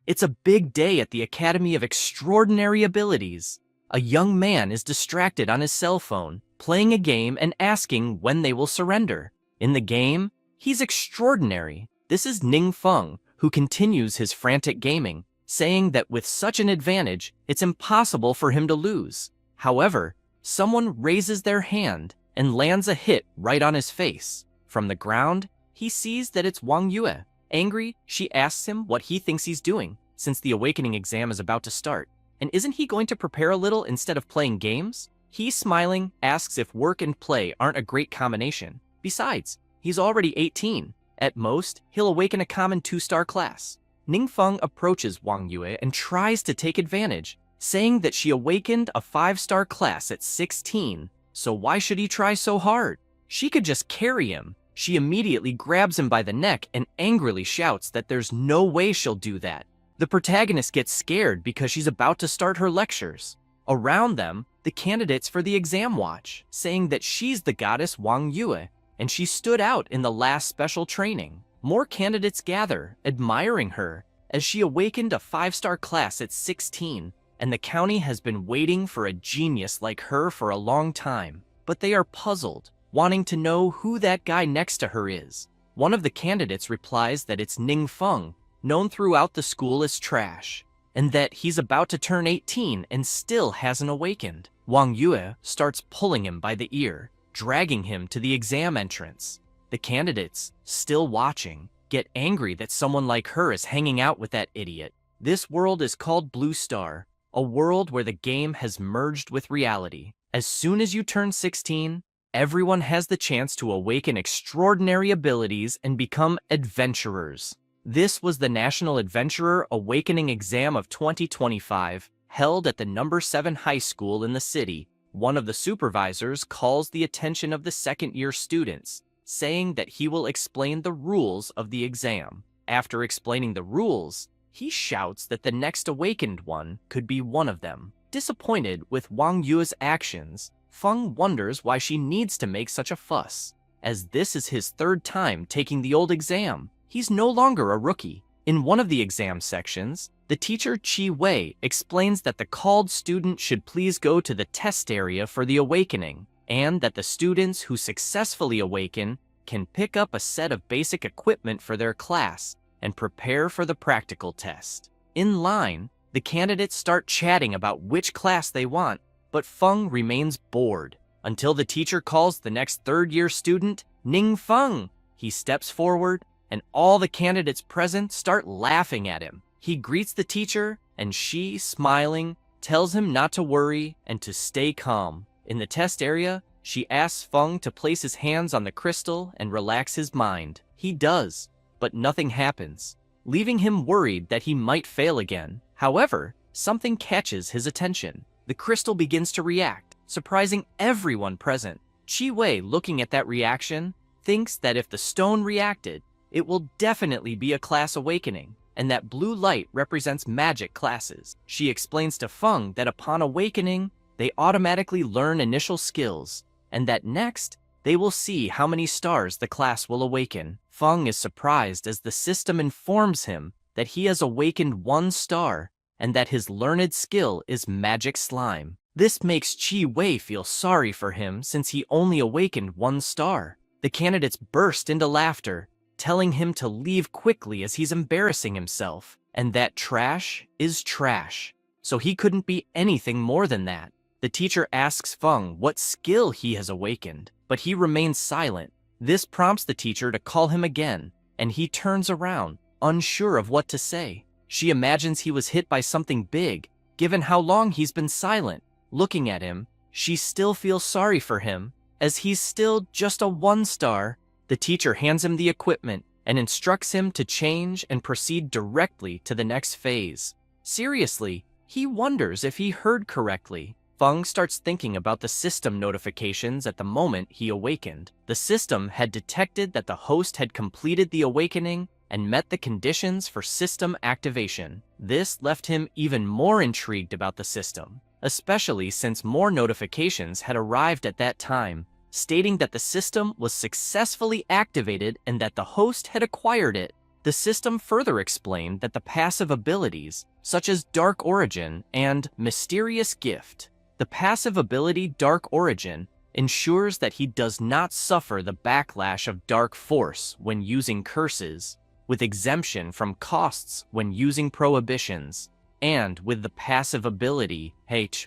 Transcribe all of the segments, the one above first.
It's a big day at the Academy of Extraordinary Abilities. A young man is distracted on his cell phone, playing a game and asking when they will surrender. In the game, he's extraordinary. This is Ning Feng, who continues his frantic gaming, saying that with such an advantage, it's impossible for him to lose. However, someone raises their hand and lands a hit right on his face. From the ground, he sees that it's Wang Yue. Angry, she asks him what he thinks he's doing, since the awakening exam is about to start. And isn't he going to prepare a little instead of playing games? He, smiling, asks if work and play aren't a great combination. Besides, he's already 18. At most, he'll awaken a common 2-star class. Ningfeng approaches Wang Yue and tries to take advantage, saying that she awakened a 5-star class at 16, so why should he try so hard? She could just carry him. She immediately grabs him by the neck and angrily shouts that there's no way she'll do that. The protagonist gets scared because she's about to start her lectures. Around them, the candidates for the exam watch, saying that she's the goddess Wang Yue, and she stood out in the last special training. More candidates gather, admiring her, as she awakened a 5-star class at 16, and the county has been waiting for a genius like her for a long time. But they are puzzled, wanting to know who that guy next to her is. One of the candidates replies that it's Ning Feng, known throughout the school as trash, and that he's about to turn 18 and still hasn't awakened. Wang Yue starts pulling him by the ear, dragging him to the exam entrance. The candidates, still watching, get angry that someone like her is hanging out with that idiot. This world is called Blue Star, a world where the game has merged with reality. As soon as you turn 16, everyone has the chance to awaken extraordinary abilities and become adventurers. This was the National Adventurer Awakening Exam of 2025, held at the No. 7 high school in the city. One of the supervisors calls the attention of the second-year students, saying that he will explain the rules of the exam. After explaining the rules, he shouts that the next awakened one could be one of them. Disappointed with Wang Yue's actions, Feng wonders why she needs to make such a fuss, as this is his 3rd time taking the old exam. He's no longer a rookie. In one of the exam sections, the teacher Chi Wei explains that the called student should please go to the test area for the awakening, and that the students who successfully awaken can pick up a set of basic equipment for their class and prepare for the practical test. In line, the candidates start chatting about which class they want, but Feng remains bored until the teacher calls the next 3rd-year student Ning Feng. He steps forward, and all the candidates present start laughing at him. He greets the teacher, and she, smiling, tells him not to worry and to stay calm. In the test area, she asks Feng to place his hands on the crystal and relax his mind. He does, but nothing happens, leaving him worried that he might fail again. However, something catches his attention. The crystal begins to react, surprising everyone present. Chi Wei, looking at that reaction, thinks that if the stone reacted, it will definitely be a class awakening, and that blue light represents magic classes. She explains to Feng that upon awakening, they automatically learn initial skills, and that next, they will see how many stars the class will awaken. Feng is surprised as the system informs him that he has awakened 1 star, and that his learned skill is magic slime. This makes Chi Wei feel sorry for him since he only awakened 1 star. The candidates burst into laughter, telling him to leave quickly as he's embarrassing himself, and that trash is trash, so he couldn't be anything more than that. The teacher asks Feng what skill he has awakened, but he remains silent. This prompts the teacher to call him again, and he turns around, unsure of what to say. She imagines he was hit by something big, given how long he's been silent. Looking at him, she still feels sorry for him, as he's still just a 1 star. The teacher hands him the equipment and instructs him to change and proceed directly to the next phase. Seriously, he wonders if he heard correctly. Feng starts thinking about the system notifications at the moment he awakened. The system had detected that the host had completed the awakening and met the conditions for system activation. This left him even more intrigued about the system, especially since more notifications had arrived at that time, stating that the system was successfully activated and that the host had acquired it. The system further explained that the passive abilities, such as Dark Origin and Mysterious Gift, the passive ability Dark Origin ensures that he does not suffer the backlash of Dark Force when using curses, with exemption from costs when using prohibitions, and with the passive ability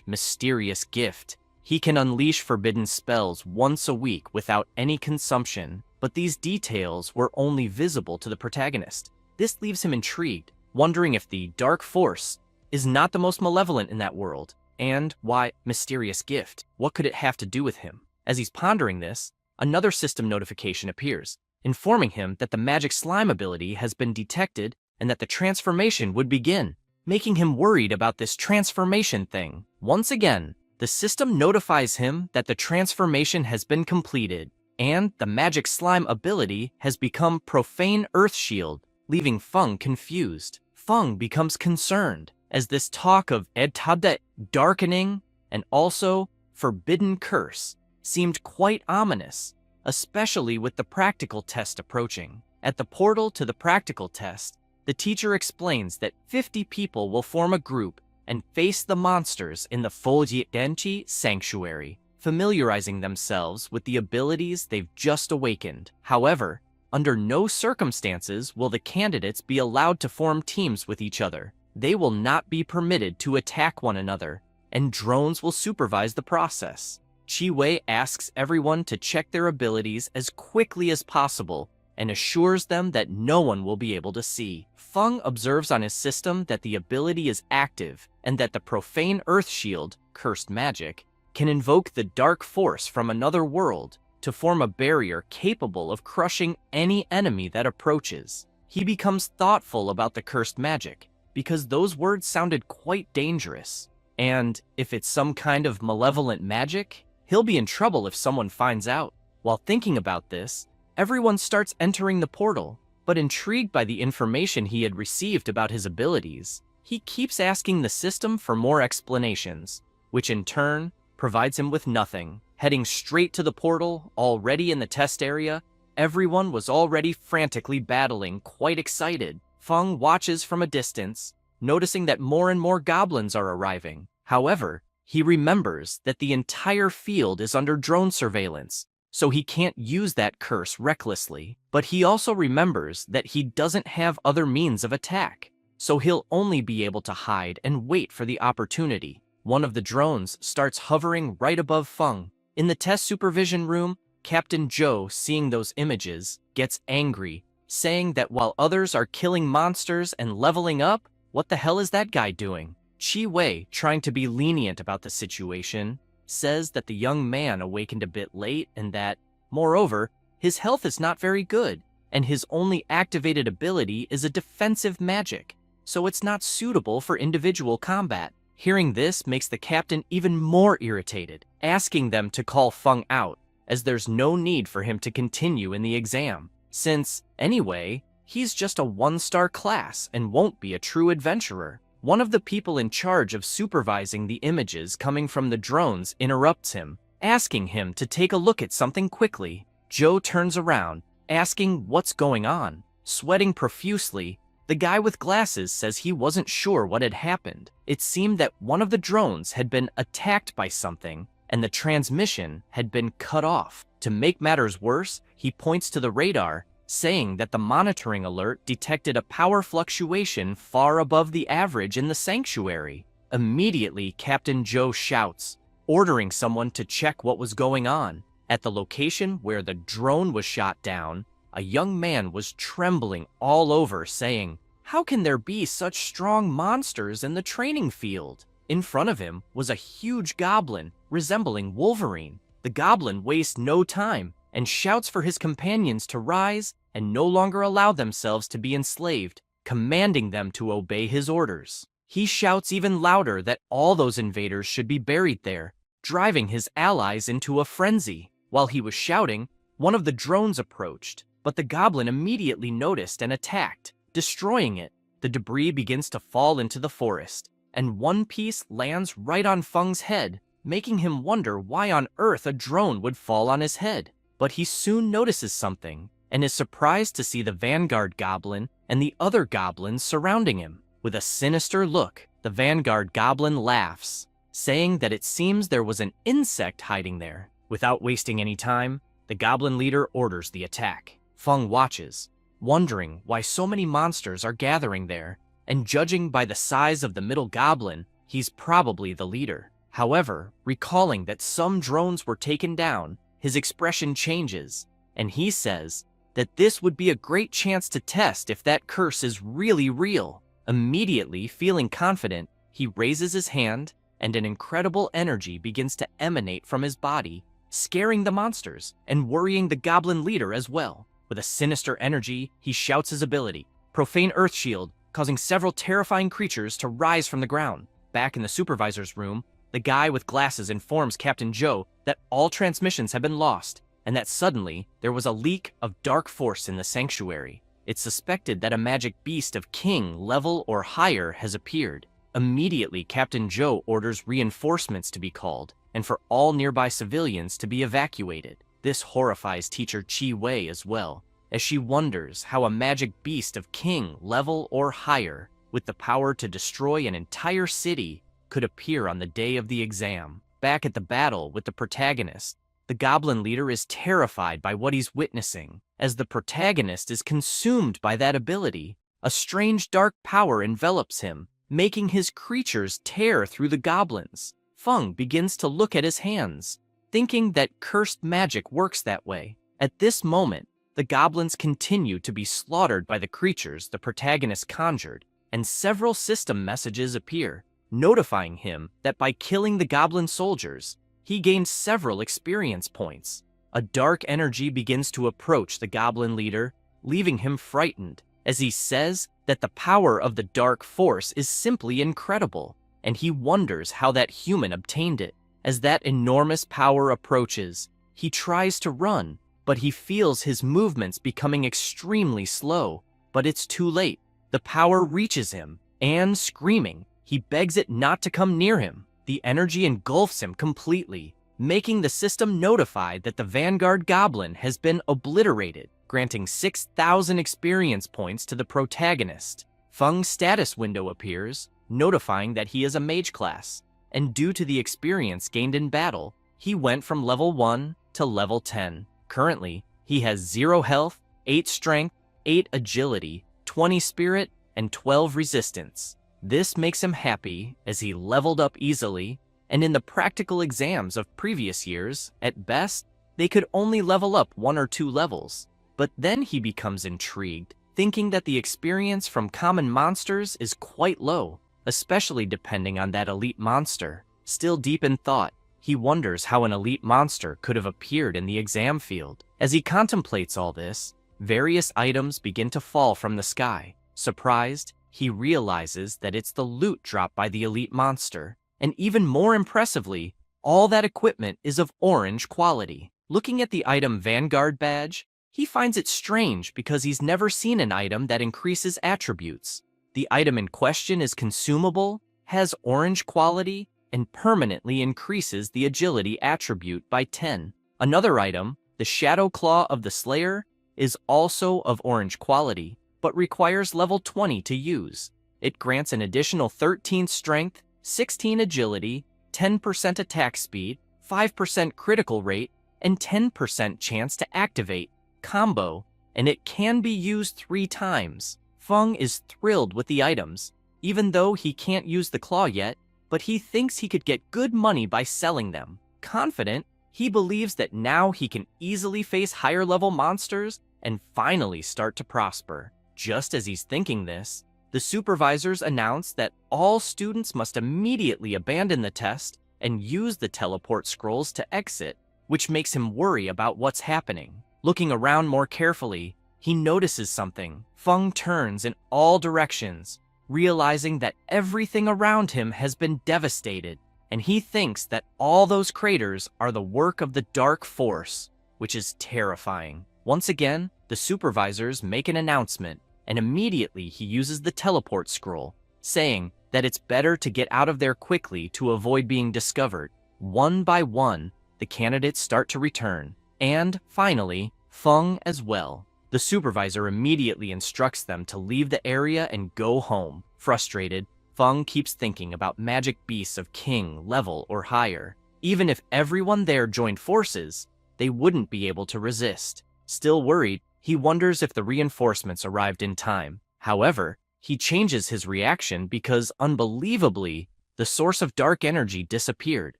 Mysterious Gift, he can unleash forbidden spells once a week without any consumption, but these details were only visible to the protagonist. This leaves him intrigued, wondering if the Dark Force is not the most malevolent in that world, and why Mysterious Gift? What could it have to do with him? As he's pondering this, another system notification appears, informing him that the magic slime ability has been detected and that the transformation would begin, making him worried about this transformation thing. Once again, the system notifies him that the transformation has been completed, and the magic slime ability has become Profane Earth Shield, leaving Feng confused. Feng becomes concerned, as this talk of Edtada darkening and also forbidden curse seemed quite ominous, especially with the practical test approaching. At the portal to the practical test, the teacher explains that 50 people will form a group and face the monsters in the Folji Denchi Sanctuary, familiarizing themselves with the abilities they've just awakened. However, under no circumstances will the candidates be allowed to form teams with each other. They will not be permitted to attack one another, and drones will supervise the process. Chi Wei asks everyone to check their abilities as quickly as possible and assures them that no one will be able to see. Feng observes on his system that the ability is active and that the Profane Earth Shield, cursed magic, can invoke the dark force from another world to form a barrier capable of crushing any enemy that approaches. He becomes thoughtful about the cursed magic because those words sounded quite dangerous. And if it's some kind of malevolent magic, he'll be in trouble if someone finds out. While thinking about this, everyone starts entering the portal, but intrigued by the information he had received about his abilities, he keeps asking the system for more explanations, which in turn provides him with nothing. Heading straight to the portal, already in the test area, everyone was already frantically battling, quite excited. Feng watches from a distance, noticing that more and more goblins are arriving. However, he remembers that the entire field is under drone surveillance, so he can't use that curse recklessly. But he also remembers that he doesn't have other means of attack, so he'll only be able to hide and wait for the opportunity. One of the drones starts hovering right above Feng. In the test supervision room, Captain Zhou, seeing those images, gets angry, saying that while others are killing monsters and leveling up, what the hell is that guy doing? Chi Wei, trying to be lenient about the situation, says that the young man awakened a bit late and that, moreover, his health is not very good, and his only activated ability is a defensive magic, so it's not suitable for individual combat. Hearing this makes the captain even more irritated, asking them to call Feng out, as there's no need for him to continue in the exam, since, anyway, he's just a one-star class and won't be a true adventurer. One of the people in charge of supervising the images coming from the drones interrupts him, asking him to take a look at something quickly. Zhou turns around, asking what's going on. Sweating profusely, the guy with glasses says he wasn't sure what had happened. It seemed that one of the drones had been attacked by something, and the transmission had been cut off. To make matters worse, he points to the radar, saying that the monitoring alert detected a power fluctuation far above the average in the sanctuary. Immediately, Captain Zhou shouts, ordering someone to check what was going on. At the location where the drone was shot down, a young man was trembling all over, saying, "How can there be such strong monsters in the training field?" In front of him was a huge goblin, resembling Wolverine. The goblin wastes no time and shouts for his companions to rise and no longer allow themselves to be enslaved, commanding them to obey his orders. He shouts even louder that all those invaders should be buried there, driving his allies into a frenzy. While he was shouting, one of the drones approached, but the goblin immediately noticed and attacked, destroying it. The debris begins to fall into the forest, and one piece lands right on Feng's head, making him wonder why on earth a drone would fall on his head. But he soon notices something. and is surprised to see the Vanguard Goblin and the other goblins surrounding him. With a sinister look, the Vanguard Goblin laughs, saying that it seems there was an insect hiding there. Without wasting any time, the Goblin leader orders the attack. Feng watches, wondering why so many monsters are gathering there, and judging by the size of the middle goblin, he's probably the leader. However, recalling that some drones were taken down, his expression changes, and he says that this would be a great chance to test if that curse is really real. Immediately feeling confident, he raises his hand, and an incredible energy begins to emanate from his body, scaring the monsters and worrying the goblin leader as well. With a sinister energy, he shouts his ability, Profane Earth Shield, causing several terrifying creatures to rise from the ground. Back in the supervisor's room, the guy with glasses informs Captain Joe that all transmissions have been lost, and that suddenly there was a leak of dark force in the sanctuary. It's suspected that a magic beast of king level or higher has appeared. Immediately, Captain Joe orders reinforcements to be called, and for all nearby civilians to be evacuated. This horrifies teacher Chi Wei as well, as she wonders how a magic beast of king level or higher, with the power to destroy an entire city, could appear on the day of the exam. Back at the battle with the protagonist, the goblin leader is terrified by what he's witnessing. As the protagonist is consumed by that ability, a strange dark power envelops him, making his creatures tear through the goblins. Feng begins to look at his hands, thinking that cursed magic works that way. At this moment, the goblins continue to be slaughtered by the creatures the protagonist conjured, and several system messages appear, notifying him that by killing the goblin soldiers, he gained several experience points. A dark energy begins to approach the goblin leader, leaving him frightened, as he says that the power of the dark force is simply incredible, and he wonders how that human obtained it. As that enormous power approaches, he tries to run, but he feels his movements becoming extremely slow. But it's too late. The power reaches him, and screaming, he begs it not to come near him. The energy engulfs him completely, making the system notified that the Vanguard Goblin has been obliterated, granting 6,000 experience points to the protagonist. Feng's status window appears, notifying that he is a mage class, and due to the experience gained in battle, he went from level 1 to level 10. Currently, he has 0 health, 8 strength, 8 agility, 20 spirit, and 12 resistance. This makes him happy as he leveled up easily, and in the practical exams of previous years, at best, they could only level up 1 or 2 levels. But then he becomes intrigued, thinking that the experience from common monsters is quite low, especially depending on that elite monster. Still deep in thought, he wonders how an elite monster could have appeared in the exam field. As he contemplates all this, various items begin to fall from the sky. Surprised, he realizes that it's the loot dropped by the elite monster, and even more impressively, all that equipment is of orange quality. Looking at the item Vanguard badge, he finds it strange because he's never seen an item that increases attributes. The item in question is consumable, has orange quality, and permanently increases the agility attribute by 10. Another item, the Shadow Claw of the Slayer, is also of orange quality, but requires level 20 to use. It grants an additional 13 strength, 16 agility, 10% attack speed, 5% critical rate, and 10% chance to activate combo, and it can be used 3 times. Feng is thrilled with the items, even though he can't use the claw yet, but he thinks he could get good money by selling them. Confident, he believes that now he can easily face higher level monsters and finally start to prosper. Just as he's thinking this, the supervisors announce that all students must immediately abandon the test and use the teleport scrolls to exit, which makes him worry about what's happening. Looking around more carefully, he notices something. Feng turns in all directions, realizing that everything around him has been devastated, and he thinks that all those craters are the work of the dark force, which is terrifying. Once again, the supervisors make an announcement, and immediately he uses the teleport scroll, saying that it's better to get out of there quickly to avoid being discovered. One by one, the candidates start to return, and finally, Feng as well. The supervisor immediately instructs them to leave the area and go home. Frustrated, Feng keeps thinking about magic beasts of king level or higher. Even if everyone there joined forces, they wouldn't be able to resist. Still worried, he wonders if the reinforcements arrived in time. However, he changes his reaction because, unbelievably, the source of dark energy disappeared.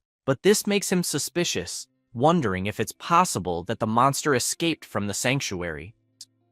But this makes him suspicious, wondering if it's possible that the monster escaped from the sanctuary.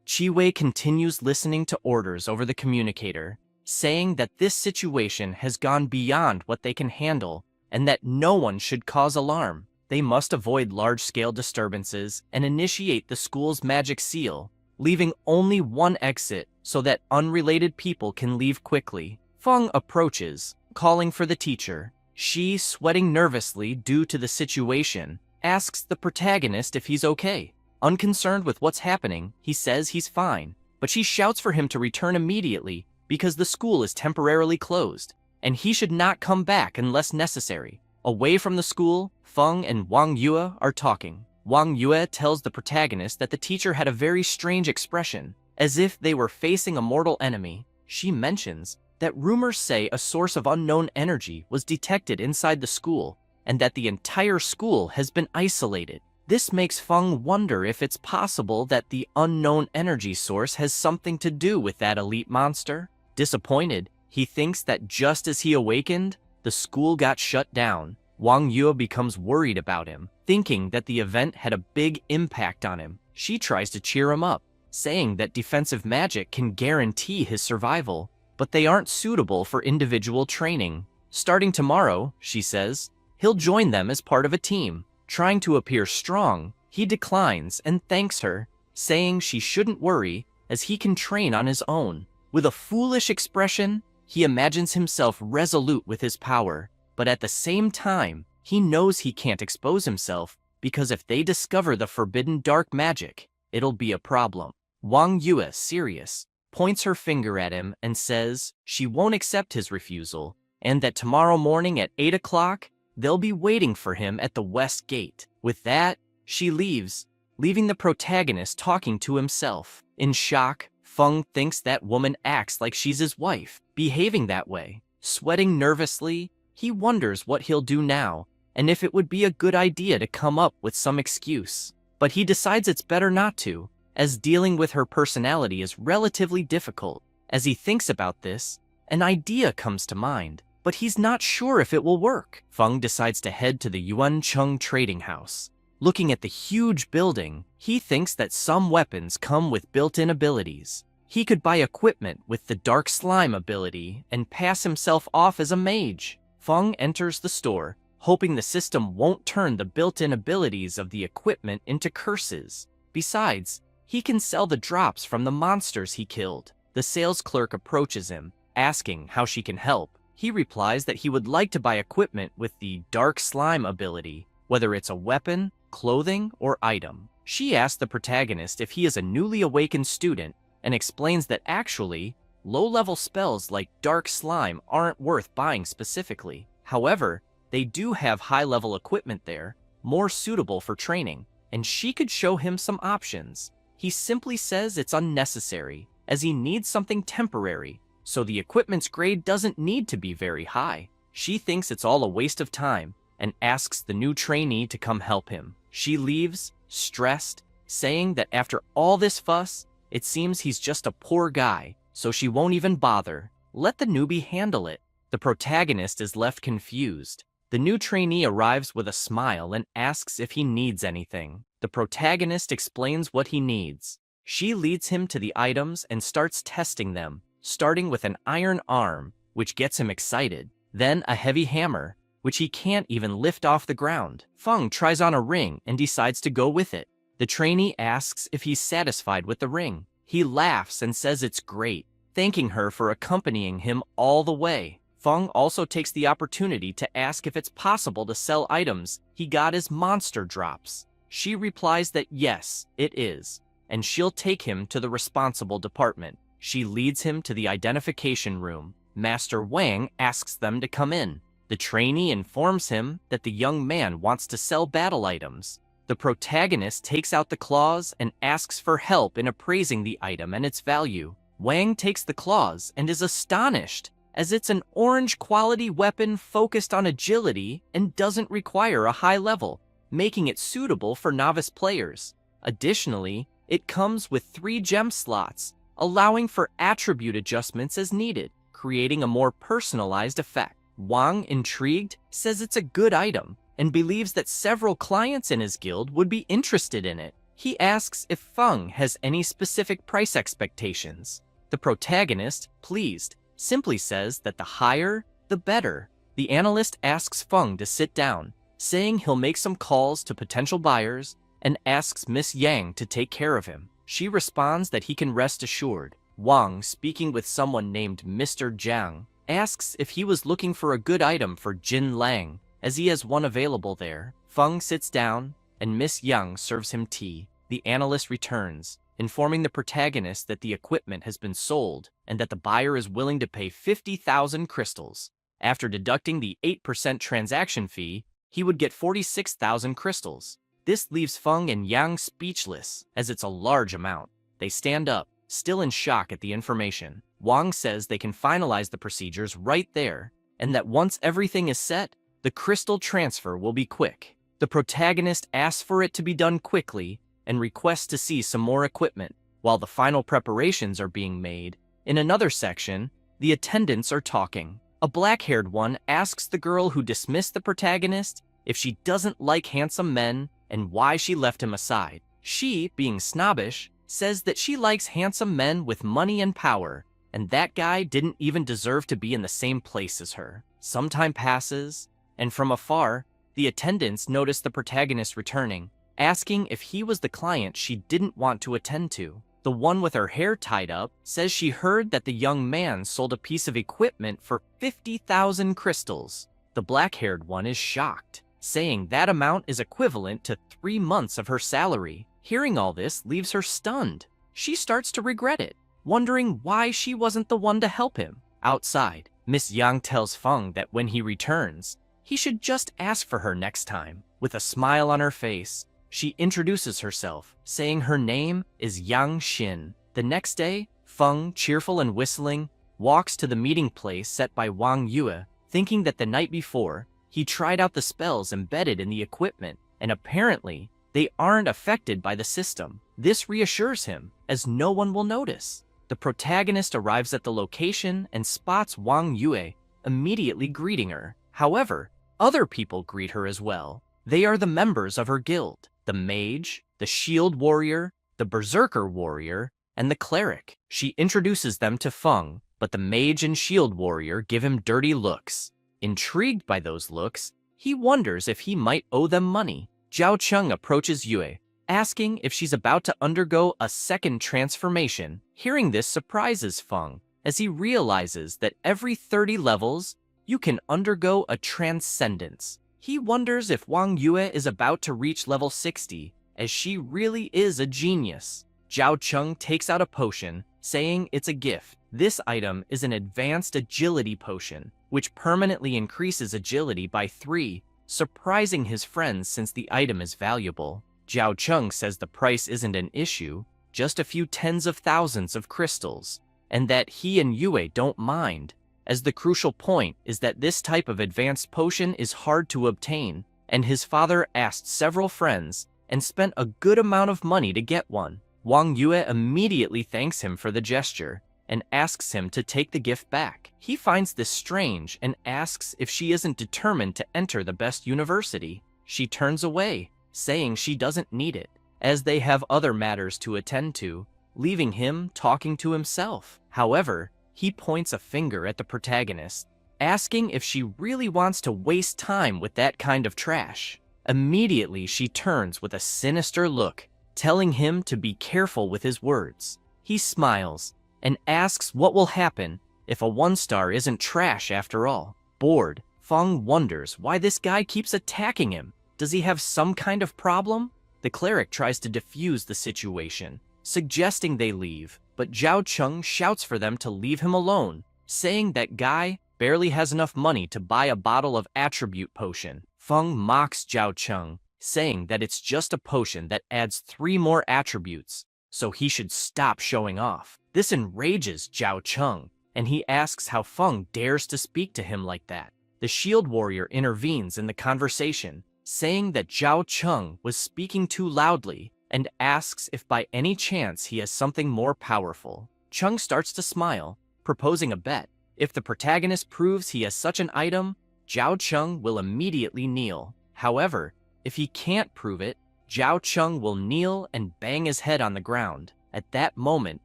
Chiwei continues listening to orders over the communicator, saying that this situation has gone beyond what they can handle and that no one should cause alarm. They must avoid large-scale disturbances and initiate the school's magic seal, leaving only one exit so that unrelated people can leave quickly. Feng approaches, calling for the teacher. She, sweating nervously due to the situation, asks the protagonist if he's okay. Unconcerned with what's happening, he says he's fine, but she shouts for him to return immediately because the school is temporarily closed, and he should not come back unless necessary. Away from the school, Feng and Wang Yue are talking. Wang Yue tells the protagonist that the teacher had a very strange expression, as if they were facing a mortal enemy. She mentions that rumors say a source of unknown energy was detected inside the school, and that the entire school has been isolated. This makes Feng wonder if it's possible that the unknown energy source has something to do with that elite monster. Disappointed, he thinks that just as he awakened, the school got shut down. Wang Yue becomes worried about him, thinking that the event had a big impact on him. She tries to cheer him up, saying that defensive magic can guarantee his survival, but they aren't suitable for individual training. Starting tomorrow, she says, he'll join them as part of a team. Trying to appear strong, he declines and thanks her, saying she shouldn't worry as he can train on his own. With a foolish expression, he imagines himself resolute with his power, but at the same time, he knows he can't expose himself because if they discover the forbidden dark magic, it'll be a problem. Wang Yue, serious, points her finger at him and says she won't accept his refusal and that tomorrow morning at 8 o'clock, they'll be waiting for him at the west gate. With that, she leaves, leaving the protagonist talking to himself. In shock, Feng thinks that woman acts like she's his wife, behaving that way. Sweating nervously, he wonders what he'll do now, and if it would be a good idea to come up with some excuse. But he decides it's better not to, as dealing with her personality is relatively difficult. As he thinks about this, an idea comes to mind, but he's not sure if it will work. Feng decides to head to the Yuancheng trading house. Looking at the huge building, he thinks that some weapons come with built-in abilities. He could buy equipment with the dark slime ability and pass himself off as a mage. Feng enters the store, hoping the system won't turn the built-in abilities of the equipment into curses. Besides, he can sell the drops from the monsters he killed. The sales clerk approaches him, asking how she can help. He replies that he would like to buy equipment with the dark slime ability, whether it's a weapon, clothing, or item. She asks the protagonist if he is a newly awakened student and explains that actually, low-level spells like dark slime aren't worth buying specifically. However, they do have high-level equipment there, more suitable for training, and she could show him some options. He simply says it's unnecessary, as he needs something temporary, so the equipment's grade doesn't need to be very high. She thinks it's all a waste of time and asks the new trainee to come help him. She leaves, stressed, saying that after all this fuss, it seems he's just a poor guy, so she won't even bother. Let the newbie handle it. The protagonist is left confused. The new trainee arrives with a smile and asks if he needs anything. The protagonist explains what he needs. She leads him to the items and starts testing them, starting with an iron arm, which gets him excited, then a heavy hammer, which he can't even lift off the ground. Feng tries on a ring and decides to go with it. The trainee asks if he's satisfied with the ring. He laughs and says it's great, thanking her for accompanying him all the way. Feng also takes the opportunity to ask if it's possible to sell items he got as monster drops. She replies that yes, it is, and she'll take him to the responsible department. She leads him to the identification room. Master Wang asks them to come in. The trainee informs him that the young man wants to sell battle items, The protagonist takes out the claws and asks for help in appraising the item and its value. Wang takes the claws and is astonished, as it's an orange-quality weapon focused on agility and doesn't require a high level, making it suitable for novice players. Additionally, it comes with 3 gem slots, allowing for attribute adjustments as needed, creating a more personalized effect. Wang, intrigued, says it's a good item and believes that several clients in his guild would be interested in it. He asks if Feng has any specific price expectations. The protagonist, pleased, simply says that the higher, the better. The analyst asks Feng to sit down, saying he'll make some calls to potential buyers, and asks Miss Yang to take care of him. She responds that he can rest assured. Wang, speaking with someone named Mr. Jiang, asks if he was looking for a good item for Jin Lang, as he has one available there. Feng sits down, and Miss Yang serves him tea. The analyst returns, informing the protagonist that the equipment has been sold and that the buyer is willing to pay 50,000 crystals. After deducting the 8% transaction fee, he would get 46,000 crystals. This leaves Feng and Yang speechless, as it's a large amount. They stand up, still in shock at the information. Wang says they can finalize the procedures right there, and that once everything is set, the crystal transfer will be quick. The protagonist asks for it to be done quickly and requests to see some more equipment. While the final preparations are being made, in another section, the attendants are talking. A black-haired one asks the girl who dismissed the protagonist if she doesn't like handsome men and why she left him aside. She, being snobbish, says that she likes handsome men with money and power, and that guy didn't even deserve to be in the same place as her. Some time passes, and from afar, the attendants notice the protagonist returning, asking if he was the client she didn't want to attend to. The one with her hair tied up says she heard that the young man sold a piece of equipment for 50,000 crystals. The black-haired one is shocked, saying that amount is equivalent to 3 months of her salary. Hearing all this leaves her stunned. She starts to regret it, wondering why she wasn't the one to help him. Outside, Miss Yang tells Feng that when he returns, he should just ask for her next time. With a smile on her face, she introduces herself, saying her name is Yang Xin. The next day, Feng, cheerful and whistling, walks to the meeting place set by Wang Yue, thinking that the night before, he tried out the spells embedded in the equipment, and apparently, they aren't affected by the system. This reassures him, as no one will notice. The protagonist arrives at the location and spots Wang Yue, immediately greeting her. However, other people greet her as well. They are the members of her guild: the mage, the shield warrior, the berserker warrior, and the cleric. She introduces them to Feng, but the mage and shield warrior give him dirty looks. Intrigued by those looks, he wonders if he might owe them money. Zhao Cheng approaches Yue, asking if she's about to undergo a second transformation. Hearing this surprises Feng, as he realizes that every 30 levels, you can undergo a transcendence. He wonders if Wang Yue is about to reach level 60, as she really is a genius. Zhao Cheng takes out a potion, saying it's a gift. This item is an advanced agility potion, which permanently increases agility by 3, surprising his friends since the item is valuable. Zhao Cheng says the price isn't an issue, just a few tens of thousands of crystals, and that he and Yue don't mind, as the crucial point is that this type of advanced potion is hard to obtain, and his father asked several friends and spent a good amount of money to get one. Wang Yue immediately thanks him for the gesture and asks him to take the gift back. He finds this strange and asks if she isn't determined to enter the best university. She turns away, saying she doesn't need it, as they have other matters to attend to, leaving him talking to himself. However, he points a finger at the protagonist, asking if she really wants to waste time with that kind of trash. Immediately, she turns with a sinister look, telling him to be careful with his words. He smiles and asks what will happen if a 1-star isn't trash after all. Bored, Feng wonders why this guy keeps attacking him. Does he have some kind of problem? The cleric tries to defuse the situation, suggesting they leave, but Zhao Cheng shouts for them to leave him alone, saying that guy barely has enough money to buy a bottle of attribute potion. Feng mocks Zhao Cheng, saying that it's just a potion that adds 3 more attributes, so he should stop showing off. This enrages Zhao Cheng, and he asks how Feng dares to speak to him like that. The shield warrior intervenes in the conversation, saying that Zhao Cheng was speaking too loudly, and asks if by any chance he has something more powerful. Cheng starts to smile, proposing a bet. If the protagonist proves he has such an item, Zhao Cheng will immediately kneel. However, if he can't prove it, Zhao Cheng will kneel and bang his head on the ground. At that moment,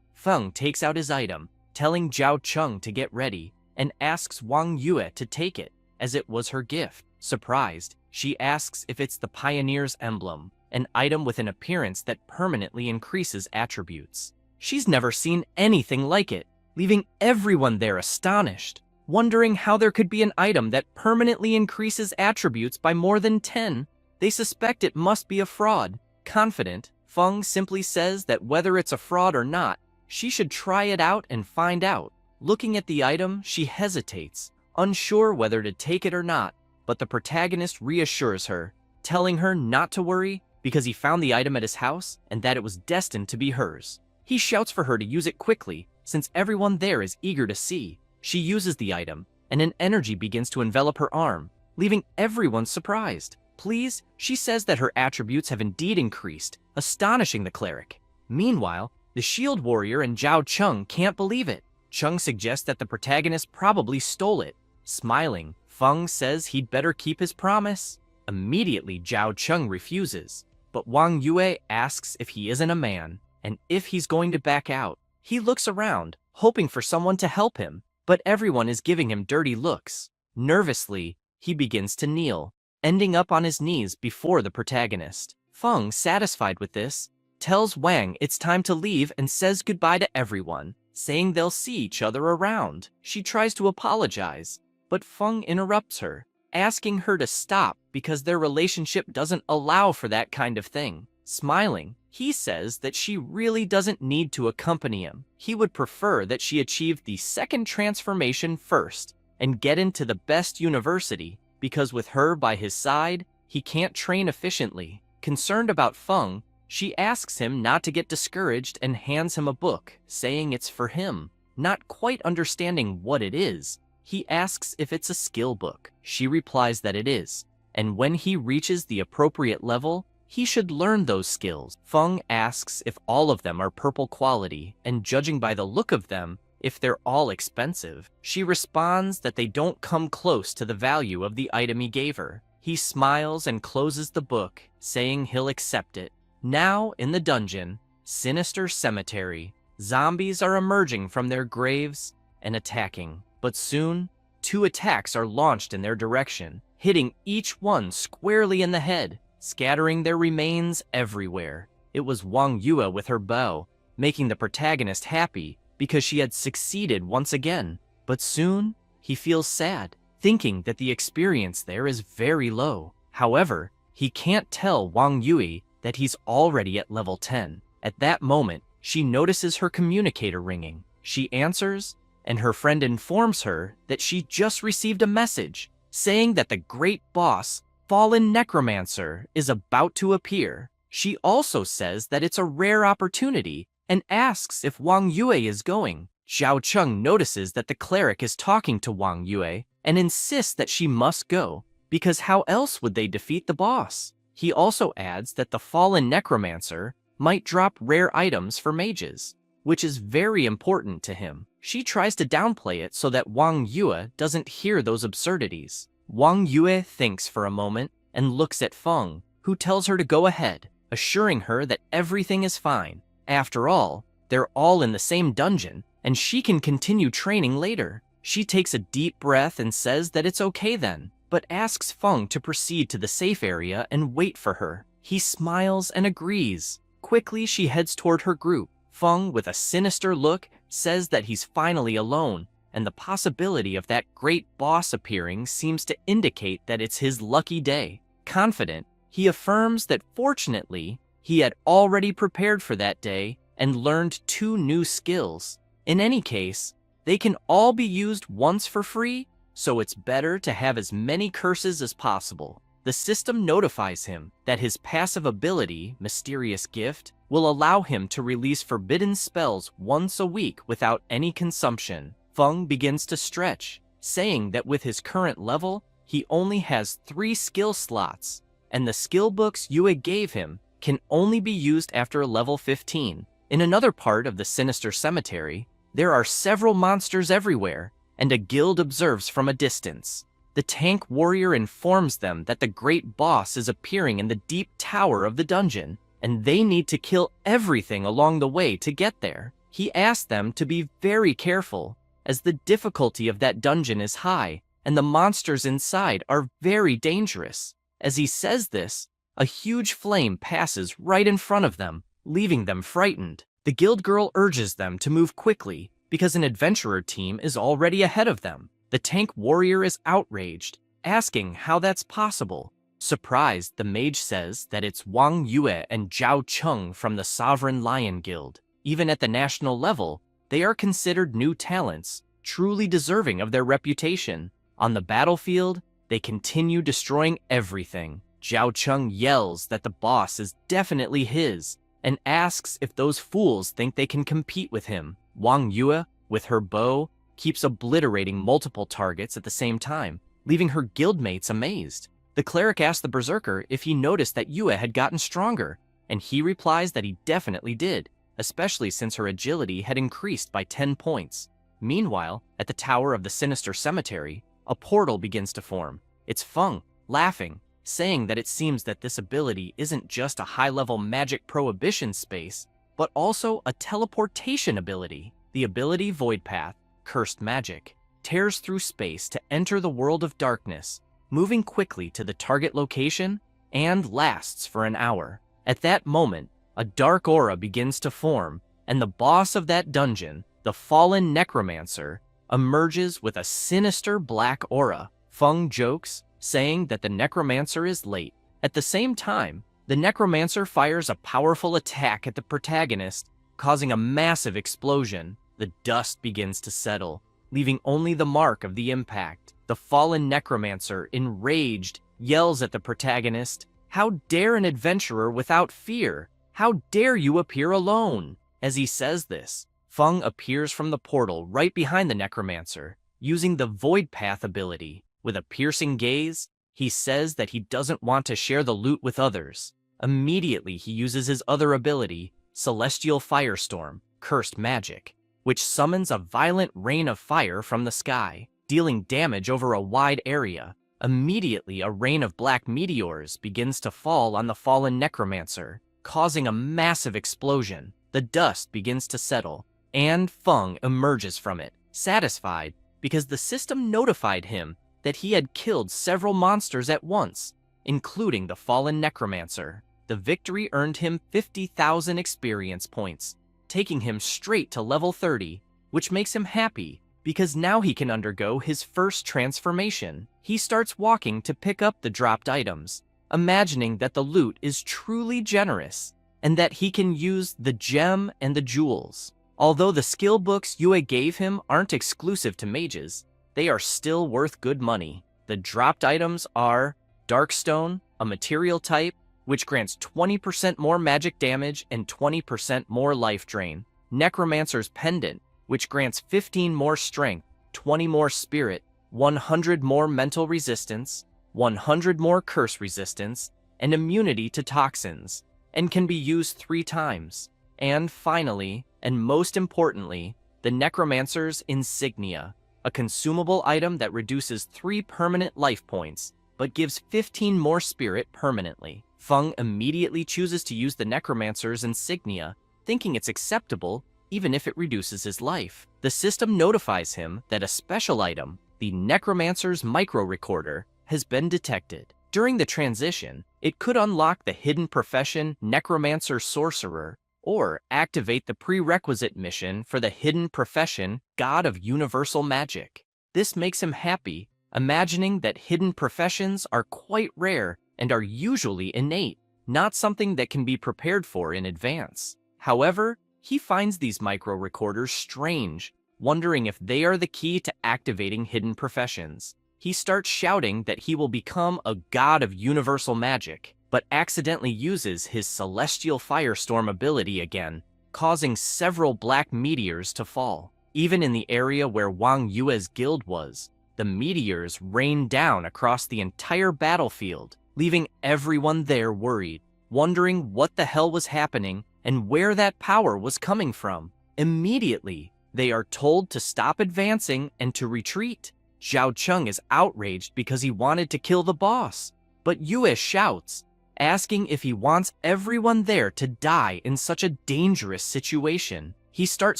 Feng takes out his item, telling Zhao Cheng to get ready, and asks Wang Yue to take it, as it was her gift. Surprised, she asks if it's the Pioneer's emblem, an item with an appearance that permanently increases attributes. She's never seen anything like it, leaving everyone there astonished, wondering how there could be an item that permanently increases attributes by more than 10. They suspect it must be a fraud. Confident, Feng simply says that whether it's a fraud or not, she should try it out and find out. Looking at the item, she hesitates, unsure whether to take it or not, but the protagonist reassures her, telling her not to worry because he found the item at his house and that it was destined to be hers. He shouts for her to use it quickly, since everyone there is eager to see. She uses the item, and an energy begins to envelop her arm, leaving everyone surprised. Please, she says that her attributes have indeed increased, astonishing the cleric. Meanwhile, the shield warrior and Zhao Cheng can't believe it. Cheng suggests that the protagonist probably stole it. Smiling, Feng says he'd better keep his promise. Immediately, Zhao Cheng refuses, but Wang Yue asks if he isn't a man, and if he's going to back out. He looks around, hoping for someone to help him, but everyone is giving him dirty looks. Nervously, he begins to kneel, ending up on his knees before the protagonist. Feng, satisfied with this, tells Wang it's time to leave and says goodbye to everyone, saying they'll see each other around. She tries to apologize, but Feng interrupts her, asking her to stop because their relationship doesn't allow for that kind of thing. Smiling, he says that she really doesn't need to accompany him. He would prefer that she achieve the second transformation first and get into the best university, because with her by his side, he can't train efficiently. Concerned about Feng, she asks him not to get discouraged and hands him a book, saying it's for him. Not quite understanding what it is, he asks if it's a skill book. She replies that it is, and when he reaches the appropriate level, he should learn those skills. Feng asks if all of them are purple quality, and judging by the look of them, if they're all expensive. She responds that they don't come close to the value of the item he gave her. He smiles and closes the book, saying he'll accept it. Now, in the dungeon, sinister cemetery, zombies are emerging from their graves and attacking. But soon, 2 attacks are launched in their direction, hitting each one squarely in the head, scattering their remains everywhere. It was Wang Yue with her bow, making the protagonist happy because she had succeeded once again. But soon, he feels sad, thinking that the experience there is very low. However, he can't tell Wang Yue that he's already at level 10. At that moment, she notices her communicator ringing. She answers, and her friend informs her that she just received a message saying that the great boss, Fallen Necromancer, is about to appear. She also says that it's a rare opportunity and asks if Wang Yue is going. Zhao Cheng notices that the cleric is talking to Wang Yue and insists that she must go, because how else would they defeat the boss? He also adds that the Fallen Necromancer might drop rare items for mages, which is very important to him. She tries to downplay it so that Wang Yue doesn't hear those absurdities. Wang Yue thinks for a moment and looks at Feng, who tells her to go ahead, assuring her that everything is fine. After all, they're all in the same dungeon, and she can continue training later. She takes a deep breath and says that it's okay then, but asks Feng to proceed to the safe area and wait for her. He smiles and agrees. Quickly, she heads toward her group. Feng, with a sinister look, says that he's finally alone, and the possibility of that great boss appearing seems to indicate that it's his lucky day. Confident, he affirms that fortunately, he had already prepared for that day and learned 2 new skills. In any case, they can all be used once for free, so it's better to have as many curses as possible. The the system notifies him that his passive ability, Mysterious Gift, will allow him to release forbidden spells once a week without any consumption. Feng begins to stretch, saying that with his current level, he only has 3 skill slots, and the skill books Yue gave him can only be used after level 15. In another part of the sinister cemetery, there are several monsters everywhere, and a guild observes from a distance. The tank warrior informs them that the great boss is appearing in the deep tower of the dungeon, and they need to kill everything along the way to get there. He asks them to be very careful, as the difficulty of that dungeon is high, and the monsters inside are very dangerous. As he says this, a huge flame passes right in front of them, leaving them frightened. The guild girl urges them to move quickly, because an adventurer team is already ahead of them. The tank warrior is outraged, asking how that's possible. Surprised, the mage says that it's Wang Yue and Zhao Cheng from the Sovereign Lion Guild. Even at the national level, they are considered new talents, truly deserving of their reputation. On the battlefield, they continue destroying everything. Zhao Cheng yells that the boss is definitely his, and asks if those fools think they can compete with him. Wang Yue, with her bow, keeps obliterating multiple targets at the same time, leaving her guildmates amazed. The cleric asks the berserker if he noticed that Yue had gotten stronger, and he replies that he definitely did, especially since her agility had increased by 10 points. Meanwhile, at the tower of the sinister cemetery, a portal begins to form. It's Feng, laughing, saying that it seems that this ability isn't just a high-level magic prohibition space, but also a teleportation ability. The ability Void Path, Cursed Magic, tears through space to enter the world of darkness, moving quickly to the target location, and lasts for an hour. At that moment, a dark aura begins to form, and the boss of that dungeon, the fallen necromancer, emerges with a sinister black aura. Feng jokes, saying that the necromancer is late. At the same time, the necromancer fires a powerful attack at the protagonist, causing a massive explosion. The dust begins to settle, leaving only the mark of the impact. The fallen necromancer, enraged, yells at the protagonist, "How dare an adventurer without fear? How dare you appear alone?" As he says this, Feng appears from the portal right behind the necromancer, using the Void Path ability. With a piercing gaze, he says that he doesn't want to share the loot with others. Immediately, he uses his other ability, Celestial Firestorm, Cursed Magic, which summons a violent rain of fire from the sky, dealing damage over a wide area. Immediately, a rain of black meteors begins to fall on the fallen necromancer, causing a massive explosion. The dust begins to settle, and Feng emerges from it, satisfied because the system notified him that he had killed several monsters at once, including the fallen necromancer. The victory earned him 50,000 experience points, taking him straight to level 30, which makes him happy because now he can undergo his first transformation. He starts walking to pick up the dropped items, imagining that the loot is truly generous and that he can use the gem and the jewels. Although the skill books Yue gave him aren't exclusive to mages, they are still worth good money. The dropped items are Darkstone, a material type, which grants 20% more magic damage and 20% more life drain. Necromancer's Pendant, which grants 15 more strength, 20 more spirit, 100 more mental resistance, 100 more curse resistance, and immunity to toxins, and can be used 3 times. And finally, and most importantly, the Necromancer's Insignia, a consumable item that reduces 3 permanent life points, but gives 15 more spirit permanently. Feng immediately chooses to use the Necromancer's Insignia, thinking it's acceptable even if it reduces his life. The system notifies him that a special item, the Necromancer's Micro Recorder, has been detected. During the transition, it could unlock the hidden profession Necromancer Sorcerer, or activate the prerequisite mission for the hidden profession God of Universal Magic. This makes him happy, imagining that hidden professions are quite rare and are usually innate, not something that can be prepared for in advance. However, he finds these micro-recorders strange, wondering if they are the key to activating hidden professions. he starts shouting that he will become a god of universal magic, but accidentally uses his celestial firestorm ability again, causing several black meteors to fall. Even in the area where Wang Yue's guild was, the meteors rained down across the entire battlefield, leaving everyone there worried, wondering what the hell was happening and where that power was coming from. Immediately, they are told to stop advancing and to retreat. Zhao Cheng is outraged because he wanted to kill the boss, but Yue shouts, asking if he wants everyone there to die in such a dangerous situation. He starts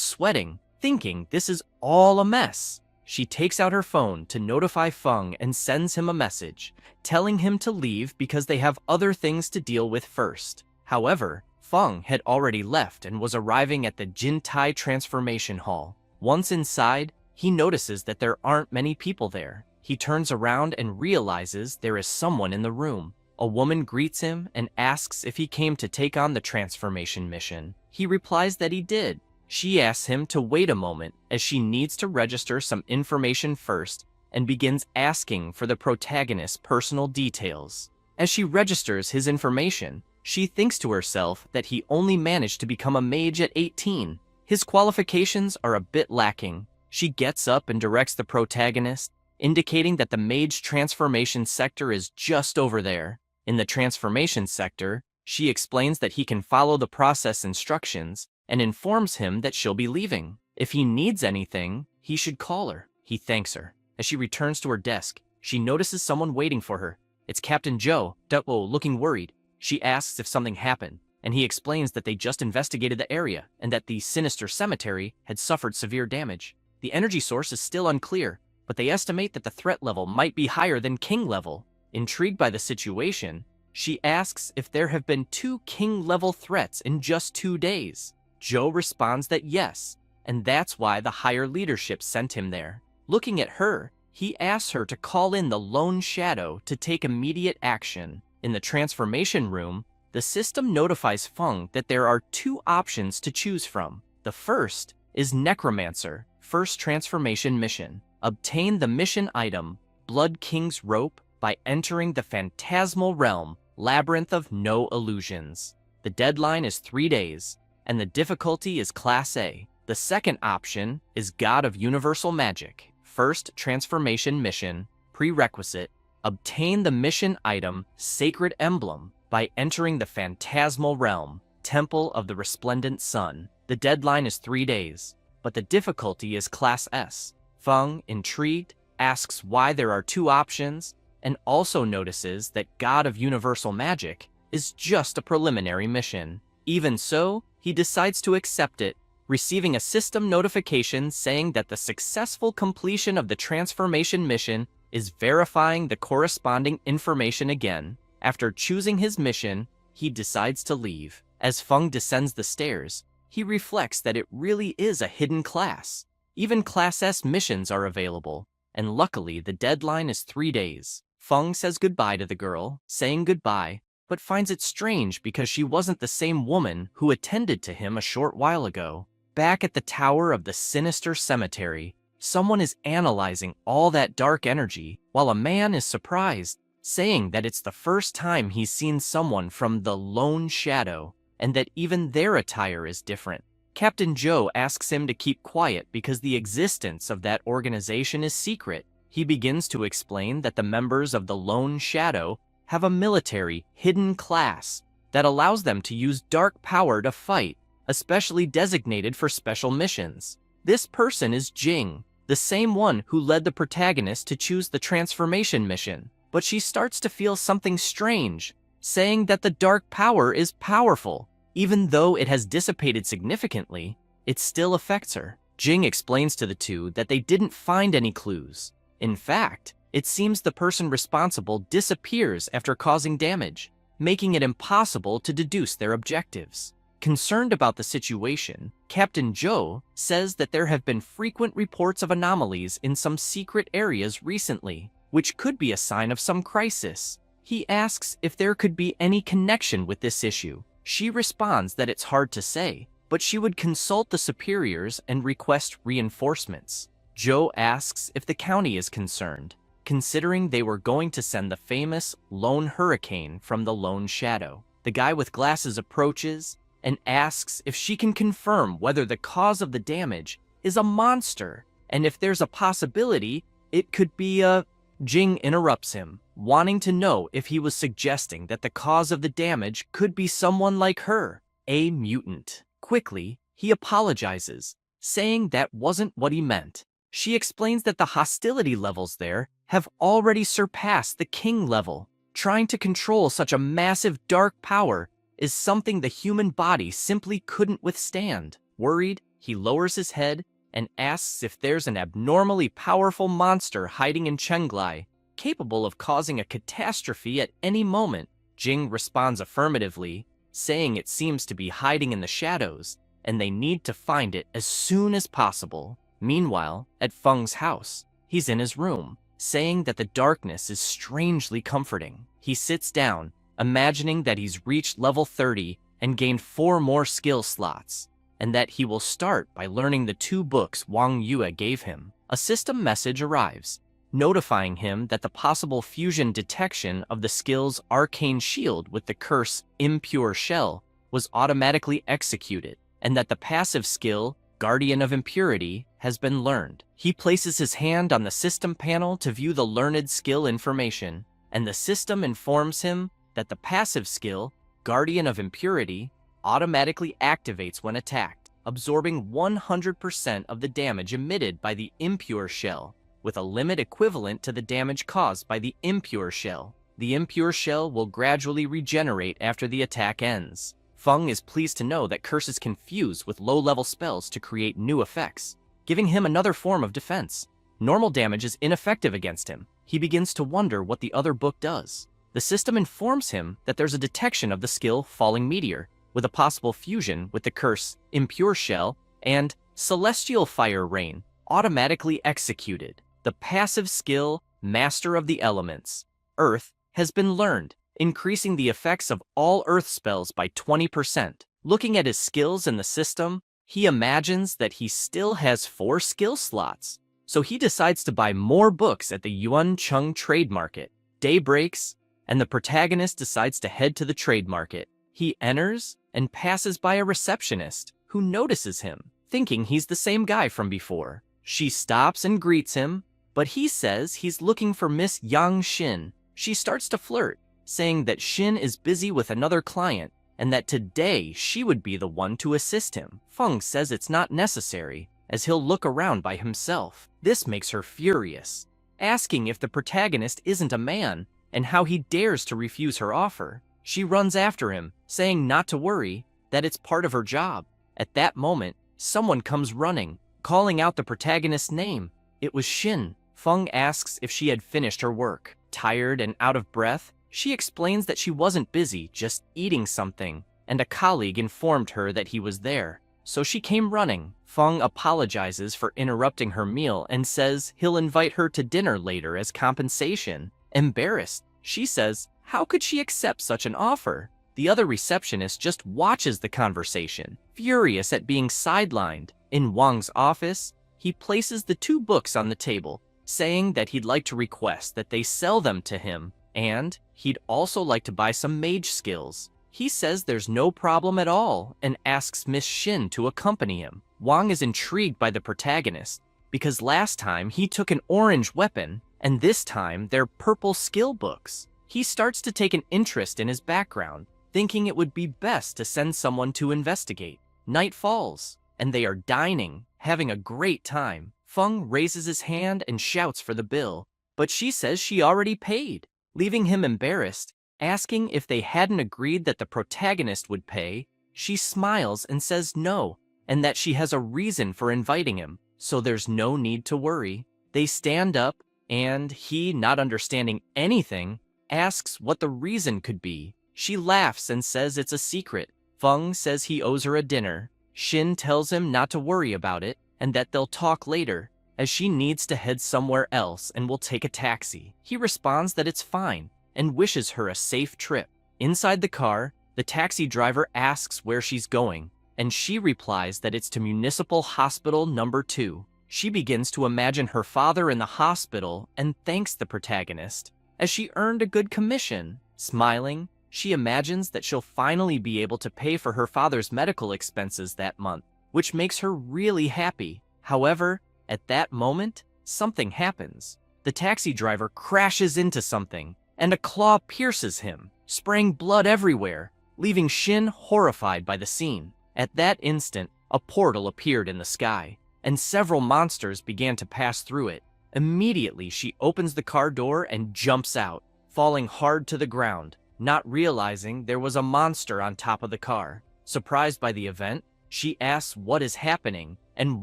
sweating, thinking this is all a mess. She takes out her phone to notify Feng and sends him a message, telling him to leave because they have other things to deal with first. However, Feng had already left and was arriving at the Jintai Transformation Hall. Once inside, he notices that there aren't many people there. He turns around and realizes there is someone in the room. A woman greets him and asks if he came to take on the transformation mission. He replies that he did. She asks him to wait a moment as she needs to register some information first and begins asking for the protagonist's personal details. As she registers his information, she thinks to herself that he only managed to become a mage at 18. His qualifications are a bit lacking. She gets up and directs the protagonist, indicating that the mage transformation sector is just over there. In the transformation sector, she explains that he can follow the process instructions and informs him that she'll be leaving. If he needs anything, he should call her. He thanks her. As she returns to her desk, she notices someone waiting for her. It's Captain Joe, looking worried. She asks if something happened, and he explains that they just investigated the area and that the sinister cemetery had suffered severe damage. The energy source is still unclear, but they estimate that the threat level might be higher than King level. Intrigued by the situation, she asks if there have been 2 King-level threats in just 2 days. Joe responds that yes, and that's why the higher leadership sent him there. Looking at her, he asks her to call in the Lone Shadow to take immediate action. In the transformation room, the system notifies Feng that there are 2 options to choose from. The first is Necromancer, first transformation mission. Obtain the mission item, Blood King's Rope, by entering the Phantasmal Realm, Labyrinth of No Illusions. The deadline is 3 days, and the difficulty is Class A. The second option is God of Universal Magic, first transformation mission. Prerequisite: obtain the mission item, Sacred Emblem, by entering the Phantasmal Realm, Temple of the Resplendent Sun. The deadline is 3 days, but the difficulty is Class S. Feng, intrigued, asks why there are 2 options, and also notices that God of Universal Magic is just a preliminary mission. Even so, he decides to accept it, receiving a system notification saying that the successful completion of the transformation mission is verifying the corresponding information again. After choosing his mission, he decides to leave. As Feng descends the stairs, he reflects that it really is a hidden class. Even Class S missions are available, and luckily the deadline is 3 days. Feng says goodbye to the girl, saying goodbye, but finds it strange because she wasn't the same woman who attended to him a short while ago. Back at the Tower of the Sinister Cemetery, someone is analyzing all that dark energy, while a man is surprised, saying that it's the first time he's seen someone from the Lone Shadow, and that even their attire is different. Captain Joe asks him to keep quiet because the existence of that organization is secret. He begins to explain that the members of the Lone Shadow have a military hidden class that allows them to use dark power to fight, especially designated for special missions. This person is Jing, the same one who led the protagonist to choose the transformation mission. But she starts to feel something strange, saying that the dark power is powerful. Even though it has dissipated significantly, it still affects her. Jing explains to the two that they didn't find any clues. In fact, it seems the person responsible disappears after causing damage, making it impossible to deduce their objectives. Concerned about the situation, Captain Joe says that there have been frequent reports of anomalies in some secret areas recently, which could be a sign of some crisis. He asks if there could be any connection with this issue. She responds that it's hard to say, but she would consult the superiors and request reinforcements. Joe asks if the county is concerned, considering they were going to send the famous Lone Hurricane from the Lone Shadow. The guy with glasses approaches and asks if she can confirm whether the cause of the damage is a monster, and if there's a possibility it could be a... Jing interrupts him, wanting to know if he was suggesting that the cause of the damage could be someone like her, a mutant. Quickly, he apologizes, saying that wasn't what he meant. She explains that the hostility levels there have already surpassed the king level. Trying to control such a massive dark power is something the human body simply couldn't withstand. Worried, he lowers his head and asks if there's an abnormally powerful monster hiding in Chenglai, capable of causing a catastrophe at any moment. Jing responds affirmatively, saying it seems to be hiding in the shadows, and they need to find it as soon as possible. Meanwhile, at Feng's house, he's in his room, saying that the darkness is strangely comforting. He sits down, imagining that he's reached level 30 and gained 4 more skill slots, and that he will start by learning the 2 books Wang Yue gave him. A system message arrives, notifying him that the possible fusion detection of the skill's Arcane Shield with the curse Impure Shell was automatically executed, and that the passive skill Guardian of Impurity has been learned. He places his hand on the system panel to view the learned skill information, and the system informs him that the passive skill Guardian of Impurity automatically activates when attacked, absorbing 100% of the damage emitted by the impure shell, with a limit equivalent to the damage caused by the impure shell. The impure shell will gradually regenerate after the attack ends. Feng is pleased to know that curses can fuse with low-level spells to create new effects, giving him another form of defense. Normal damage is ineffective against him. He begins to wonder what the other book does. The system informs him that there's a detection of the skill Falling Meteor, with a possible fusion with the curse Impure Shell and Celestial Fire Rain automatically executed. The passive skill Master of the Elements, Earth, has been learned, increasing the effects of all Earth spells by 20%. Looking at his skills in the system, he imagines that he still has 4 skill slots, so he decides to buy more books at the Yuan Cheng trade market. Day breaks, and the protagonist decides to head to the trade market. He enters and passes by a receptionist who notices him, thinking he's the same guy from before. She stops and greets him, but he says he's looking for Miss Yang Xin. She starts to flirt, saying that Xin is busy with another client and that today she would be the one to assist him. Feng says it's not necessary, as he'll look around by himself. This makes her furious, asking if the protagonist isn't a man and how he dares to refuse her offer. She runs after him, saying not to worry, that it's part of her job. At that moment, someone comes running, calling out the protagonist's name. It was Xin. Feng asks if she had finished her work. Tired and out of breath, she explains that she wasn't busy, just eating something, and a colleague informed her that he was there, so she came running. Feng apologizes for interrupting her meal and says he'll invite her to dinner later as compensation. Embarrassed, she says, how could she accept such an offer? The other receptionist just watches the conversation, furious at being sidelined. In Wang's office, he places the 2 books on the table, saying that he'd like to request that they sell them to him, and he'd also like to buy some mage skills. He says there's no problem at all and asks Miss Xin to accompany him. Wang is intrigued by the protagonist, because last time he took an orange weapon, and this time they're purple skill books. He starts to take an interest in his background, thinking it would be best to send someone to investigate. Night falls, and they are dining, having a great time. Feng raises his hand and shouts for the bill, but she says she already paid, leaving him embarrassed. Asking if they hadn't agreed that the protagonist would pay, she smiles and says no, and that she has a reason for inviting him, so there's no need to worry. They stand up, and he, not understanding anything, asks what the reason could be. She laughs and says it's a secret. Feng says he owes her a dinner. Xin tells him not to worry about it, and that they'll talk later, as she needs to head somewhere else and will take a taxi. He responds that it's fine, and wishes her a safe trip. Inside the car, the taxi driver asks where she's going, and she replies that it's to Municipal Hospital number 2. she begins to imagine her father in the hospital and thanks the protagonist, as she earned a good commission. Smiling, she imagines that she'll finally be able to pay for her father's medical expenses that month, which makes her really happy. However, at that moment, something happens. The taxi driver crashes into something, and a claw pierces him, spraying blood everywhere, leaving Shin horrified by the scene. At that instant, a portal appeared in the sky, and several monsters began to pass through it. Immediately, she opens the car door and jumps out, falling hard to the ground, not realizing there was a monster on top of the car. Surprised by the event, she asks what is happening and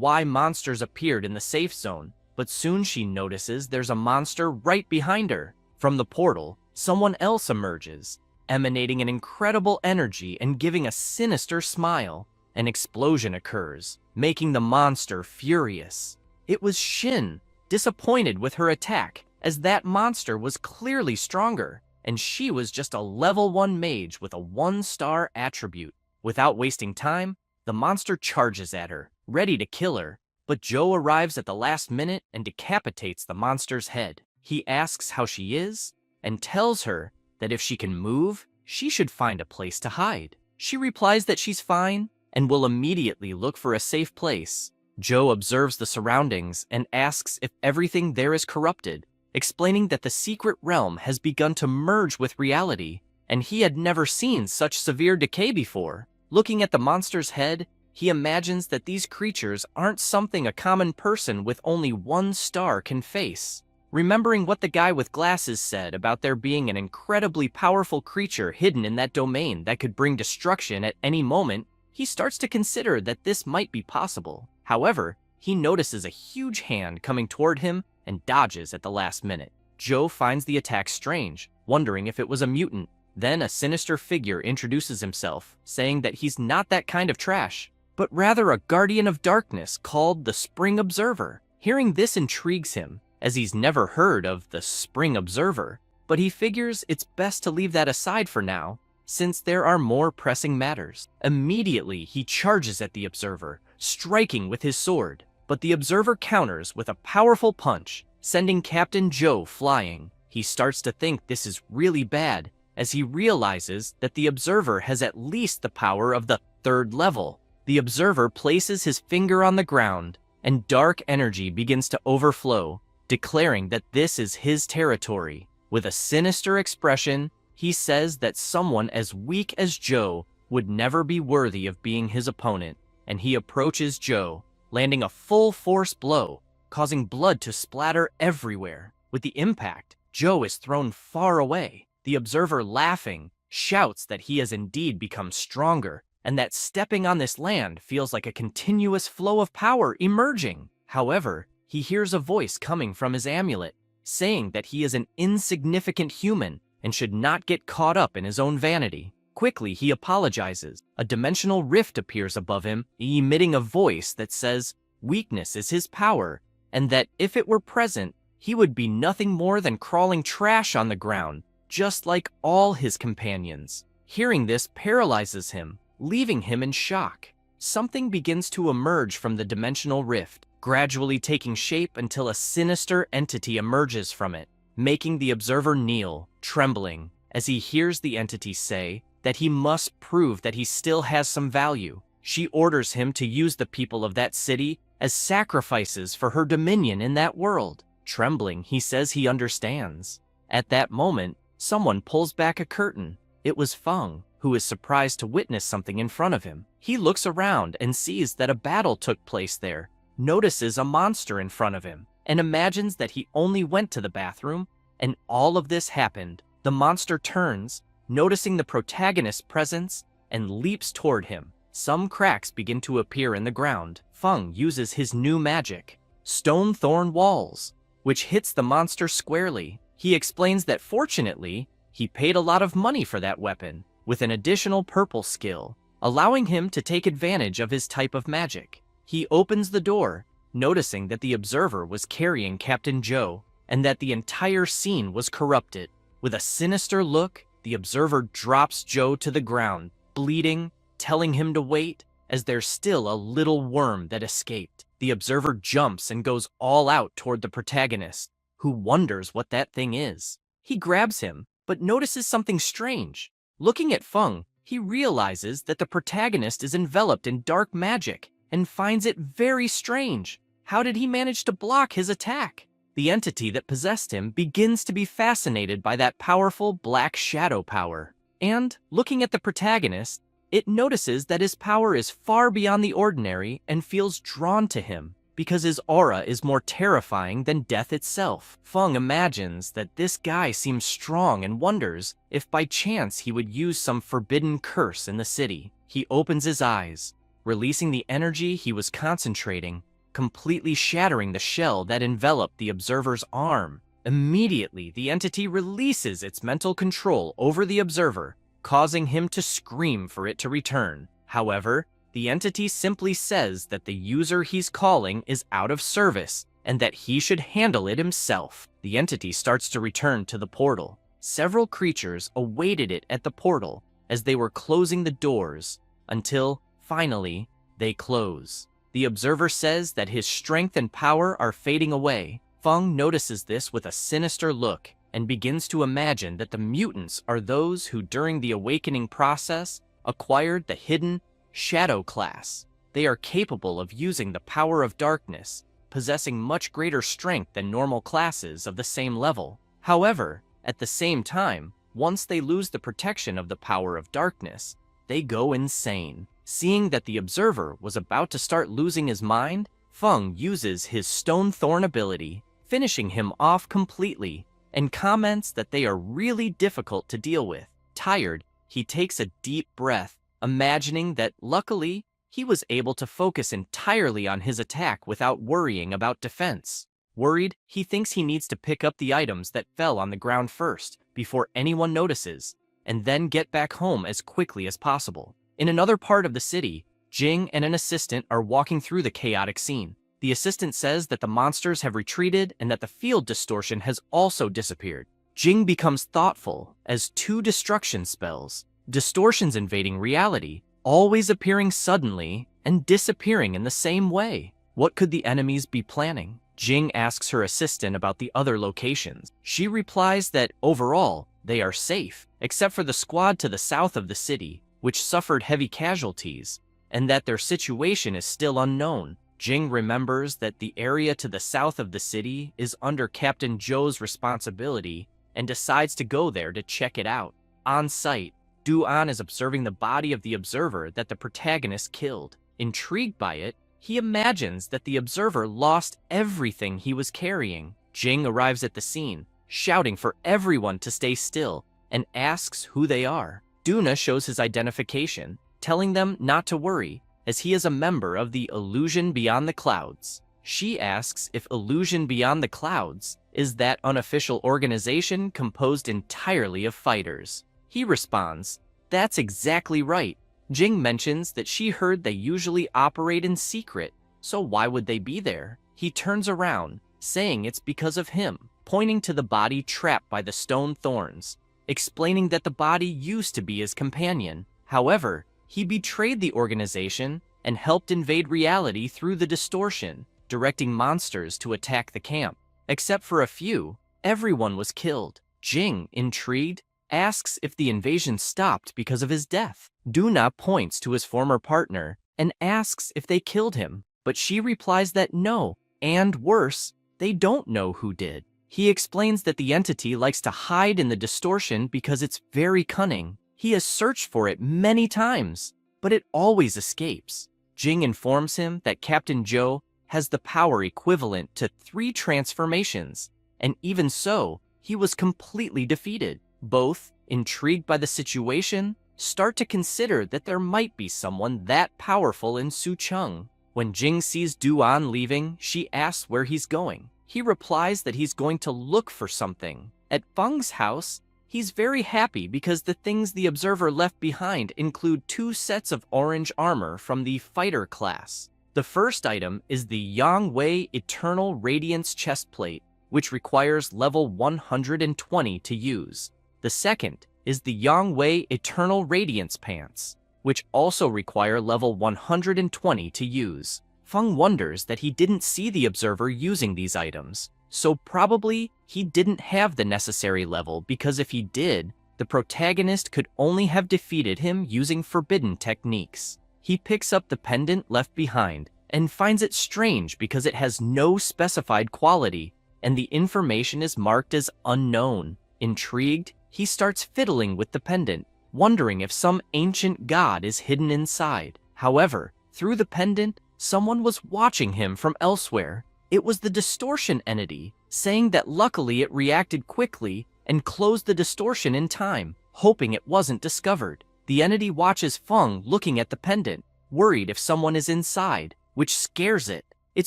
why monsters appeared in the safe zone, but soon she notices there's a monster right behind her. From the portal, someone else emerges, emanating an incredible energy and giving a sinister smile. An explosion occurs, making the monster furious. It was Shin, disappointed with her attack, as that monster was clearly stronger, and she was just a level 1 mage with a 1-star attribute. Without wasting time, the monster charges at her, ready to kill her, but Joe arrives at the last minute and decapitates the monster's head. He asks how she is, and tells her that if she can move, she should find a place to hide. She replies that she's fine, and will immediately look for a safe place. Joe observes the surroundings and asks if everything there is corrupted, explaining that the secret realm has begun to merge with reality, and he had never seen such severe decay before. Looking at the monster's head, he imagines that these creatures aren't something a common person with only 1 star can face. Remembering what the guy with glasses said about there being an incredibly powerful creature hidden in that domain that could bring destruction at any moment, he starts to consider that this might be possible. However, he notices a huge hand coming toward him and dodges at the last minute. Joe finds the attack strange, wondering if it was a mutant. Then a sinister figure introduces himself, saying that he's not that kind of trash, but rather a guardian of darkness called the Spring Observer. Hearing this intrigues him, as he's never heard of the Spring Observer, but he figures it's best to leave that aside for now, since there are more pressing matters. Immediately, he charges at the Observer, striking with his sword, but the Observer counters with a powerful punch, sending Captain Joe flying. He starts to think this is really bad, as he realizes that the Observer has at least the power of the 3rd level. The Observer places his finger on the ground, and dark energy begins to overflow, declaring that this is his territory. With a sinister expression, he says that someone as weak as Joe would never be worthy of being his opponent, and he approaches Joe, landing a full-force blow, causing blood to splatter everywhere. With the impact, Joe is thrown far away. The Observer, laughing, shouts that he has indeed become stronger, and that stepping on this land feels like a continuous flow of power emerging. However, he hears a voice coming from his amulet, saying that he is an insignificant human and should not get caught up in his own vanity. Quickly, he apologizes. A dimensional rift appears above him, emitting a voice that says weakness is his power, and that if it were present, he would be nothing more than crawling trash on the ground, just like all his companions. Hearing this paralyzes him, leaving him in shock. Something begins to emerge from the dimensional rift, gradually taking shape until a sinister entity emerges from it, making the Observer kneel, trembling, as he hears the entity say that he must prove that he still has some value. She orders him to use the people of that city as sacrifices for her dominion in that world. Trembling, he says he understands. At that moment, someone pulls back a curtain. It was Feng, who is surprised to witness something in front of him. He looks around and sees that a battle took place there, notices a monster in front of him, and imagines that he only went to the bathroom, and all of this happened. The monster turns, noticing the protagonist's presence, and leaps toward him. Some cracks begin to appear in the ground. Feng uses his new magic, Stone Thorn Walls, which hits the monster squarely. He explains that fortunately, he paid a lot of money for that weapon, with an additional purple skill, allowing him to take advantage of his type of magic. He opens the door, noticing that the Observer was carrying Captain Joe, and that the entire scene was corrupted. With a sinister look, the Observer drops Joe to the ground, bleeding, telling him to wait, as there's still a little worm that escaped. The observer jumps and goes all out toward the protagonist, who wonders what that thing is. He grabs him, but notices something strange. Looking at Feng, he realizes that the protagonist is enveloped in dark magic and finds it very strange. How did he manage to block his attack? The entity that possessed him begins to be fascinated by that powerful black shadow power. And, looking at the protagonist, it notices that his power is far beyond the ordinary and feels drawn to him, because his aura is more terrifying than death itself. Feng imagines that this guy seems strong and wonders if by chance he would use some forbidden curse in the city. He opens his eyes, releasing the energy he was concentrating, completely shattering the shell that enveloped the observer's arm. Immediately, the entity releases its mental control over the observer, causing him to scream for it to return. However, the entity simply says that the user he's calling is out of service and that he should handle it himself. The entity starts to return to the portal. Several creatures awaited it at the portal as they were closing the doors until, finally, they close. The observer says that his strength and power are fading away. Feng notices this with a sinister look and begins to imagine that the mutants are those who, during the awakening process, acquired the hidden Shadow class. They are capable of using the power of darkness, possessing much greater strength than normal classes of the same level. However, at the same time, once they lose the protection of the power of darkness, they go insane. Seeing that the observer was about to start losing his mind, Feng uses his Stone Thorn ability, finishing him off completely, and comments that they are really difficult to deal with. Tired, he takes a deep breath, imagining that, luckily, he was able to focus entirely on his attack without worrying about defense. Worried, he thinks he needs to pick up the items that fell on the ground first, before anyone notices, and then get back home as quickly as possible. In another part of the city, Jing and an assistant are walking through the chaotic scene. The assistant says that the monsters have retreated and that the field distortion has also disappeared. Jing becomes thoughtful as two destruction spells, distortions invading reality, always appearing suddenly and disappearing in the same way. What could the enemies be planning? Jing asks her assistant about the other locations. She replies that, overall, they are safe, except for the squad to the south of the city, which suffered heavy casualties, and that their situation is still unknown. Jing remembers that the area to the south of the city is under Captain Zhou's responsibility and decides to go there to check it out. On site, Du-an is observing the body of the observer that the protagonist killed. Intrigued by it, he imagines that the observer lost everything he was carrying. Jing arrives at the scene, shouting for everyone to stay still, and asks who they are. Duna shows his identification, telling them not to worry, as he is a member of the Illusion Beyond the Clouds. She asks if Illusion Beyond the Clouds is that unofficial organization composed entirely of fighters. He responds, "That's exactly right." Jing mentions that she heard they usually operate in secret, so why would they be there? He turns around, saying it's because of him, pointing to the body trapped by the stone thorns, explaining that the body used to be his companion. However, he betrayed the organization and helped invade reality through the distortion, directing monsters to attack the camp. Except for a few, everyone was killed. Jing, intrigued, asks if the invasion stopped because of his death. Duna points to his former partner and asks if they killed him, but she replies that no, and worse, they don't know who did. He explains that the entity likes to hide in the distortion because it's very cunning. He has searched for it many times, but it always escapes. Jing informs him that Captain Zhou has the power equivalent to 3 transformations, and even so, he was completely defeated. Both, intrigued by the situation, start to consider that there might be someone that powerful in Sucheng. When Jing sees Du-an leaving, she asks where he's going. He replies that he's going to look for something. At Feng's house, he's very happy because the things the observer left behind include 2 sets of orange armor from the fighter class. The first item is the Yang Wei Eternal Radiance chestplate, which requires level 120 to use. The second is the Yang Wei Eternal Radiance pants, which also require level 120 to use. Feng wonders that he didn't see the observer using these items, so probably he didn't have the necessary level, because if he did, the protagonist could only have defeated him using forbidden techniques. He picks up the pendant left behind and finds it strange because it has no specified quality and the information is marked as unknown. Intrigued, he starts fiddling with the pendant, wondering if some ancient god is hidden inside. However, through the pendant, someone was watching him from elsewhere. It was the distortion entity, saying that luckily it reacted quickly and closed the distortion in time, hoping it wasn't discovered. The entity watches Feng looking at the pendant, worried if someone is inside, which scares it. It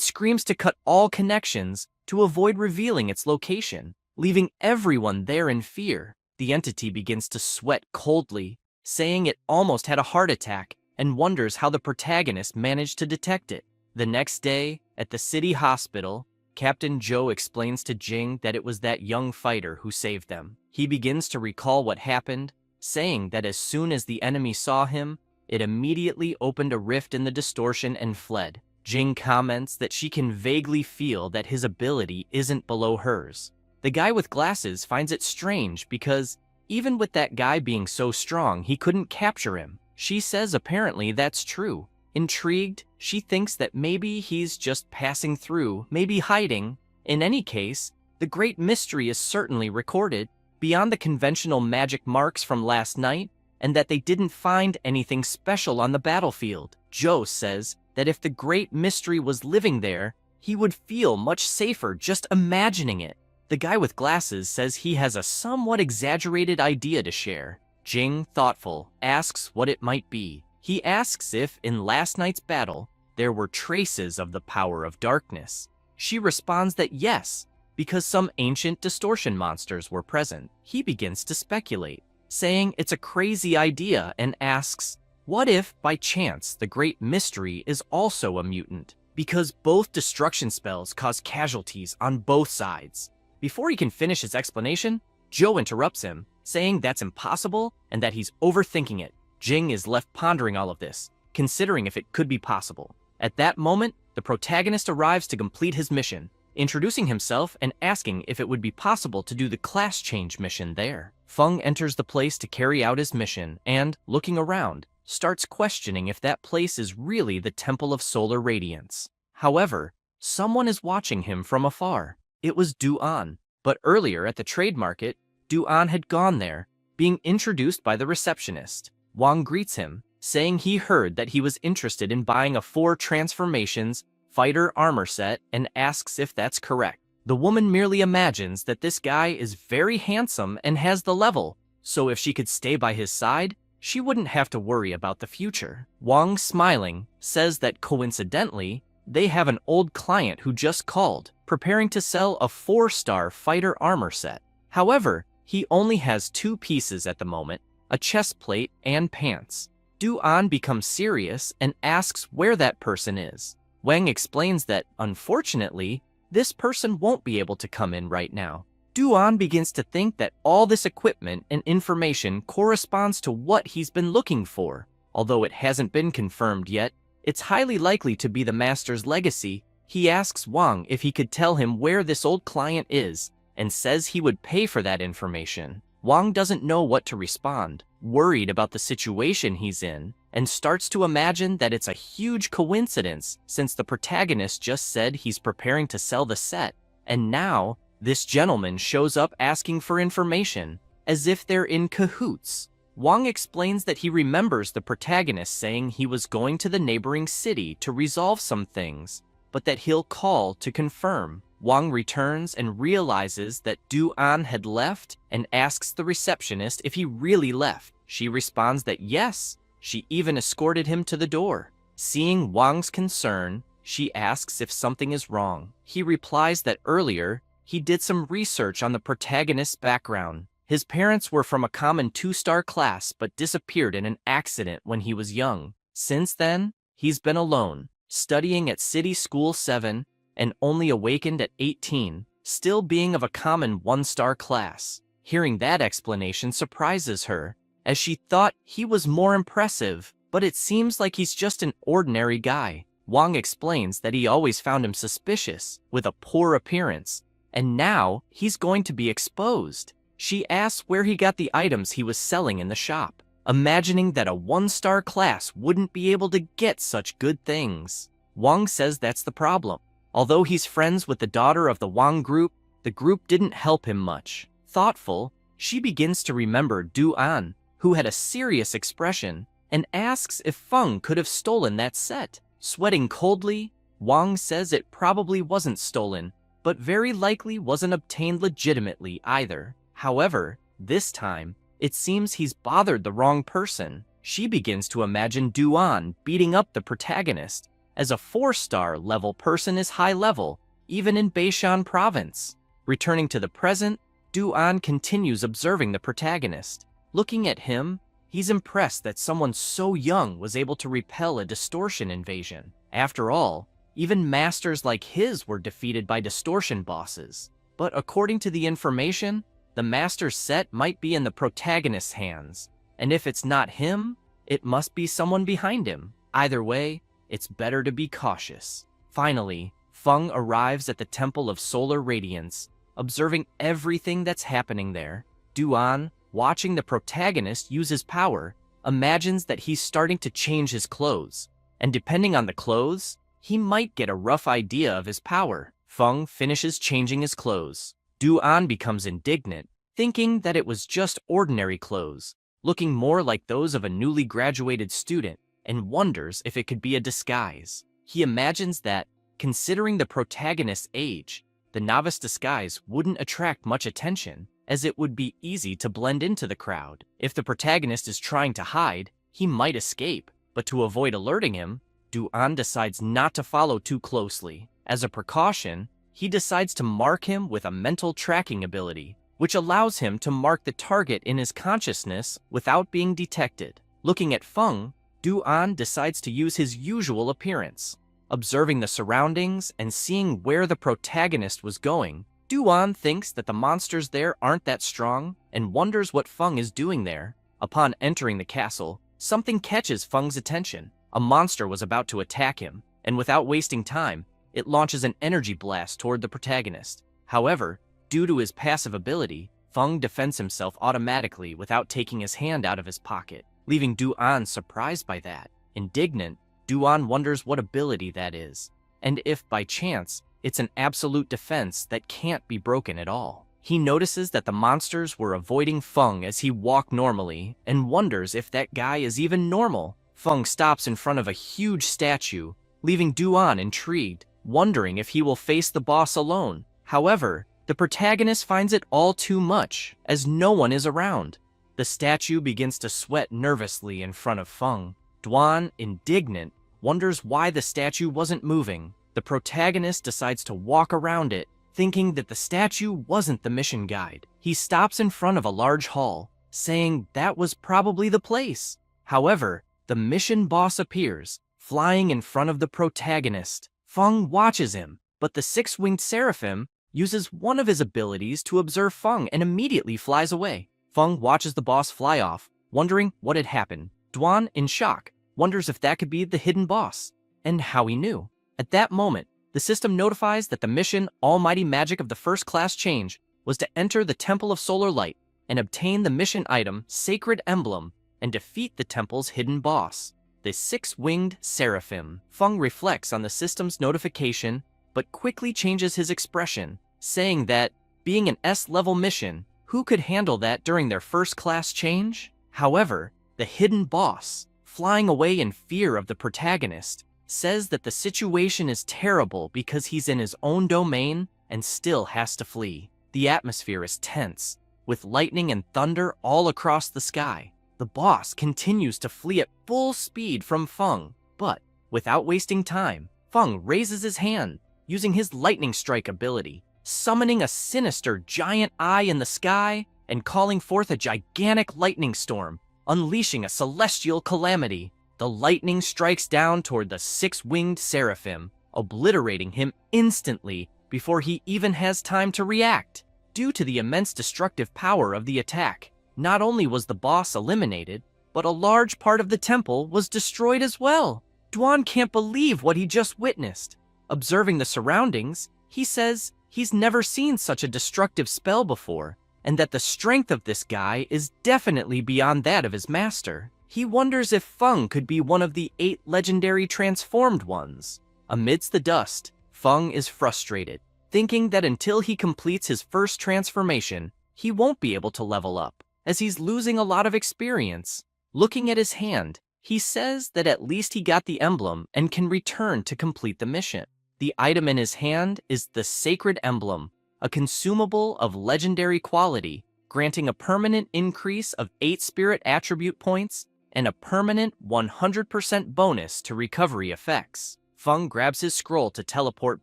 screams to cut all connections to avoid revealing its location, leaving everyone there in fear. The entity begins to sweat coldly, saying it almost had a heart attack and wonders how the protagonist managed to detect it. The next day, at the city hospital, Captain Joe explains to Jing that it was that young fighter who saved them. He begins to recall what happened, saying that as soon as the enemy saw him, it immediately opened a rift in the distortion and fled. Jing comments that she can vaguely feel that his ability isn't below hers. The guy with glasses finds it strange because even with that guy being so strong, he couldn't capture him. She says apparently that's true. Intrigued, she thinks that maybe he's just passing through, maybe hiding. In any case, the great mystery is certainly recorded, beyond the conventional magic marks from last night, and that they didn't find anything special on the battlefield. Joe says that if the great mystery was living there, he would feel much safer just imagining it. The guy with glasses says he has a somewhat exaggerated idea to share. Jing, thoughtful, asks what it might be. He asks if, in last night's battle, there were traces of the power of darkness. She responds that yes, because some ancient distortion monsters were present. He begins to speculate, saying it's a crazy idea and asks, what if, by chance, the great mystery is also a mutant? Because both destruction spells cause casualties on both sides. Before he can finish his explanation, Joe interrupts him, saying that's impossible and that he's overthinking it. Jing is left pondering all of this, considering if it could be possible. At that moment, the protagonist arrives to complete his mission, introducing himself and asking if it would be possible to do the class change mission there. Feng enters the place to carry out his mission and, looking around, starts questioning if that place is really the Temple of Solar Radiance. However, someone is watching him from afar. It was Du-an, but earlier at the trade market, Du-an had gone there, being introduced by the receptionist. Wang greets him, saying he heard that he was interested in buying a 4 transformations fighter armor set and asks if that's correct. The woman merely imagines that this guy is very handsome and has the level, so if she could stay by his side, she wouldn't have to worry about the future. Wang, smiling, says that coincidentally, they have an old client who just called, preparing to sell a 4-star fighter armor set. However, he only has 2 pieces at the moment, a chest plate and pants. Du-an becomes serious and asks where that person is. Wang explains that, unfortunately, this person won't be able to come in right now. Du-an begins to think that all this equipment and information corresponds to what he's been looking for. Although it hasn't been confirmed yet, it's highly likely to be the master's legacy. He asks Wang if he could tell him where this old client is, and says he would pay for that information. Wang doesn't know what to respond, worried about the situation he's in, and starts to imagine that it's a huge coincidence since the protagonist just said he's preparing to sell the set, and now this gentleman shows up asking for information, as if they're in cahoots. Wang explains that he remembers the protagonist saying he was going to the neighboring city to resolve some things, but that he'll call to confirm. Wang returns and realizes that Du-an had left and asks the receptionist if he really left. She responds that yes, she even escorted him to the door. Seeing Wang's concern, she asks if something is wrong. He replies that earlier, he did some research on the protagonist's background. His parents were from a common 2-star class but disappeared in an accident when he was young. Since then, he's been alone, studying at City School 7 and only awakened at 18, still being of a common 1-star class. Hearing that explanation surprises her, as she thought he was more impressive, but it seems like he's just an ordinary guy. Wang explains that he always found him suspicious, with a poor appearance, and now he's going to be exposed. She asks where he got the items he was selling in the shop, imagining that a one-star class wouldn't be able to get such good things. Wang says that's the problem. Although he's friends with the daughter of the Wang group, the group didn't help him much. Thoughtful, she begins to remember Du An, who had a serious expression, and asks if Feng could have stolen that set. Sweating coldly, Wang says it probably wasn't stolen, but very likely wasn't obtained legitimately either. However, this time, it seems he's bothered the wrong person. She begins to imagine Du An beating up the protagonist, as a 4-star level person is high level, even in Beishan province. Returning to the present, Du An continues observing the protagonist. Looking at him, he's impressed that someone so young was able to repel a distortion invasion. After all, even masters like his were defeated by distortion bosses. But according to the information, the master's set might be in the protagonist's hands, and if it's not him, it must be someone behind him. Either way, it's better to be cautious. Finally, Feng arrives at the Temple of Solar Radiance, observing everything that's happening there. Du An, watching the protagonist use his power, imagines that he's starting to change his clothes, and depending on the clothes, he might get a rough idea of his power. Feng finishes changing his clothes. Du An becomes indignant, thinking that it was just ordinary clothes, looking more like those of a newly graduated student, and wonders if it could be a disguise. He imagines that, considering the protagonist's age, the novice disguise wouldn't attract much attention, as it would be easy to blend into the crowd. If the protagonist is trying to hide, he might escape, but to avoid alerting him, Du An decides not to follow too closely. As a precaution, he decides to mark him with a mental tracking ability, which allows him to mark the target in his consciousness without being detected. Looking at Feng, Du An decides to use his usual appearance. Observing the surroundings and seeing where the protagonist was going, Du An thinks that the monsters there aren't that strong and wonders what Feng is doing there. Upon entering the castle, something catches Feng's attention. A monster was about to attack him, and without wasting time, it launches an energy blast toward the protagonist. However, due to his passive ability, Feng defends himself automatically without taking his hand out of his pocket, leaving Du An surprised by that. Indignant, Du An wonders what ability that is, and if by chance, it's an absolute defense that can't be broken at all. He notices that the monsters were avoiding Feng as he walked normally, and wonders if that guy is even normal. Feng stops in front of a huge statue, leaving Du An intrigued, wondering if he will face the boss alone. However, the protagonist finds it all too much, as no one is around. The statue begins to sweat nervously in front of Feng. Du An, indignant, wonders why the statue wasn't moving. The protagonist decides to walk around it, thinking that the statue wasn't the mission guide. He stops in front of a large hall, saying that was probably the place. However, the mission boss appears, flying in front of the protagonist. Feng watches him, but the six-winged seraphim uses one of his abilities to observe Feng and immediately flies away. Feng watches the boss fly off, wondering what had happened. Du An, in shock, wonders if that could be the hidden boss, and how he knew. At that moment, the system notifies that the mission Almighty Magic of the First Class Change was to enter the Temple of Solar Light and obtain the mission item Sacred Emblem and defeat the temple's hidden boss, the six-winged seraphim. Feng reflects on the system's notification, but quickly changes his expression, saying that, being an S-level mission, who could handle that during their first-class change? However, the hidden boss, flying away in fear of the protagonist, says that the situation is terrible because he's in his own domain and still has to flee. The atmosphere is tense, with lightning and thunder all across the sky. The boss continues to flee at full speed from Feng, but without wasting time, Feng raises his hand, using his lightning strike ability, summoning a sinister giant eye in the sky and calling forth a gigantic lightning storm, unleashing a celestial calamity. The lightning strikes down toward the six-winged seraphim, obliterating him instantly before he even has time to react. Due to the immense destructive power of the attack, not only was the boss eliminated, but a large part of the temple was destroyed as well. Dwan can't believe what he just witnessed. Observing the surroundings, he says he's never seen such a destructive spell before, and that the strength of this guy is definitely beyond that of his master. He wonders if Feng could be one of the 8 legendary transformed ones. Amidst the dust, Feng is frustrated, thinking that until he completes his first transformation, he won't be able to level up, as he's losing a lot of experience. Looking at his hand, he says that at least he got the emblem and can return to complete the mission. The item in his hand is the Sacred Emblem, a consumable of legendary quality, granting a permanent increase of 8 spirit attribute points and a permanent 100% bonus to recovery effects. Feng grabs his scroll to teleport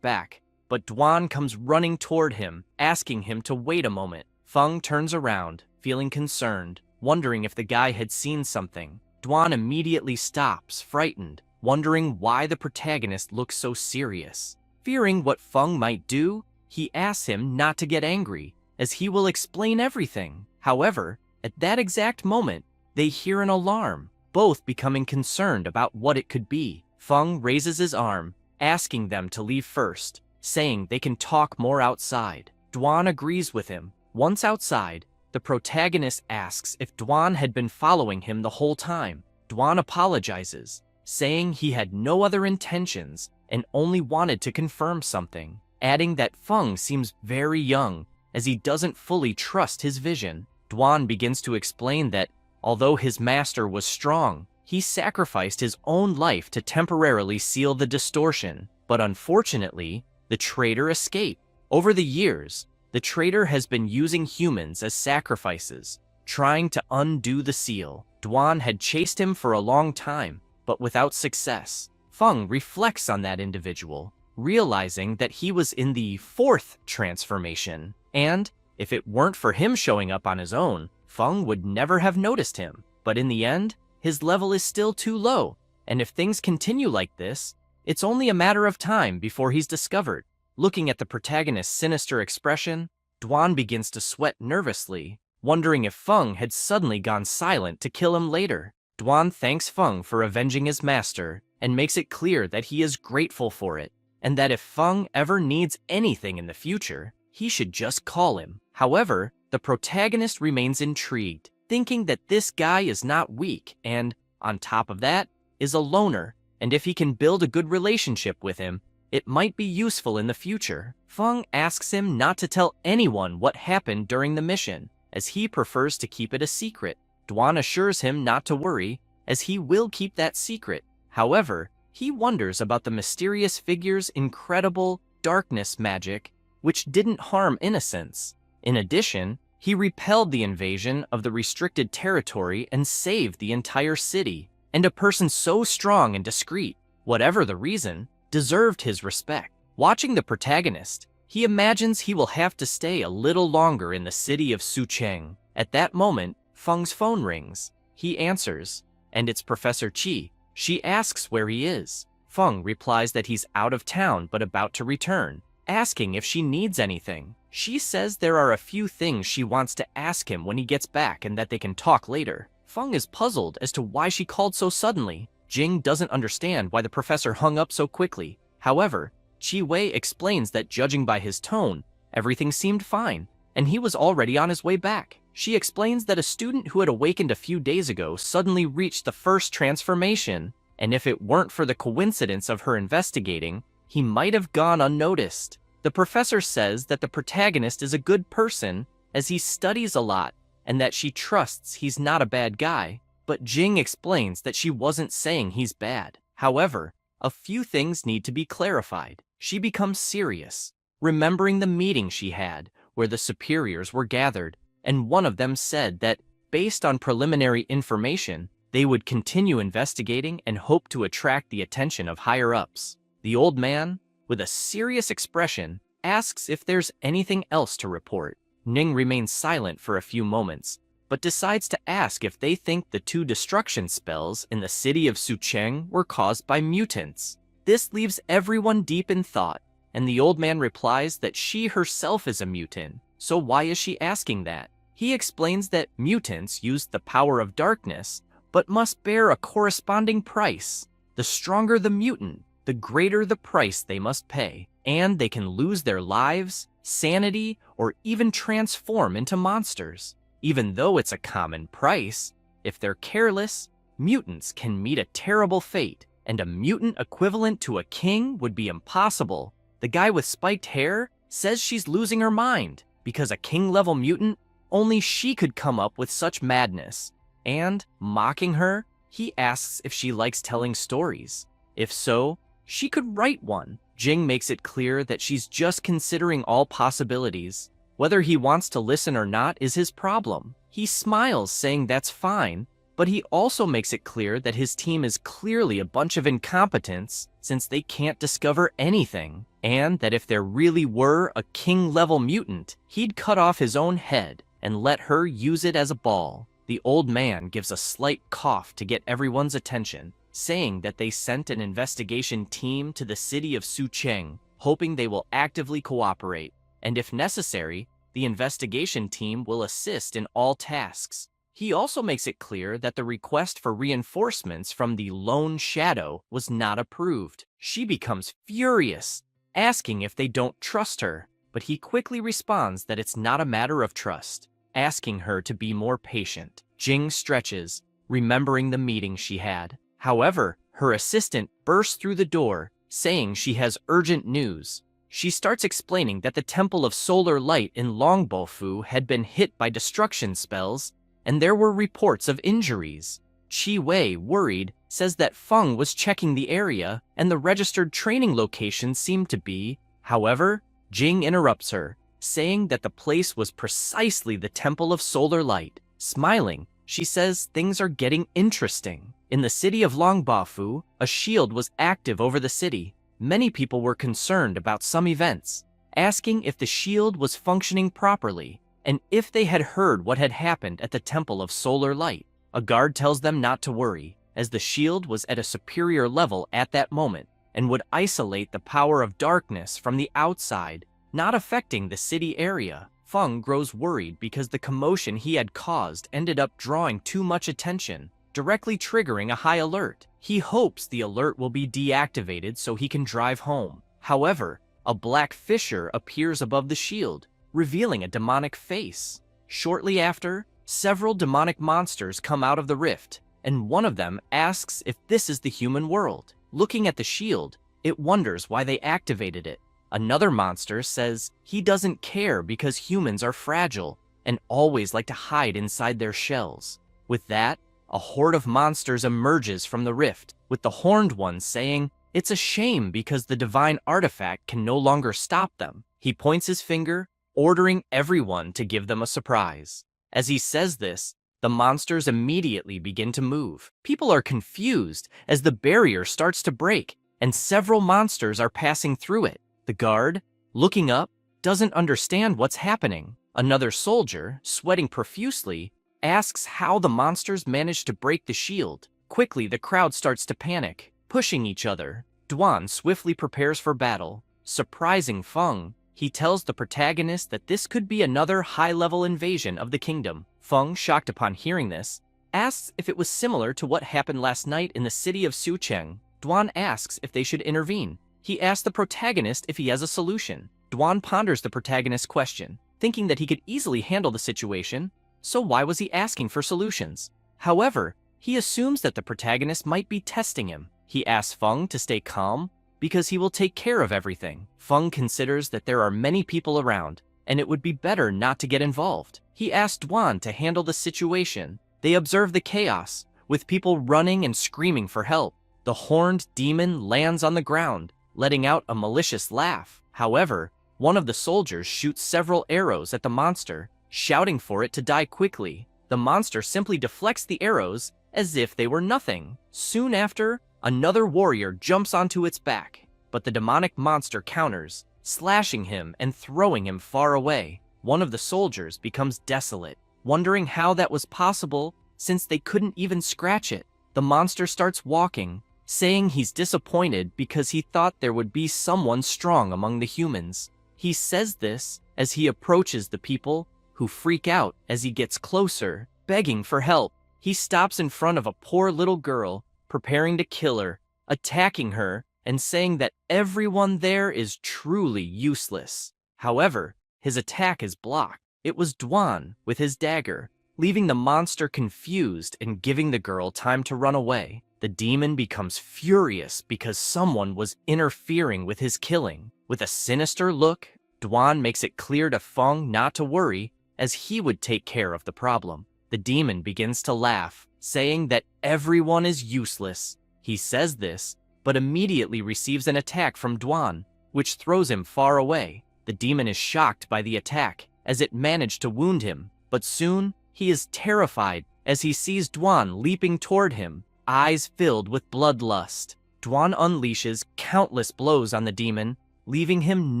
back, but Dwan comes running toward him, asking him to wait a moment. Feng turns around, feeling concerned, wondering if the guy had seen something. Dwan immediately stops, frightened, wondering why the protagonist looks so serious. Fearing what Feng might do, he asks him not to get angry, as he will explain everything. However, at that exact moment, they hear an alarm, both becoming concerned about what it could be. Feng raises his arm, asking them to leave first, saying they can talk more outside. Dwan agrees with him. Once outside, the protagonist asks if Dwan had been following him the whole time. Dwan apologizes, saying he had no other intentions and only wanted to confirm something, adding that Feng seems very young, as he doesn't fully trust his vision. Dwan begins to explain that, although his master was strong, he sacrificed his own life to temporarily seal the distortion, but unfortunately, the traitor escaped. Over the years, the traitor has been using humans as sacrifices, trying to undo the seal. Dwan had chased him for a long time, but without success. Feng reflects on that individual, realizing that he was in the 4th transformation, and if it weren't for him showing up on his own, Feng would never have noticed him. But in the end, his level is still too low, and if things continue like this, it's only a matter of time before he's discovered. Looking at the protagonist's sinister expression, Dwan begins to sweat nervously, wondering if Feng had suddenly gone silent to kill him later. Dwan thanks Feng for avenging his master and makes it clear that he is grateful for it, and that if Feng ever needs anything in the future, he should just call him. However, the protagonist remains intrigued, thinking that this guy is not weak and, on top of that, is a loner, and if he can build a good relationship with him, it might be useful in the future. Feng asks him not to tell anyone what happened during the mission, as he prefers to keep it a secret. Dwan assures him not to worry, as he will keep that secret. However, he wonders about the mysterious figure's incredible darkness magic, which didn't harm innocents. In addition, he repelled the invasion of the restricted territory and saved the entire city, and a person so strong and discreet, whatever the reason, deserved his respect. Watching the protagonist, he imagines he will have to stay a little longer in the city of Sucheng. At that moment, Feng's phone rings. He answers, and it's Professor Qi. She asks where he is. Feng replies that he's out of town but about to return, asking if she needs anything. She says there are a few things she wants to ask him when he gets back and that they can talk later. Feng is puzzled as to why she called so suddenly. Jing doesn't understand why the professor hung up so quickly. However, Qi Wei explains that judging by his tone, everything seemed fine, and he was already on his way back. She explains that a student who had awakened a few days ago suddenly reached the 1st transformation, and if it weren't for the coincidence of her investigating, he might have gone unnoticed. The professor says that the protagonist is a good person, as he studies a lot, and that she trusts he's not a bad guy. But Jing explains that she wasn't saying he's bad. However, a few things need to be clarified. She becomes serious, remembering the meeting she had, where the superiors were gathered, and one of them said that, based on preliminary information, they would continue investigating and hope to attract the attention of higher-ups. The old man, with a serious expression, asks if there's anything else to report. Ning remains silent for a few moments, but decides to ask if they think the 2 destruction spells in the city of Sucheng were caused by mutants. This leaves everyone deep in thought, and the old man replies that she herself is a mutant, so why is she asking that? He explains that mutants use the power of darkness, but must bear a corresponding price. The The stronger the mutant, the greater the price they must pay, and they can lose their lives, sanity, or even transform into monsters. Even though it's a common price, if they're careless, mutants can meet a terrible fate, and a mutant equivalent to a king would be impossible. The guy with spiked hair says she's losing her mind, because a king-level mutant, only she could come up with such madness. And, mocking her, he asks if she likes telling stories. If so, she could write one. Jing makes it clear that she's just considering all possibilities. Whether he wants to listen or not is his problem. He smiles, saying that's fine, but he also makes it clear that his team is clearly a bunch of incompetents since they can't discover anything, and that if there really were a king-level mutant, he'd cut off his own head and let her use it as a ball. The old man gives a slight cough to get everyone's attention, saying that they sent an investigation team to the city of Sucheng, hoping they will actively cooperate, and if necessary, the investigation team will assist in all tasks. He also makes it clear that the request for reinforcements from the Lone Shadow was not approved. She becomes furious, asking if they don't trust her, but he quickly responds that it's not a matter of trust, asking her to be more patient. Jing stretches, remembering the meeting she had. However, her assistant bursts through the door, saying she has urgent news. She starts explaining that the Temple of Solar Light in Longbofu had been hit by destruction spells, and there were reports of injuries. Chi Wei, worried, says that Feng was checking the area, and the registered training location seemed to be. However, Jing interrupts her, saying that the place was precisely the Temple of Solar Light. Smiling, she says things are getting interesting. In the city of Longbofu, a shield was active over the city. Many people were concerned about some events, asking if the shield was functioning properly, and if they had heard what had happened at the Temple of Solar Light. A guard tells them not to worry, as the shield was at a superior level at that moment, and would isolate the power of darkness from the outside, not affecting the city area. Feng grows worried because the commotion he had caused ended up drawing too much attention, directly triggering a high alert. He hopes the alert will be deactivated so he can drive home. However, a black fissure appears above the shield, revealing a demonic face. Shortly after, several demonic monsters come out of the rift, and one of them asks if this is the human world. Looking at the shield, it wonders why they activated it. Another monster says he doesn't care because humans are fragile and always like to hide inside their shells. With that, a horde of monsters emerges from the rift, with the horned one saying it's a shame because the divine artifact can no longer stop them. He points his finger, ordering everyone to give them a surprise. As he says this, the monsters immediately begin to move. People are confused as the barrier starts to break, and several monsters are passing through it. The guard, looking up, doesn't understand what's happening. Another soldier, sweating profusely, asks how the monsters managed to break the shield. Quickly, the crowd starts to panic, pushing each other. Duan swiftly prepares for battle. Surprising Feng, he tells the protagonist that this could be another high-level invasion of the kingdom. Feng, shocked upon hearing this, asks if it was similar to what happened last night in the city of Sucheng. Duan asks if they should intervene. He asks the protagonist if he has a solution. Duan ponders the protagonist's question, thinking that he could easily handle the situation, so why was he asking for solutions? However, he assumes that the protagonist might be testing him. He asks Feng to stay calm, because he will take care of everything. Feng considers that there are many people around, and it would be better not to get involved. He asks Duan to handle the situation. They observe the chaos, with people running and screaming for help. The horned demon lands on the ground, letting out a malicious laugh. However, one of the soldiers shoots several arrows at the monster, shouting for it to die quickly. The monster simply deflects the arrows as if they were nothing. Soon after, another warrior jumps onto its back, but the demonic monster counters, slashing him and throwing him far away. One of the soldiers becomes desolate, wondering how that was possible since they couldn't even scratch it. The monster starts walking, saying he's disappointed because he thought there would be someone strong among the humans. He says this as he approaches the people, who freak out as he gets closer, begging for help. He stops in front of a poor little girl, preparing to kill her, attacking her and saying that everyone there is truly useless. However, his attack is blocked. It was Dwan with his dagger, leaving the monster confused and giving the girl time to run away. The demon becomes furious because someone was interfering with his killing. With a sinister look, Dwan makes it clear to Feng not to worry, as he would take care of the problem. The demon begins to laugh, saying that everyone is useless. He says this, but immediately receives an attack from Dwan, which throws him far away. The demon is shocked by the attack, as it managed to wound him, but soon he is terrified as he sees Dwan leaping toward him, eyes filled with bloodlust. Dwan unleashes countless blows on the demon, leaving him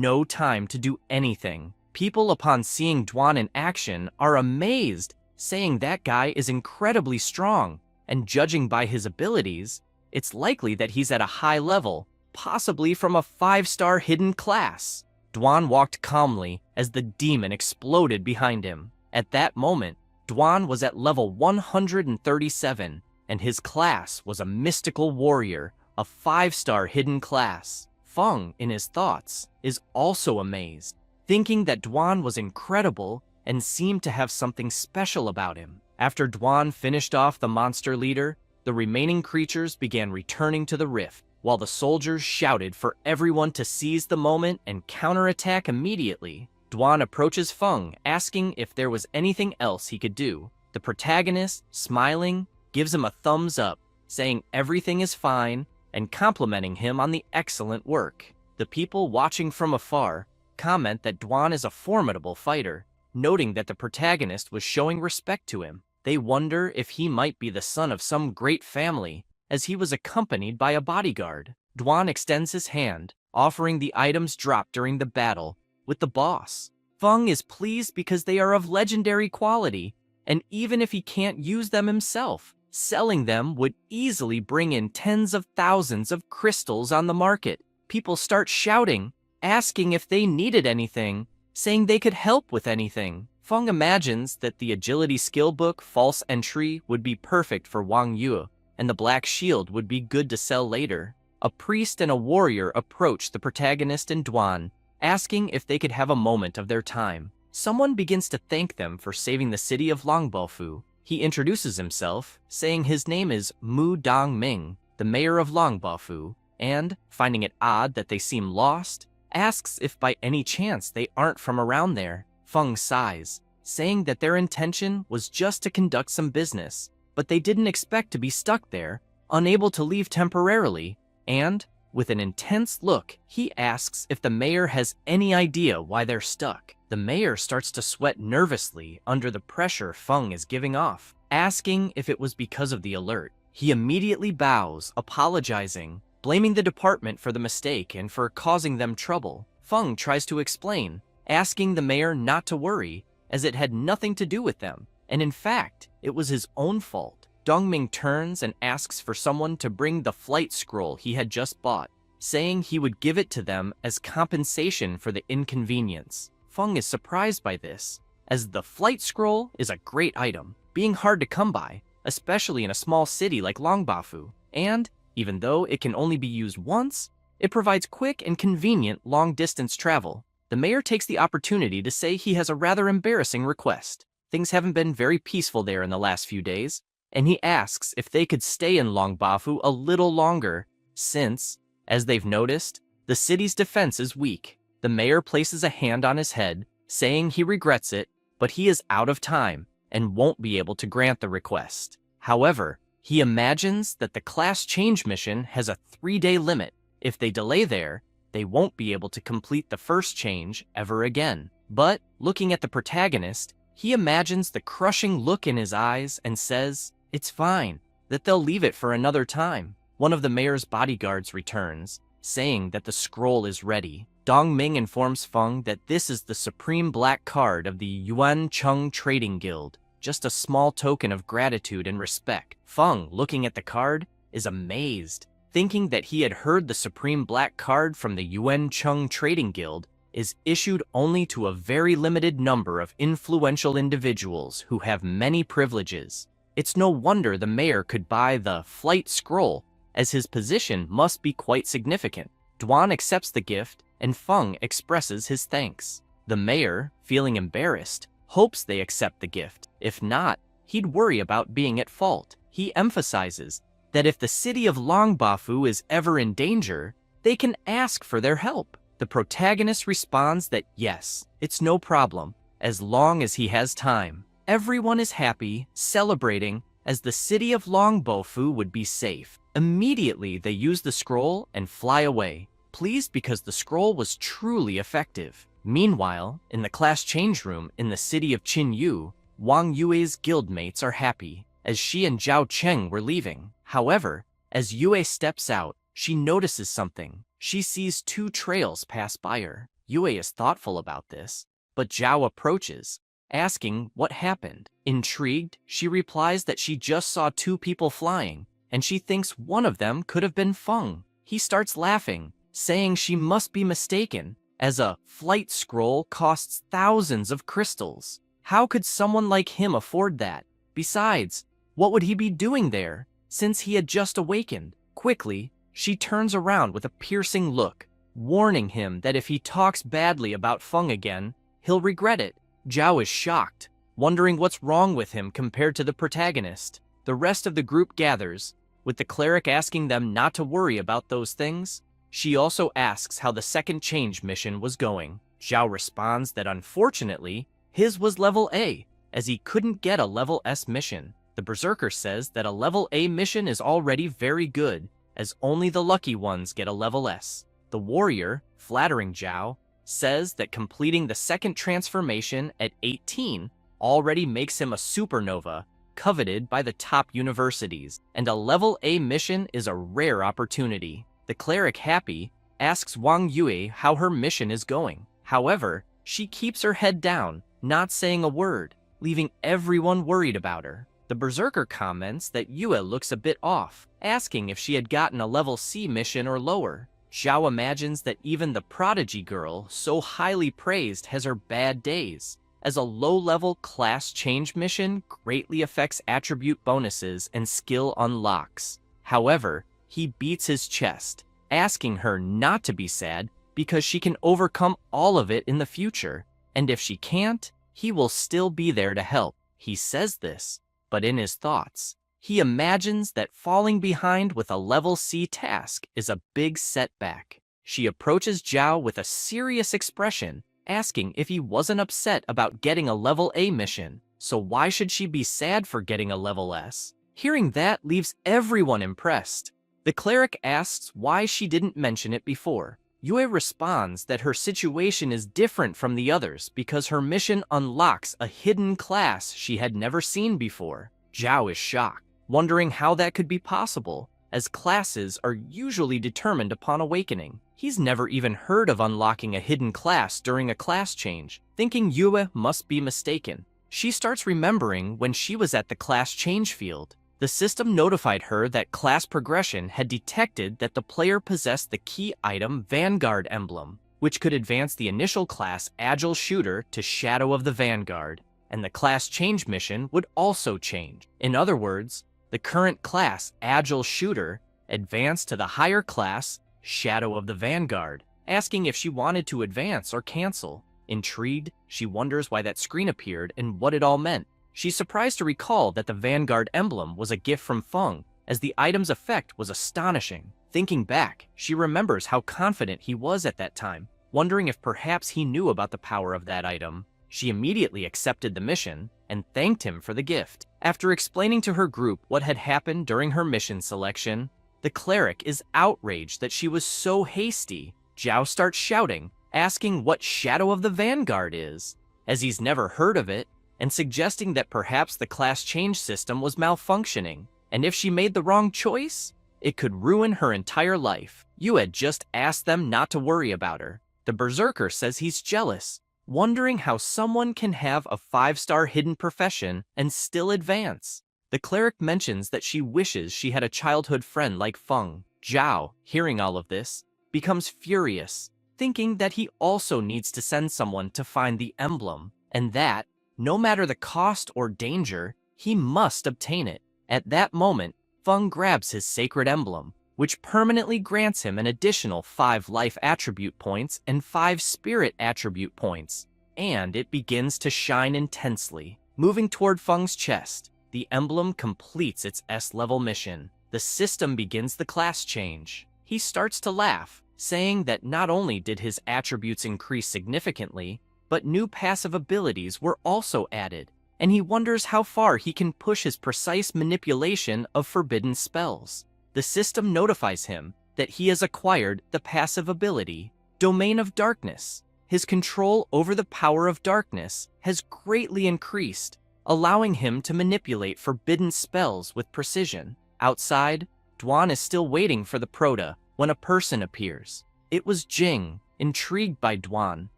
no time to do anything. People, upon seeing Dwan in action, are amazed, saying that guy is incredibly strong, and judging by his abilities, it's likely that he's at a high level, possibly from a 5-star hidden class. Dwan walked calmly as the demon exploded behind him. At that moment, Dwan was at level 137, and his class was a mystical warrior, a 5-star hidden class. Feng, in his thoughts, is also amazed, thinking that Dwan was incredible and seemed to have something special about him. After Dwan finished off the monster leader, the remaining creatures began returning to the rift, while the soldiers shouted for everyone to seize the moment and counterattack immediately. Dwan approaches Feng, asking if there was anything else he could do. The protagonist, smiling, gives him a thumbs up, saying everything is fine and complimenting him on the excellent work. The people watching from afar comment that Dwan is a formidable fighter, noting that the protagonist was showing respect to him. They wonder if he might be the son of some great family, as he was accompanied by a bodyguard. Dwan extends his hand, offering the items dropped during the battle with the boss. Feng is pleased because they are of legendary quality, and even if he can't use them himself, selling them would easily bring in tens of thousands of crystals on the market. People start shouting, asking if they needed anything, saying they could help with anything. Feng imagines that the agility skill book False Entry would be perfect for Wang Yu, and the black shield would be good to sell later. A priest and a warrior approach the protagonist and Dwan, asking if they could have a moment of their time. Someone begins to thank them for saving the city of Longbaofu. He introduces himself, saying his name is Mu Dongming, the mayor of Longbaofu, and, finding it odd that they seem lost, asks if by any chance they aren't from around there. Feng sighs, saying that their intention was just to conduct some business, but they didn't expect to be stuck there, unable to leave temporarily, and, with an intense look, he asks if the mayor has any idea why they're stuck. The mayor starts to sweat nervously under the pressure Feng is giving off, asking if it was because of the alert. He immediately bows, apologizing, blaming the department for the mistake and for causing them trouble. Feng tries to explain, asking the mayor not to worry, as it had nothing to do with them, and in fact, it was his own fault. Dongming turns and asks for someone to bring the flight scroll he had just bought, saying he would give it to them as compensation for the inconvenience. Feng is surprised by this, as the flight scroll is a great item, being hard to come by, especially in a small city like Longbaofu, and, even though it can only be used once, it provides quick and convenient long-distance travel. The mayor takes the opportunity to say he has a rather embarrassing request. Things haven't been very peaceful there in the last few days, and he asks if they could stay in Longbaofu a little longer, since, as they've noticed, the city's defense is weak. The mayor places a hand on his head, saying he regrets it, but he is out of time and won't be able to grant the request. However, he imagines that the class change mission has a 3-day limit. If they delay there, they won't be able to complete the first change ever again. But, looking at the protagonist, he imagines the crushing look in his eyes and says, it's fine, that they'll leave it for another time. One of the mayor's bodyguards returns, saying that the scroll is ready. Dongming informs Feng that this is the supreme black card of the Yuan Cheng Trading Guild, just a small token of gratitude and respect. Feng, looking at the card, is amazed, thinking that he had heard the supreme black card from the Yuan Cheng Trading Guild is issued only to a very limited number of influential individuals who have many privileges. It's no wonder the mayor could buy the flight scroll as his position must be quite significant. Duan accepts the gift, and Feng expresses his thanks. The mayor, feeling embarrassed, hopes they accept the gift. If not, he'd worry about being at fault. He emphasizes that if the city of Longbafu is ever in danger, they can ask for their help. The protagonist responds that yes, it's no problem, as long as he has time. Everyone is happy, celebrating, as the city of Longbafu would be safe. Immediately, they use the scroll and fly away, pleased because the scroll was truly effective. Meanwhile, in the class change room in the city of Qinyu, Wang Yue's guildmates are happy, as she and Zhao Cheng were leaving. However, as Yue steps out, she notices something. She sees two trails pass by her. Yue is thoughtful about this, but Zhao approaches, asking what happened. Intrigued, she replies that she just saw two people flying, and she thinks one of them could have been Feng. He starts laughing, saying she must be mistaken, as a flight scroll costs thousands of crystals. How could someone like him afford that? Besides, what would he be doing there, since he had just awakened? Quickly, she turns around with a piercing look, warning him that if he talks badly about Feng again, he'll regret it. Zhao is shocked, wondering what's wrong with him compared to the protagonist. The rest of the group gathers, with the cleric asking them not to worry about those things. She also asks how the second change mission was going. Zhao responds that unfortunately, his was level A, as he couldn't get a level S mission. The Berserker says that a level A mission is already very good, as only the lucky ones get a level S. The warrior, flattering Zhao, says that completing the second transformation at 18 already makes him a supernova, coveted by the top universities, and a level A mission is a rare opportunity. The cleric, happy, asks Wang Yue how her mission is going. However, she keeps her head down, not saying a word, leaving everyone worried about her. The Berserker comments that Yue looks a bit off, asking if she had gotten a level C mission or lower. Zhao imagines that even the prodigy girl, so highly praised, has her bad days, as a low-level class change mission greatly affects attribute bonuses and skill unlocks. However, he beats his chest, asking her not to be sad because she can overcome all of it in the future, and if she can't, he will still be there to help. He says this, but in his thoughts, he imagines that falling behind with a level C task is a big setback. She approaches Zhao with a serious expression, asking if he wasn't upset about getting a level A mission, so why should she be sad for getting a level S? Hearing that leaves everyone impressed. The cleric asks why she didn't mention it before. Yue responds that her situation is different from the others because her mission unlocks a hidden class she had never seen before. Zhao is shocked, wondering how that could be possible, as classes are usually determined upon awakening. He's never even heard of unlocking a hidden class during a class change, thinking Yue must be mistaken. She starts remembering when she was at the class change field. The system notified her that class progression had detected that the player possessed the key item Vanguard Emblem, which could advance the initial class Agile Shooter to Shadow of the Vanguard, and the class change mission would also change. In other words, the current class Agile Shooter advanced to the higher class Shadow of the Vanguard, asking if she wanted to advance or cancel. Intrigued, she wonders why that screen appeared and what it all meant. She's surprised to recall that the Vanguard emblem was a gift from Feng, as the item's effect was astonishing. Thinking back, she remembers how confident he was at that time, wondering if perhaps he knew about the power of that item. She immediately accepted the mission and thanked him for the gift. After explaining to her group what had happened during her mission selection, the cleric is outraged that she was so hasty. Zhao starts shouting, asking what Shadow of the Vanguard is, as he's never heard of it, and suggesting that perhaps the class change system was malfunctioning, and if she made the wrong choice, it could ruin her entire life. Yue had just asked them not to worry about her. The Berserker says he's jealous, wondering how someone can have a 5-star hidden profession and still advance. The cleric mentions that she wishes she had a childhood friend like Feng. Zhao, hearing all of this, becomes furious, thinking that he also needs to send someone to find the emblem, and that, no matter the cost or danger, he must obtain it. At that moment, Feng grabs his sacred emblem, which permanently grants him an additional 5 life attribute points and 5 spirit attribute points, and it begins to shine intensely. Moving toward Feng's chest, the emblem completes its S-level mission. The system begins the class change. He starts to laugh, saying that not only did his attributes increase significantly, but new passive abilities were also added, and he wonders how far he can push his precise manipulation of forbidden spells. The system notifies him that he has acquired the passive ability, Domain of Darkness. His control over the power of darkness has greatly increased, allowing him to manipulate forbidden spells with precision. Outside, Duan is still waiting for the Prota when a person appears. It was Jing, intrigued by Duan,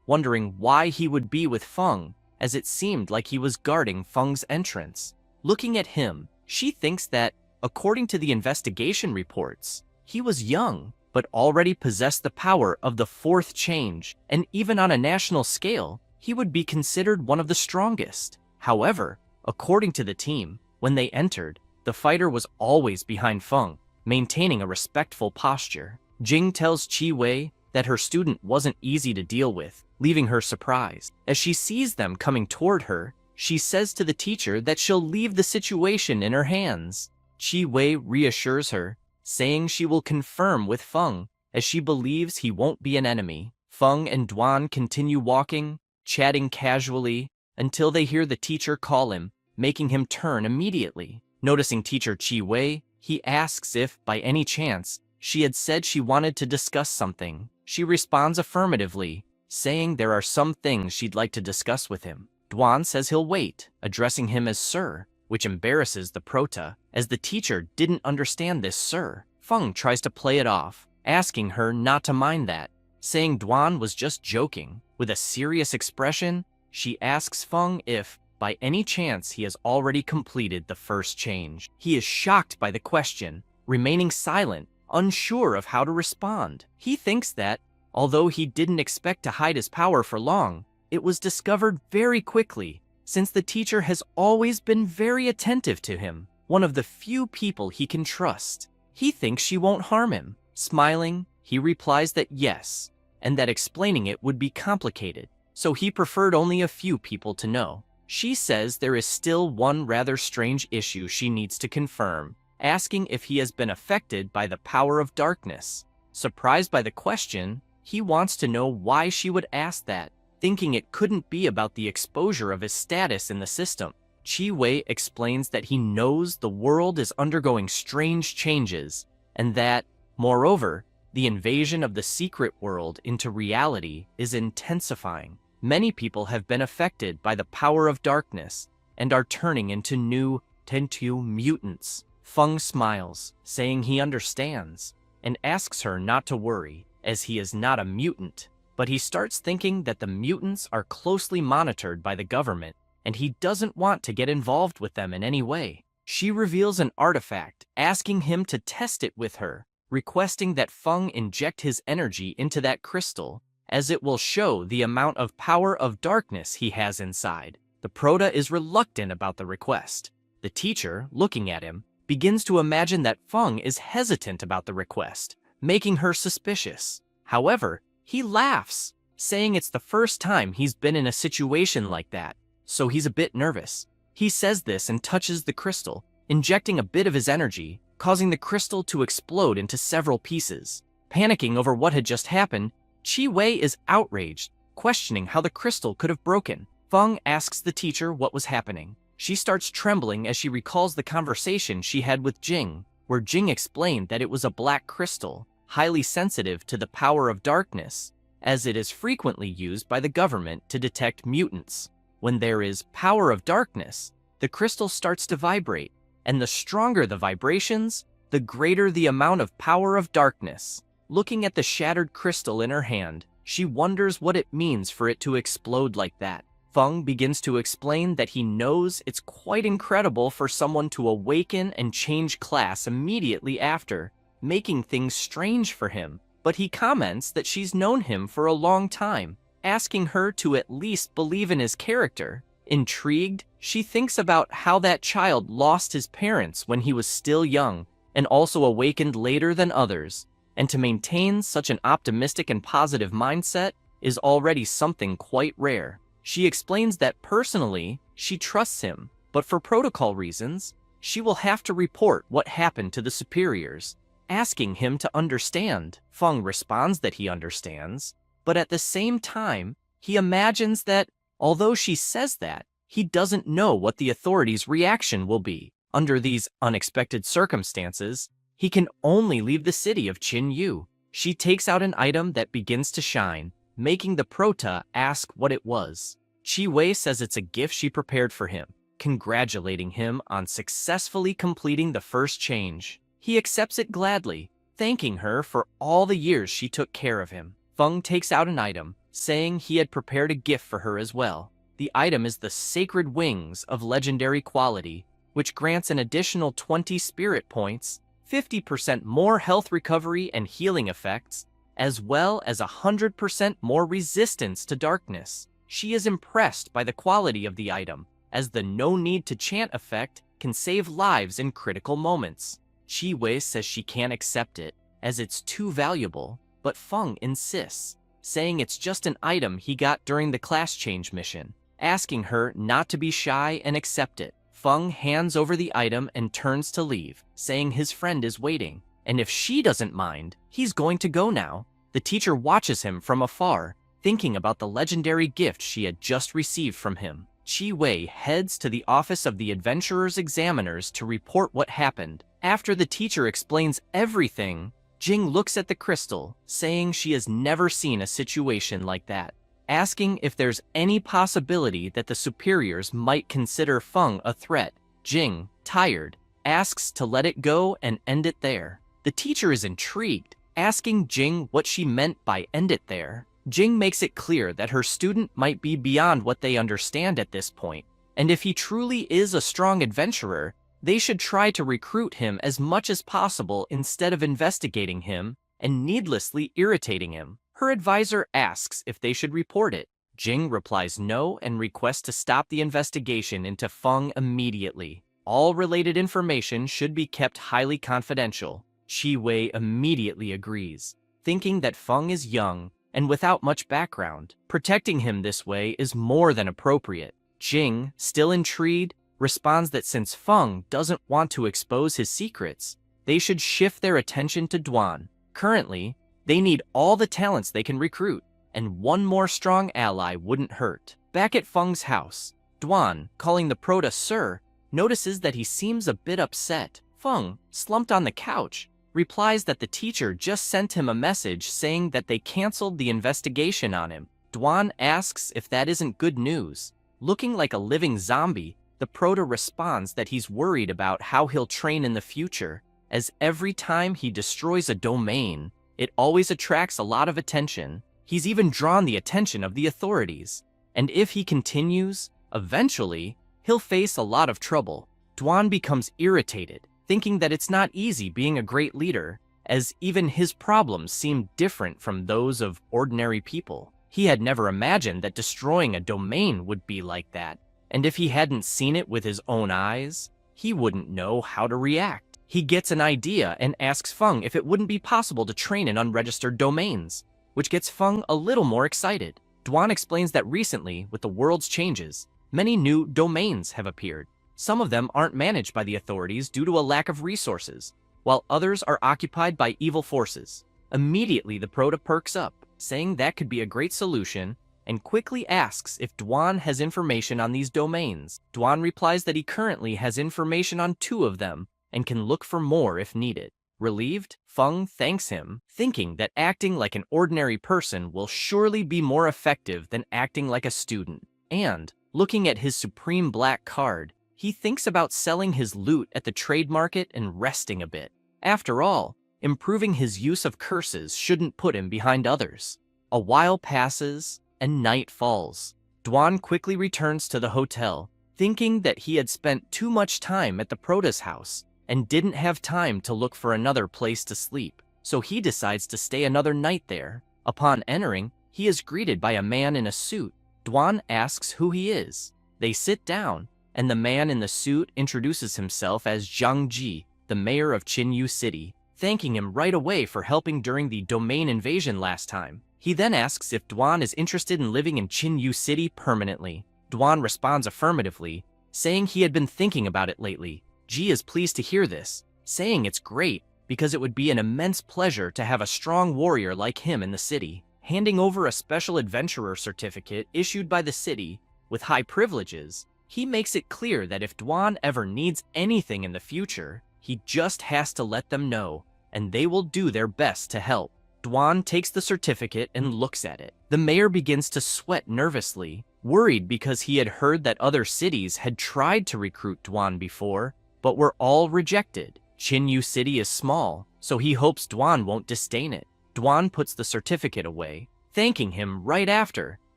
wondering why he would be with Feng, as it seemed like he was guarding Feng's entrance. Looking at him, she thinks that, according to the investigation reports, he was young, but already possessed the power of the 4th change, and even on a national scale, he would be considered one of the strongest. However, according to the team, when they entered, the fighter was always behind Feng, maintaining a respectful posture. Jing tells Qi Wei that her student wasn't easy to deal with, leaving her surprised. As she sees them coming toward her, she says to the teacher that she'll leave the situation in her hands. Qi Wei reassures her, saying she will confirm with Feng, as she believes he won't be an enemy. Feng and Duan continue walking, chatting casually, until they hear the teacher call him, making him turn immediately. Noticing teacher Qi Wei, he asks if, by any chance, she had said she wanted to discuss something. She responds affirmatively, saying there are some things she'd like to discuss with him. Duan says he'll wait, addressing him as Sir, which embarrasses the Prota, as the teacher didn't understand this Sir. Feng tries to play it off, asking her not to mind that, saying Duan was just joking. With a serious expression, she asks Feng if, by any chance, he has already completed the 1st change. He is shocked by the question, remaining silent, unsure of how to respond. He thinks that, although he didn't expect to hide his power for long, it was discovered very quickly, since the teacher has always been very attentive to him, one of the few people he can trust. He thinks she won't harm him. Smiling, he replies that yes, and that explaining it would be complicated, so he preferred only a few people to know. She says there is still one rather strange issue she needs to confirm, asking if he has been affected by the power of darkness. Surprised by the question, he wants to know why she would ask that, thinking it couldn't be about the exposure of his status in the system. Qi Wei explains that he knows the world is undergoing strange changes, and that, moreover, the invasion of the secret world into reality is intensifying. Many people have been affected by the power of darkness and are turning into new Tentu mutants. Feng smiles, saying he understands, and asks her not to worry, as he is not a mutant. But he starts thinking that the mutants are closely monitored by the government, and he doesn't want to get involved with them in any way. She reveals an artifact, asking him to test it with her, requesting that Feng inject his energy into that crystal, as it will show the amount of power of darkness he has inside. The Prota is reluctant about the request. The teacher, looking at him, begins to imagine that Feng is hesitant about the request, making her suspicious. However, he laughs, saying it's the first time he's been in a situation like that, so he's a bit nervous. He says this and touches the crystal, injecting a bit of his energy, causing the crystal to explode into several pieces. Panicking over what had just happened, Qi Wei is outraged, questioning how the crystal could have broken. Feng asks the teacher what was happening. She starts trembling as she recalls the conversation she had with Jing, where Jing explained that it was a black crystal, highly sensitive to the power of darkness, as it is frequently used by the government to detect mutants. When there is power of darkness, the crystal starts to vibrate, and the stronger the vibrations, the greater the amount of power of darkness. Looking at the shattered crystal in her hand, she wonders what it means for it to explode like that. Feng begins to explain that he knows it's quite incredible for someone to awaken and change class immediately after, making things strange for him, but he comments that she's known him for a long time, asking her to at least believe in his character. Intrigued, she thinks about how that child lost his parents when he was still young, and also awakened later than others, and to maintain such an optimistic and positive mindset is already something quite rare. She explains that personally, she trusts him, but for protocol reasons, she will have to report what happened to the superiors, asking him to understand. Feng responds that he understands, but at the same time, he imagines that, although she says that, he doesn't know what the authorities' reaction will be. Under these unexpected circumstances, he can only leave the city of Qinyu. She takes out an item that begins to shine, making the prota ask what it was. Qi Wei says it's a gift she prepared for him, congratulating him on successfully completing the first change. He accepts it gladly, thanking her for all the years she took care of him. Feng takes out an item, saying he had prepared a gift for her as well. The item is the Sacred Wings of legendary quality, which grants an additional 20 spirit points, 50% more health recovery and healing effects, as well as 100% more resistance to darkness. She is impressed by the quality of the item, as the no need to chant effect can save lives in critical moments. Qi Wei says she can't accept it, as it's too valuable, but Feng insists, saying it's just an item he got during the class change mission, asking her not to be shy and accept it. Feng hands over the item and turns to leave, saying his friend is waiting, and if she doesn't mind, he's going to go now. The teacher watches him from afar, thinking about the legendary gift she had just received from him. Qi Wei heads to the office of the adventurer's examiners to report what happened. After the teacher explains everything, Jing looks at the crystal, saying she has never seen a situation like that, asking if there's any possibility that the superiors might consider Feng a threat. Jing, tired, asks to let it go and end it there. The teacher is intrigued, asking Jing what she meant by end it there. Jing makes it clear that her student might be beyond what they understand at this point, and if he truly is a strong adventurer, they should try to recruit him as much as possible instead of investigating him and needlessly irritating him. Her advisor asks if they should report it. Jing replies no and requests to stop the investigation into Feng immediately. All related information should be kept highly confidential. Qi Wei immediately agrees, thinking that Feng is young and without much background. Protecting him this way is more than appropriate. Jing, still intrigued, responds that since Feng doesn't want to expose his secrets, they should shift their attention to Duan. Currently, they need all the talents they can recruit, and one more strong ally wouldn't hurt. Back at Feng's house, Duan, calling the prota Sir, notices that he seems a bit upset. Feng, slumped on the couch, replies that the teacher just sent him a message saying that they canceled the investigation on him. Duan asks if that isn't good news. Looking like a living zombie, the prota responds that he's worried about how he'll train in the future, as every time he destroys a domain, it always attracts a lot of attention. He's even drawn the attention of the authorities, and if he continues, eventually, he'll face a lot of trouble. Duan becomes irritated, thinking that it's not easy being a great leader, as even his problems seem different from those of ordinary people. He had never imagined that destroying a domain would be like that, and if he hadn't seen it with his own eyes, he wouldn't know how to react. He gets an idea and asks Feng if it wouldn't be possible to train in unregistered domains, which gets Feng a little more excited. Duan explains that recently, with the world's changes, many new domains have appeared. Some of them aren't managed by the authorities due to a lack of resources, while others are occupied by evil forces. Immediately, the prota perks up, saying that could be a great solution, and quickly asks if Duan has information on these domains. Duan replies that he currently has information on 2 of them, and can look for more if needed. Relieved, Feng thanks him, thinking that acting like an ordinary person will surely be more effective than acting like a student. And, looking at his supreme black card, he thinks about selling his loot at the trade market and resting a bit. After all, improving his use of curses shouldn't put him behind others. A while passes, and night falls. Duan quickly returns to the hotel, thinking that he had spent too much time at the prota's house and didn't have time to look for another place to sleep, so he decides to stay another night there. Upon entering, he is greeted by a man in a suit. Duan asks who he is. They sit down, and the man in the suit introduces himself as Zhang Ji, the mayor of Chinyu City, thanking him right away for helping during the domain invasion last time. He then asks if Dwan is interested in living in Chinyu City permanently. Dwan responds affirmatively, saying he had been thinking about it lately. Ji is pleased to hear this, saying it's great because it would be an immense pleasure to have a strong warrior like him in the city. Handing over a special adventurer certificate issued by the city with high privileges, he makes it clear that if Dwan ever needs anything in the future, he just has to let them know, and they will do their best to help. Dwan takes the certificate and looks at it. The mayor begins to sweat nervously, worried because he had heard that other cities had tried to recruit Dwan before, but were all rejected. Chinyu City is small, so he hopes Dwan won't disdain it. Dwan puts the certificate away, thanking him right after,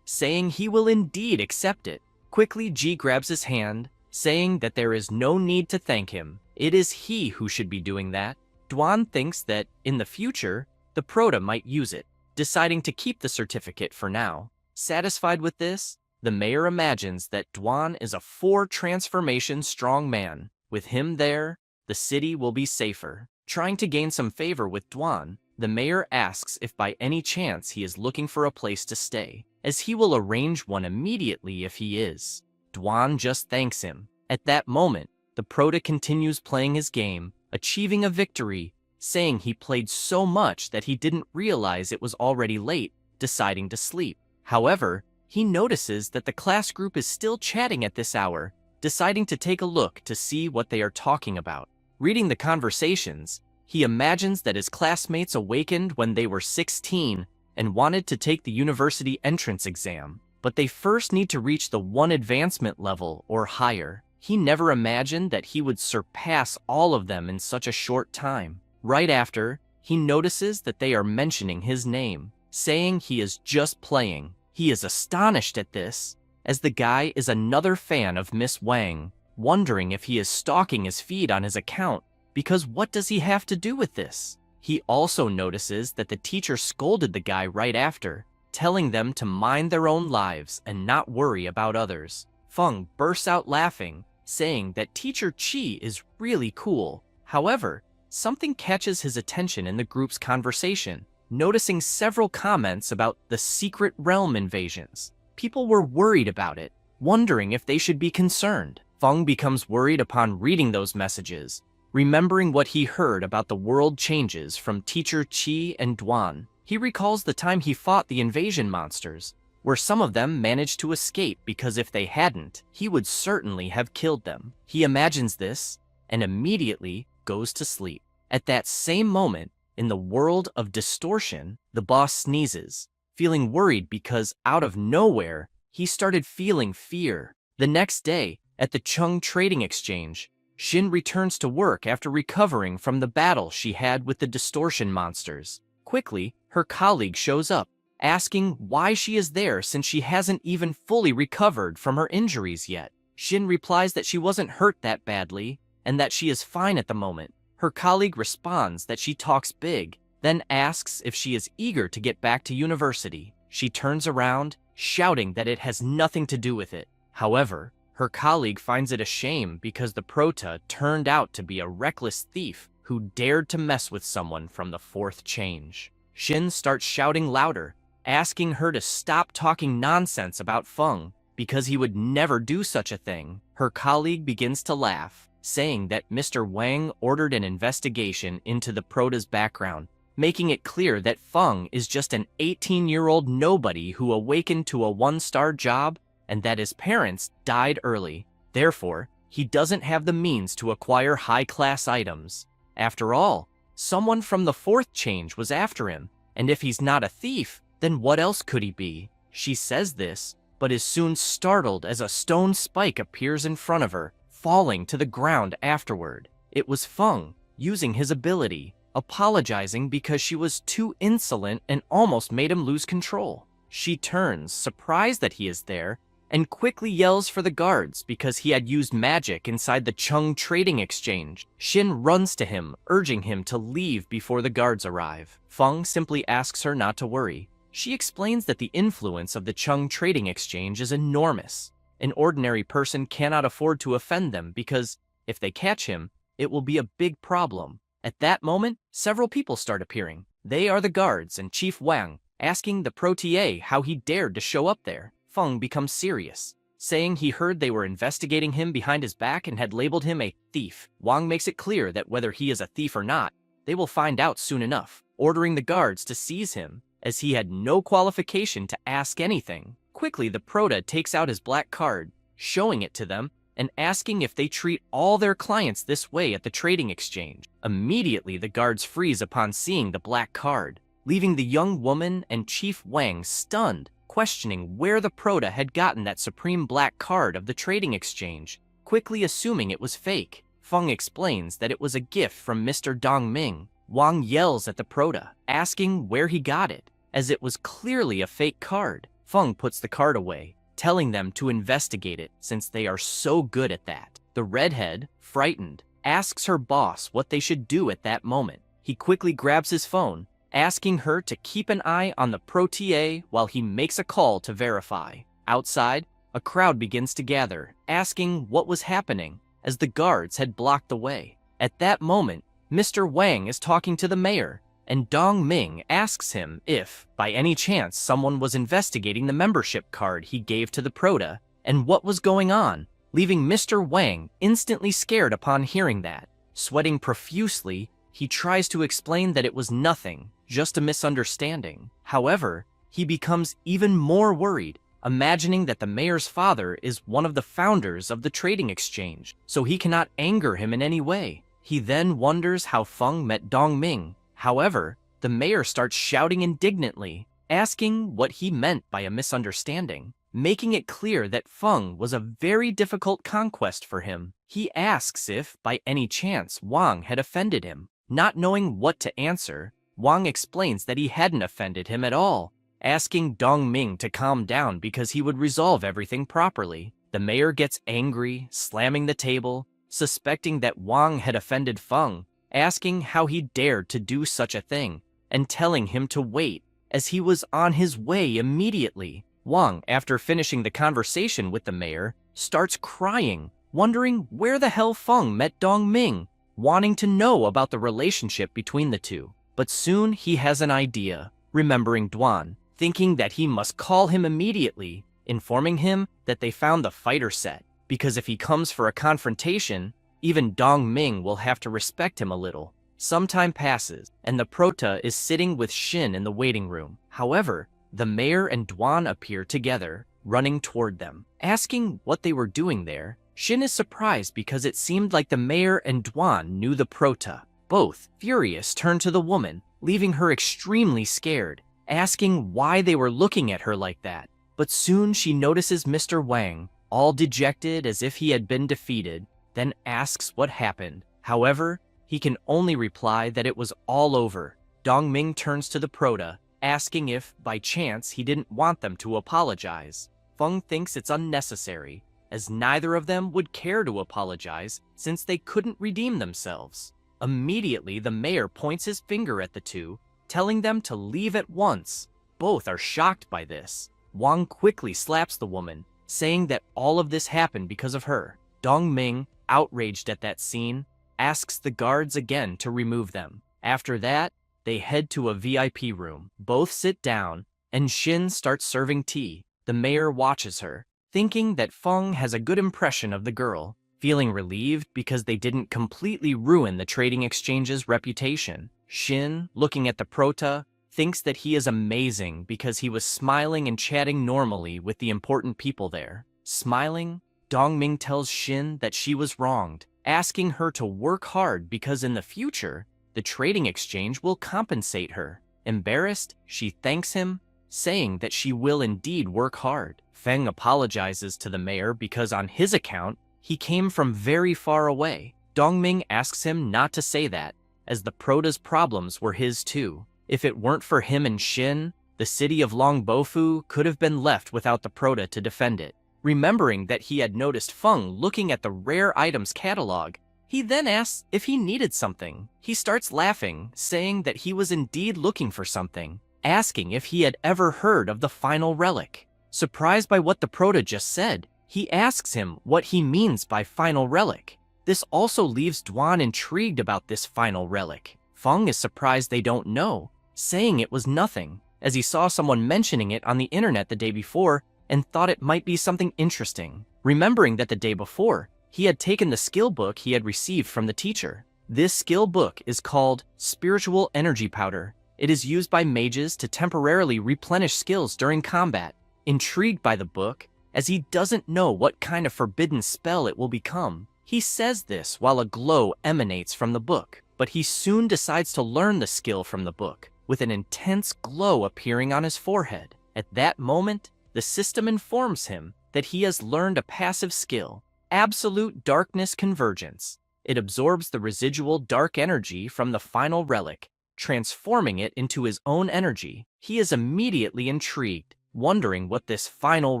saying he will indeed accept it. Quickly, Ji grabs his hand, saying that there is no need to thank him. It is he who should be doing that. Dwan thinks that, in the future, the Prota might use it, deciding to keep the certificate for now. Satisfied with this, the mayor imagines that Dwan is a 4-transformation strong man. With him there, the city will be safer. Trying to gain some favor with Dwan, the mayor asks if by any chance he is looking for a place to stay, as he will arrange one immediately if he is. Dwan just thanks him. At that moment, the Prota continues playing his game, achieving a victory, saying he played so much that he didn't realize it was already late, deciding to sleep. However, he notices that the class group is still chatting at this hour, deciding to take a look to see what they are talking about. Reading the conversations, he imagines that his classmates awakened when they were 16 and wanted to take the university entrance exam, but they first need to reach the 1 advancement level or higher. He never imagined that he would surpass all of them in such a short time. Right after, he notices that they are mentioning his name, saying he is just playing. He is astonished at this, as the guy is another fan of Miss Wang, wondering if he is stalking his feed on his account, because what does he have to do with this? He also notices that the teacher scolded the guy right after, telling them to mind their own lives and not worry about others. Feng bursts out laughing, saying that Teacher Chi is really cool. However, something catches his attention in the group's conversation, noticing several comments about the secret realm invasions. People were worried about it, wondering if they should be concerned. Feng becomes worried upon reading those messages, remembering what he heard about the world changes from Teacher Chi and Dwan. He recalls the time he fought the invasion monsters, where some of them managed to escape because if they hadn't, he would certainly have killed them. He imagines this and immediately goes to sleep. At that same moment, in the world of distortion, the boss sneezes, feeling worried because out of nowhere, he started feeling fear. The next day, at the Chung Trading Exchange, Shin returns to work after recovering from the battle she had with the distortion monsters. Quickly, her colleague shows up, asking why she is there since she hasn't even fully recovered from her injuries yet. Shin replies that she wasn't hurt that badly and that she is fine at the moment. Her colleague responds that she talks big, then asks if she is eager to get back to university. She turns around, shouting that it has nothing to do with it. However, her colleague finds it a shame because the Prota turned out to be a reckless thief who dared to mess with someone from the 4th change. Shin starts shouting louder, asking her to stop talking nonsense about Feng because he would never do such a thing. Her colleague begins to laugh, saying that Mr. Wang ordered an investigation into the Prota's background, making it clear that Feng is just an 18-year-old nobody who awakened to a 1-star job and that his parents died early. Therefore, he doesn't have the means to acquire high-class items. After all, someone from the 4th change was after him, and if he's not a thief, then what else could he be? She says this, but is soon startled as a stone spike appears in front of her, falling to the ground afterward. It was Feng, using his ability, apologizing because she was too insolent and almost made him lose control. She turns, surprised that he is there, and quickly yells for the guards because he had used magic inside the Chung Trading Exchange. Shin runs to him, urging him to leave before the guards arrive. Feng simply asks her not to worry. She explains that the influence of the Chung Trading Exchange is enormous. An ordinary person cannot afford to offend them because, if they catch him, it will be a big problem. At that moment, several people start appearing. They are the guards and Chief Wang, asking the protege how he dared to show up there. Feng becomes serious, saying he heard they were investigating him behind his back and had labeled him a thief. Wang makes it clear that whether he is a thief or not, they will find out soon enough, ordering the guards to seize him, as he had no qualification to ask anything. Quickly, the prota takes out his black card, showing it to them, and asking if they treat all their clients this way at the trading exchange. Immediately, the guards freeze upon seeing the black card, leaving the young woman and Chief Wang stunned, questioning where the prota had gotten that supreme black card of the trading exchange. Quickly assuming it was fake, Feng explains that it was a gift from Mr. Dongming. Wang yells at the prota, asking where he got it, as it was clearly a fake card. Feng puts the card away, telling them to investigate it since they are so good at that. The redhead, frightened, asks her boss what they should do at that moment. He quickly grabs his phone, asking her to keep an eye on the protege while he makes a call to verify. Outside, a crowd begins to gather, asking what was happening, as the guards had blocked the way. At that moment, Mr. Wang is talking to the mayor, and Dong Ming asks him if, by any chance, someone was investigating the membership card he gave to the prota, and what was going on, leaving Mr. Wang instantly scared upon hearing that. Sweating profusely, he tries to explain that it was nothing, just a misunderstanding. However, he becomes even more worried, imagining that the mayor's father is one of the founders of the trading exchange, so he cannot anger him in any way. He then wonders how Feng met Dong Ming. However, the mayor starts shouting indignantly, asking what he meant by a misunderstanding, making it clear that Feng was a very difficult conquest for him. He asks if, by any chance, Wang had offended him. Not knowing what to answer, Wang explains that he hadn't offended him at all, asking Dong Ming to calm down because he would resolve everything properly. The mayor gets angry, slamming the table, suspecting that Wang had offended Feng, asking how he dared to do such a thing, and telling him to wait, as he was on his way immediately. Wang, after finishing the conversation with the mayor, starts crying, wondering where the hell Feng met Dong Ming, wanting to know about the relationship between the two. But soon he has an idea, remembering Duan, thinking that he must call him immediately, informing him that they found the fighter set, because if he comes for a confrontation, even Dong Ming will have to respect him a little. Some time passes, and the prota is sitting with Shin in the waiting room. However, the mayor and Duan appear together, running toward them. Asking what they were doing there, Shin is surprised because it seemed like the mayor and Duan knew the prota. Both, furious, turn to the woman, leaving her extremely scared, asking why they were looking at her like that. But soon she notices Mr. Wang, all dejected as if he had been defeated, then asks what happened. However, he can only reply that it was all over. Dong Ming turns to the prota, asking if, by chance, he didn't want them to apologize. Feng thinks it's unnecessary, as neither of them would care to apologize since they couldn't redeem themselves. Immediately, the mayor points his finger at the two, telling them to leave at once. Both are shocked by this. Wang quickly slaps the woman, saying that all of this happened because of her. Dong Ming, outraged at that scene, asks the guards again to remove them. After that, they head to a VIP room. Both sit down, and Shin starts serving tea. The mayor watches her, thinking that Feng has a good impression of the girl, feeling relieved because they didn't completely ruin the trading exchange's reputation. Shin, looking at the prota, thinks that he is amazing because he was smiling and chatting normally with the important people there. Smiling, Dong Ming tells Shin that she was wronged, asking her to work hard because in the future, the trading exchange will compensate her. Embarrassed, she thanks him, saying that she will indeed work hard. Feng apologizes to the mayor because on his account, he came from very far away. Dong Ming asks him not to say that, as the prota's problems were his too. If it weren't for him and Shin, the city of Longbofu could have been left without the prota to defend it. Remembering that he had noticed Feng looking at the rare items catalog, he then asks if he needed something. He starts laughing, saying that he was indeed looking for something, asking if he had ever heard of the final relic. Surprised by what the prota just said, he asks him what he means by final relic. This also leaves Duan intrigued about this final relic. Feng is surprised they don't know, saying it was nothing, as he saw someone mentioning it on the internet the day before and thought it might be something interesting, remembering that the day before, he had taken the skill book he had received from the teacher. This skill book is called Spiritual Energy Powder. It is used by mages to temporarily replenish skills during combat. Intrigued by the book, as he doesn't know what kind of forbidden spell it will become, he says this while a glow emanates from the book, but he soon decides to learn the skill from the book, with an intense glow appearing on his forehead. At that moment, the system informs him that he has learned a passive skill, Absolute Darkness Convergence. It absorbs the residual dark energy from the final relic, transforming it into his own energy. He is immediately intrigued, wondering what this final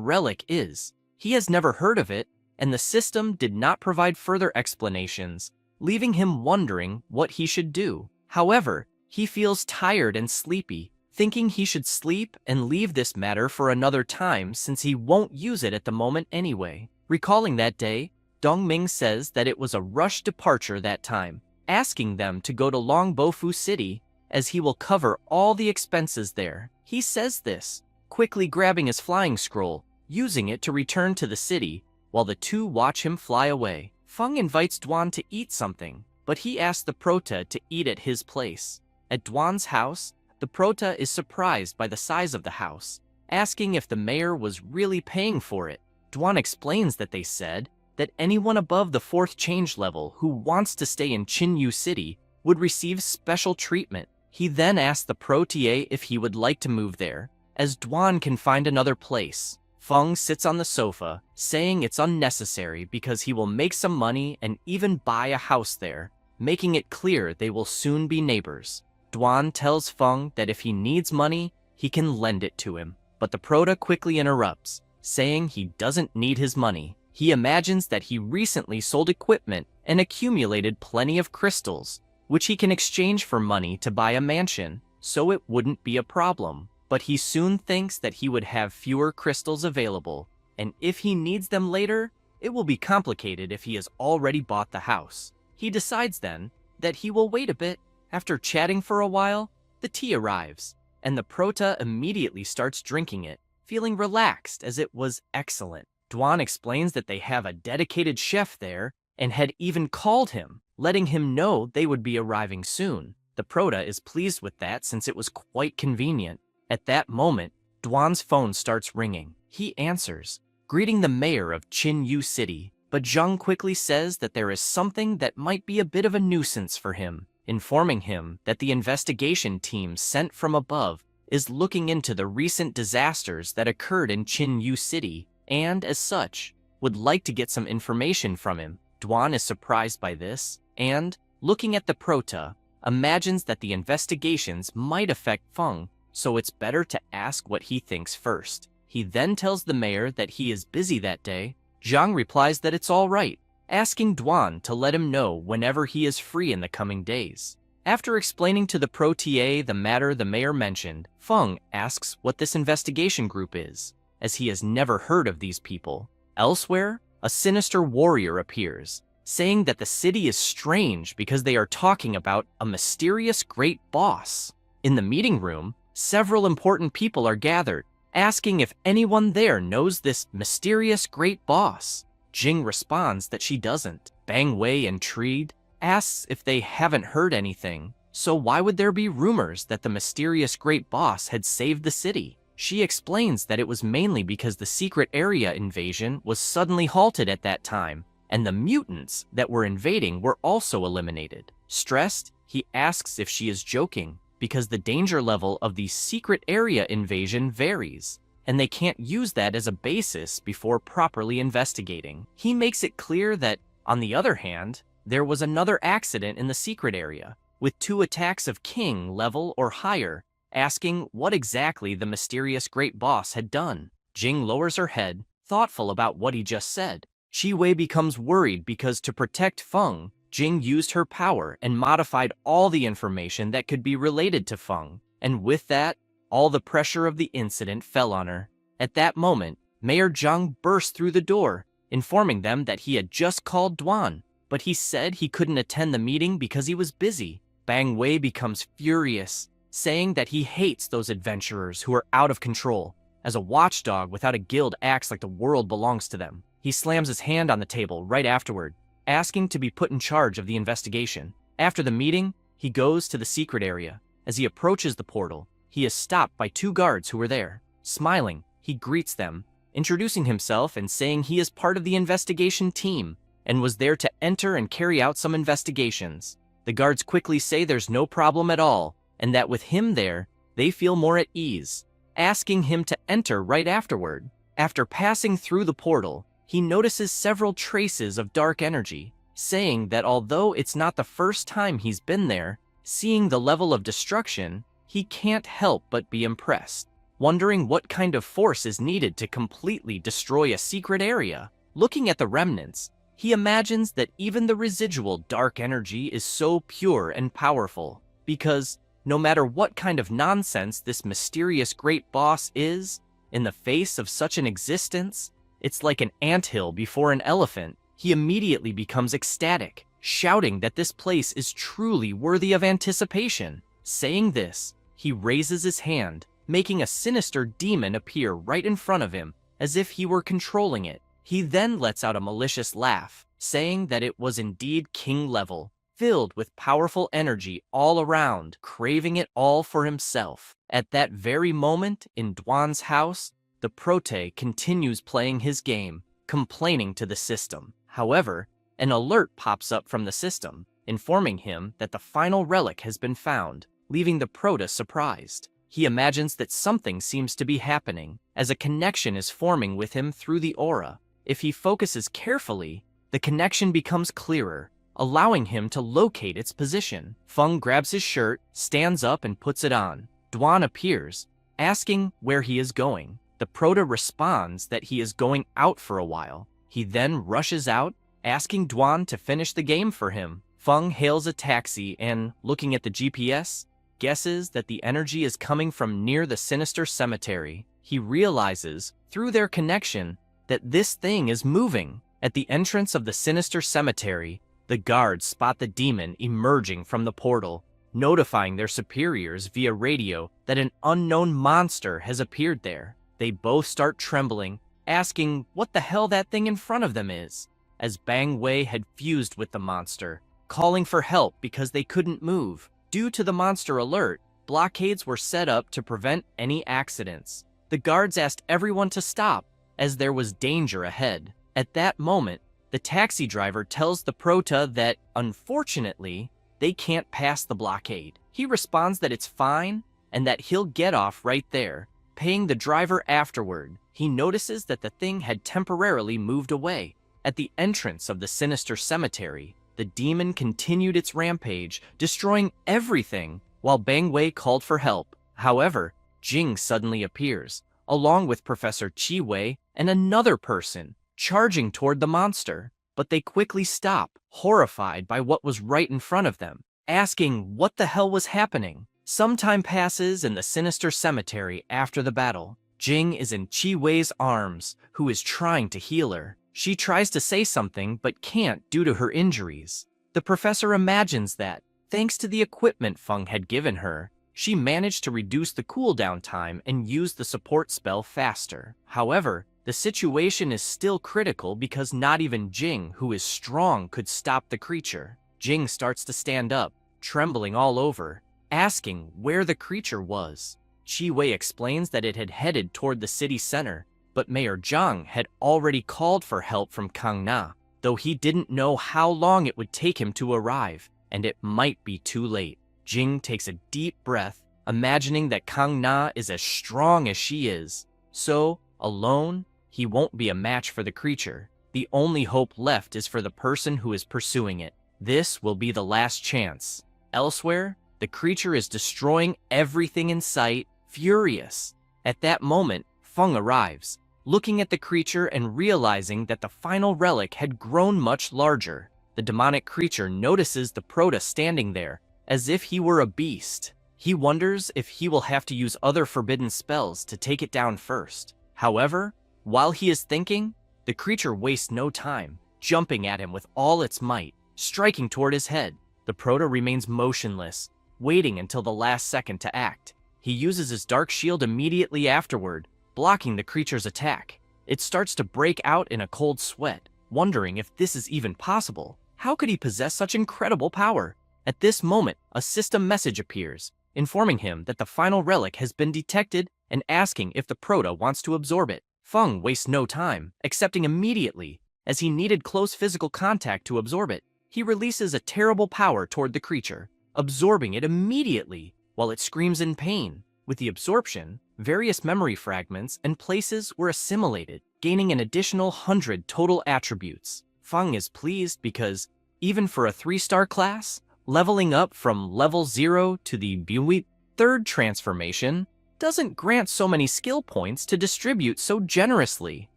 relic is. He has never heard of it, and the system did not provide further explanations, leaving him wondering what he should do. However, he feels tired and sleepy, thinking he should sleep and leave this matter for another time since he won't use it at the moment anyway. Recalling that day, Dongming says that it was a rushed departure that time, asking them to go to Longbofu City as he will cover all the expenses there. He says this, quickly grabbing his flying scroll, using it to return to the city, while the two watch him fly away. Feng invites Duan to eat something, but he asks the Prota to eat at his place. At Duan's house, the Prota is surprised by the size of the house, asking if the mayor was really paying for it. Duan explains that they said that anyone above the 4th change level who wants to stay in Chinyu City would receive special treatment. He then asks the Protier if he would like to move there, as Duan can find another place. Feng sits on the sofa, saying it's unnecessary because he will make some money and even buy a house there, making it clear they will soon be neighbors. Duan tells Feng that if he needs money, he can lend it to him, but the Prota quickly interrupts, saying he doesn't need his money. He imagines that he recently sold equipment and accumulated plenty of crystals, which he can exchange for money to buy a mansion, so it wouldn't be a problem. But he soon thinks that he would have fewer crystals available, and if he needs them later, it will be complicated if he has already bought the house. He decides then that he will wait a bit. After chatting for a while, the tea arrives, and the Prota immediately starts drinking it, feeling relaxed as it was excellent. Duan explains that they have a dedicated chef there and had even called him, letting him know they would be arriving soon. The Prota is pleased with that since it was quite convenient. At that moment, Duan's phone starts ringing. He answers, greeting the mayor of Chinyu City, but Zhang quickly says that there is something that might be a bit of a nuisance for him, informing him that the investigation team sent from above is looking into the recent disasters that occurred in Chinyu City, and as such, would like to get some information from him. Duan is surprised by this, and, looking at the Prota, imagines that the investigations might affect Feng, so it's better to ask what he thinks first. He then tells the mayor that he is busy that day. Zhang replies that it's all right, asking Duan to let him know whenever he is free in the coming days. After explaining to the Protier the matter the mayor mentioned, Feng asks what this investigation group is, as he has never heard of these people. Elsewhere, a sinister warrior appears, saying that the city is strange because they are talking about a mysterious great boss. In the meeting room, several important people are gathered, asking if anyone there knows this mysterious great boss. Jing responds that she doesn't. Bang Wei, intrigued, asks if they haven't heard anything, so why would there be rumors that the mysterious great boss had saved the city? She explains that it was mainly because the secret area invasion was suddenly halted at that time, and the mutants that were invading were also eliminated. Stressed, he asks if she is joking, because the danger level of the secret area invasion varies, and they can't use that as a basis before properly investigating. He makes it clear that, on the other hand, there was another accident in the secret area, with 2 attacks of king level or higher, asking what exactly the mysterious great boss had done. Jing lowers her head, thoughtful about what he just said. Qi Wei becomes worried because to protect Feng, Jing used her power and modified all the information that could be related to Feng, and with that, all the pressure of the incident fell on her. At that moment, Mayor Zhang burst through the door, informing them that he had just called Duan. but he said he couldn't attend the meeting because he was busy. Bang Wei becomes furious, saying that he hates those adventurers who are out of control. As a watchdog without a guild acts like the world belongs to them. He slams his hand on the table right afterward, asking to be put in charge of the investigation. After the meeting, he goes to the secret area. As he approaches the portal, he is stopped by 2 guards who are there. Smiling, he greets them, introducing himself and saying he is part of the investigation team and was there to enter and carry out some investigations. The guards quickly say there's no problem at all, and that with him there, they feel more at ease, asking him to enter right afterward. After passing through the portal, he notices several traces of dark energy, saying that although it's not the first time he's been there, seeing the level of destruction, he can't help but be impressed. Wondering what kind of force is needed to completely destroy a secret area. Looking at the remnants, he imagines that even the residual dark energy is so pure and powerful, because no matter what kind of nonsense this mysterious great boss is, in the face of such an existence, it's like an anthill before an elephant. He immediately becomes ecstatic, shouting that this place is truly worthy of anticipation. Saying this, he raises his hand, making a sinister demon appear right in front of him, as if he were controlling it. He then lets out a malicious laugh, saying that it was indeed king level, filled with powerful energy all around, craving it all for himself. At that very moment, in Dwan's house, the Prote continues playing his game, complaining to the system. However, an alert pops up from the system, informing him that the final relic has been found, leaving the Prote surprised. He imagines that something seems to be happening, as a connection is forming with him through the aura. If he focuses carefully, the connection becomes clearer, allowing him to locate its position. Feng grabs his shirt, stands up and puts it on. Dwan appears, asking where he is going. The Prote responds that he is going out for a while. He then rushes out, asking Dwan to finish the game for him. Feng hails a taxi and, looking at the GPS, guesses that the energy is coming from near the sinister cemetery. He realizes, through their connection, that this thing is moving. At the entrance of the sinister cemetery, the guards spot the demon emerging from the portal, notifying their superiors via radio that an unknown monster has appeared there. They both start trembling, asking what the hell that thing in front of them is, as Bang Wei had fused with the monster, calling for help because they couldn't move. Due to the monster alert, blockades were set up to prevent any accidents. The guards asked everyone to stop, as there was danger ahead. At that moment, the taxi driver tells the Prote that, unfortunately, they can't pass the blockade. He responds that it's fine, and that he'll get off right there, paying the driver afterward. He notices that the thing had temporarily moved away. At the entrance of the sinister cemetery, the demon continued its rampage, destroying everything, while Bang Wei called for help. However, Jing suddenly appears, along with Professor Chi Wei and another person, charging toward the monster. But they quickly stop, horrified by what was right in front of them, asking what the hell was happening. Some time passes in the sinister cemetery after the battle. Jing is in Chi Wei's arms, who is trying to heal her. She tries to say something but can't due to her injuries. The professor imagines that, thanks to the equipment Feng had given her, she managed to reduce the cooldown time and use the support spell faster. However, the situation is still critical because not even Jing, who is strong, could stop the creature. Jing starts to stand up, trembling all over, asking where the creature was. Chi Wei explains that it had headed toward the city center, but Mayor Zhang had already called for help from Kang Na, though he didn't know how long it would take him to arrive, and it might be too late. Jing takes a deep breath, imagining that Kang Na is as strong as she is. So, alone, he won't be a match for the creature. The only hope left is for the person who is pursuing it. This will be the last chance. Elsewhere, the creature is destroying everything in sight, furious. At that moment, Feng arrives, looking at the creature and realizing that the final relic had grown much larger. The demonic creature notices the Prote standing there, as if he were a beast. He wonders if he will have to use other forbidden spells to take it down first. However, while he is thinking, the creature wastes no time, jumping at him with all its might. striking toward his head. The proto remains motionless, waiting until the last second to act. He uses his dark shield immediately afterward, blocking the creature's attack. It starts to break out in a cold sweat, wondering if this is even possible. How could he possess such incredible power? At this moment, a system message appears, informing him that the final relic has been detected and asking if the proto wants to absorb it. Feng wastes no time, accepting immediately, as he needed close physical contact to absorb it. He releases a terrible power toward the creature, absorbing it immediately while it screams in pain. With the absorption, various memory fragments and places were assimilated, gaining an additional 100 total attributes. Feng is pleased because, even for a 3-star class, leveling up from level 0 to the third transformation doesn't grant so many skill points to distribute so generously.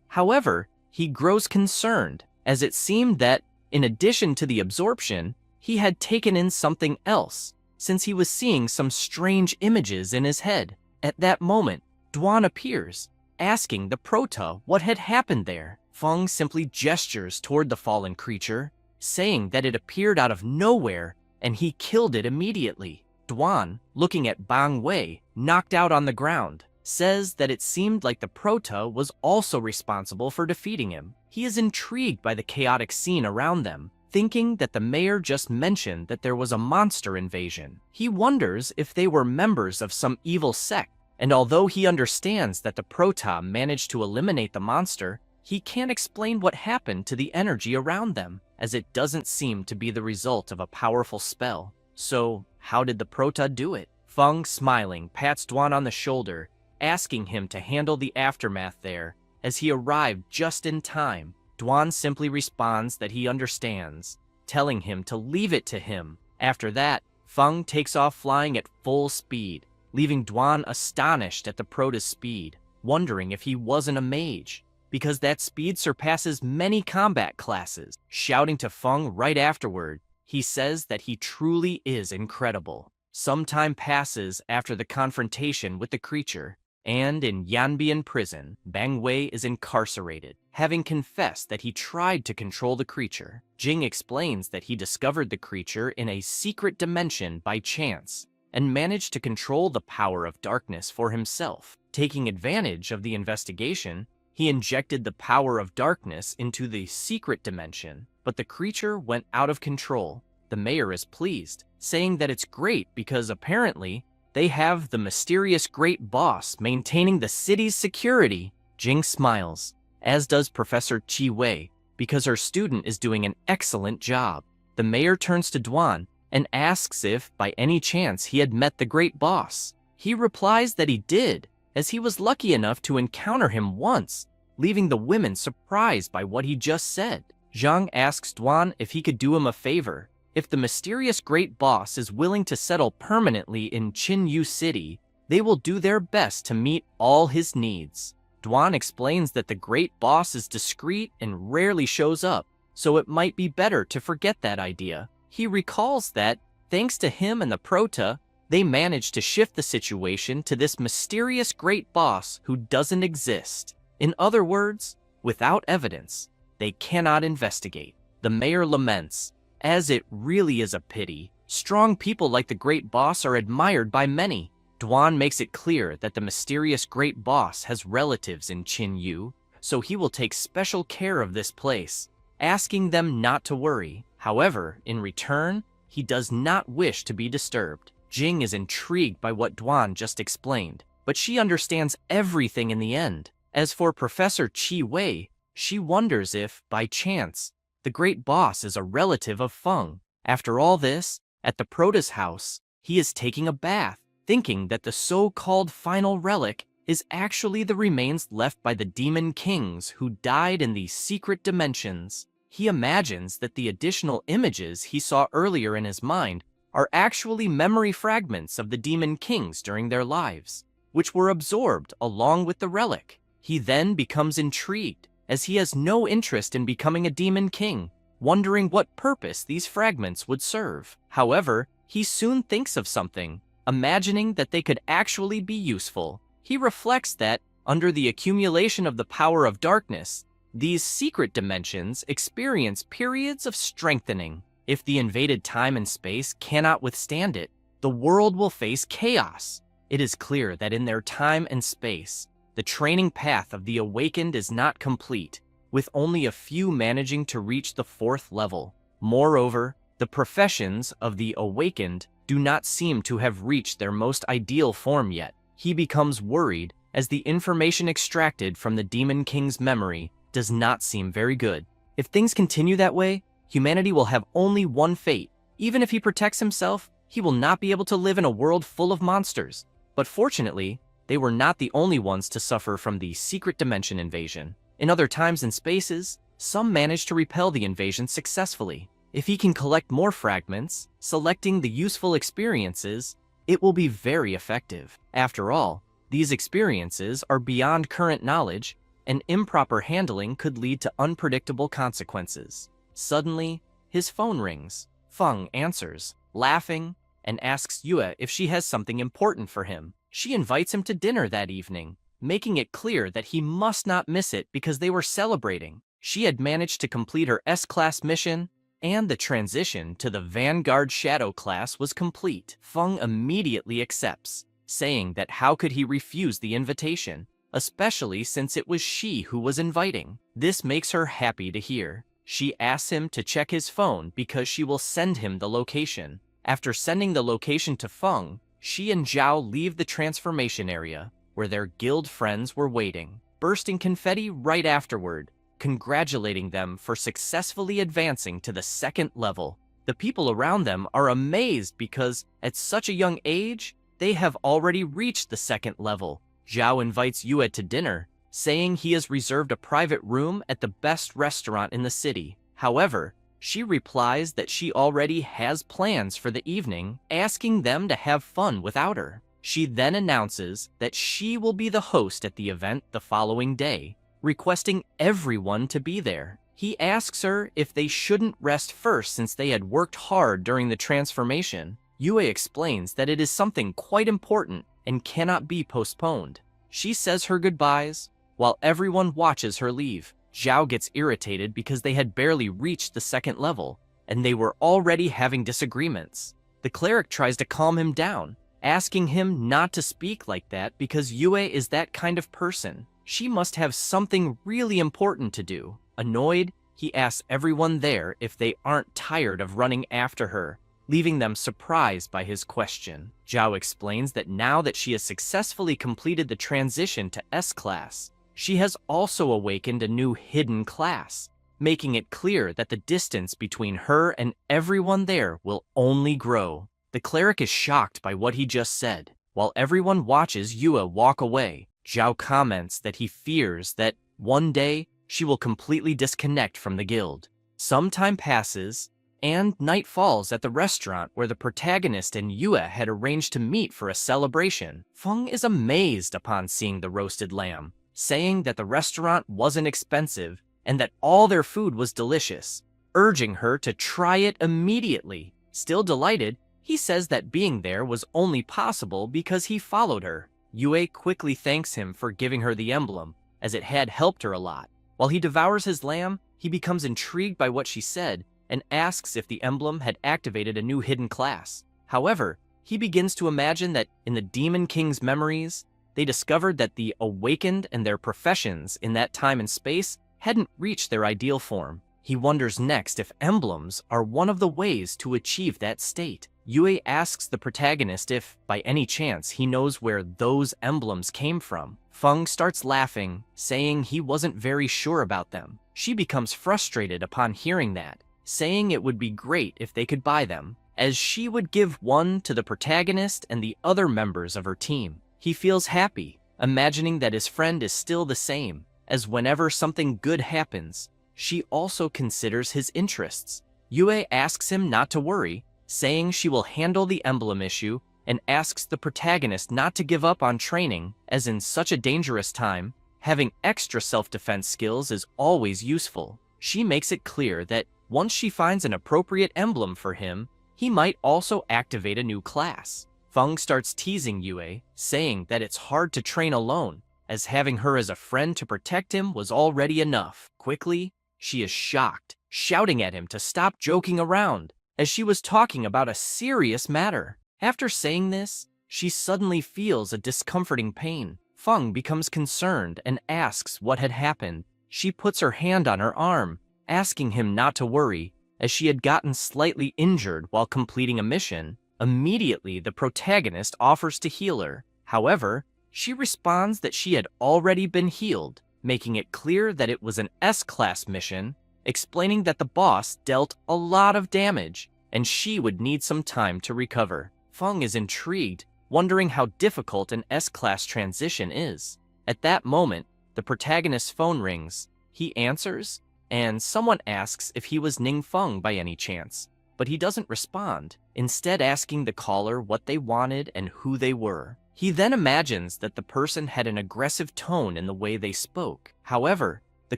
However, he grows concerned, as it seemed that, in addition to the absorption, he had taken in something else, since he was seeing some strange images in his head. At that moment, Duan appears, asking the proto what had happened there. Feng simply gestures toward the fallen creature, saying that it appeared out of nowhere and he killed it immediately. Duan, looking at Bang Wei, knocked out on the ground, says that it seemed like the proto was also responsible for defeating him. He is intrigued by the chaotic scene around them, thinking that the mayor just mentioned that there was a monster invasion. He wonders if they were members of some evil sect, and although he understands that the proto managed to eliminate the monster, he can't explain what happened to the energy around them, as it doesn't seem to be the result of a powerful spell. So, how did the proto do it? Feng, smiling, pats Duan on the shoulder, asking him to handle the aftermath there, as he arrived just in time. Duan simply responds that he understands, telling him to leave it to him. After that, Feng takes off flying at full speed, leaving Duan astonished at the proto's speed, wondering if he wasn't a mage, because that speed surpasses many combat classes. Shouting to Feng right afterward, he says that he truly is incredible. Some time passes after the confrontation with the creature, and in Yanbian prison, Bang Wei is incarcerated, having confessed that he tried to control the creature. Jing explains that he discovered the creature in a secret dimension by chance, and managed to control the power of darkness for himself. Taking advantage of the investigation, he injected the power of darkness into the secret dimension, but the creature went out of control. The mayor is pleased, saying that it's great because apparently they have the mysterious great boss maintaining the city's security. Jing smiles, as does Professor Chi Wei, because her student is doing an excellent job. The mayor turns to Duan and asks if, by any chance, he had met the great boss. He replies that he did, as he was lucky enough to encounter him once, leaving the women surprised by what he just said. Zhang asks Duan if he could do him a favor. If the mysterious great boss is willing to settle permanently in Qinyu City, they will do their best to meet all his needs. Duan explains that the great boss is discreet and rarely shows up, so it might be better to forget that idea. He recalls that, thanks to him and the proto, they managed to shift the situation to this mysterious great boss who doesn't exist. In other words, without evidence, they cannot investigate. The mayor laments, as it really is a pity. Strong people like the great boss are admired by many. Duan makes it clear that the mysterious great boss has relatives in Qinyu, so he will take special care of this place, asking them not to worry. However, in return, he does not wish to be disturbed. Jing is intrigued by what Duan just explained, but she understands everything in the end. As for Professor Chi Wei, she wonders if, by chance, the great boss is a relative of Feng. After all this, at the proto's house, he is taking a bath, thinking that the so-called final relic is actually the remains left by the demon kings who died in these secret dimensions. He imagines that the additional images he saw earlier in his mind are actually memory fragments of the demon kings during their lives, which were absorbed along with the relic. He then becomes intrigued, as he has no interest in becoming a demon king, wondering what purpose these fragments would serve. However, he soon thinks of something, imagining that they could actually be useful. He reflects that, under the accumulation of the power of darkness, these secret dimensions experience periods of strengthening. If the invaded time and space cannot withstand it, the world will face chaos. It is clear that in their time and space, the training path of the awakened is not complete, with only a few managing to reach the 4th level. Moreover, the professions of the awakened do not seem to have reached their most ideal form yet. He becomes worried as the information extracted from the Demon King's memory does not seem very good. If things continue that way, humanity will have only one fate. Even if he protects himself, he will not be able to live in a world full of monsters. But fortunately, they were not the only ones to suffer from the secret dimension invasion. In other times and spaces, some managed to repel the invasion successfully. If he can collect more fragments, selecting the useful experiences, it will be very effective. After all, these experiences are beyond current knowledge, and improper handling could lead to unpredictable consequences. Suddenly, his phone rings. Feng answers, laughing, and asks Yue if she has something important for him. She invites him to dinner that evening, making it clear that he must not miss it because they were celebrating. She had managed to complete her S-Class mission, and the transition to the Vanguard Shadow class was complete. Feng immediately accepts, saying that how could he refuse the invitation, especially since it was she who was inviting. This makes her happy to hear. She asks him to check his phone because she will send him the location. After sending the location to Feng, she and Zhao leave the transformation area, where their guild friends were waiting, bursting confetti right afterward, congratulating them for successfully advancing to the 2nd level. The people around them are amazed because, at such a young age, they have already reached the 2nd level. Zhao invites Yue to dinner, saying he has reserved a private room at the best restaurant in the city. However, she replies that she already has plans for the evening, asking them to have fun without her. She then announces that she will be the host at the event the following day, requesting everyone to be there. He asks her if they shouldn't rest first since they had worked hard during the transformation. Yue explains that it is something quite important and cannot be postponed. She says her goodbyes, while everyone watches her leave. Zhao gets irritated because they had barely reached the 2nd level, and they were already having disagreements. The cleric tries to calm him down, asking him not to speak like that because Yue is that kind of person. She must have something really important to do. Annoyed, he asks everyone there if they aren't tired of running after her, leaving them surprised by his question. Zhao explains that now that she has successfully completed the transition to S-Class, she has also awakened a new hidden class, making it clear that the distance between her and everyone there will only grow. The cleric is shocked by what he just said. While everyone watches Yue walk away, Zhao comments that he fears that one day she will completely disconnect from the guild. Some time passes, and night falls at the restaurant where the protagonist and Yue had arranged to meet for a celebration. Feng is amazed upon seeing the roasted lamb, saying that the restaurant wasn't expensive and that all their food was delicious, urging her to try it immediately. Still delighted, he says that being there was only possible because he followed her. Yue quickly thanks him for giving her the emblem, as it had helped her a lot. While he devours his lamb, he becomes intrigued by what she said and asks if the emblem had activated a new hidden class. However, he begins to imagine that in the Demon King's memories, they discovered that the awakened and their professions in that time and space hadn't reached their ideal form. He wonders next if emblems are one of the ways to achieve that state. Yue asks the protagonist if, by any chance, he knows where those emblems came from. Feng starts laughing, saying he wasn't very sure about them. She becomes frustrated upon hearing that, saying it would be great if they could buy them, as she would give one to the protagonist and the other members of her team. He feels happy, imagining that his friend is still the same, as whenever something good happens, she also considers his interests. Yue asks him not to worry, saying she will handle the emblem issue, and asks the protagonist not to give up on training, as in such a dangerous time, having extra self-defense skills is always useful. She makes it clear that once she finds an appropriate emblem for him, he might also activate a new class. Feng starts teasing Yue, saying that it's hard to train alone, as having her as a friend to protect him was already enough. Quickly, she is shocked, shouting at him to stop joking around. as she was talking about a serious matter. After saying this, she suddenly feels a discomforting pain. Feng becomes concerned and asks what had happened. She puts her hand on her arm, asking him not to worry, as she had gotten slightly injured while completing a mission. Immediately, the protagonist offers to heal her. However, she responds that she had already been healed, making it clear that it was an S-class mission, explaining that the boss dealt a lot of damage and she would need some time to recover. Feng is intrigued, wondering how difficult an S-class transition is. At that moment, the protagonist's phone rings. He answers, and someone asks if he was Ning Feng by any chance, but he doesn't respond, instead asking the caller what they wanted and who they were. He then imagines that the person had an aggressive tone in the way they spoke. However, the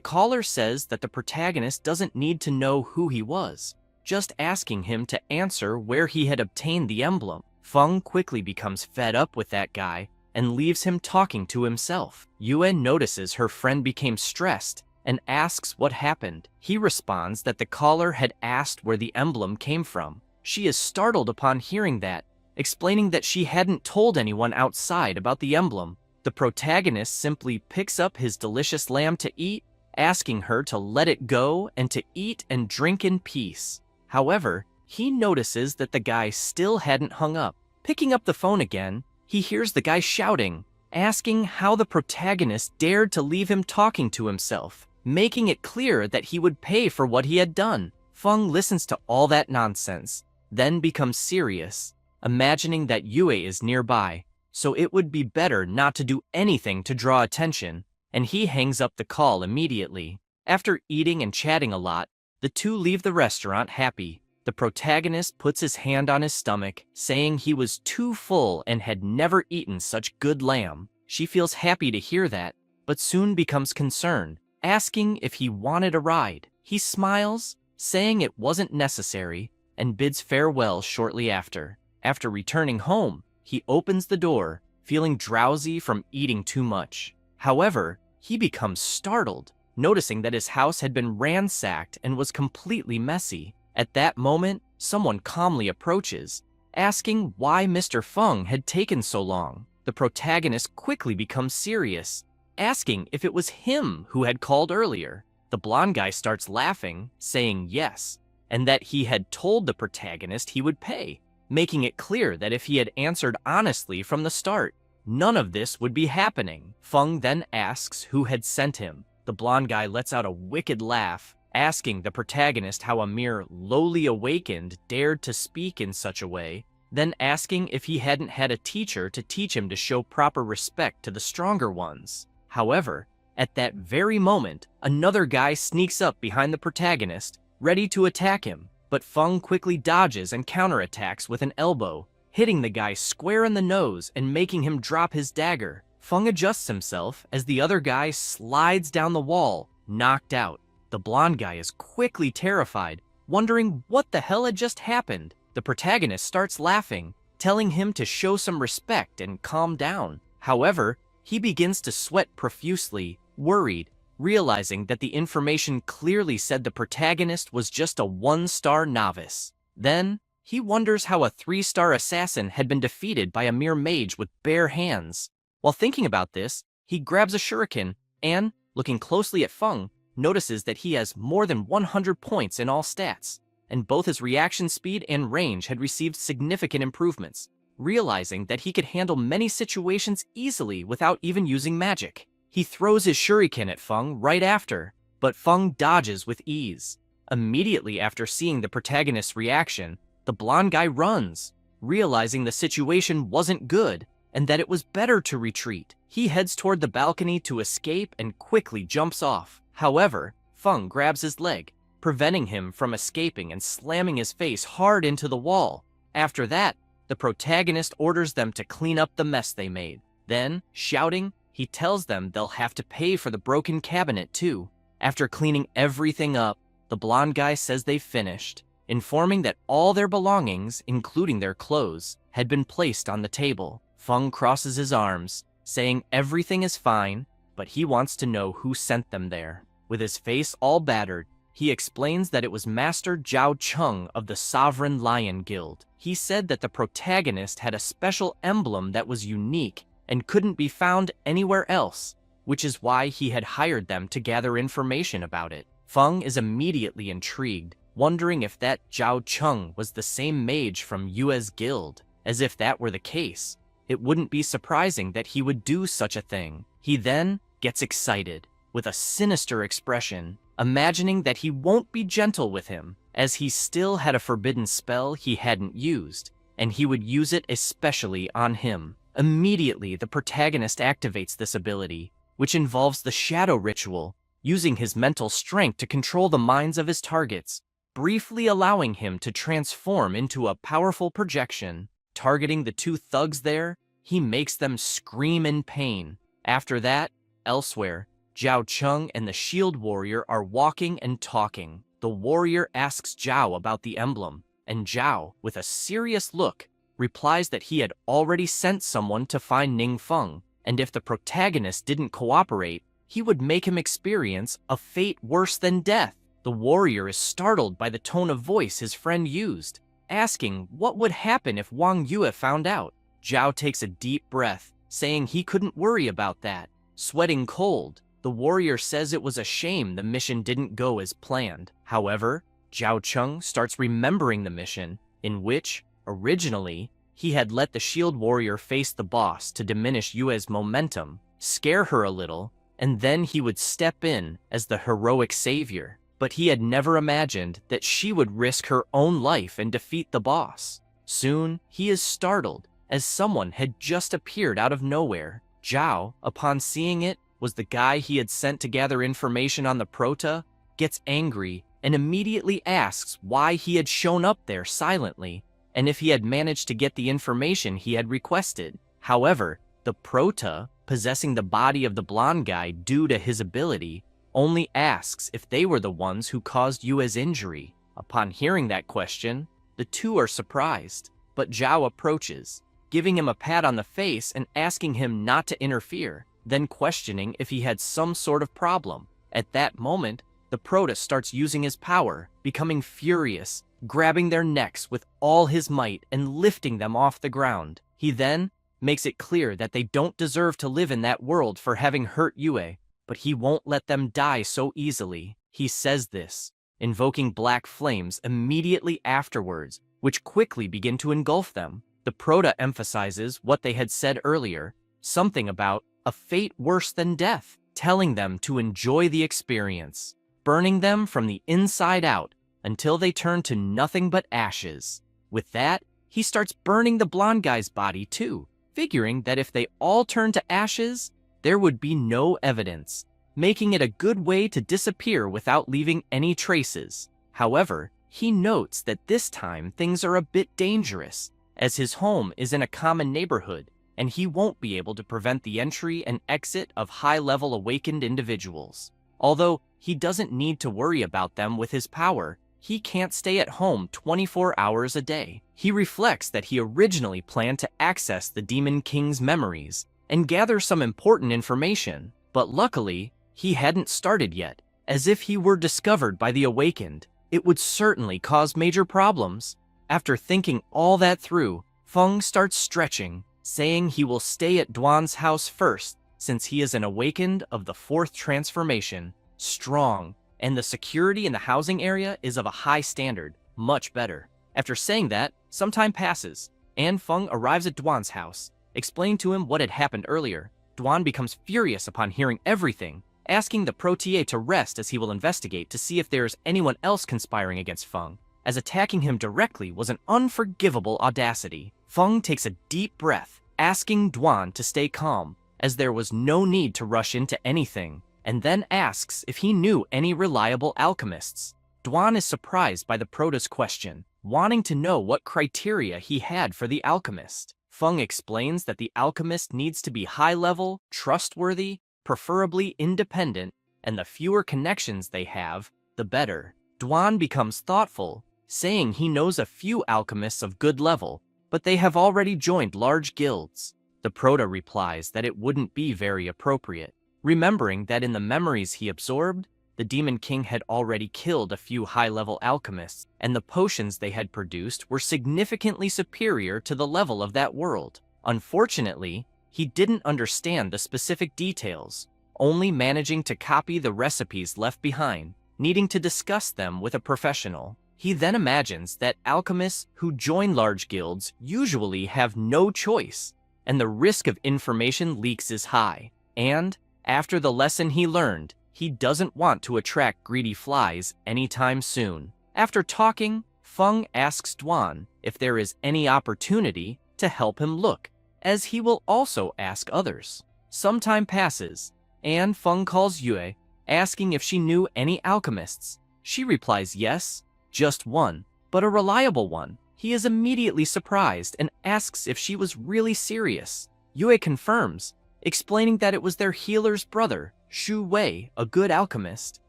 caller says that the protagonist doesn't need to know who he was, just asking him to answer where he had obtained the emblem. Feng quickly becomes fed up with that guy and leaves him talking to himself. Yue notices her friend became stressed and asks what happened. He responds that the caller had asked where the emblem came from. She is startled upon hearing that, explaining that she hadn't told anyone outside about the emblem. The protagonist simply picks up his delicious lamb to eat, asking her to let it go and to eat and drink in peace. However, he notices that the guy still hadn't hung up. Picking up the phone again, he hears the guy shouting, asking how the protagonist dared to leave him talking to himself, making it clear that he would pay for what he had done. Feng listens to all that nonsense, then becomes serious, imagining that Yue is nearby, so it would be better not to do anything to draw attention, and he hangs up the call immediately. After eating and chatting a lot, the two leave the restaurant happy. The protagonist puts his hand on his stomach, saying he was too full and had never eaten such good lamb. She feels happy to hear that, but soon becomes concerned, asking if he wanted a ride. He smiles, saying it wasn't necessary, and bids farewell shortly after. After returning home, he opens the door, feeling drowsy from eating too much. However, he becomes startled, noticing that his house had been ransacked and was completely messy. At that moment, someone calmly approaches, asking why Mr. Feng had taken so long. The protagonist quickly becomes serious, asking if it was him who had called earlier. The blonde guy starts laughing, saying yes, and that he had told the protagonist he would pay, making it clear that if he had answered honestly from the start, none of this would be happening. Feng then asks who had sent him. The blonde guy lets out a wicked laugh, asking the protagonist how a mere lowly awakened dared to speak in such a way, then asking if he hadn't had a teacher to teach him to show proper respect to the stronger ones. However, at that very moment, another guy sneaks up behind the protagonist, ready to attack him, but Feng quickly dodges and counterattacks with an elbow, hitting the guy square in the nose and making him drop his dagger. Feng adjusts himself as the other guy slides down the wall, knocked out. The blonde guy is quickly terrified, wondering what the hell had just happened. The protagonist starts laughing, telling him to show some respect and calm down. However, he begins to sweat profusely, worried, realizing that the information clearly said the protagonist was just a 1-star novice. Then, he wonders how a 3-star assassin had been defeated by a mere mage with bare hands. While thinking about this, he grabs a shuriken and, looking closely at Feng, notices that he has more than 100 points in all stats, and both his reaction speed and range had received significant improvements. Realizing that he could handle many situations easily without even using magic, he throws his shuriken at Feng right after, but Feng dodges with ease. Immediately after seeing the protagonist's reaction, the blonde guy runs, realizing the situation wasn't good and that it was better to retreat. He heads toward the balcony to escape and quickly jumps off. However, Feng grabs his leg, preventing him from escaping and slamming his face hard into the wall. After that, the protagonist orders them to clean up the mess they made. Then, shouting, he tells them they'll have to pay for the broken cabinet too. After cleaning everything up, the blonde guy says they've finished, informing that all their belongings, including their clothes, had been placed on the table. Feng crosses his arms, saying everything is fine, but he wants to know who sent them there. With his face all battered, He explains that it was Master Zhao Cheng of the Sovereign Lion Guild. He said that the protagonist had a special emblem that was unique and couldn't be found anywhere else, which is why he had hired them to gather information about it. Feng is immediately intrigued, wondering if that Zhao Cheng was the same mage from Yue's guild. As if that were the case, it wouldn't be surprising that he would do such a thing. He then gets excited, with a sinister expression, imagining that he won't be gentle with him, as he still had a forbidden spell he hadn't used, and he would use it especially on him. Immediately, the protagonist activates this ability, which involves the shadow ritual, using his mental strength to control the minds of his targets, briefly allowing him to transform into a powerful projection. Targeting the two thugs there, he makes them scream in pain. After that, elsewhere, Zhao Cheng and the shield warrior are walking and talking. The warrior asks Zhao about the emblem, and Zhao, with a serious look, replies that he had already sent someone to find Ningfeng, and if the protagonist didn't cooperate, he would make him experience a fate worse than death. The warrior is startled by the tone of voice his friend used, asking what would happen if Wang Yue found out. Zhao takes a deep breath, saying he couldn't worry about that. Sweating cold, the warrior says it was a shame the mission didn't go as planned. However, Zhao Cheng starts remembering the mission, in which, originally, he had let the shield warrior face the boss to diminish Yue's momentum, scare her a little, and then he would step in as the heroic savior. But he had never imagined that she would risk her own life and defeat the boss. Soon, he is startled, as someone had just appeared out of nowhere. Zhao, upon seeing it, was the guy he had sent to gather information on the Prota, gets angry, and immediately asks why he had shown up there silently, and if he had managed to get the information he had requested. However, the Prota, possessing the body of the blonde guy due to his ability, only asks if they were the ones who caused Yue's injury. Upon hearing that question, the two are surprised, but Zhao approaches, giving him a pat on the face and asking him not to interfere, then questioning if he had some sort of problem. At that moment, the Prota starts using his power, becoming furious, grabbing their necks with all his might and lifting them off the ground. He then makes it clear that they don't deserve to live in that world for having hurt Yue, but he won't let them die so easily. He says this, invoking black flames immediately afterwards, which quickly begin to engulf them. The Prota emphasizes what they had said earlier, something about a fate worse than death, telling them to enjoy the experience, burning them from the inside out until they turn to nothing but ashes. With that, he starts burning the blonde guy's body too, figuring that if they all turn to ashes, there would be no evidence, making it a good way to disappear without leaving any traces. However, he notes that this time things are a bit dangerous, as his home is in a common neighborhood, and he won't be able to prevent the entry and exit of high-level awakened individuals. Although he doesn't need to worry about them with his power, he can't stay at home 24 hours a day. He reflects that he originally planned to access the Demon King's memories and gather some important information, but luckily, he hadn't started yet, as if he were discovered by the Awakened, it would certainly cause major problems. After thinking all that through, Feng starts stretching, saying he will stay at Duan's house first, since he is an Awakened of the 4th transformation, strong, and the security in the housing area is of a high standard, much better. After saying that, some time passes, and Feng arrives at Duan's house, explained to him what had happened earlier. Duan becomes furious upon hearing everything, asking the Protier to rest as he will investigate to see if there is anyone else conspiring against Feng, as attacking him directly was an unforgivable audacity. Feng takes a deep breath, asking Duan to stay calm, as there was no need to rush into anything, and then asks if he knew any reliable alchemists. Duan is surprised by the Prota's question, wanting to know what criteria he had for the alchemist. Feng explains that the alchemist needs to be high-level, trustworthy, preferably independent, and the fewer connections they have, the better. Duan becomes thoughtful, saying he knows a few alchemists of good level, but they have already joined large guilds. The Prota replies that it wouldn't be very appropriate, remembering that in the memories he absorbed, the Demon King had already killed a few high-level alchemists, and the potions they had produced were significantly superior to the level of that world. Unfortunately, he didn't understand the specific details, only managing to copy the recipes left behind, needing to discuss them with a professional. He then imagines that alchemists who join large guilds usually have no choice, and the risk of information leaks is high. And, after the lesson he learned, he doesn't want to attract greedy flies anytime soon. After talking, Feng asks Duan if there is any opportunity to help him look, as he will also ask others. Some time passes, and Feng calls Yue, asking if she knew any alchemists. She replies yes, just one, but a reliable one. He is immediately surprised and asks if she was really serious. Yue confirms, explaining that it was their healer's brother, Shu Wei, a good alchemist,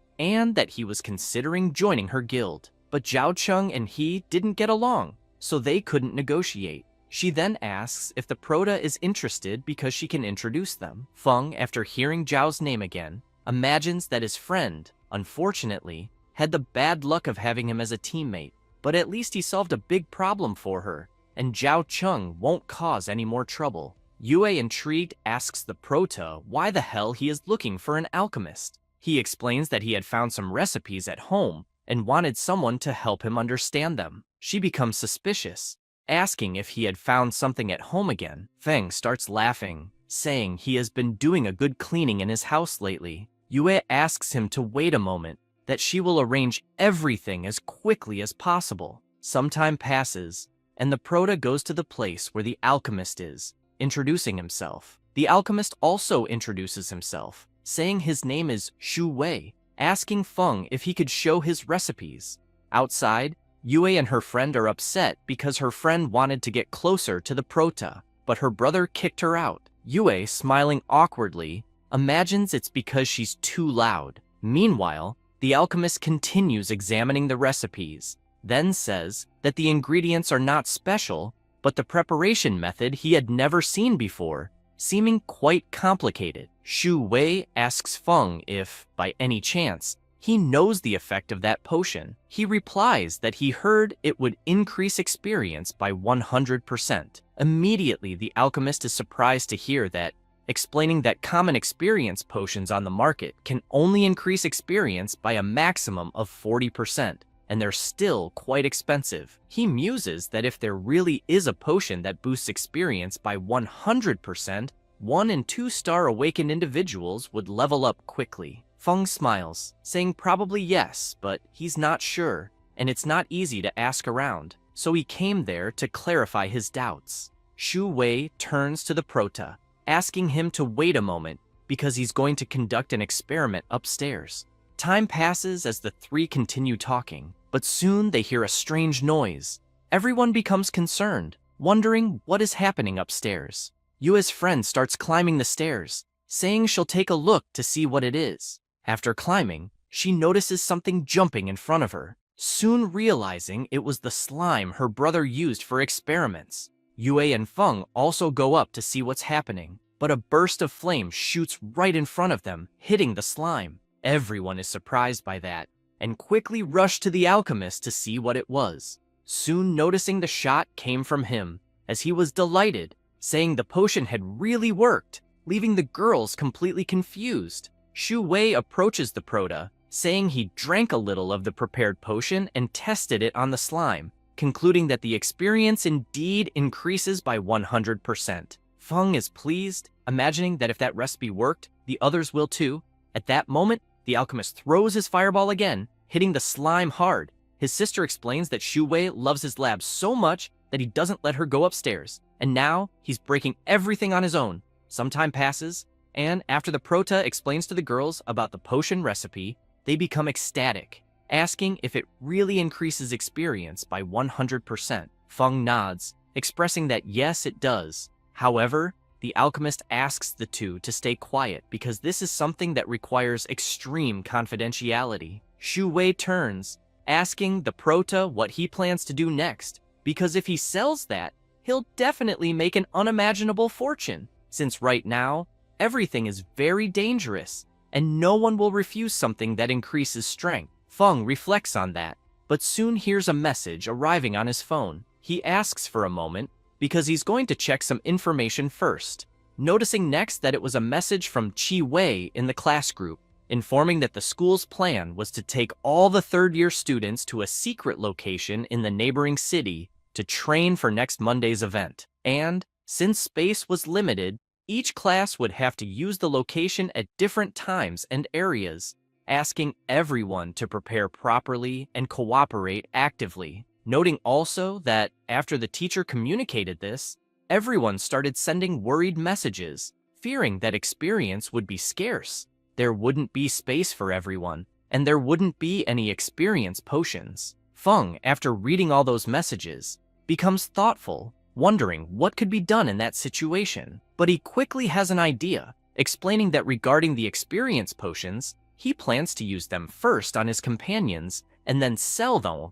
and that he was considering joining her guild. But Zhao Cheng and he didn't get along, so they couldn't negotiate. She then asks if the Prota is interested because she can introduce them. Feng, after hearing Zhao's name again, imagines that his friend, unfortunately, had the bad luck of having him as a teammate, but at least he solved a big problem for her, and Zhao Cheng won't cause any more trouble. Yue, intrigued, asks the Prota why the hell he is looking for an alchemist. He explains that he had found some recipes at home and wanted someone to help him understand them. She becomes suspicious, asking if he had found something at home again. Feng starts laughing, saying he has been doing a good cleaning in his house lately. Yue asks him to wait a moment, that she will arrange everything as quickly as possible. Some time passes, and the Prota goes to the place where the alchemist is, introducing himself. The alchemist also introduces himself, saying his name is Shu Wei, asking Feng if he could show his recipes. Outside, Yue and her friend are upset because her friend wanted to get closer to the Prota, but her brother kicked her out. Yue, smiling awkwardly, imagines it's because she's too loud. Meanwhile, the alchemist continues examining the recipes, then says that the ingredients are not special, but the preparation method he had never seen before, seeming quite complicated. Shu Wei asks Feng if, by any chance, he knows the effect of that potion. He replies that he heard it would increase experience by 100%. Immediately, the alchemist is surprised to hear that, explaining that common experience potions on the market can only increase experience by a maximum of 40%, and they're still quite expensive. He muses that if there really is a potion that boosts experience by 100%, 1- and 2-star awakened individuals would level up quickly. Feng smiles, saying probably yes, but he's not sure, and it's not easy to ask around, so he came there to clarify his doubts. Shu Wei turns to the Prota, asking him to wait a moment because he's going to conduct an experiment upstairs. Time passes as the three continue talking, but soon they hear a strange noise. Everyone becomes concerned, wondering what is happening upstairs. Yue's friend starts climbing the stairs, saying she'll take a look to see what it is. After climbing, she notices something jumping in front of her, soon realizing it was the slime her brother used for experiments. Yue and Feng also go up to see what's happening, but a burst of flame shoots right in front of them, hitting the slime. Everyone is surprised by that, and quickly rush to the alchemist to see what it was, soon noticing the shot came from him, as he was delighted, saying the potion had really worked, leaving the girls completely confused. Shu Wei approaches the Prota, saying he drank a little of the prepared potion and tested it on the slime, concluding that the experience indeed increases by 100%. Feng is pleased, imagining that if that recipe worked, the others will too. At that moment, the alchemist throws his fireball again, hitting the slime hard. His sister explains that Shu Wei loves his lab so much that he doesn't let her go upstairs, and now he's breaking everything on his own. Some time passes, and after the Prota explains to the girls about the potion recipe, they become ecstatic, asking if it really increases experience by 100%. Feng nods, expressing that yes, it does. However, the alchemist asks the two to stay quiet because this is something that requires extreme confidentiality. Shu Wei turns, asking the Prota what he plans to do next, because if he sells that, he'll definitely make an unimaginable fortune, since right now, everything is very dangerous, and no one will refuse something that increases strength. Feng reflects on that, but soon hears a message arriving on his phone. He asks for a moment because he's going to check some information first, noticing next that it was a message from Chi Wei in the class group, informing that the school's plan was to take all the third-year students to a secret location in the neighboring city to train for next Monday's event. And, since space was limited, each class would have to use the location at different times and areas, asking everyone to prepare properly and cooperate actively. Noting also that after the teacher communicated this, everyone started sending worried messages, fearing that experience would be scarce. There wouldn't be space for everyone, and there wouldn't be any experience potions. Feng, after reading all those messages, becomes thoughtful, wondering what could be done in that situation. But he quickly has an idea, explaining that regarding the experience potions, he plans to use them first on his companions and then sell them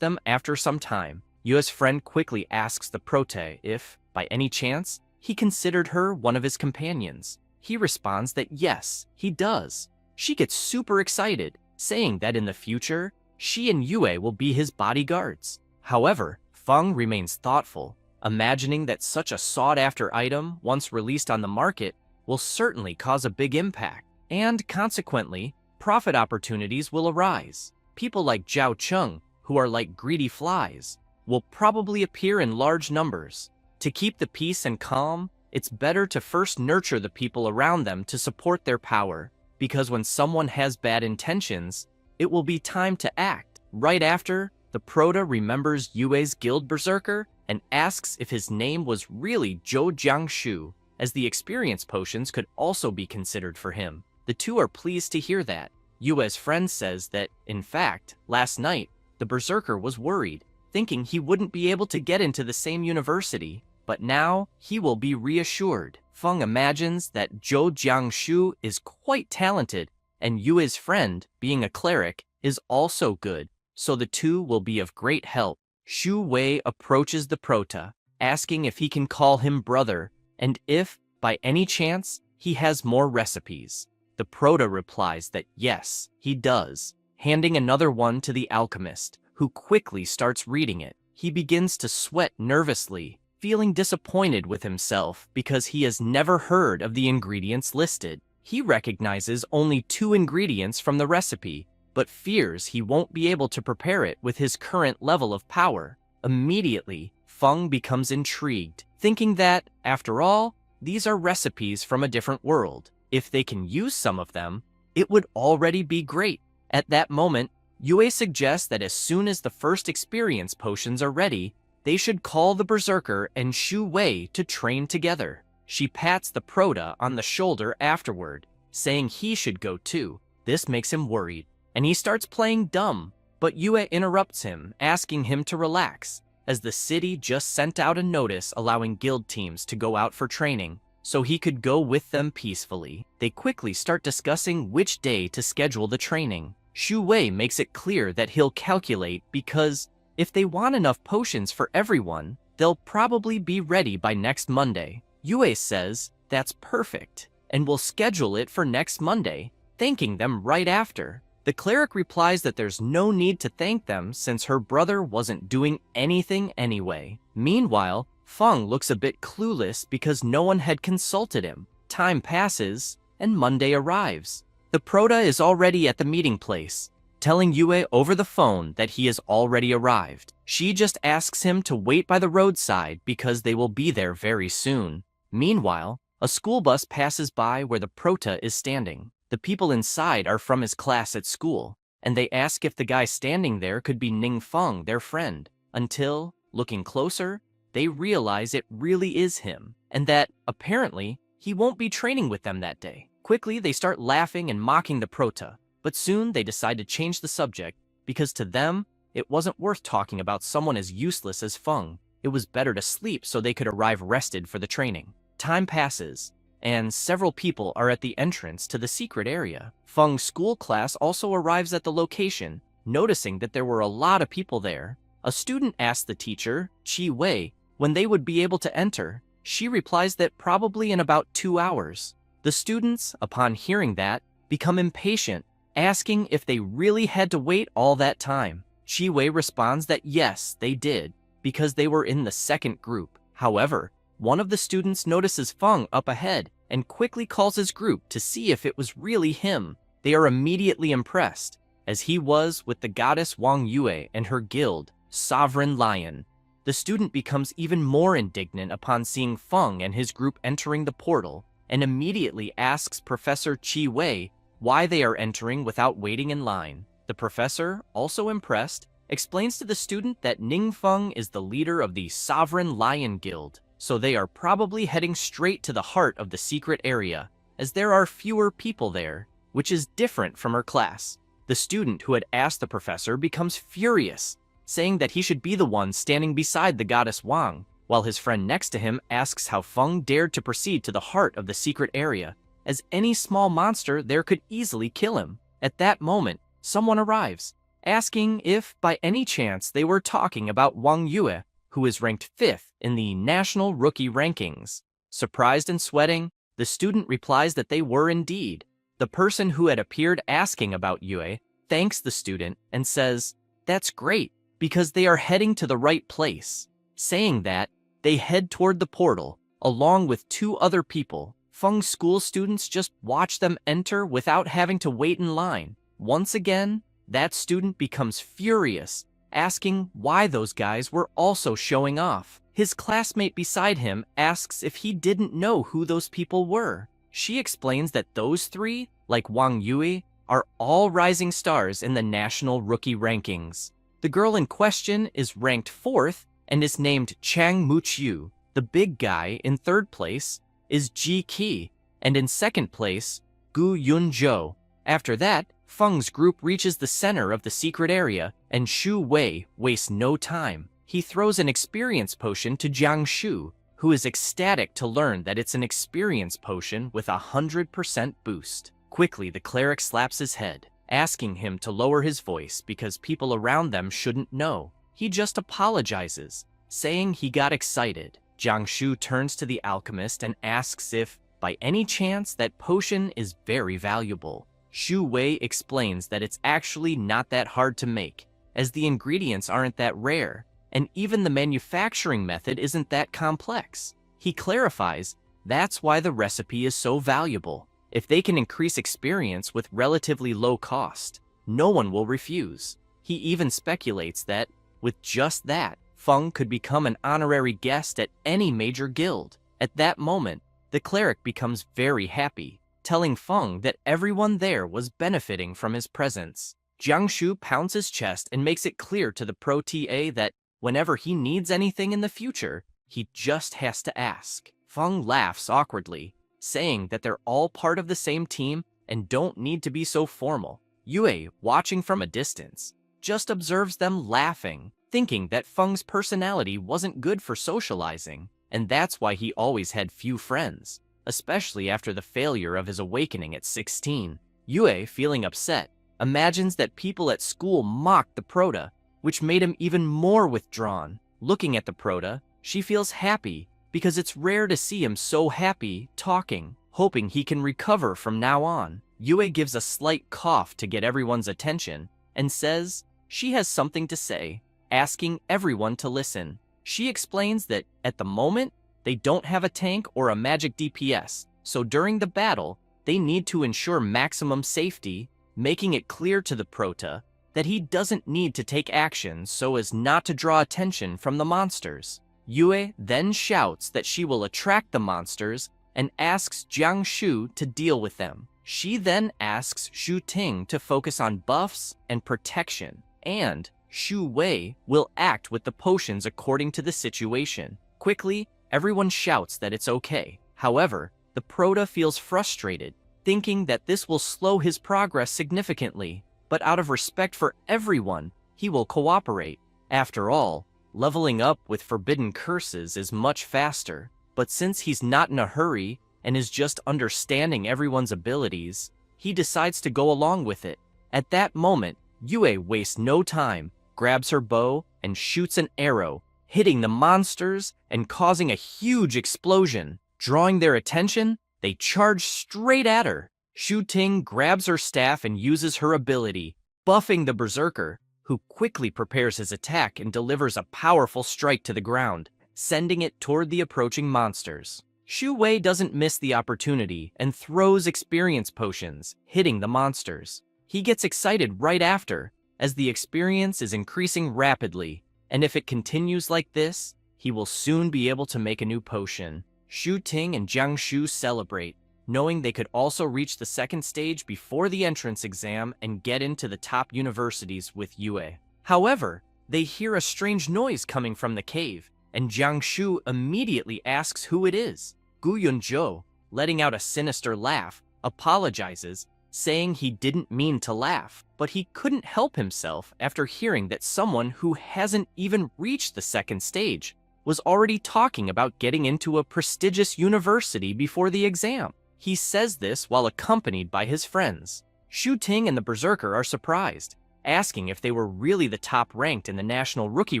them after some time. Yue's friend quickly asks the prote if, by any chance, he considered her one of his companions. He responds that yes, he does. She gets super excited, saying that in the future, she and Yue will be his bodyguards. However, Feng remains thoughtful, imagining that such a sought-after item, once released on the market, will certainly cause a big impact, and consequently, profit opportunities will arise. People like Zhao Cheng, who are like greedy flies, will probably appear in large numbers. To keep the peace and calm, it's better to first nurture the people around them to support their power, because when someone has bad intentions, it will be time to act. Right after, the Proto remembers Yue's guild berserker and asks if his name was really Zhou Jiangshu, as the experience potions could also be considered for him. The two are pleased to hear that. Yue's friend says that, in fact, last night, the berserker was worried, thinking he wouldn't be able to get into the same university, but now he will be reassured. Feng imagines that Zhou Jiangshu is quite talented, and Yue's friend, being a cleric, is also good, so the two will be of great help. Shu Wei approaches the Prota, asking if he can call him brother, and if, by any chance, he has more recipes. The Prota replies that yes, he does, handing another one to the alchemist, who quickly starts reading it. He begins to sweat nervously, feeling disappointed with himself because he has never heard of the ingredients listed. He recognizes only 2 ingredients from the recipe, but fears he won't be able to prepare it with his current level of power. Immediately, Feng becomes intrigued, thinking that, after all, these are recipes from a different world. If they can use some of them, it would already be great. At that moment, Yue suggests that as soon as the first experience potions are ready, they should call the berserker and Shu Wei to train together. She pats the Prota on the shoulder afterward, saying he should go too. This makes him worried, and he starts playing dumb, but Yue interrupts him, asking him to relax, as the city just sent out a notice allowing guild teams to go out for training, so he could go with them peacefully. They quickly start discussing which day to schedule the training. Shu Wei makes it clear that he'll calculate because if they want enough potions for everyone, they'll probably be ready by next Monday. Yue says that's perfect, and will schedule it for next Monday, thanking them right after. The cleric replies that there's no need to thank them since her brother wasn't doing anything anyway. Meanwhile, Feng looks a bit clueless because no one had consulted him. Time passes, and Monday arrives. The Prota is already at the meeting place, telling Yue over the phone that he has already arrived. She just asks him to wait by the roadside because they will be there very soon. Meanwhile, a school bus passes by where the Prota is standing. The people inside are from his class at school, and they ask if the guy standing there could be Ning Feng, their friend, until, looking closer, they realize it really is him, and that, apparently, he won't be training with them that day. Quickly, they start laughing and mocking the Prota, but soon they decide to change the subject, because to them, it wasn't worth talking about someone as useless as Feng. It was better to sleep so they could arrive rested for the training. Time passes, and several people are at the entrance to the secret area. Feng's school class also arrives at the location, noticing that there were a lot of people there. A student asks the teacher, Chi Wei, when they would be able to enter. She replies that probably in about 2 hours. The students, upon hearing that, become impatient, asking if they really had to wait all that time. Chi-wei responds that yes, they did, because they were in the second group. However, one of the students notices Feng up ahead and quickly calls his group to see if it was really him. They are immediately impressed, as he was with the goddess Wang Yue and her guild, Sovereign Lion. The student becomes even more indignant upon seeing Feng and his group entering the portal, and immediately asks Professor Chi-wei why they are entering without waiting in line. The professor, also impressed, explains to the student that Ningfeng is the leader of the Sovereign Lion Guild, so they are probably heading straight to the heart of the secret area, as there are fewer people there, which is different from her class. The student who had asked the professor becomes furious, saying that he should be the one standing beside the goddess Wang, while his friend next to him asks how Feng dared to proceed to the heart of the secret area, as any small monster there could easily kill him. At that moment, someone arrives, asking if by any chance they were talking about Wang Yue, who is ranked 5th in the national rookie rankings. Surprised and sweating, the student replies that they were indeed. The person who had appeared asking about Yue thanks the student and says, "That's great, because they are heading to the right place." Saying that, they head toward the portal, along with 2 other people. Feng's school students just watch them enter without having to wait in line. Once again, that student becomes furious, asking why those guys were also showing off. His classmate beside him asks if he didn't know who those people were. She explains that those 3, like Wang Yue, are all rising stars in the national rookie rankings. The girl in question is ranked 4th and is named Chang Muqiu. The big guy in 3rd place is Ji Qi, and in 2nd place, Gu Yunzhou. After that, Feng's group reaches the center of the secret area, and Shu Wei wastes no time. He throws an experience potion to Jiang Shu, who is ecstatic to learn that it's an experience potion with a 100% boost. Quickly, the cleric slaps his head, asking him to lower his voice because people around them shouldn't know. He just apologizes, saying he got excited. Jiang Shu turns to the alchemist and asks if, by any chance, that potion is very valuable. Shu Wei explains that it's actually not that hard to make, as the ingredients aren't that rare, and even the manufacturing method isn't that complex. He clarifies that's why the recipe is so valuable. If they can increase experience with relatively low cost, no one will refuse. He even speculates that, with just that, Feng could become an honorary guest at any major guild. At that moment, the cleric becomes very happy, telling Feng that everyone there was benefiting from his presence. Jiang Shu pounds his chest and makes it clear to the pro TA that whenever he needs anything in the future, he just has to ask. Feng laughs awkwardly, saying that they're all part of the same team and don't need to be so formal. Yue, watching from a distance, just observes them laughing, thinking that Feng's personality wasn't good for socializing, and that's why he always had few friends, especially after the failure of his awakening at 16. Yue, feeling upset, imagines that people at school mocked the Prota, which made him even more withdrawn. Looking at the Prota, she feels happy because it's rare to see him so happy talking, hoping he can recover from now on. Yue gives a slight cough to get everyone's attention and says she has something to say, asking everyone to listen. She explains that at the moment, they don't have a tank or a magic DPS, so during the battle, they need to ensure maximum safety, making it clear to the Prota that he doesn't need to take action so as not to draw attention from the monsters. Yue then shouts that she will attract the monsters and asks Jiang Shu to deal with them. She then asks Shu Ting to focus on buffs and protection, and Shu Wei will act with the potions according to the situation. Quickly, everyone shouts that it's okay. However, the Prota feels frustrated, thinking that this will slow his progress significantly, but out of respect for everyone, he will cooperate. After all, leveling up with forbidden curses is much faster, but since he's not in a hurry and is just understanding everyone's abilities, he decides to go along with it. At that moment, Yue wastes no time, grabs her bow, and shoots an arrow, hitting the monsters and causing a huge explosion. Drawing their attention, They charge straight at her. Shu Ting grabs her staff and uses her ability, buffing the berserker, who quickly prepares his attack and delivers a powerful strike to the ground, sending it toward the approaching monsters. Shu Wei doesn't miss the opportunity and throws experience potions, hitting the monsters. He gets excited right after, as the experience is increasing rapidly, and if it continues like this, he will soon be able to make a new potion. Shu Ting and Jiang Shu celebrate, knowing they could also reach the second stage before the entrance exam and get into the top universities with Yue. However, they hear a strange noise coming from the cave, and Jiang Shu immediately asks who it is. Gu Yunzhou, letting out a sinister laugh, apologizes, saying he didn't mean to laugh, but he couldn't help himself after hearing that someone who hasn't even reached the second stage was already talking about getting into a prestigious university before the exam. He says this while accompanied by his friends. Shu Ting and the Berserker are surprised, asking if they were really the top ranked in the national rookie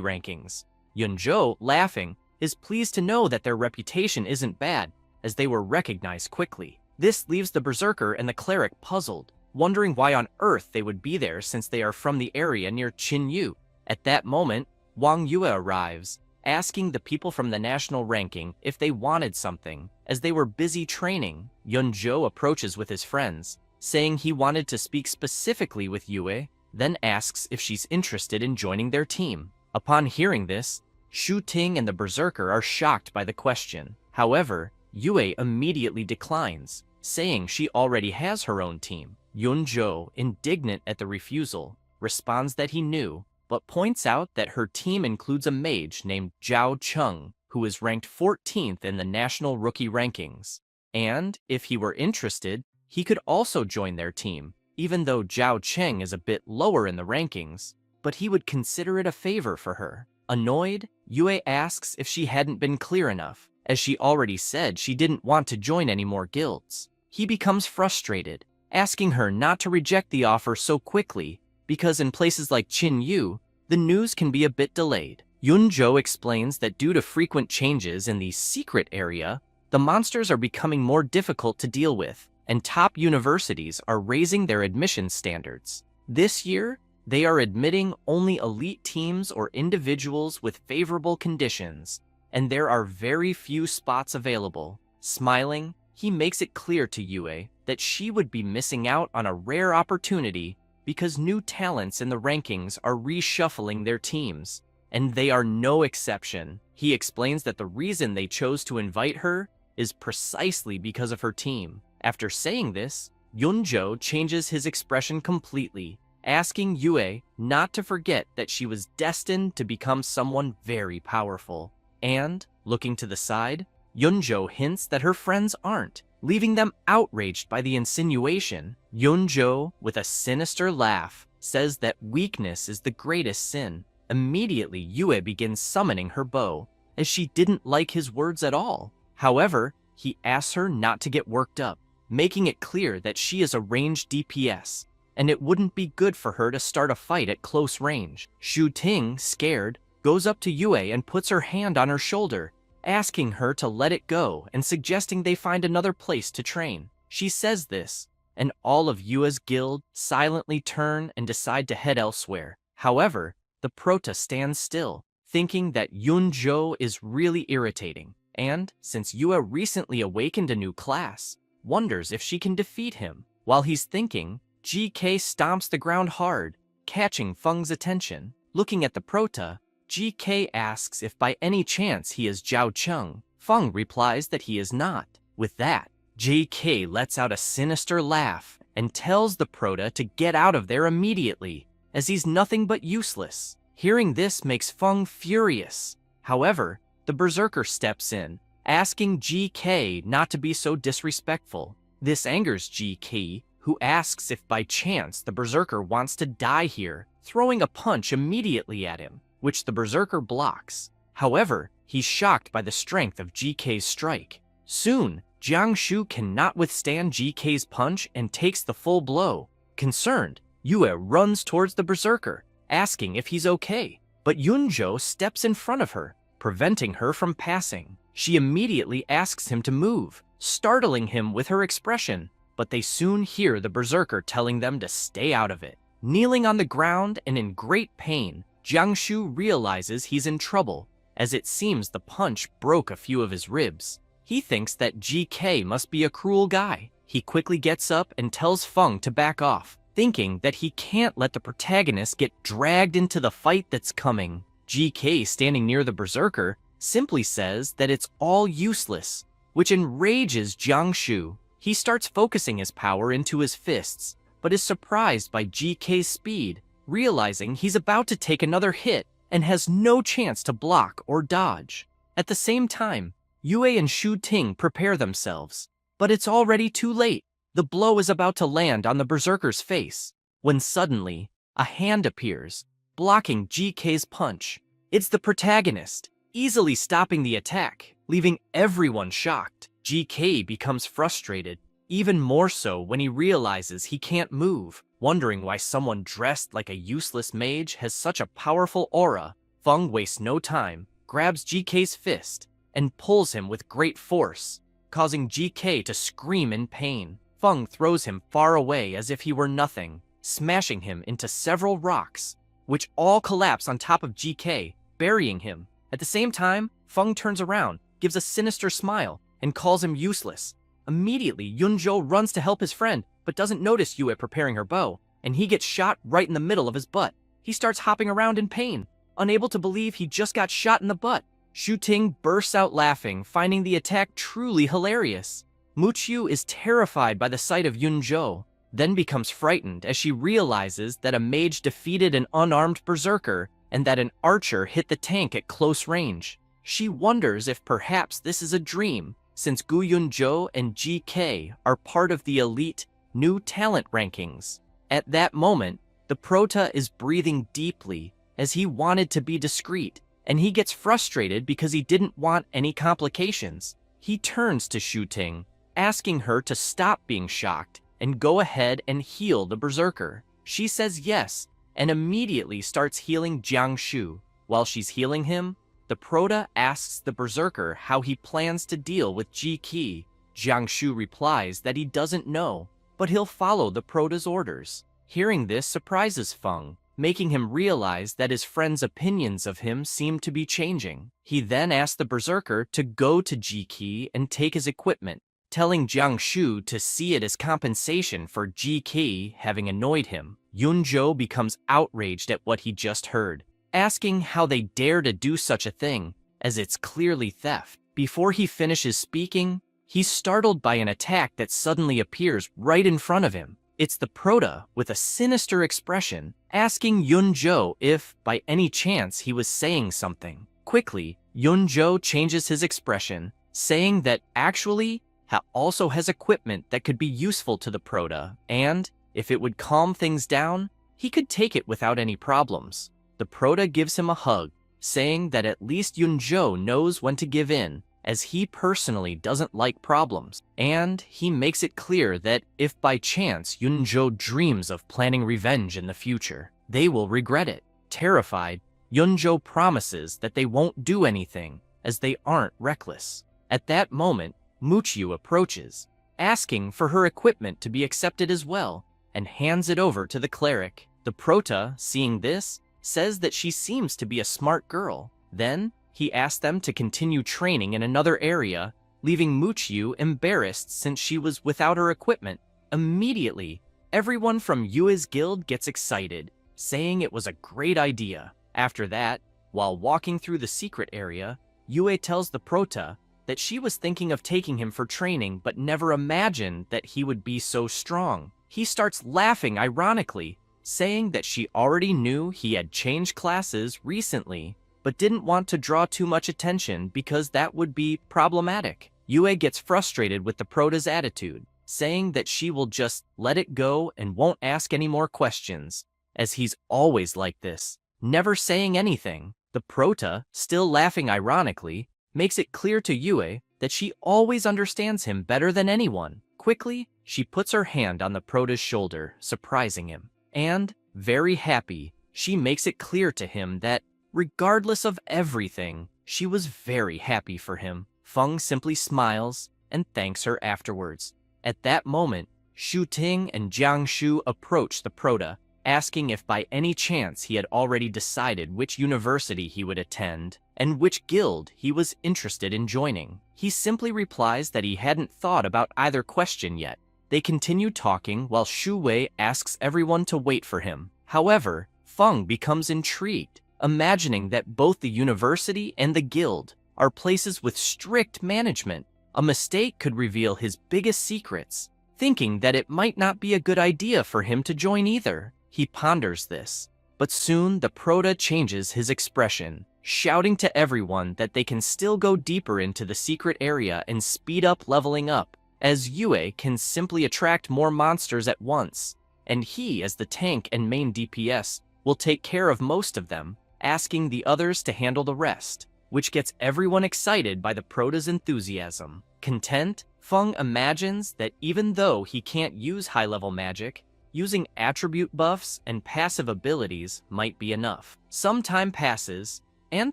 rankings. Yunzhou, laughing, is pleased to know that their reputation isn't bad, as they were recognized quickly. This leaves the Berserker and the Cleric puzzled, wondering why on earth they would be there since they are from the area near Qinyu. At that moment, Wang Yue arrives, asking the people from the national ranking if they wanted something, as they were busy training. Yunzhou approaches with his friends, saying he wanted to speak specifically with Yue, then asks if she's interested in joining their team. Upon hearing this, Shu Ting and the Berserker are shocked by the question. However, Yue immediately declines, saying she already has her own team. Yunzhou, indignant at the refusal, responds that he knew, but points out that her team includes a mage named Zhao Cheng, who is ranked 14th in the national rookie rankings. And, if he were interested, he could also join their team, even though Zhao Cheng is a bit lower in the rankings, but he would consider it a favor for her. Annoyed, Yue asks if she hadn't been clear enough, as she already said she didn't want to join any more guilds. He becomes frustrated, asking her not to reject the offer so quickly, because in places like Qinyu, the news can be a bit delayed. Yunzhou explains that due to frequent changes in the secret area, the monsters are becoming more difficult to deal with, and top universities are raising their admission standards. This year, they are admitting only elite teams or individuals with favorable conditions, and there are very few spots available. Smiling, he makes it clear to Yue that she would be missing out on a rare opportunity because new talents in the rankings are reshuffling their teams, and they are no exception. He explains that the reason they chose to invite her is precisely because of her team. After saying this, Yunzhou changes his expression completely, asking Yue not to forget that she was destined to become someone very powerful. And, looking to the side, Yunzhou hints that her friends aren't, leaving them outraged by the insinuation. Yunzhou, with a sinister laugh, says that weakness is the greatest sin. Immediately, Yue begins summoning her bow, as she didn't like his words at all. However, he asks her not to get worked up, making it clear that she is a ranged DPS, and it wouldn't be good for her to start a fight at close range. Shu Ting, scared, goes up to Yue and puts her hand on her shoulder, asking her to let it go and suggesting they find another place to train. She says this, and all of Yue's guild silently turn and decide to head elsewhere. However, the Prota stands still, thinking that Yunzhou is really irritating, and, since Yue recently awakened a new class, wonders if she can defeat him. While he's thinking, GK stomps the ground hard, catching Feng's attention. Looking at the Prota, GK asks if by any chance he is Zhao Cheng. Feng replies that he is not. With that, GK lets out a sinister laugh and tells the Prota to get out of there immediately, as he's nothing but useless. Hearing this makes Feng furious. However, the Berserker steps in, asking GK not to be so disrespectful. This angers GK, who asks if by chance the Berserker wants to die here, throwing a punch immediately at him, which the Berserker blocks. However, he's shocked by the strength of GK's strike. Soon, Jiang Shu cannot withstand GK's punch and takes the full blow. Concerned, Yue runs towards the Berserker, asking if he's okay, but Yunzhou steps in front of her, preventing her from passing. She immediately asks him to move, startling him with her expression, but they soon hear the berserker telling them to stay out of it. Kneeling on the ground and in great pain, Jiangshu realizes he's in trouble, as it seems the punch broke a few of his ribs. He thinks that GK must be a cruel guy. He quickly gets up and tells Feng to back off, thinking that he can't let the protagonist get dragged into the fight that's coming. GK, standing near the berserker, simply says that it's all useless, which enrages Jiangshu. He starts focusing his power into his fists, but is surprised by GK's speed, realizing he's about to take another hit and has no chance to block or dodge. At the same time, Yue and Shu Ting prepare themselves, but it's already too late. The blow is about to land on the berserker's face, when suddenly, a hand appears, blocking GK's punch. It's the protagonist, easily stopping the attack, leaving everyone shocked. GK becomes frustrated, even more so when he realizes he can't move, wondering why someone dressed like a useless mage has such a powerful aura. Feng wastes no time, grabs GK's fist, and pulls him with great force, causing GK to scream in pain. Feng throws him far away as if he were nothing, smashing him into several rocks, which all collapse on top of GK, burying him. At the same time, Feng turns around, gives a sinister smile, and calls him useless. Immediately, Yunzhou runs to help his friend, but doesn't notice Yue preparing her bow, and he gets shot right in the middle of his butt. He starts hopping around in pain, unable to believe he just got shot in the butt. Shu Ting bursts out laughing, finding the attack truly hilarious. Muqiu is terrified by the sight of Yunzhou, then becomes frightened as she realizes that a mage defeated an unarmed berserker and that an archer hit the tank at close range. She wonders if perhaps this is a dream, since Gu Yunzhou and GK are part of the elite new talent rankings. At that moment, the prota is breathing deeply as he wanted to be discreet, and he gets frustrated because he didn't want any complications. He turns to Shu Ting, asking her to stop being shocked and go ahead and heal the berserker. She says yes, and immediately starts healing Jiangshu. While she's healing him, the prota asks the berserker how he plans to deal with GK. Jiangshu replies that he doesn't know, but he'll follow the prota's orders. Hearing this surprises Feng, making him realize that his friend's opinions of him seem to be changing. He then asks the berserker to go to GK and take his equipment, telling Jiangshu to see it as compensation for GK having annoyed him. Yunzhou becomes outraged at what he just heard, asking how they dare to do such a thing, as it's clearly theft. Before he finishes speaking, he's startled by an attack that suddenly appears right in front of him. It's the prota, with a sinister expression, asking Yunzhou if, by any chance, he was saying something. Quickly, Yunzhou changes his expression, saying that actually, he also has equipment that could be useful to the prota, and, if it would calm things down, he could take it without any problems. The prota gives him a hug, saying that at least Yunzhou knows when to give in, as he personally doesn't like problems, and he makes it clear that if by chance Yunzhou dreams of planning revenge in the future, they will regret it. Terrified, Yunzhou promises that they won't do anything, as they aren't reckless. At that moment, Muqiu approaches, asking for her equipment to be accepted as well, and hands it over to the cleric. The prota, seeing this, says that she seems to be a smart girl. Then, he asks them to continue training in another area, leaving Muqiu embarrassed since she was without her equipment. Immediately, everyone from Yue's guild gets excited, saying it was a great idea. After that, while walking through the secret area, Yue tells the prota that she was thinking of taking him for training but never imagined that he would be so strong. He starts laughing ironically, saying that she already knew he had changed classes recently, but didn't want to draw too much attention because that would be problematic. Yue gets frustrated with the prota's attitude, saying that she will just let it go and won't ask any more questions, as he's always like this, never saying anything. The prota, still laughing ironically, makes it clear to Yue that she always understands him better than anyone. Quickly, she puts her hand on the prota's shoulder, surprising him. And, very happy, she makes it clear to him that, regardless of everything, she was very happy for him. Feng simply smiles and thanks her afterwards. At that moment, Shu Ting and Jiang Shu approach the Prota, asking if by any chance he had already decided which university he would attend and which guild he was interested in joining. He simply replies that he hadn't thought about either question yet. They continue talking while Shu Wei asks everyone to wait for him. However, Feng becomes intrigued, imagining that both the university and the guild are places with strict management. A mistake could reveal his biggest secrets. Thinking that it might not be a good idea for him to join either, he ponders this. But soon the Prota changes his expression, shouting to everyone that they can still go deeper into the secret area and speed up leveling up, as Yue can simply attract more monsters at once, and he, as the tank and main DPS, will take care of most of them, asking the others to handle the rest, which gets everyone excited by the Prota's enthusiasm. Content, Feng imagines that even though he can't use high-level magic, using attribute buffs and passive abilities might be enough. Some time passes, and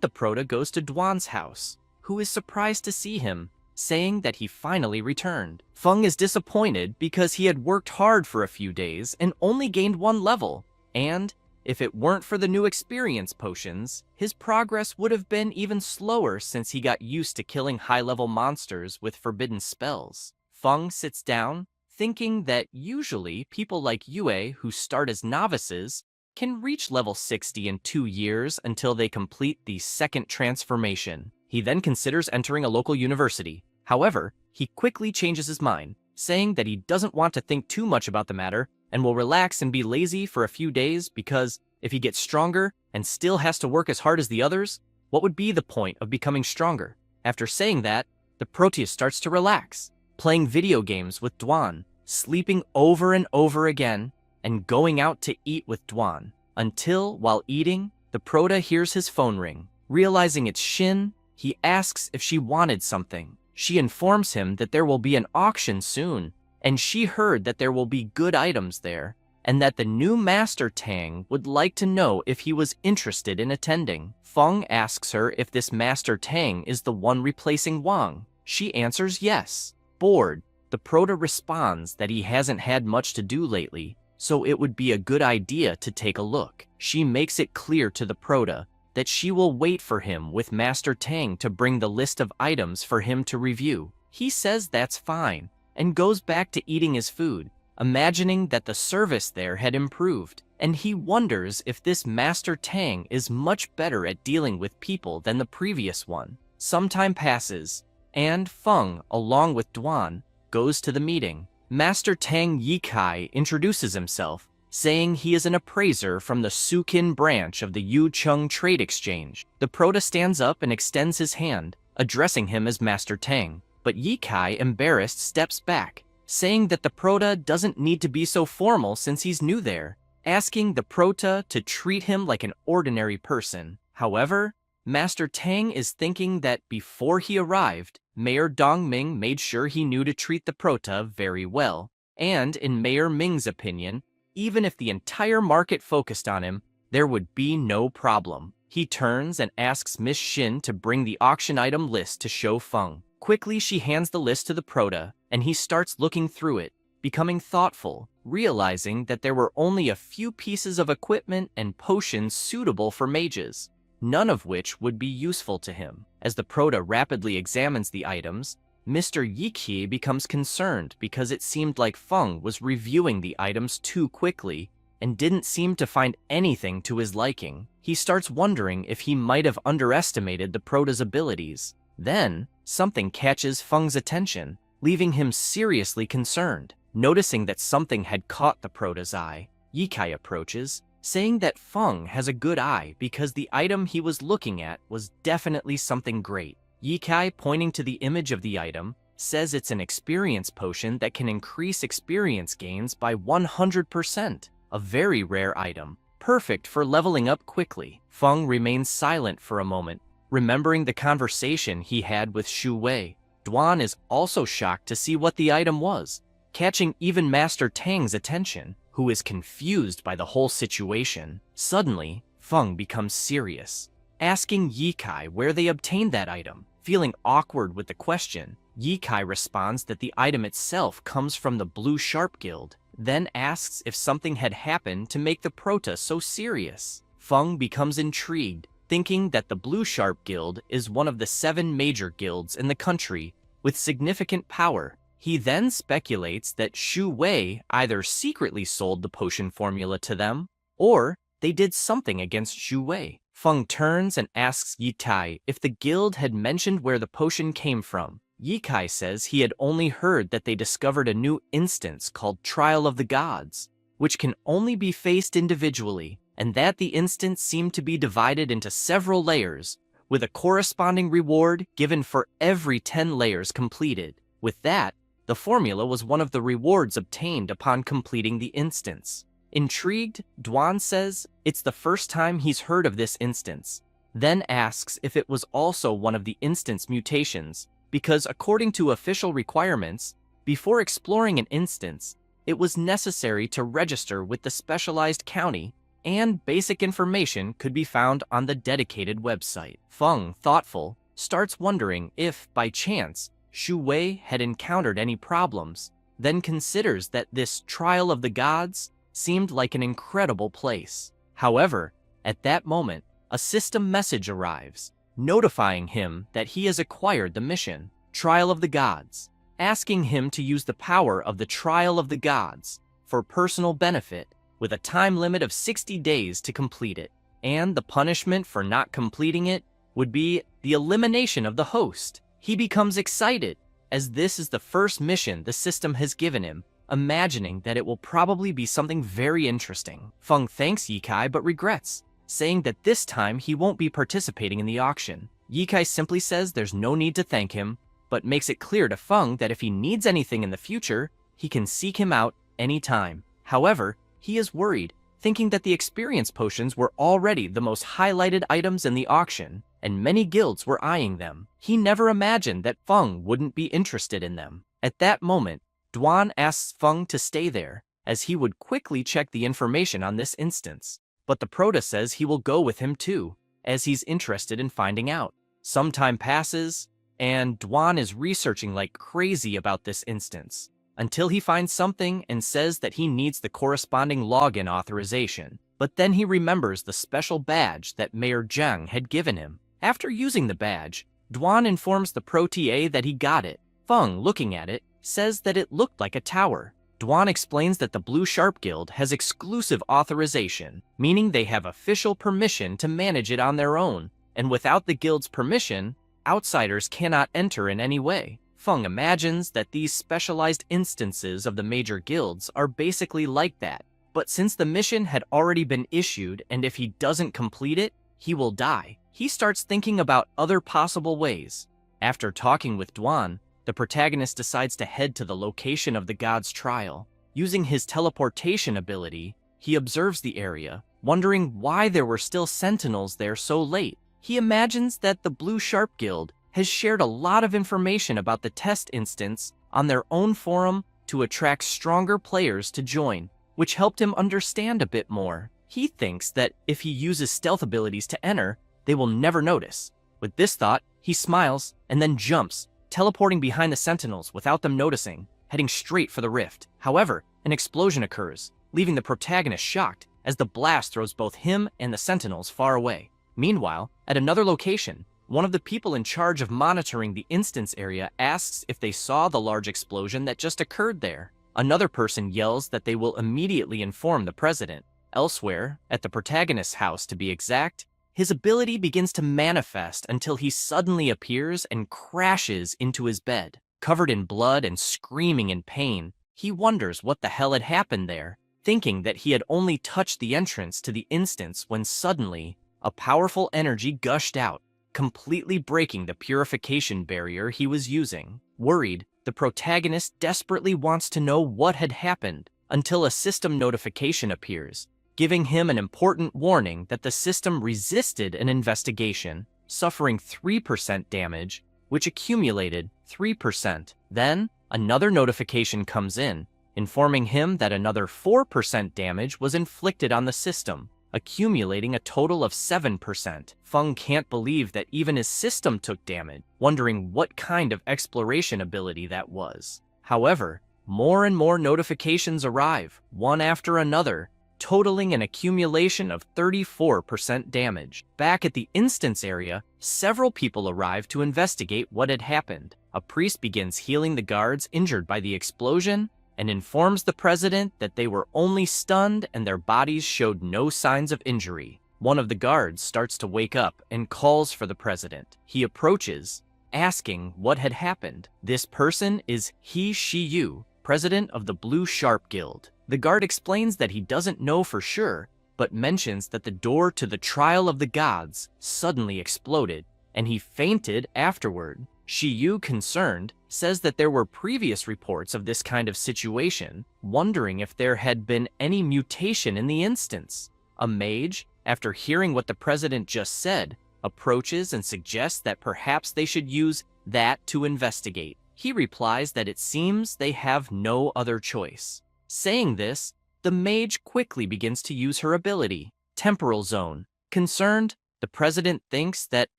the Prota goes to Duan's house, who is surprised to see him, saying that he finally returned. Feng is disappointed because he had worked hard for a few days and only gained 1 level, and if it weren't for the new experience potions, his progress would have been even slower since he got used to killing high-level monsters with forbidden spells. Feng sits down, thinking that usually people like Yue who start as novices can reach level 60 in 2 years until they complete the second transformation. He then considers entering a local university. However, he quickly changes his mind, saying that he doesn't want to think too much about the matter and will relax and be lazy for a few days because if he gets stronger and still has to work as hard as the others, what would be the point of becoming stronger? After saying that, the Proteus starts to relax, playing video games with Duan, sleeping over and over again, and going out to eat with Duan, until, while eating, the Prota hears his phone ring. Realizing it's Shin, he asks if she wanted something. She informs him that there will be an auction soon, and she heard that there will be good items there, and that the new Master Tang would like to know if he was interested in attending. Feng asks her if this Master Tang is the one replacing Wang. She answers yes. Bored, the Prota responds that he hasn't had much to do lately, so it would be a good idea to take a look. She makes it clear to the Prota that she will wait for him with Master Tang to bring the list of items for him to review. He says that's fine, and goes back to eating his food, imagining that the service there had improved, and he wonders if this Master Tang is much better at dealing with people than the previous one. Some time passes, and Feng, along with Duan, goes to the meeting. Master Tang Yikai introduces himself, saying he is an appraiser from the Sukin branch of the Yucheng Trade Exchange. The Prota stands up and extends his hand, addressing him as Master Tang, but Yikai, embarrassed, steps back, saying that the Prota doesn't need to be so formal since he's new there, asking the Prota to treat him like an ordinary person. However, Master Tang is thinking that before he arrived, Mayor Dongming made sure he knew to treat the Prota very well, and in Mayor Ming's opinion, even if the entire market focused on him, there would be no problem. He turns and asks Miss Shin to bring the auction item list to show Feng. Quickly, she hands the list to the Prota, and he starts looking through it, becoming thoughtful, realizing that there were only a few pieces of equipment and potions suitable for mages, none of which would be useful to him. As the Prota rapidly examines the items, Mr. Yiqi becomes concerned because it seemed like Feng was reviewing the items too quickly and didn't seem to find anything to his liking. He starts wondering if he might have underestimated the Prota's abilities. Then, something catches Feng's attention, leaving him seriously concerned. Noticing that something had caught the Prota's eye, Yikai approaches, saying that Feng has a good eye because the item he was looking at was definitely something great. Yikai, pointing to the image of the item, says it's an experience potion that can increase experience gains by 100%, a very rare item, perfect for leveling up quickly. Feng remains silent for a moment, remembering the conversation he had with Shu Wei. Duan is also shocked to see what the item was, catching even Master Tang's attention, who is confused by the whole situation. Suddenly, Feng becomes serious, asking Yikai where they obtained that item. Feeling awkward with the question, Yikai responds that the item itself comes from the Blue Sharp Guild, then asks if something had happened to make the prota so serious. Feng becomes intrigued, thinking that the Blue Sharp Guild is one of the 7 major guilds in the country with significant power. He then speculates that Shu Wei either secretly sold the potion formula to them, or they did something against Shu Wei. Feng turns and asks Yikai if the guild had mentioned where the potion came from. Yikai says he had only heard that they discovered a new instance called Trial of the Gods, which can only be faced individually, and that the instance seemed to be divided into several layers, with a corresponding reward given for every 10 layers completed. With that, the formula was one of the rewards obtained upon completing the instance. Intrigued, Duan says it's the first time he's heard of this instance, then asks if it was also one of the instance mutations, because according to official requirements, before exploring an instance, it was necessary to register with the specialized county, and basic information could be found on the dedicated website. Feng, thoughtful, starts wondering if, by chance, Shu Wei had encountered any problems, then considers that this Trial of the Gods seemed like an incredible place. However, at that moment, a system message arrives, notifying him that he has acquired the mission, Trial of the Gods, asking him to use the power of the Trial of the Gods for personal benefit, with a time limit of 60 days to complete it. And the punishment for not completing it would be the elimination of the host. He becomes excited, as this is the first mission the system has given him, imagining that it will probably be something very interesting. Feng thanks Yikai but regrets, saying that this time he won't be participating in the auction. Yikai simply says there's no need to thank him, but makes it clear to Feng that if he needs anything in the future, he can seek him out anytime. However, he is worried, thinking that the experience potions were already the most highlighted items in the auction, and many guilds were eyeing them. He never imagined that Feng wouldn't be interested in them. At that moment, Duan asks Feng to stay there, as he would quickly check the information on this instance. But the prota says he will go with him too, as he's interested in finding out. Some time passes, and Duan is researching like crazy about this instance, until he finds something and says that he needs the corresponding login authorization. But then he remembers the special badge that Mayor Zhang had given him. After using the badge, Duan informs the protege that he got it. Feng, looking at it, says that it looked like a tower. Duan explains that the Blue Sharp Guild has exclusive authorization, meaning they have official permission to manage it on their own, and without the guild's permission, outsiders cannot enter in any way. Feng imagines that these specialized instances of the major guilds are basically like that, but since the mission had already been issued and if he doesn't complete it, he will die, he starts thinking about other possible ways. After talking with Duan, the protagonist decides to head to the location of the god's trial. Using his teleportation ability, he observes the area, wondering why there were still sentinels there so late. He imagines that the Blue Sharp Guild has shared a lot of information about the test instance on their own forum to attract stronger players to join, which helped him understand a bit more. He thinks that if he uses stealth abilities to enter, they will never notice. With this thought, he smiles and then jumps, teleporting behind the sentinels without them noticing, heading straight for the rift. However, an explosion occurs, leaving the protagonist shocked as the blast throws both him and the sentinels far away. Meanwhile, at another location, one of the people in charge of monitoring the instance area asks if they saw the large explosion that just occurred there. Another person yells that they will immediately inform the president. Elsewhere, at the protagonist's house to be exact, his ability begins to manifest until he suddenly appears and crashes into his bed. Covered in blood and screaming in pain, he wonders what the hell had happened there, thinking that he had only touched the entrance to the instance when suddenly, a powerful energy gushed out, completely breaking the purification barrier he was using. Worried, the protagonist desperately wants to know what had happened until a system notification appears, giving him an important warning that the system resisted an investigation, suffering 3% damage, which accumulated 3%. Then, another notification comes in, informing him that another 4% damage was inflicted on the system, accumulating a total of 7%. Feng can't believe that even his system took damage, wondering what kind of exploration ability that was. However, more and more notifications arrive, one after another, totaling an accumulation of 34% damage. Back at the instance area, several people arrive to investigate what had happened. A priest begins healing the guards injured by the explosion and informs the president that they were only stunned and their bodies showed no signs of injury. One of the guards starts to wake up and calls for the president. He approaches, asking what had happened. This person is He Shiyu, president of the Blue Sharp Guild. The guard explains that he doesn't know for sure, but mentions that the door to the trial of the gods suddenly exploded, and he fainted afterward. Shiyu, concerned, says that there were previous reports of this kind of situation, wondering if there had been any mutation in the instance. A mage, after hearing what the president just said, approaches and suggests that perhaps they should use that to investigate. He replies that it seems they have no other choice. Saying this, the mage quickly begins to use her ability, Temporal Zone. Concerned, the president thinks that,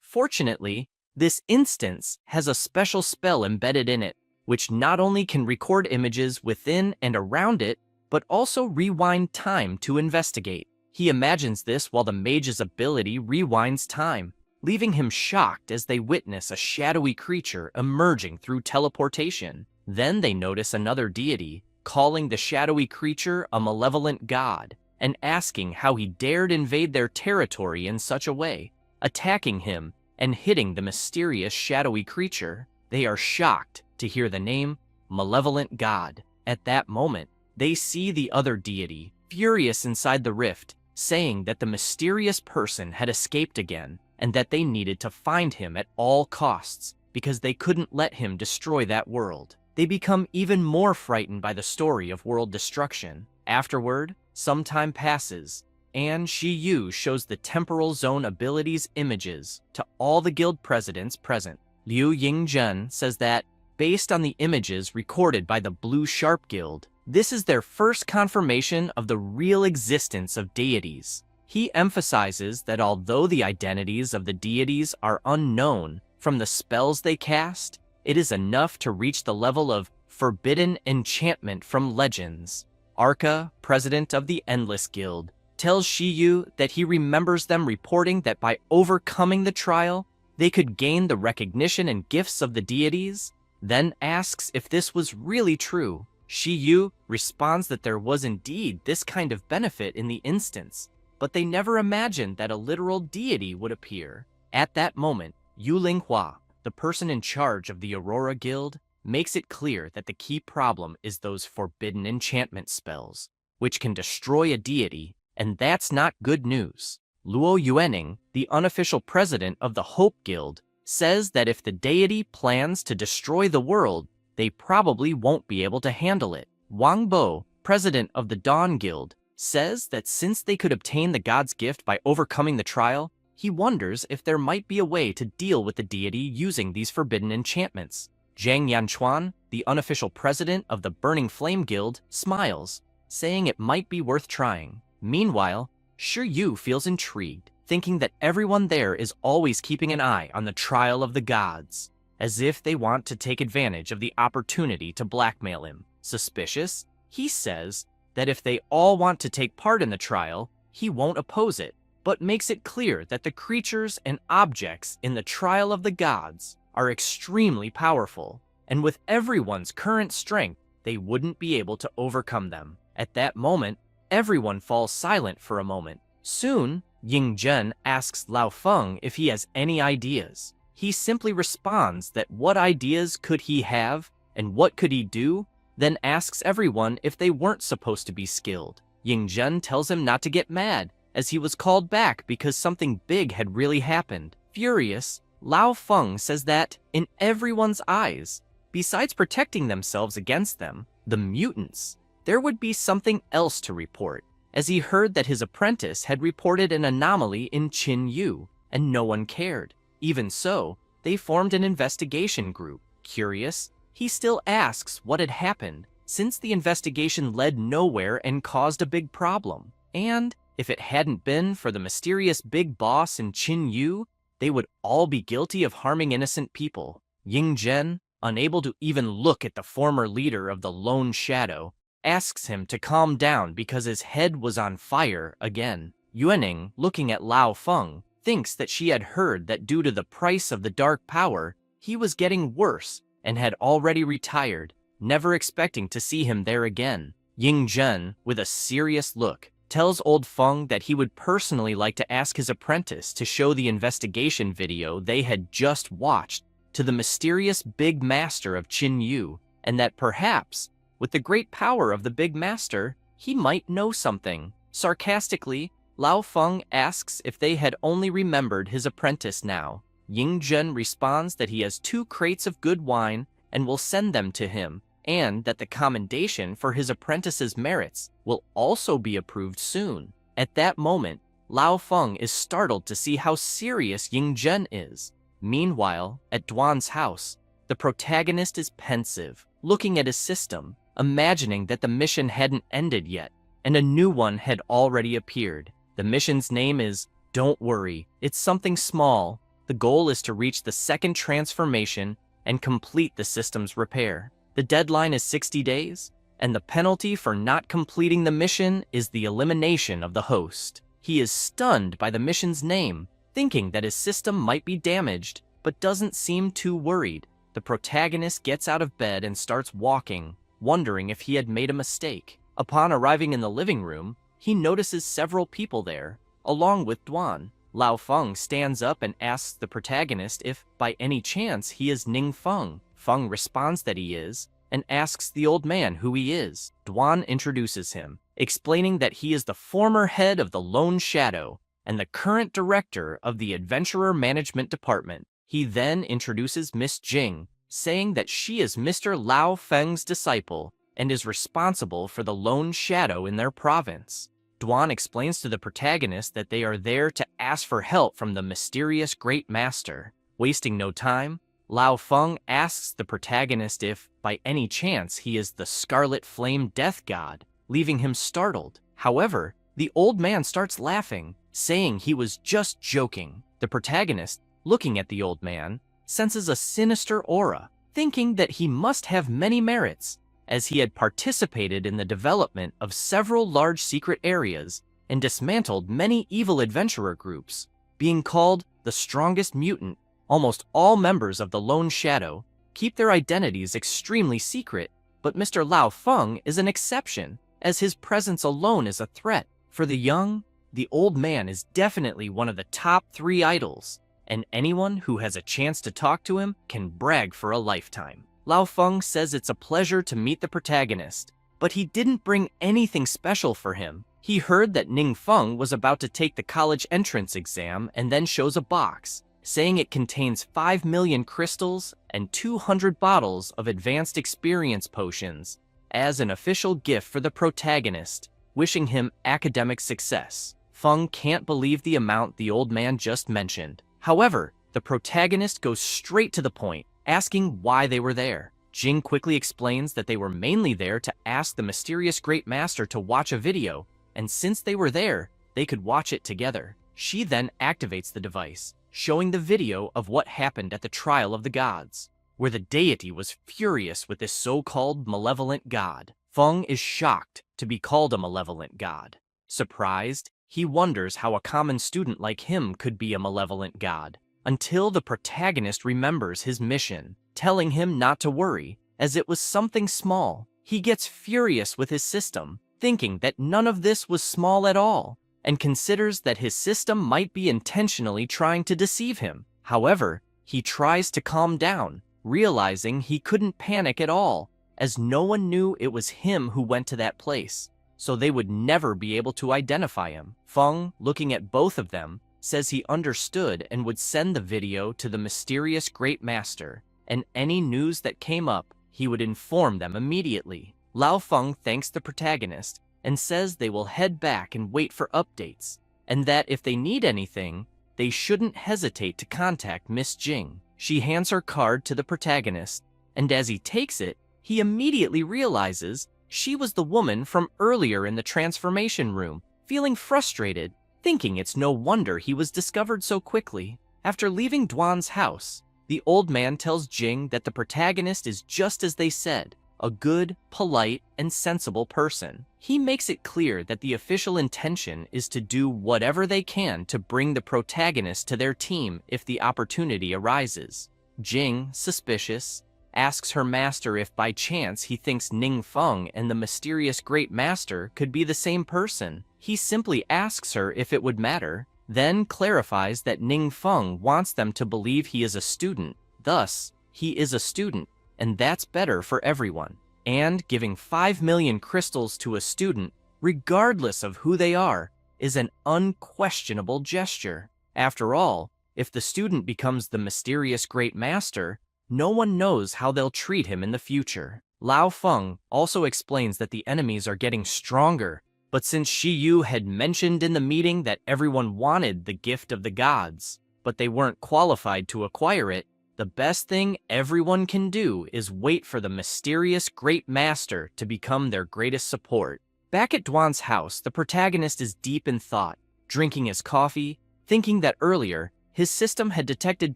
fortunately, this instance has a special spell embedded in it, which not only can record images within and around it, but also rewind time to investigate. He imagines this while the mage's ability rewinds time, leaving him shocked as they witness a shadowy creature emerging through teleportation. Then they notice another deity, calling the shadowy creature a malevolent god, and asking how he dared invade their territory in such a way, attacking him and hitting the mysterious shadowy creature. They are shocked to hear the name Malevolent God. At that moment, they see the other deity, furious inside the rift, saying that the mysterious person had escaped again, and that they needed to find him at all costs, because they couldn't let him destroy that world. They become even more frightened by the story of world destruction. Afterward, some time passes, and Shiyu shows the Temporal Zone abilities images to all the guild presidents present. Liu Yingzhen says that, based on the images recorded by the Blue Sharp Guild, this is their first confirmation of the real existence of deities. He emphasizes that although the identities of the deities are unknown from the spells they cast, it is enough to reach the level of forbidden enchantment from legends. Arca, president of the Endless Guild, tells Shiyu that he remembers them reporting that by overcoming the trial, they could gain the recognition and gifts of the deities, then asks if this was really true. Shiyu responds that there was indeed this kind of benefit in the instance, but they never imagined that a literal deity would appear. At that moment, Yu Linghua, the person in charge of the Aurora Guild, makes it clear that the key problem is those forbidden enchantment spells, which can destroy a deity, and that's not good news. Luo Yuening, the unofficial president of the Hope Guild, says that if the deity plans to destroy the world, they probably won't be able to handle it. Wang Bo, president of the Dawn Guild, says that since they could obtain the god's gift by overcoming the trial, he wonders if there might be a way to deal with the deity using these forbidden enchantments. Zhang Yanchuan, the unofficial president of the Burning Flame Guild, smiles, saying it might be worth trying. Meanwhile, Shi Yu feels intrigued, thinking that everyone there is always keeping an eye on the trial of the gods, as if they want to take advantage of the opportunity to blackmail him. Suspicious, he says that if they all want to take part in the trial, he won't oppose it, but makes it clear that the creatures and objects in the trial of the gods are extremely powerful, and with everyone's current strength, they wouldn't be able to overcome them. At that moment, everyone falls silent for a moment. Soon, Ying Zhen asks Lao Feng if he has any ideas. He simply responds that what ideas could he have and what could he do, then asks everyone if they weren't supposed to be skilled. Ying Zhen tells him not to get mad, as he was called back because something big had really happened. Furious, Lao Feng says that, in everyone's eyes, besides protecting themselves against them, the mutants, there would be something else to report, as he heard that his apprentice had reported an anomaly in Qin Yu, and no one cared. Even so, they formed an investigation group. Curious, he still asks what had happened, since the investigation led nowhere and caused a big problem. And If it hadn't been for the mysterious big boss in Qin Yu, they would all be guilty of harming innocent people. Ying Zhen, unable to even look at the former leader of the Lone Shadow, asks him to calm down because his head was on fire again. Yuening, looking at Lao Feng, thinks that she had heard that due to the price of the dark power, he was getting worse and had already retired, never expecting to see him there again. Ying Zhen, with a serious look, tells old Feng that he would personally like to ask his apprentice to show the investigation video they had just watched to the mysterious Big Master of Qin Yu, and that perhaps, with the great power of the Big Master, he might know something. Sarcastically, Lao Feng asks if they had only remembered his apprentice now. Ying Zhen responds that he has 2 crates of good wine and will send them to him, and that the commendation for his apprentice's merits will also be approved soon. At that moment, Lao Feng is startled to see how serious Ying Zhen is. Meanwhile, at Duan's house, the protagonist is pensive, looking at his system, imagining that the mission hadn't ended yet, and a new one had already appeared. The mission's name is Don't Worry, it's something small. The goal is to reach the 2nd transformation and complete the system's repair. The deadline is 60 days, and the penalty for not completing the mission is the elimination of the host. He is stunned by the mission's name, thinking that his system might be damaged, but doesn't seem too worried. The protagonist gets out of bed and starts walking, wondering if he had made a mistake. Upon arriving in the living room, he notices several people there, along with Duan. Lao Feng stands up and asks the protagonist if, by any chance, he is Ning Feng. Feng responds that he is, and asks the old man who he is. Duan introduces him, explaining that he is the former head of the Lone Shadow and the current director of the Adventurer Management Department. He then introduces Miss Jing, saying that she is Mr. Lao Feng's disciple and is responsible for the Lone Shadow in their province. Duan explains to the protagonist that they are there to ask for help from the mysterious Great Master. Wasting no time, Lao Feng asks the protagonist if, by any chance, he is the Scarlet Flame Death God, leaving him startled. However, the old man starts laughing, saying he was just joking. The protagonist, looking at the old man, senses a sinister aura, thinking that he must have many merits, as he had participated in the development of several large secret areas and dismantled many evil adventurer groups. Being called the strongest mutant, almost all members of the Lone Shadow keep their identities extremely secret, but Mr. Lao Feng is an exception, as his presence alone is a threat. For the young, the old man is definitely one of the top 3 idols, and anyone who has a chance to talk to him can brag for a lifetime. Lao Feng says it's a pleasure to meet the protagonist, but he didn't bring anything special for him. He heard that Ning Feng was about to take the college entrance exam and then shows a box, saying it contains 5 million crystals and 200 bottles of advanced experience potions as an official gift for the protagonist, wishing him academic success. Feng can't believe the amount the old man just mentioned. However, the protagonist goes straight to the point, asking why they were there. Jing quickly explains that they were mainly there to ask the mysterious Great Master to watch a video, and since they were there, they could watch it together. She then activates the device, showing the video of what happened at the trial of the gods, where the deity was furious with this so-called malevolent god. Feng is shocked to be called a malevolent god. Surprised, he wonders how a common student like him could be a malevolent god, until the protagonist remembers his mission, telling him not to worry, as it was something small. He gets furious with his system, thinking that none of this was small at all, and considers that his system might be intentionally trying to deceive him. However, he tries to calm down, realizing he couldn't panic at all, as no one knew it was him who went to that place, so they would never be able to identify him. Feng, looking at both of them, says he understood and would send the video to the mysterious Great Master, and any news that came up, he would inform them immediately. Lao Feng thanks the protagonist and says they will head back and wait for updates, and that if they need anything, they shouldn't hesitate to contact Miss Jing. She hands her card to the protagonist, and as he takes it, he immediately realizes she was the woman from earlier in the transformation room, feeling frustrated, thinking it's no wonder he was discovered so quickly. After leaving Dwan's house, the old man tells Jing that the protagonist is just as they said, a good, polite, and sensible person. He makes it clear that the official intention is to do whatever they can to bring the protagonist to their team if the opportunity arises. Jing, suspicious, asks her master if by chance he thinks Ning Feng and the mysterious Great Master could be the same person. He simply asks her if it would matter, then clarifies that Ning Feng wants them to believe he is a student. Thus, he is a student, and that's better for everyone. And giving 5 million crystals to a student, regardless of who they are, is an unquestionable gesture. After all, if the student becomes the mysterious Great Master, no one knows how they'll treat him in the future. Lao Feng also explains that the enemies are getting stronger, but since Shi Yu had mentioned in the meeting that everyone wanted the gift of the gods, but they weren't qualified to acquire it, the best thing everyone can do is wait for the mysterious Great Master to become their greatest support. Back at Dwan's house, the protagonist is deep in thought, drinking his coffee, thinking that earlier, his system had detected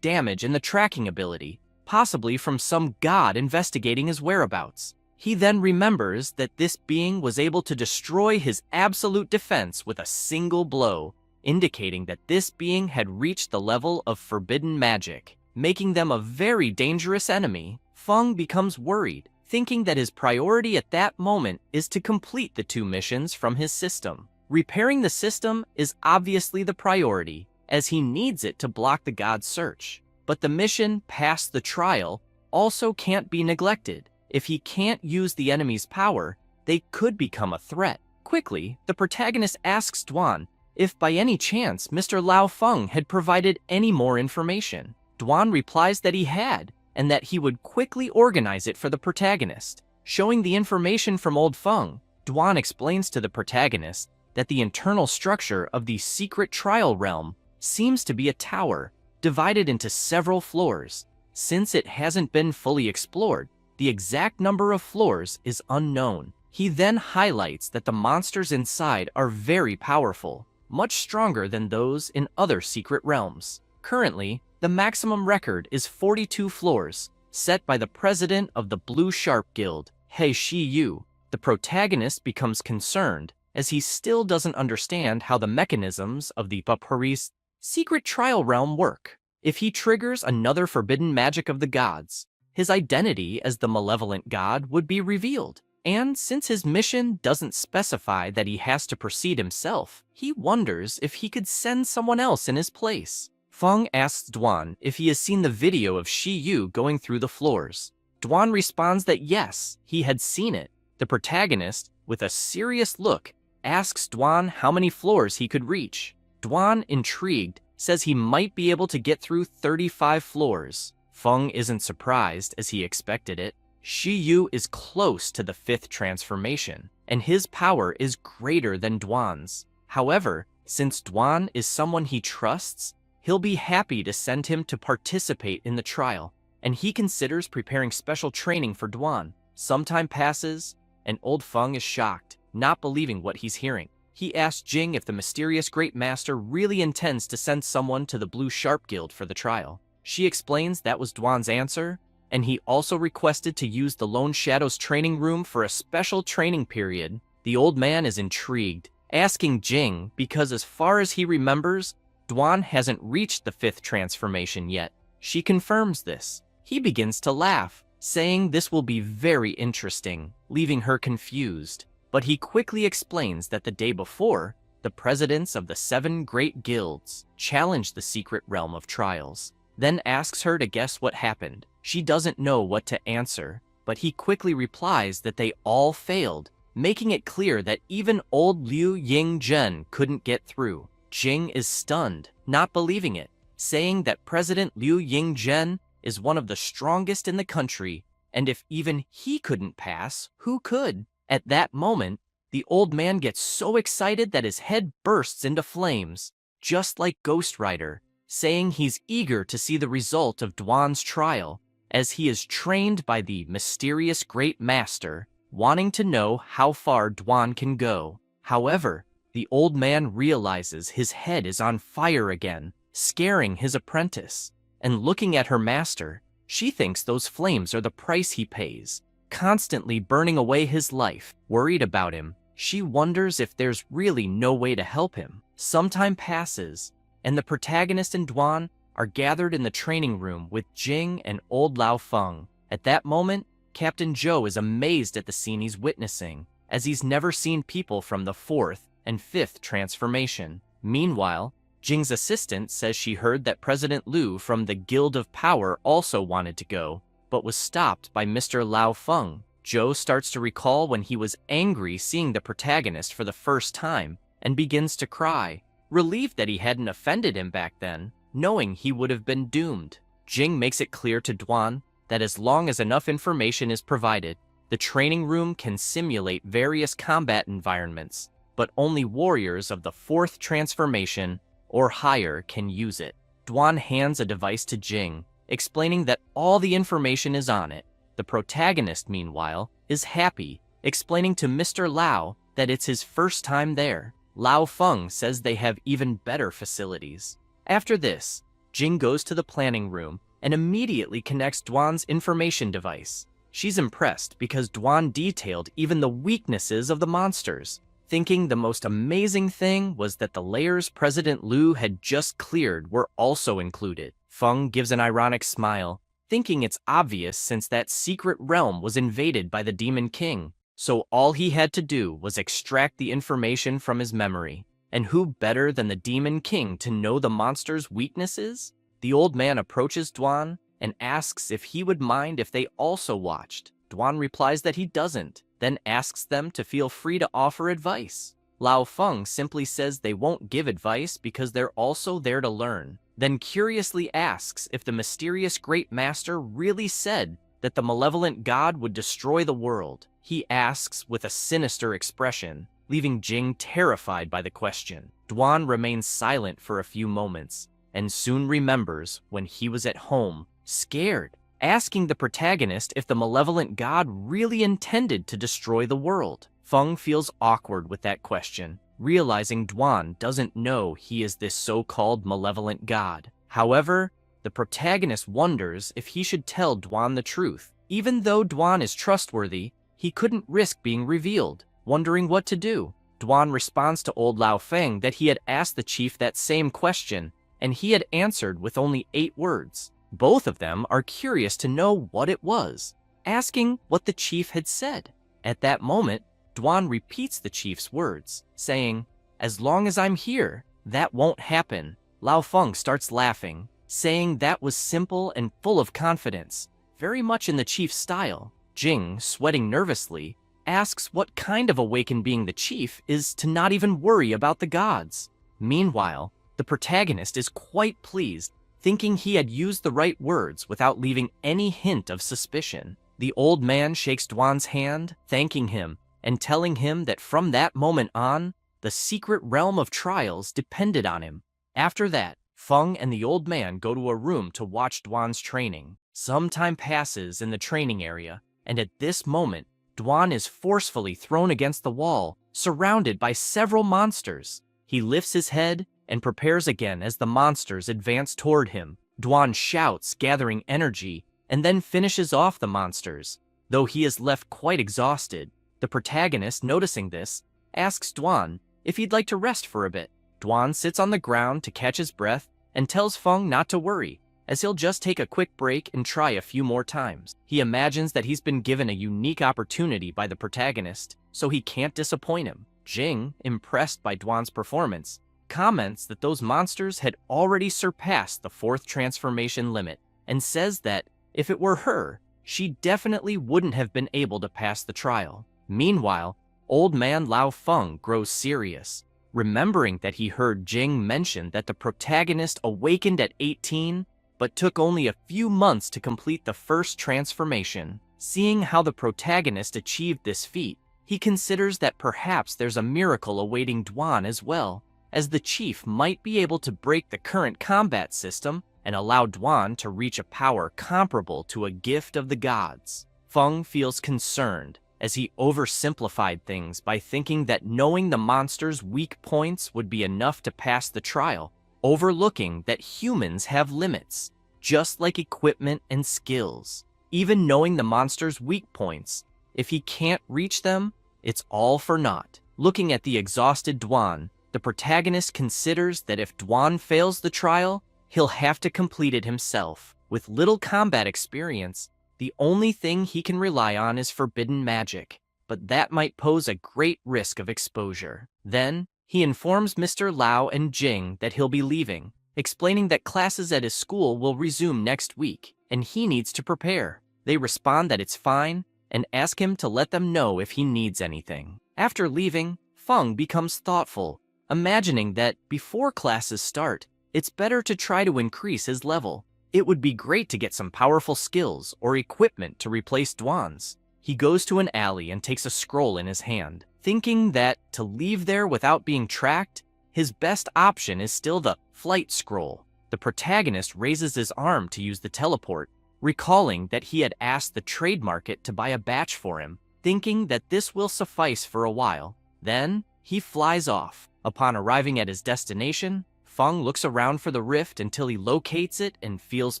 damage in the tracking ability, possibly from some god investigating his whereabouts. He then remembers that this being was able to destroy his absolute defense with a single blow, indicating that this being had reached the level of forbidden magic, making them a very dangerous enemy. Feng becomes worried, thinking that his priority at that moment is to complete the 2 missions from his system. Repairing the system is obviously the priority, as he needs it to block the god's search. But the mission past the trial also can't be neglected. If he can't use the enemy's power, they could become a threat. Quickly, the protagonist asks Dwan if by any chance Mr. Lao Feng had provided any more information. Dwan replies that he had, and that he would quickly organize it for the protagonist. Showing the information from Old Feng, Dwan explains to the protagonist that the internal structure of the secret trial realm seems to be a tower, divided into several floors. Since it hasn't been fully explored, the exact number of floors is unknown. He then highlights that the monsters inside are very powerful, much stronger than those in other secret realms. Currently, the maximum record is 42 floors, set by the president of the Blue Sharp Guild, He Shi Yu. The protagonist becomes concerned, as he still doesn't understand how the mechanisms of the Paparis secret trial realm work. If he triggers another forbidden magic of the gods, his identity as the malevolent god would be revealed. And since his mission doesn't specify that he has to proceed himself, he wonders if he could send someone else in his place. Feng asks Dwan if he has seen the video of Shi Yu going through the floors. Dwan responds that yes, he had seen it. The protagonist, with a serious look, asks Dwan how many floors he could reach. Dwan, intrigued, says he might be able to get through 35 floors. Feng isn't surprised, as he expected it. Shi Yu is close to the 5th transformation, and his power is greater than Dwan's. However, since Dwan is someone he trusts, he'll be happy to send him to participate in the trial, and he considers preparing special training for Dwan. Some time passes, and Old Feng is shocked, not believing what he's hearing. He asks Jing if the mysterious Great Master really intends to send someone to the Blue Sharp Guild for the trial. She explains that was Dwan's answer, and he also requested to use the Lone Shadow's training room for a special training period. The old man is intrigued, asking Jing because as far as he remembers, Dwan hasn't reached the 5th transformation yet. She confirms this. He begins to laugh, saying this will be very interesting, leaving her confused. But he quickly explains that the day before, the presidents of the 7 great guilds challenged the secret realm of trials, then asks her to guess what happened. She doesn't know what to answer, but he quickly replies that they all failed, making it clear that even old Liu Yingzhen couldn't get through. Jing is stunned, not believing it, saying that President Liu Yingzhen is one of the strongest in the country, and if even he couldn't pass, who could? At that moment, the old man gets so excited that his head bursts into flames, just like Ghost Rider, saying he's eager to see the result of Dwan's trial, as he is trained by the mysterious Great Master, wanting to know how far Dwan can go. However, The old man realizes his head is on fire again, scaring his apprentice. And looking at her master, she thinks those flames are the price he pays, constantly burning away his life. Worried about him, she wonders if there's really no way to help him. Some time passes, and the protagonist and Duan are gathered in the training room with Jing and old Lao Feng. At that moment, Captain Zhou is amazed at the scene he's witnessing, as he's never seen people from the 4th and 5th transformation. Meanwhile, Jing's assistant says she heard that President Liu from the Guild of Power also wanted to go, but was stopped by Mr. Lao Feng. Zhou starts to recall when he was angry seeing the protagonist for the first time and begins to cry, relieved that he hadn't offended him back then, knowing he would have been doomed. Jing makes it clear to Duan that as long as enough information is provided, the training room can simulate various combat environments, but only warriors of the 4th transformation or higher can use it. Duan hands a device to Jing, explaining that all the information is on it. The protagonist, meanwhile, is happy, explaining to Mr. Lao that it's his first time there. Lao Feng says they have even better facilities. After this, Jing goes to the planning room and immediately connects Duan's information device. She's impressed because Duan detailed even the weaknesses of the monsters, thinking the most amazing thing was that the layers President Liu had just cleared were also included. Feng gives an ironic smile, thinking it's obvious since that secret realm was invaded by the Demon King, so all he had to do was extract the information from his memory. And who better than the Demon King to know the monster's weaknesses? The old man approaches Duan and asks if he would mind if they also watched. Duan replies that he doesn't, then asks them to feel free to offer advice. Lao Feng simply says they won't give advice because they're also there to learn, then curiously asks if the mysterious great master really said that the malevolent god would destroy the world. He asks with a sinister expression, leaving Jing terrified by the question. Duan remains silent for a few moments, and soon remembers when he was at home, scared, asking the protagonist if the malevolent god really intended to destroy the world. Feng feels awkward with that question, realizing Duan doesn't know he is this so-called malevolent god. However, the protagonist wonders if he should tell Duan the truth. Even though Duan is trustworthy, he couldn't risk being revealed. Wondering what to do, Duan responds to old Lao Feng that he had asked the chief that same question, and he had answered with only 8 words. Both of them are curious to know what it was, asking what the chief had said. At that moment, Duan repeats the chief's words, saying, "As long as I'm here, that won't happen." Lao Feng starts laughing, saying that was simple and full of confidence, very much in the chief's style. Jing, sweating nervously, asks what kind of awakened being the chief is to not even worry about the gods. Meanwhile, the protagonist is quite pleased, thinking he had used the right words without leaving any hint of suspicion. The old man shakes Duan's hand, thanking him, and telling him that from that moment on, the secret realm of trials depended on him. After that, Feng and the old man go to a room to watch Duan's training. Some time passes in the training area, and at this moment, Duan is forcefully thrown against the wall, surrounded by several monsters. He lifts his head and prepares again as the monsters advance toward him. Duan shouts, gathering energy, and then finishes off the monsters. Though he is left quite exhausted, the protagonist, noticing this, asks Duan if he'd like to rest for a bit. Duan sits on the ground to catch his breath and tells Feng not to worry, as he'll just take a quick break and try a few more times. He imagines that he's been given a unique opportunity by the protagonist, so he can't disappoint him. Jing, impressed by Duan's performance, comments that those monsters had already surpassed the 4th transformation limit, and says that if it were her, she definitely wouldn't have been able to pass the trial. Meanwhile, old man Lao Feng grows serious, remembering that he heard Jing mention that the protagonist awakened at 18, but took only a few months to complete the 1st transformation. Seeing how the protagonist achieved this feat, he considers that perhaps there's a miracle awaiting Duan as well, as the chief might be able to break the current combat system and allow Duan to reach a power comparable to a gift of the gods. Feng feels concerned, as he oversimplified things by thinking that knowing the monster's weak points would be enough to pass the trial, overlooking that humans have limits, just like equipment and skills. Even knowing the monster's weak points, if he can't reach them, it's all for naught. Looking at the exhausted Dwan, the protagonist considers that if Dwan fails the trial, he'll have to complete it himself. With little combat experience, the only thing he can rely on is forbidden magic, but that might pose a great risk of exposure. Then, he informs Mr. Lau and Jing that he'll be leaving, explaining that classes at his school will resume next week, and he needs to prepare. They respond that it's fine, and ask him to let them know if he needs anything. After leaving, Feng becomes thoughtful, imagining that before classes start, it's better to try to increase his level. It would be great to get some powerful skills or equipment to replace Dwan's. He goes to an alley and takes a scroll in his hand, thinking that to leave there without being tracked, his best option is still the flight scroll. The protagonist raises his arm to use the teleport, recalling that he had asked the trade market to buy a batch for him, thinking that this will suffice for a while. Then, he flies off. Upon arriving at his destination, Feng looks around for the rift until he locates it and feels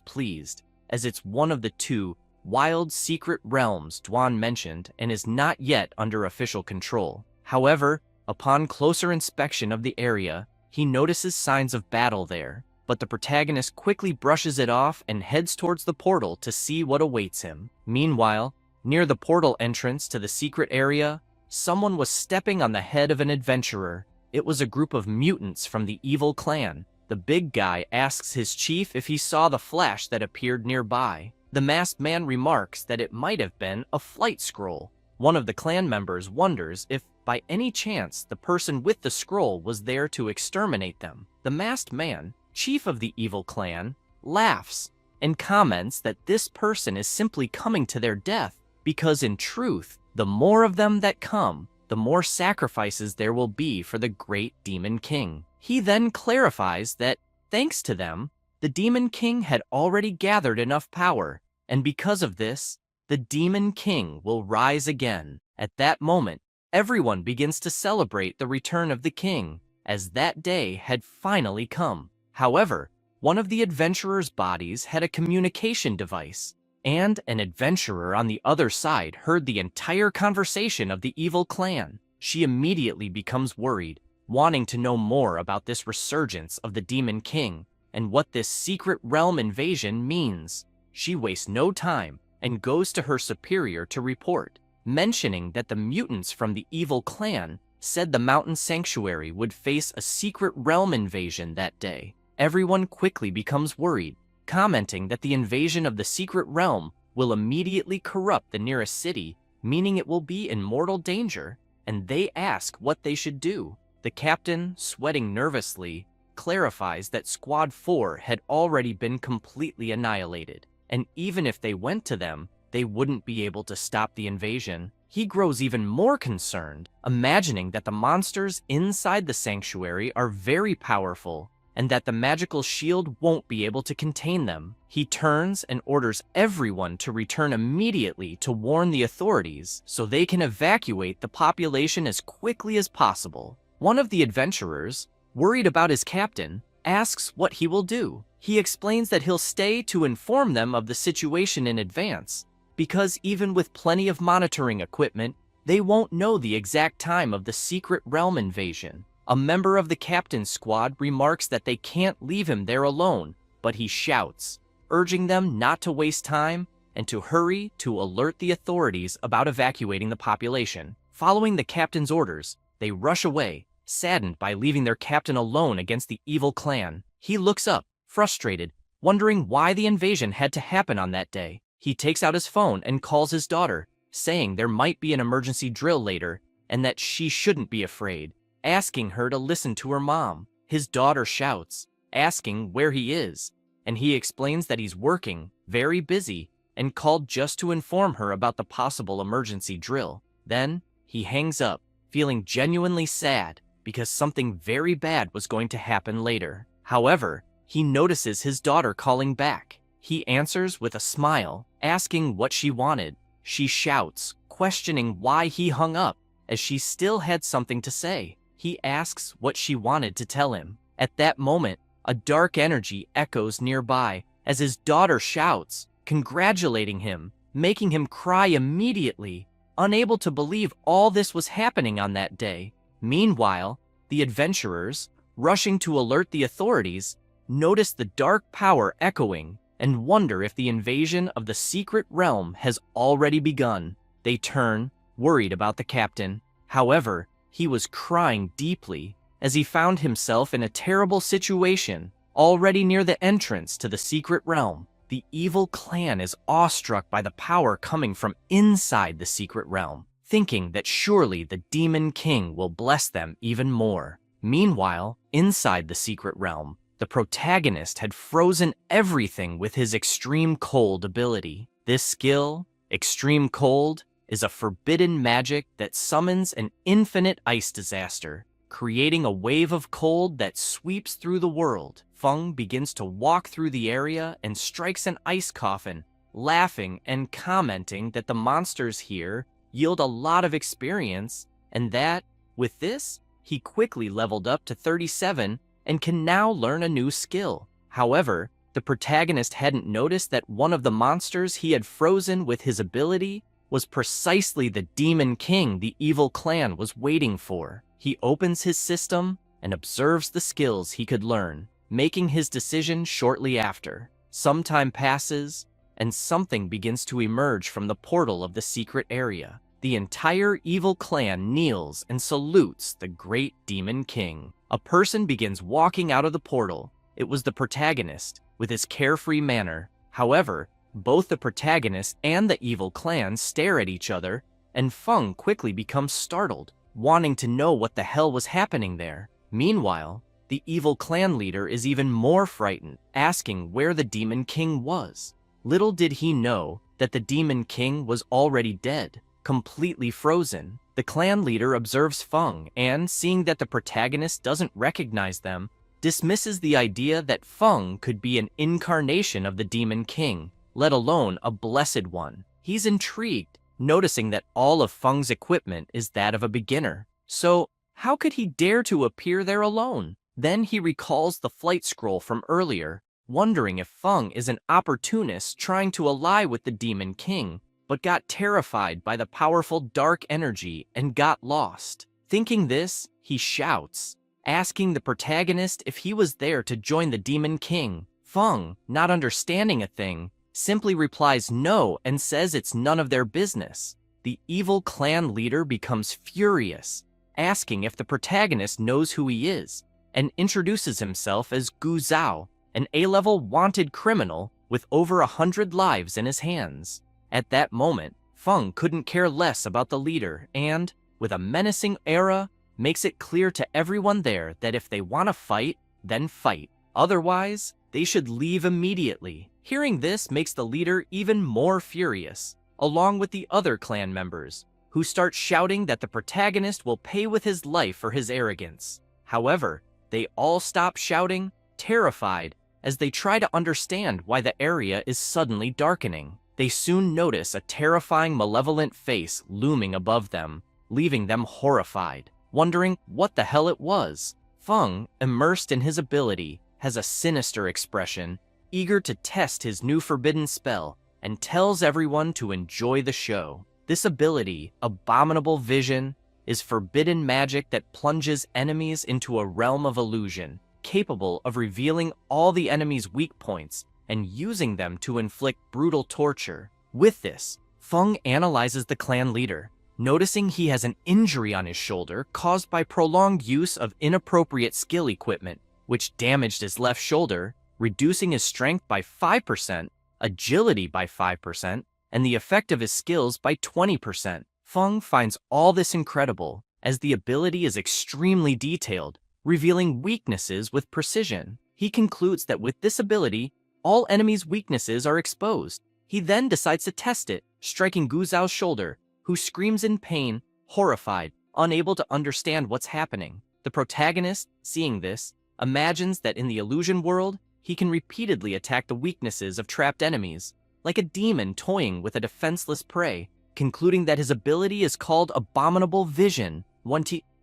pleased, as it's one of the two wild secret realms Dwan mentioned and is not yet under official control. However, upon closer inspection of the area, he notices signs of battle there, but the protagonist quickly brushes it off and heads towards the portal to see what awaits him. Meanwhile, near the portal entrance to the secret area, someone was stepping on the head of an adventurer. It was a group of mutants from the evil clan. The big guy asks his chief if he saw the flash that appeared nearby. The masked man remarks that it might have been a flight scroll. One of the clan members wonders if, by any chance, the person with the scroll was there to exterminate them. The masked man, chief of the evil clan, laughs and comments that this person is simply coming to their death because, in truth, the more of them that come, the more sacrifices there will be for the great Demon King. He then clarifies that, thanks to them, the Demon King had already gathered enough power, and because of this, the Demon King will rise again. At that moment, everyone begins to celebrate the return of the king, as that day had finally come. However, one of the adventurers' bodies had a communication device, and an adventurer on the other side heard the entire conversation of the evil clan. She immediately becomes worried, wanting to know more about this resurgence of the Demon King and what this secret realm invasion means. She wastes no time and goes to her superior to report, mentioning that the mutants from the evil clan said the mountain sanctuary would face a secret realm invasion that day. Everyone quickly becomes worried, commenting that the invasion of the secret realm will immediately corrupt the nearest city, meaning it will be in mortal danger, and they ask what they should do. The captain, sweating nervously, clarifies that Squad 4 had already been completely annihilated, and even if they went to them, they wouldn't be able to stop the invasion. He grows even more concerned, imagining that the monsters inside the sanctuary are very powerful, and that the magical shield won't be able to contain them. He turns and orders everyone to return immediately to warn the authorities so they can evacuate the population as quickly as possible. One of the adventurers, worried about his captain, asks what he will do. He explains that he'll stay to inform them of the situation in advance, because even with plenty of monitoring equipment, they won't know the exact time of the secret realm invasion. A member of the captain's squad remarks that they can't leave him there alone, but he shouts, urging them not to waste time and to hurry to alert the authorities about evacuating the population. Following the captain's orders, they rush away, saddened by leaving their captain alone against the evil clan. He looks up, frustrated, wondering why the invasion had to happen on that day. He takes out his phone and calls his daughter, saying there might be an emergency drill later and that she shouldn't be afraid, asking her to listen to her mom. His daughter shouts, asking where he is, and he explains that he's working, very busy, and called just to inform her about the possible emergency drill. Then, he hangs up, feeling genuinely sad because something very bad was going to happen later. However, he notices his daughter calling back. He answers with a smile, asking what she wanted. She shouts, questioning why he hung up, as she still had something to say. He asks what she wanted to tell him. At that moment, a dark energy echoes nearby as his daughter shouts, congratulating him, making him cry immediately, unable to believe all this was happening on that day. Meanwhile, the adventurers, rushing to alert the authorities, notice the dark power echoing and wonder if the invasion of the secret realm has already begun. They turn, worried about the captain. However, he was crying deeply as he found himself in a terrible situation, already near the entrance to the secret realm. The evil clan is awestruck by the power coming from inside the secret realm, thinking that surely the demon king will bless them even more. Meanwhile, inside the secret realm, the protagonist had frozen everything with his extreme cold ability. This skill, extreme cold, is a forbidden magic that summons an infinite ice disaster, creating a wave of cold that sweeps through the world. Feng begins to walk through the area and strikes an ice coffin, laughing and commenting that the monsters here yield a lot of experience, and that, with this, he quickly leveled up to 37 and can now learn a new skill. However, the protagonist hadn't noticed that one of the monsters he had frozen with his ability was precisely the demon king the evil clan was waiting for. He opens his system and observes the skills he could learn, making his decision shortly after. Some time passes, and something begins to emerge from the portal of the secret area. The entire evil clan kneels and salutes the great demon king. A person begins walking out of the portal. It was the protagonist, with his carefree manner. However, both the protagonist and the evil clan stare at each other, and Feng quickly becomes startled, wanting to know what the hell was happening there. Meanwhile, the evil clan leader is even more frightened, asking where the demon king was. Little did he know that the demon king was already dead, completely frozen. The clan leader observes Feng and, seeing that the protagonist doesn't recognize them, dismisses the idea that Feng could be an incarnation of the demon king, let alone a blessed one. He's intrigued, noticing that all of Feng's equipment is that of a beginner. So, how could he dare to appear there alone? Then he recalls the flight scroll from earlier, wondering if Feng is an opportunist trying to ally with the demon king, but got terrified by the powerful dark energy and got lost. Thinking this, he shouts, asking the protagonist if he was there to join the demon king. Feng, not understanding a thing, simply replies no and says it's none of their business. The evil clan leader becomes furious, asking if the protagonist knows who he is, and introduces himself as Gu Zhao, an A-level wanted criminal with over 100 lives in his hands. At that moment, Feng couldn't care less about the leader and, with a menacing aura, makes it clear to everyone there that if they want to fight, then fight. Otherwise, they should leave immediately. Hearing this makes the leader even more furious, along with the other clan members, who start shouting that the protagonist will pay with his life for his arrogance. However, they all stop shouting, terrified, as they try to understand why the area is suddenly darkening. They soon notice a terrifying, malevolent face looming above them, leaving them horrified, wondering what the hell it was. Feng, immersed in his ability, has a sinister expression, eager to test his new forbidden spell, and tells everyone to enjoy the show. This ability, Abominable Vision, is forbidden magic that plunges enemies into a realm of illusion, capable of revealing all the enemy's weak points and using them to inflict brutal torture. With this, Feng analyzes the clan leader, noticing he has an injury on his shoulder caused by prolonged use of inappropriate skill equipment, which damaged his left shoulder, reducing his strength by 5%, agility by 5%, and the effect of his skills by 20%. Feng finds all this incredible, as the ability is extremely detailed, revealing weaknesses with precision. He concludes that with this ability, all enemies' weaknesses are exposed. He then decides to test it, striking Gu Zhao's shoulder, who screams in pain, horrified, unable to understand what's happening. The protagonist, seeing this, imagines that in the illusion world, he can repeatedly attack the weaknesses of trapped enemies, like a demon toying with a defenseless prey, concluding that his ability is called Abominable Vision.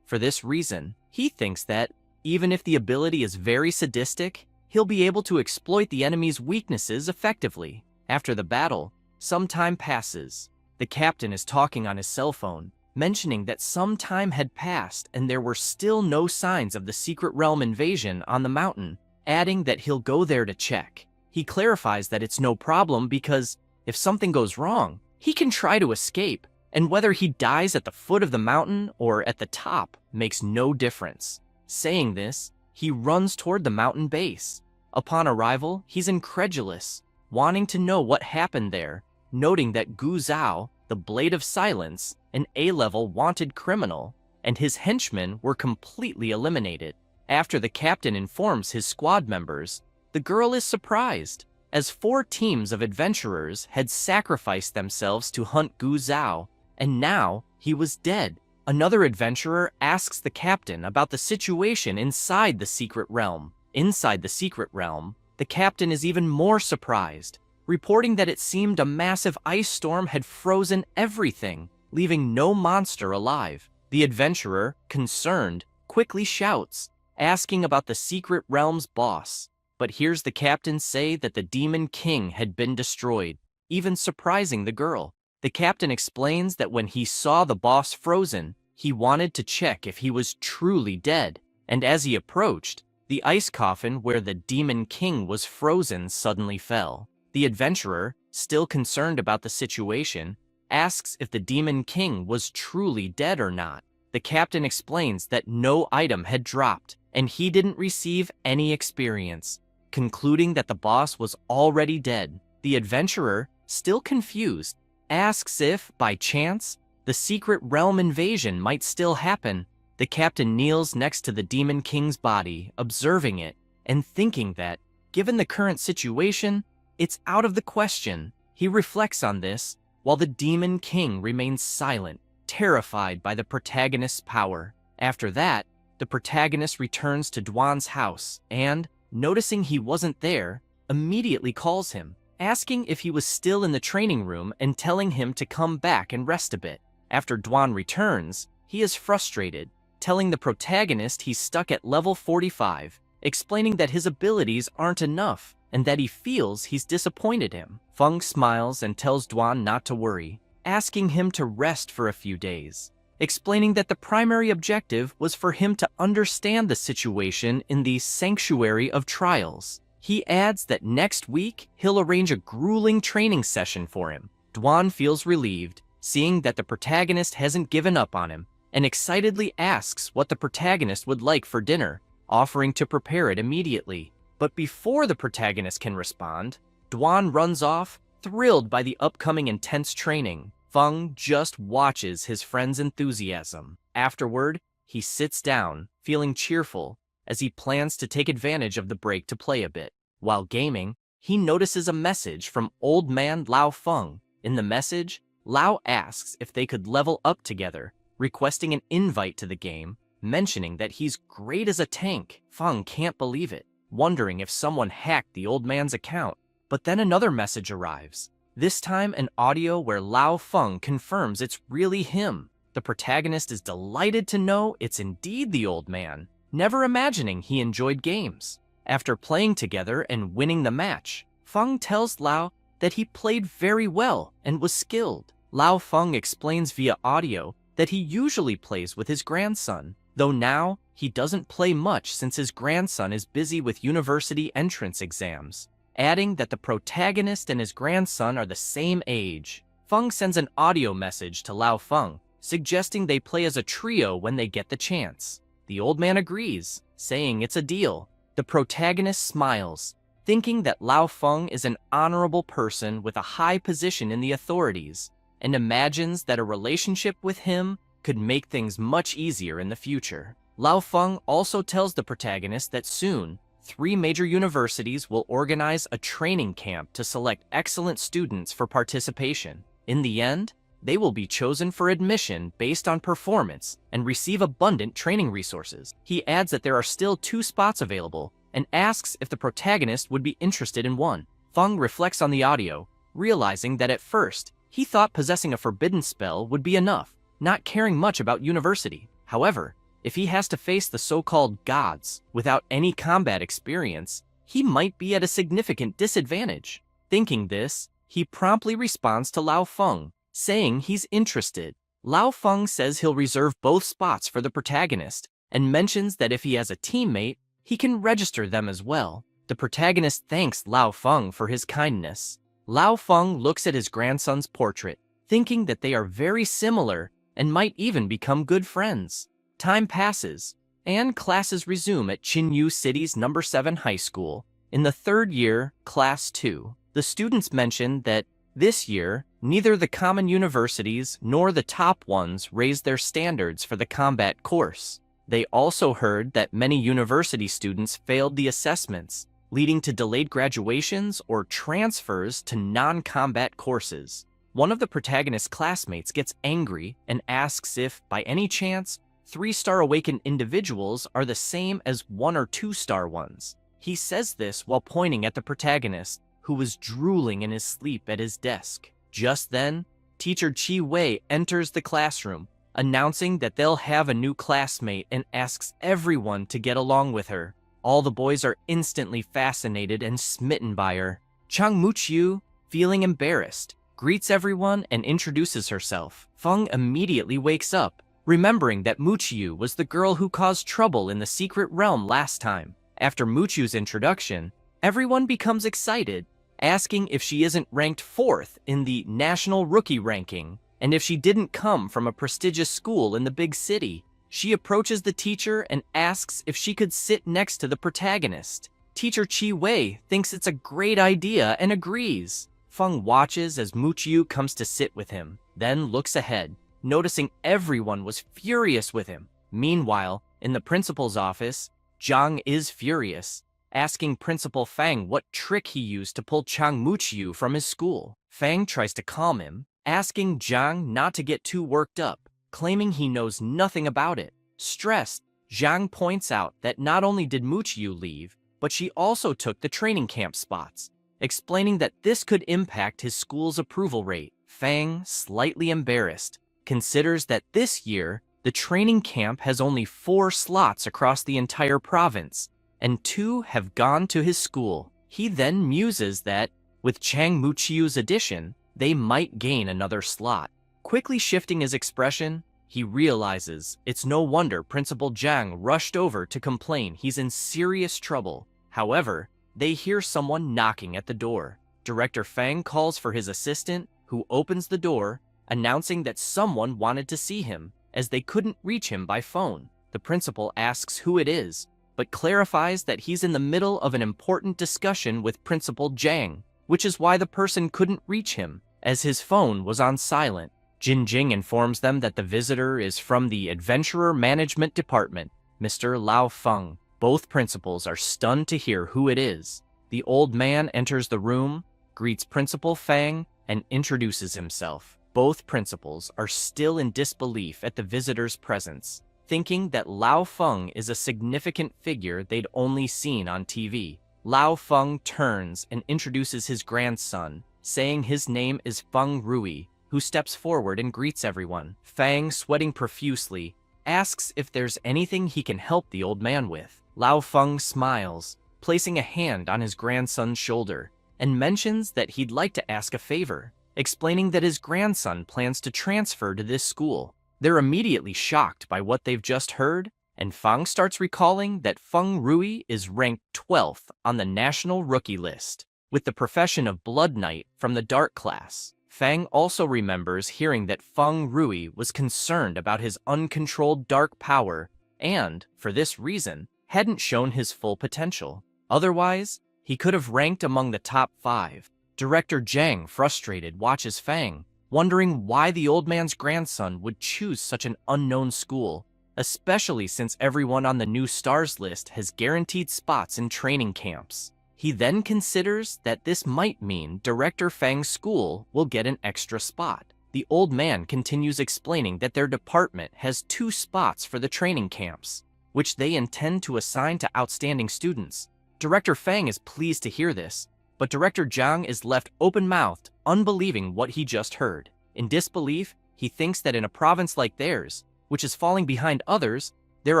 For this reason, he thinks that, even if the ability is very sadistic, he'll be able to exploit the enemy's weaknesses effectively. After the battle, some time passes. The captain is talking on his cell phone, mentioning that some time had passed and there were still no signs of the secret realm invasion on the mountain, adding that he'll go there to check. He clarifies that it's no problem because, if something goes wrong, he can try to escape, and whether he dies at the foot of the mountain or at the top makes no difference. Saying this, he runs toward the mountain base. Upon arrival, he's incredulous, wanting to know what happened there, noting that Gu Zhao, the Blade of Silence, an A-level wanted criminal, and his henchmen were completely eliminated. After the captain informs his squad members, the girl is surprised, as 4 teams of adventurers had sacrificed themselves to hunt Gu Zhao, and now he was dead. Another adventurer asks the captain about the situation inside the secret realm. Inside the secret realm, the captain is even more surprised, reporting that it seemed a massive ice storm had frozen everything, leaving no monster alive. The adventurer, concerned, quickly shouts, asking about the secret realm's boss, but hears the captain say that the Demon King had been destroyed, even surprising the girl. The captain explains that when he saw the boss frozen, he wanted to check if he was truly dead, and as he approached, the ice coffin where the Demon King was frozen suddenly fell. The adventurer, still concerned about the situation, asks if the Demon King was truly dead or not. The captain explains that no item had dropped, and he didn't receive any experience, concluding that the boss was already dead. The adventurer, still confused, asks if, by chance, the secret realm invasion might still happen. The captain kneels next to the Demon King's body, observing it, and thinking that, given the current situation, it's out of the question. He reflects on this, while the Demon King remains silent, terrified by the protagonist's power. After that, the protagonist returns to Duan's house and, noticing he wasn't there, immediately calls him, asking if he was still in the training room and telling him to come back and rest a bit. After Duan returns, he is frustrated, telling the protagonist he's stuck at level 45, explaining that his abilities aren't enough and that he feels he's disappointed him. Feng smiles and tells Duan not to worry, asking him to rest for a few days, explaining that the primary objective was for him to understand the situation in the Sanctuary of Trials. He adds that next week he'll arrange a grueling training session for him. Duan feels relieved, seeing that the protagonist hasn't given up on him, and excitedly asks what the protagonist would like for dinner, offering to prepare it immediately. But before the protagonist can respond, Duan runs off, thrilled by the upcoming intense training. Feng just watches his friend's enthusiasm. Afterward, he sits down, feeling cheerful, as he plans to take advantage of the break to play a bit. While gaming, he notices a message from old man Lao Feng. In the message, Lao asks if they could level up together, requesting an invite to the game, mentioning that he's great as a tank. Feng can't believe it, wondering if someone hacked the old man's account. But then another message arrives, this time an audio where Lao Feng confirms it's really him. The protagonist is delighted to know it's indeed the old man, never imagining he enjoyed games. After playing together and winning the match, Feng tells Lao that he played very well and was skilled. Lao Feng explains via audio that he usually plays with his grandson, though now he doesn't play much since his grandson is busy with university entrance exams, adding that the protagonist and his grandson are the same age. Feng sends an audio message to Lao Feng, suggesting they play as a trio when they get the chance. The old man agrees, saying it's a deal. The protagonist smiles, thinking that Lao Feng is an honorable person with a high position in the authorities, and imagines that a relationship with him could make things much easier in the future. Lao Feng also tells the protagonist that soon, 3 major universities will organize a training camp to select excellent students for participation. In the end, they will be chosen for admission based on performance and receive abundant training resources. He adds that there are still 2 spots available and asks if the protagonist would be interested in one. Feng reflects on the audio, realizing that at first, He thought possessing a forbidden spell would be enough, not caring much about university. However, if he has to face the so-called gods without any combat experience, he might be at a significant disadvantage. Thinking this, he promptly responds to Lao Feng, saying he's interested. Lao Feng says he'll reserve both spots for the protagonist, and mentions that if he has a teammate, he can register them as well. The protagonist thanks Lao Feng for his kindness. Lao Feng looks at his grandson's portrait, thinking that they are very similar and might even become good friends. Time passes, and classes resume at Chinyu City's No. 7 high school. In the third year, Class 2, the students mention that this year, neither the common universities nor the top ones raised their standards for the combat course. They also heard that many university students failed the assessments, leading to delayed graduations or transfers to non-combat courses. One of the protagonist's classmates gets angry and asks if, by any chance, 3-star awakened individuals are the same as 1- or 2-star ones. He says this while pointing at the protagonist, who was drooling in his sleep at his desk. Just then, teacher Chi Wei enters the classroom, announcing that they'll have a new classmate and asks everyone to get along with her. All the boys are instantly fascinated and smitten by her. Chang Muqiu, feeling embarrassed, greets everyone and introduces herself. Feng immediately wakes up, remembering that Muqiu was the girl who caused trouble in the secret realm last time. After Muqiu's introduction, everyone becomes excited, asking if she isn't ranked 4th in the national rookie ranking, and if she didn't come from a prestigious school in the big city. She approaches the teacher and asks if she could sit next to the protagonist. Teacher Chi Wei thinks it's a great idea and agrees. Feng watches as Muqiu comes to sit with him, then looks ahead, noticing everyone was furious with him. Meanwhile, in the principal's office, Zhang is furious, asking Principal Fang what trick he used to pull Chang Muqiu from his school. Fang tries to calm him, asking Zhang not to get too worked up, claiming he knows nothing about it. Stressed, Zhang points out that not only did Muqiu leave, but she also took the training camp spots, explaining that this could impact his school's approval rate. Fang, slightly embarrassed, considers that this year, the training camp has only 4 slots across the entire province, and 2 have gone to his school. He then muses that, with Chang Muqiu's addition, they might gain another slot. Quickly shifting his expression, he realizes it's no wonder Principal Zhang rushed over to complain he's in serious trouble. However, they hear someone knocking at the door. Director Fang calls for his assistant, who opens the door, announcing that someone wanted to see him, as they couldn't reach him by phone. The principal asks who it is, but clarifies that he's in the middle of an important discussion with Principal Zhang, which is why the person couldn't reach him, as his phone was on silent. Jin Jing informs them that the visitor is from the Adventurer Management Department, Mr. Lao Feng. Both principals are stunned to hear who it is. The old man enters the room, greets Principal Fang, and introduces himself. Both principals are still in disbelief at the visitor's presence, thinking that Lao Feng is a significant figure they'd only seen on TV. Lao Feng turns and introduces his grandson, saying his name is Feng Rui, who steps forward and greets everyone. Fang, sweating profusely, asks if there's anything he can help the old man with. Lao Feng smiles, placing a hand on his grandson's shoulder, and mentions that he'd like to ask a favor, explaining that his grandson plans to transfer to this school. They're immediately shocked by what they've just heard, and Fang starts recalling that Feng Rui is ranked 12th on the national rookie list, with the profession of Blood Knight from the Dark class. Fang also remembers hearing that Feng Rui was concerned about his uncontrolled dark power and, for this reason, hadn't shown his full potential. Otherwise, he could have ranked among the top 5. Director Zhang, frustrated, watches Fang, wondering why the old man's grandson would choose such an unknown school, especially since everyone on the new stars list has guaranteed spots in training camps. He then considers that this might mean Director Fang's school will get an extra spot. The old man continues explaining that their department has 2 spots for the training camps, which they intend to assign to outstanding students. Director Fang is pleased to hear this, but Director Zhang is left open-mouthed, unbelieving what he just heard. In disbelief, he thinks that in a province like theirs, which is falling behind others, there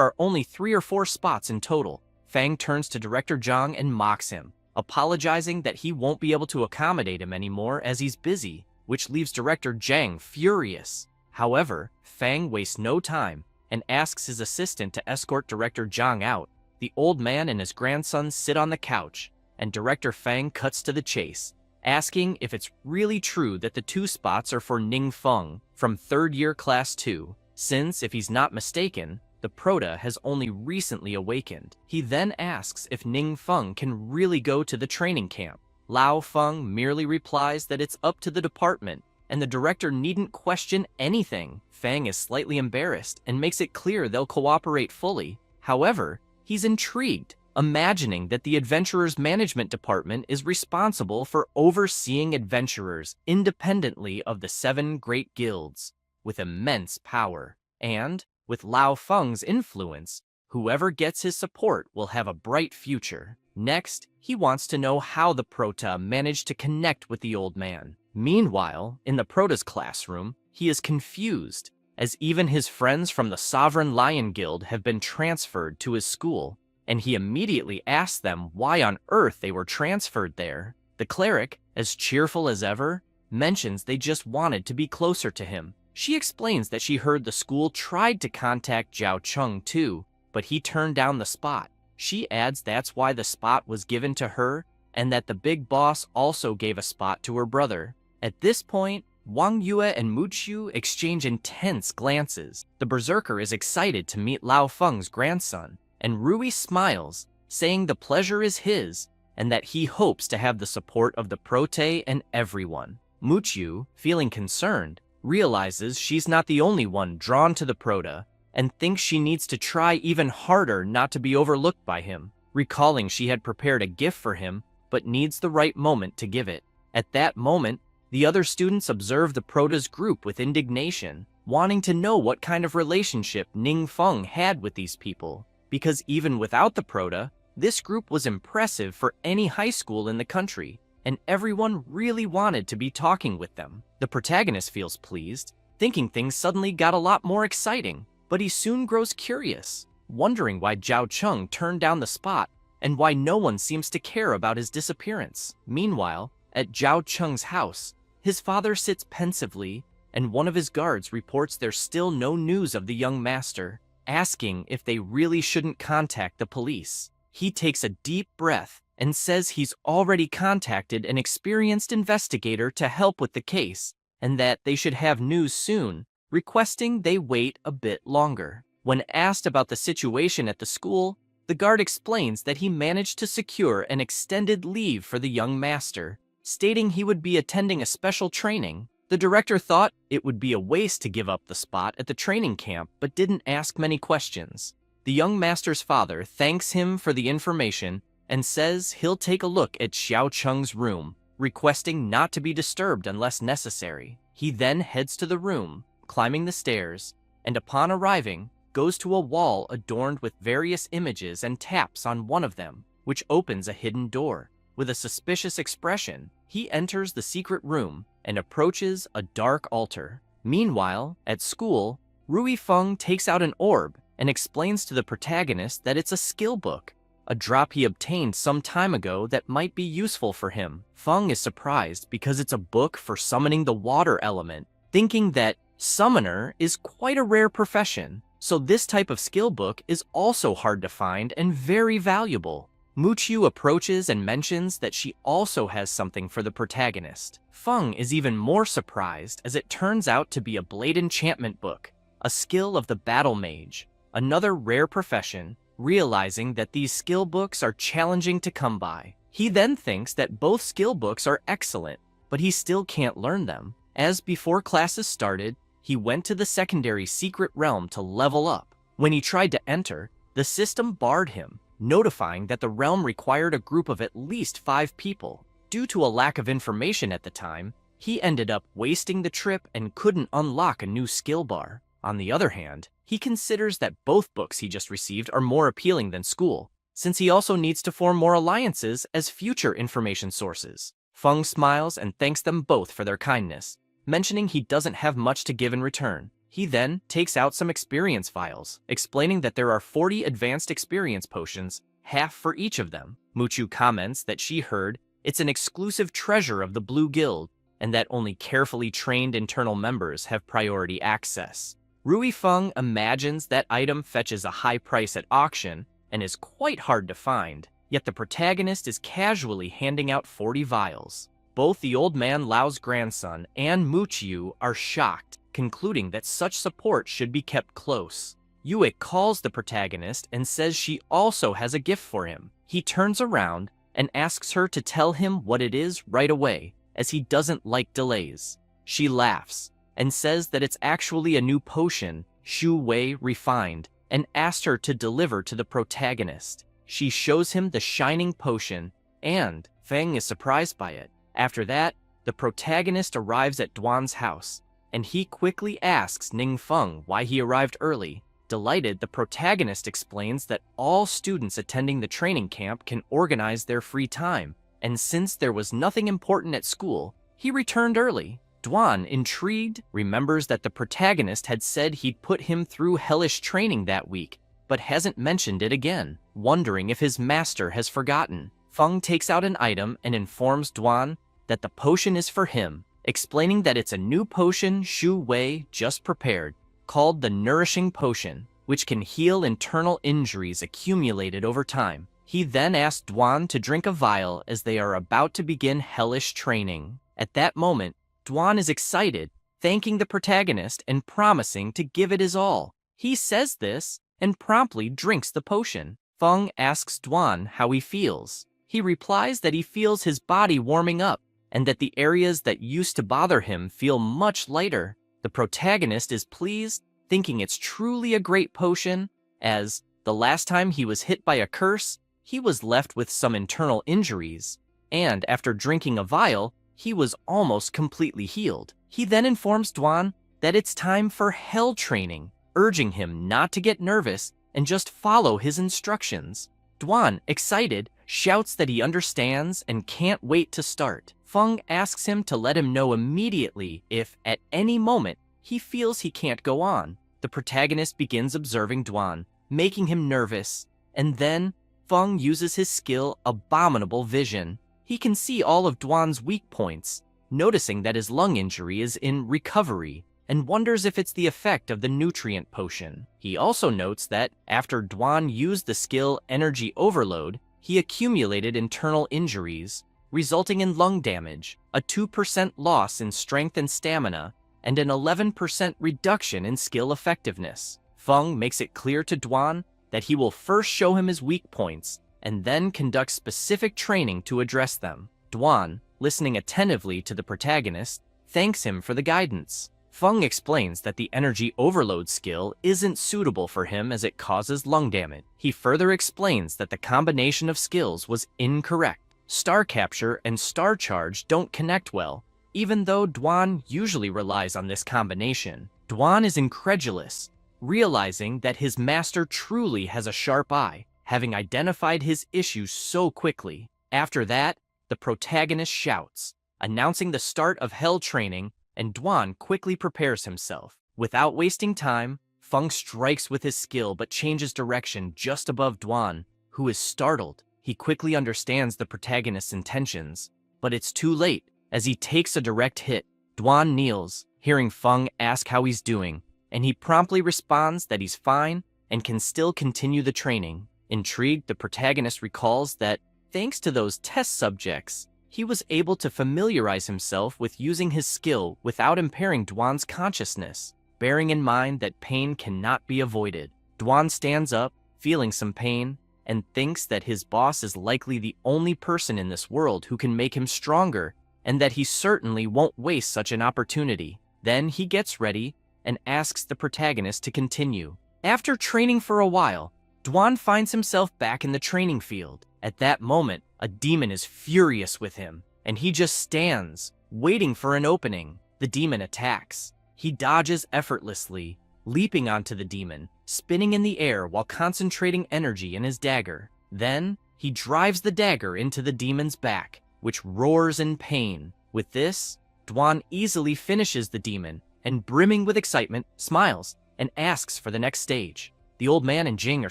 are only 3 or 4 spots in total. Fang turns to Director Zhang and mocks him, apologizing that he won't be able to accommodate him anymore as he's busy, which leaves Director Zhang furious. However, Fang wastes no time and asks his assistant to escort Director Zhang out. The old man and his grandson sit on the couch, and Director Fang cuts to the chase, asking if it's really true that the 2 spots are for Ning Feng from 3rd year Class 2, since, if he's not mistaken, the Prota has only recently awakened. He then asks if Ning Feng can really go to the training camp. Lao Feng merely replies that it's up to the department, and the director needn't question anything. Fang is slightly embarrassed and makes it clear they'll cooperate fully. However, he's intrigued, imagining that the Adventurers Management Department is responsible for overseeing adventurers independently of the 7 great guilds, with immense power. And, with Lao Feng's influence, whoever gets his support will have a bright future. Next, he wants to know how the Prota managed to connect with the old man. Meanwhile, in the Prota's classroom, he is confused, as even his friends from the Sovereign Lion Guild have been transferred to his school, and he immediately asks them why on earth they were transferred there. The cleric, as cheerful as ever, mentions they just wanted to be closer to him. She explains that she heard the school tried to contact Zhao Cheng too, but he turned down the spot. She adds that's why the spot was given to her, and that the big boss also gave a spot to her brother. At this point, Wang Yue and Mu Qiu exchange intense glances. The berserker is excited to meet Lao Feng's grandson, and Rui smiles, saying the pleasure is his, and that he hopes to have the support of the Prote and everyone. Mu Qiu, feeling concerned, realizes she's not the only one drawn to the Prota, and thinks she needs to try even harder not to be overlooked by him, recalling she had prepared a gift for him, but needs the right moment to give it. At that moment, the other students observe the Prota's group with indignation, wanting to know what kind of relationship Ning Feng had with these people, because even without the Prota, this group was impressive for any high school in the country, and everyone really wanted to be talking with them. The protagonist feels pleased, thinking things suddenly got a lot more exciting, but he soon grows curious, wondering why Zhao Cheng turned down the spot and why no one seems to care about his disappearance. Meanwhile, at Zhao Cheng's house, his father sits pensively, and one of his guards reports there's still no news of the young master, asking if they really shouldn't contact the police. He takes a deep breath and says he's already contacted an experienced investigator to help with the case, and that they should have news soon, requesting they wait a bit longer. When asked about the situation at the school, the guard explains that he managed to secure an extended leave for the young master, stating he would be attending a special training. The director thought it would be a waste to give up the spot at the training camp, but didn't ask many questions. The young master's father thanks him for the information and says he'll take a look at Xiao Cheng's room, requesting not to be disturbed unless necessary. He then heads to the room, climbing the stairs, and upon arriving, goes to a wall adorned with various images and taps on one of them, which opens a hidden door. With a suspicious expression, he enters the secret room and approaches a dark altar. Meanwhile, at school, Rui Feng takes out an orb and explains to the protagonist that it's a skill book, a drop he obtained some time ago that might be useful for him. Feng is surprised because it's a book for summoning the water element, thinking that summoner is quite a rare profession, so this type of skill book is also hard to find and very valuable. Mu Qiu approaches and mentions that she also has something for the protagonist. Feng is even more surprised as it turns out to be a blade enchantment book, a skill of the battle mage, another rare profession, realizing that these skill books are challenging to come by. He then thinks that both skill books are excellent, but he still can't learn them. As before classes started, he went to the secondary secret realm to level up. When he tried to enter, the system barred him, notifying that the realm required a group of at least 5 people. Due to a lack of information at the time, he ended up wasting the trip and couldn't unlock a new skill bar. On the other hand, he considers that both books he just received are more appealing than school, since he also needs to form more alliances as future information sources. Feng smiles and thanks them both for their kindness, mentioning he doesn't have much to give in return. He then takes out some experience vials, explaining that there are 40 advanced experience potions, half for each of them. Muchu comments that she heard it's an exclusive treasure of the Blue Guild, and that only carefully trained internal members have priority access. Rui Feng imagines that item fetches a high price at auction and is quite hard to find, yet the protagonist is casually handing out 40 vials. Both the old man Lao's grandson and Muchiu are shocked, concluding that such support should be kept close. Yuik calls the protagonist and says she also has a gift for him. He turns around and asks her to tell him what it is right away, as he doesn't like delays. She laughs and says that it's actually a new potion, Shu Wei Refined, and asked her to deliver to the protagonist. She shows him the shining potion, and Feng is surprised by it. After that, the protagonist arrives at Duan's house, and he quickly asks Ning Feng why he arrived early. Delighted, the protagonist explains that all students attending the training camp can organize their free time, and since there was nothing important at school, he returned early. Duan, intrigued, remembers that the protagonist had said he'd put him through hellish training that week, but hasn't mentioned it again, wondering if his master has forgotten. Feng takes out an item and informs Duan that the potion is for him, explaining that it's a new potion Shu Wei just prepared, called the Nourishing Potion, which can heal internal injuries accumulated over time. He then asks Duan to drink a vial as they are about to begin hellish training. At that moment, Duan is excited, thanking the protagonist and promising to give it his all. He says this and promptly drinks the potion. Feng asks Duan how he feels. He replies that he feels his body warming up and that the areas that used to bother him feel much lighter. The protagonist is pleased, thinking it's truly a great potion, as the last time he was hit by a curse, he was left with some internal injuries, and after drinking a vial, he was almost completely healed. He then informs Duan that it's time for hell training, urging him not to get nervous and just follow his instructions. Duan, excited, shouts that he understands and can't wait to start. Feng asks him to let him know immediately if, at any moment, he feels he can't go on. The protagonist begins observing Duan, making him nervous, and then Feng uses his skill Abominable Vision. He can see all of Duan's weak points, noticing that his lung injury is in recovery, and wonders if it's the effect of the nutrient potion. He also notes that after Duan used the skill Energy Overload, he accumulated internal injuries, resulting in lung damage, a 2% loss in strength and stamina, and an 11% reduction in skill effectiveness. Feng makes it clear to Duan that he will first show him his weak points and then conduct specific training to address them. Duan, listening attentively to the protagonist, thanks him for the guidance. Feng explains that the Energy Overload skill isn't suitable for him as it causes lung damage. He further explains that the combination of skills was incorrect. Star Capture and Star Charge don't connect well, even though Duan usually relies on this combination. Duan is incredulous, realizing that his master truly has a sharp eye, having identified his issues so quickly. After that, the protagonist shouts, announcing the start of hell training, and Duan quickly prepares himself. Without wasting time, Feng strikes with his skill but changes direction just above Duan, who is startled. He quickly understands the protagonist's intentions, but it's too late. As he takes a direct hit, Duan kneels, hearing Feng ask how he's doing, and he promptly responds that he's fine and can still continue the training. Intrigued, the protagonist recalls that, thanks to those test subjects, he was able to familiarize himself with using his skill without impairing Duan's consciousness, bearing in mind that pain cannot be avoided. Duan stands up, feeling some pain, and thinks that his boss is likely the only person in this world who can make him stronger, and that he certainly won't waste such an opportunity. Then he gets ready and asks the protagonist to continue. After training for a while, Duan finds himself back in the training field. At that moment, a demon is furious with him, and he just stands, waiting for an opening. The demon attacks. He dodges effortlessly, leaping onto the demon, spinning in the air while concentrating energy in his dagger. Then, he drives the dagger into the demon's back, which roars in pain. With this, Dwan easily finishes the demon, and brimming with excitement, smiles and asks for the next stage. The old man and Jing are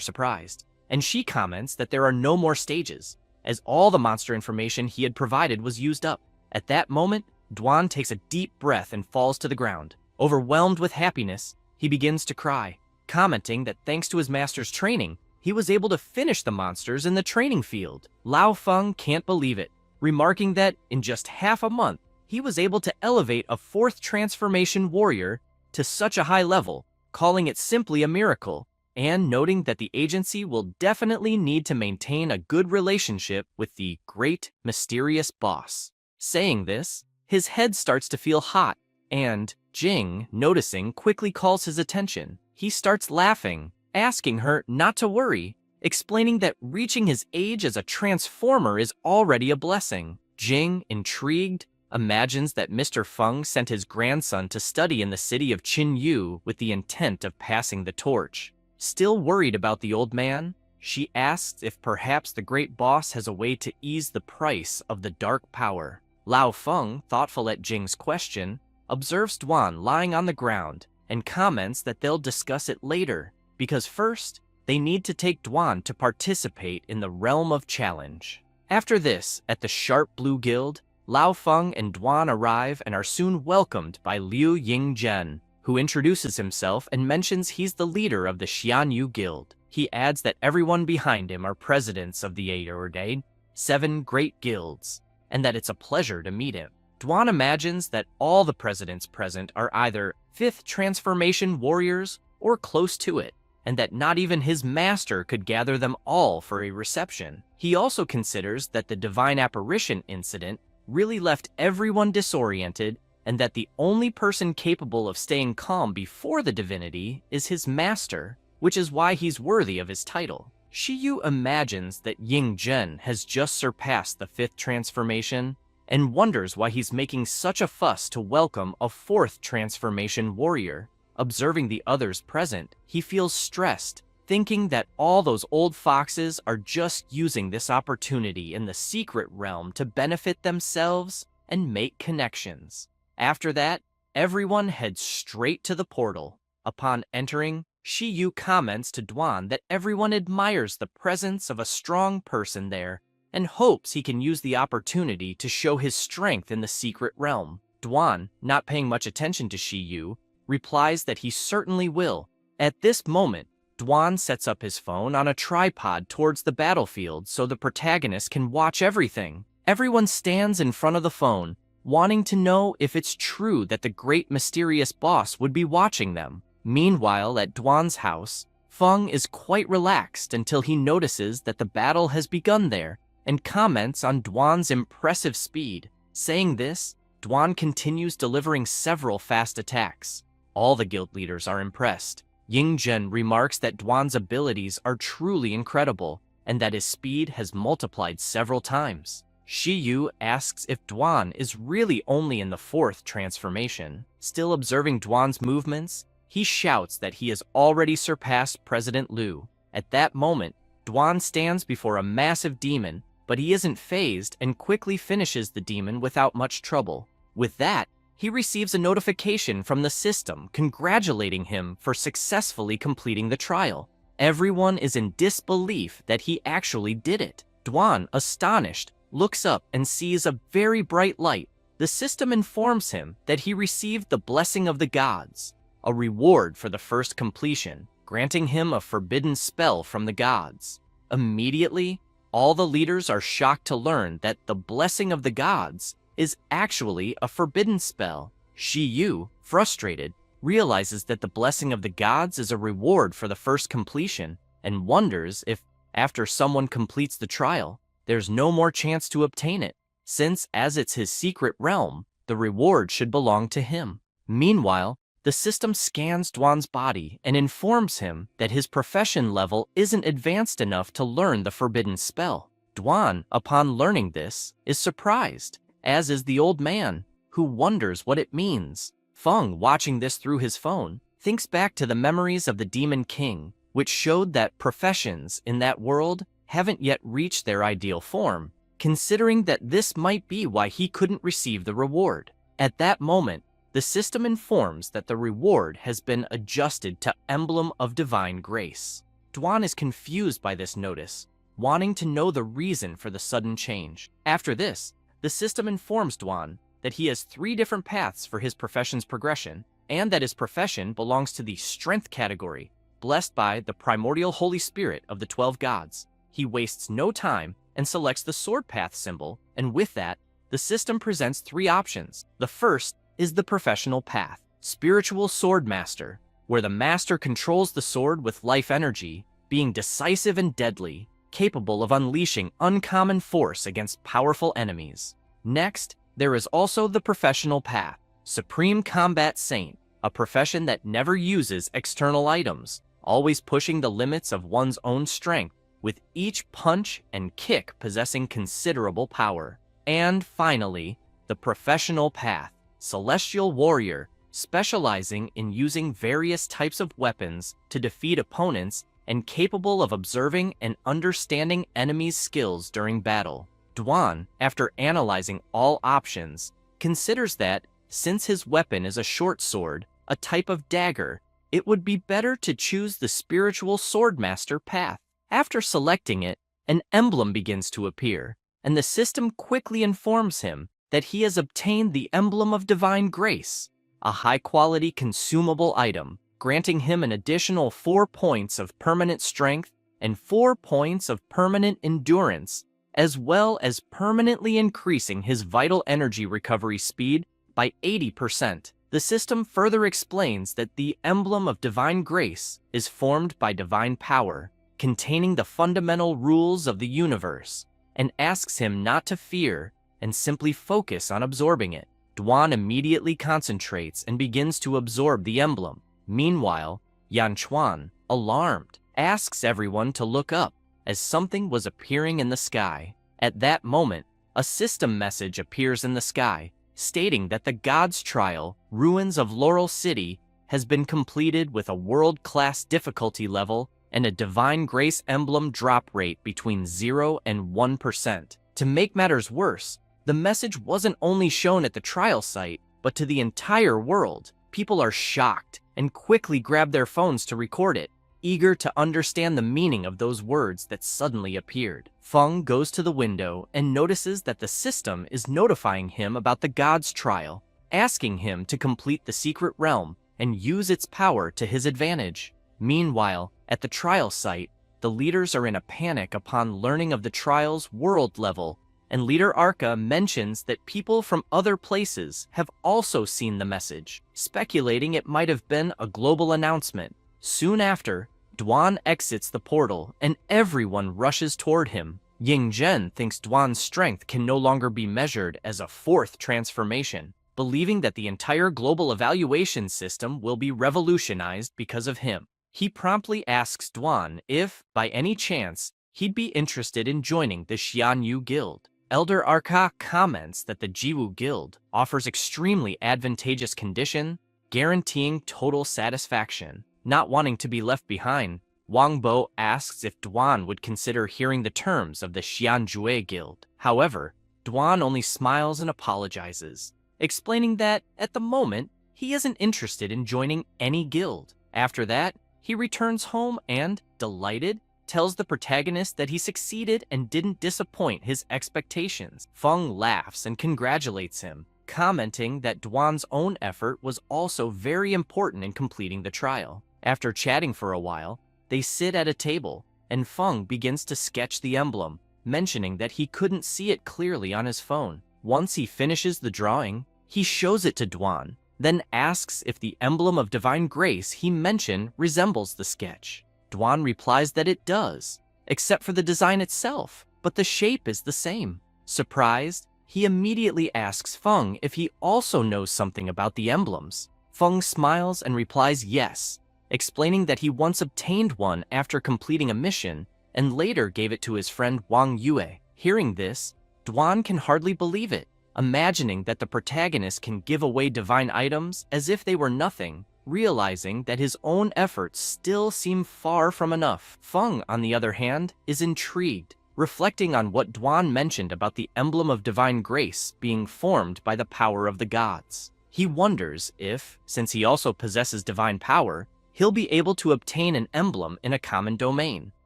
surprised, and she comments that there are no more stages, as all the monster information he had provided was used up. At that moment, Dwan takes a deep breath and falls to the ground. Overwhelmed with happiness, he begins to cry, commenting that thanks to his master's training, he was able to finish the monsters in the training field. Lao Feng can't believe it, remarking that in just half a month, he was able to elevate a 4th transformation warrior to such a high level, calling it simply a miracle, and noting that the agency will definitely need to maintain a good relationship with the great mysterious boss. Saying this, his head starts to feel hot, and Jing, noticing, quickly calls his attention. He starts laughing, asking her not to worry, explaining that reaching his age as a transformer is already a blessing. Jing, intrigued, imagines that Mr. Feng sent his grandson to study in the city of Qinyu with the intent of passing the torch. Still worried about the old man, she asks if perhaps the great boss has a way to ease the price of the dark power. Lao Feng, thoughtful at Jing's question, observes Dwan lying on the ground and comments that they'll discuss it later, because first, they need to take Dwan to participate in the Realm of Challenge. After this, at the Sharp Blue Guild, Lao Feng and Dwan arrive and are soon welcomed by Liu Yingzhen, who introduces himself and mentions he's the leader of the Xianyu Guild. He adds that everyone behind him are presidents of the 7 great guilds, and that it's a pleasure to meet him. Dwan imagines that all the presidents present are either 5th transformation warriors or close to it, and that not even his master could gather them all for a reception. He also considers that the divine apparition incident really left everyone disoriented, and that the only person capable of staying calm before the divinity is his master, which is why he's worthy of his title. Shiyu imagines that Yingzhen has just surpassed the 5th transformation, and wonders why he's making such a fuss to welcome a 4th transformation warrior. Observing the others present, he feels stressed, thinking that all those old foxes are just using this opportunity in the secret realm to benefit themselves and make connections. After that, everyone heads straight to the portal. Upon entering, Shiyu comments to Dwan that everyone admires the presence of a strong person there and hopes he can use the opportunity to show his strength in the secret realm. Dwan, not paying much attention to Shiyu, replies that he certainly will. At this moment, Dwan sets up his phone on a tripod towards the battlefield so the protagonist can watch everything. Everyone stands in front of the phone, wanting to know if it's true that the great mysterious boss would be watching them. Meanwhile, at Dwan's house, Feng is quite relaxed until he notices that the battle has begun there and comments on Dwan's impressive speed. Saying this, Dwan continues delivering several fast attacks. All the guild leaders are impressed. Yingzhen remarks that Dwan's abilities are truly incredible and that his speed has multiplied several times. Shiyu asks if Dwan is really only in the 4th transformation. Still observing Dwan's movements, he shouts that he has already surpassed President Liu. At that moment, Dwan stands before a massive demon, but he isn't phased and quickly finishes the demon without much trouble. With that, he receives a notification from the system congratulating him for successfully completing the trial. Everyone is in disbelief that he actually did it. Dwan, astonished, looks up and sees a very bright light. The system informs him that he received the blessing of the gods, a reward for the first completion, granting him a forbidden spell from the gods. Immediately, all the leaders are shocked to learn that the blessing of the gods is actually a forbidden spell. Shiyu, frustrated, realizes that the blessing of the gods is a reward for the first completion and wonders if, after someone completes the trial, there's no more chance to obtain it, since as it's his secret realm, the reward should belong to him. Meanwhile, the system scans Dwan's body and informs him that his profession level isn't advanced enough to learn the forbidden spell. Dwan, upon learning this, is surprised, as is the old man, who wonders what it means. Feng, watching this through his phone, thinks back to the memories of the Demon King, which showed that professions in that world haven't yet reached their ideal form, considering that this might be why he couldn't receive the reward. At that moment, the system informs that the reward has been adjusted to Emblem of Divine Grace. Dwan is confused by this notice, wanting to know the reason for the sudden change. After this, the system informs Dwan that he has 3 different paths for his profession's progression, and that his profession belongs to the Strength category, blessed by the primordial Holy Spirit of the 12 gods. He wastes no time and selects the sword path symbol, and with that, the system presents 3 options. The first is the professional path, Spiritual Sword Master, where the master controls the sword with life energy, being decisive and deadly, capable of unleashing uncommon force against powerful enemies. Next, there is also the professional path, Supreme Combat Saint, a profession that never uses external items, always pushing the limits of one's own strength, with each punch and kick possessing considerable power. And finally, the professional path, Celestial Warrior, specializing in using various types of weapons to defeat opponents and capable of observing and understanding enemies' skills during battle. Dwan, after analyzing all options, considers that, since his weapon is a short sword, a type of dagger, it would be better to choose the Spiritual Swordmaster path. After selecting it, an emblem begins to appear, and the system quickly informs him that he has obtained the Emblem of Divine Grace, a high-quality consumable item, granting him an additional 4 points of permanent strength and 4 points of permanent endurance, as well as permanently increasing his vital energy recovery speed by 80%. The system further explains that the Emblem of Divine Grace is formed by divine power, containing the fundamental rules of the universe, and asks him not to fear and simply focus on absorbing it. Dwan immediately concentrates and begins to absorb the emblem. Meanwhile, Yanchuan, alarmed, asks everyone to look up, as something was appearing in the sky. At that moment, a system message appears in the sky, stating that the God's Trial, Ruins of Laurel City, has been completed with a world-class difficulty level and a Divine Grace emblem drop rate between 0 and 1%. To make matters worse, the message wasn't only shown at the trial site, but to the entire world. People are shocked and quickly grab their phones to record it, eager to understand the meaning of those words that suddenly appeared. Feng goes to the window and notices that the system is notifying him about the God's Trial, asking him to complete the secret realm and use its power to his advantage. Meanwhile, at the trial site, the leaders are in a panic upon learning of the trial's world level, and Leader Arca mentions that people from other places have also seen the message, speculating it might have been a global announcement. Soon after, Dwan exits the portal and everyone rushes toward him. Ying Zhen thinks Dwan's strength can no longer be measured as a 4th transformation, believing that the entire global evaluation system will be revolutionized because of him. He promptly asks Dwan if, by any chance, he'd be interested in joining the Xianyu Guild. Elder Arca comments that the Jiwu Guild offers extremely advantageous condition, guaranteeing total satisfaction. Not wanting to be left behind, Wang Bo asks if Dwan would consider hearing the terms of the Xianjue Guild. However, Dwan only smiles and apologizes, explaining that, at the moment, he isn't interested in joining any guild. After that, he returns home and, delighted, tells the protagonist that he succeeded and didn't disappoint his expectations. Feng laughs and congratulates him, commenting that Dwan's own effort was also very important in completing the trial. After chatting for a while, they sit at a table, and Feng begins to sketch the emblem, mentioning that he couldn't see it clearly on his phone. Once he finishes the drawing, he shows it to Dwan, then asks if the Emblem of Divine Grace he mentioned resembles the sketch. Dwan replies that it does, except for the design itself, but the shape is the same. Surprised, he immediately asks Feng if he also knows something about the emblems. Feng smiles and replies yes, explaining that he once obtained one after completing a mission and later gave it to his friend Wang Yue. Hearing this, Dwan can hardly believe it, imagining that the protagonist can give away divine items as if they were nothing, realizing that his own efforts still seem far from enough. Feng, on the other hand, is intrigued, reflecting on what Dwan mentioned about the emblem of divine grace being formed by the power of the gods. He wonders if, since he also possesses divine power, he'll be able to obtain an emblem in a common domain.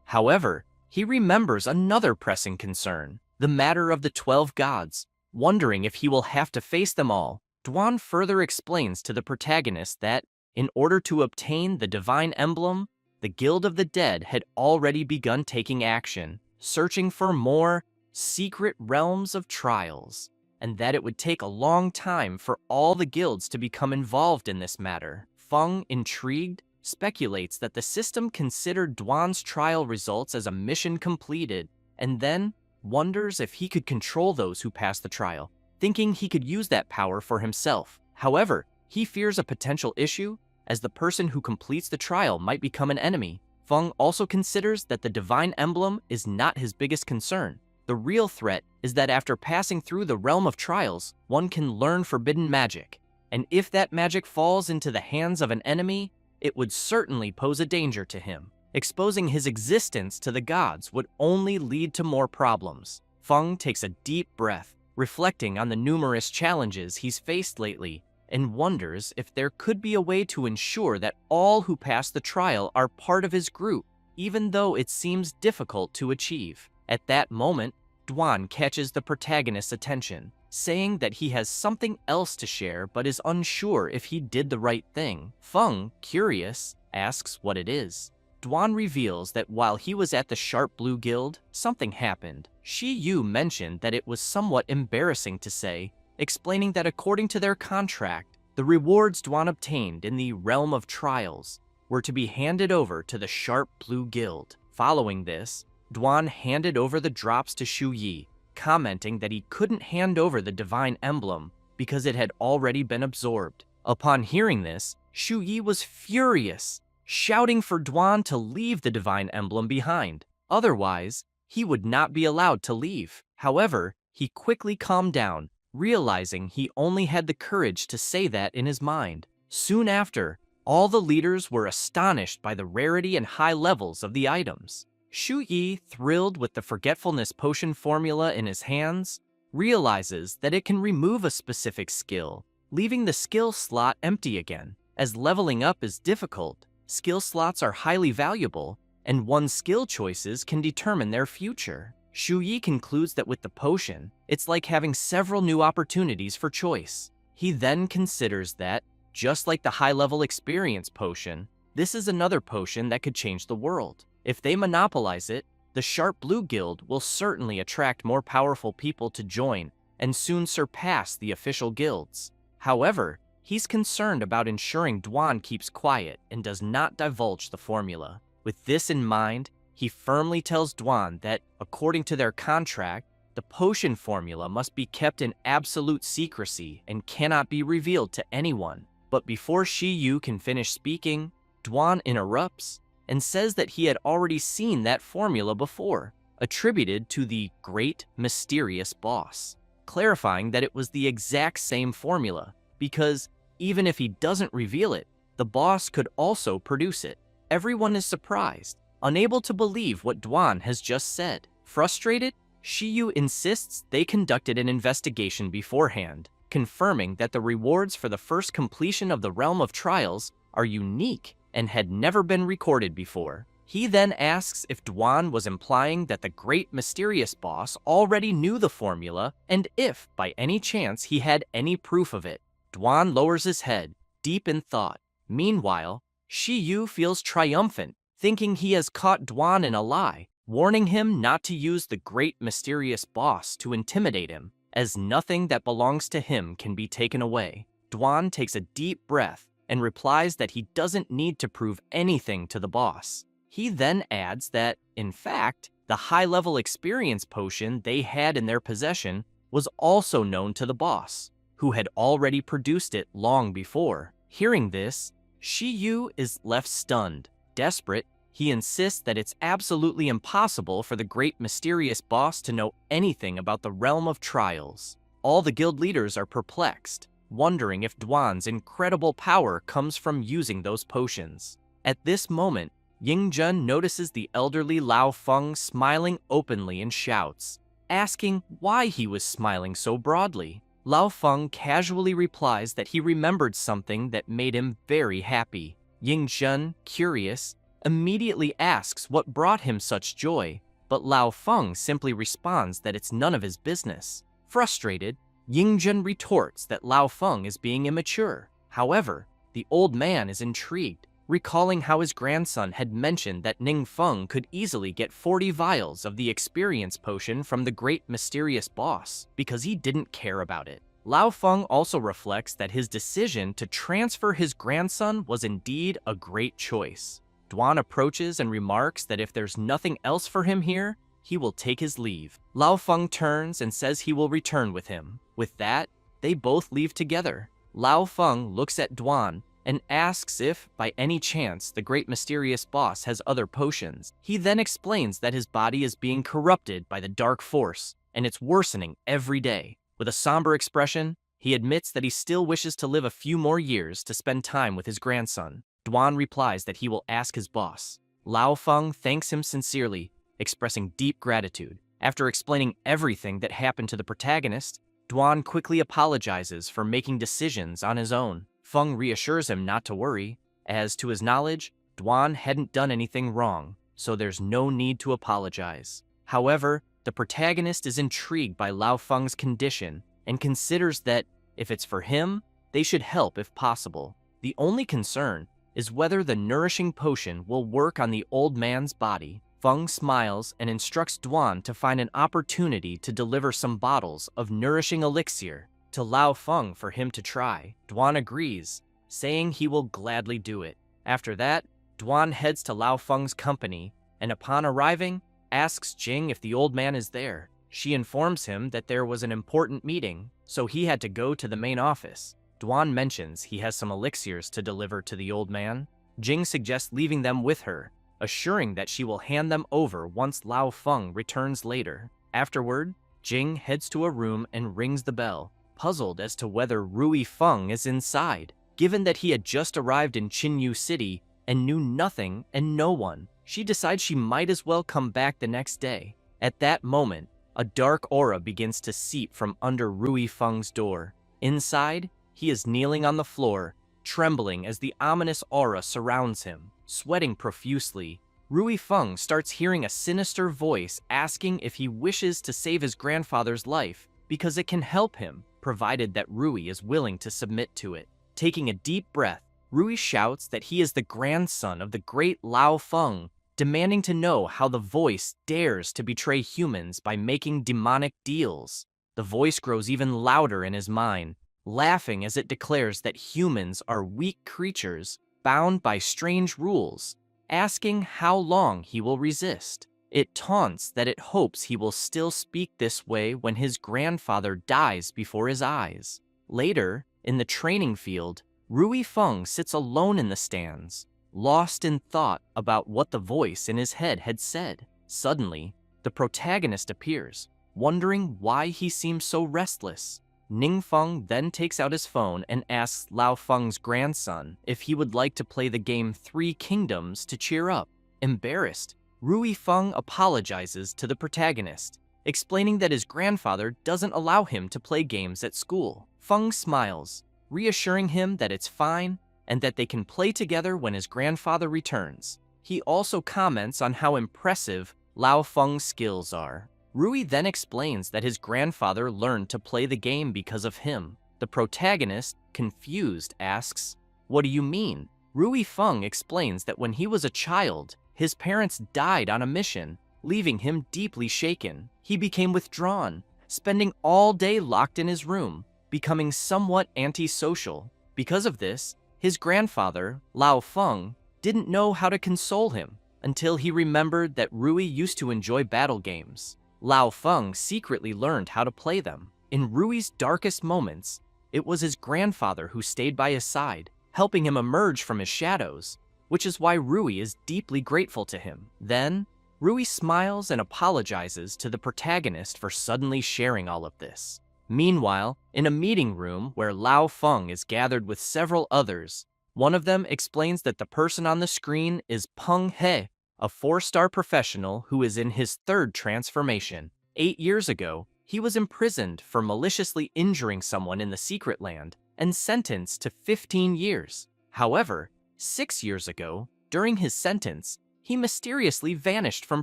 However, he remembers another pressing concern, the matter of the 12 gods. Wondering if he will have to face them all, Dwan further explains to the protagonist that, in order to obtain the divine emblem, the Guild of the Dead had already begun taking action, searching for more secret realms of trials, and that it would take a long time for all the guilds to become involved in this matter. Feng, intrigued, speculates that the system considered Dwan's trial results as a mission completed, and then wonders if he could control those who pass the trial, thinking he could use that power for himself. However, he fears a potential issue, as the person who completes the trial might become an enemy. Feng also considers that the divine emblem is not his biggest concern. The real threat is that after passing through the realm of trials, one can learn forbidden magic, and if that magic falls into the hands of an enemy, it would certainly pose a danger to him. Exposing his existence to the gods would only lead to more problems. Feng takes a deep breath, reflecting on the numerous challenges he's faced lately, and wonders if there could be a way to ensure that all who pass the trial are part of his group, even though it seems difficult to achieve. At that moment, Dwan catches the protagonist's attention, saying that he has something else to share but is unsure if he did the right thing. Feng, curious, asks what it is. Dwan reveals that while he was at the Sharp Blue Guild, something happened. Shi Yu mentioned that it was somewhat embarrassing to say, explaining that according to their contract, the rewards Dwan obtained in the Realm of Trials were to be handed over to the Sharp Blue Guild. Following this, Dwan handed over the drops to Shu Yi, commenting that he couldn't hand over the divine emblem because it had already been absorbed. Upon hearing this, Shu Yi was furious, shouting for Dwan to leave the divine emblem behind. Otherwise, he would not be allowed to leave. However, he quickly calmed down, realizing he only had the courage to say that in his mind. Soon after, all the leaders were astonished by the rarity and high levels of the items. Shu Yi, thrilled with the forgetfulness potion formula in his hands, realizes that it can remove a specific skill, leaving the skill slot empty again. As leveling up is difficult, skill slots are highly valuable, and one's skill choices can determine their future. Shu Yi concludes that with the potion, it's like having several new opportunities for choice. He then considers that, just like the high-level experience potion, this is another potion that could change the world. If they monopolize it, the Sharp Blue Guild will certainly attract more powerful people to join and soon surpass the official guilds. However, he's concerned about ensuring Dwan keeps quiet and does not divulge the formula. With this in mind, he firmly tells Dwan that, according to their contract, the potion formula must be kept in absolute secrecy and cannot be revealed to anyone. But before Shi Yu can finish speaking, Dwan interrupts and says that he had already seen that formula before, attributed to the Great Mysterious Boss, clarifying that it was the exact same formula, because even if he doesn't reveal it, the boss could also produce it. Everyone is surprised, unable to believe what Dwan has just said. Frustrated, Shi Yu insists they conducted an investigation beforehand, confirming that the rewards for the first completion of the Realm of Trials are unique and had never been recorded before. He then asks if Dwan was implying that the Great Mysterious Boss already knew the formula and if, by any chance, he had any proof of it. Dwan lowers his head, deep in thought. Meanwhile, Shi Yu feels triumphant, thinking he has caught Dwan in a lie, warning him not to use the Great Mysterious Boss to intimidate him, as nothing that belongs to him can be taken away. Dwan takes a deep breath and replies that he doesn't need to prove anything to the boss. He then adds that, in fact, the high-level experience potion they had in their possession was also known to the boss, who had already produced it long before. Hearing this, Shi Yu is left stunned. Desperate, he insists that it's absolutely impossible for the Great Mysterious Boss to know anything about the Realm of Trials. All the guild leaders are perplexed, wondering if Dwan's incredible power comes from using those potions. At this moment, Ying-jun notices the elderly Lao Feng smiling openly and shouts, asking why he was smiling so broadly. Lao Feng casually replies that he remembered something that made him very happy. Ying-jun, curious, immediately asks what brought him such joy, but Lao Feng simply responds that it's none of his business. Frustrated, Ying-jun retorts that Lao Feng is being immature. However, the old man is intrigued, recalling how his grandson had mentioned that Ning Feng could easily get 40 vials of the experience potion from the great mysterious boss because he didn't care about it. Lao Feng also reflects that his decision to transfer his grandson was indeed a great choice. Duan approaches and remarks that if there's nothing else for him here, he will take his leave. Lao Feng turns and says he will return with him. With that, they both leave together. Lao Feng looks at Duan and asks if, by any chance, the great mysterious boss has other potions. He then explains that his body is being corrupted by the dark force, and it's worsening every day. With a somber expression, he admits that he still wishes to live a few more years to spend time with his grandson. Duan replies that he will ask his boss. Lao Feng thanks him sincerely, expressing deep gratitude. After explaining everything that happened to the protagonist, Duan quickly apologizes for making decisions on his own. Feng reassures him not to worry, as to his knowledge, Duan hadn't done anything wrong, so there's no need to apologize. However, the protagonist is intrigued by Lao Feng's condition and considers that, if it's for him, they should help if possible. The only concern is whether the nourishing potion will work on the old man's body. Feng smiles and instructs Duan to find an opportunity to deliver some bottles of nourishing elixir to Lao Feng for him to try. Duan agrees, saying he will gladly do it. After that, Duan heads to Lao Feng's company and upon arriving, asks Jing if the old man is there. She informs him that there was an important meeting, so he had to go to the main office. Duan mentions he has some elixirs to deliver to the old man. Jing suggests leaving them with her, assuring that she will hand them over once Lao Feng returns later. Afterward, Jing heads to a room and rings the bell, puzzled as to whether Rui Feng is inside, given that he had just arrived in Qinyu City and knew nothing and no one. She decides she might as well come back the next day. At that moment, a dark aura begins to seep from under Rui Feng's door. Inside, he is kneeling on the floor, trembling as the ominous aura surrounds him. Sweating profusely, Rui Feng starts hearing a sinister voice asking if he wishes to save his grandfather's life because it can help him, provided that Rui is willing to submit to it. Taking a deep breath, Rui shouts that he is the grandson of the great Lao Feng, demanding to know how the voice dares to betray humans by making demonic deals. The voice grows even louder in his mind, laughing as it declares that humans are weak creatures bound by strange rules, asking how long he will resist. It taunts that it hopes he will still speak this way when his grandfather dies before his eyes. Later, in the training field, Rui Feng sits alone in the stands, lost in thought about what the voice in his head had said. Suddenly, the protagonist appears, wondering why he seems so restless. Ning Feng then takes out his phone and asks Lao Feng's grandson if he would like to play the game 3 Kingdoms to cheer up. Embarrassed, Rui Feng apologizes to the protagonist, explaining that his grandfather doesn't allow him to play games at school. Feng smiles, reassuring him that it's fine and that they can play together when his grandfather returns. He also comments on how impressive Lao Feng's skills are. Rui then explains that his grandfather learned to play the game because of him. The protagonist, confused, asks, "What do you mean?" Rui Feng explains that when he was a child, his parents died on a mission, leaving him deeply shaken. He became withdrawn, spending all day locked in his room, becoming somewhat antisocial. Because of this, his grandfather, Lao Feng, didn't know how to console him until he remembered that Rui used to enjoy battle games. Lao Feng secretly learned how to play them. In Rui's darkest moments, it was his grandfather who stayed by his side, helping him emerge from his shadows, which is why Rui is deeply grateful to him. Then, Rui smiles and apologizes to the protagonist for suddenly sharing all of this. Meanwhile, in a meeting room where Lao Feng is gathered with several others, One of them explains that the person on the screen is Peng He, a 4-star professional who is in his 3rd transformation. 8 years ago, he was imprisoned for maliciously injuring someone in the Secret Land and sentenced to 15 years. However, 6 years ago, during his sentence, he mysteriously vanished from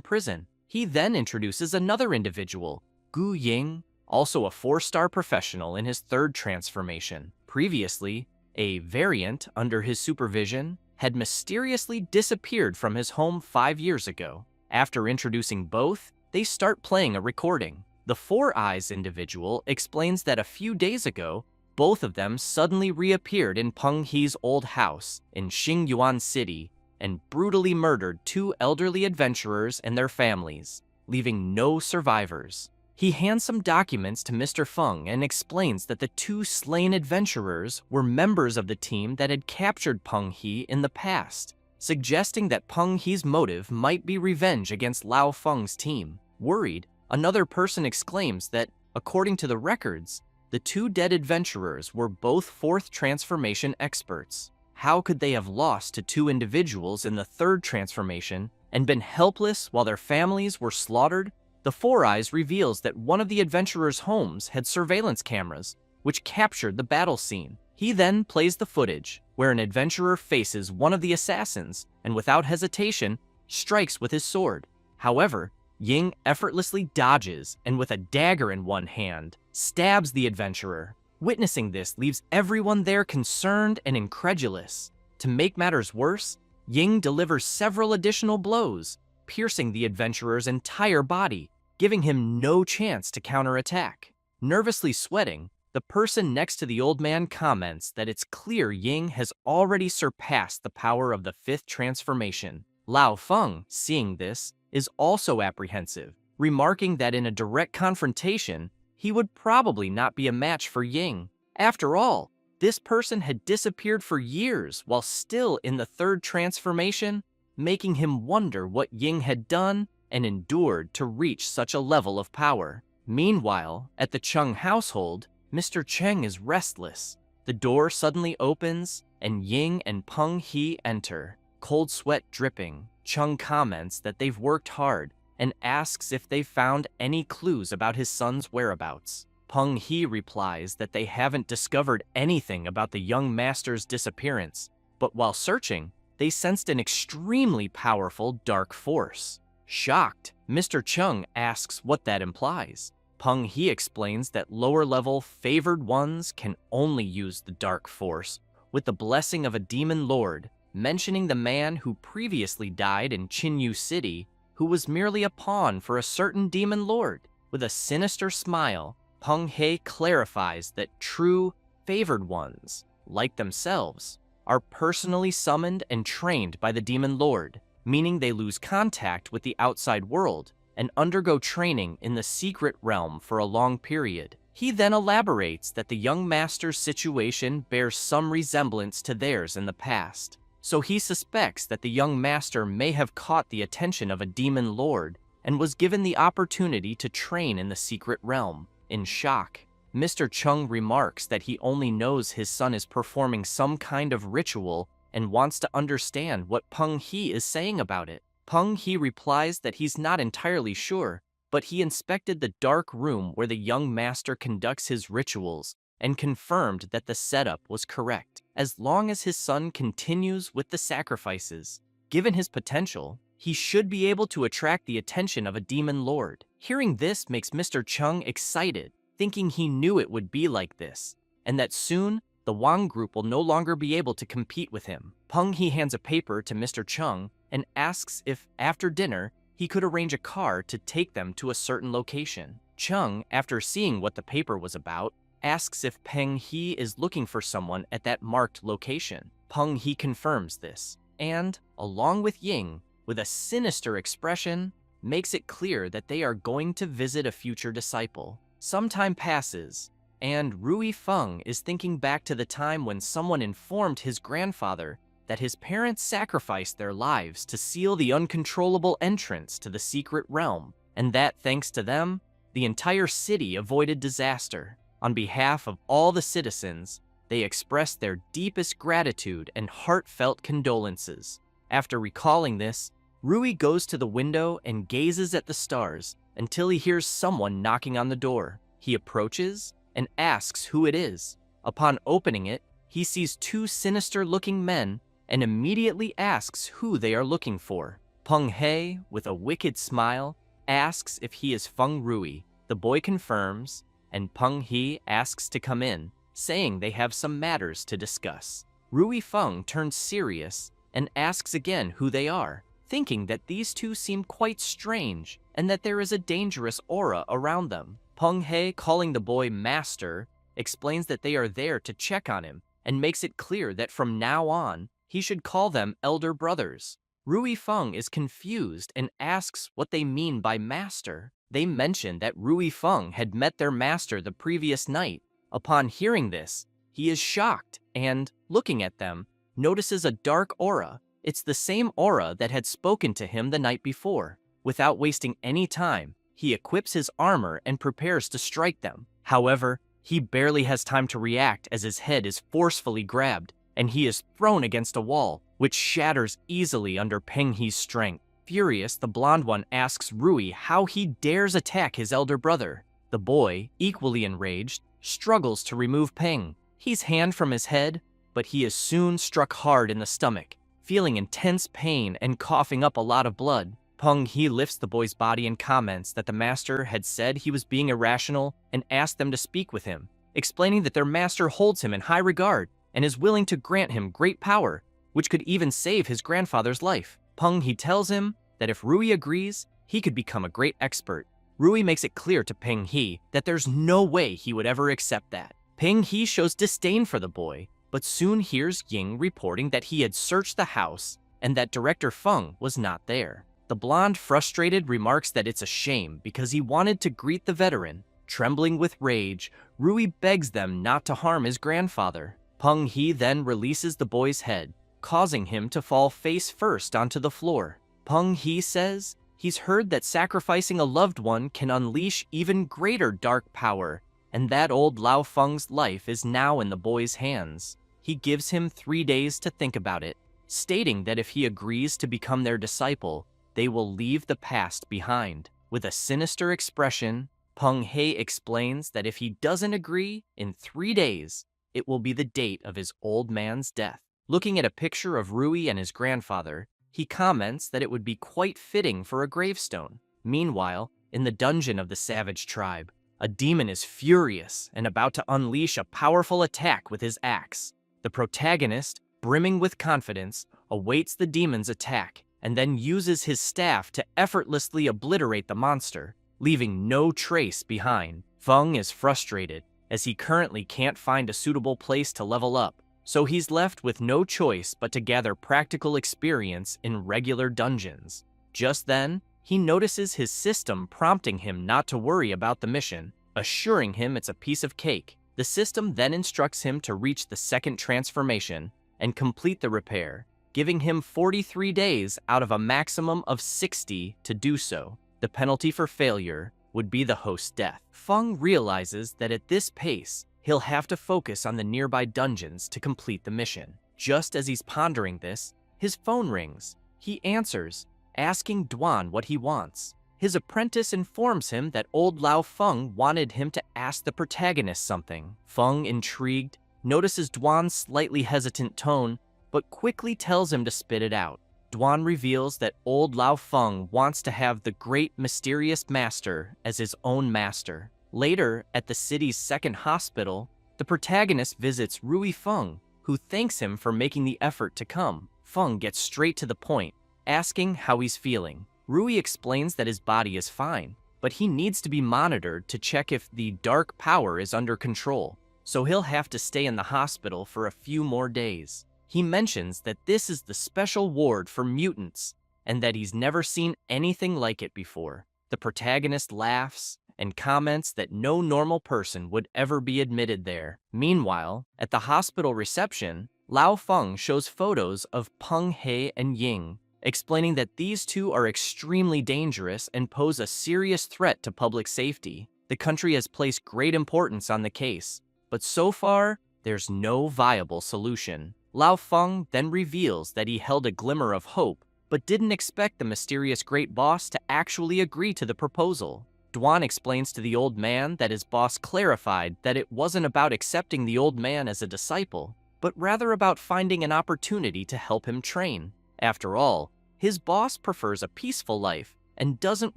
prison. He then introduces another individual, Gu Ying, also a 4-star professional in his 3rd transformation. Previously, a variant under his supervision had mysteriously disappeared from his home 5 years ago. After introducing both, they start playing a recording. The 4 Eyes individual explains that a few days ago, both of them suddenly reappeared in Peng He's old house in Xingyuan City and brutally murdered 2 elderly adventurers and their families, leaving no survivors. He hands some documents to Mr. Feng and explains that the 2 slain adventurers were members of the team that had captured Peng He in the past, suggesting that Peng He's motive might be revenge against Lao Feng's team. Worried, another person exclaims that, according to the records, the 2 dead adventurers were both 4th transformation experts. How could they have lost to 2 individuals in the 3rd transformation and been helpless while their families were slaughtered? The 4 Eyes reveals that one of the adventurers' homes had surveillance cameras, which captured the battle scene. He then plays the footage, where an adventurer faces one of the assassins and without hesitation, strikes with his sword. However, Ying effortlessly dodges and with a dagger in one hand, stabs the adventurer. Witnessing this leaves everyone there concerned and incredulous. To make matters worse, Ying delivers several additional blows, piercing the adventurer's entire body, giving him no chance to counterattack. Nervously sweating, the person next to the old man comments that it's clear Ying has already surpassed the power of the 5th transformation. Lao Feng, seeing this, is also apprehensive, remarking that in a direct confrontation, he would probably not be a match for Ying. After all, this person had disappeared for years while still in the 3rd transformation, making him wonder what Ying had done and endured to reach such a level of power. Meanwhile, at the Cheng household, Mr. Cheng is restless. The door suddenly opens, and Ying and Peng He enter. Cold sweat dripping, Cheng comments that they've worked hard and asks if they've found any clues about his son's whereabouts. Peng He replies that they haven't discovered anything about the young master's disappearance, but while searching, they sensed an extremely powerful dark force. Shocked, Mr. Cheng asks what that implies. Peng He explains that lower-level favored ones can only use the dark force with the blessing of a demon lord, mentioning the man who previously died in Qinyu City, who was merely a pawn for a certain demon lord. With a sinister smile, Peng He clarifies that true favored ones, like themselves, are personally summoned and trained by the demon lord, meaning they lose contact with the outside world and undergo training in the secret realm for a long period. He then elaborates that the young master's situation bears some resemblance to theirs in the past, so he suspects that the young master may have caught the attention of a demon lord and was given the opportunity to train in the secret realm. In shock, Mr. Chung remarks that he only knows his son is performing some kind of ritual and wants to understand what Peng He is saying about it. Peng He replies that he's not entirely sure, but he inspected the dark room where the young master conducts his rituals and confirmed that the setup was correct. As long as his son continues with the sacrifices, given his potential, he should be able to attract the attention of a demon lord. Hearing this makes Mr. Chung excited, thinking he knew it would be like this, and that soon the Wang group will no longer be able to compete with him. Peng He hands a paper to Mr. Chung and asks if, after dinner, he could arrange a car to take them to a certain location. Chung, after seeing what the paper was about, asks if Peng He is looking for someone at that marked location. Peng He confirms this, and, along with Ying, with a sinister expression, makes it clear that they are going to visit a future disciple. Some time passes, and Rui Feng is thinking back to the time when someone informed his grandfather that his parents sacrificed their lives to seal the uncontrollable entrance to the secret realm, and that, thanks to them, the entire city avoided disaster. On behalf of all the citizens, They express their deepest gratitude and heartfelt condolences. After recalling this, Rui goes to the window and gazes at the stars until he hears someone knocking on the door. He approaches and asks who it is. Upon opening it, he sees two sinister-looking men and immediately asks who they are looking for. Peng He, with a wicked smile, asks if he is Feng Rui. The boy confirms, and Peng He asks to come in, saying they have some matters to discuss. Rui Feng turns serious and asks again who they are, thinking that these two seem quite strange and that there is a dangerous aura around them. Peng He, calling the boy Master, explains that they are there to check on him and makes it clear that from now on, he should call them elder brothers. Rui Feng is confused and asks what they mean by master. They mention that Rui Feng had met their master the previous night. Upon hearing this, he is shocked and, looking at them, notices a dark aura. It's the same aura that had spoken to him the night before. Without wasting any time, he equips his armor and prepares to strike them. However, he barely has time to react as his head is forcefully grabbed, and he is thrown against a wall, which shatters easily under Peng He's strength. Furious, the blonde one asks Rui how he dares attack his elder brother. The boy, equally enraged, struggles to remove Peng. He's hand from his head, but he is soon struck hard in the stomach. Feeling intense pain and coughing up a lot of blood, Peng He lifts the boy's body and comments that the master had said he was being irrational and asked them to speak with him, explaining that their master holds him in high regard and is willing to grant him great power, which could even save his grandfather's life. Peng He tells him that if Rui agrees, he could become a great expert. Rui makes it clear to Peng He that there's no way he would ever accept that. Peng He shows disdain for the boy, but soon hears Ying reporting that he had searched the house and that Director Feng was not there. The blonde, frustrated, remarks that it's a shame because he wanted to greet the veteran. Trembling with rage, Rui begs them not to harm his grandfather. Peng He then releases the boy's head, causing him to fall face first onto the floor. Peng He says he's heard that sacrificing a loved one can unleash even greater dark power, and that old Lao Feng's life is now in the boy's hands. He gives him 3 days to think about it, stating that if he agrees to become their disciple, they will leave the past behind. With a sinister expression, Peng He explains that if he doesn't agree, in 3 days, it will be the date of his old man's death. Looking at a picture of Rui and his grandfather, he comments that it would be quite fitting for a gravestone. Meanwhile, in the dungeon of the savage tribe, a demon is furious and about to unleash a powerful attack with his axe. The protagonist, brimming with confidence, awaits the demon's attack and then uses his staff to effortlessly obliterate the monster, leaving no trace behind. Feng is frustrated, as he currently can't find a suitable place to level up, so he's left with no choice but to gather practical experience in regular dungeons. Just then, he notices his system prompting him not to worry about the mission, assuring him it's a piece of cake. The system then instructs him to reach the second transformation and complete the repair, giving him 43 days out of a maximum of 60 to do so. The penalty for failure would be the host's death. Feng realizes that at this pace, he'll have to focus on the nearby dungeons to complete the mission. Just as he's pondering this, his phone rings. He answers, asking Duan what he wants. His apprentice informs him that old Lao Feng wanted him to ask the protagonist something. Feng, intrigued, notices Duan's slightly hesitant tone, but quickly tells him to spit it out. Duan reveals that old Lao Feng wants to have the great mysterious master as his own master. Later, at the city's second hospital, the protagonist visits Rui Feng, who thanks him for making the effort to come. Feng gets straight to the point, asking how he's feeling. Rui explains that his body is fine, but he needs to be monitored to check if the dark power is under control, so he'll have to stay in the hospital for a few more days. He mentions that this is the special ward for mutants, and that he's never seen anything like it before. The protagonist laughs and comments that no normal person would ever be admitted there. Meanwhile, at the hospital reception, Lao Feng shows photos of Peng He and Ying, explaining that these two are extremely dangerous and pose a serious threat to public safety. The country has placed great importance on the case, but so far, there's no viable solution. Lao Feng then reveals that he held a glimmer of hope, but didn't expect the mysterious great boss to actually agree to the proposal. Duan explains to the old man that his boss clarified that it wasn't about accepting the old man as a disciple, but rather about finding an opportunity to help him train. After all, his boss prefers a peaceful life and doesn't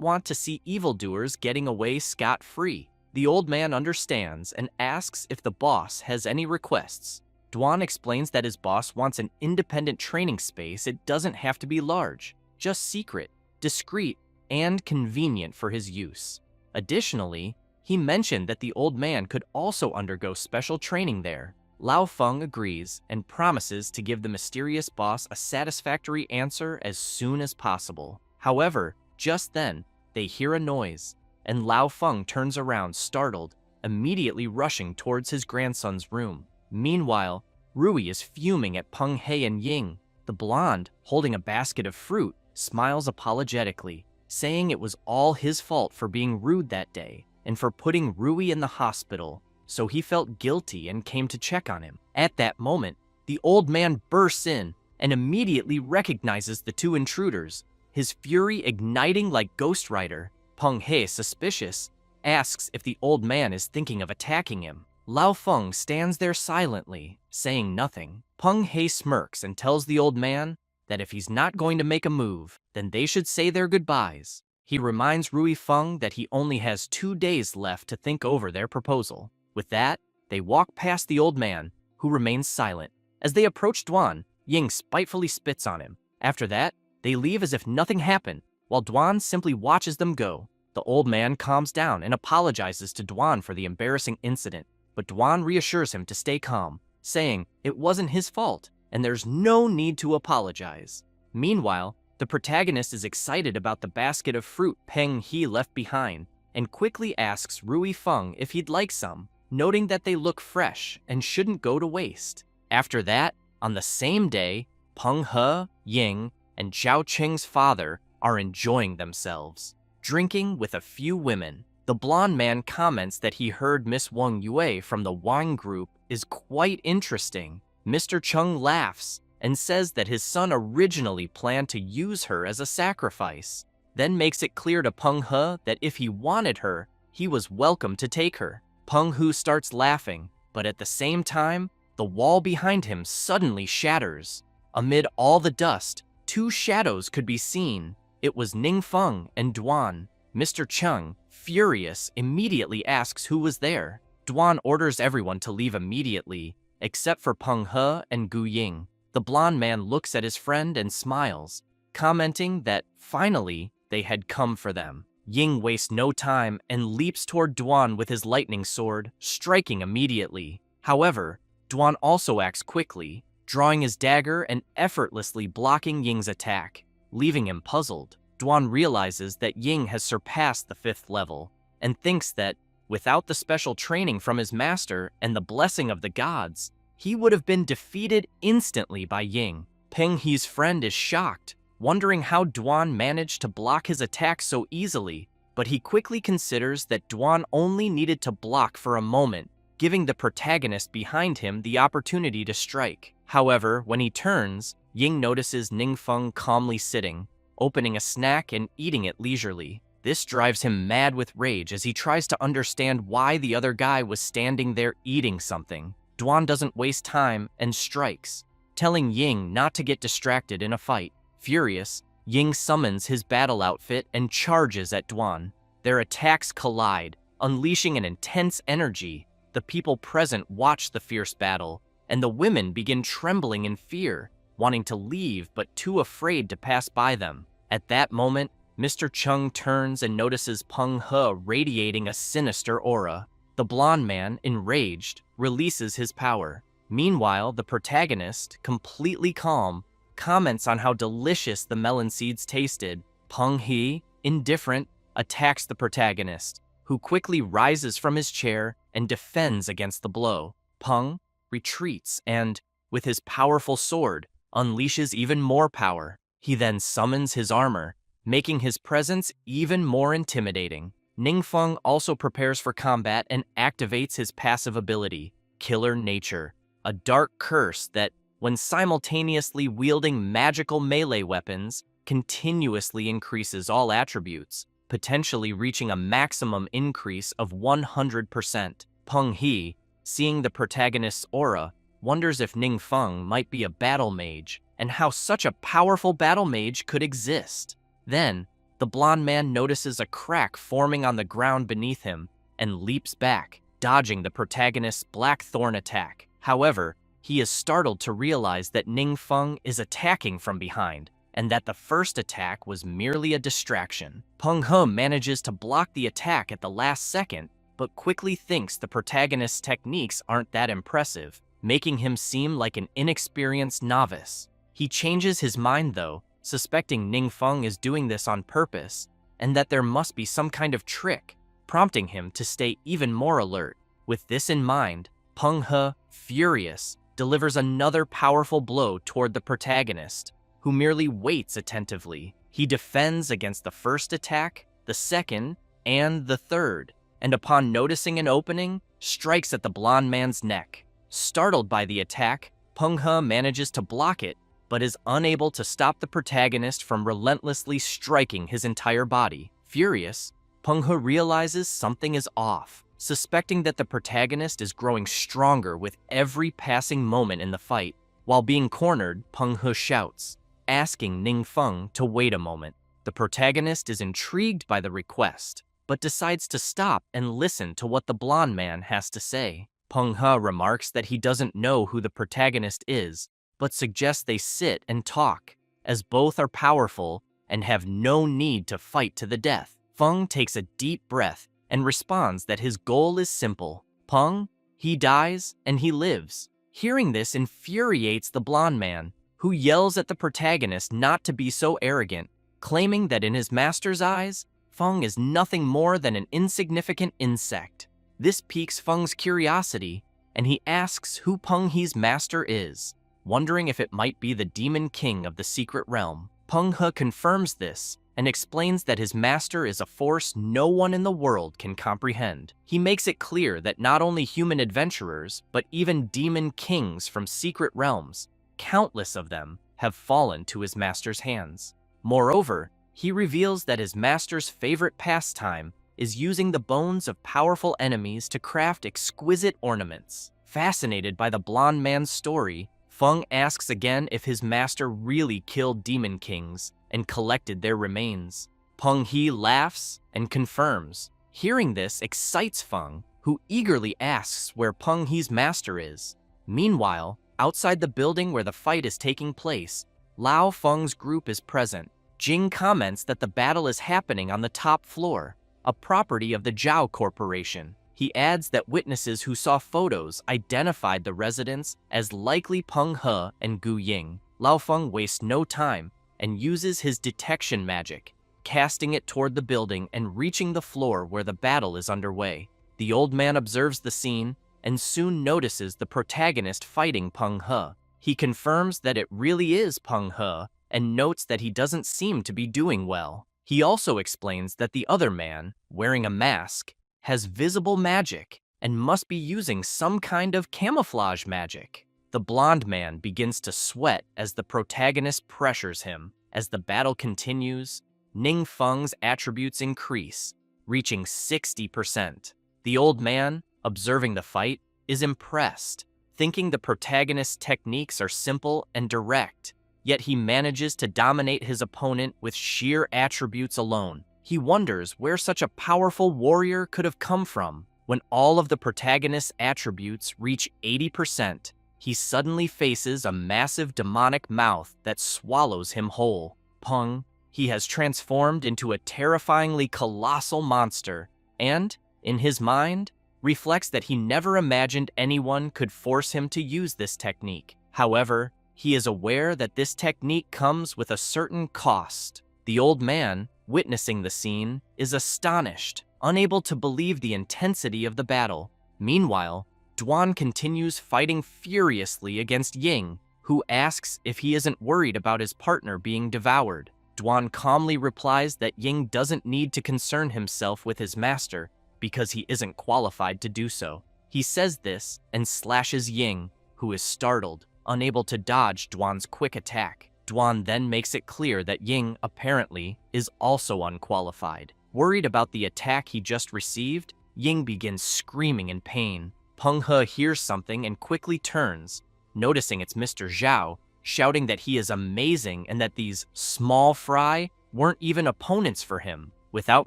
want to see evildoers getting away scot-free. The old man understands and asks if the boss has any requests. Duan explains that his boss wants an independent training space. It doesn't have to be large, just secret, discreet, and convenient for his use. Additionally, he mentioned that the old man could also undergo special training there. Lao Feng agrees and promises to give the mysterious boss a satisfactory answer as soon as possible. However, just then, they hear a noise, and Lao Feng turns around startled, immediately rushing towards his grandson's room. Meanwhile, Rui is fuming at Peng He and Ying. The blonde, holding a basket of fruit, smiles apologetically, saying it was all his fault for being rude that day and for putting Rui in the hospital, so he felt guilty and came to check on him. At that moment, the old man bursts in and immediately recognizes the two intruders, his fury igniting like Ghost Rider. Peng He, suspicious, asks if the old man is thinking of attacking him. Lao Feng stands there silently, saying nothing. Peng He smirks and tells the old man that if he's not going to make a move, then they should say their goodbyes. He reminds Rui Feng that he only has 2 days left to think over their proposal. With that, they walk past the old man, who remains silent. As they approach Duan, Ying spitefully spits on him. After that, they leave as if nothing happened, while Duan simply watches them go. The old man calms down and apologizes to Duan for the embarrassing incident, but Duan reassures him to stay calm, saying it wasn't his fault and there's no need to apologize. Meanwhile, the protagonist is excited about the basket of fruit Peng He left behind and quickly asks Rui Feng if he'd like some, noting that they look fresh and shouldn't go to waste. After that, on the same day, Peng He, Ying, and Zhao Qing's father are enjoying themselves, drinking with a few women. The blonde man comments that he heard Miss Wang Yue from the wine group is quite interesting. Mr. Chung laughs and says that his son originally planned to use her as a sacrifice, then makes it clear to Peng He that if he wanted her, he was welcome to take her. Peng He starts laughing, but at the same time, the wall behind him suddenly shatters. Amid all the dust, 2 shadows could be seen. It was Ningfeng and Duan. Mr. Chung, furious, immediately asks who was there. Duan orders everyone to leave immediately, except for Peng He and Gu Ying. The blonde man looks at his friend and smiles, commenting that finally they had come for them. Ying wastes no time and leaps toward Duan with his lightning sword, striking immediately. However, Duan also acts quickly, drawing his dagger and effortlessly blocking Ying's attack. Leaving him puzzled, Duan realizes that Ying has surpassed the 5th level and thinks that, without the special training from his master and the blessing of the gods, he would have been defeated instantly by Ying. Peng He's friend is shocked, wondering how Duan managed to block his attack so easily, but he quickly considers that Duan only needed to block for a moment, giving the protagonist behind him the opportunity to strike. However, when he turns, Ying notices Ningfeng calmly sitting, opening a snack and eating it leisurely. This drives him mad with rage as he tries to understand why the other guy was standing there eating something. Duan doesn't waste time and strikes, telling Ying not to get distracted in a fight. Furious, Ying summons his battle outfit and charges at Duan. Their attacks collide, unleashing an intense energy. The people present watch the fierce battle, and the women begin trembling in fear, wanting to leave but too afraid to pass by them. At that moment, Mr. Chung turns and notices Peng He radiating a sinister aura. The blonde man, enraged, releases his power. Meanwhile, the protagonist, completely calm, comments on how delicious the melon seeds tasted. Peng He, indifferent, attacks the protagonist, who quickly rises from his chair and defends against the blow. Peng retreats and, with his powerful sword, unleashes even more power. He then summons his armor, making his presence even more intimidating. Ningfeng also prepares for combat and activates his passive ability, Killer Nature. a dark curse that, when simultaneously wielding magical melee weapons, continuously increases all attributes, potentially reaching a maximum increase of 100%. Peng He, seeing the protagonist's aura, wonders if Ningfeng might be a battle mage, and how such a powerful battle mage could exist. Then, the blonde man notices a crack forming on the ground beneath him and leaps back, dodging the protagonist's blackthorn attack. However, he is startled to realize that Ningfeng is attacking from behind, and that the first attack was merely a distraction. Peng He manages to block the attack at the last second, but quickly thinks the protagonist's techniques aren't that impressive, making him seem like an inexperienced novice. He changes his mind though, suspecting Ningfeng is doing this on purpose, and that there must be some kind of trick, prompting him to stay even more alert. With this in mind, Peng He, furious, delivers another powerful blow toward the protagonist, who merely waits attentively. He defends against the first attack, the second, and the third, and upon noticing an opening, strikes at the blonde man's neck. Startled by the attack, Peng He manages to block it, but is unable to stop the protagonist from relentlessly striking his entire body. Furious, Peng He realizes something is off, suspecting that the protagonist is growing stronger with every passing moment in the fight. While being cornered, Peng He shouts, asking Ningfeng to wait a moment. The protagonist is intrigued by the request, but decides to stop and listen to what the blonde man has to say. Peng He remarks that he doesn't know who the protagonist is, but suggests they sit and talk, as both are powerful and have no need to fight to the death. Feng takes a deep breath and responds that his goal is simple. Peng, he dies and he lives. Hearing this infuriates the blonde man, who yells at the protagonist not to be so arrogant, claiming that in his master's eyes, Feng is nothing more than an insignificant insect. This piques Feng's curiosity, and he asks who Peng He's master is, wondering if it might be the demon king of the secret realm. Peng He confirms this and explains that his master is a force no one in the world can comprehend. He makes it clear that not only human adventurers, but even demon kings from secret realms, countless of them, have fallen to his master's hands. Moreover, he reveals that his master's favorite pastime is using the bones of powerful enemies to craft exquisite ornaments. Fascinated by the blonde man's story, Feng asks again if his master really killed demon kings and collected their remains. Peng He laughs and confirms. Hearing this excites Feng, who eagerly asks where Peng He's master is. Meanwhile, outside the building where the fight is taking place, Lao Feng's group is present. Jing comments that the battle is happening on the top floor, a property of the Zhao Corporation. He adds that witnesses who saw photos identified the residents as likely Peng He and Gu Ying. Lao Feng wastes no time and uses his detection magic, casting it toward the building and reaching the floor where the battle is underway. The old man observes the scene and soon notices the protagonist fighting Peng He. He confirms that it really is Peng He and notes that he doesn't seem to be doing well. He also explains that the other man, wearing a mask, has visible magic and must be using some kind of camouflage magic. The blonde man begins to sweat as the protagonist pressures him. As the battle continues, Ningfeng's attributes increase, reaching 60%. The old man, observing the fight, is impressed, thinking the protagonist's techniques are simple and direct, yet he manages to dominate his opponent with sheer attributes alone. He wonders where such a powerful warrior could have come from. When all of the protagonist's attributes reach 80%, he suddenly faces a massive demonic mouth that swallows him whole. Peng, he has transformed into a terrifyingly colossal monster, and, in his mind, reflects that he never imagined anyone could force him to use this technique. However, he is aware that this technique comes with a certain cost. The old man, witnessing the scene, is astonished, unable to believe the intensity of the battle. Meanwhile, Duan continues fighting furiously against Ying, who asks if he isn't worried about his partner being devoured. Duan calmly replies that Ying doesn't need to concern himself with his master because he isn't qualified to do so. He says this and slashes Ying, who is startled, unable to dodge Duan's quick attack. Duan then makes it clear that Ying, apparently, is also unqualified. Worried about the attack he just received, Ying begins screaming in pain. Peng He hears something and quickly turns, noticing it's Mr. Zhao, shouting that he is amazing and that these small fry weren't even opponents for him. Without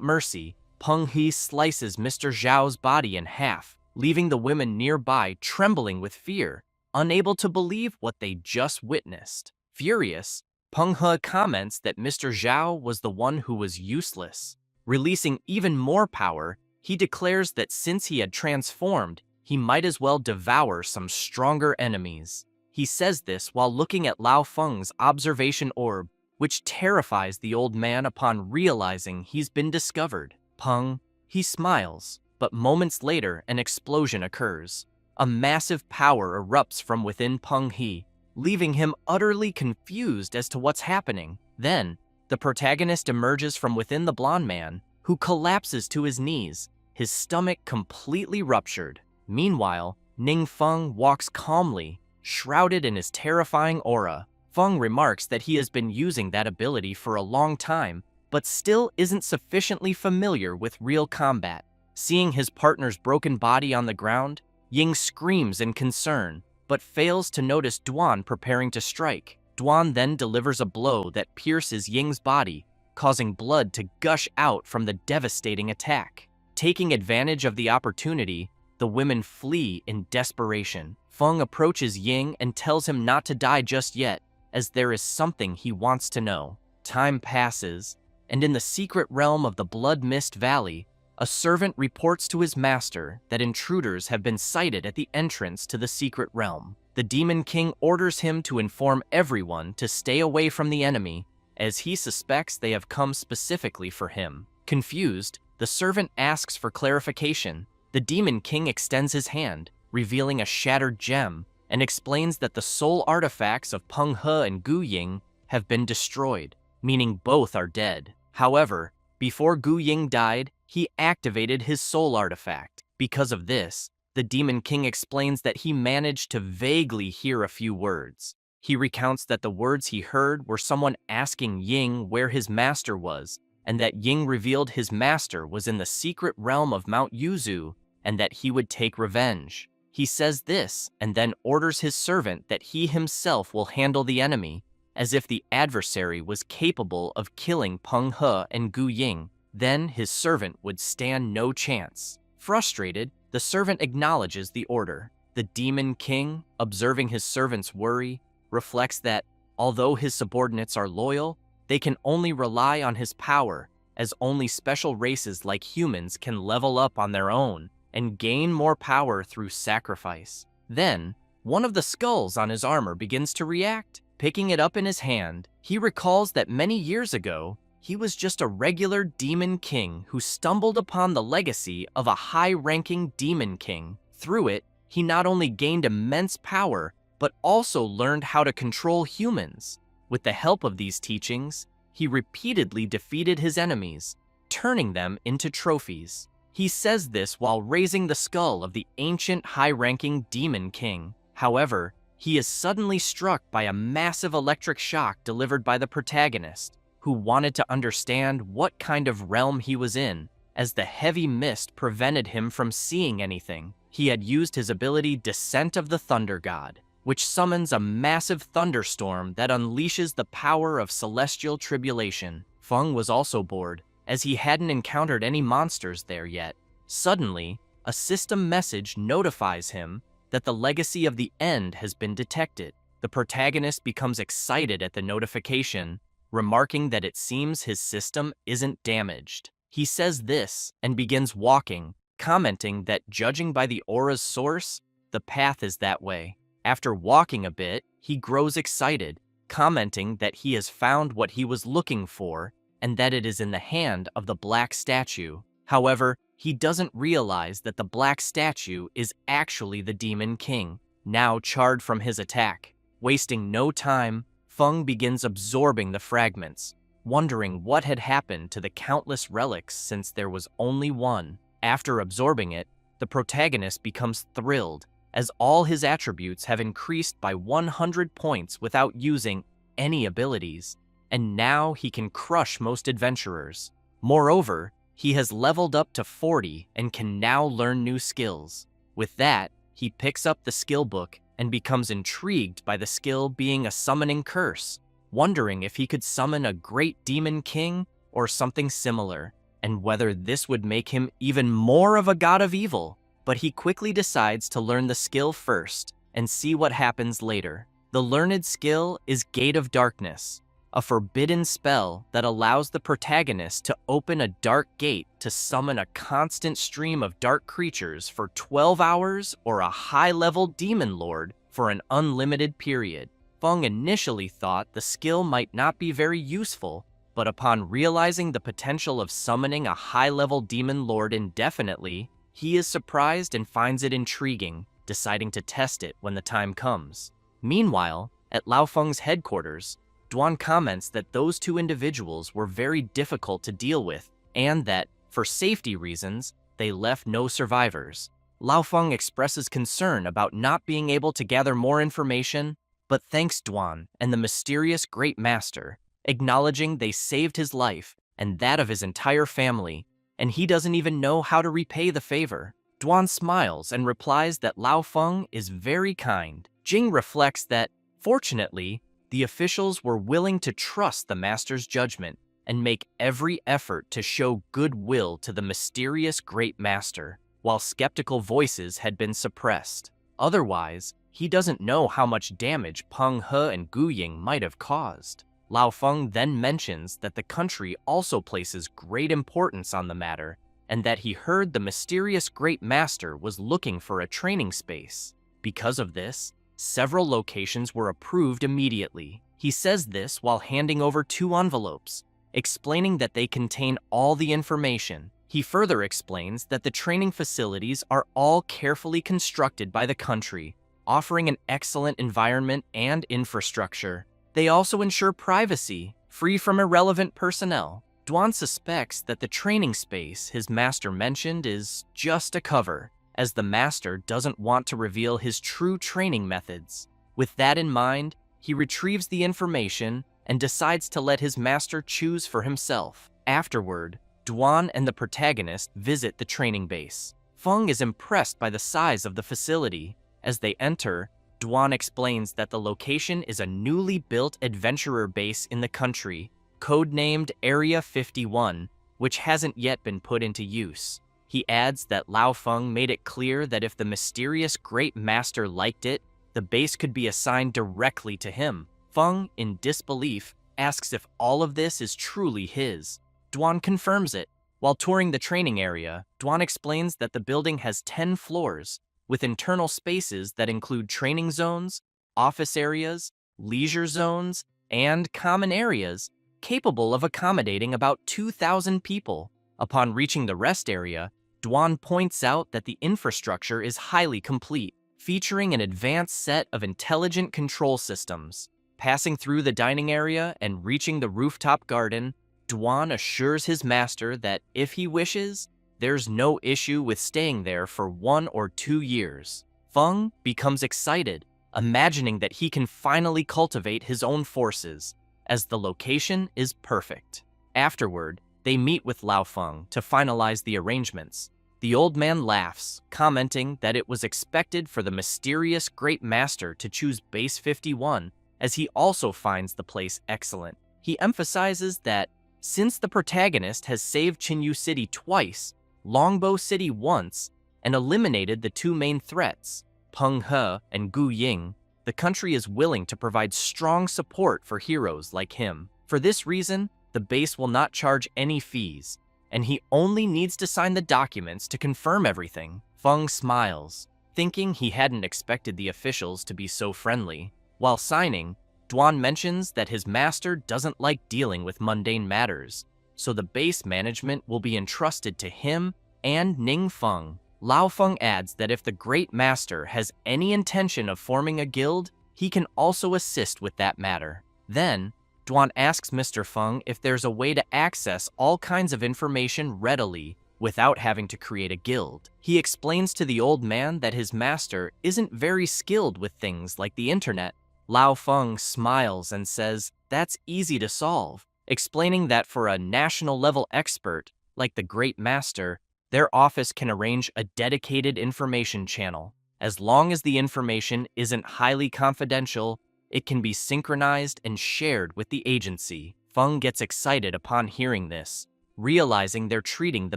mercy, Peng He slices Mr. Zhao's body in half, leaving the women nearby trembling with fear, unable to believe what they just witnessed. Furious, Peng He comments that Mr. Zhao was the one who was useless. Releasing even more power, he declares that since he had transformed, he might as well devour some stronger enemies. He says this while looking at Lao Feng's observation orb, which terrifies the old man upon realizing he's been discovered. Peng, he smiles, but moments later an explosion occurs. A massive power erupts from within Peng He, leaving him utterly confused as to what's happening. Then, the protagonist emerges from within the blonde man, who collapses to his knees, his stomach completely ruptured. Meanwhile, Ning Feng walks calmly, shrouded in his terrifying aura. Feng remarks that he has been using that ability for a long time, but still isn't sufficiently familiar with real combat. Seeing his partner's broken body on the ground, Ying screams in concern, but fails to notice Duan preparing to strike. Duan then delivers a blow that pierces Ying's body, causing blood to gush out from the devastating attack. Taking advantage of the opportunity, the women flee in desperation. Feng approaches Ying and tells him not to die just yet, as there is something he wants to know. Time passes, and in the secret realm of the Blood Mist Valley, a servant reports to his master that intruders have been sighted at the entrance to the secret realm. The Demon King orders him to inform everyone to stay away from the enemy, as he suspects they have come specifically for him. Confused, the servant asks for clarification. The Demon King extends his hand, revealing a shattered gem, and explains that the soul artifacts of Peng He and Gu Ying have been destroyed, meaning both are dead. However, before Gu Ying died, he activated his soul artifact. Because of this, the Demon King explains that he managed to vaguely hear a few words. He recounts that the words he heard were someone asking Ying where his master was, and that Ying revealed his master was in the secret realm of Mount Yuzu, and that he would take revenge. He says this, and then orders his servant that he himself will handle the enemy, as if the adversary was capable of killing Peng He and Gu Ying. Then his servant would stand no chance. Frustrated, the servant acknowledges the order. The Demon King, observing his servant's worry, reflects that, although his subordinates are loyal, they can only rely on his power, as only special races like humans can level up on their own and gain more power through sacrifice. Then, one of the skulls on his armor begins to react. Picking it up in his hand, he recalls that many years ago, he was just a regular Demon King who stumbled upon the legacy of a high-ranking Demon King. Through it, he not only gained immense power, but also learned how to control humans. With the help of these teachings, he repeatedly defeated his enemies, turning them into trophies. He says this while raising the skull of the ancient high-ranking Demon King. However, he is suddenly struck by a massive electric shock delivered by the protagonist, who wanted to understand what kind of realm he was in, as the heavy mist prevented him from seeing anything. He had used his ability Descent of the Thunder God, which summons a massive thunderstorm that unleashes the power of celestial tribulation. Feng was also bored, as he hadn't encountered any monsters there yet. Suddenly, a system message notifies him that the legacy of the end has been detected. The protagonist becomes excited at the notification, remarking that it seems his system isn't damaged. He says this and begins walking, commenting that judging by the aura's source, the path is that way. After walking a bit, he grows excited, commenting that he has found what he was looking for and that it is in the hand of the black statue. However, he doesn't realize that the black statue is actually the Demon King, now charred from his attack. Wasting no time, Feng begins absorbing the fragments, wondering what had happened to the countless relics since there was only one. After absorbing it, the protagonist becomes thrilled, as all his attributes have increased by 100 points without using any abilities, and now he can crush most adventurers. Moreover, he has leveled up to 40 and can now learn new skills. With that, he picks up the skill book and becomes intrigued by the skill being a summoning curse, wondering if he could summon a great demon king or something similar, and whether this would make him even more of a god of evil. But he quickly decides to learn the skill first and see what happens later. The learned skill is Gate of Darkness, a forbidden spell that allows the protagonist to open a dark gate to summon a constant stream of dark creatures for 12 hours or a high-level demon lord for an unlimited period. Feng initially thought the skill might not be very useful, but upon realizing the potential of summoning a high-level demon lord indefinitely, he is surprised and finds it intriguing, deciding to test it when the time comes. Meanwhile, at Lao Feng's headquarters, Duan comments that those two individuals were very difficult to deal with, and that, for safety reasons, they left no survivors. Lao Feng expresses concern about not being able to gather more information, but thanks Duan and the mysterious Great Master, acknowledging they saved his life and that of his entire family, and he doesn't even know how to repay the favor. Duan smiles and replies that Lao Feng is very kind. Jing reflects that, fortunately, the officials were willing to trust the master's judgment and make every effort to show goodwill to the mysterious Great Master, while skeptical voices had been suppressed. Otherwise, he doesn't know how much damage Peng He and Gu Ying might have caused. Lao Feng then mentions that the country also places great importance on the matter, and that he heard the mysterious Great Master was looking for a training space. Because of this, several locations were approved immediately. He says this while handing over 2 envelopes, explaining that they contain all the information. He further explains that the training facilities are all carefully constructed by the country, offering an excellent environment and infrastructure. They also ensure privacy, free from irrelevant personnel. Duan suspects that the training space his master mentioned is just a cover, as the master doesn't want to reveal his true training methods. With that in mind, he retrieves the information and decides to let his master choose for himself. Afterward, Duan and the protagonist visit the training base. Feng is impressed by the size of the facility. As they enter, Duan explains that the location is a newly built adventurer base in the country, codenamed Area 51, which hasn't yet been put into use. He adds that Lao Feng made it clear that if the mysterious Great Master liked it, the base could be assigned directly to him. Feng, in disbelief, asks if all of this is truly his. Duan confirms it. While touring the training area, Duan explains that the building has 10 floors, with internal spaces that include training zones, office areas, leisure zones, and common areas, capable of accommodating about 2,000 people. Upon reaching the rest area, Duan points out that the infrastructure is highly complete, featuring an advanced set of intelligent control systems. Passing through the dining area and reaching the rooftop garden, Duan assures his master that if he wishes, there's no issue with staying there for 1 or 2 years. Feng becomes excited, imagining that he can finally cultivate his own forces, as the location is perfect. Afterward, they meet with Lao Feng to finalize the arrangements. The old man laughs, commenting that it was expected for the mysterious Great Master to choose Base 51, as he also finds the place excellent. He emphasizes that, since the protagonist has saved Qinyu City twice, Longbow City once, and eliminated the 2 main threats, Peng He and Gu Ying, the country is willing to provide strong support for heroes like him. For this reason, the base will not charge any fees, and he only needs to sign the documents to confirm everything. Feng smiles, thinking he hadn't expected the officials to be so friendly. While signing, Duan mentions that his master doesn't like dealing with mundane matters, so the base management will be entrusted to him and Ning Feng. Lao Feng adds that if the Great Master has any intention of forming a guild, he can also assist with that matter. Then, Duan asks Mr. Feng if there's a way to access all kinds of information readily, without having to create a guild. He explains to the old man that his master isn't very skilled with things like the internet. Lao Feng smiles and says that's easy to solve, explaining that for a national-level expert like the Great Master, their office can arrange a dedicated information channel. As long as the information isn't highly confidential, it can be synchronized and shared with the agency. Feng gets excited upon hearing this, realizing they're treating the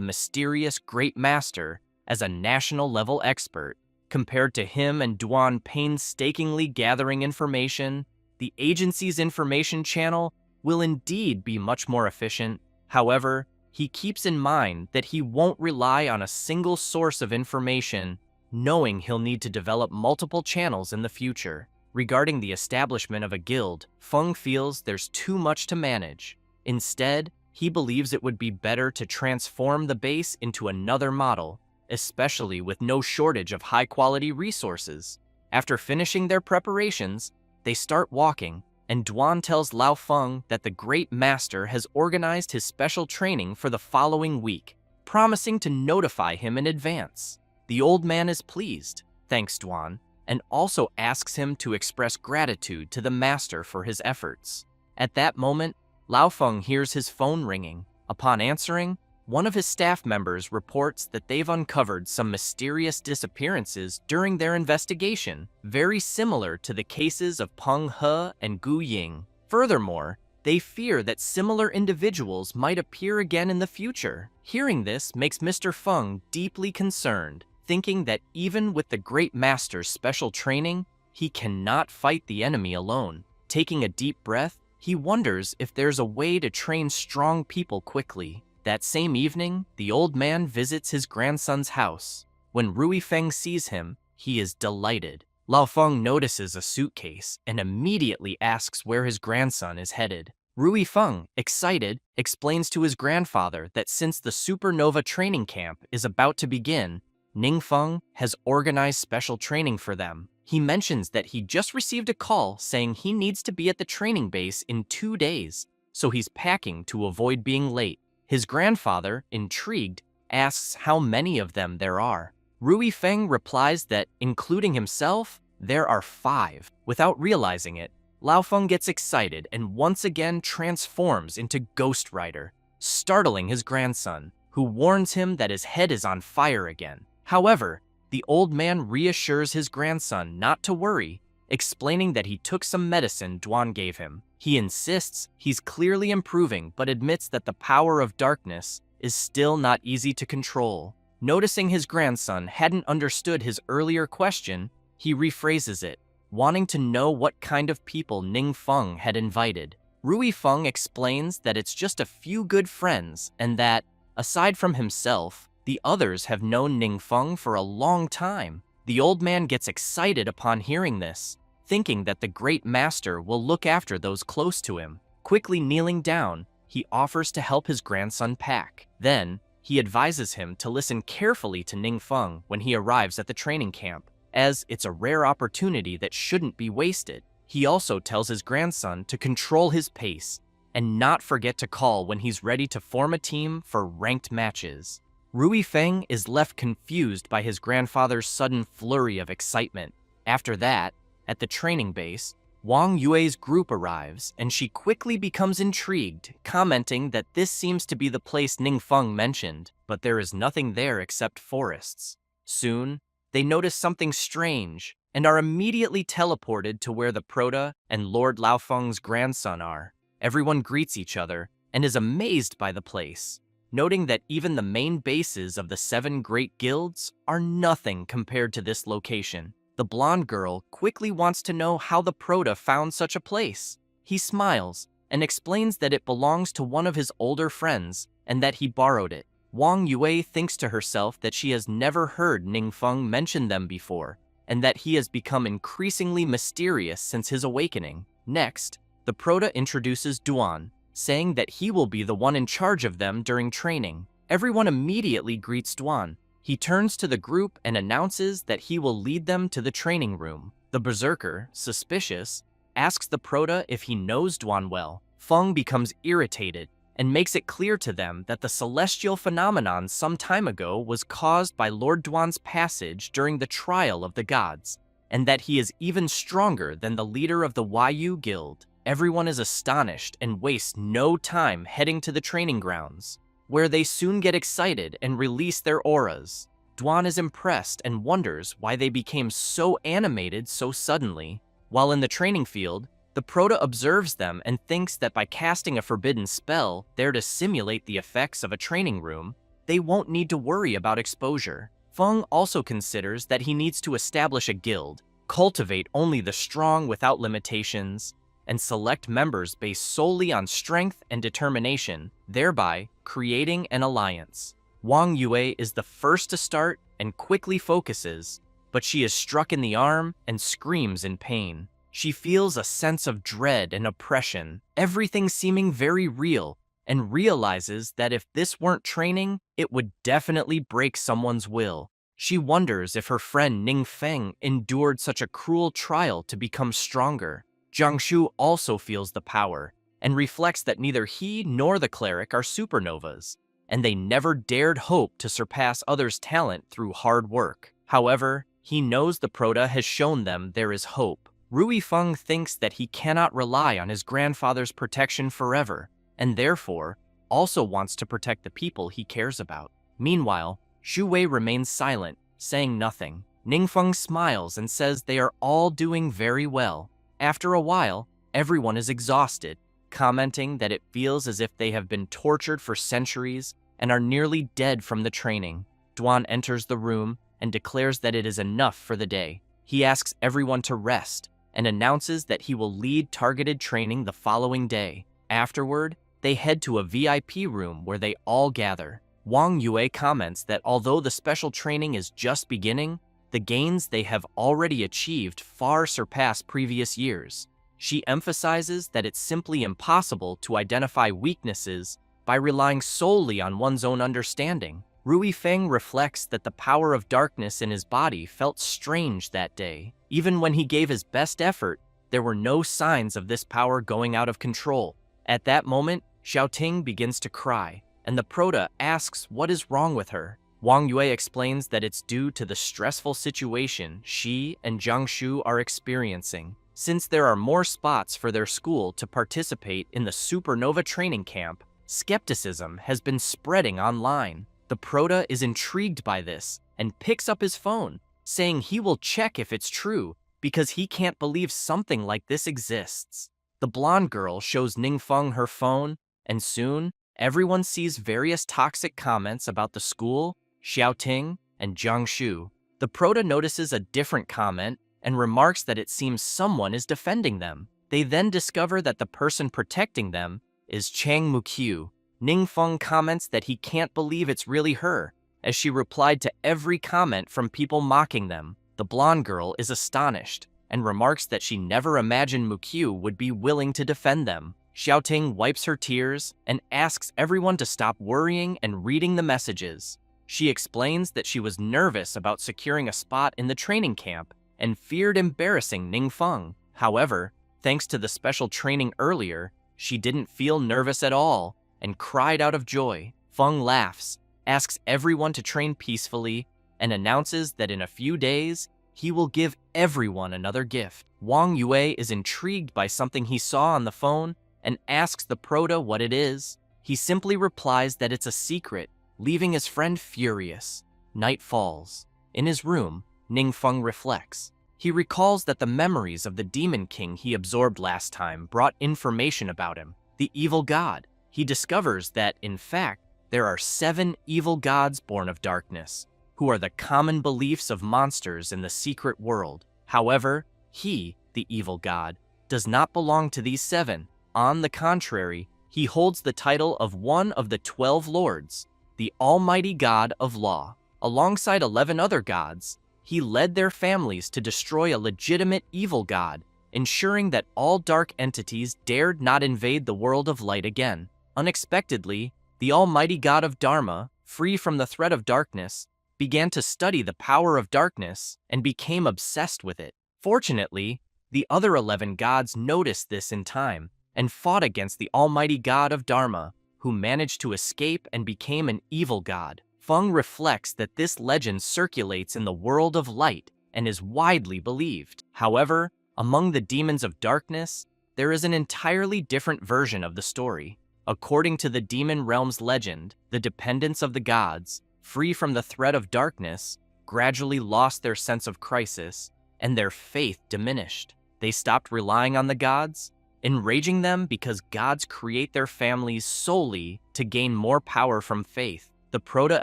mysterious Great Master as a national-level expert. Compared to him and Duan painstakingly gathering information, the agency's information channel will indeed be much more efficient. However, he keeps in mind that he won't rely on a single source of information, knowing he'll need to develop multiple channels in the future. Regarding the establishment of a guild, Feng feels there's too much to manage. Instead, he believes it would be better to transform the base into another model, especially with no shortage of high-quality resources. After finishing their preparations, they start walking, and Duan tells Lao Feng that the Great Master has organized his special training for the following week, promising to notify him in advance. The old man is pleased, thanks Duan, and also asks him to express gratitude to the master for his efforts. At that moment, Lao Feng hears his phone ringing. Upon answering, one of his staff members reports that they've uncovered some mysterious disappearances during their investigation, very similar to the cases of Peng He and Gu Ying. Furthermore, they fear that similar individuals might appear again in the future. Hearing this makes Mr. Feng deeply concerned, thinking that even with the Great Master's special training, he cannot fight the enemy alone. Taking a deep breath, he wonders if there's a way to train strong people quickly. That same evening, the old man visits his grandson's house. When Rui Feng sees him, he is delighted. Lao Feng notices a suitcase and immediately asks where his grandson is headed. Rui Feng, excited, explains to his grandfather that since the Supernova training camp is about to begin, Ningfeng has organized special training for them. He mentions that he just received a call saying he needs to be at the training base in 2 days, so he's packing to avoid being late. His grandfather, intrigued, asks how many of them there are. Rui Feng replies that, including himself, there are 5. Without realizing it, Lao Feng gets excited and once again transforms into Ghost Rider, startling his grandson, who warns him that his head is on fire again. However, the old man reassures his grandson not to worry, explaining that he took some medicine Duan gave him. He insists he's clearly improving but admits that the power of darkness is still not easy to control. Noticing his grandson hadn't understood his earlier question, he rephrases it, wanting to know what kind of people Ningfeng had invited. Rui Feng explains that it's just a few good friends and that, aside from himself, the others have known Ningfeng for a long time. The old man gets excited upon hearing this, thinking that the Great Master will look after those close to him. Quickly kneeling down, he offers to help his grandson pack. Then, he advises him to listen carefully to Ningfeng when he arrives at the training camp, as it's a rare opportunity that shouldn't be wasted. He also tells his grandson to control his pace and not forget to call when he's ready to form a team for ranked matches. Rui Feng is left confused by his grandfather's sudden flurry of excitement. After that, at the training base, Wang Yue's group arrives, and she quickly becomes intrigued, commenting that this seems to be the place Ningfeng mentioned, but there is nothing there except forests. Soon, they notice something strange, and are immediately teleported to where the Proto and Lord Lao Feng's grandson are. Everyone greets each other, and is amazed by the place, noting that even the main bases of the 7 great guilds are nothing compared to this location. The blonde girl quickly wants to know how the Proto found such a place. He smiles and explains that it belongs to one of his older friends and that he borrowed it. Wang Yue thinks to herself that she has never heard Ningfeng mention them before, and that he has become increasingly mysterious since his awakening. Next, the Proto introduces Duan, saying that he will be the one in charge of them during training. Everyone immediately greets Duan. He turns to the group and announces that he will lead them to the training room. The Berserker, suspicious, asks the Proto if he knows Duan well. Feng becomes irritated, and makes it clear to them that the celestial phenomenon some time ago was caused by Lord Dwan's passage during the trial of the gods, and that he is even stronger than the leader of the Yu Guild. Everyone is astonished and wastes no time heading to the training grounds, where they soon get excited and release their auras. Dwan is impressed and wonders why they became so animated so suddenly. While in the training field, the Prota observes them and thinks that by casting a forbidden spell there to simulate the effects of a training room, they won't need to worry about exposure. Feng also considers that he needs to establish a guild, cultivate only the strong without limitations, and select members based solely on strength and determination, thereby creating an alliance. Wang Yue is the first to start and quickly focuses, but she is struck in the arm and screams in pain. She feels a sense of dread and oppression, everything seeming very real, and realizes that if this weren't training, it would definitely break someone's will. She wonders if her friend Ning Feng endured such a cruel trial to become stronger. Jiang Shu also feels the power, and reflects that neither he nor the cleric are supernovas, and they never dared hope to surpass others' talent through hard work. However, he knows the Prota has shown them there is hope. Rui Feng thinks that he cannot rely on his grandfather's protection forever, and therefore also wants to protect the people he cares about. Meanwhile, Xu Wei remains silent, saying nothing. Ningfeng smiles and says they are all doing very well. After a while, everyone is exhausted, commenting that it feels as if they have been tortured for centuries and are nearly dead from the training. Duan enters the room and declares that it is enough for the day. He asks everyone to rest and announces that he will lead targeted training the following day. Afterward, they head to a VIP room where they all gather. Wang Yue comments that although the special training is just beginning, the gains they have already achieved far surpass previous years. She emphasizes that it's simply impossible to identify weaknesses by relying solely on one's own understanding. Rui Feng reflects that the power of darkness in his body felt strange that day. Even when he gave his best effort, there were no signs of this power going out of control. At that moment, Xiaoting begins to cry, and the Prota asks what is wrong with her. Wang Yue explains that it's due to the stressful situation she and Jiang Shu are experiencing. Since there are more spots for their school to participate in the Supernova training camp, skepticism has been spreading online. The Prota is intrigued by this and picks up his phone, saying he will check if it's true because he can't believe something like this exists. The blonde girl shows Ningfeng her phone, and soon, everyone sees various toxic comments about the school, Xiaoting, and Jiang Shu. The Prota notices a different comment and remarks that it seems someone is defending them. They then discover that the person protecting them is Chang Muqiu. Ningfeng comments that he can't believe it's really her, as she replied to every comment from people mocking them. The blonde girl is astonished and remarks that she never imagined Muqiu would be willing to defend them. Xiaoting wipes her tears and asks everyone to stop worrying and reading the messages. She explains that she was nervous about securing a spot in the training camp and feared embarrassing Ningfeng. However, thanks to the special training earlier, she didn't feel nervous at all and cried out of joy. Feng laughs, asks everyone to train peacefully, and announces that in a few days, he will give everyone another gift. Wang Yue is intrigued by something he saw on the phone and asks the Prota what it is. He simply replies that it's a secret, leaving his friend furious. Night falls. In his room, Ningfeng reflects. He recalls that the memories of the Demon King he absorbed last time brought information about him, the evil god. He discovers that, in fact, there are 7 evil gods born of darkness, who are the common beliefs of monsters in the secret world. However, he, the evil god, does not belong to these 7. On the contrary, he holds the title of one of the 12 lords, the Almighty God of Law. Alongside 11 other gods, he led their families to destroy a legitimate evil god, ensuring that all dark entities dared not invade the world of light again. Unexpectedly, the Almighty God of Dharma, free from the threat of darkness, began to study the power of darkness and became obsessed with it. Fortunately, the other 11 gods noticed this in time and fought against the Almighty God of Dharma, who managed to escape and became an evil god. Feng reflects that this legend circulates in the world of light and is widely believed. However, among the demons of darkness, there is an entirely different version of the story. According to the demon realm's legend, the dependents of the gods, free from the threat of darkness, gradually lost their sense of crisis, and their faith diminished. They stopped relying on the gods, enraging them because gods create their families solely to gain more power from faith. The Proto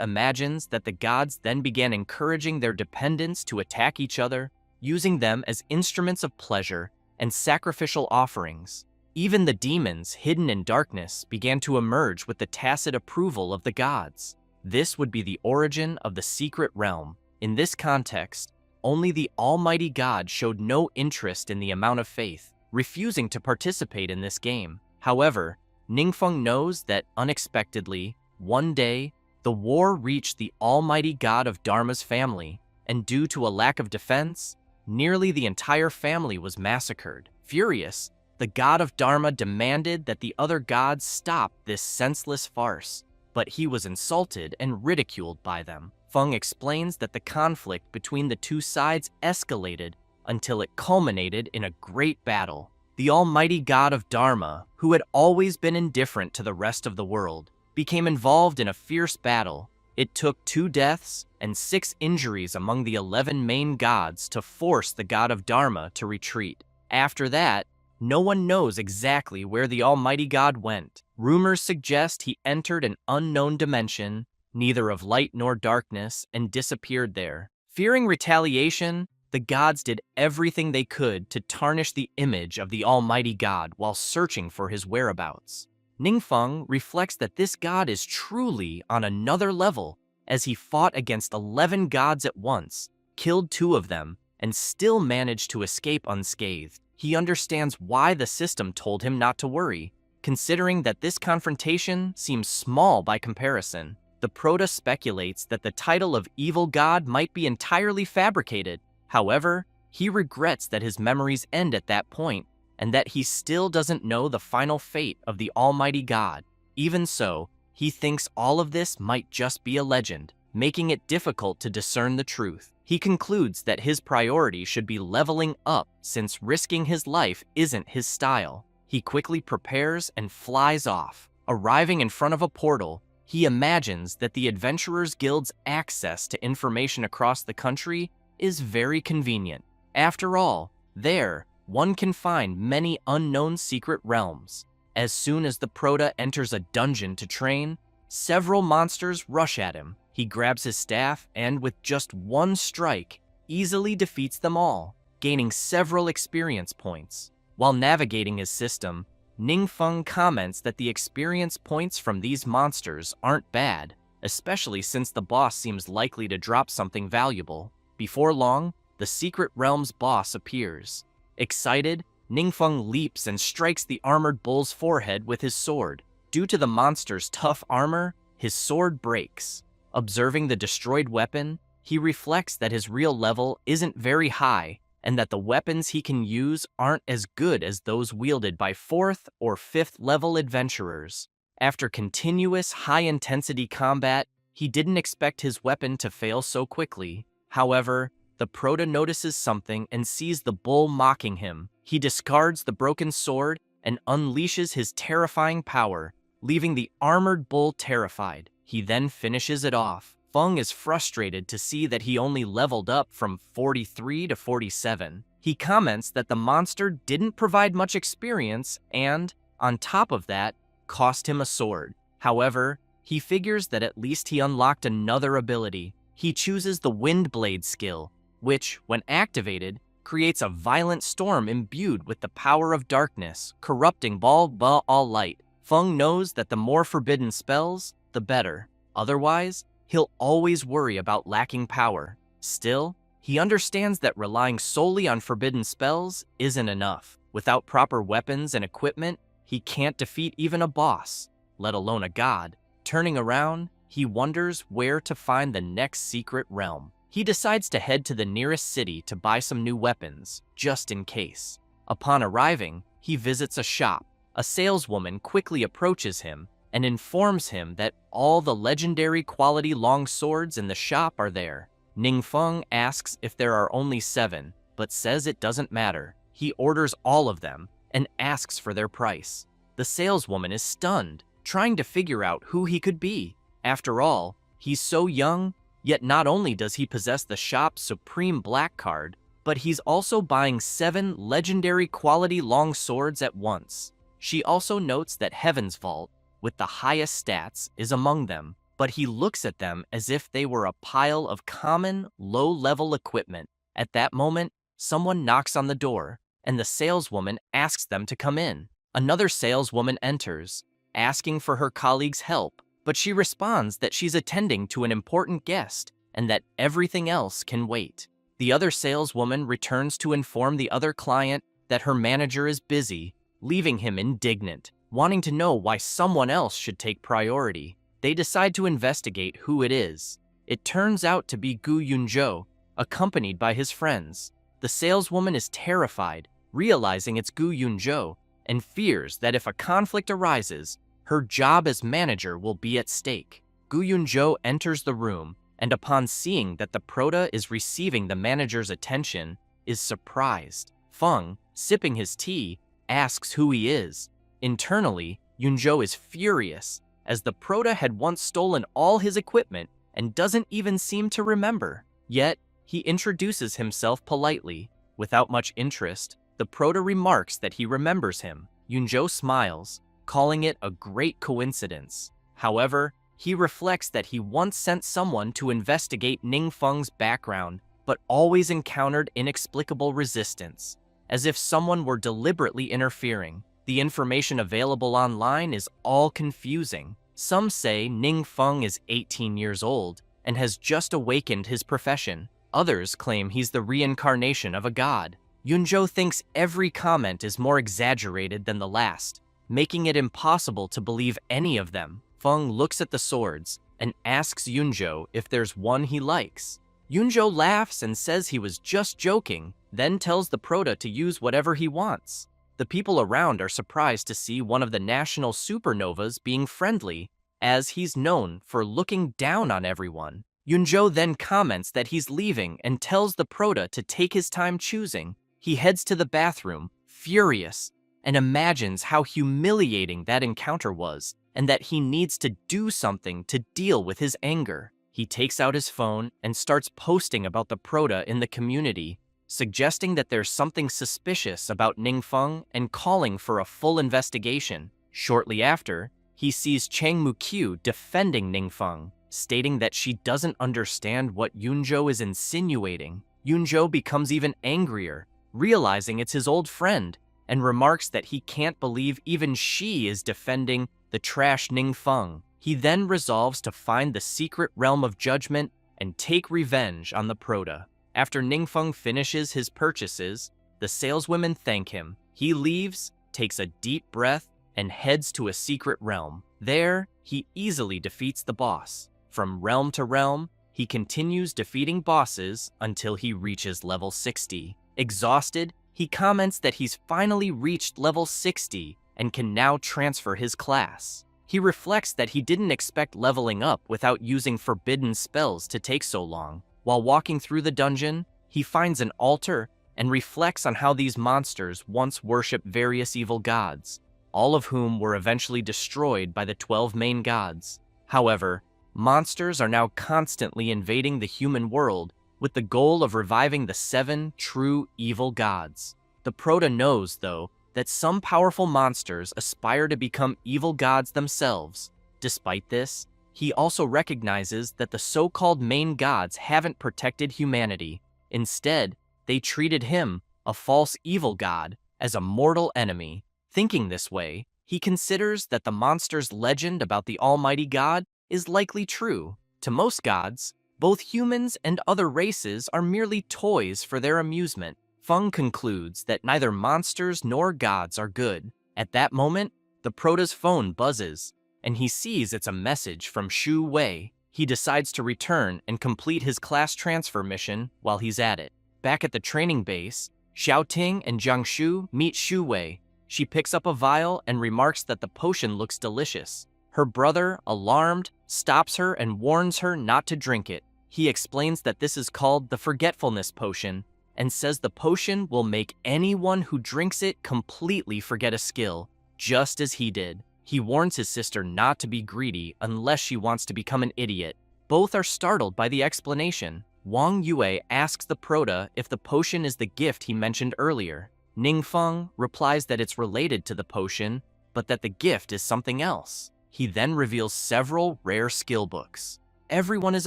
imagines that the gods then began encouraging their dependents to attack each other, using them as instruments of pleasure and sacrificial offerings. Even the demons hidden in darkness began to emerge with the tacit approval of the gods. This would be the origin of the secret realm. In this context, only the Almighty God showed no interest in the amount of faith, refusing to participate in this game. However, Ningfeng knows that unexpectedly, one day, the war reached the Almighty God of Dharma's family, and due to a lack of defense, nearly the entire family was massacred. Furious, the God of Dharma demanded that the other gods stop this senseless farce, but he was insulted and ridiculed by them. Feng explains that the conflict between the two sides escalated until it culminated in a great battle. The Almighty God of Dharma, who had always been indifferent to the rest of the world, became involved in a fierce battle. It took 2 deaths and 6 injuries among the 11 main gods to force the God of Dharma to retreat. After that, no one knows exactly where the Almighty God went. Rumors suggest he entered an unknown dimension, neither of light nor darkness, and disappeared there. Fearing retaliation, the gods did everything they could to tarnish the image of the Almighty God while searching for his whereabouts. Ningfeng reflects that this god is truly on another level, as he fought against 11 gods at once, killed 2 of them, and still managed to escape unscathed. He understands why the system told him not to worry, considering that this confrontation seems small by comparison. The Proto speculates that the title of evil god might be entirely fabricated. However, he regrets that his memories end at that point, and that he still doesn't know the final fate of the Almighty God. Even so, he thinks all of this might just be a legend, making it difficult to discern the truth. He concludes that his priority should be leveling up, since risking his life isn't his style. He quickly prepares and flies off. Arriving in front of a portal, he imagines that the Adventurers Guild's access to information across the country is very convenient. After all, there, one can find many unknown secret realms. As soon as the Proto enters a dungeon to train, several monsters rush at him. He grabs his staff and, with just 1 strike, easily defeats them all, gaining several experience points. While navigating his system, Ningfeng comments that the experience points from these monsters aren't bad, especially since the boss seems likely to drop something valuable. Before long, the secret realm's boss appears. Excited, Ningfeng leaps and strikes the armored bull's forehead with his sword. Due to the monster's tough armor, his sword breaks. Observing the destroyed weapon, he reflects that his real level isn't very high, and that the weapons he can use aren't as good as those wielded by 4th or 5th level adventurers. After continuous high-intensity combat, he didn't expect his weapon to fail so quickly. However, the Proto notices something and sees the bull mocking him. He discards the broken sword and unleashes his terrifying power, leaving the armored bull terrified. He then finishes it off. Feng is frustrated to see that he only leveled up from 43 to 47. He comments that the monster didn't provide much experience and, on top of that, cost him a sword. However, he figures that at least he unlocked another ability. He chooses the Windblade skill, which, when activated, creates a violent storm imbued with the power of darkness, corrupting all light. Feng knows that the more forbidden spells, the better. Otherwise, he'll always worry about lacking power. Still, he understands that relying solely on forbidden spells isn't enough. Without proper weapons and equipment, he can't defeat even a boss, let alone a god. Turning around, he wonders where to find the next secret realm. He decides to head to the nearest city to buy some new weapons, just in case. Upon arriving, he visits a shop. A saleswoman quickly approaches him, and informs him that all the legendary quality long swords in the shop are there. Ningfeng asks if there are only 7, but says it doesn't matter. He orders all of them and asks for their price. The saleswoman is stunned, trying to figure out who he could be. After all, he's so young, yet not only does he possess the shop's supreme black card, but he's also buying 7 legendary quality long swords at once. She also notes that Heaven's Vault, with the highest stats, is among them, but he looks at them as if they were a pile of common, low-level equipment. At that moment, someone knocks on the door, and the saleswoman asks them to come in. Another saleswoman enters, asking for her colleague's help, but she responds that she's attending to an important guest and that everything else can wait. The other saleswoman returns to inform the other client that her manager is busy, leaving him indignant, wanting to know why someone else should take priority. They decide to investigate who it is. It turns out to be Gu Yunzhou, accompanied by his friends. The saleswoman is terrified, realizing it's Gu Yunzhou, and fears that if a conflict arises, her job as manager will be at stake. Gu Yunzhou enters the room, and upon seeing that the prota is receiving the manager's attention, is surprised. Feng, sipping his tea, asks who he is. Internally, Yunzhou is furious, as the prota had once stolen all his equipment and doesn't even seem to remember. Yet, he introduces himself politely. Without much interest, the prota remarks that he remembers him. Yunzhou smiles, calling it a great coincidence. However, he reflects that he once sent someone to investigate Ningfeng's background, but always encountered inexplicable resistance, as if someone were deliberately interfering. The information available online is all confusing. Some say Ningfeng is 18 years old and has just awakened his profession. Others claim he's the reincarnation of a god. Yunzhou thinks every comment is more exaggerated than the last, making it impossible to believe any of them. Feng looks at the swords and asks Yunzhou if there's one he likes. Yunzhou laughs and says he was just joking, then tells the prota to use whatever he wants. The people around are surprised to see one of the national supernovas being friendly, as he's known for looking down on everyone. Yunzhou then comments that he's leaving and tells the prota to take his time choosing. He heads to the bathroom, furious, and imagines how humiliating that encounter was, and that he needs to do something to deal with his anger. He takes out his phone and starts posting about the prota in the community, suggesting that there's something suspicious about Ningfeng and calling for a full investigation. Shortly after, he sees Chang Mukyu defending Ningfeng, stating that she doesn't understand what Yunzhou is insinuating. Yunzhou becomes even angrier, realizing it's his old friend, and remarks that he can't believe even she is defending the trash Ningfeng. He then resolves to find the secret realm of judgment and take revenge on the prota. After Ningfeng finishes his purchases, the saleswomen thank him. He leaves, takes a deep breath, and heads to a secret realm. There, he easily defeats the boss. From realm to realm, he continues defeating bosses until he reaches level 60. Exhausted, he comments that he's finally reached level 60 and can now transfer his class. He reflects that he didn't expect leveling up without using forbidden spells to take so long. While walking through the dungeon, he finds an altar and reflects on how these monsters once worshipped various evil gods, all of whom were eventually destroyed by the 12 main gods. However, monsters are now constantly invading the human world with the goal of reviving the 7 true evil gods. The prota knows, though, that some powerful monsters aspire to become evil gods themselves. Despite this, he also recognizes that the so-called main gods haven't protected humanity. Instead, they treated him, a false evil god, as a mortal enemy. Thinking this way, he considers that the monster's legend about the almighty god is likely true. To most gods, both humans and other races are merely toys for their amusement. Feng concludes that neither monsters nor gods are good. At that moment, the prota's phone buzzes, and he sees it's a message from Shu Wei. He decides to return and complete his class transfer mission while he's at it. Back at the training base, Xiaoting and Jiangshu meet Shu Wei. She picks up a vial and remarks that the potion looks delicious. Her brother, alarmed, stops her and warns her not to drink it. He explains that this is called the forgetfulness potion and says the potion will make anyone who drinks it completely forget a skill, just as he did. He warns his sister not to be greedy unless she wants to become an idiot. Both are startled by the explanation. Wang Yue asks the Prota if the potion is the gift he mentioned earlier. Ningfeng replies that it's related to the potion, but that the gift is something else. He then reveals several rare skill books. Everyone is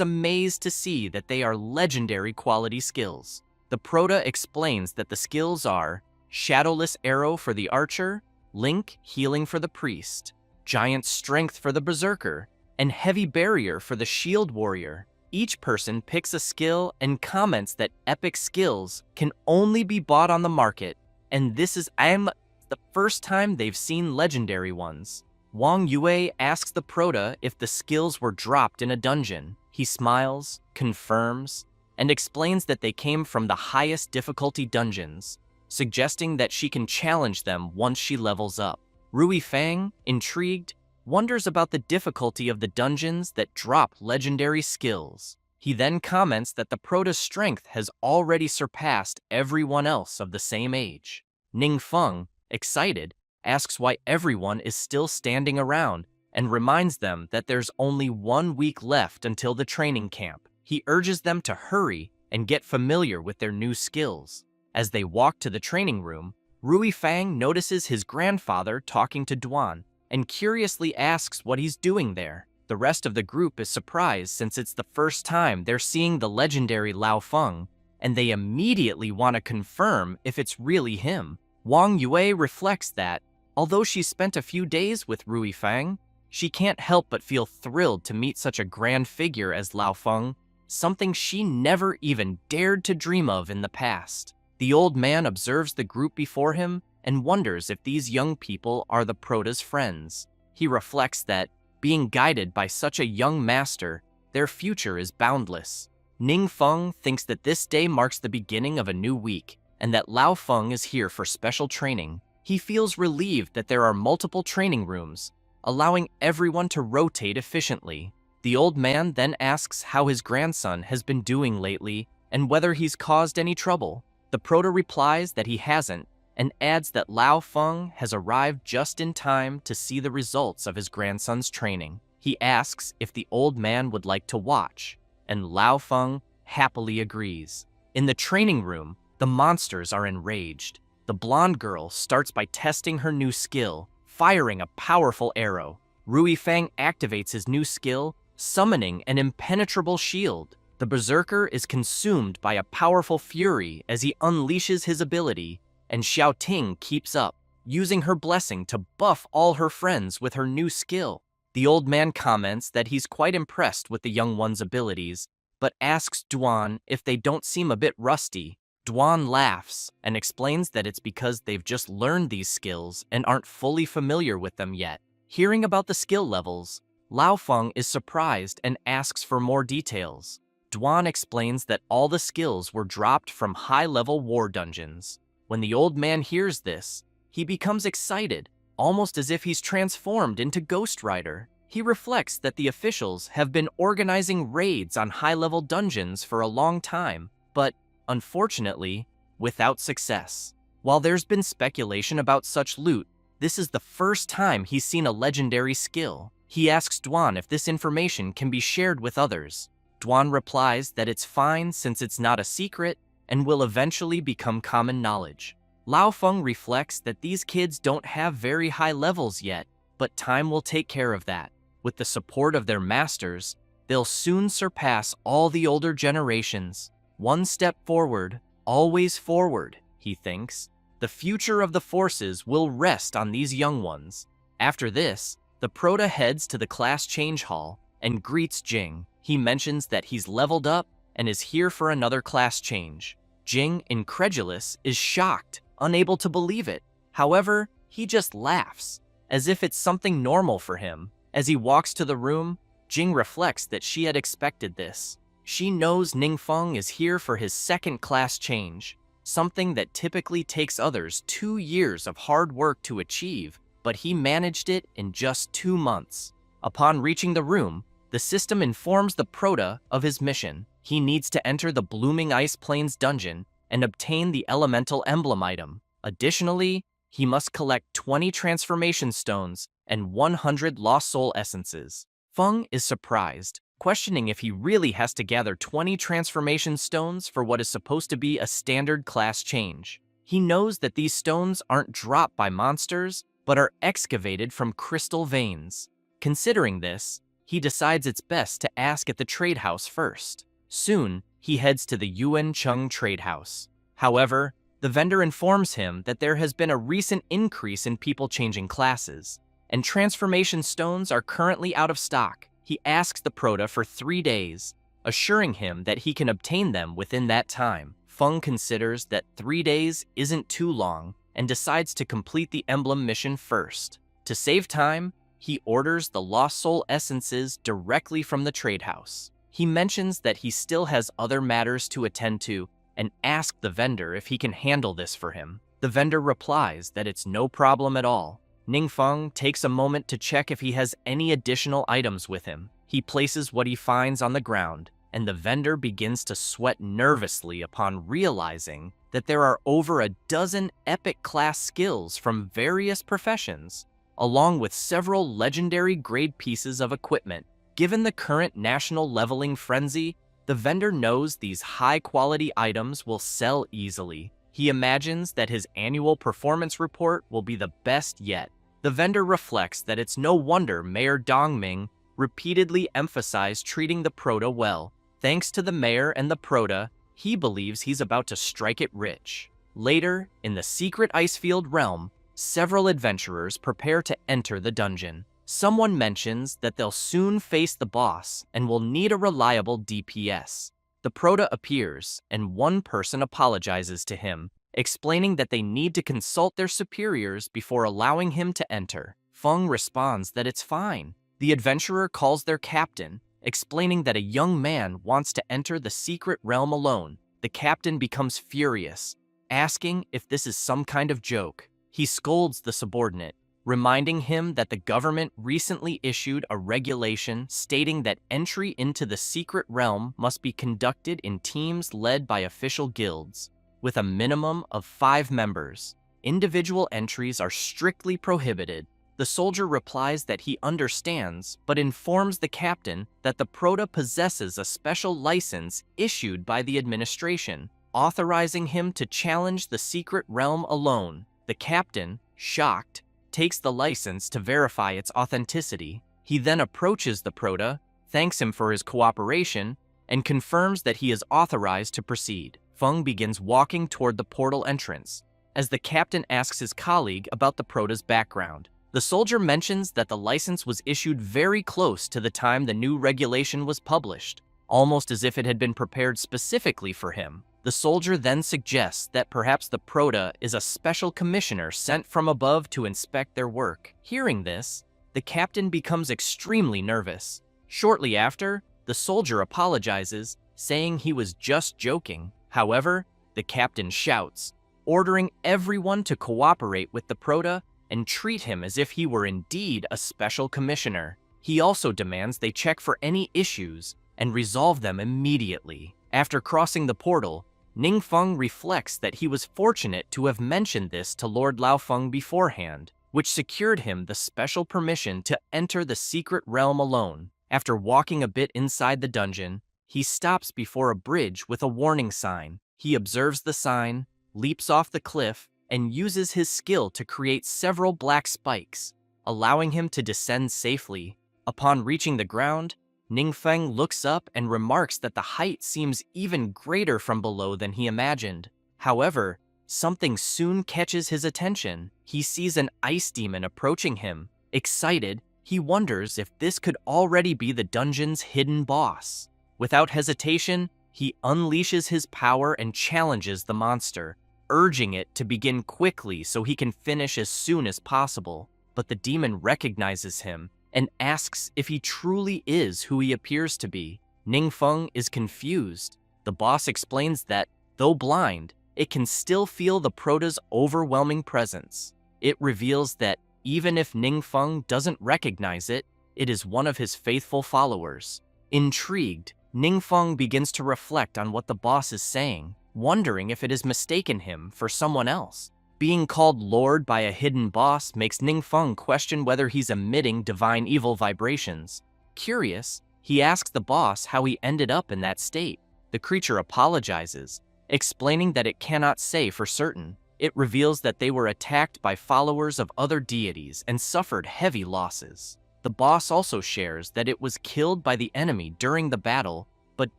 amazed to see that they are legendary quality skills. The Prota explains that the skills are Shadowless Arrow for the Archer, Link Healing for the Priest, Giant Strength for the Berserker, and Heavy Barrier for the Shield Warrior. Each person picks a skill and comments that epic skills can only be bought on the market, and this is the first time they've seen legendary ones. Wang Yue asks the Prota if the skills were dropped in a dungeon. He smiles, confirms, and explains that they came from the highest difficulty dungeons, suggesting that she can challenge them once she levels up. Rui Fang, intrigued, wonders about the difficulty of the dungeons that drop legendary skills. He then comments that the Prota's strength has already surpassed everyone else of the same age. Ningfeng, excited, asks why everyone is still standing around and reminds them that there's only 1 week left until the training camp. He urges them to hurry and get familiar with their new skills. As they walk to the training room, Rui Fang notices his grandfather talking to Duan and curiously asks what he's doing there. The rest of the group is surprised since it's the first time they're seeing the legendary Lao Feng, and they immediately want to confirm if it's really him. Wang Yue reflects that, although she spent a few days with Rui Fang, she can't help but feel thrilled to meet such a grand figure as Lao Feng, something she never even dared to dream of in the past. The old man observes the group before him and wonders if these young people are the Prota's friends. He reflects that, being guided by such a young master, their future is boundless. Ningfeng thinks that this day marks the beginning of a new week, and that Lao Feng is here for special training. He feels relieved that there are multiple training rooms, allowing everyone to rotate efficiently. The old man then asks how his grandson has been doing lately and whether he's caused any trouble. The Prota replies that he hasn't, and adds that Lao Feng has arrived just in time to see the results of his grandson's training. He asks if the old man would like to watch, and Lao Feng happily agrees. In the training room, the monsters are enraged. The blonde girl starts by testing her new skill, firing a powerful arrow. Rui Fang activates his new skill, summoning an impenetrable shield. The berserker is consumed by a powerful fury as he unleashes his ability, and Xiao Ting keeps up, using her blessing to buff all her friends with her new skill. The old man comments that he's quite impressed with the young one's abilities, but asks Duan if they don't seem a bit rusty. Duan laughs and explains that it's because they've just learned these skills and aren't fully familiar with them yet. Hearing about the skill levels, Lao Feng is surprised and asks for more details. Duan explains that all the skills were dropped from high-level war dungeons. When the old man hears this, he becomes excited, almost as if he's transformed into Ghost Rider. He reflects that the officials have been organizing raids on high-level dungeons for a long time, but, unfortunately, without success. While there's been speculation about such loot, this is the first time he's seen a legendary skill. He asks Duan if this information can be shared with others. Duan replies that it's fine since it's not a secret and will eventually become common knowledge. Lao Feng reflects that these kids don't have very high levels yet, but time will take care of that. With the support of their masters, they'll soon surpass all the older generations. One step forward, always forward, he thinks. The future of the forces will rest on these young ones. After this, the Prota heads to the class change hall and greets Jing. He mentions that he's leveled up and is here for another class change. Jing, incredulous, is shocked, unable to believe it. However, he just laughs, as if it's something normal for him. As he walks to the room, Jing reflects that she had expected this. She knows Ningfeng is here for his second class change, something that typically takes others 2 years of hard work to achieve, but he managed it in just 2 months. Upon reaching the room, the system informs the Prota of his mission. He needs to enter the Blooming Ice Plains dungeon and obtain the elemental emblem item. Additionally, he must collect 20 transformation stones and 100 lost soul essences. Feng is surprised, questioning if he really has to gather 20 transformation stones for what is supposed to be a standard class change. He knows that these stones aren't dropped by monsters, but are excavated from crystal veins. Considering this, he decides it's best to ask at the trade house first. Soon, he heads to the Yuan Chung trade house. However, the vendor informs him that there has been a recent increase in people changing classes, and transformation stones are currently out of stock. He asks the Prota for 3 days, assuring him that he can obtain them within that time. Feng considers that 3 days isn't too long and decides to complete the emblem mission first. To save time, he orders the lost soul essences directly from the trade house. He mentions that he still has other matters to attend to and asks the vendor if he can handle this for him. The vendor replies that it's no problem at all. Ningfeng takes a moment to check if he has any additional items with him. He places what he finds on the ground, and the vendor begins to sweat nervously upon realizing that there are over a dozen epic class skills from various professions, along with several legendary grade pieces of equipment. Given the current national leveling frenzy, the vendor knows these high-quality items will sell easily. He imagines that his annual performance report will be the best yet. The vendor reflects that it's no wonder Mayor Dongming repeatedly emphasized treating the Prota well. Thanks to the mayor and the Prota, he believes he's about to strike it rich. Later, in the secret Icefield realm, several adventurers prepare to enter the dungeon. Someone mentions that they'll soon face the boss and will need a reliable DPS. The Prota appears, and one person apologizes to him, explaining that they need to consult their superiors before allowing him to enter. Feng responds that it's fine. The adventurer calls their captain, explaining that a young man wants to enter the secret realm alone. The captain becomes furious, asking if this is some kind of joke. He scolds the subordinate, reminding him that the government recently issued a regulation stating that entry into the secret realm must be conducted in teams led by official guilds, with a minimum of 5 members. Individual entries are strictly prohibited. The soldier replies that he understands, but informs the captain that the Prota possesses a special license issued by the administration, authorizing him to challenge the secret realm alone. The captain, shocked, takes the license to verify its authenticity. He then approaches the Prota, thanks him for his cooperation, and confirms that he is authorized to proceed. Feng begins walking toward the portal entrance, as the captain asks his colleague about the Prota's background. The soldier mentions that the license was issued very close to the time the new regulation was published, almost as if it had been prepared specifically for him. The soldier then suggests that perhaps the Prota is a special commissioner sent from above to inspect their work. Hearing this, the captain becomes extremely nervous. Shortly after, the soldier apologizes, saying he was just joking. However, the captain shouts, ordering everyone to cooperate with the Prota and treat him as if he were indeed a special commissioner. He also demands they check for any issues and resolve them immediately. After crossing the portal, Ningfeng reflects that he was fortunate to have mentioned this to Lord Laofeng beforehand, which secured him the special permission to enter the secret realm alone. After walking a bit inside the dungeon, he stops before a bridge with a warning sign. He observes the sign, leaps off the cliff, and uses his skill to create several black spikes, allowing him to descend safely. Upon reaching the ground, Ningfeng looks up and remarks that the height seems even greater from below than he imagined. However, something soon catches his attention. He sees an ice demon approaching him. Excited, he wonders if this could already be the dungeon's hidden boss. Without hesitation, he unleashes his power and challenges the monster, urging it to begin quickly so he can finish as soon as possible. But the demon recognizes him and asks if he truly is who he appears to be. Ningfeng is confused. The boss explains that, though blind, it can still feel the Prota's overwhelming presence. It reveals that even if Ningfeng doesn't recognize it, It is one of his faithful followers. Intrigued, Ningfeng begins to reflect on what the boss is saying, wondering if it has mistaken him for someone else. Being called Lord by a hidden boss makes Ningfeng question whether he's emitting divine evil vibrations. Curious, he asks the boss how he ended up in that state. The creature apologizes, explaining that it cannot say for certain. It reveals that they were attacked by followers of other deities and suffered heavy losses. The boss also shares that it was killed by the enemy during the battle, but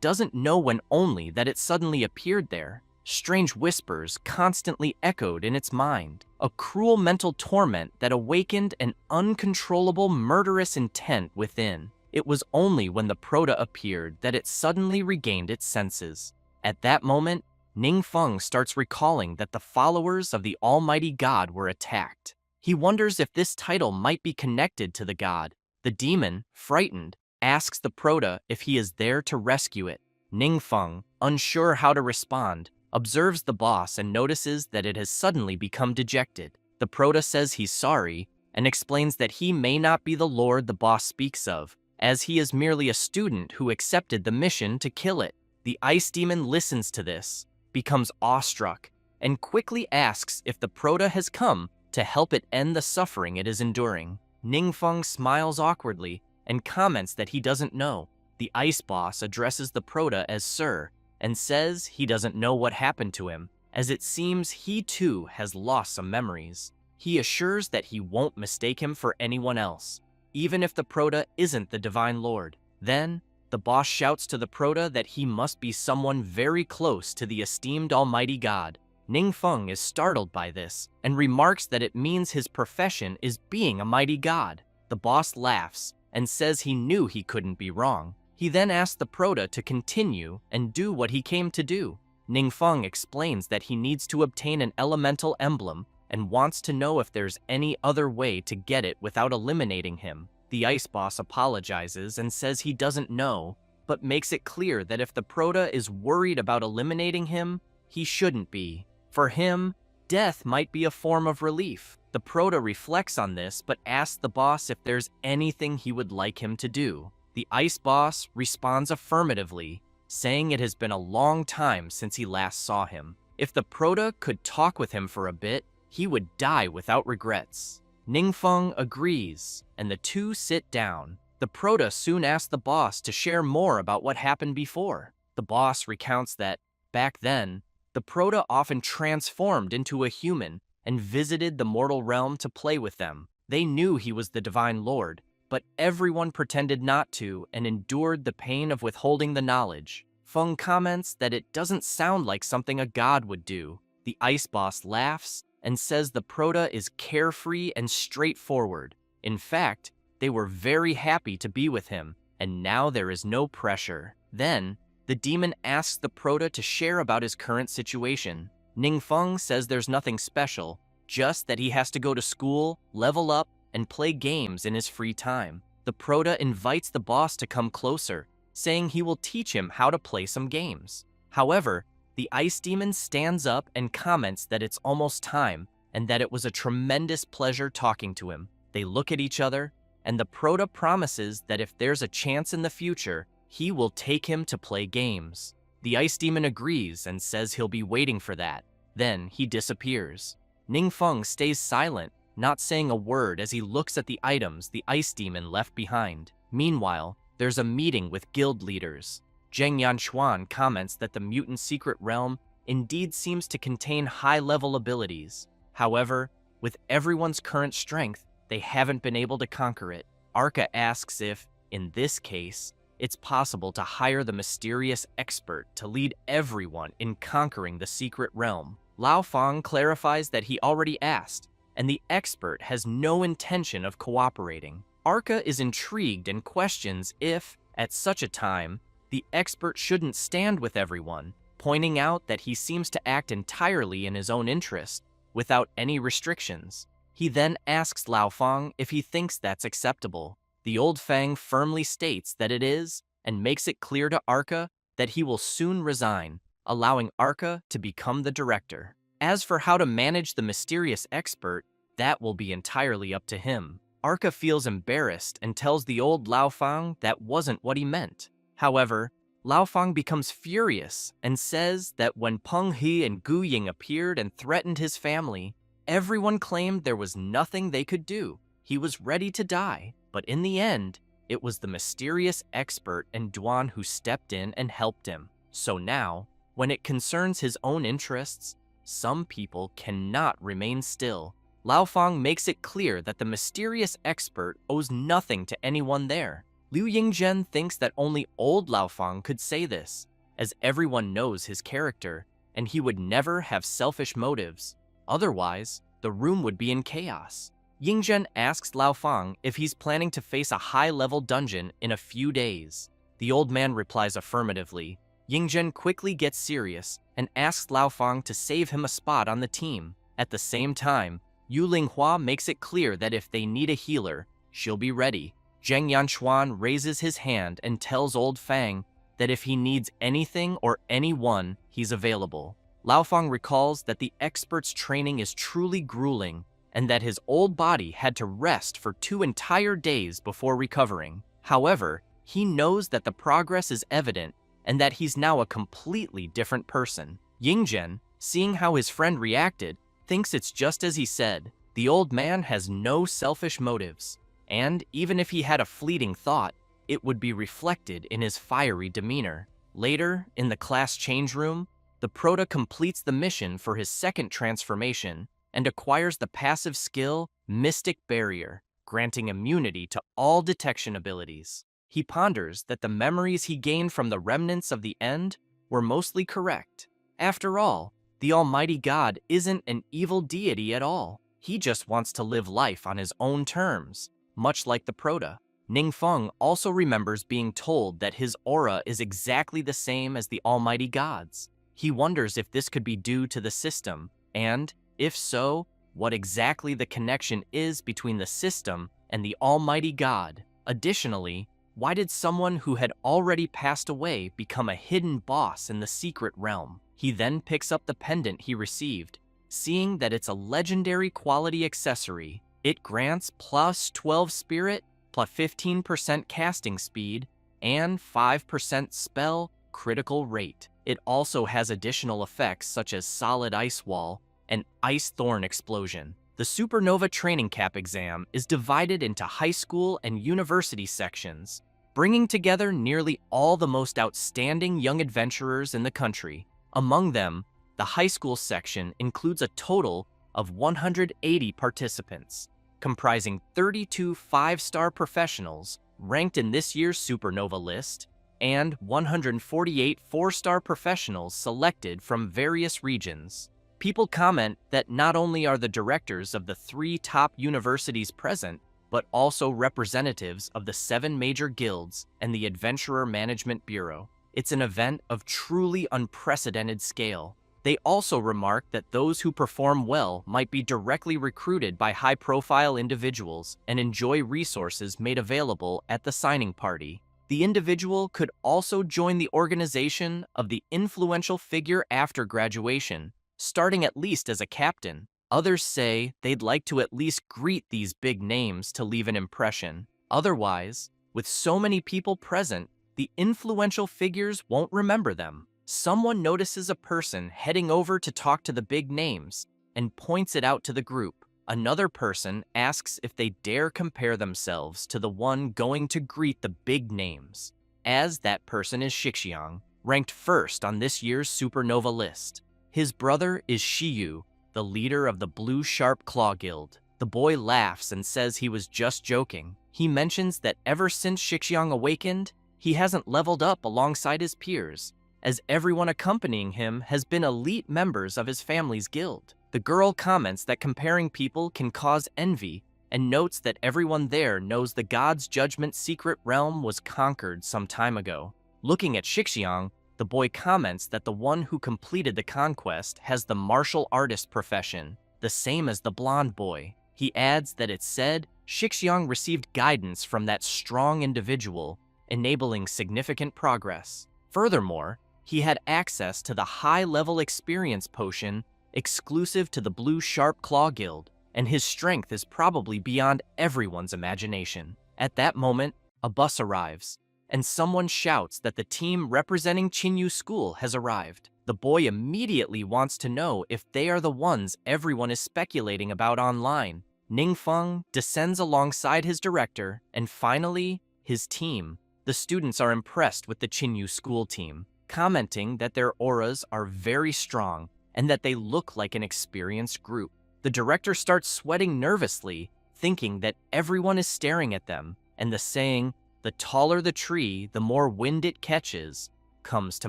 doesn't know when only that it suddenly appeared there. Strange whispers constantly echoed in its mind, a cruel mental torment that awakened an uncontrollable murderous intent within. It was only when the Proto appeared that it suddenly regained its senses. At that moment, Ningfeng starts recalling that the followers of the Almighty God were attacked. He wonders if this title might be connected to the god. The demon, frightened, asks the Proto if he is there to rescue it. Ningfeng, unsure how to respond, observes the boss and notices that it has suddenly become dejected. The Proto says he's sorry and explains that he may not be the Lord the boss speaks of, as he is merely a student who accepted the mission to kill it. The ice demon listens to this, becomes awestruck, and quickly asks if the Proto has come to help it end the suffering it is enduring. Ningfeng smiles awkwardly and comments that he doesn't know. The ice boss addresses the Proto as Sir and says he doesn't know what happened to him, as it seems he too has lost some memories. He assures that he won't mistake him for anyone else, even if the Proto isn't the Divine Lord. Then, the boss shouts to the Proto that he must be someone very close to the esteemed Almighty God. Ningfeng is startled by this and remarks that it means his profession is being a mighty god. The boss laughs and says he knew he couldn't be wrong. He then asks the Proto to continue and do what he came to do. Ningfeng explains that he needs to obtain an elemental emblem and wants to know if there's any other way to get it without eliminating him. The ice boss apologizes and says he doesn't know, but makes it clear that if the Proto is worried about eliminating him, he shouldn't be. For him, death might be a form of relief. The Proto reflects on this but asks the boss if there's anything he would like him to do. The ice boss responds affirmatively, saying it has been a long time since he last saw him. If the Proto could talk with him for a bit, he would die without regrets. Ningfeng agrees, and the two sit down. The Proto soon asks the boss to share more about what happened before. The boss recounts that, back then, the Proto often transformed into a human and visited the mortal realm to play with them. They knew he was the Divine Lord, but everyone pretended not to and endured the pain of withholding the knowledge. Feng comments that it doesn't sound like something a god would do. The ice boss laughs and says the Proto is carefree and straightforward. In fact, they were very happy to be with him, and now there is no pressure. Then, the demon asks the Proto to share about his current situation. Ningfeng says there's nothing special, just that he has to go to school, level up, and play games in his free time. The Proto invites the boss to come closer, saying he will teach him how to play some games. However, the ice demon stands up and comments that it's almost time and that it was a tremendous pleasure talking to him. They look at each other, and the Proto promises that if there's a chance in the future, he will take him to play games. The ice demon agrees and says he'll be waiting for that. Then he disappears. Ningfeng stays silent, not saying a word as he looks at the items the ice demon left behind. Meanwhile, there's a meeting with guild leaders. Zheng Yanchuan comments that the mutant secret realm indeed seems to contain high-level abilities. However, with everyone's current strength, they haven't been able to conquer it. Arca asks if, in this case, it's possible to hire the mysterious expert to lead everyone in conquering the secret realm. Lao Fang clarifies that he already asked, and the expert has no intention of cooperating. Arca is intrigued and questions if, at such a time, the expert shouldn't stand with everyone, pointing out that he seems to act entirely in his own interest, without any restrictions. He then asks Lao Fang if he thinks that's acceptable. The old Fang firmly states that it is, and makes it clear to Arca that he will soon resign, allowing Arca to become the director. As for how to manage the mysterious expert, that will be entirely up to him. Arca feels embarrassed and tells the old Lao Fang that wasn't what he meant. However, Lao Fang becomes furious and says that when Peng He and Gu Ying appeared and threatened his family, everyone claimed there was nothing they could do. He was ready to die, but in the end, it was the mysterious expert and Duan who stepped in and helped him. So now, when it concerns his own interests, some people cannot remain still. Lao Fang makes it clear that the mysterious expert owes nothing to anyone there. Liu Yingzhen thinks that only old Lao Fang could say this, as everyone knows his character, and he would never have selfish motives. Otherwise, the room would be in chaos. Yingzhen asks Lao Fang if he's planning to face a high-level dungeon in a few days. The old man replies affirmatively. Yingzhen quickly gets serious and asks Lao Fang to save him a spot on the team. At the same time, Yu Linghua makes it clear that if they need a healer, she'll be ready. Zheng Yanchuan raises his hand and tells Old Fang that if he needs anything or anyone, he's available. Lao Fang recalls that the expert's training is truly grueling and that his old body had to rest for 2 entire days before recovering. However, he knows that the progress is evident and that he's now a completely different person. Yingzhen, seeing how his friend reacted, thinks it's just as he said. The old man has no selfish motives, and even if he had a fleeting thought, it would be reflected in his fiery demeanor. Later, in the class change room, the Prota completes the mission for his second transformation and acquires the passive skill Mystic Barrier, granting immunity to all detection abilities. He ponders that the memories he gained from the remnants of the end were mostly correct. After all, the Almighty God isn't an evil deity at all. He just wants to live life on his own terms, much like the Prota. Ningfeng also remembers being told that his aura is exactly the same as the Almighty God's. He wonders if this could be due to the system, and, if so, what exactly the connection is between the system and the Almighty God. Additionally, why did someone who had already passed away become a hidden boss in the secret realm? He then picks up the pendant he received, seeing that it's a legendary quality accessory. It grants plus 12 spirit, plus 15% casting speed, and 5% spell critical rate. It also has additional effects such as solid ice wall and ice thorn explosion. The Supernova Training Cap exam is divided into high school and university sections, bringing together nearly all the most outstanding young adventurers in the country. Among them, the high school section includes a total of 180 participants, comprising 32 5-star professionals ranked in this year's Supernova list, and 148 4-star professionals selected from various regions. People comment that not only are the directors of the 3 top universities present, but also representatives of the 7 major guilds and the Adventurer Management Bureau. It's an event of truly unprecedented scale. They also remark that those who perform well might be directly recruited by high-profile individuals and enjoy resources made available at the signing party. The individual could also join the organization of the influential figure after graduation, starting at least as a captain. Others say they'd like to at least greet these big names to leave an impression. Otherwise, with so many people present, the influential figures won't remember them. Someone notices a person heading over to talk to the big names and points it out to the group. Another person asks if they dare compare themselves to the one going to greet the big names, as that person is Shixiang, ranked first on this year's Supernova list. His brother is Shiyu, the leader of the Blue Sharp Claw Guild. The boy laughs and says he was just joking. He mentions that ever since Shixiang awakened, he hasn't leveled up alongside his peers, as everyone accompanying him has been elite members of his family's guild. The girl comments that comparing people can cause envy and notes that everyone there knows the God's Judgment secret realm was conquered some time ago. Looking at Shixiang, the boy comments that the one who completed the conquest has the martial artist profession, the same as the blonde boy. He adds that it's said Shixiang received guidance from that strong individual, enabling significant progress. Furthermore, he had access to the high-level experience potion exclusive to the Blue Sharp Claw Guild, and his strength is probably beyond everyone's imagination. At that moment, a bus arrives, and someone shouts that the team representing Chinyu School has arrived. The boy immediately wants to know if they are the ones everyone is speculating about online. Ningfeng descends alongside his director, and finally, his team. The students are impressed with the Chinyu School team, commenting that their auras are very strong and that they look like an experienced group. The director starts sweating nervously, thinking that everyone is staring at them, and the saying, "The taller the tree, the more wind it catches," comes to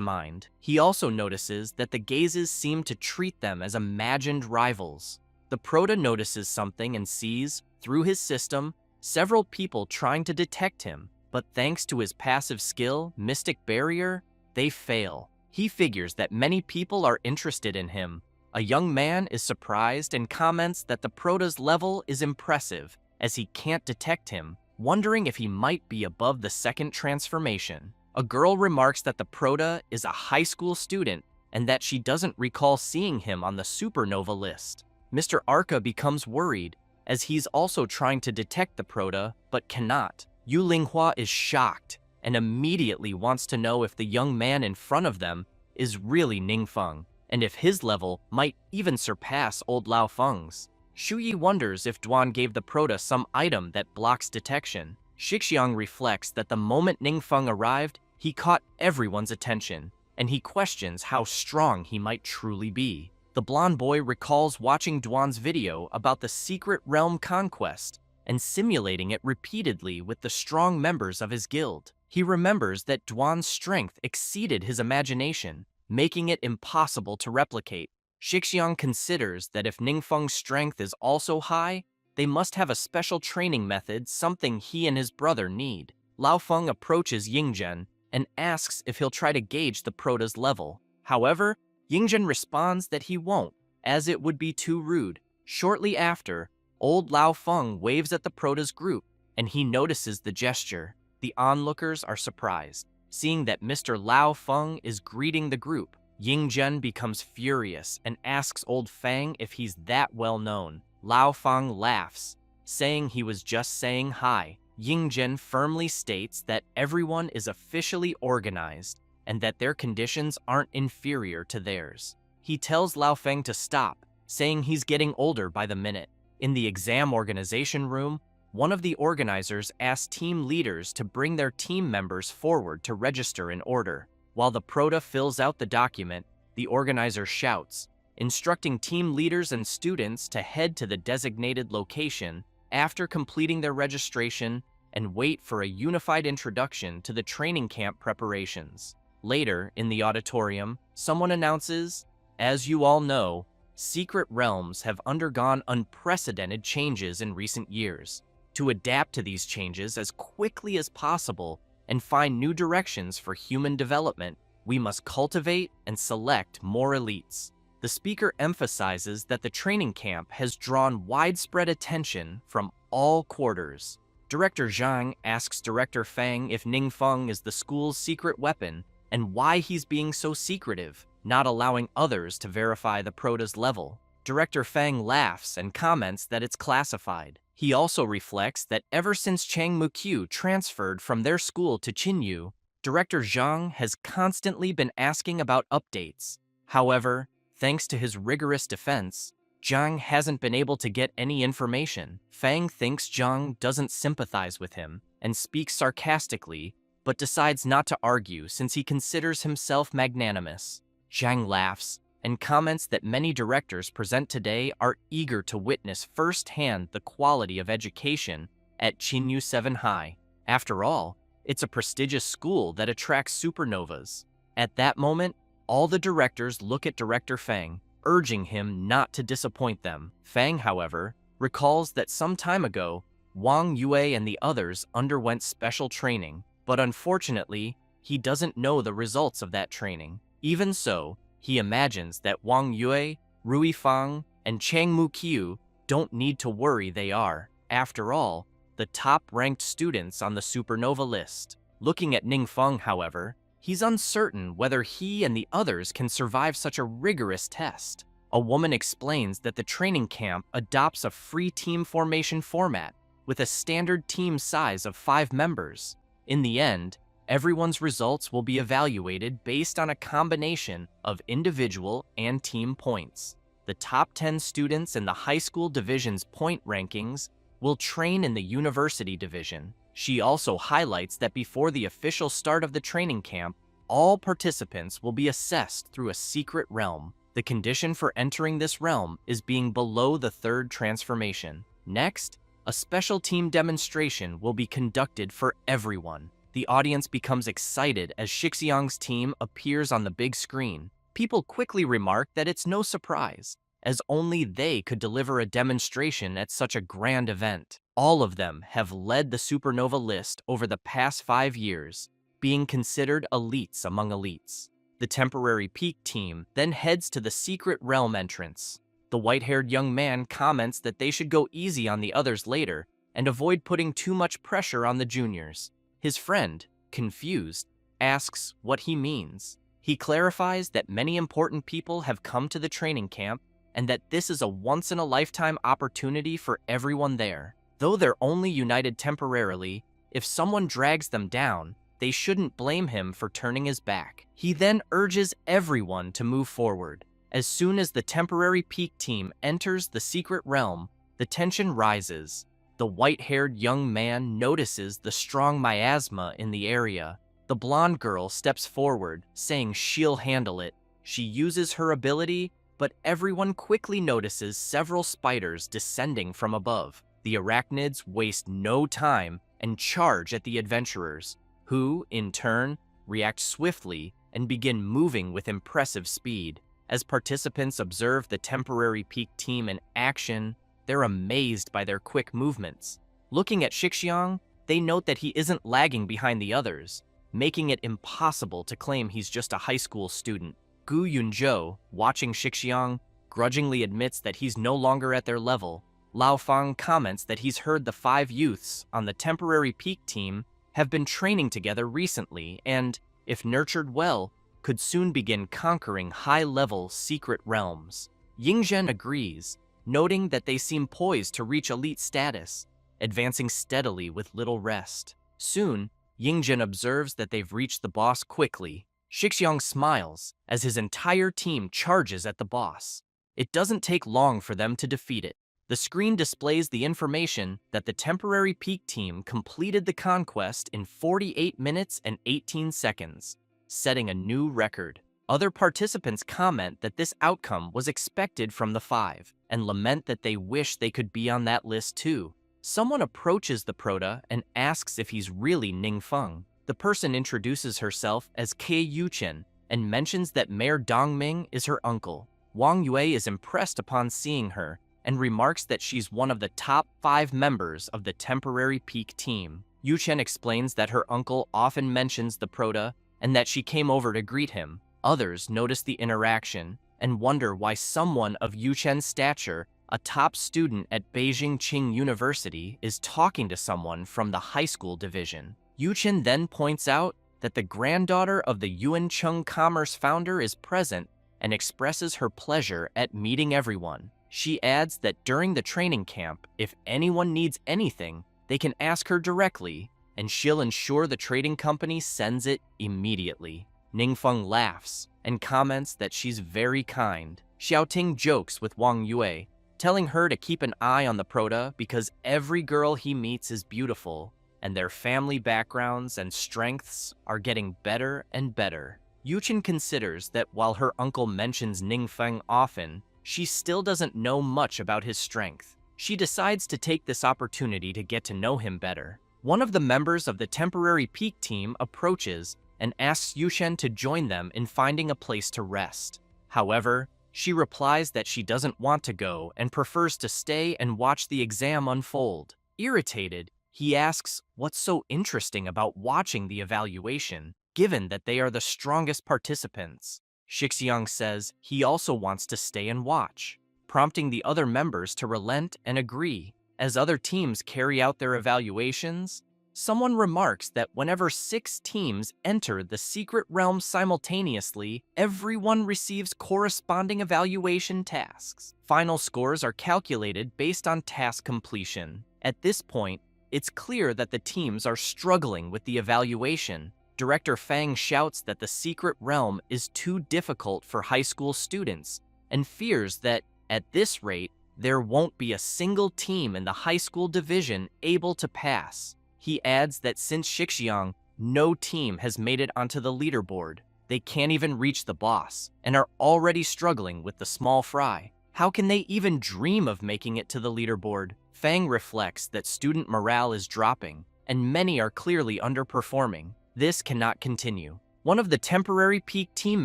mind. He also notices that the gazes seem to treat them as imagined rivals. The Prota notices something and sees, through his system, several people trying to detect him, but thanks to his passive skill, Mystic Barrier, they fail. He figures that many people are interested in him. A young man is surprised and comments that the Prota's level is impressive, as he can't detect him, wondering if he might be above the second transformation. A girl remarks that the Prota is a high school student and that she doesn't recall seeing him on the supernova list. Mr. Arca becomes worried, as he's also trying to detect the Prota, but cannot. Yu Linghua is shocked and immediately wants to know if the young man in front of them is really Ningfeng, and if his level might even surpass old Lao Feng's. Shuyi wonders if Duan gave the Prota some item that blocks detection. Shixiang reflects that the moment Ningfeng arrived, he caught everyone's attention, and he questions how strong he might truly be. The blonde boy recalls watching Duan's video about the secret realm conquest and simulating it repeatedly with the strong members of his guild. He remembers that Duan's strength exceeded his imagination, making it impossible to replicate. Shixiang considers that if Ningfeng's strength is also high, they must have a special training method, something he and his brother need. Lao Feng approaches Yingzhen and asks if he'll try to gauge the Prota's level. However, Yingzhen responds that he won't, as it would be too rude. Shortly after, old Lao Feng waves at the Prota's group, and he notices the gesture. The onlookers are surprised, seeing that Mr. Lao Feng is greeting the group. Yingzhen becomes furious and asks old Feng if he's that well known. Lao Feng laughs, saying he was just saying hi. Yingzhen firmly states that everyone is officially organized and that their conditions aren't inferior to theirs. He tells Lao Feng to stop, saying he's getting older by the minute. In the exam organization room, one of the organizers asks team leaders to bring their team members forward to register in order. While the Prota fills out the document, the organizer shouts, instructing team leaders and students to head to the designated location after completing their registration and wait for a unified introduction to the training camp preparations. Later, in the auditorium, someone announces, "As you all know, secret realms have undergone unprecedented changes in recent years. To adapt to these changes as quickly as possible and find new directions for human development, we must cultivate and select more elites." The speaker emphasizes that the training camp has drawn widespread attention from all quarters. Director Zhang asks Director Fang if Ningfeng is the school's secret weapon and why he's being so secretive, not allowing others to verify the Prota's level. Director Fang laughs and comments that it's classified. He also reflects that ever since Chang Mukyu transferred from their school to Chinyu, Director Zhang has constantly been asking about updates. However, thanks to his rigorous defense, Zhang hasn't been able to get any information. Fang thinks Zhang doesn't sympathize with him and speaks sarcastically, but decides not to argue since he considers himself magnanimous. Zhang laughs and comments that many directors present today are eager to witness firsthand the quality of education at Chinyu 7 High. After all, it's a prestigious school that attracts supernovas. At that moment, all the directors look at Director Fang, urging him not to disappoint them. Fang, however, recalls that some time ago, Wang Yue and the others underwent special training, but unfortunately, he doesn't know the results of that training. Even so, he imagines that Wang Yue, Rui Fang, and Chang Mukyu don't need to worry. They are, after all, the top-ranked students on the supernova list. Looking at Ningfeng, however, he's uncertain whether he and the others can survive such a rigorous test. A woman explains that the training camp adopts a free team formation format with a standard team size of 5 members. In the end, everyone's results will be evaluated based on a combination of individual and team points. The top 10 students in the high school division's point rankings will train in the university division. She also highlights that before the official start of the training camp, all participants will be assessed through a secret realm. The condition for entering this realm is being below the 3rd transformation. Next, a special team demonstration will be conducted for everyone. The audience becomes excited as Shixiang's team appears on the big screen. People quickly remark that it's no surprise, as only they could deliver a demonstration at such a grand event. All of them have led the supernova list over the past 5 years, being considered elites among elites. The temporary peak team then heads to the secret realm entrance. The white-haired young man comments that they should go easy on the others later and avoid putting too much pressure on the juniors. His friend, confused, asks what he means. He clarifies that many important people have come to the training camp and that this is a once-in-a-lifetime opportunity for everyone there. Though they're only united temporarily, if someone drags them down, they shouldn't blame him for turning his back. He then urges everyone to move forward. As soon as the temporary peak team enters the secret realm, the tension rises. The white-haired young man notices the strong miasma in the area. The blonde girl steps forward, saying she'll handle it. She uses her ability, but everyone quickly notices several spiders descending from above. The arachnids waste no time and charge at the adventurers, who, in turn, react swiftly and begin moving with impressive speed. As participants observe the temporary peak team in action, they're amazed by their quick movements. Looking at Shixiang, they note that he isn't lagging behind the others, making it impossible to claim he's just a high school student. Gu Yunzhou, watching Shixiang, grudgingly admits that he's no longer at their level. Lao Fang comments that he's heard the 5 youths on the temporary peak team have been training together recently and, if nurtured well, could soon begin conquering high-level secret realms. Yingzhen agrees, noting that they seem poised to reach elite status, advancing steadily with little rest. Soon, Yingzhen observes that they've reached the boss quickly. Shixiang smiles as his entire team charges at the boss. It doesn't take long for them to defeat it. The screen displays the information that the temporary peak team completed the conquest in 48 minutes and 18 seconds, setting a new record. Other participants comment that this outcome was expected from the 5 and lament that they wish they could be on that list too. Someone approaches the prota and asks if he's really Ningfeng. The person introduces herself as Kei Yuchen and mentions that Mayor Dongming is her uncle. Wang Yue is impressed upon seeing her and remarks that she's one of the top 5 members of the temporary peak team. Yuchen explains that her uncle often mentions the prota and that she came over to greet him. Others notice the interaction and wonder why someone of Yuchen's stature, a top student at Beijing Qing University, is talking to someone from the high school division. Yuchen then points out that the granddaughter of the Yuancheng Commerce founder is present and expresses her pleasure at meeting everyone. She adds that during the training camp, if anyone needs anything, they can ask her directly, and she'll ensure the trading company sends it immediately. Ningfeng laughs and comments that she's very kind. Xiaoting jokes with Wang Yue, telling her to keep an eye on the prota because every girl he meets is beautiful, and their family backgrounds and strengths are getting better and better. Yuchen considers that while her uncle mentions Ningfeng often, she still doesn't know much about his strength. She decides to take this opportunity to get to know him better. One of the members of the temporary peak team approaches and asks Yuchen to join them in finding a place to rest. However, she replies that she doesn't want to go and prefers to stay and watch the exam unfold. Irritated, he asks what's so interesting about watching the evaluation, given that they are the strongest participants. Shixiang says he also wants to stay and watch, prompting the other members to relent and agree. As other teams carry out their evaluations, Someone remarks that whenever 6 teams enter the secret realm simultaneously, everyone receives corresponding evaluation tasks. Final scores are calculated based on task completion. At this point, it's clear that the teams are struggling with the evaluation. Director Fang shouts that the secret realm is too difficult for high school students and fears that, at this rate, there won't be a single team in the high school division able to pass. He adds that since Shixiang, no team has made it onto the leaderboard. They can't even reach the boss and are already struggling with the small fry. How can they even dream of making it to the leaderboard? Fang reflects that student morale is dropping, and many are clearly underperforming. This cannot continue. One of the temporary peak team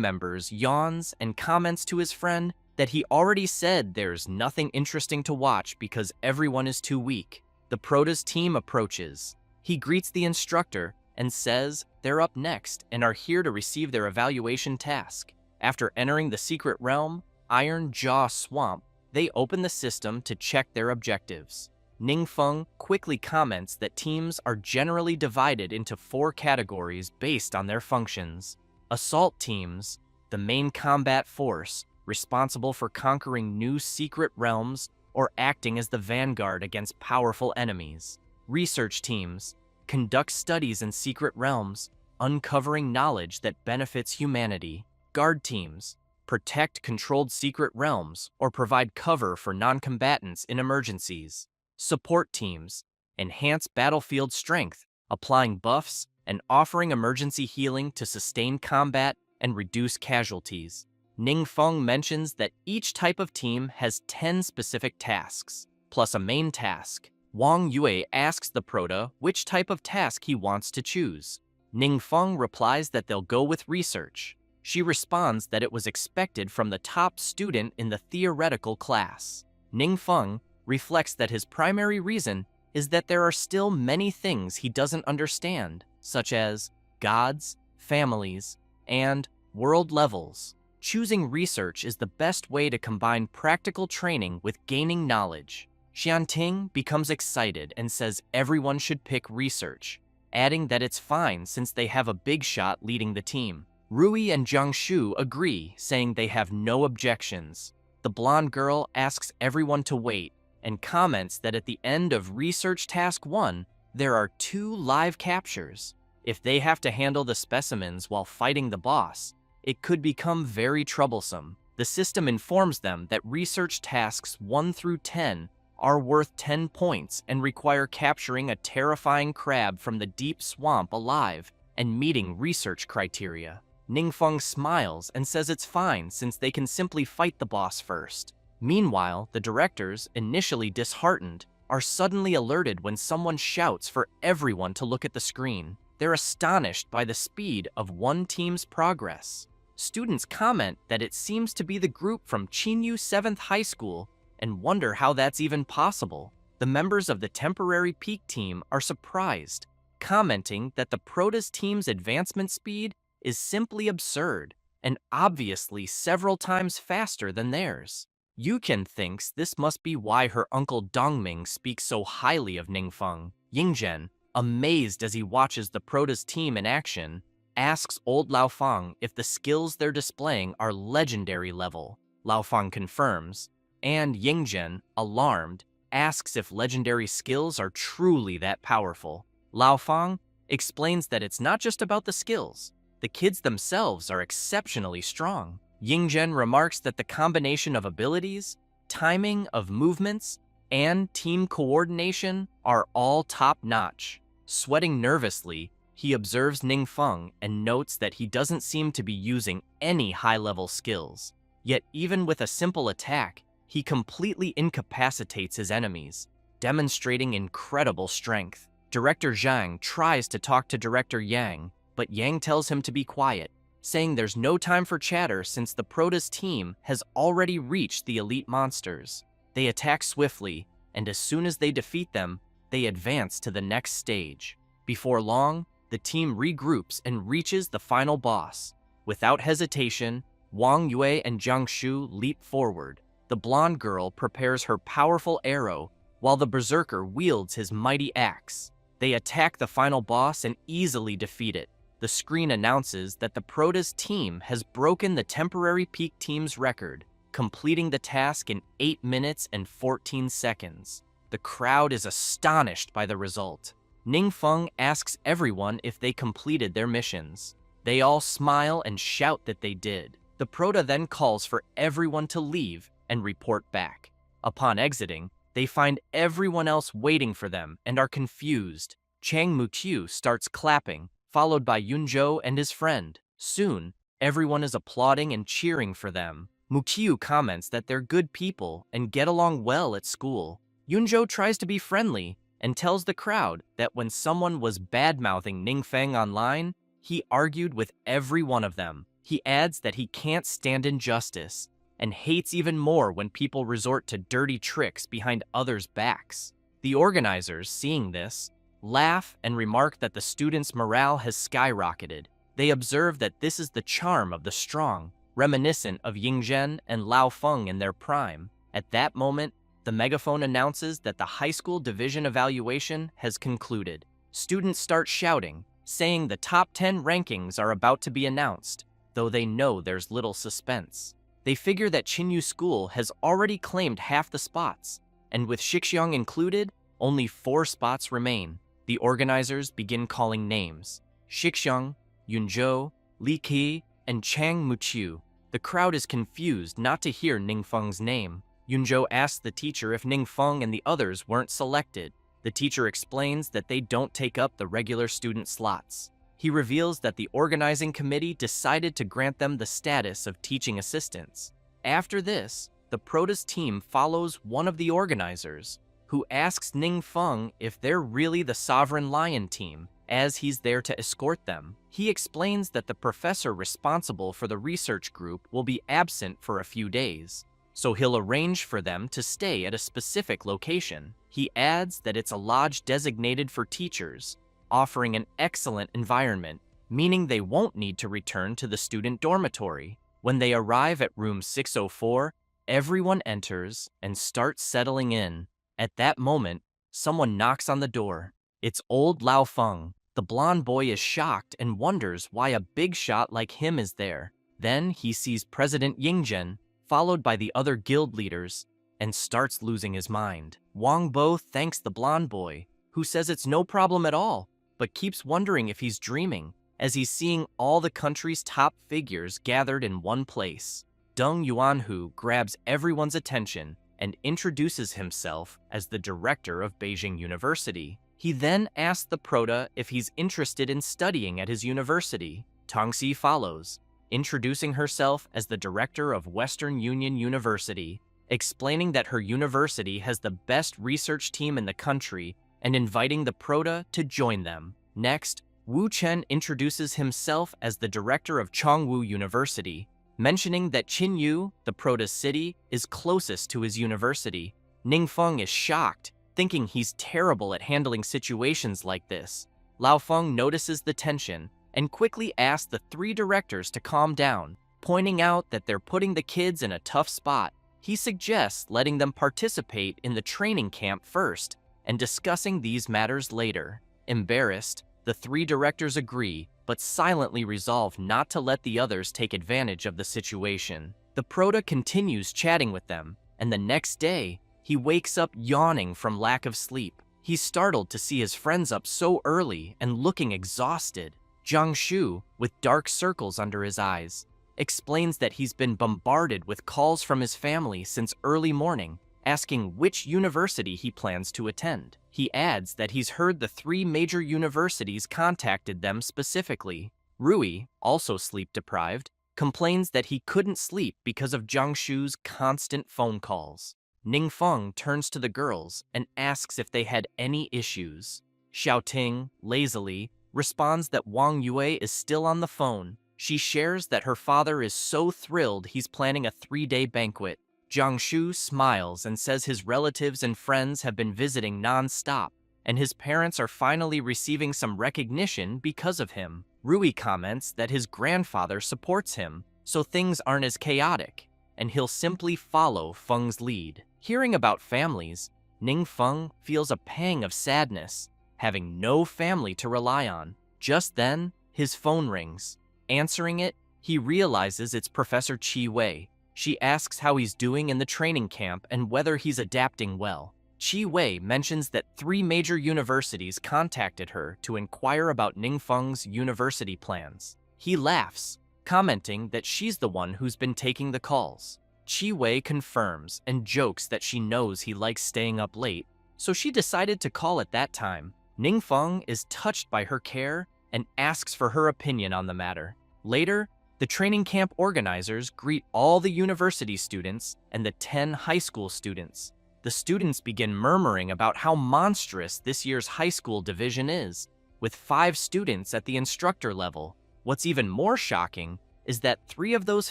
members yawns and comments to his friend that he already said there's nothing interesting to watch because everyone is too weak. The Prota's team approaches. He greets the instructor and says they're up next and are here to receive their evaluation task. After entering the secret realm, Iron Jaw Swamp, they open the system to check their objectives. Ningfeng quickly comments that teams are generally divided into 4 categories based on their functions. Assault teams, the main combat force, responsible for conquering new secret realms or acting as the vanguard against powerful enemies. Research teams conduct studies in secret realms, uncovering knowledge that benefits humanity. Guard teams protect controlled secret realms or provide cover for non-combatants in emergencies. Support teams enhance battlefield strength, applying buffs and offering emergency healing to sustain combat and reduce casualties. Ningfeng mentions that each type of team has 10 specific tasks, plus a main task. Wang Yue asks the Prota which type of task he wants to choose. Ningfeng replies that they'll go with research. She responds that it was expected from the top student in the theoretical class. Ningfeng reflects that his primary reason is that there are still many things he doesn't understand, such as gods, families, and world levels. Choosing research is the best way to combine practical training with gaining knowledge. Xianting becomes excited and says everyone should pick research, adding that it's fine since they have a big shot leading the team. Rui and Jiangshu agree, saying they have no objections. The blonde girl asks everyone to wait and comments that at the end of Research Task 1, there are 2 live captures. If they have to handle the specimens while fighting the boss, it could become very troublesome. The system informs them that Research Tasks 1 through 10 are worth 10 points and require capturing a terrifying crab from the deep swamp alive and meeting research criteria. Ningfeng smiles and says it's fine since they can simply fight the boss first. Meanwhile, the directors, initially disheartened, are suddenly alerted when someone shouts for everyone to look at the screen. They're astonished by the speed of one team's progress. Students comment that it seems to be the group from Chinyu 7th High School and wonder how that's even possible. The members of the temporary peak team are surprised, commenting that the Prota's team's advancement speed is simply absurd and obviously several times faster than theirs. Yuken thinks this must be why her uncle Dongming speaks so highly of Ningfeng. Yingzhen, amazed as he watches the Prota's team in action, asks old Laofeng if the skills they're displaying are legendary level. Laofeng confirms, and Yingzhen, alarmed, asks if legendary skills are truly that powerful. Laofeng explains that it's not just about the skills. The kids themselves are exceptionally strong. Yingzhen remarks that the combination of abilities, timing of movements, and team coordination are all top-notch. Sweating nervously, he observes Ningfeng and notes that he doesn't seem to be using any high-level skills. Yet even with a simple attack, he completely incapacitates his enemies, demonstrating incredible strength. Director Zhang tries to talk to Director Yang, but Yang tells him to be quiet, saying there's no time for chatter since the Prota's team has already reached the elite monsters. They attack swiftly, and as soon as they defeat them, they advance to the next stage. Before long, the team regroups and reaches the final boss. Without hesitation, Wang Yue and Jiang Shu leap forward. The blonde girl prepares her powerful arrow, while the berserker wields his mighty axe. They attack the final boss and easily defeat it. The screen announces that the Prota's team has broken the temporary peak team's record, completing the task in 8 minutes and 14 seconds. The crowd is astonished by the result. Ningfeng asks everyone if they completed their missions. They all smile and shout that they did. The Prota then calls for everyone to leave and report back. Upon exiting, they find everyone else waiting for them and are confused. Chang Mukyu starts clapping, followed by Yunzhou and his friend. Soon, everyone is applauding and cheering for them. Mukyu comments that they're good people and get along well at school. Yunzhou tries to be friendly and tells the crowd that when someone was bad-mouthing Ningfeng online, he argued with every one of them. He adds that he can't stand injustice and hates even more when people resort to dirty tricks behind others' backs. The organizers, seeing this, laugh and remark that the students' morale has skyrocketed. They observe that this is the charm of the strong, reminiscent of Yingzhen and Lao Feng in their prime. At that moment, the megaphone announces that the high school division evaluation has concluded. Students start shouting, saying the top 10 rankings are about to be announced, though they know there's little suspense. They figure that Chinyu School has already claimed half the spots, and with Shixiang included, only 4 spots remain. The organizers begin calling names: Shixiang, Yunzhou, Li Qi, and Chang Muqiu. The crowd is confused not to hear Ningfeng's name. Yunzhou asks the teacher if Ningfeng and the others weren't selected. The teacher explains that they don't take up the regular student slots. He reveals that the organizing committee decided to grant them the status of teaching assistants. After this, the Prota's team follows one of the organizers, who asks Ningfeng if they're really the Sovereign Lion team, as he's there to escort them. He explains that the professor responsible for the research group will be absent for a few days, so he'll arrange for them to stay at a specific location. He adds that it's a lodge designated for teachers, offering an excellent environment, meaning they won't need to return to the student dormitory. When they arrive at room 604, everyone enters and starts settling in. At that moment, someone knocks on the door. It's old Lao Feng. The blonde boy is shocked and wonders why a big shot like him is there. Then he sees President Yingzhen, followed by the other guild leaders, and starts losing his mind. Wang Bo thanks the blonde boy, who says it's no problem at all, but keeps wondering if he's dreaming, as he's seeing all the country's top figures gathered in one place. Deng Yuanhu grabs everyone's attention and introduces himself as the director of Beijing University. He then asks the Prota if he's interested in studying at his university. Tongxi follows, introducing herself as the director of Western Union University, explaining that her university has the best research team in the country and inviting the Prota to join them. Next, Wu Chen introduces himself as the director of Chongwu University, mentioning that Chinyu, the Prota's city, is closest to his university. Ningfeng is shocked, thinking he's terrible at handling situations like this. Lao Feng notices the tension and quickly asks the 3 directors to calm down, pointing out that they're putting the kids in a tough spot. He suggests letting them participate in the training camp first and discussing these matters later. Embarrassed, the 3 directors agree, but silently resolve not to let the others take advantage of the situation. The Prota continues chatting with them, and the next day, he wakes up yawning from lack of sleep. He's startled to see his friends up so early and looking exhausted. Zhang Shu, with dark circles under his eyes, explains that he's been bombarded with calls from his family since early morning, asking which university he plans to attend. He adds that he's heard the 3 major universities contacted them specifically. Rui, also sleep-deprived, complains that he couldn't sleep because of Zhang Shu's constant phone calls. Ningfeng turns to the girls and asks if they had any issues. Xiaoting, lazily, responds that Wang Yue is still on the phone. She shares that her father is so thrilled he's planning a 3-day banquet. Zhang Shu smiles and says his relatives and friends have been visiting non-stop, and his parents are finally receiving some recognition because of him. Rui comments that his grandfather supports him, so things aren't as chaotic, and he'll simply follow Feng's lead. Hearing about families, Ningfeng feels a pang of sadness, having no family to rely on. Just then, his phone rings. Answering it, he realizes it's Professor Chi Wei. She asks how he's doing in the training camp and whether he's adapting well. Chi Wei mentions that 3 major universities contacted her to inquire about Ningfeng's university plans. He laughs, commenting that she's the one who's been taking the calls. Chi Wei confirms and jokes that she knows he likes staying up late, so she decided to call at that time. Ningfeng is touched by her care and asks for her opinion on the matter. Later, the training camp organizers greet all the university students and the 10 high school students. The students begin murmuring about how monstrous this year's high school division is, with 5 students at the instructor level. What's even more shocking is that 3 of those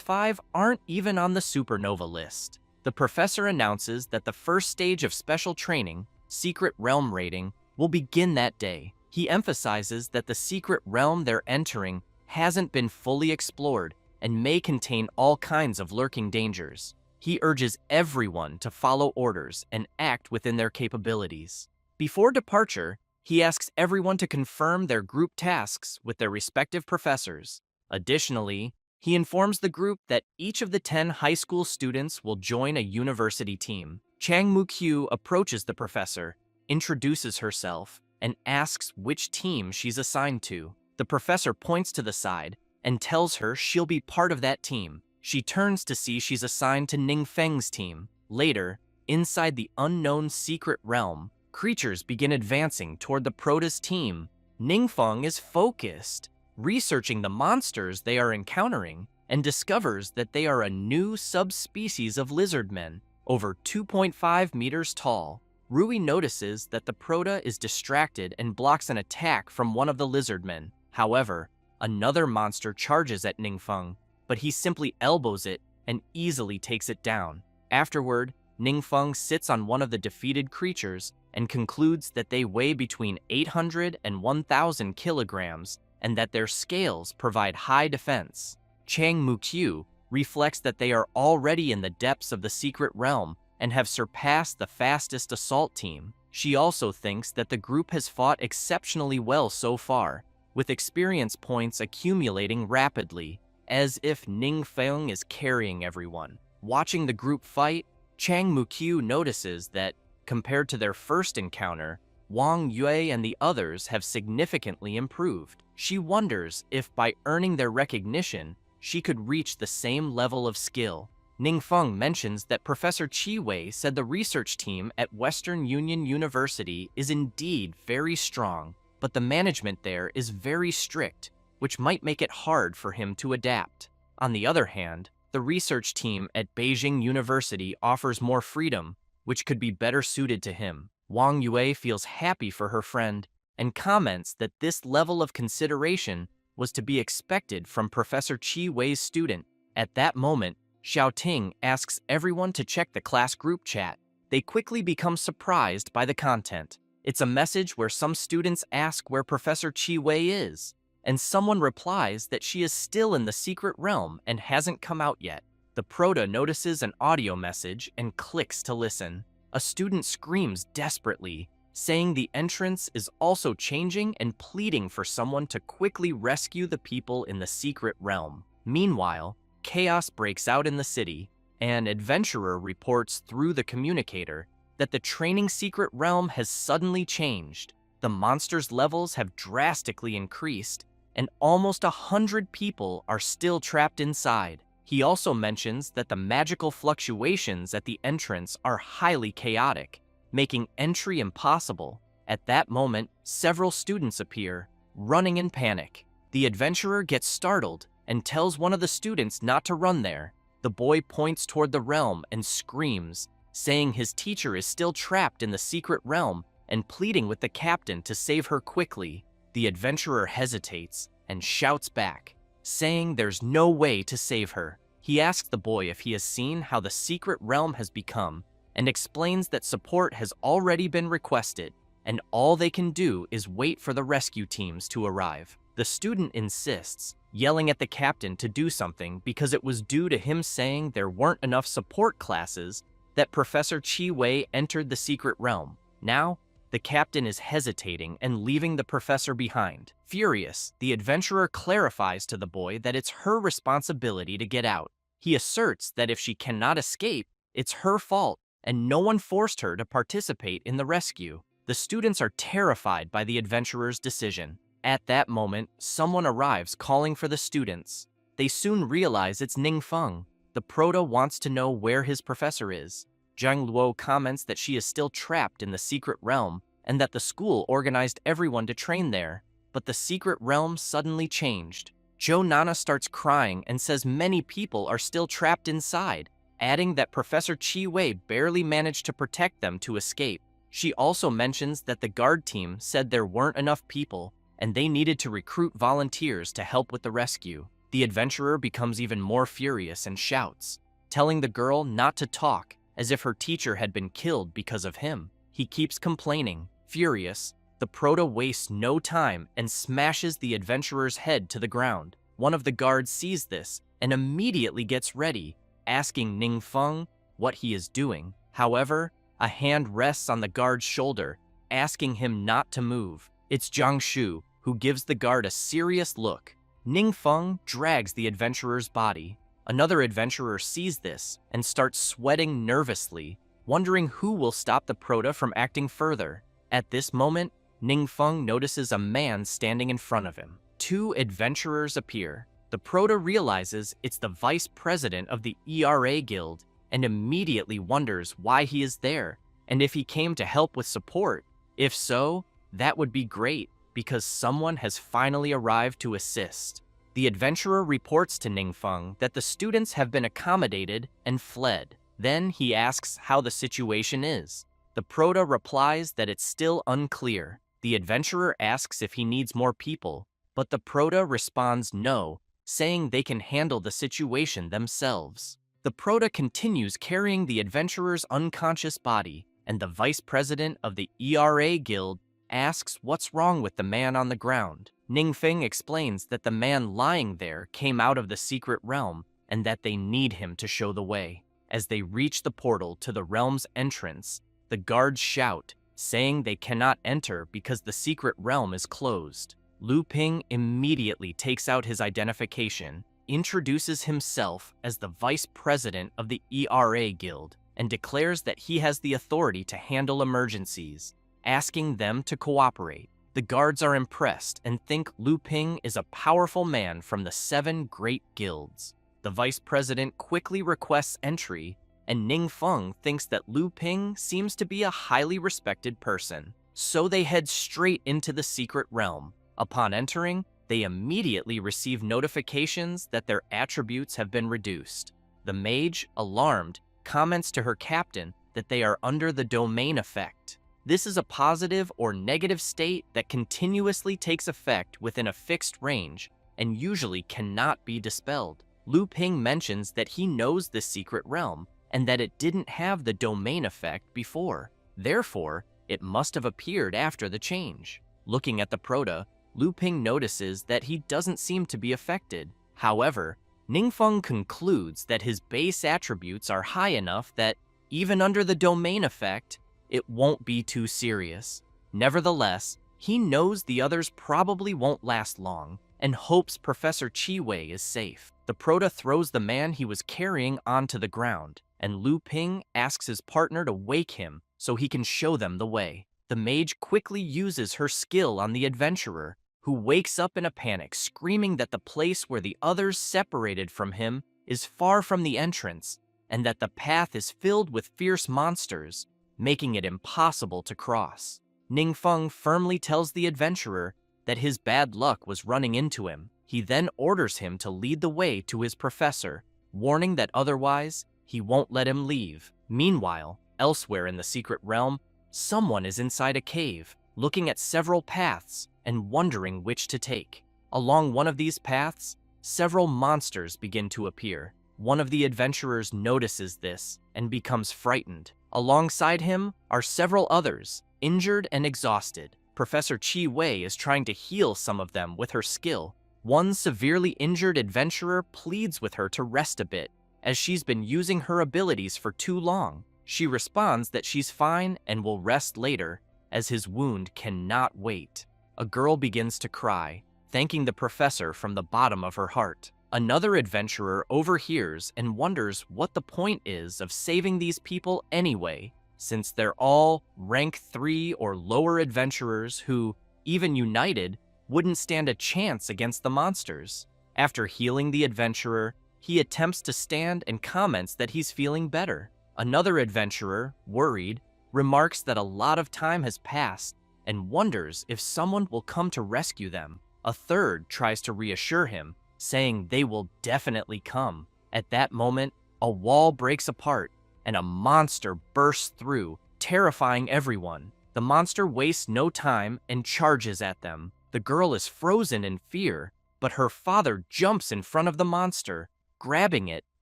5 aren't even on the supernova list. The professor announces that the first stage of special training, Secret Realm Raiding, will begin that day. He emphasizes that the secret realm they're entering hasn't been fully explored and may contain all kinds of lurking dangers. He urges everyone to follow orders and act within their capabilities. Before departure, he asks everyone to confirm their group tasks with their respective professors. Additionally, he informs the group that each of the 10 high school students will join a university team. Chang Mu-kyu approaches the professor, introduces herself, and asks which team she's assigned to. The professor points to the side and tells her she'll be part of that team. She turns to see she's assigned to Ningfeng's team. Later, inside the unknown secret realm, creatures begin advancing toward the Prota's team. Ningfeng is focused, researching the monsters they are encountering, and discovers that they are a new subspecies of lizardmen, over 2.5 meters tall. Rui notices that the Prota is distracted and blocks an attack from one of the lizardmen. However, another monster charges at Ningfeng, but he simply elbows it and easily takes it down. Afterward, Ningfeng sits on one of the defeated creatures and concludes that they weigh between 800 and 1,000 kilograms and that their scales provide high defense. Chang Mu-kyu reflects that they are already in the depths of the secret realm and have surpassed the fastest assault team. She also thinks that the group has fought exceptionally well so far, with experience points accumulating rapidly, as if Ningfeng is carrying everyone. Watching the group fight, Chang Mu-kyu notices that, compared to their first encounter, Wang Yue and the others have significantly improved. She wonders if by earning their recognition, she could reach the same level of skill. Ningfeng mentions that Professor Chi Wei said the research team at Western Union University is indeed very strong, but the management there is very strict, which might make it hard for him to adapt. On the other hand, the research team at Beijing University offers more freedom, which could be better suited to him. Wang Yue feels happy for her friend and comments that this level of consideration was to be expected from Professor Chi Wei's student. At that moment, Xiao Ting asks everyone to check the class group chat. They quickly become surprised by the content. It's a message where some students ask where Professor Chi Wei is, and someone replies that she is still in the secret realm and hasn't come out yet. The Prota notices an audio message and clicks to listen. A student screams desperately, saying the entrance is also changing and pleading for someone to quickly rescue the people in the secret realm. Meanwhile, chaos breaks out in the city. An adventurer reports through the communicator that the training secret realm has suddenly changed. The monsters' levels have drastically increased, and almost 100 people are still trapped inside. He also mentions that the magical fluctuations at the entrance are highly chaotic, making entry impossible. At that moment, several students appear, running in panic. The adventurer gets startled and tells one of the students not to run there. The boy points toward the realm and screams, saying his teacher is still trapped in the secret realm and pleading with the captain to save her quickly. The adventurer hesitates and shouts back, saying there's no way to save her. He asks the boy if he has seen how the secret realm has become and explains that support has already been requested and all they can do is wait for the rescue teams to arrive. The student insists, yelling at the captain to do something because it was due to him saying there weren't enough support classes that Professor Chi Wei entered the secret realm. Now, The captain is hesitating and leaving the professor behind. Furious, the adventurer clarifies to the boy that it's her responsibility to get out. He asserts that if she cannot escape, it's her fault, and no one forced her to participate in the rescue. The students are terrified by the adventurer's decision. At that moment, someone arrives calling for the students. They soon realize it's Ningfeng. The proto wants to know where his professor is. Zhang Luo comments that she is still trapped in the secret realm and that the school organized everyone to train there. But the secret realm suddenly changed. Zhou Nana starts crying and says many people are still trapped inside, adding that Professor Qi Wei barely managed to protect them to escape. She also mentions that the guard team said there weren't enough people and they needed to recruit volunteers to help with the rescue. The adventurer becomes even more furious and shouts, telling the girl not to talk, as if her teacher had been killed because of him. He keeps complaining. Furious, the proto wastes no time and smashes the adventurer's head to the ground. One of the guards sees this and immediately gets ready, asking Ningfeng what he is doing. However, a hand rests on the guard's shoulder, asking him not to move. It's Jiang Shu, who gives the guard a serious look. Ningfeng drags the adventurer's body. Another adventurer sees this and starts sweating nervously, wondering who will stop the proto from acting further. At this moment, Ningfeng notices a man standing in front of him. Two adventurers appear. The proto realizes it's the vice president of the ERA guild and immediately wonders why he is there and if he came to help with support. If so, that would be great, because someone has finally arrived to assist. The adventurer reports to Ningfeng that the students have been accommodated and fled. Then he asks how the situation is. The proto replies that it's still unclear. The adventurer asks if he needs more people, but the proto responds no, saying they can handle the situation themselves. The proto continues carrying the adventurer's unconscious body, and the vice president of the ERA guild asks what's wrong with the man on the ground. Ningfeng explains that the man lying there came out of the secret realm and that they need him to show the way. As they reach the portal to the realm's entrance, the guards shout, saying they cannot enter because the secret realm is closed. Lu Ping immediately takes out his identification, introduces himself as the vice president of the ERA guild, and declares that he has the authority to handle emergencies, asking them to cooperate. The guards are impressed and think Lu Ping is a powerful man from the 7 great guilds. The vice president quickly requests entry, and Ningfeng thinks that Lu Ping seems to be a highly respected person. So they head straight into the secret realm. Upon entering, they immediately receive notifications that their attributes have been reduced. The mage, alarmed, comments to her captain that they are under the domain effect. This is a positive or negative state that continuously takes effect within a fixed range and usually cannot be dispelled. Lu Ping mentions that he knows this secret realm and that it didn't have the domain effect before. Therefore, it must have appeared after the change. Looking at the proto, Lu Ping notices that he doesn't seem to be affected. However, Ningfeng concludes that his base attributes are high enough that, even under the domain effect, it won't be too serious. Nevertheless, he knows the others probably won't last long and hopes Professor Qi Wei is safe. The proto throws the man he was carrying onto the ground, and Lu Ping asks his partner to wake him so he can show them the way. The mage quickly uses her skill on the adventurer, who wakes up in a panic, screaming that the place where the others separated from him is far from the entrance, and that the path is filled with fierce monsters, making it impossible to cross. Ningfeng firmly tells the adventurer that his bad luck was running into him. He then orders him to lead the way to his professor, warning that otherwise he won't let him leave. Meanwhile, elsewhere in the secret realm, someone is inside a cave, looking at several paths and wondering which to take. Along one of these paths, several monsters begin to appear. One of the adventurers notices this and becomes frightened. Alongside him are several others, injured and exhausted. Professor Qi Wei is trying to heal some of them with her skill. One severely injured adventurer pleads with her to rest a bit, as she's been using her abilities for too long. She responds that she's fine and will rest later, as his wound cannot wait. A girl begins to cry, thanking the professor from the bottom of her heart. Another adventurer overhears and wonders what the point is of saving these people anyway, since they're all rank 3 or lower adventurers who, even united, wouldn't stand a chance against the monsters. After healing the adventurer, he attempts to stand and comments that he's feeling better. Another adventurer, worried, remarks that a lot of time has passed and wonders if someone will come to rescue them. A third tries to reassure him, saying they will definitely come. At that moment, a wall breaks apart and a monster bursts through, terrifying everyone. The monster wastes no time and charges at them. The girl is frozen in fear, but her father jumps in front of the monster, grabbing it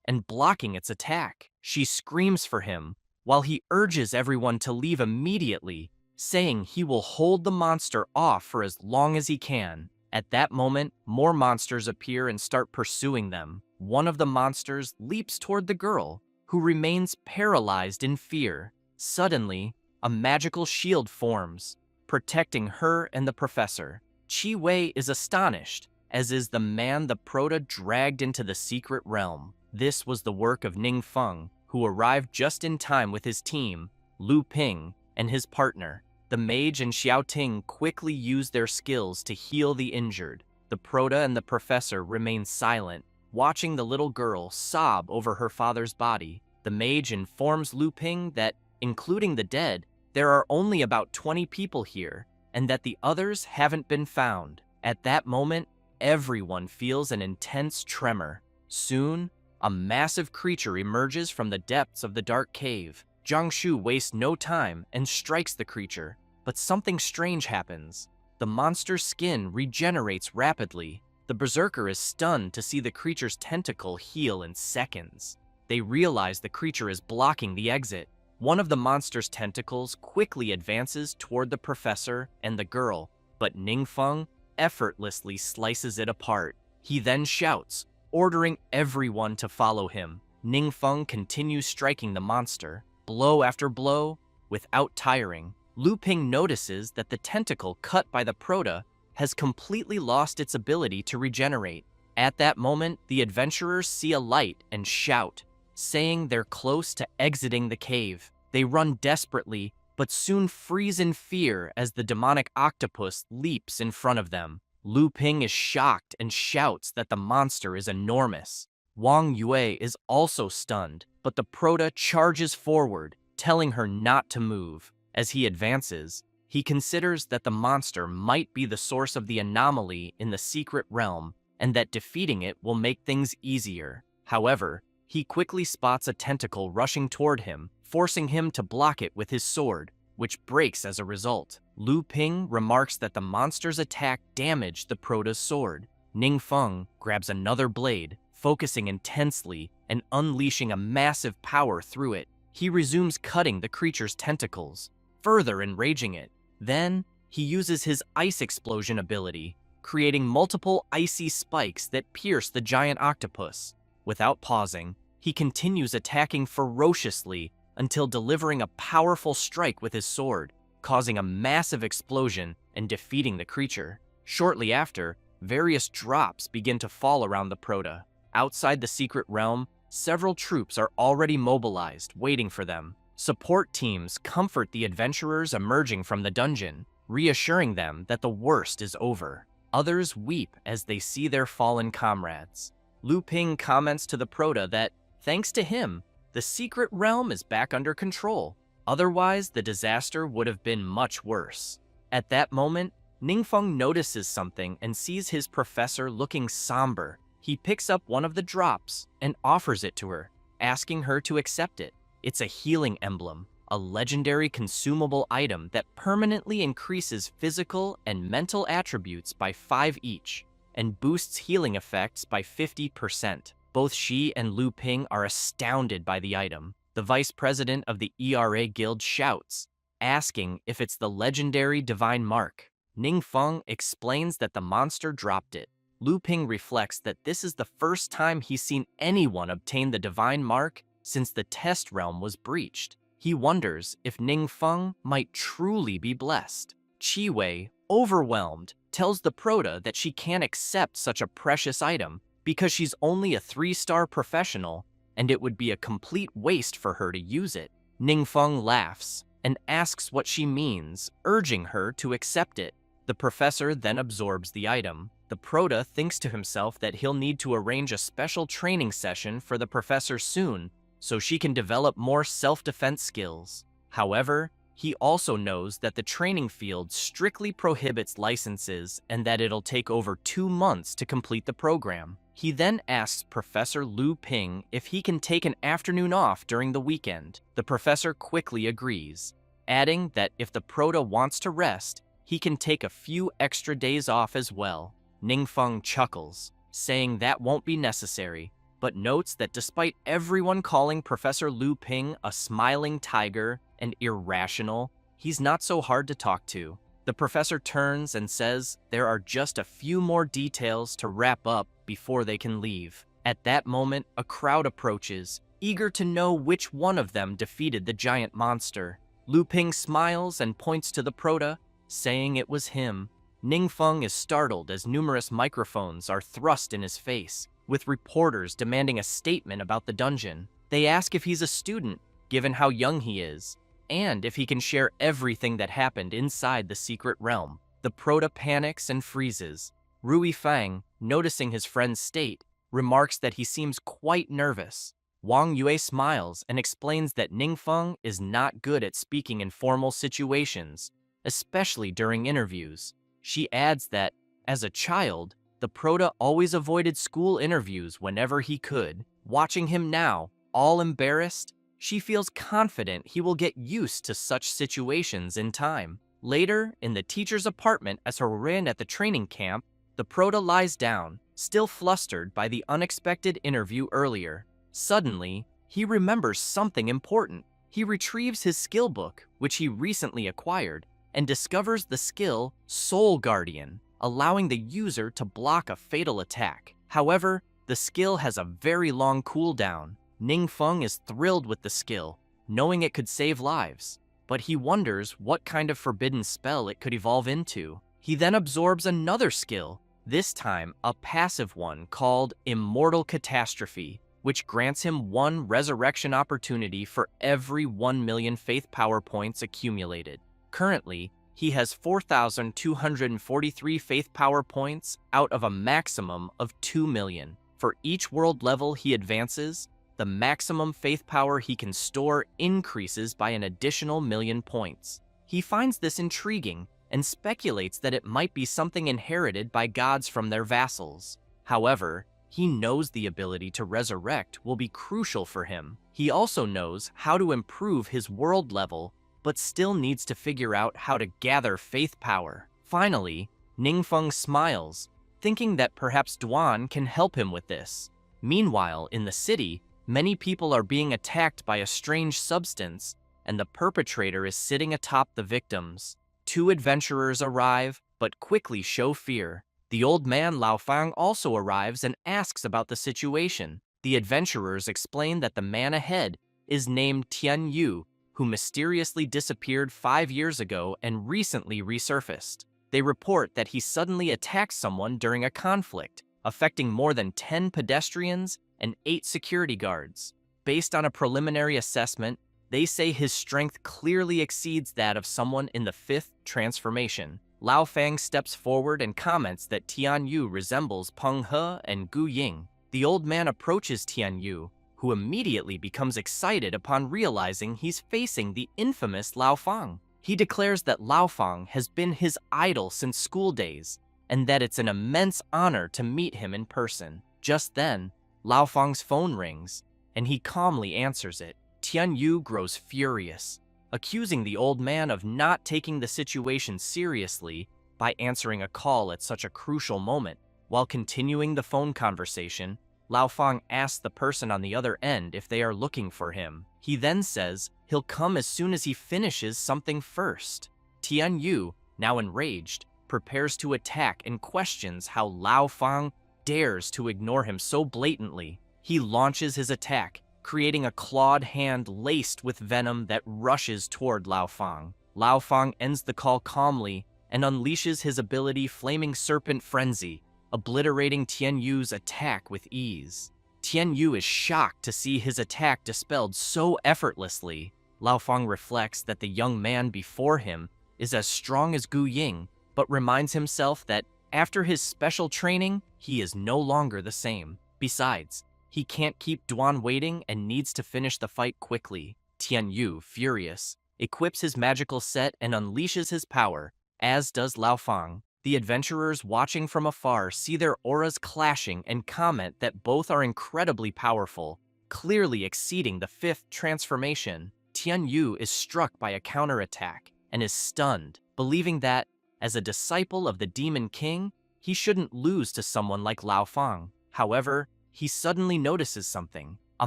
and blocking its attack. She screams for him, while he urges everyone to leave immediately, saying he will hold the monster off for as long as he can. At that moment, more monsters appear and start pursuing them. One of the monsters leaps toward the girl, who remains paralyzed in fear. Suddenly, a magical shield forms, protecting her and the professor. Chi Wei is astonished, as is the man the Proto dragged into the secret realm. This was the work of Ning Feng, who arrived just in time with his team, Lu Ping, and his partner. The mage and Xiao Ting quickly use their skills to heal the injured. The Proto and the professor remain silent, watching the little girl sob over her father's body. The mage informs Lu Ping that, including the dead, there are only about 20 people here, and that the others haven't been found. At that moment, everyone feels an intense tremor. Soon, a massive creature emerges from the depths of the dark cave. Jiang Shu wastes no time and strikes the creature, but something strange happens. The monster's skin regenerates rapidly. The berserker is stunned to see the creature's tentacle heal in seconds. They realize the creature is blocking the exit. One of the monster's tentacles quickly advances toward the professor and the girl, but Ning Feng effortlessly slices it apart. He then shouts, ordering everyone to follow him. Ning Feng continues striking the monster, blow after blow, without tiring. Lu Ping notices that the tentacle cut by the Proto has completely lost its ability to regenerate. At that moment, the adventurers see a light and shout, saying they're close to exiting the cave. They run desperately, but soon freeze in fear as the demonic octopus leaps in front of them. Lu Ping is shocked and shouts that the monster is enormous. Wang Yue is also stunned, but the Proto charges forward, telling her not to move. As he advances, he considers that the monster might be the source of the anomaly in the secret realm, and that defeating it will make things easier. However, he quickly spots a tentacle rushing toward him, forcing him to block it with his sword, which breaks as a result. Lu Ping remarks that the monster's attack damaged the Proto's sword. Ning Feng grabs another blade, focusing intensely and unleashing a massive power through it. He resumes cutting the creature's tentacles, further enraging it. Then, he uses his ice explosion ability, creating multiple icy spikes that pierce the giant octopus. Without pausing, he continues attacking ferociously until delivering a powerful strike with his sword, causing a massive explosion and defeating the creature. Shortly after, various drops begin to fall around the Proto. Outside the secret realm, several troops are already mobilized, waiting for them. Support teams comfort the adventurers emerging from the dungeon, reassuring them that the worst is over. Others weep as they see their fallen comrades. Lu Ping comments to the Proto that, thanks to him, the secret realm is back under control. Otherwise, the disaster would have been much worse. At that moment, Ning Feng notices something and sees his professor looking somber. He picks up one of the drops and offers it to her, asking her to accept it. It's a healing emblem, a legendary consumable item that permanently increases physical and mental attributes by 5 each, and boosts healing effects by 50%. Both she and Lu Ping are astounded by the item. The vice president of the ERA Guild shouts, asking if it's the legendary divine mark. Ning Feng explains that the monster dropped it. Lu Ping reflects that this is the first time he's seen anyone obtain the divine mark since the test realm was breached. He wonders if Ningfeng might truly be blessed. Chiwei, overwhelmed, tells the Prota that she can't accept such a precious item because she's only a 3-star professional and it would be a complete waste for her to use it. Ningfeng laughs and asks what she means, urging her to accept it. The professor then absorbs the item. The Prota thinks to himself that he'll need to arrange a special training session for the professor soon so she can develop more self-defense skills. However, he also knows that the training field strictly prohibits licenses and that it'll take over 2 months to complete the program. He then asks Professor Lu Ping if he can take an afternoon off during the weekend. The professor quickly agrees, adding that if the Prota wants to rest, he can take a few extra days off as well. Ningfeng chuckles, saying that won't be necessary, but notes that despite everyone calling Professor Lu Ping a smiling tiger and irrational, he's not so hard to talk to. The professor turns and says there are just a few more details to wrap up before they can leave. At that moment, a crowd approaches, eager to know which one of them defeated the giant monster. Lu Ping smiles and points to the Prota, saying it was him. Ningfeng is startled as numerous microphones are thrust in his face, with reporters demanding a statement about the dungeon. They ask if he's a student, given how young he is, and if he can share everything that happened inside the secret realm. The Prota panics and freezes. Rui Fang, noticing his friend's state, remarks that he seems quite nervous. Wang Yue smiles and explains that Ningfeng is not good at speaking in formal situations, especially during interviews. She adds that, as a child, the Prota always avoided school interviews whenever he could. Watching him now, all embarrassed, she feels confident he will get used to such situations in time. Later, in the teacher's apartment as Horin at the training camp, the Prota lies down, still flustered by the unexpected interview earlier. Suddenly, he remembers something important. He retrieves his skill book, which he recently acquired, and discovers the skill Soul Guardian, allowing the user to block a fatal attack. However, the skill has a very long cooldown. Ningfeng is thrilled with the skill, knowing it could save lives, but he wonders what kind of forbidden spell it could evolve into. He then absorbs another skill, this time a passive one called Immortal Catastrophe, which grants him 1 resurrection opportunity for every 1 million faith power points accumulated. Currently, he has 4,243 faith power points out of a maximum of 2 million. For each world level he advances, the maximum faith power he can store increases by an additional 1 million points. He finds this intriguing and speculates that it might be something inherited by gods from their vassals. However, he knows the ability to resurrect will be crucial for him. He also knows how to improve his world level, but still needs to figure out how to gather faith power. Finally, Ningfeng smiles, thinking that perhaps Duan can help him with this. Meanwhile, in the city, many people are being attacked by a strange substance, and the perpetrator is sitting atop the victims. 2 adventurers arrive, but quickly show fear. The old man Lao Fang also arrives and asks about the situation. The adventurers explain that the man ahead is named Tian Yu, who mysteriously disappeared 5 years ago and recently resurfaced. They report that he suddenly attacked someone during a conflict, affecting more than 10 pedestrians and 8 security guards. Based on a preliminary assessment, they say his strength clearly exceeds that of someone in the 5th transformation. Lao Fang steps forward and comments that Tian Yu resembles Peng He and Gu Ying. The old man approaches Tian Yu, who immediately becomes excited upon realizing he's facing the infamous Lao Fang. He declares that Lao Fang has been his idol since school days, and that it's an immense honor to meet him in person. Just then, Lao Fang's phone rings, and he calmly answers it. Tian Yu grows furious, accusing the old man of not taking the situation seriously by answering a call at such a crucial moment. While continuing the phone conversation, Lao Fang asks the person on the other end if they are looking for him. He then says he'll come as soon as he finishes something first. Tian Yu, now enraged, prepares to attack and questions how Lao Fang dares to ignore him so blatantly. He launches his attack, creating a clawed hand laced with venom that rushes toward Lao Fang. Lao Fang ends the call calmly and unleashes his ability Flaming Serpent Frenzy, obliterating Tian Yu's attack with ease. Tian Yu is shocked to see his attack dispelled so effortlessly. Lao Fang reflects that the young man before him is as strong as Gu Ying, but reminds himself that after his special training, he is no longer the same. Besides, he can't keep Duan waiting and needs to finish the fight quickly. Tian Yu, furious, equips his magical set and unleashes his power, as does Lao Fang. The adventurers watching from afar see their auras clashing and comment that both are incredibly powerful, clearly exceeding the fifth transformation. Tian Yu is struck by a counterattack and is stunned, believing that, as a disciple of the Demon King, he shouldn't lose to someone like Lao Fang. However, he suddenly notices something. A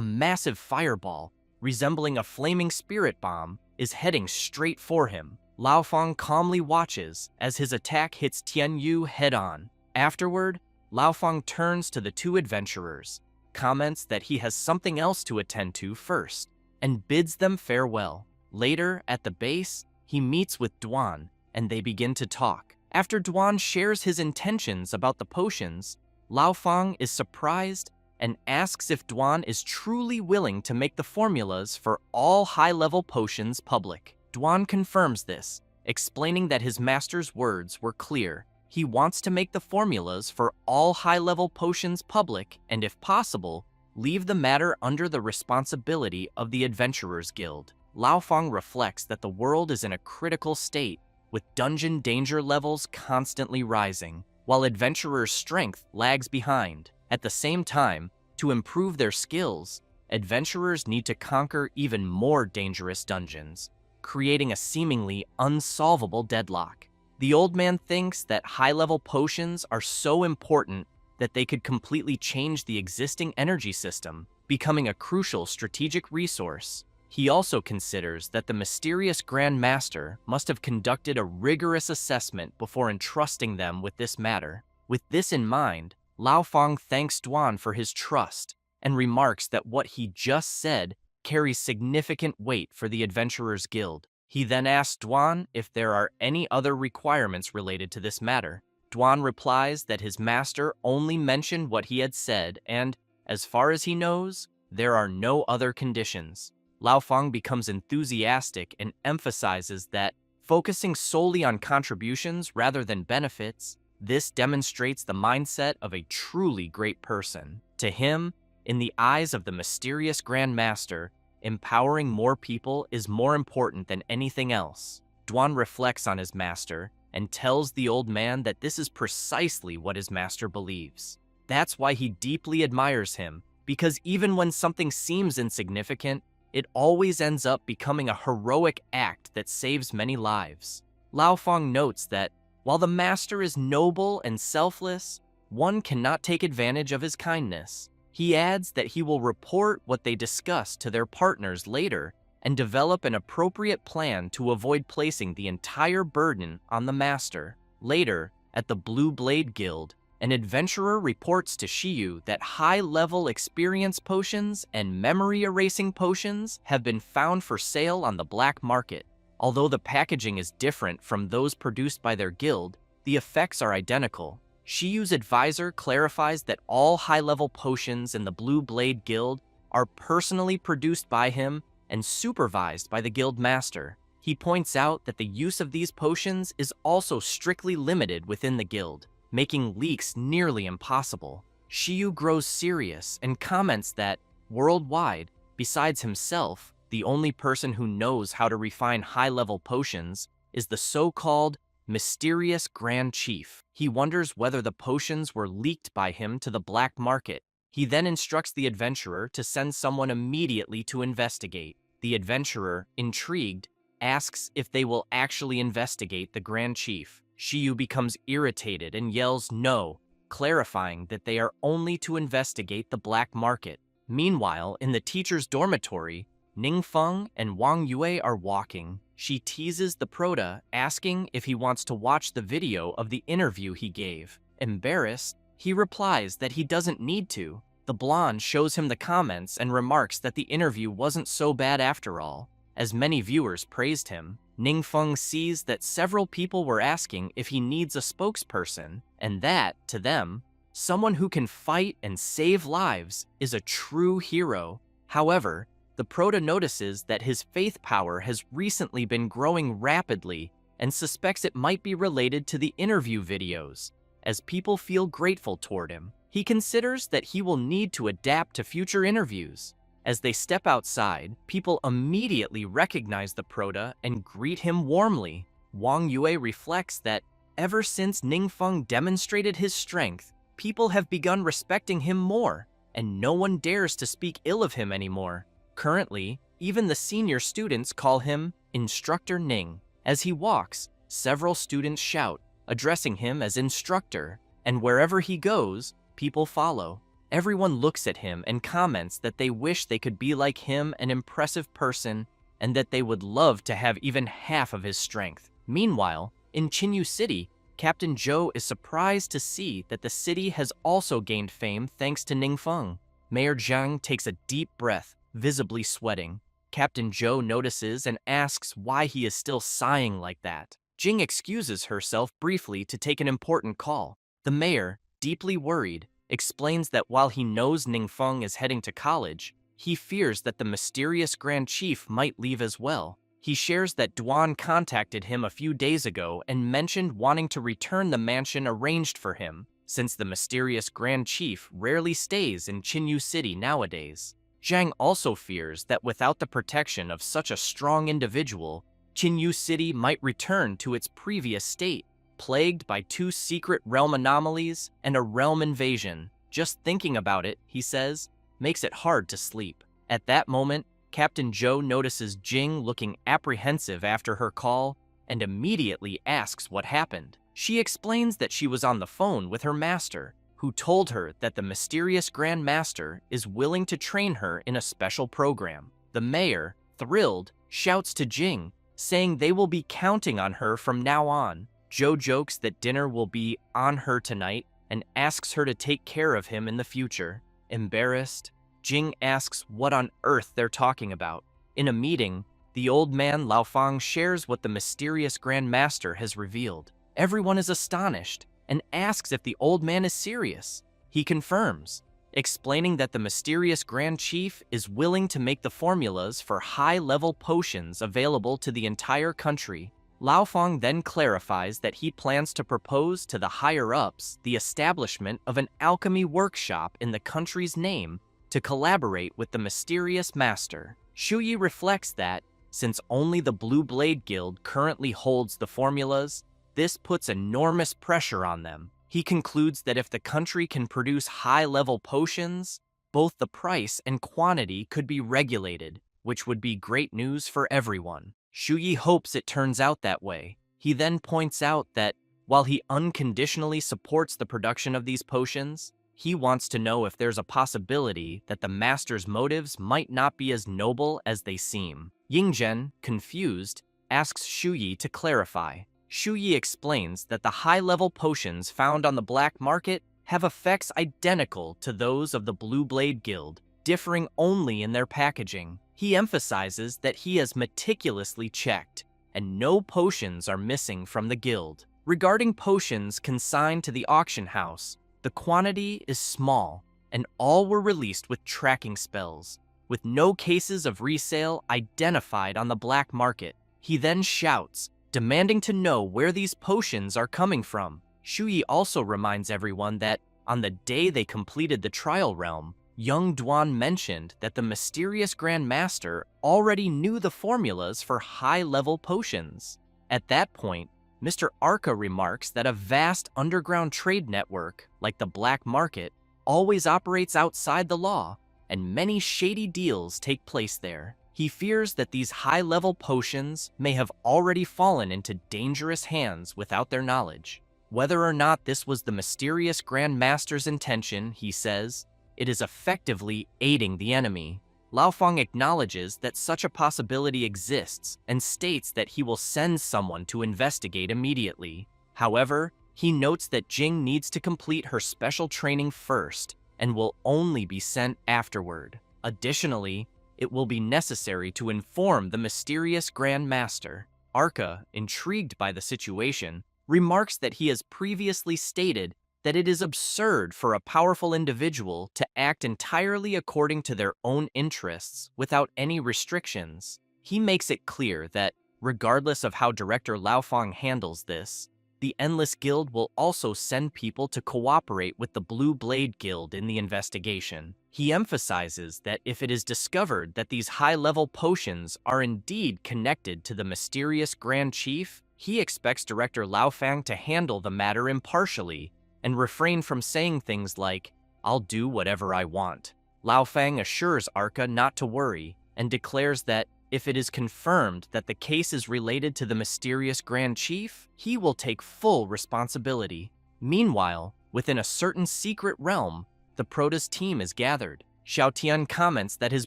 massive fireball, resembling a flaming spirit bomb, is heading straight for him. Lao Fang calmly watches as his attack hits Tian Yu head-on. Afterward, Lao Fang turns to the two adventurers, comments that he has something else to attend to first, and bids them farewell. Later, at the base, he meets with Duan, and they begin to talk. After Duan shares his intentions about the potions, Lao Fang is surprised and asks if Duan is truly willing to make the formulas for all high-level potions public. Duan confirms this, explaining that his master's words were clear. He wants to make the formulas for all high-level potions public and, if possible, leave the matter under the responsibility of the Adventurers Guild. Lao Fang reflects that the world is in a critical state, with dungeon danger levels constantly rising, while adventurers' strength lags behind. At the same time, to improve their skills, adventurers need to conquer even more dangerous dungeons, creating a seemingly unsolvable deadlock. The old man thinks that high-level potions are so important that they could completely change the existing energy system, becoming a crucial strategic resource. He also considers that the mysterious Grand Master must have conducted a rigorous assessment before entrusting them with this matter. With this in mind, Lao Fang thanks Duan for his trust and remarks that what he just said carries significant weight for the Adventurers Guild. He then asks Duan if there are any other requirements related to this matter. Duan replies that his master only mentioned what he had said and, as far as he knows, there are no other conditions. Lao Fang becomes enthusiastic and emphasizes that, focusing solely on contributions rather than benefits, this demonstrates the mindset of a truly great person. To him, in the eyes of the mysterious Grand Master, empowering more people is more important than anything else. Duan reflects on his master and tells the old man that this is precisely what his master believes. That's why he deeply admires him, because even when something seems insignificant, it always ends up becoming a heroic act that saves many lives. Lao Fang notes that, while the master is noble and selfless, one cannot take advantage of his kindness. He adds that he will report what they discuss to their partners later and develop an appropriate plan to avoid placing the entire burden on the master. Later, at the Blue Blade Guild, an adventurer reports to Shiyu that high-level experience potions and memory-erasing potions have been found for sale on the black market. Although the packaging is different from those produced by their guild, the effects are identical. Shiyu's advisor clarifies that all high-level potions in the Blue Blade Guild are personally produced by him and supervised by the guild master. He points out that the use of these potions is also strictly limited within the guild, making leaks nearly impossible. Shiyu grows serious and comments that, worldwide, besides himself, the only person who knows how to refine high-level potions is the so-called mysterious Grand Chief. He wonders whether the potions were leaked by him to the black market. He then instructs the adventurer to send someone immediately to investigate. The adventurer, intrigued, asks if they will actually investigate the Grand Chief. Shiyu becomes irritated and yells no, clarifying that they are only to investigate the black market. Meanwhile, in the teacher's dormitory, Ningfeng and Wang Yue are walking. She teases the Proda, asking if he wants to watch the video of the interview he gave. Embarrassed, he replies that he doesn't need to. The blonde shows him the comments and remarks that the interview wasn't so bad after all, as many viewers praised him. Ningfeng sees that several people were asking if he needs a spokesperson, and that, to them, someone who can fight and save lives is a true hero. However, the prota notices that his faith power has recently been growing rapidly and suspects it might be related to the interview videos, as people feel grateful toward him. He considers that he will need to adapt to future interviews. As they step outside, people immediately recognize the prota and greet him warmly. Wang Yue reflects that ever since Ningfeng demonstrated his strength, people have begun respecting him more, and no one dares to speak ill of him anymore. Currently, even the senior students call him Instructor Ning. As he walks, several students shout, addressing him as instructor, and wherever he goes, people follow. Everyone looks at him and comments that they wish they could be like him, an impressive person, and that they would love to have even half of his strength. Meanwhile, in Chinyu City, Captain Zhou is surprised to see that the city has also gained fame thanks to Ningfeng. Mayor Zhang takes a deep breath, visibly sweating. Captain Zhou notices and asks why he is still sighing like that. Jing excuses herself briefly to take an important call. The mayor, deeply worried, explains that while he knows Ningfeng is heading to college, he fears that the mysterious Grand Chief might leave as well. He shares that Duan contacted him a few days ago and mentioned wanting to return the mansion arranged for him, since the mysterious Grand Chief rarely stays in Chinyu City nowadays. Zhang also fears that without the protection of such a strong individual, Chinyu City might return to its previous state, plagued by 2 secret realm anomalies and a realm invasion. Just thinking about it, he says, makes it hard to sleep. At that moment, Captain Zhou notices Jing looking apprehensive after her call and immediately asks what happened. She explains that she was on the phone with her master, who told her that the mysterious Grand Master is willing to train her in a special program. The mayor, thrilled, shouts to Jing, saying they will be counting on her from now on. Zhou jokes that dinner will be on her tonight and asks her to take care of him in the future. Embarrassed, Jing asks what on earth they're talking about. In a meeting, the old man Laofang shares what the mysterious Grand Master has revealed. Everyone is astonished and asks if the old man is serious. He confirms, explaining that the mysterious Grand Chief is willing to make the formulas for high-level potions available to the entire country. Laofang then clarifies that he plans to propose to the higher-ups the establishment of an alchemy workshop in the country's name to collaborate with the mysterious master. Shuyi reflects that, since only the Blue Blade Guild currently holds the formulas, this puts enormous pressure on them. He concludes that if the country can produce high-level potions, both the price and quantity could be regulated, which would be great news for everyone. Shuyi hopes it turns out that way. He then points out that, while he unconditionally supports the production of these potions, he wants to know if there's a possibility that the master's motives might not be as noble as they seem. Yingzhen, confused, asks Shuyi to clarify. Shuyi explains that the high-level potions found on the black market have effects identical to those of the Blue Blade Guild, differing only in their packaging. He emphasizes that he has meticulously checked, and no potions are missing from the guild. Regarding potions consigned to the auction house, the quantity is small, and all were released with tracking spells, with no cases of resale identified on the black market. He then shouts, demanding to know where these potions are coming from. Shuyi also reminds everyone that, on the day they completed the trial realm, young Duan mentioned that the mysterious Grand Master already knew the formulas for high-level potions. At that point, Mr. Arca remarks that a vast underground trade network, like the black market, always operates outside the law, and many shady deals take place there. He fears that these high-level potions may have already fallen into dangerous hands without their knowledge. Whether or not this was the mysterious Grand Master's intention, he says, it is effectively aiding the enemy. Laofang acknowledges that such a possibility exists and states that he will send someone to investigate immediately. However, he notes that Jing needs to complete her special training first, and will only be sent afterward. Additionally, it will be necessary to inform the mysterious Grand Master. Arca, intrigued by the situation, remarks that he has previously stated that it is absurd for a powerful individual to act entirely according to their own interests without any restrictions. He makes it clear that, regardless of how director Lao Fang handles this, the Endless Guild will also send people to cooperate with the Blue Blade Guild in the investigation. He emphasizes that if it is discovered that these high-level potions are indeed connected to the mysterious Grand Chief, he expects director Lao Fang to handle the matter impartially and refrain from saying things like, "I'll do whatever I want." Lao Fang assures Arca not to worry and declares that if it is confirmed that the case is related to the mysterious Grand Chief, he will take full responsibility. Meanwhile, within a certain secret realm, the Prota's team is gathered. Xiaotian comments that his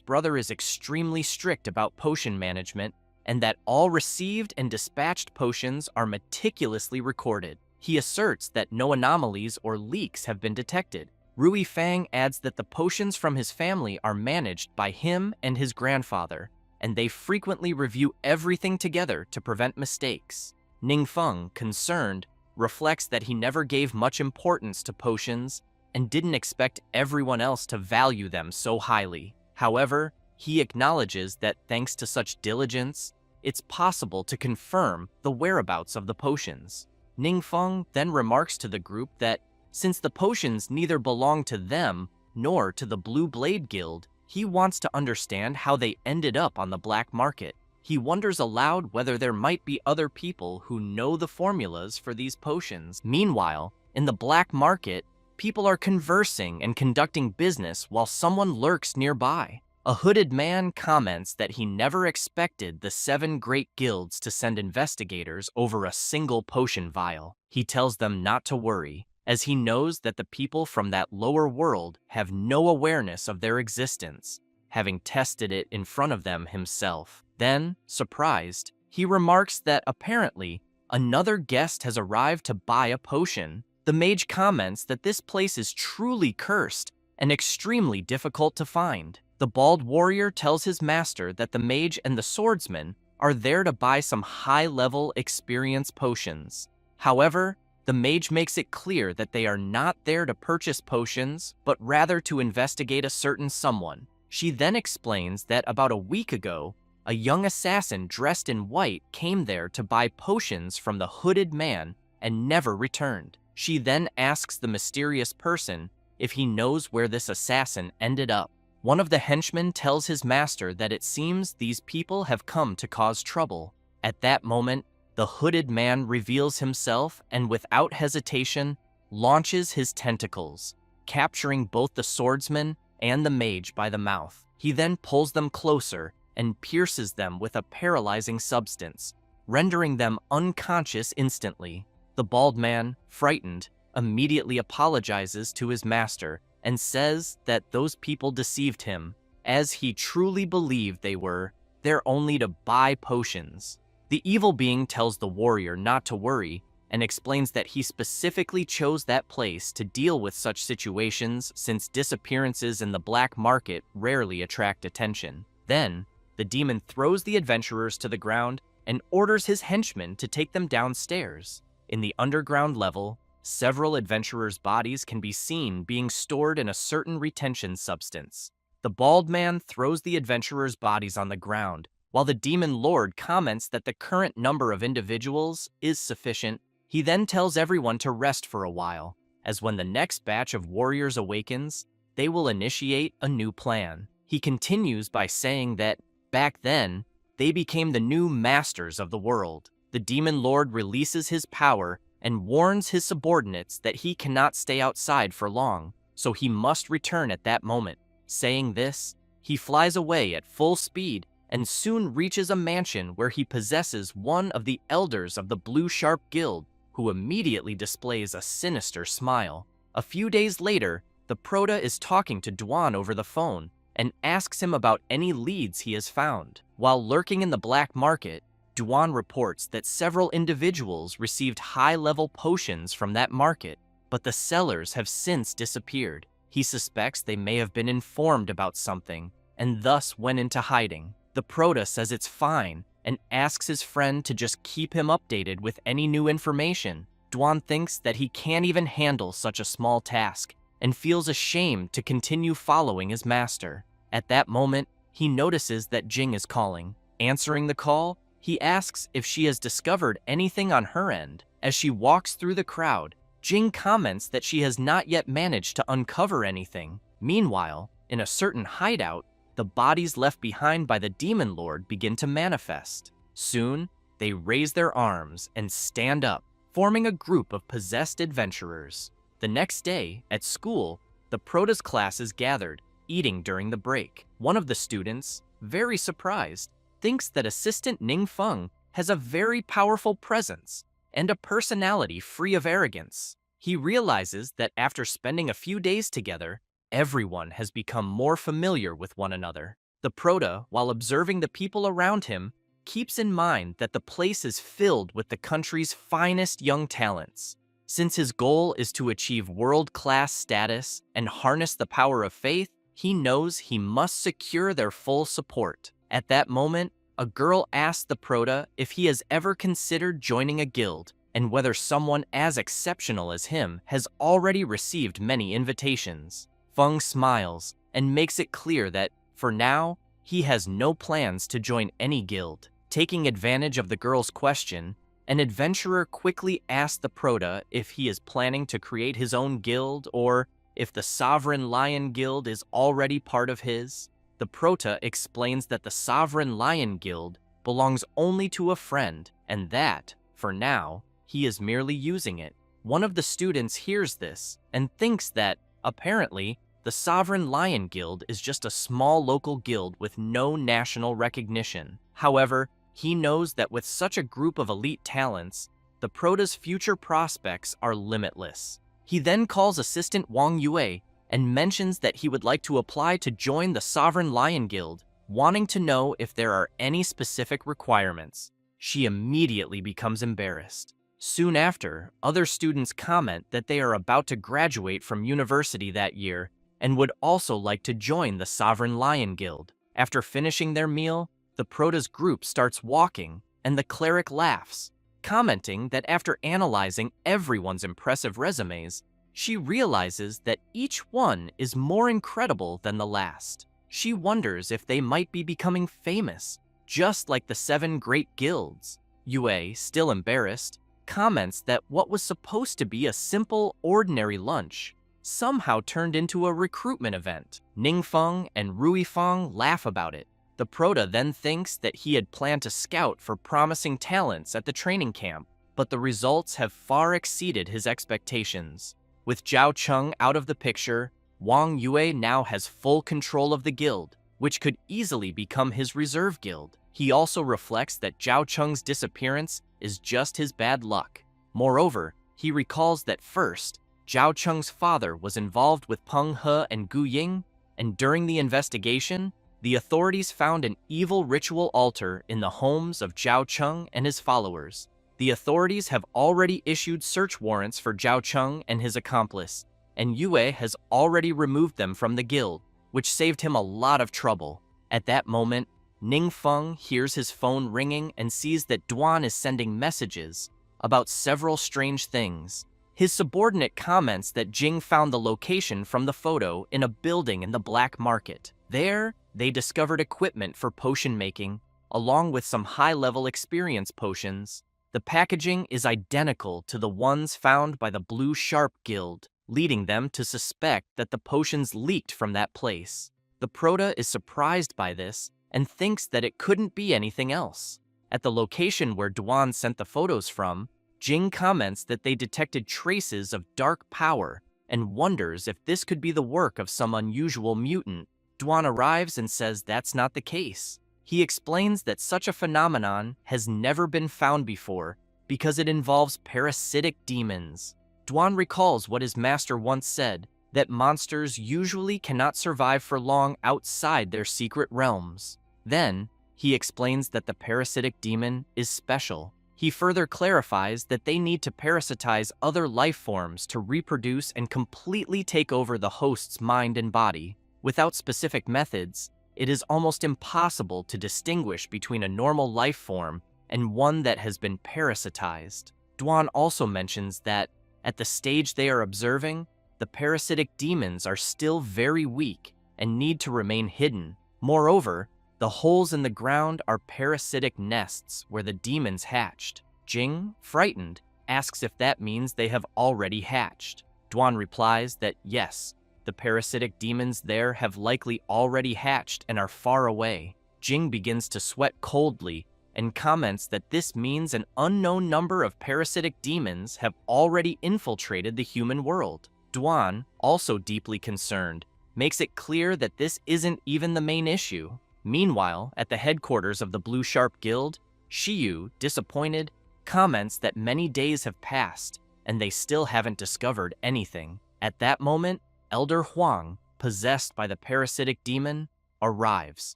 brother is extremely strict about potion management and that all received and dispatched potions are meticulously recorded. He asserts that no anomalies or leaks have been detected. Rui Fang adds that the potions from his family are managed by him and his grandfather, and they frequently review everything together to prevent mistakes. Ning Feng, concerned, reflects that he never gave much importance to potions and didn't expect everyone else to value them so highly. However, he acknowledges that thanks to such diligence, it's possible to confirm the whereabouts of the potions. Ning Feng then remarks to the group that since the potions neither belong to them nor to the Blue Blade Guild, he wants to understand how they ended up on the black market. He wonders aloud whether there might be other people who know the formulas for these potions. Meanwhile, in the black market, people are conversing and conducting business while someone lurks nearby. A hooded man comments that he never expected the 7 great guilds to send investigators over a single potion vial. He tells them not to worry, as he knows that the people from that lower world have no awareness of their existence, having tested it in front of them himself. Then, surprised, he remarks that apparently another guest has arrived to buy a potion. The mage comments that this place is truly cursed and extremely difficult to find. The bald warrior tells his master that the mage and the swordsman are there to buy some high-level experience potions. However, the mage makes it clear that they are not there to purchase potions, but rather to investigate a certain someone. She then explains that about a week ago, a young assassin dressed in white came there to buy potions from the hooded man and never returned. She then asks the mysterious person if he knows where this assassin ended up. One of the henchmen tells his master that it seems these people have come to cause trouble. At that moment, the hooded man reveals himself and without hesitation launches his tentacles, capturing both the swordsman and the mage by the mouth. He then pulls them closer and pierces them with a paralyzing substance, rendering them unconscious instantly. The bald man, frightened, immediately apologizes to his master and says that those people deceived him, as he truly believed they were there only to buy potions. The evil being tells the warrior not to worry and explains that he specifically chose that place to deal with such situations since disappearances in the black market rarely attract attention. Then, the demon throws the adventurers to the ground and orders his henchmen to take them downstairs. In the underground level, several adventurers' bodies can be seen being stored in a certain retention substance. The bald man throws the adventurers' bodies on the ground, while the demon lord comments that the current number of individuals is sufficient. He then tells everyone to rest for a while, as when the next batch of warriors awakens, they will initiate a new plan. He continues by saying that, back then, they became the new masters of the world. The demon lord releases his power and warns his subordinates that he cannot stay outside for long, so he must return at that moment. Saying this, he flies away at full speed and soon reaches a mansion where he possesses one of the elders of the Blue Sharp Guild, who immediately displays a sinister smile. A few days later, the Prota is talking to Duan over the phone and asks him about any leads he has found. While lurking in the black market, Duan reports that several individuals received high-level potions from that market, but the sellers have since disappeared. He suspects they may have been informed about something, and thus went into hiding. The Prota says it's fine, and asks his friend to just keep him updated with any new information. Dwan thinks that he can't even handle such a small task, and feels ashamed to continue following his master. At that moment, he notices that Jing is calling. Answering the call, he asks if she has discovered anything on her end. As she walks through the crowd, Jing comments that she has not yet managed to uncover anything. Meanwhile, in a certain hideout, the bodies left behind by the Demon Lord begin to manifest. Soon, they raise their arms and stand up, forming a group of possessed adventurers. The next day, at school, the Prota's class is gathered, eating during the break. One of the students, very surprised, thinks that Assistant Ning Feng has a very powerful presence and a personality free of arrogance. He realizes that after spending a few days together, everyone has become more familiar with one another. The Prota, while observing the people around him, keeps in mind that the place is filled with the country's finest young talents. Since his goal is to achieve world-class status and harness the power of faith, he knows he must secure their full support. At that moment, a girl asks the Prota if he has ever considered joining a guild, and whether someone as exceptional as him has already received many invitations. Feng smiles and makes it clear that, for now, he has no plans to join any guild. Taking advantage of the girl's question, an adventurer quickly asks the Prota if he is planning to create his own guild or if the Sovereign Lion Guild is already part of his. The Prota explains that the Sovereign Lion Guild belongs only to a friend, and that, for now, he is merely using it. One of the students hears this and thinks that, apparently, the Sovereign Lion Guild is just a small local guild with no national recognition. However, he knows that with such a group of elite talents, the Prota's future prospects are limitless. He then calls Assistant Wang Yue and mentions that he would like to apply to join the Sovereign Lion Guild, wanting to know if there are any specific requirements. She immediately becomes embarrassed. Soon after, other students comment that they are about to graduate from university that year and would also like to join the Sovereign Lion Guild. After finishing their meal, the Prota's group starts walking, and the cleric laughs, commenting that after analyzing everyone's impressive resumes, she realizes that each one is more incredible than the last. She wonders if they might be becoming famous, just like the 7 great guilds. Yue, still embarrassed, comments that what was supposed to be a simple, ordinary lunch somehow turned into a recruitment event. Ningfeng and Ruifeng laugh about it. The Prota then thinks that he had planned to scout for promising talents at the training camp, but the results have far exceeded his expectations. With Zhao Cheng out of the picture, Wang Yue now has full control of the guild, which could easily become his reserve guild. He also reflects that Zhao Cheng's disappearance is just his bad luck. Moreover, he recalls that first, Zhao Cheng's father was involved with Peng He and Gu Ying, and during the investigation, the authorities found an evil ritual altar in the homes of Zhao Cheng and his followers. The authorities have already issued search warrants for Zhao Cheng and his accomplice, and Yue has already removed them from the guild, which saved him a lot of trouble. At that moment, Ningfeng hears his phone ringing and sees that Duan is sending messages about several strange things. His subordinate comments that Jing found the location from the photo in a building in the black market. There, they discovered equipment for potion making, along with some high-level experience potions. The packaging is identical to the ones found by the Blue Sharp Guild, leading them to suspect that the potions leaked from that place. The Prota is surprised by this and thinks that it couldn't be anything else. At the location where Duan sent the photos from, Jing comments that they detected traces of dark power and wonders if this could be the work of some unusual mutant. Duan arrives and says that's not the case. He explains that such a phenomenon has never been found before because it involves parasitic demons. Duan recalls what his master once said, that monsters usually cannot survive for long outside their secret realms. Then, he explains that the parasitic demon is special. He further clarifies that they need to parasitize other life forms to reproduce and completely take over the host's mind and body. Without specific methods, it is almost impossible to distinguish between a normal life form and one that has been parasitized. Dwan also mentions that, at the stage they are observing, the parasitic demons are still very weak and need to remain hidden. Moreover, the holes in the ground are parasitic nests where the demons hatched. Jing, frightened, asks if that means they have already hatched. Dwan replies that yes, the parasitic demons there have likely already hatched and are far away. Jing begins to sweat coldly and comments that this means an unknown number of parasitic demons have already infiltrated the human world. Dwan, also deeply concerned, makes it clear that this isn't even the main issue. Meanwhile, at the headquarters of the Blue Sharp Guild, Shiyu, disappointed, comments that many days have passed and they still haven't discovered anything. At that moment, Elder Huang, possessed by the parasitic demon, arrives,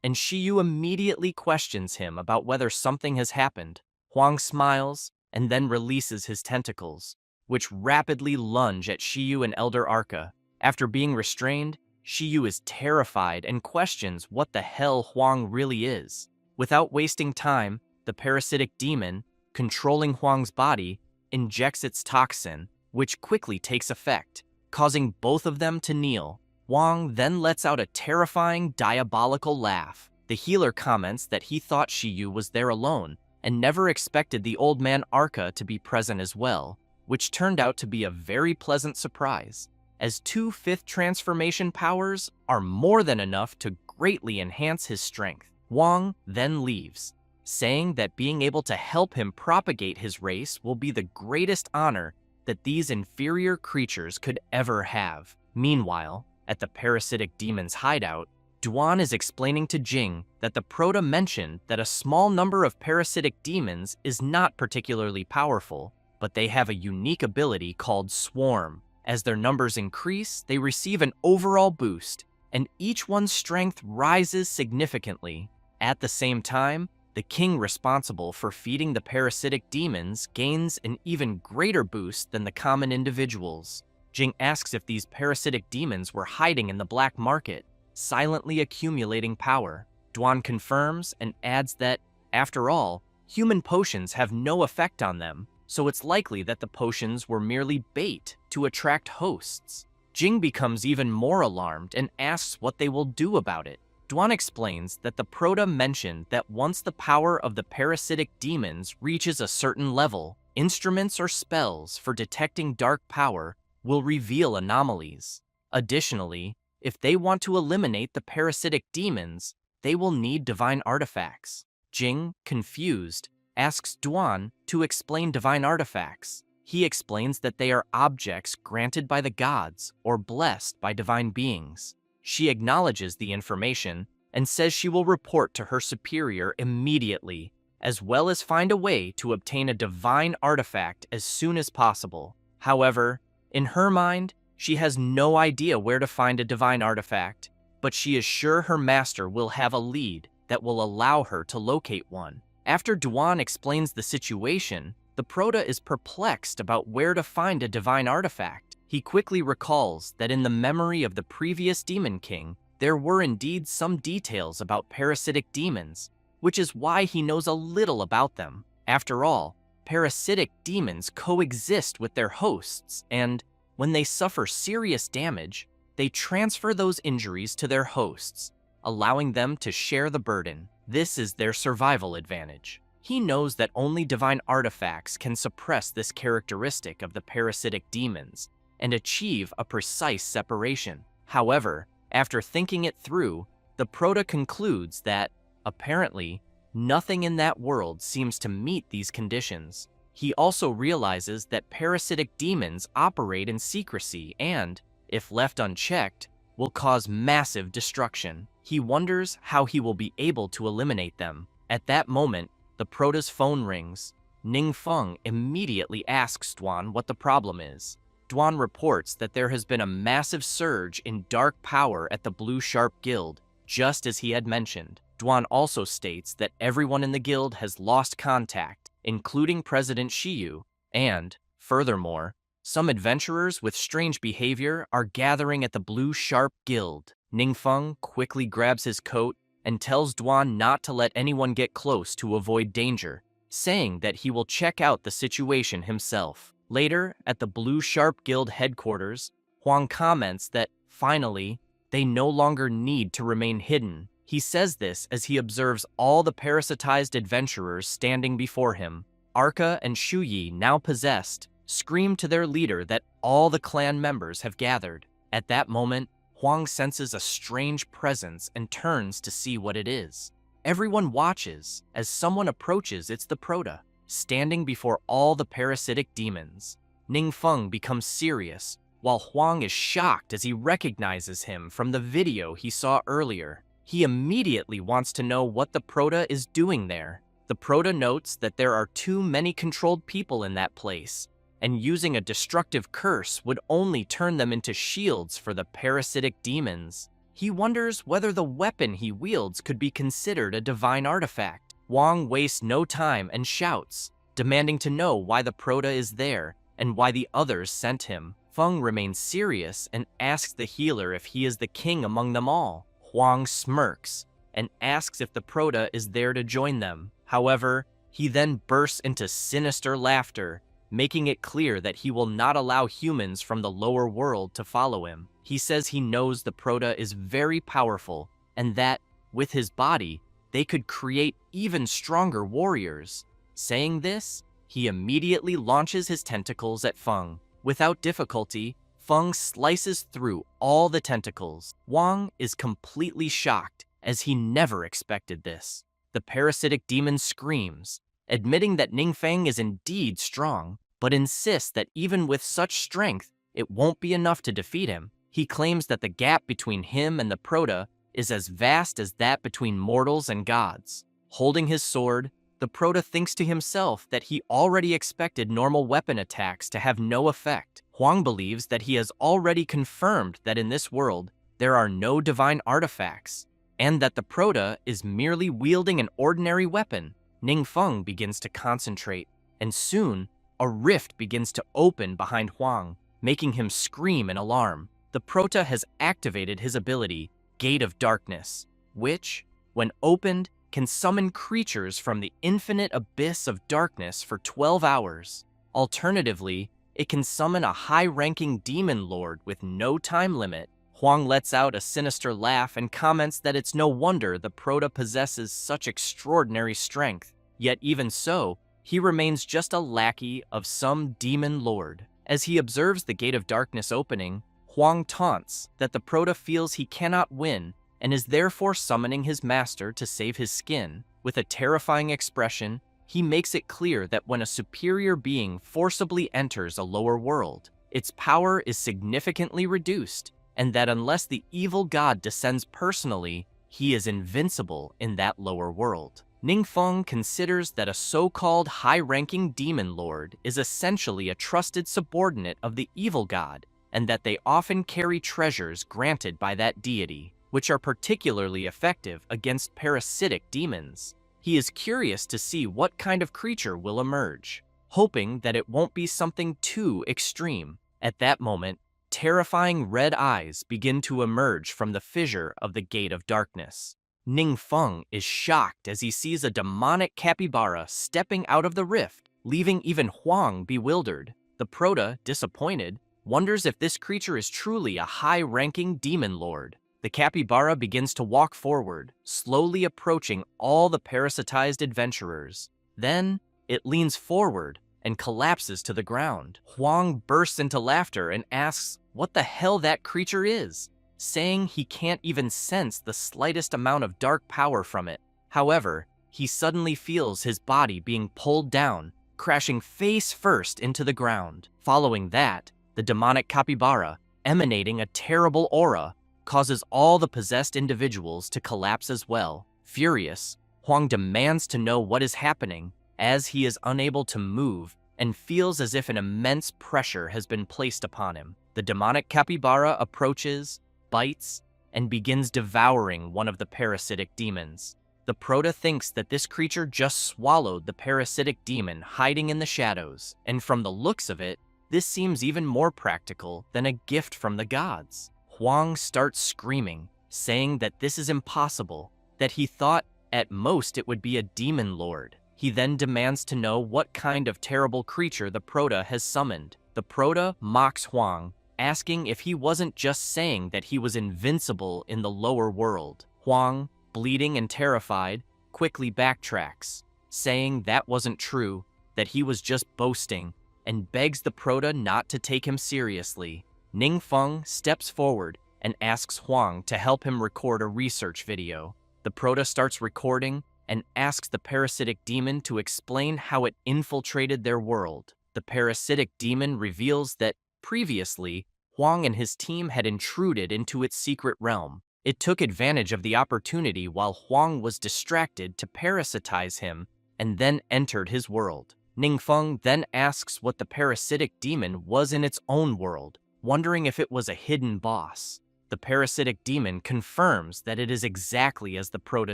and Shiyu immediately questions him about whether something has happened. Huang smiles and then releases his tentacles, which rapidly lunge at Shiyu and Elder Arca. After being restrained, Shiyu is terrified and questions what the hell Huang really is. Without wasting time, the parasitic demon, controlling Huang's body, injects its toxin, which quickly takes effect, causing both of them to kneel. Huang then lets out a terrifying, diabolical laugh. The healer comments that he thought Shiyu was there alone and never expected the old man Arca to be present as well, which turned out to be a very pleasant surprise, as 2 fifth transformation powers are more than enough to greatly enhance his strength. Huang then leaves, saying that being able to help him propagate his race will be the greatest honor that these inferior creatures could ever have. Meanwhile, at the parasitic demon's hideout, Dwan is explaining to Jing that the Proto mentioned that a small number of parasitic demons is not particularly powerful, but they have a unique ability called Swarm. As their numbers increase, they receive an overall boost, and each one's strength rises significantly. At the same time, the king responsible for feeding the parasitic demons gains an even greater boost than the common individuals. Jing asks if these parasitic demons were hiding in the black market, silently accumulating power. Dwan confirms and adds that, after all, human potions have no effect on them, so it's likely that the potions were merely bait to attract hosts. Jing becomes even more alarmed and asks what they will do about it. Dwan explains that the Proto mentioned that once the power of the parasitic demons reaches a certain level, instruments or spells for detecting dark power will reveal anomalies. Additionally, if they want to eliminate the parasitic demons, they will need divine artifacts. Jing, confused, asks Dwan to explain divine artifacts. He explains that they are objects granted by the gods or blessed by divine beings. She acknowledges the information and says she will report to her superior immediately, as well as find a way to obtain a divine artifact as soon as possible. However, in her mind, she has no idea where to find a divine artifact, but she is sure her master will have a lead that will allow her to locate one. After Dwan explains the situation, the Proto is perplexed about where to find a divine artifact. He quickly recalls that in the memory of the previous Demon King, there were indeed some details about parasitic demons, which is why he knows a little about them. After all, parasitic demons coexist with their hosts, and when they suffer serious damage, they transfer those injuries to their hosts, allowing them to share the burden. This is their survival advantage. He knows that only divine artifacts can suppress this characteristic of the parasitic demons and achieve a precise separation. However, after thinking it through, the Proto concludes that, apparently, nothing in that world seems to meet these conditions. He also realizes that parasitic demons operate in secrecy and, if left unchecked, will cause massive destruction. He wonders how he will be able to eliminate them. At that moment, the Proto's phone rings. Ning Feng immediately asks Dwan what the problem is. Dwan reports that there has been a massive surge in dark power at the Blue Sharp Guild, just as he had mentioned. Dwan also states that everyone in the guild has lost contact including President Shiyu, and, furthermore, some adventurers with strange behavior are gathering at the Blue Sharp Guild. Ningfeng quickly grabs his coat and tells Duan not to let anyone get close to avoid danger, saying that he will check out the situation himself. Later, at the Blue Sharp Guild headquarters, Huang comments that, finally, they no longer need to remain hidden. He says this as he observes all the parasitized adventurers standing before him. Arca and Shuyi, now possessed, scream to their leader that all the clan members have gathered. At that moment, Huang senses a strange presence and turns to see what it is. Everyone watches. As someone approaches, it's the Prota, standing before all the parasitic demons. Ningfeng becomes serious, while Huang is shocked as he recognizes him from the video he saw earlier. He immediately wants to know what the Prota is doing there. The Prota notes that there are too many controlled people in that place, and using a destructive curse would only turn them into shields for the parasitic demons. He wonders whether the weapon he wields could be considered a divine artifact. Huang wastes no time and shouts, demanding to know why the Prota is there and why the others sent him. Feng remains serious and asks the healer if he is the king among them all. Huang smirks and asks if the Prota is there to join them. However, he then bursts into sinister laughter, making it clear that he will not allow humans from the lower world to follow him. He says he knows the Prota is very powerful and that, with his body, they could create even stronger warriors. Saying this, he immediately launches his tentacles at Feng. Without difficulty, Feng slices through all the tentacles. Huang is completely shocked, as he never expected this. The parasitic demon screams, admitting that Ningfeng is indeed strong, but insists that even with such strength, it won't be enough to defeat him. He claims that the gap between him and the Prota is as vast as that between mortals and gods. Holding his sword, the Prota thinks to himself that he already expected normal weapon attacks to have no effect. Huang believes that he has already confirmed that in this world, there are no divine artifacts, and that the Prota is merely wielding an ordinary weapon. Ningfeng begins to concentrate, and soon, a rift begins to open behind Huang, making him scream in alarm. The Prota has activated his ability, Gate of Darkness, which, when opened, can summon creatures from the infinite abyss of darkness for 12 hours. Alternatively, it can summon a high-ranking demon lord with no time limit. Huang lets out a sinister laugh and comments that it's no wonder the Prota possesses such extraordinary strength. Yet even so, he remains just a lackey of some demon lord. As he observes the Gate of Darkness opening, Huang taunts that the Prota feels he cannot win and is therefore summoning his master to save his skin. With a terrifying expression, he makes it clear that when a superior being forcibly enters a lower world, its power is significantly reduced, and that unless the evil god descends personally, he is invincible in that lower world. Ningfeng considers that a so-called high-ranking demon lord is essentially a trusted subordinate of the evil god, and that they often carry treasures granted by that deity, which are particularly effective against parasitic demons. He is curious to see what kind of creature will emerge, hoping that it won't be something too extreme. At that moment, terrifying red eyes begin to emerge from the fissure of the Gate of Darkness. Ningfeng is shocked as he sees a demonic capybara stepping out of the rift, leaving even Huang bewildered. The Prota, disappointed, wonders if this creature is truly a high-ranking demon lord. The capybara begins to walk forward, slowly approaching all the parasitized adventurers. Then, it leans forward and collapses to the ground. Huang bursts into laughter and asks what the hell that creature is, saying he can't even sense the slightest amount of dark power from it. However, he suddenly feels his body being pulled down, crashing face first into the ground. Following that, the demonic capybara, emanating a terrible aura, causes all the possessed individuals to collapse as well. Furious, Huang demands to know what is happening, as he is unable to move and feels as if an immense pressure has been placed upon him. The demonic capybara approaches, bites, and begins devouring one of the parasitic demons. The Proto thinks that this creature just swallowed the parasitic demon hiding in the shadows, and from the looks of it, this seems even more practical than a gift from the gods. Huang starts screaming, saying that this is impossible, that he thought at most it would be a demon lord. He then demands to know what kind of terrible creature the Proto has summoned. The Proto mocks Huang, asking if he wasn't just saying that he was invincible in the lower world. Huang, bleeding and terrified, quickly backtracks, saying that wasn't true, that he was just boasting, and begs the Proto not to take him seriously. Ningfeng steps forward and asks Huang to help him record a research video. The Proto starts recording and asks the parasitic demon to explain how it infiltrated their world. The parasitic demon reveals that previously, Huang and his team had intruded into its secret realm. It took advantage of the opportunity while Huang was distracted to parasitize him and then entered his world. Ningfeng then asks what the parasitic demon was in its own world, wondering if it was a hidden boss. The parasitic demon confirms that it is exactly as the Proto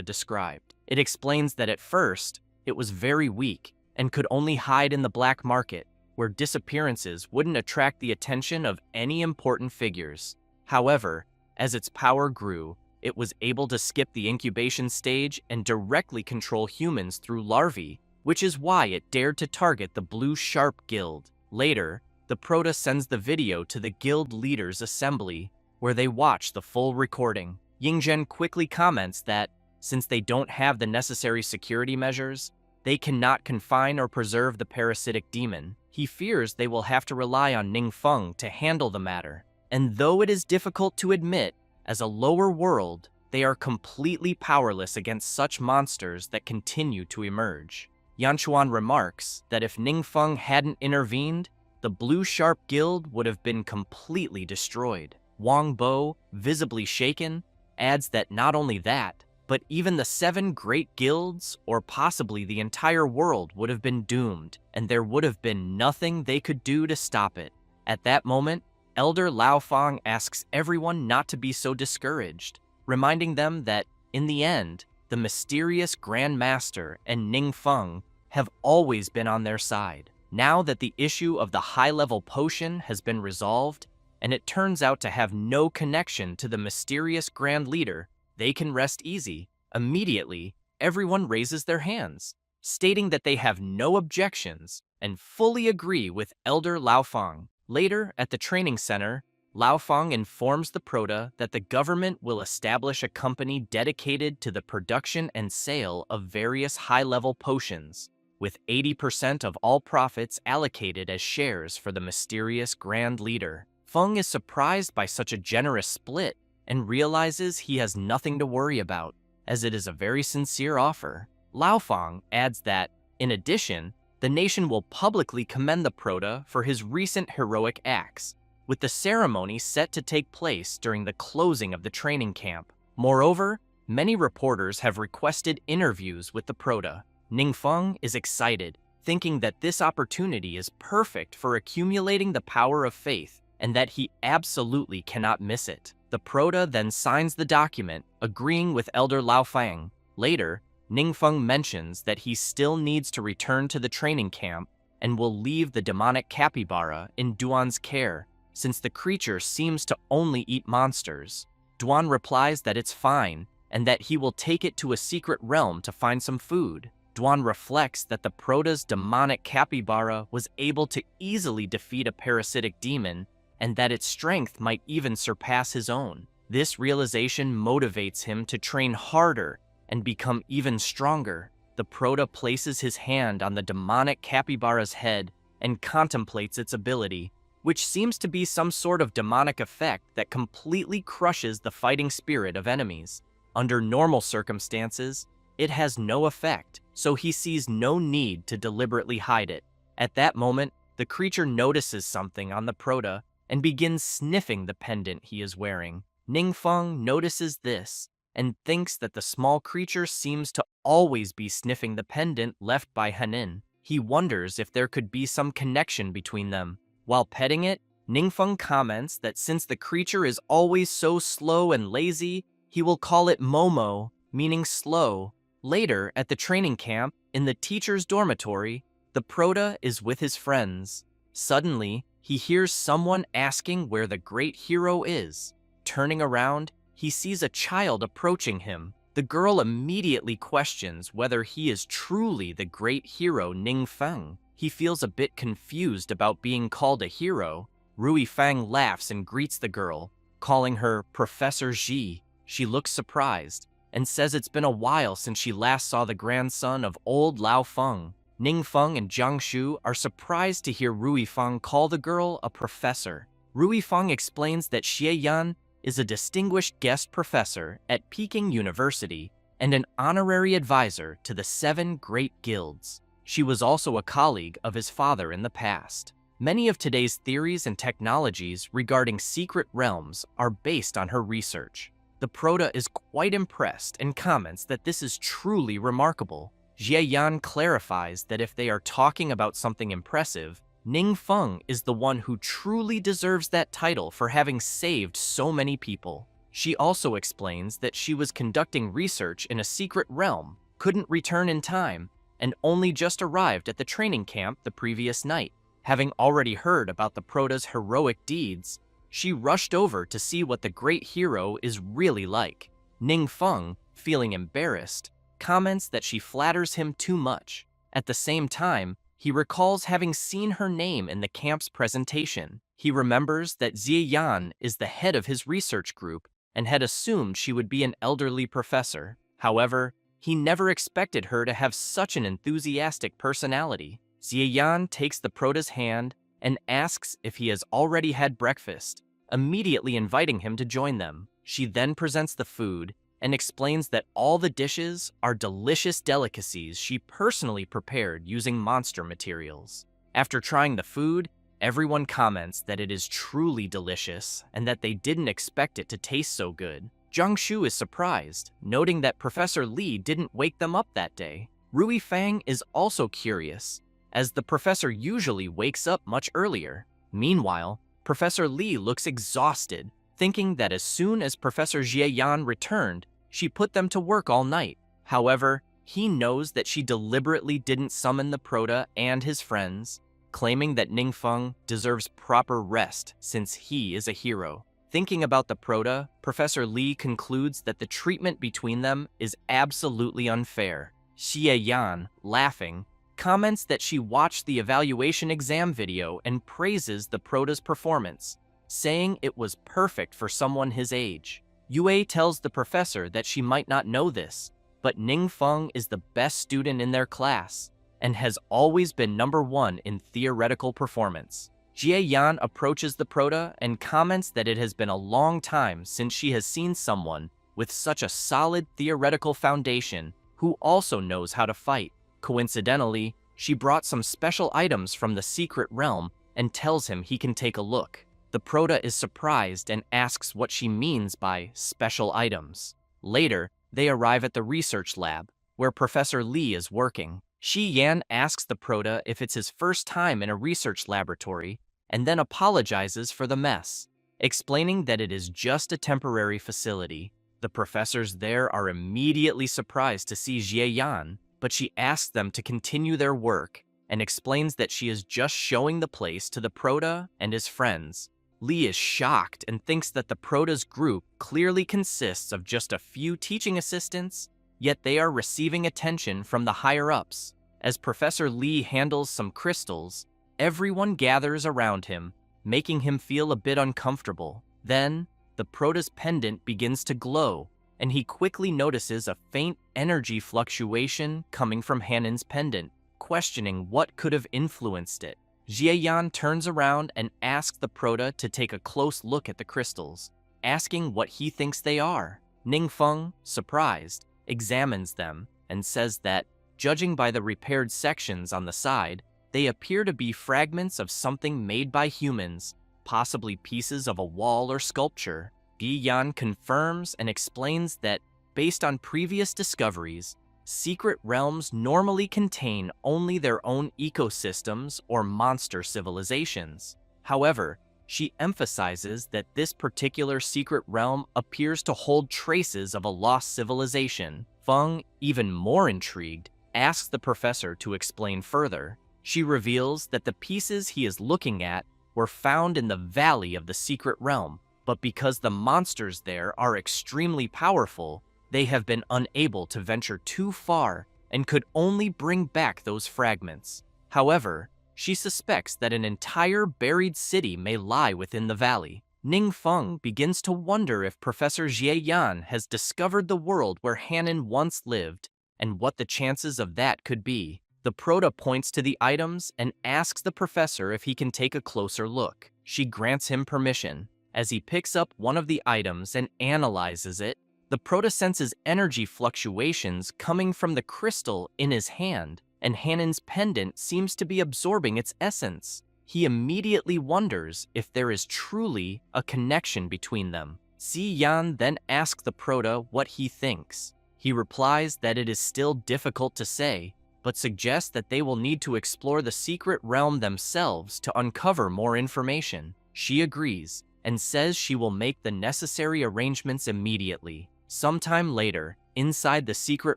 described. It explains that at first, it was very weak and could only hide in the black market, where disappearances wouldn't attract the attention of any important figures. However, as its power grew, it was able to skip the incubation stage and directly control humans through larvae, which is why it dared to target the Blue Sharp Guild. Later, the Proto sends the video to the guild leaders' assembly, where they watch the full recording. Yingzhen quickly comments that, since they don't have the necessary security measures, they cannot confine or preserve the parasitic demon. He fears they will have to rely on Ningfeng to handle the matter. And though it is difficult to admit, as a lower world, they are completely powerless against such monsters that continue to emerge. Yanchuan remarks that if Ningfeng hadn't intervened, the Blue Sharp Guild would have been completely destroyed. Wang Bo, visibly shaken, adds that not only that, but even the 7 great guilds, or possibly the entire world, would have been doomed, and there would have been nothing they could do to stop it. At that moment, Elder Lao Fang asks everyone not to be so discouraged, reminding them that, in the end, the mysterious Grand Master and Ningfeng have always been on their side. Now that the issue of the high-level potion has been resolved, and it turns out to have no connection to the mysterious Grand Leader, they can rest easy. Immediately, everyone raises their hands, stating that they have no objections and fully agree with Elder Lao Fang. Later, at the training center, Lao Fang informs the Proto that the government will establish a company dedicated to the production and sale of various high-level potions, with 80% of all profits allocated as shares for the mysterious Grand Leader. Feng is surprised by such a generous split and realizes he has nothing to worry about, as it is a very sincere offer. Lao Fang adds that, in addition, the nation will publicly commend the Proto for his recent heroic acts, with the ceremony set to take place during the closing of the training camp. Moreover, many reporters have requested interviews with the Proto. Ningfeng is excited, thinking that this opportunity is perfect for accumulating the power of faith and that he absolutely cannot miss it. The Proto then signs the document, agreeing with Elder Lao Fang. Later, Ningfeng mentions that he still needs to return to the training camp and will leave the demonic capybara in Duan's care, since the creature seems to only eat monsters. Duan replies that it's fine and that he will take it to a secret realm to find some food. Duan reflects that the Proto's demonic capybara was able to easily defeat a parasitic demon and that its strength might even surpass his own. This realization motivates him to train harder and become even stronger. The Proto places his hand on the demonic capybara's head and contemplates its ability, which seems to be some sort of demonic effect that completely crushes the fighting spirit of enemies. Under normal circumstances, it has no effect, so he sees no need to deliberately hide it. At that moment, the creature notices something on the Proto and begins sniffing the pendant he is wearing. Ningfeng notices this and thinks that the small creature seems to always be sniffing the pendant left by Hanin. He wonders if there could be some connection between them. While petting it, Ningfeng comments that since the creature is always so slow and lazy, he will call it Momo, meaning slow, Later, at the training camp, in the teacher's dormitory, the prota is with his friends. Suddenly, he hears someone asking where the great hero is. Turning around, he sees a child approaching him. The girl immediately questions whether he is truly the great hero Ning Feng. He feels a bit confused about being called a hero. Rui Fang laughs and greets the girl, calling her Professor Ji. She looks surprised and says it's been a while since she last saw the grandson of old Lao Feng. Ning Feng and Jiang Shu are surprised to hear Rui Fang call the girl a professor. Rui Fang explains that Xie Yan is a distinguished guest professor at Peking University and an honorary advisor to the 7 great guilds. She was also a colleague of his father in the past. Many of today's theories and technologies regarding secret realms are based on her research. The prota is quite impressed and comments that this is truly remarkable. Xie Yan clarifies that if they are talking about something impressive, Ning Feng is the one who truly deserves that title for having saved so many people. She also explains that she was conducting research in a secret realm, couldn't return in time, and only just arrived at the training camp the previous night. Having already heard about the prota's heroic deeds, she rushed over to see what the great hero is really like. Ning Feng, feeling embarrassed, comments that she flatters him too much. At the same time, he recalls having seen her name in the camp's presentation. He remembers that Xie Yan is the head of his research group and had assumed she would be an elderly professor. However, he never expected her to have such an enthusiastic personality. Xie Yan takes the prota's hand and asks if he has already had breakfast, immediately inviting him to join them. She then presents the food and explains that all the dishes are delicious delicacies she personally prepared using monster materials. After trying the food, everyone comments that it is truly delicious and that they didn't expect it to taste so good. Jiang Shu is surprised, noting that Professor Li didn't wake them up that day. Rui Fang is also curious, as the professor usually wakes up much earlier. Meanwhile, Professor Li looks exhausted, thinking that as soon as Professor Xie Yan returned, she put them to work all night. However, he knows that she deliberately didn't summon the prota and his friends, claiming that Ning Feng deserves proper rest since he is a hero. Thinking about the prota, Professor Li concludes that the treatment between them is absolutely unfair. Xie Yan, laughing, comments that she watched the evaluation exam video and praises the prota's performance, saying it was perfect for someone his age. Yue tells the professor that she might not know this, but Ning Feng is the best student in their class and has always been #1 in theoretical performance. Xie Yan approaches the prota and comments that it has been a long time since she has seen someone with such a solid theoretical foundation who also knows how to fight. Coincidentally, she brought some special items from the secret realm and tells him he can take a look. The prota is surprised and asks what she means by special items. Later, they arrive at the research lab, where Professor Li is working. Xie Yan asks the prota if it's his first time in a research laboratory, and then apologizes for the mess, explaining that it is just a temporary facility. The professors there are immediately surprised to see Xie Yan, but she asks them to continue their work and explains that she is just showing the place to the prota and his friends. Li is shocked and thinks that the prota's group clearly consists of just a few teaching assistants, yet they are receiving attention from the higher-ups. As Professor Li handles some crystals, everyone gathers around him, making him feel a bit uncomfortable. Then, the prota's pendant begins to glow, and he quickly notices a faint energy fluctuation coming from Hanin's pendant, questioning what could have influenced it. Xie Yan turns around and asks the prota to take a close look at the crystals, asking what he thinks they are. Ning Feng, surprised, examines them and says that, judging by the repaired sections on the side, they appear to be fragments of something made by humans, possibly pieces of a wall or sculpture. Xie Yan confirms and explains that, based on previous discoveries, secret realms normally contain only their own ecosystems or monster civilizations. However, she emphasizes that this particular secret realm appears to hold traces of a lost civilization, Feng, even more intrigued, asks the professor to explain further. She reveals that the pieces he is looking at were found in the Valley of the Secret Realm, but because the monsters there are extremely powerful, they have been unable to venture too far and could only bring back those fragments. However, she suspects that an entire buried city may lie within the valley. Ningfeng begins to wonder if Professor Jie Yan has discovered the world where Hanan once lived, and what the chances of that could be. The Proto points to the items and asks the professor if he can take a closer look. She grants him permission. As he picks up one of the items and analyzes it, the Proto senses energy fluctuations coming from the crystal in his hand, and Hanan's pendant seems to be absorbing its essence. He immediately wonders if there is truly a connection between them. Si Yan then asks the Proto what he thinks. He replies that it is still difficult to say, but suggests that they will need to explore the secret realm themselves to uncover more information. She agrees, and says she will make the necessary arrangements immediately. Sometime later, inside the secret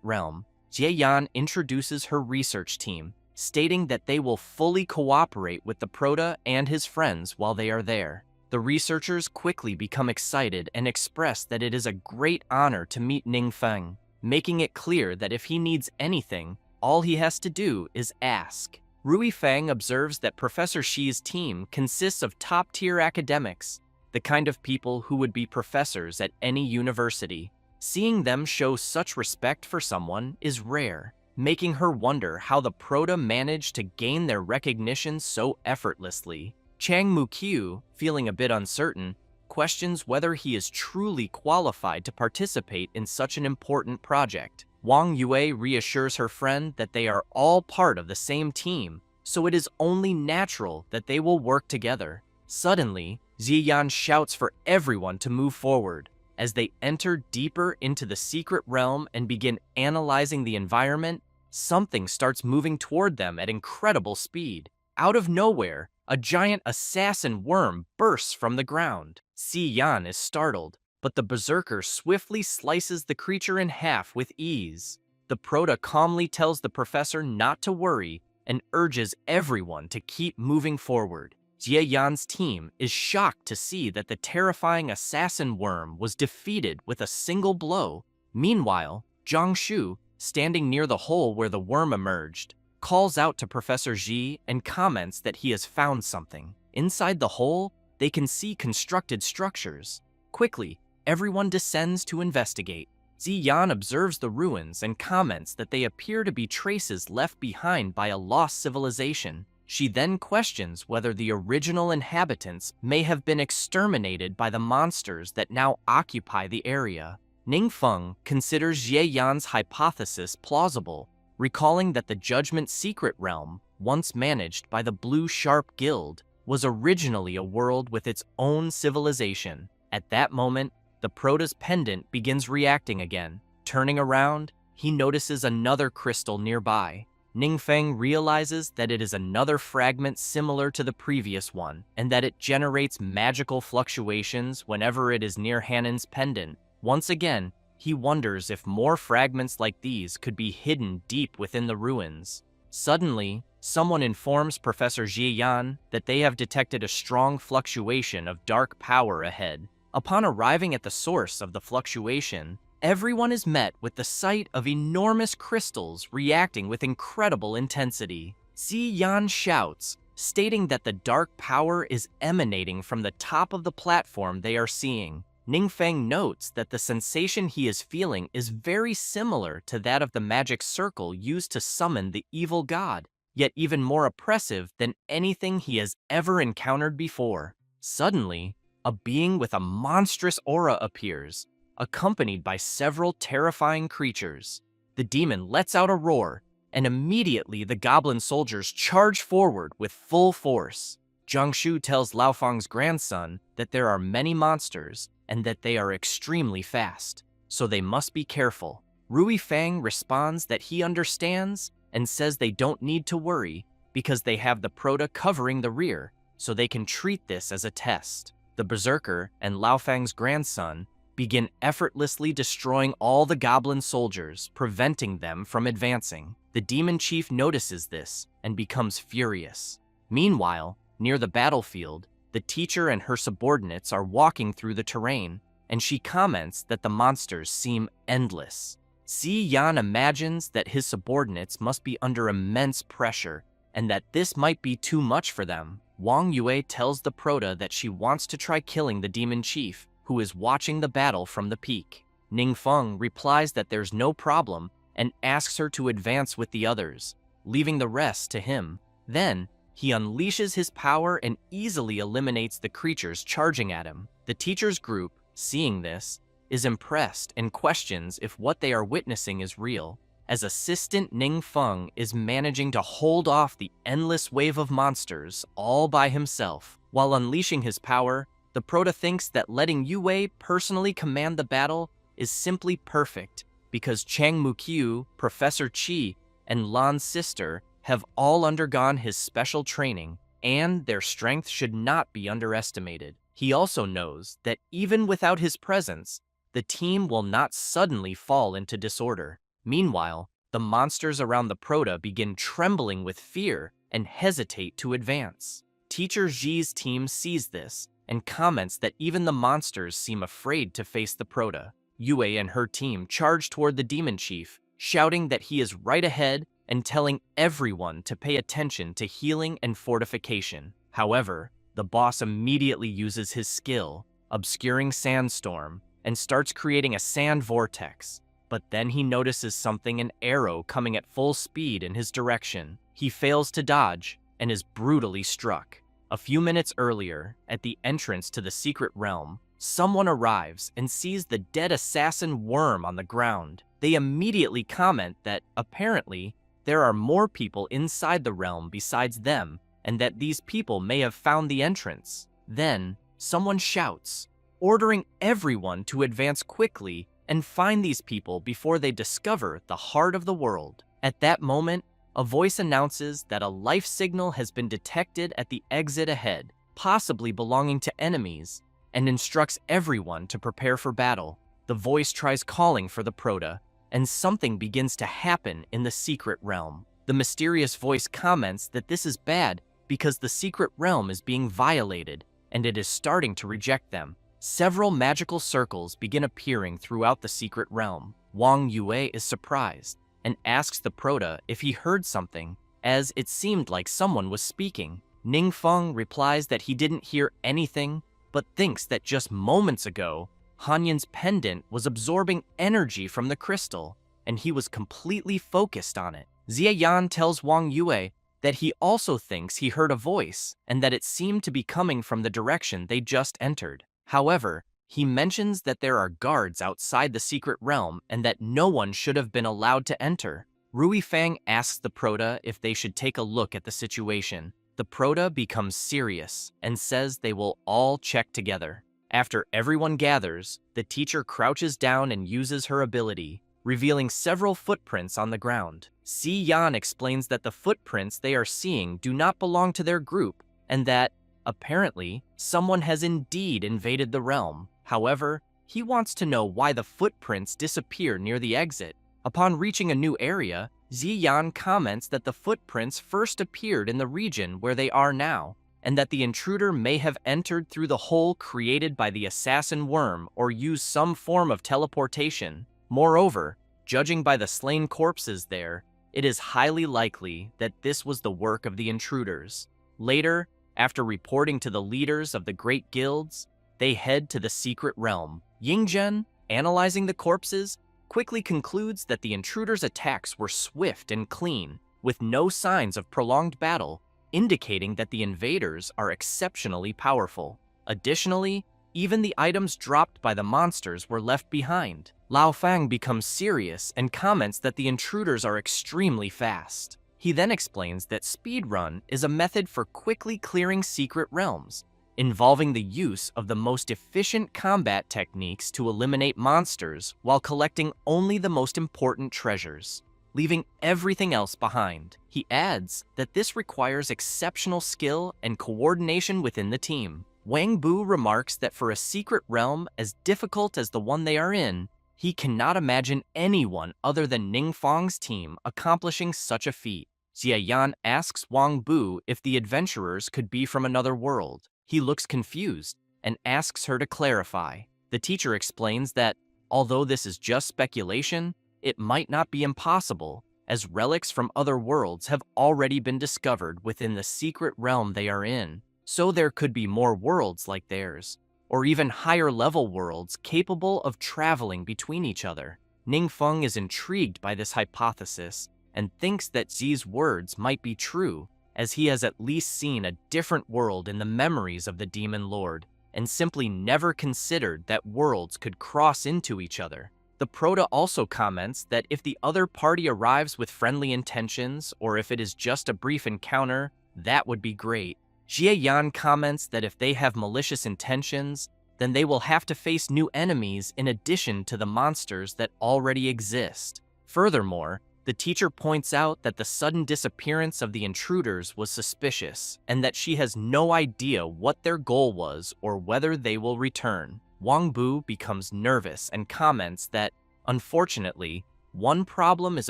realm, Jie Yan introduces her research team, stating that they will fully cooperate with the Proto and his friends while they are there. The researchers quickly become excited and express that it is a great honor to meet Ningfeng, making it clear that if he needs anything, all he has to do is ask. Rui Fang observes that Professor Shi's team consists of top-tier academics, the kind of people who would be professors at any university. Seeing them show such respect for someone is rare, making her wonder how the Proto managed to gain their recognition so effortlessly. Chang Mukyu, feeling a bit uncertain, questions whether he is truly qualified to participate in such an important project. Wang Yue reassures her friend that they are all part of the same team, so it is only natural that they will work together. Suddenly, Ziyan shouts for everyone to move forward. As they enter deeper into the secret realm and begin analyzing the environment, something starts moving toward them at incredible speed. Out of nowhere, a giant assassin worm bursts from the ground. Si Yan is startled, but the berserker swiftly slices the creature in half with ease. The Proto calmly tells the professor not to worry and urges everyone to keep moving forward. Jie Yan's team is shocked to see that the terrifying assassin worm was defeated with a single blow. Meanwhile, Zhang Shu, standing near the hole where the worm emerged, calls out to Professor Ji and comments that he has found something. Inside the hole, they can see constructed structures. Quickly, everyone descends to investigate. Ziyan observes the ruins and comments that they appear to be traces left behind by a lost civilization. She then questions whether the original inhabitants may have been exterminated by the monsters that now occupy the area. Ningfeng considers Jie Yan's hypothesis plausible, recalling that the Judgment Secret Realm, once managed by the Blue Sharp Guild, was originally a world with its own civilization. At that moment, the Proto's pendant begins reacting again. Turning around, he notices another crystal nearby. Ningfeng realizes that it is another fragment similar to the previous one, and that it generates magical fluctuations whenever it is near Hanan's pendant. Once again, he wonders if more fragments like these could be hidden deep within the ruins. Suddenly, someone informs Professor Jie Yan that they have detected a strong fluctuation of dark power ahead. Upon arriving at the source of the fluctuation, everyone is met with the sight of enormous crystals reacting with incredible intensity. Si Yan shouts, stating that the dark power is emanating from the top of the platform they are seeing. Ningfeng notes that the sensation he is feeling is very similar to that of the magic circle used to summon the evil god, yet even more oppressive than anything he has ever encountered before. Suddenly, a being with a monstrous aura appears, accompanied by several terrifying creatures. The demon lets out a roar, and immediately the goblin soldiers charge forward with full force. Zhang Shu tells Lao Fang's grandson that there are many monsters and that they are extremely fast, so they must be careful. Rui Fang responds that he understands and says they don't need to worry because they have the Proto covering the rear, so they can treat this as a test. The berserker and Lao Fang's grandson begin effortlessly destroying all the goblin soldiers, preventing them from advancing. The demon chief notices this and becomes furious. Meanwhile, near the battlefield, the teacher and her subordinates are walking through the terrain, and she comments that the monsters seem endless. Yan imagines that his subordinates must be under immense pressure and that this might be too much for them. Wang Yue tells the Prota that she wants to try killing the demon chief, who is watching the battle from the peak. Ningfeng replies that there's no problem and asks her to advance with the others, leaving the rest to him. Then, he unleashes his power and easily eliminates the creatures charging at him. The teacher's group, seeing this, is impressed and questions if what they are witnessing is real, as Assistant Ningfeng is managing to hold off the endless wave of monsters all by himself. While unleashing his power, the Prota thinks that letting Yue personally command the battle is simply perfect, because Chang Muqiu, Professor Qi, and Lan's sister have all undergone his special training, and their strength should not be underestimated. He also knows that even without his presence, the team will not suddenly fall into disorder. Meanwhile, the monsters around the Prota begin trembling with fear and hesitate to advance. Teacher Ji's team sees this and comments that even the monsters seem afraid to face the Prota. Yue and her team charge toward the demon chief, shouting that he is right ahead and telling everyone to pay attention to healing and fortification. However, the boss immediately uses his skill, obscuring Sandstorm, and starts creating a sand vortex. But then he notices something, an arrow coming at full speed in his direction. He fails to dodge and is brutally struck. A few minutes earlier, at the entrance to the secret realm, someone arrives and sees the dead assassin worm on the ground. They immediately comment that, apparently, there are more people inside the realm besides them, and that these people may have found the entrance. Then, someone shouts, ordering everyone to advance quickly and find these people before they discover the heart of the world. At that moment, a voice announces that a life signal has been detected at the exit ahead, possibly belonging to enemies, and instructs everyone to prepare for battle. The voice tries calling for the Prota, and something begins to happen in the secret realm. The mysterious voice comments that this is bad because the secret realm is being violated, and it is starting to reject them. Several magical circles begin appearing throughout the secret realm. Wang Yue is surprised and asks the Prota if he heard something, as it seemed like someone was speaking. Ningfeng replies that he didn't hear anything, but thinks that just moments ago, Hanyan's pendant was absorbing energy from the crystal, and he was completely focused on it. Ziayan tells Wang Yue that he also thinks he heard a voice, and that it seemed to be coming from the direction they just entered. However, he mentions that there are guards outside the secret realm and that no one should have been allowed to enter. Rui Fang asks the Prota if they should take a look at the situation. The Prota becomes serious and says they will all check together. After everyone gathers, the teacher crouches down and uses her ability, revealing several footprints on the ground. Si Yan explains that the footprints they are seeing do not belong to their group, and that, apparently, someone has indeed invaded the realm. However, he wants to know why the footprints disappear near the exit. Upon reaching a new area, Ziyan comments that the footprints first appeared in the region where they are now, and that the intruder may have entered through the hole created by the assassin worm or used some form of teleportation. Moreover, judging by the slain corpses there, it is highly likely that this was the work of the intruders. Later, after reporting to the leaders of the great guilds, they head to the secret realm. Yingzhen, analyzing the corpses, quickly concludes that the intruders' attacks were swift and clean, with no signs of prolonged battle, indicating that the invaders are exceptionally powerful. Additionally, even the items dropped by the monsters were left behind. Lao Fang becomes serious and comments that the intruders are extremely fast. He then explains that speedrun is a method for quickly clearing secret realms, involving the use of the most efficient combat techniques to eliminate monsters while collecting only the most important treasures, leaving everything else behind. He adds that this requires exceptional skill and coordination within the team. Wang Bu remarks that for a secret realm as difficult as the one they are in, he cannot imagine anyone other than Ningfang's team accomplishing such a feat. Xiaoyan asks Wang Bu if the adventurers could be from another world. He looks confused and asks her to clarify. The teacher explains that, although this is just speculation, it might not be impossible, as relics from other worlds have already been discovered within the secret realm they are in. So there could be more worlds like theirs, or even higher-level worlds capable of traveling between each other. Ningfeng is intrigued by this hypothesis and thinks that Zi's words might be true, as he has at least seen a different world in the memories of the Demon Lord, and simply never considered that worlds could cross into each other. The Proto also comments that if the other party arrives with friendly intentions, or if it is just a brief encounter, that would be great. Jie Yan comments that if they have malicious intentions, then they will have to face new enemies in addition to the monsters that already exist. Furthermore, the teacher points out that the sudden disappearance of the intruders was suspicious, and that she has no idea what their goal was or whether they will return. Wang Bu becomes nervous and comments that, unfortunately, one problem is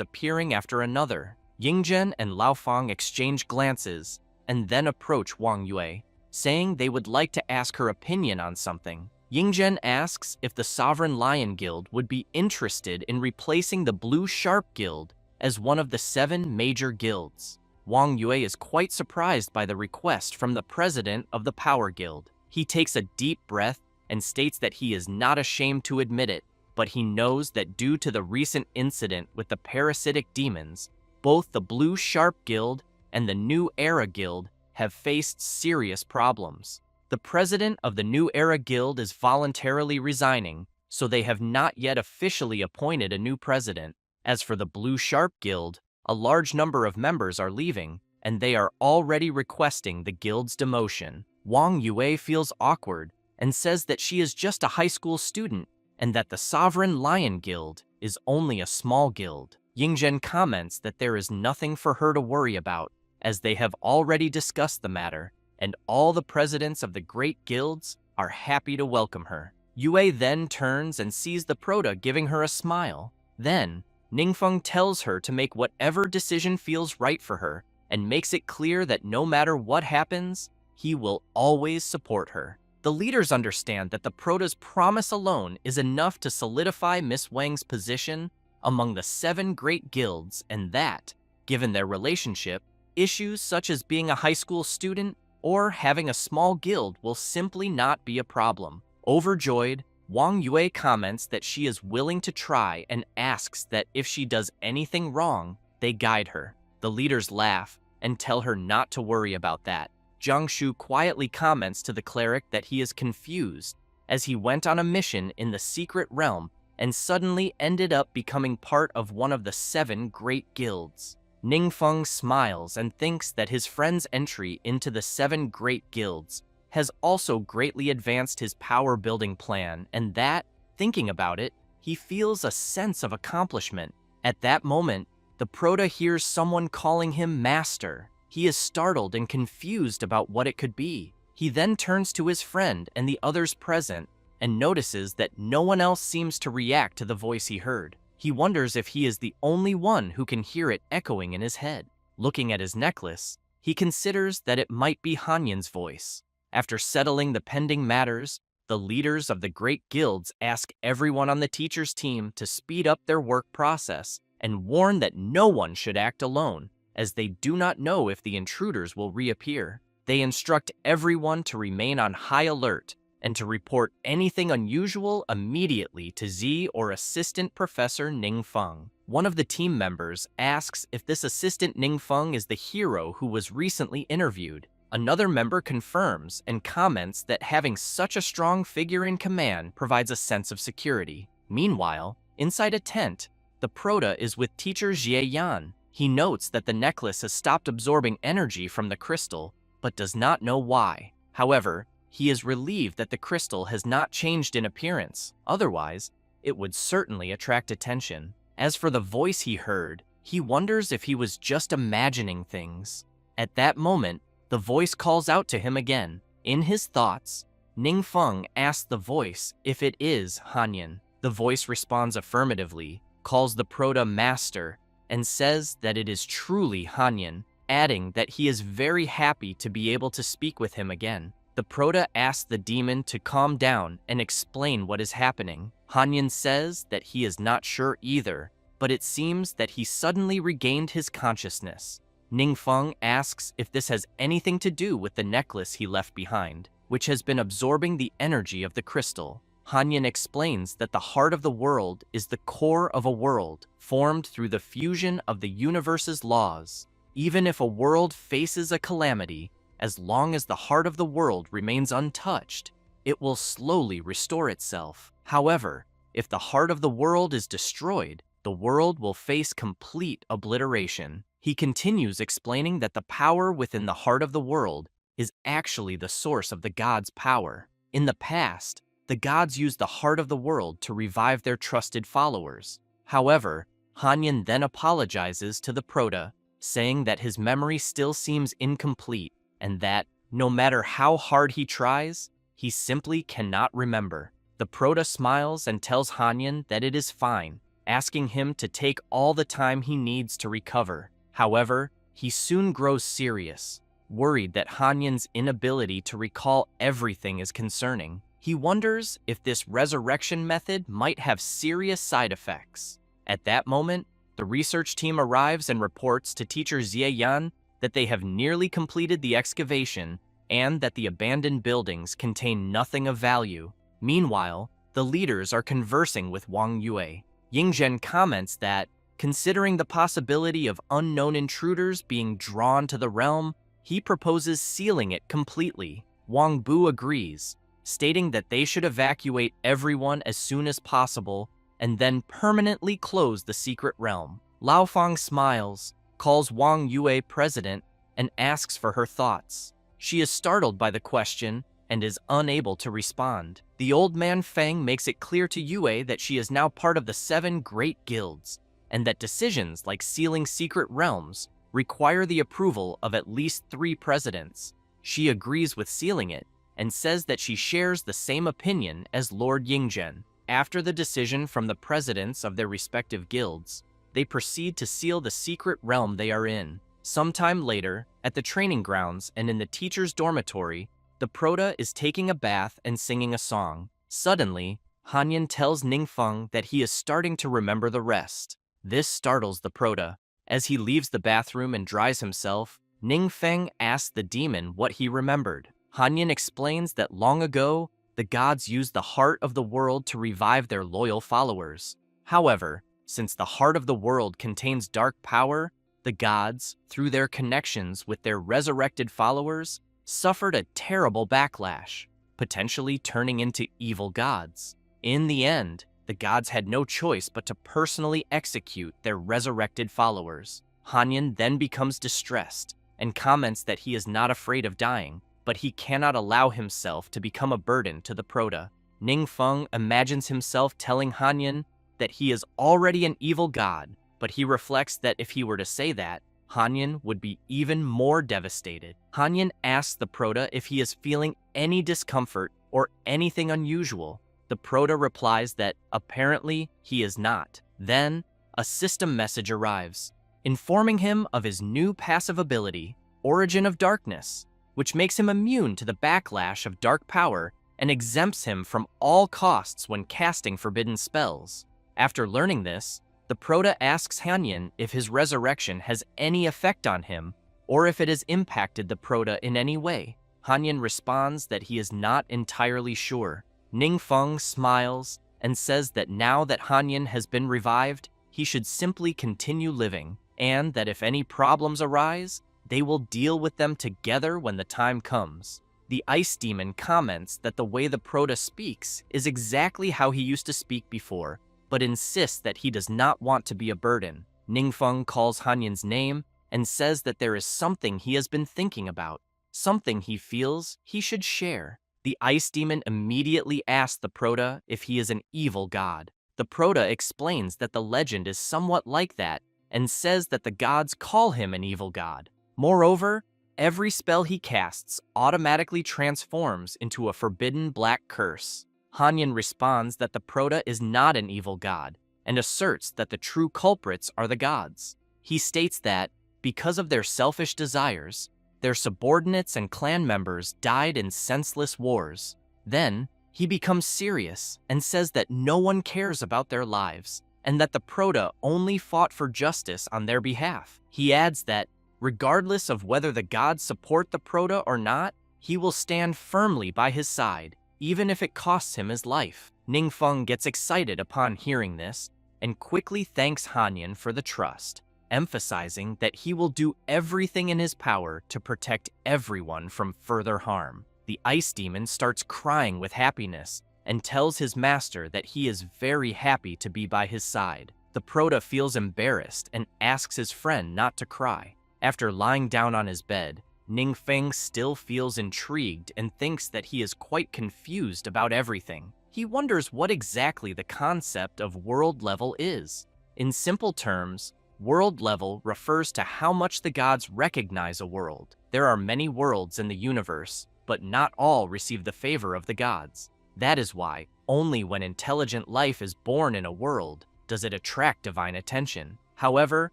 appearing after another. Yingzhen and Laofang exchange glances, and then approach Wang Yue, saying they would like to ask her opinion on something. Yingzhen asks if the Sovereign Lion Guild would be interested in replacing the Blue Sharp Guild as one of the 7 major guilds. Wang Yue is quite surprised by the request from the president of the Power Guild. He takes a deep breath and states that he is not ashamed to admit it, but he knows that due to the recent incident with the parasitic demons, both the Blue Sharp Guild and the New Era Guild have faced serious problems. The president of the New Era Guild is voluntarily resigning, so they have not yet officially appointed a new president. As for the Blue Sharp Guild, a large number of members are leaving, and they are already requesting the guild's demotion. Wang Yue feels awkward and says that she is just a high school student and that the Sovereign Lion Guild is only a small guild. Yingzhen comments that there is nothing for her to worry about, as they have already discussed the matter, and all the presidents of the great guilds are happy to welcome her. Yue then turns and sees the Proto giving her a smile. Then, Ningfeng tells her to make whatever decision feels right for her, and makes it clear that no matter what happens, he will always support her. The leaders understand that the Proto's promise alone is enough to solidify Miss Wang's position among the 7 great guilds, and that, given their relationship, issues such as being a high school student or having a small guild will simply not be a problem. Overjoyed, Wang Yue comments that she is willing to try and asks that if she does anything wrong, they guide her. The leaders laugh and tell her not to worry about that. Zhang Shu quietly comments to the cleric that he is confused, as he went on a mission in the secret realm and suddenly ended up becoming part of one of the 7 great guilds. Ningfeng smiles and thinks that his friend's entry into the 7 great guilds has also greatly advanced his power-building plan, and that, thinking about it, he feels a sense of accomplishment. At that moment, the Proto hears someone calling him Master. He is startled and confused about what it could be. He then turns to his friend and the others present and notices that no one else seems to react to the voice he heard. He wonders if he is the only one who can hear it echoing in his head. Looking at his necklace, he considers that it might be Hanyan's voice. After settling the pending matters, the leaders of the great guilds ask everyone on the teacher's team to speed up their work process and warn that no one should act alone, as they do not know if the intruders will reappear. They instruct everyone to remain on high alert and to report anything unusual immediately to Z or Assistant Professor Ningfeng. One of the team members asks if this Assistant Ningfeng is the hero who was recently interviewed. Another member confirms and comments that having such a strong figure in command provides a sense of security. Meanwhile, inside a tent, the Proto is with teacher Jie Yan. He notes that the necklace has stopped absorbing energy from the crystal, but does not know why. However, he is relieved that the crystal has not changed in appearance. Otherwise, it would certainly attract attention. As for the voice he heard, he wonders if he was just imagining things. At that moment, the voice calls out to him again, In his thoughts, Ningfeng asks the voice if it is Hanyan. The voice responds affirmatively, calls the proto-master, and says that it is truly Hanyan, adding that he is very happy to be able to speak with him again. The Proto asks the demon to calm down and explain what is happening. Hanyan says that he is not sure either, but it seems that he suddenly regained his consciousness. Ningfeng asks if this has anything to do with the necklace he left behind, which has been absorbing the energy of the crystal. Hanyan explains that the heart of the world is the core of a world, formed through the fusion of the universe's laws. Even if a world faces a calamity, as long as the heart of the world remains untouched, it will slowly restore itself. However, if the heart of the world is destroyed, the world will face complete obliteration. He continues explaining that the power within the heart of the world is actually the source of the gods' power. In the past, the gods used the heart of the world to revive their trusted followers. However, Hanyan then apologizes to the Proto, saying that his memory still seems incomplete and that, no matter how hard he tries, he simply cannot remember. The Proto smiles and tells Hanyan that it is fine, asking him to take all the time he needs to recover. However, he soon grows serious, worried that Hanyan's inability to recall everything is concerning. He wonders if this resurrection method might have serious side effects. At that moment, the research team arrives and reports to teacher Zieyan that they have nearly completed the excavation and that the abandoned buildings contain nothing of value. Meanwhile, the leaders are conversing with Wang Yue. Yingzhen comments that, considering the possibility of unknown intruders being drawn to the realm, he proposes sealing it completely. Wang Bu agrees, stating that they should evacuate everyone as soon as possible and then permanently close the secret realm. Lao Fang smiles, calls Wang Yue president, and asks for her thoughts. She is startled by the question and is unable to respond. The old man Feng makes it clear to Yue that she is now part of the 7 great guilds, and that decisions like sealing secret realms require the approval of at least 3 presidents. She agrees with sealing it, and says that she shares the same opinion as Lord Yingzhen. After the decision from the presidents of their respective guilds, they proceed to seal the secret realm they are in. Sometime later, at the training grounds and in the teacher's dormitory, the Proto is taking a bath and singing a song. Suddenly, Hanyan tells Ningfeng that he is starting to remember the rest. This startles the Proto. As he leaves the bathroom and dries himself, Ningfeng asks the demon what he remembered. Hanyan explains that long ago, the gods used the heart of the world to revive their loyal followers. However, since the heart of the world contains dark power, the gods, through their connections with their resurrected followers, suffered a terrible backlash, potentially turning into evil gods. In the end, the gods had no choice but to personally execute their resurrected followers. Hanyan then becomes distressed and comments that he is not afraid of dying, but he cannot allow himself to become a burden to the Proto. Ningfeng imagines himself telling Hanyan that he is already an evil god, but he reflects that if he were to say that, Hanyan would be even more devastated. Hanyan asks the Proto if he is feeling any discomfort or anything unusual. The Proto replies that apparently he is not. Then, a system message arrives, informing him of his new passive ability, Origin of Darkness, which makes him immune to the backlash of dark power and exempts him from all costs when casting forbidden spells. After learning this, the Proto asks Hanyan if his resurrection has any effect on him, or if it has impacted the Proto in any way. Hanyan responds that he is not entirely sure. Ningfeng smiles and says that now that Hanyan has been revived, he should simply continue living, and that if any problems arise, they will deal with them together when the time comes. The Ice Demon comments that the way the Proto speaks is exactly how he used to speak before, but insists that he does not want to be a burden. Ningfeng calls Hanyan's name and says that there is something he has been thinking about, something he feels he should share. The Ice Demon immediately asks the Proto if he is an evil god. The Proto explains that the legend is somewhat like that and says that the gods call him an evil god. Moreover, every spell he casts automatically transforms into a forbidden black curse. Hanyan responds that the Prota is not an evil god, and asserts that the true culprits are the gods. He states that, because of their selfish desires, their subordinates and clan members died in senseless wars. Then, he becomes serious and says that no one cares about their lives, and that the Prota only fought for justice on their behalf. He adds that, regardless of whether the gods support the Prota or not, he will stand firmly by his side, even if it costs him his life. Ningfeng gets excited upon hearing this, and quickly thanks Hanyan for the trust, emphasizing that he will do everything in his power to protect everyone from further harm. The ice demon starts crying with happiness and tells his master that he is very happy to be by his side. The Prota feels embarrassed and asks his friend not to cry. After lying down on his bed, Ningfeng still feels intrigued and thinks that he is quite confused about everything. He wonders what exactly the concept of world level is. In simple terms, world level refers to how much the gods recognize a world. There are many worlds in the universe, but not all receive the favor of the gods. That is why, only when intelligent life is born in a world does it attract divine attention. However,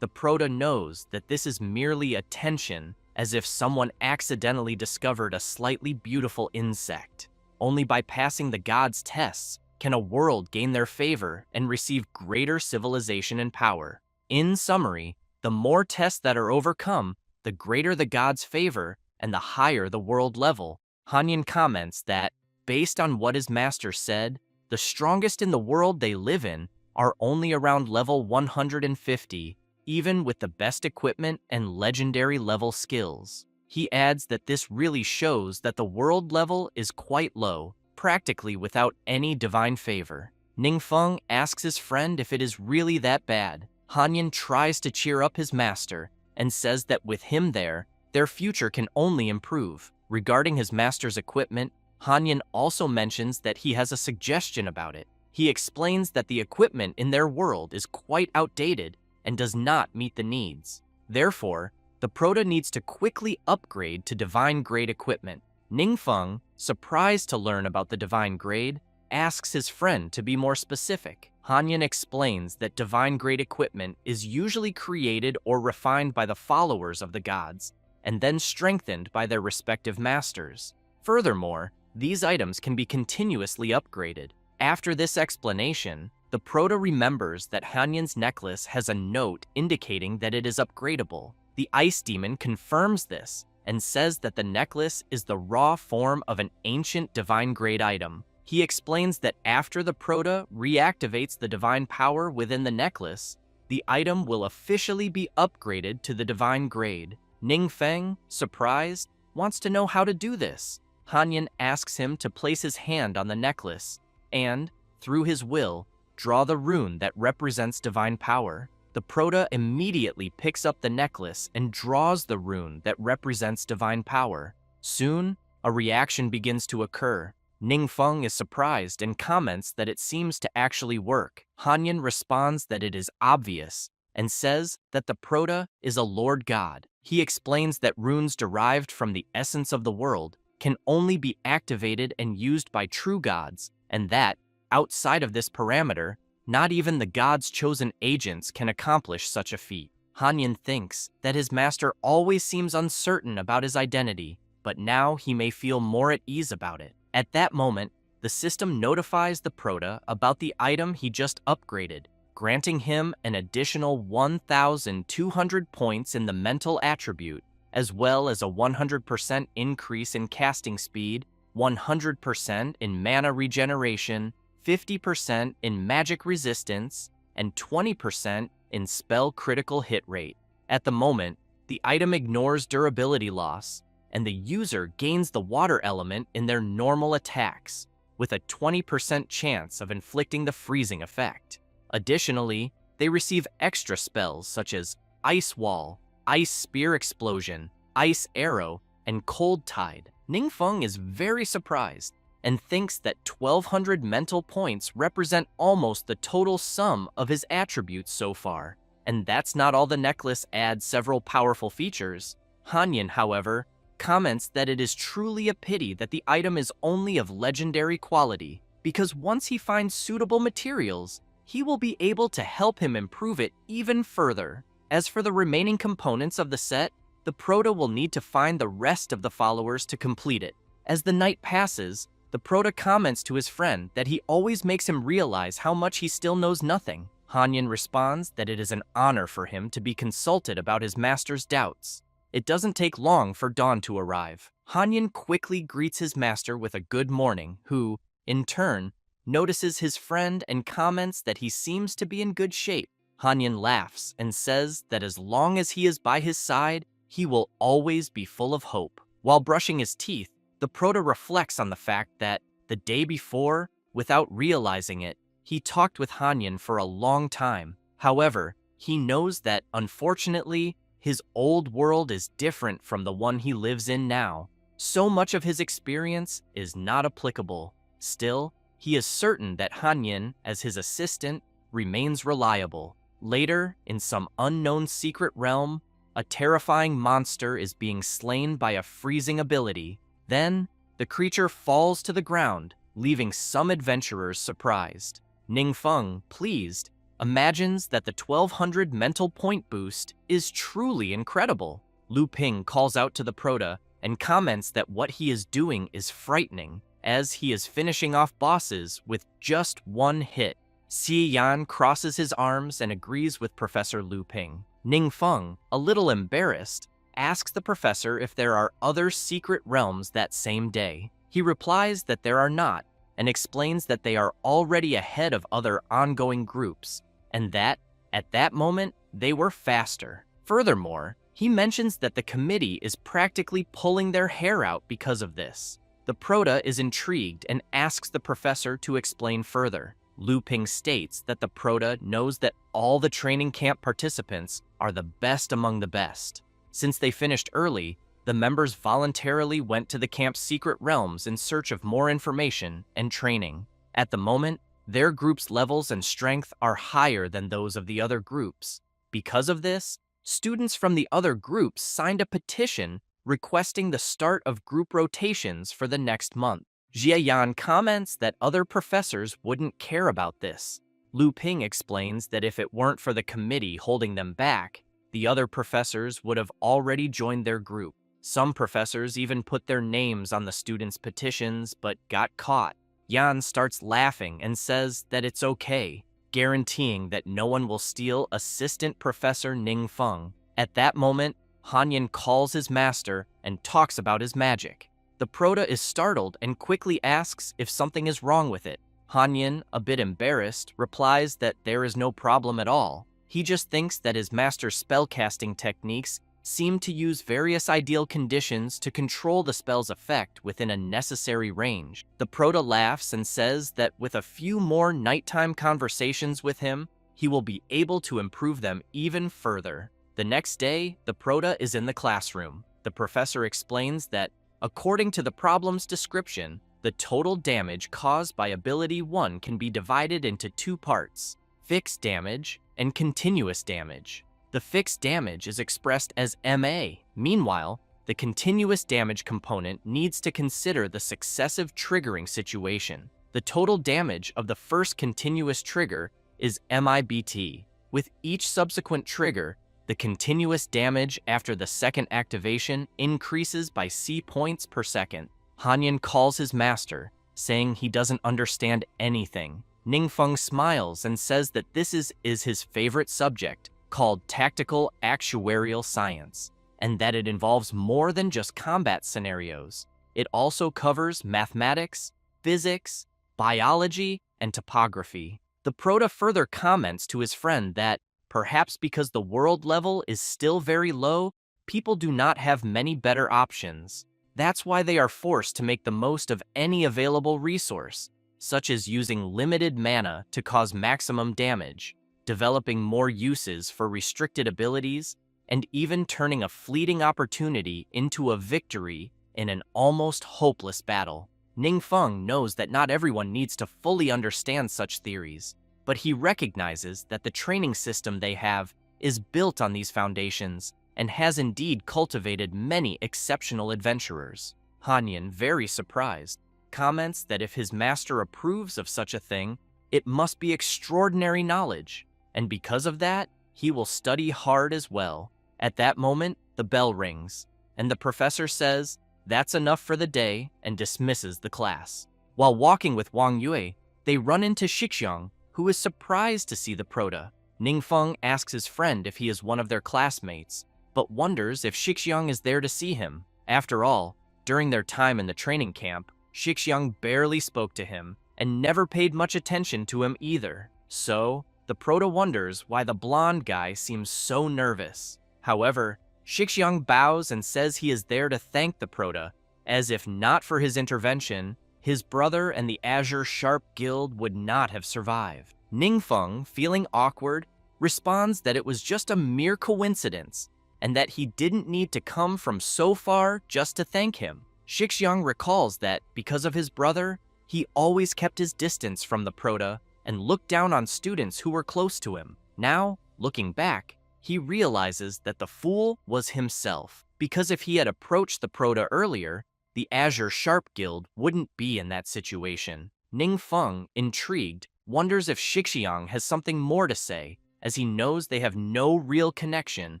the Prota knows that this is merely attention, as if someone accidentally discovered a slightly beautiful insect. Only by passing the gods' tests can a world gain their favor and receive greater civilization and power. In summary, the more tests that are overcome, the greater the gods' favor and the higher the world level. Hanyan comments that, based on what his master said, the strongest in the world they live in are only around level 150, even with the best equipment and legendary level skills. He adds that this really shows that the world level is quite low, practically without any divine favor. Ningfeng asks his friend if it is really that bad. Hanyan tries to cheer up his master and says that with him there, their future can only improve. Regarding his master's equipment, Hanyan also mentions that he has a suggestion about it. He explains that the equipment in their world is quite outdated and does not meet the needs. Therefore, the Prota needs to quickly upgrade to divine grade equipment. Ningfeng, surprised to learn about the divine grade, asks his friend to be more specific. Hanyan explains that divine grade equipment is usually created or refined by the followers of the gods, and then strengthened by their respective masters. Furthermore, these items can be continuously upgraded. After this explanation, the Prota remembers that Hanyan's necklace has a note indicating that it is upgradable. The ice demon confirms this and says that the necklace is the raw form of an ancient divine grade item. He explains that after the Prota reactivates the divine power within the necklace, the item will officially be upgraded to the divine grade. Ningfeng, surprised, wants to know how to do this. Hanyan asks him to place his hand on the necklace and, through his will, draw the rune that represents divine power. The Prota immediately picks up the necklace and draws the rune that represents divine power. Soon, a reaction begins to occur. Ningfeng is surprised and comments that it seems to actually work. Hanyan responds that it is obvious and says that the Prota is a lord god. He explains that runes derived from the essence of the world can only be activated and used by true gods, and that, outside of this parameter, not even the gods' chosen agents can accomplish such a feat. Hanyan thinks that his master always seems uncertain about his identity, but now he may feel more at ease about it. At that moment, the system notifies the Prota about the item he just upgraded, granting him an additional 1,200 points in the mental attribute, as well as a 100% increase in casting speed, 100% in mana regeneration, 50% in magic resistance, and 20% in spell critical hit rate. At the moment, the item ignores durability loss, and the user gains the water element in their normal attacks, with a 20% chance of inflicting the freezing effect. Additionally, they receive extra spells such as Ice Wall, Ice Spear Explosion, Ice Arrow, and Cold Tide. Ningfeng is very surprised and thinks that 1,200 mental points represent almost the total sum of his attributes so far. And that's not all. The necklace adds several powerful features. Hanyin, however, comments that it is truly a pity that the item is only of legendary quality, because once he finds suitable materials, he will be able to help him improve it even further. As for the remaining components of the set, the Proto will need to find the rest of the followers to complete it. As the night passes, the Proto comments to his friend that he always makes him realize how much he still knows nothing. Hanyin responds that it is an honor for him to be consulted about his master's doubts. It doesn't take long for dawn to arrive. Hanyin quickly greets his master with a good morning, who, in turn, notices his friend and comments that he seems to be in good shape. Hanyin laughs and says that as long as he is by his side, he will always be full of hope. While brushing his teeth, the Proto reflects on the fact that, the day before, without realizing it, he talked with Hanyin for a long time. However, he knows that, unfortunately, his old world is different from the one he lives in now. So much of his experience is not applicable. Still, he is certain that Hanyin, as his assistant, remains reliable. Later, in some unknown secret realm, a terrifying monster is being slain by a freezing ability. Then, the creature falls to the ground, leaving some adventurers surprised. Ningfeng, pleased, imagines that the 1200 mental point boost is truly incredible. Lu Ping calls out to the Proto and comments that what he is doing is frightening, as he is finishing off bosses with just one hit. Xie Yan crosses his arms and agrees with Professor Lu Ping. Ningfeng, a little embarrassed, asks the professor if there are other secret realms that same day. He replies that there are not, and explains that they are already ahead of other ongoing groups, and that, at that moment, they were faster. Furthermore, he mentions that the committee is practically pulling their hair out because of this. The Proto is intrigued and asks the professor to explain further. Lu Ping states that the Proto knows that all the training camp participants are the best among the best. Since they finished early, the members voluntarily went to the camp's secret realms in search of more information and training. At the moment, their group's levels and strength are higher than those of the other groups. Because of this, students from the other groups signed a petition requesting the start of group rotations for the next month. Xie Yan comments that other professors wouldn't care about this. Lu Ping explains that if it weren't for the committee holding them back, the other professors would have already joined their group. Some professors even put their names on the students' petitions but got caught. Yan starts laughing and says that it's okay, guaranteeing that no one will steal Assistant Professor Ningfeng. At that moment, Hanyin calls his master and talks about his magic. The Proto is startled and quickly asks if something is wrong with it. Hanyin, a bit embarrassed, replies that there is no problem at all. He just thinks that his master's spellcasting techniques seem to use various ideal conditions to control the spell's effect within a necessary range. The Proto laughs and says that with a few more nighttime conversations with him, he will be able to improve them even further. The next day, the Proto is in the classroom. The professor explains that, according to the problem's description, the total damage caused by Ability 1 can be divided into two parts: fixed damage and continuous damage. The fixed damage is expressed as MA. Meanwhile, the continuous damage component needs to consider the successive triggering situation. The total damage of the first continuous trigger is MIBT. With each subsequent trigger, the continuous damage after the second activation increases by C points per second. Hanyin calls his master, saying he doesn't understand anything. Ningfeng smiles and says that this is his favorite subject, called Tactical Actuarial Science, and that it involves more than just combat scenarios. It also covers mathematics, physics, biology, and topography. The Proto further comments to his friend that, perhaps because the world level is still very low, people do not have many better options. That's why they are forced to make the most of any available resource, such as using limited mana to cause maximum damage, developing more uses for restricted abilities, and even turning a fleeting opportunity into a victory in an almost hopeless battle. Ningfeng knows that not everyone needs to fully understand such theories, but he recognizes that the training system they have is built on these foundations and has indeed cultivated many exceptional adventurers. Hanyin, very surprised, comments that if his master approves of such a thing, it must be extraordinary knowledge, and because of that, he will study hard as well. At that moment, the bell rings, and the professor says, "That's enough for the day," and dismisses the class. While walking with Wang Yue, they run into Shixiang, who is surprised to see the Prota. Ningfeng asks his friend if he is one of their classmates, but wonders if Shixiang is there to see him. After all, during their time in the training camp, Shixiang barely spoke to him and never paid much attention to him either. So, the Prota wonders why the blonde guy seems so nervous. However, Shixiang bows and says he is there to thank the Prota, as if not for his intervention, his brother and the Azure Sharp Guild would not have survived. Ningfeng, feeling awkward, responds that it was just a mere coincidence, and that he didn't need to come from so far just to thank him. Shixiang recalls that, because of his brother, he always kept his distance from the Prota and looked down on students who were close to him. Now, looking back, he realizes that the fool was himself, because if he had approached the Prota earlier, the Azure Sharp Guild wouldn't be in that situation. Ningfeng, intrigued, wonders if Shixiang has something more to say, as he knows they have no real connection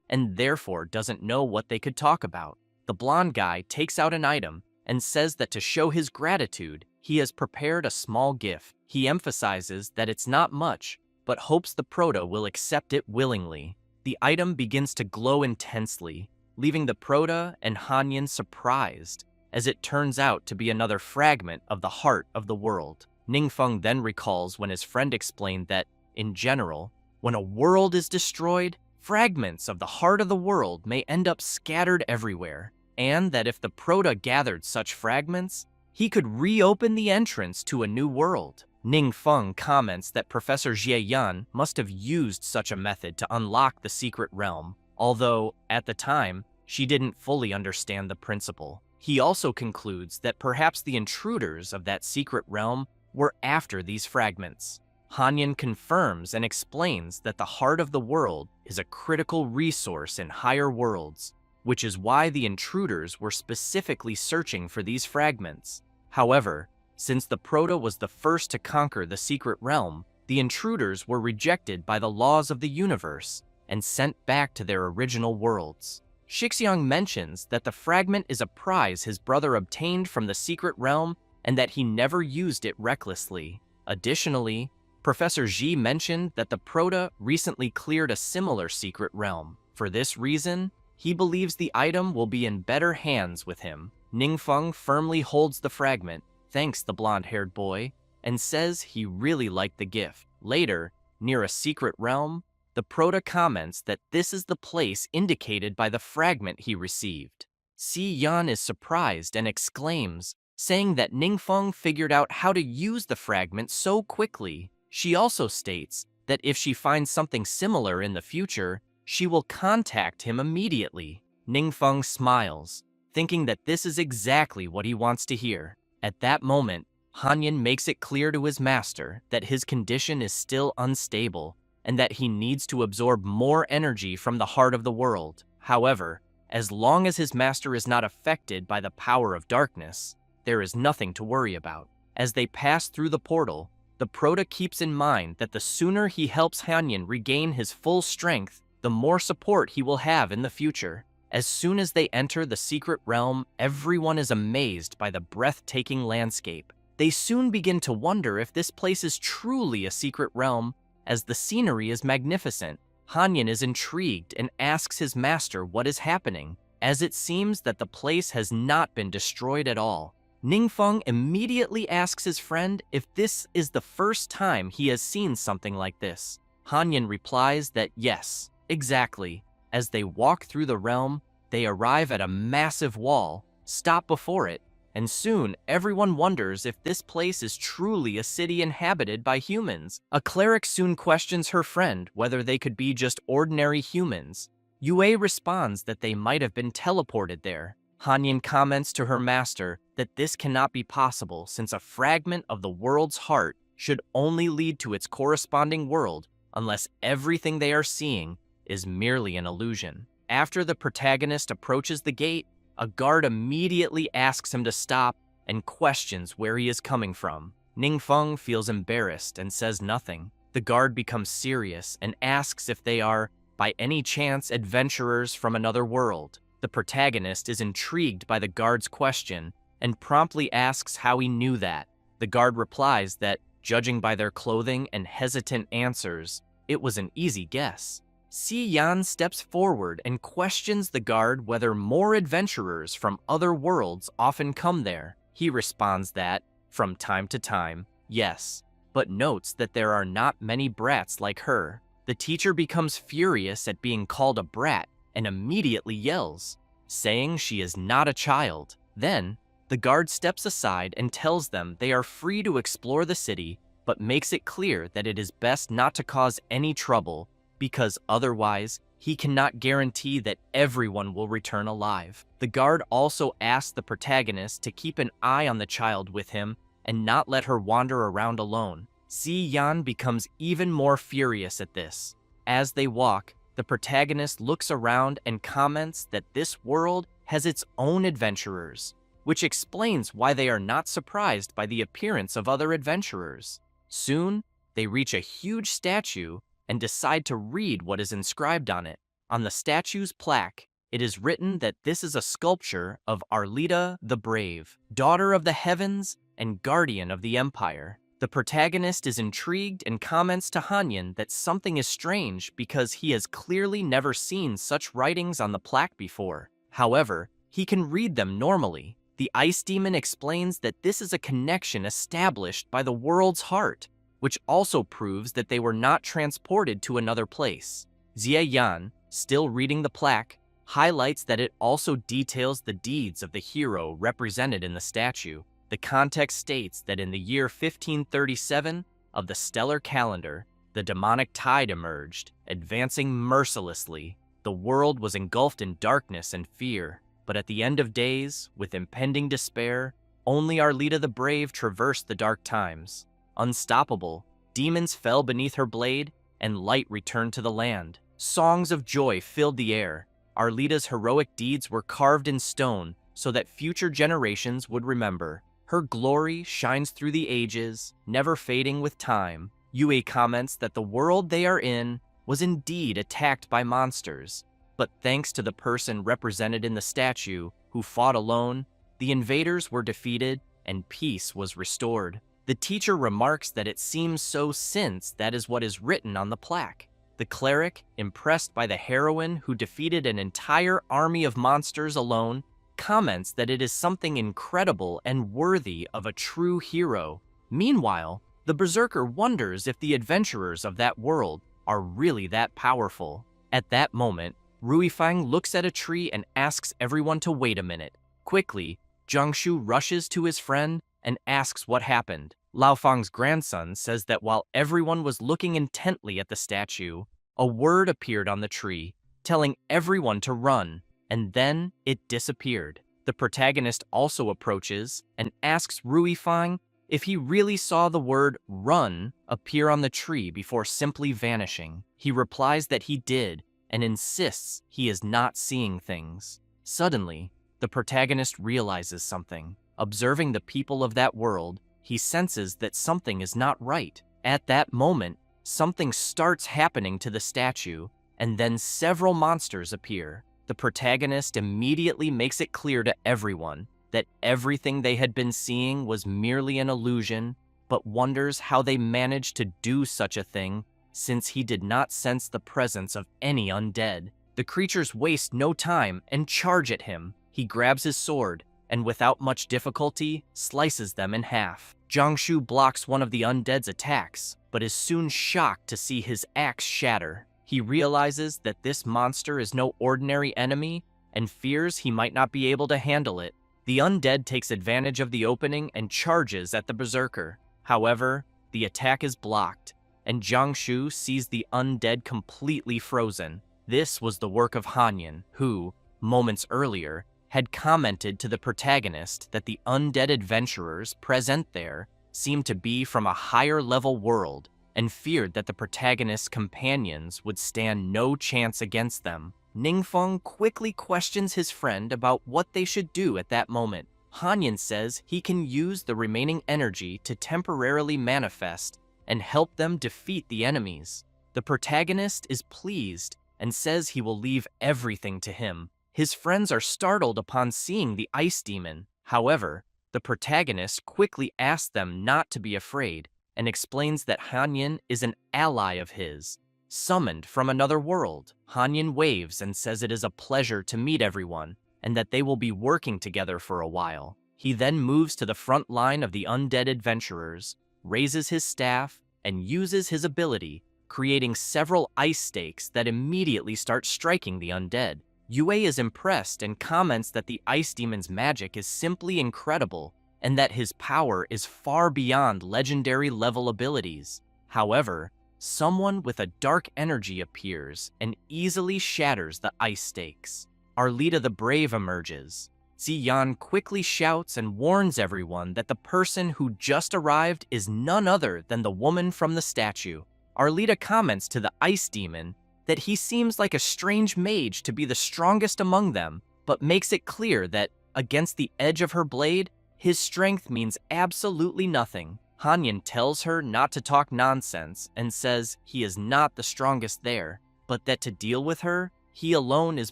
and therefore doesn't know what they could talk about. The blonde guy takes out an item and says that to show his gratitude, he has prepared a small gift. He emphasizes that it's not much, but hopes the Prota will accept it willingly. The item begins to glow intensely, leaving the Prota and Hanyin surprised, as it turns out to be another fragment of the heart of the world. Ningfeng then recalls when his friend explained that, in general, when a world is destroyed, fragments of the heart of the world may end up scattered everywhere, and that if the Prota gathered such fragments, he could reopen the entrance to a new world. Ningfeng comments that Professor Jie Yan must have used such a method to unlock the secret realm, although, at the time, she didn't fully understand the principle. He also concludes that perhaps the intruders of that secret realm were after these fragments. Hanyin confirms and explains that the heart of the world is a critical resource in higher worlds, which is why the intruders were specifically searching for these fragments. However, since the Prota was the first to conquer the secret realm, the intruders were rejected by the laws of the universe and sent back to their original worlds. Shixiang mentions that the fragment is a prize his brother obtained from the secret realm and that he never used it recklessly. Additionally, Professor Xi mentioned that the Prota recently cleared a similar secret realm. For this reason, he believes the item will be in better hands with him. Ningfeng firmly holds the fragment, thanks the blonde-haired boy, and says he really liked the gift. Later, near a secret realm, the Prota comments that this is the place indicated by the fragment he received. Si Yan is surprised and exclaims, saying that Ningfeng figured out how to use the fragment so quickly. She also states that if she finds something similar in the future, she will contact him immediately. Ningfeng smiles, thinking that this is exactly what he wants to hear. At that moment, Hanyin makes it clear to his master that his condition is still unstable and that he needs to absorb more energy from the heart of the world. However, as long as his master is not affected by the power of darkness, there is nothing to worry about. As they pass through the portal, the Prota keeps in mind that the sooner he helps Hanyin regain his full strength, the more support he will have in the future. As soon as they enter the secret realm, everyone is amazed by the breathtaking landscape. They soon begin to wonder if this place is truly a secret realm, as the scenery is magnificent. Hanyin is intrigued and asks his master what is happening, as it seems that the place has not been destroyed at all. Ningfeng immediately asks his friend if this is the first time he has seen something like this. Hanyin replies that yes, exactly. As they walk through the realm, they arrive at a massive wall, stop before it, and soon everyone wonders if this place is truly a city inhabited by humans. A cleric soon questions her friend whether they could be just ordinary humans. Yue responds that they might have been teleported there. Hanyin comments to her master that this cannot be possible since a fragment of the world's heart should only lead to its corresponding world unless everything they are seeing is merely an illusion. After the protagonist approaches the gate, a guard immediately asks him to stop and questions where he is coming from. Ningfeng feels embarrassed and says nothing. The guard becomes serious and asks if they are, by any chance, adventurers from another world. The protagonist is intrigued by the guard's question and promptly asks how he knew that. The guard replies that, judging by their clothing and hesitant answers, it was an easy guess. Si Yan steps forward and questions the guard whether more adventurers from other worlds often come there. He responds that, from time to time, yes, but notes that there are not many brats like her. The teacher becomes furious at being called a brat and immediately yells, saying she is not a child. Then, the guard steps aside and tells them they are free to explore the city, but makes it clear that it is best not to cause any trouble, because otherwise, he cannot guarantee that everyone will return alive. The guard also asks the protagonist to keep an eye on the child with him and not let her wander around alone. Si Yan becomes even more furious at this. As they walk, the protagonist looks around and comments that this world has its own adventurers, which explains why they are not surprised by the appearance of other adventurers. Soon, they reach a huge statue and decide to read what is inscribed on it. On the statue's plaque, it is written that this is a sculpture of Arlita the Brave, daughter of the heavens and guardian of the empire. The protagonist is intrigued and comments to Hanyin that something is strange because he has clearly never seen such writings on the plaque before. However, he can read them normally. The ice demon explains that this is a connection established by the world's heart, which also proves that they were not transported to another place. Xie Yan, still reading the plaque, highlights that it also details the deeds of the hero represented in the statue. The context states that in the year 1537 of the stellar calendar, the demonic tide emerged, advancing mercilessly. The world was engulfed in darkness and fear, but at the end of days, with impending despair, only Arlita the Brave traversed the dark times. Unstoppable, demons fell beneath her blade, and light returned to the land. Songs of joy filled the air. Arlita's heroic deeds were carved in stone so that future generations would remember. Her glory shines through the ages, never fading with time. Yue comments that the world they are in was indeed attacked by monsters, but thanks to the person represented in the statue who fought alone, the invaders were defeated and peace was restored. The teacher remarks that it seems so since that is what is written on the plaque. The cleric, impressed by the heroine who defeated an entire army of monsters alone, comments that it is something incredible and worthy of a true hero. Meanwhile, the berserker wonders if the adventurers of that world are really that powerful. At that moment, Ruifang looks at a tree and asks everyone to wait a minute. Quickly, Jiangshu rushes to his friend and asks what happened. Lao Fang's grandson says that while everyone was looking intently at the statue, a word appeared on the tree, telling everyone to run, and then it disappeared. The protagonist also approaches and asks Ruifang if he really saw the word run appear on the tree before simply vanishing. He replies that he did and insists he is not seeing things. Suddenly, the protagonist realizes something. Observing the people of that world, he senses that something is not right. At that moment, something starts happening to the statue, and then several monsters appear. The protagonist immediately makes it clear to everyone that everything they had been seeing was merely an illusion, but wonders how they managed to do such a thing since he did not sense the presence of any undead. The creatures waste no time and charge at him. He grabs his sword and without much difficulty slices them in half. Jiangshu blocks one of the undead's attacks, but is soon shocked to see his axe shatter. He realizes that this monster is no ordinary enemy and fears he might not be able to handle it. The undead takes advantage of the opening and charges at the berserker. However, the attack is blocked, and Jiangshu sees the undead completely frozen. This was the work of Hanyin, who, moments earlier, had commented to the protagonist that the undead adventurers present there seemed to be from a higher-level world, and feared that the protagonist's companions would stand no chance against them. Ningfeng quickly questions his friend about what they should do at that moment. Hanyan says he can use the remaining energy to temporarily manifest and help them defeat the enemies. The protagonist is pleased and says he will leave everything to him. His friends are startled upon seeing the ice demon. However, the protagonist quickly asks them not to be afraid and explains that Hanyan is an ally of his, summoned from another world. Hanyan waves and says it is a pleasure to meet everyone and that they will be working together for a while. He then moves to the front line of the undead adventurers, raises his staff, and uses his ability, creating several ice stakes that immediately start striking the undead. Yue is impressed and comments that the ice demon's magic is simply incredible and that his power is far beyond legendary level abilities. However, someone with a dark energy appears and easily shatters the ice stakes. Arlita the Brave emerges. Ziyan quickly shouts and warns everyone that the person who just arrived is none other than the woman from the statue. Arlita comments to the ice demon that he seems like a strange mage to be the strongest among them, but makes it clear that, against the edge of her blade, his strength means absolutely nothing. Hanyan tells her not to talk nonsense and says he is not the strongest there, but that to deal with her, he alone is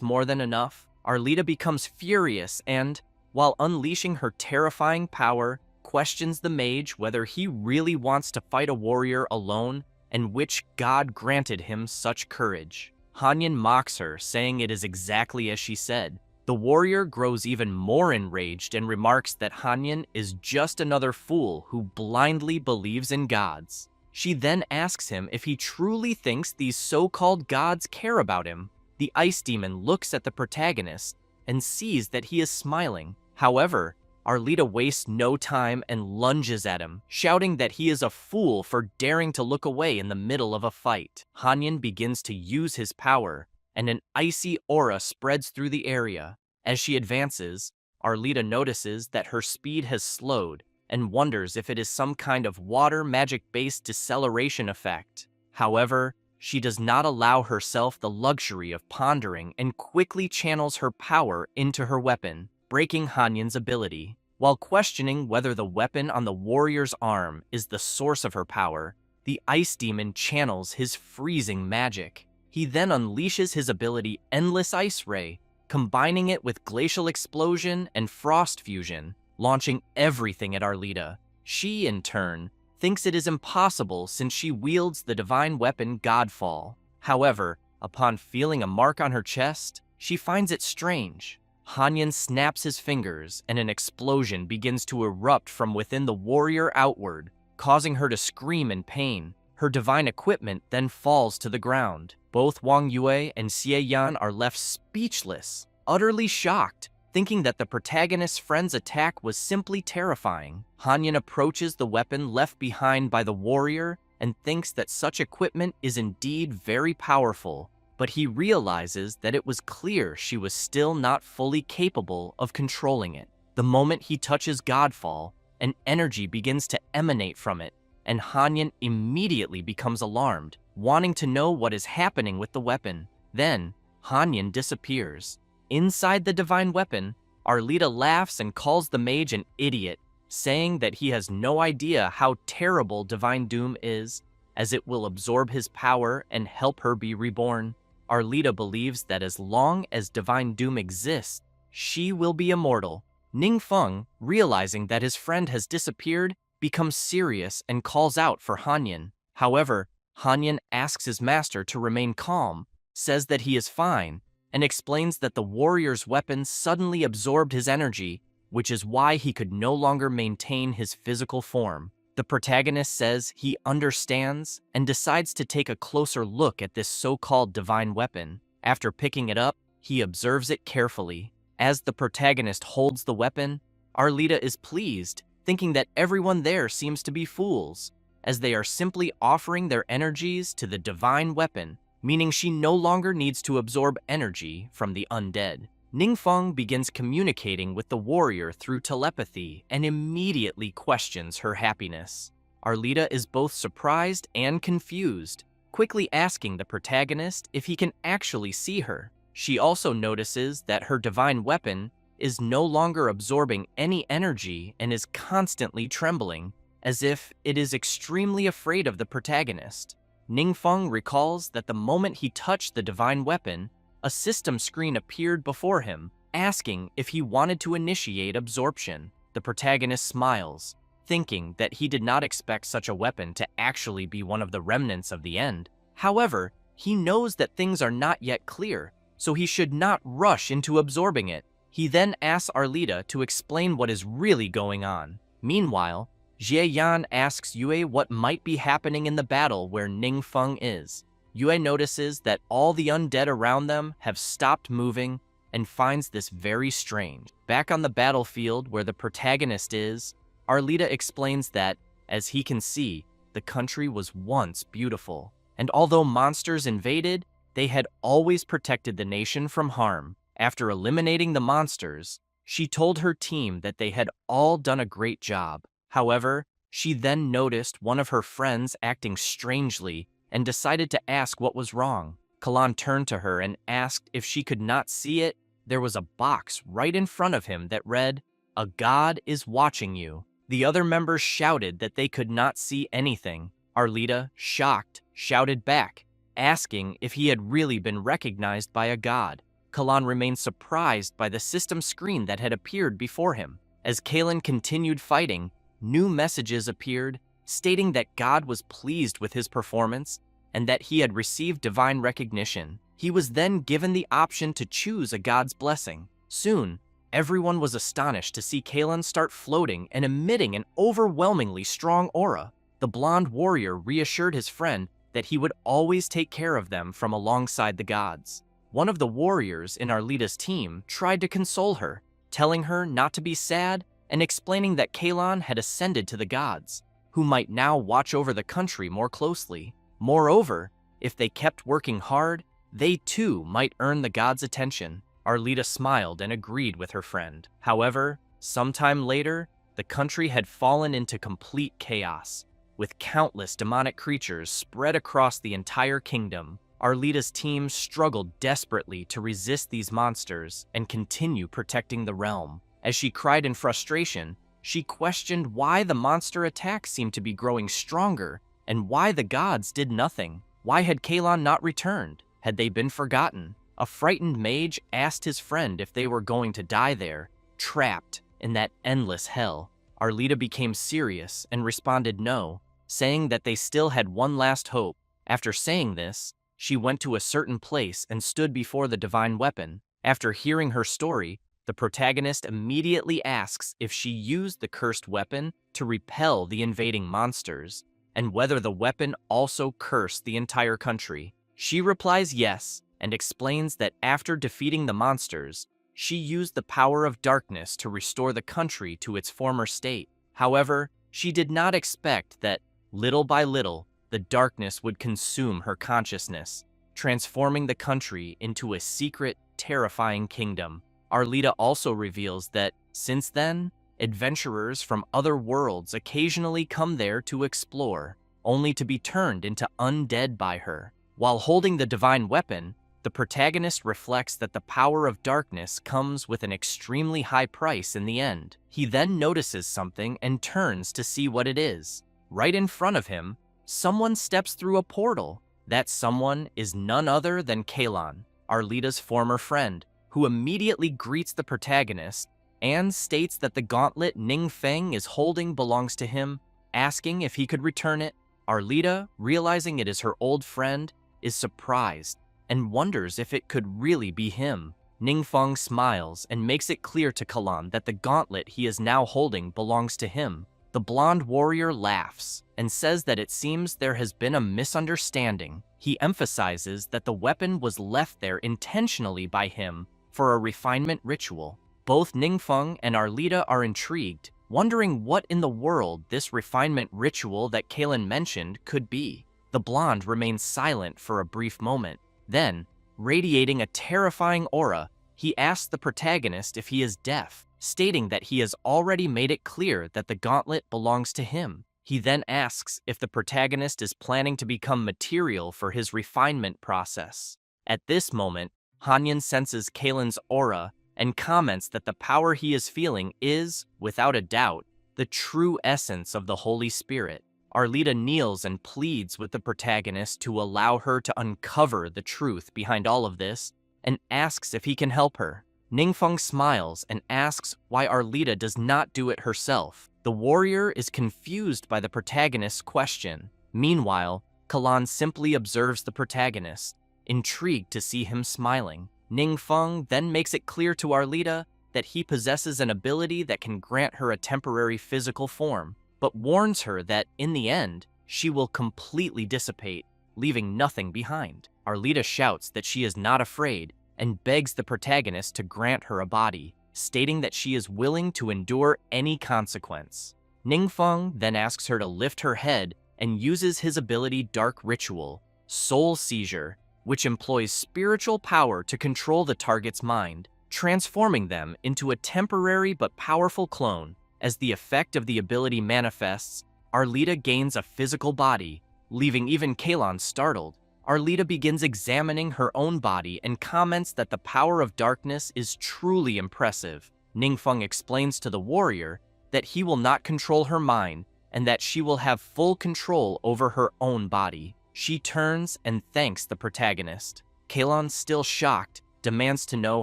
more than enough. Arlita becomes furious and, while unleashing her terrifying power, questions the mage whether he really wants to fight a warrior alone and which god granted him such courage. Hanyan mocks her, saying it is exactly as she said. The warrior grows even more enraged and remarks that Hanyan is just another fool who blindly believes in gods. She then asks him if he truly thinks these so-called gods care about him. The ice demon looks at the protagonist and sees that he is smiling. However, Arlita wastes no time and lunges at him, shouting that he is a fool for daring to look away in the middle of a fight. Hanyan begins to use his power, and an icy aura spreads through the area. As she advances, Arlita notices that her speed has slowed and wonders if it is some kind of water magic-based deceleration effect. However, she does not allow herself the luxury of pondering and quickly channels her power into her weapon, breaking Hanyan's ability. While questioning whether the weapon on the warrior's arm is the source of her power, the ice demon channels his freezing magic. He then unleashes his ability Endless Ice Ray, combining it with Glacial Explosion and Frost Fusion, launching everything at Arlita. She, in turn, thinks it is impossible since she wields the divine weapon Godfall. However, upon feeling a mark on her chest, she finds it strange. Hanyan snaps his fingers and an explosion begins to erupt from within the warrior outward, causing her to scream in pain. Her divine equipment then falls to the ground. Both Wang Yue and Xie Yan are left speechless, utterly shocked, thinking that the protagonist's friend's attack was simply terrifying. Hanyan approaches the weapon left behind by the warrior and thinks that such equipment is indeed very powerful, but he realizes that it was clear she was still not fully capable of controlling it. The moment he touches Godfall, an energy begins to emanate from it, and Hanyan immediately becomes alarmed, wanting to know what is happening with the weapon. Then, Hanyan disappears. Inside the divine weapon, Arlita laughs and calls the mage an idiot, saying that he has no idea how terrible Divine Doom is, as it will absorb his power and help her be reborn. Arlita believes that as long as Divine Doom exists, she will be immortal. Ningfeng, realizing that his friend has disappeared, becomes serious and calls out for Hanyan. However, Hanyan asks his master to remain calm, says that he is fine, and explains that the warrior's weapon suddenly absorbed his energy, which is why he could no longer maintain his physical form. The protagonist says he understands and decides to take a closer look at this so-called divine weapon. After picking it up, he observes it carefully. As the protagonist holds the weapon, Arlita is pleased, thinking that everyone there seems to be fools, as they are simply offering their energies to the divine weapon, meaning she no longer needs to absorb energy from the undead. Ningfeng begins communicating with the warrior through telepathy and immediately questions her happiness. Arlita is both surprised and confused, quickly asking the protagonist if he can actually see her. She also notices that her divine weapon is no longer absorbing any energy and is constantly trembling, as if it is extremely afraid of the protagonist. Ningfeng recalls that the moment he touched the divine weapon, a system screen appeared before him, asking if he wanted to initiate absorption. The protagonist smiles, thinking that he did not expect such a weapon to actually be one of the remnants of the end. However, he knows that things are not yet clear, so he should not rush into absorbing it. He then asks Arlita to explain what is really going on. Meanwhile, Jie Yan asks Yue what might be happening in the battle where Ningfeng is. Yue notices that all the undead around them have stopped moving and finds this very strange. Back on the battlefield where the protagonist is, Arlita explains that, as he can see, the country was once beautiful, and although monsters invaded, they had always protected the nation from harm. After eliminating the monsters, she told her team that they had all done a great job. However, she then noticed one of her friends acting strangely and decided to ask what was wrong. Kalan turned to her and asked if she could not see it. There was a box right in front of him that read, "A god is watching you." The other members shouted that they could not see anything. Arlita, shocked, shouted back, asking if he had really been recognized by a god. Kalan remained surprised by the system screen that had appeared before him. As Kalan continued fighting, new messages appeared, stating that God was pleased with his performance and that he had received divine recognition. He was then given the option to choose a god's blessing. Soon, everyone was astonished to see Kalan start floating and emitting an overwhelmingly strong aura. The blonde warrior reassured his friend that he would always take care of them from alongside the gods. One of the warriors in Arlita's team tried to console her, telling her not to be sad and explaining that Kalan had ascended to the gods, who might now watch over the country more closely. Moreover, if they kept working hard, they too might earn the gods' attention. Arlita smiled and agreed with her friend. However, sometime later, the country had fallen into complete chaos, with countless demonic creatures spread across the entire kingdom. Arlita's team struggled desperately to resist these monsters and continue protecting the realm. As she cried in frustration, she questioned why the monster attacks seemed to be growing stronger and why the gods did nothing. Why had Kalan not returned? Had they been forgotten? A frightened mage asked his friend if they were going to die there, trapped in that endless hell. Arlita became serious and responded no, saying that they still had one last hope. After saying this, she went to a certain place and stood before the divine weapon. After hearing her story, the protagonist immediately asks if she used the cursed weapon to repel the invading monsters, and whether the weapon also cursed the entire country. She replies yes, and explains that after defeating the monsters, she used the power of darkness to restore the country to its former state. However, she did not expect that, little by little, the darkness would consume her consciousness, transforming the country into a secret, terrifying kingdom. Arlita also reveals that, since then, adventurers from other worlds occasionally come there to explore, only to be turned into undead by her. While holding the divine weapon, the protagonist reflects that the power of darkness comes with an extremely high price in the end. He then notices something and turns to see what it is. Right in front of him, someone steps through a portal. That someone is none other than Kalan, Arlita's former friend, who immediately greets the protagonist and states that the gauntlet Ningfeng is holding belongs to him, asking if he could return it. Arlita, realizing it is her old friend, is surprised and wonders if it could really be him. Ningfeng smiles and makes it clear to Kalan that the gauntlet he is now holding belongs to him. The blonde warrior laughs and says that it seems there has been a misunderstanding. He emphasizes that the weapon was left there intentionally by him for a refinement ritual. Both Ningfeng and Arlita are intrigued, wondering what in the world this refinement ritual that Kalan mentioned could be. The blonde remains silent for a brief moment. Then, radiating a terrifying aura, he asks the protagonist if he is deaf, stating that he has already made it clear that the gauntlet belongs to him. He then asks if the protagonist is planning to become material for his refinement process. At this moment, Hanyan senses Kalen's aura and comments that the power he is feeling is, without a doubt, the true essence of the Holy Spirit. Arlita kneels and pleads with the protagonist to allow her to uncover the truth behind all of this and asks if he can help her. Ningfeng smiles and asks why Arlita does not do it herself. The warrior is confused by the protagonist's question. Meanwhile, Kalan simply observes the protagonist, intrigued to see him smiling. Ningfeng then makes it clear to Arlita that he possesses an ability that can grant her a temporary physical form, but warns her that, in the end, she will completely dissipate, leaving nothing behind. Arlita shouts that she is not afraid and begs the protagonist to grant her a body, stating that she is willing to endure any consequence. Ningfeng then asks her to lift her head and uses his ability Dark Ritual, Soul Seizure, which employs spiritual power to control the target's mind, transforming them into a temporary but powerful clone. As the effect of the ability manifests, Arlita gains a physical body, leaving even Kalan startled. Arlita begins examining her own body and comments that the power of darkness is truly impressive. Ningfeng explains to the warrior that he will not control her mind and that she will have full control over her own body. She turns and thanks the protagonist. Kalan, still shocked, demands to know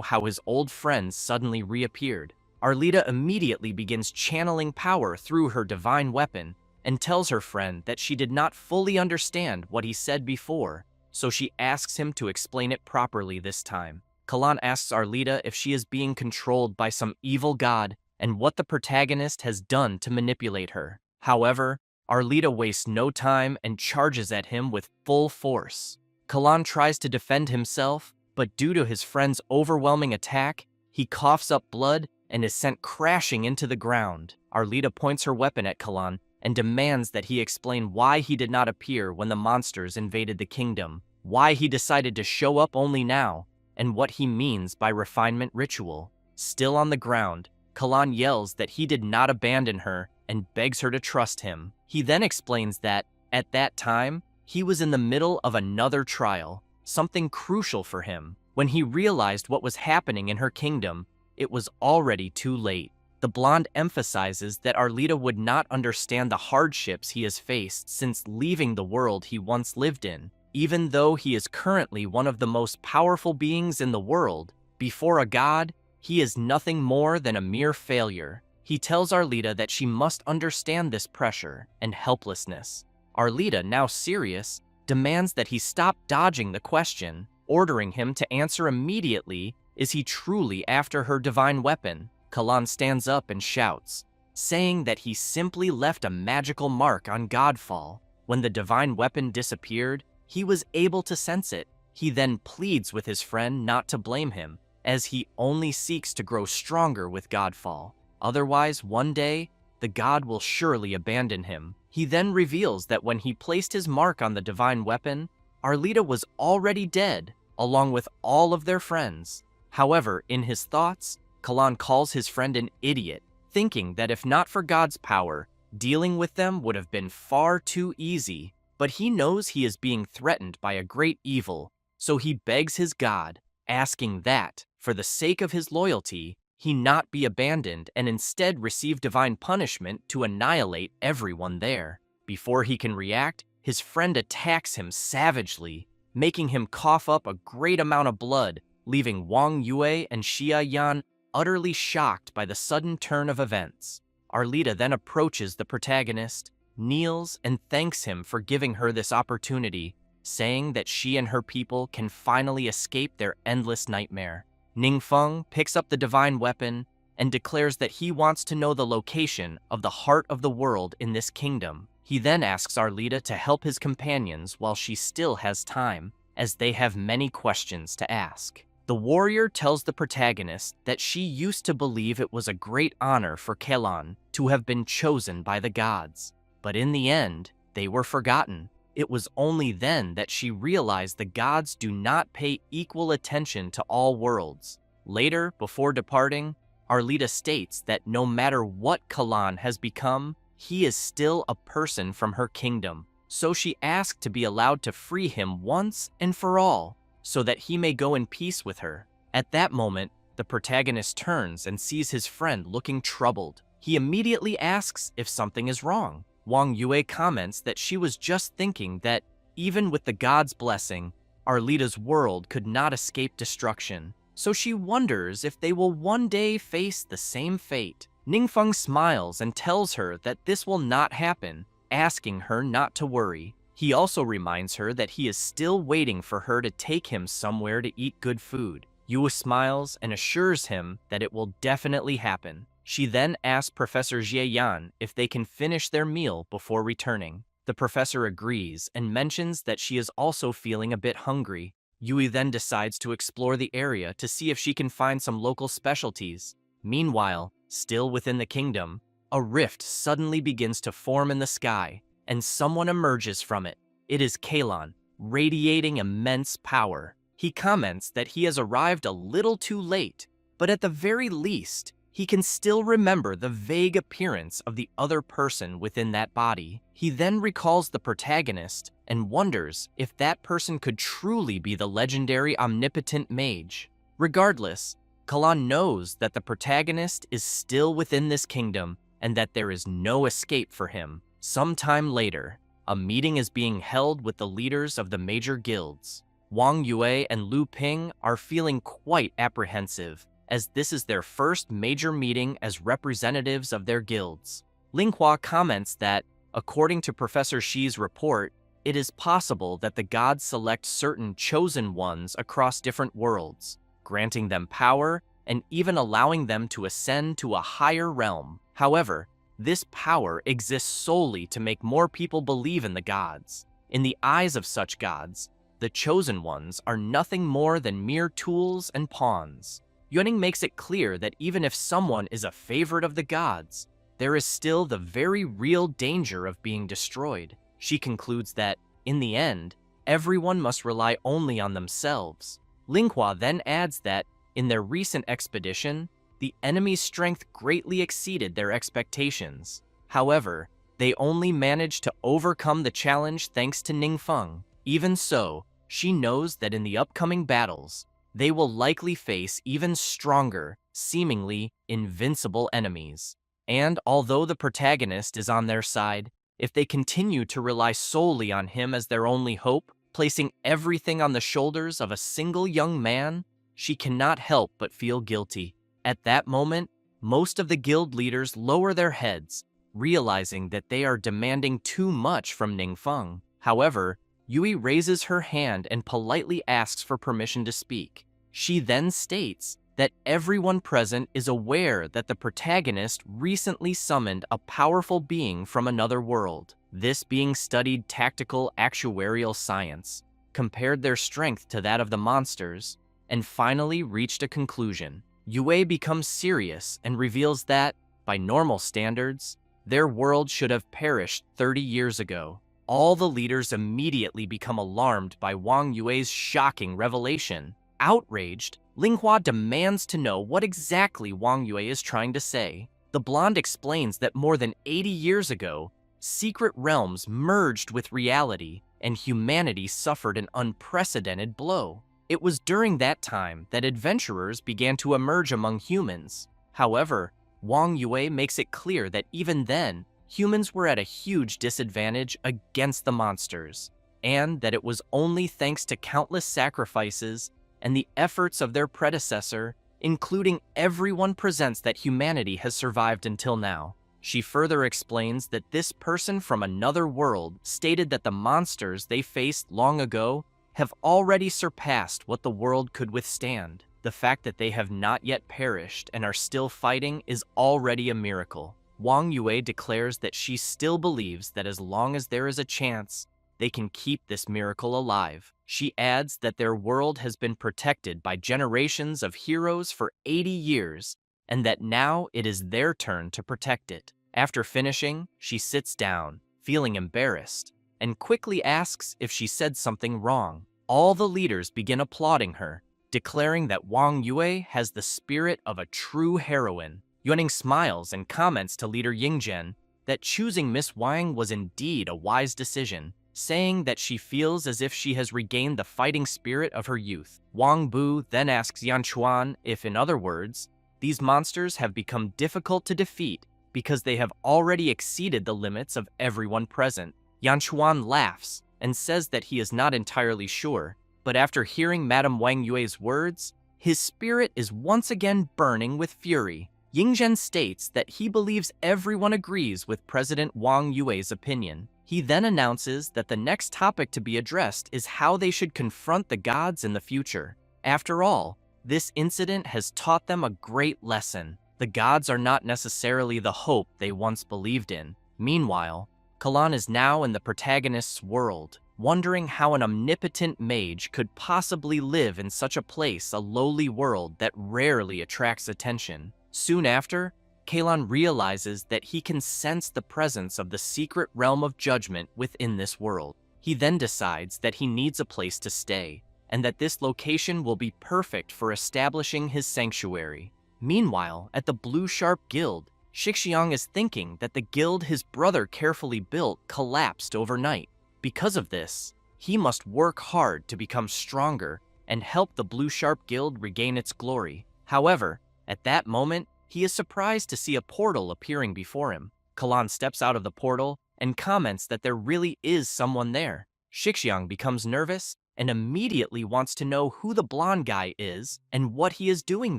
how his old friends suddenly reappeared. Arlita immediately begins channeling power through her divine weapon and tells her friend that she did not fully understand what he said before, so she asks him to explain it properly this time. Kalan asks Arlita if she is being controlled by some evil god and what the protagonist has done to manipulate her. However, Arlita wastes no time and charges at him with full force. Kalan tries to defend himself, but due to his friend's overwhelming attack, he coughs up blood and is sent crashing into the ground. Arlita points her weapon at Kalan and demands that he explain why he did not appear when the monsters invaded the kingdom, why he decided to show up only now, and what he means by refinement ritual. Still on the ground, Kalan yells that he did not abandon her and begs her to trust him. He then explains that, at that time, he was in the middle of another trial, something crucial for him. When he realized what was happening in her kingdom, it was already too late. The blonde emphasizes that Arlita would not understand the hardships he has faced since leaving the world he once lived in. Even though he is currently one of the most powerful beings in the world, before a god, he is nothing more than a mere failure. He tells Arlita that she must understand this pressure and helplessness. Arlita, now serious, demands that he stop dodging the question, ordering him to answer immediately, is he truly after her divine weapon? Kalan stands up and shouts, saying that he simply left a magical mark on Godfall. When the divine weapon disappeared, he was able to sense it. He then pleads with his friend not to blame him, as he only seeks to grow stronger with Godfall. Otherwise, one day, the god will surely abandon him. He then reveals that when he placed his mark on the divine weapon, Arlita was already dead, along with all of their friends. However, in his thoughts, Kalan calls his friend an idiot, thinking that if not for God's power, dealing with them would have been far too easy. But he knows he is being threatened by a great evil, so he begs his god, asking that, for the sake of his loyalty, he not be abandoned and instead receive divine punishment to annihilate everyone there. Before he can react, his friend attacks him savagely, making him cough up a great amount of blood, leaving Wang Yue and Xia Yan utterly shocked by the sudden turn of events. Arlita then approaches the protagonist, kneels, and thanks him for giving her this opportunity, saying that she and her people can finally escape their endless nightmare. Ningfeng picks up the divine weapon and declares that he wants to know the location of the heart of the world in this kingdom. He then asks Arlita to help his companions while she still has time, as they have many questions to ask. The warrior tells the protagonist that she used to believe it was a great honor for Kalan to have been chosen by the gods, but in the end, they were forgotten. It was only then that she realized the gods do not pay equal attention to all worlds. Later, before departing, Arlita states that no matter what Kalan has become, he is still a person from her kingdom, so she asked to be allowed to free him once and for all, so that he may go in peace with her. At that moment, the protagonist turns and sees his friend looking troubled. He immediately asks if something is wrong. Wang Yue comments that she was just thinking that, even with the god's blessing, Arlita's world could not escape destruction, so she wonders if they will one day face the same fate. Ningfeng smiles and tells her that this will not happen, asking her not to worry. He also reminds her that he is still waiting for her to take him somewhere to eat good food. Yue smiles and assures him that it will definitely happen. She then asks Professor Jie Yan if they can finish their meal before returning. The professor agrees and mentions that she is also feeling a bit hungry. Yui then decides to explore the area to see if she can find some local specialties. Meanwhile, still within the kingdom, a rift suddenly begins to form in the sky, and someone emerges from it. It is Kalon, radiating immense power. He comments that he has arrived a little too late, but at the very least, he can still remember the vague appearance of the other person within that body. He then recalls the protagonist and wonders if that person could truly be the legendary omnipotent mage. Regardless, Kalon knows that the protagonist is still within this kingdom and that there is no escape for him. Sometime later, a meeting is being held with the leaders of the major guilds. Wang Yue and Lu Ping are feeling quite apprehensive, as this is their first major meeting as representatives of their guilds. Linghua comments that, according to Professor Shi's report, it is possible that the gods select certain chosen ones across different worlds, granting them power and even allowing them to ascend to a higher realm. However, this power exists solely to make more people believe in the gods. In the eyes of such gods, the chosen ones are nothing more than mere tools and pawns. Yuning makes it clear that even if someone is a favorite of the gods, there is still the very real danger of being destroyed. She concludes that, in the end, everyone must rely only on themselves. Linghua then adds that, in their recent expedition, the enemy's strength greatly exceeded their expectations. However, they only managed to overcome the challenge thanks to Ningfeng. Even so, she knows that in the upcoming battles, they will likely face even stronger, seemingly invincible enemies. And although the protagonist is on their side, if they continue to rely solely on him as their only hope, placing everything on the shoulders of a single young man, she cannot help but feel guilty. At that moment, most of the guild leaders lower their heads, realizing that they are demanding too much from Ningfeng. However, Yui raises her hand and politely asks for permission to speak. She then states that everyone present is aware that the protagonist recently summoned a powerful being from another world. This being studied tactical actuarial science, compared their strength to that of the monsters, and finally reached a conclusion. Yue becomes serious and reveals that, by normal standards, their world should have perished 30 years ago. All the leaders immediately become alarmed by Wang Yue's shocking revelation. Outraged, Linghua demands to know what exactly Wang Yue is trying to say. The blonde explains that more than 80 years ago, secret realms merged with reality, and humanity suffered an unprecedented blow. It was during that time that adventurers began to emerge among humans. However, Wang Yue makes it clear that even then, humans were at a huge disadvantage against the monsters, and that it was only thanks to countless sacrifices and the efforts of their predecessor, including everyone presents, that humanity has survived until now. She further explains that this person from another world stated that the monsters they faced long ago have already surpassed what the world could withstand. The fact that they have not yet perished and are still fighting is already a miracle. Wang Yue declares that she still believes that as long as there is a chance, they can keep this miracle alive. She adds that their world has been protected by generations of heroes for 80 years, and that now it is their turn to protect it. After finishing, she sits down, feeling embarrassed, and quickly asks if she said something wrong. All the leaders begin applauding her, declaring that Wang Yue has the spirit of a true heroine. Yuning smiles and comments to leader Yingzhen that choosing Miss Wang was indeed a wise decision, saying that she feels as if she has regained the fighting spirit of her youth. Wang Bu then asks Yan Chuan if, in other words, these monsters have become difficult to defeat because they have already exceeded the limits of everyone present. Yan Chuan laughs and says that he is not entirely sure, but after hearing Madame Wang Yue's words, his spirit is once again burning with fury. Yingzhen states that he believes everyone agrees with President Wang Yue's opinion. He then announces that the next topic to be addressed is how they should confront the gods in the future. After all, this incident has taught them a great lesson. The gods are not necessarily the hope they once believed in. Meanwhile, Kalan is now in the protagonist's world, wondering how an omnipotent mage could possibly live in such a place, a lowly world that rarely attracts attention. Soon after, Kalan realizes that he can sense the presence of the secret realm of judgment within this world. He then decides that he needs a place to stay, and that this location will be perfect for establishing his sanctuary. Meanwhile, at the Blue Sharp Guild, Shixiang is thinking that the guild his brother carefully built collapsed overnight. Because of this, he must work hard to become stronger and help the Blue Sharp Guild regain its glory. However, at that moment, he is surprised to see a portal appearing before him. Kalan steps out of the portal and comments that there really is someone there. Shixiang becomes nervous and immediately wants to know who the blonde guy is and what he is doing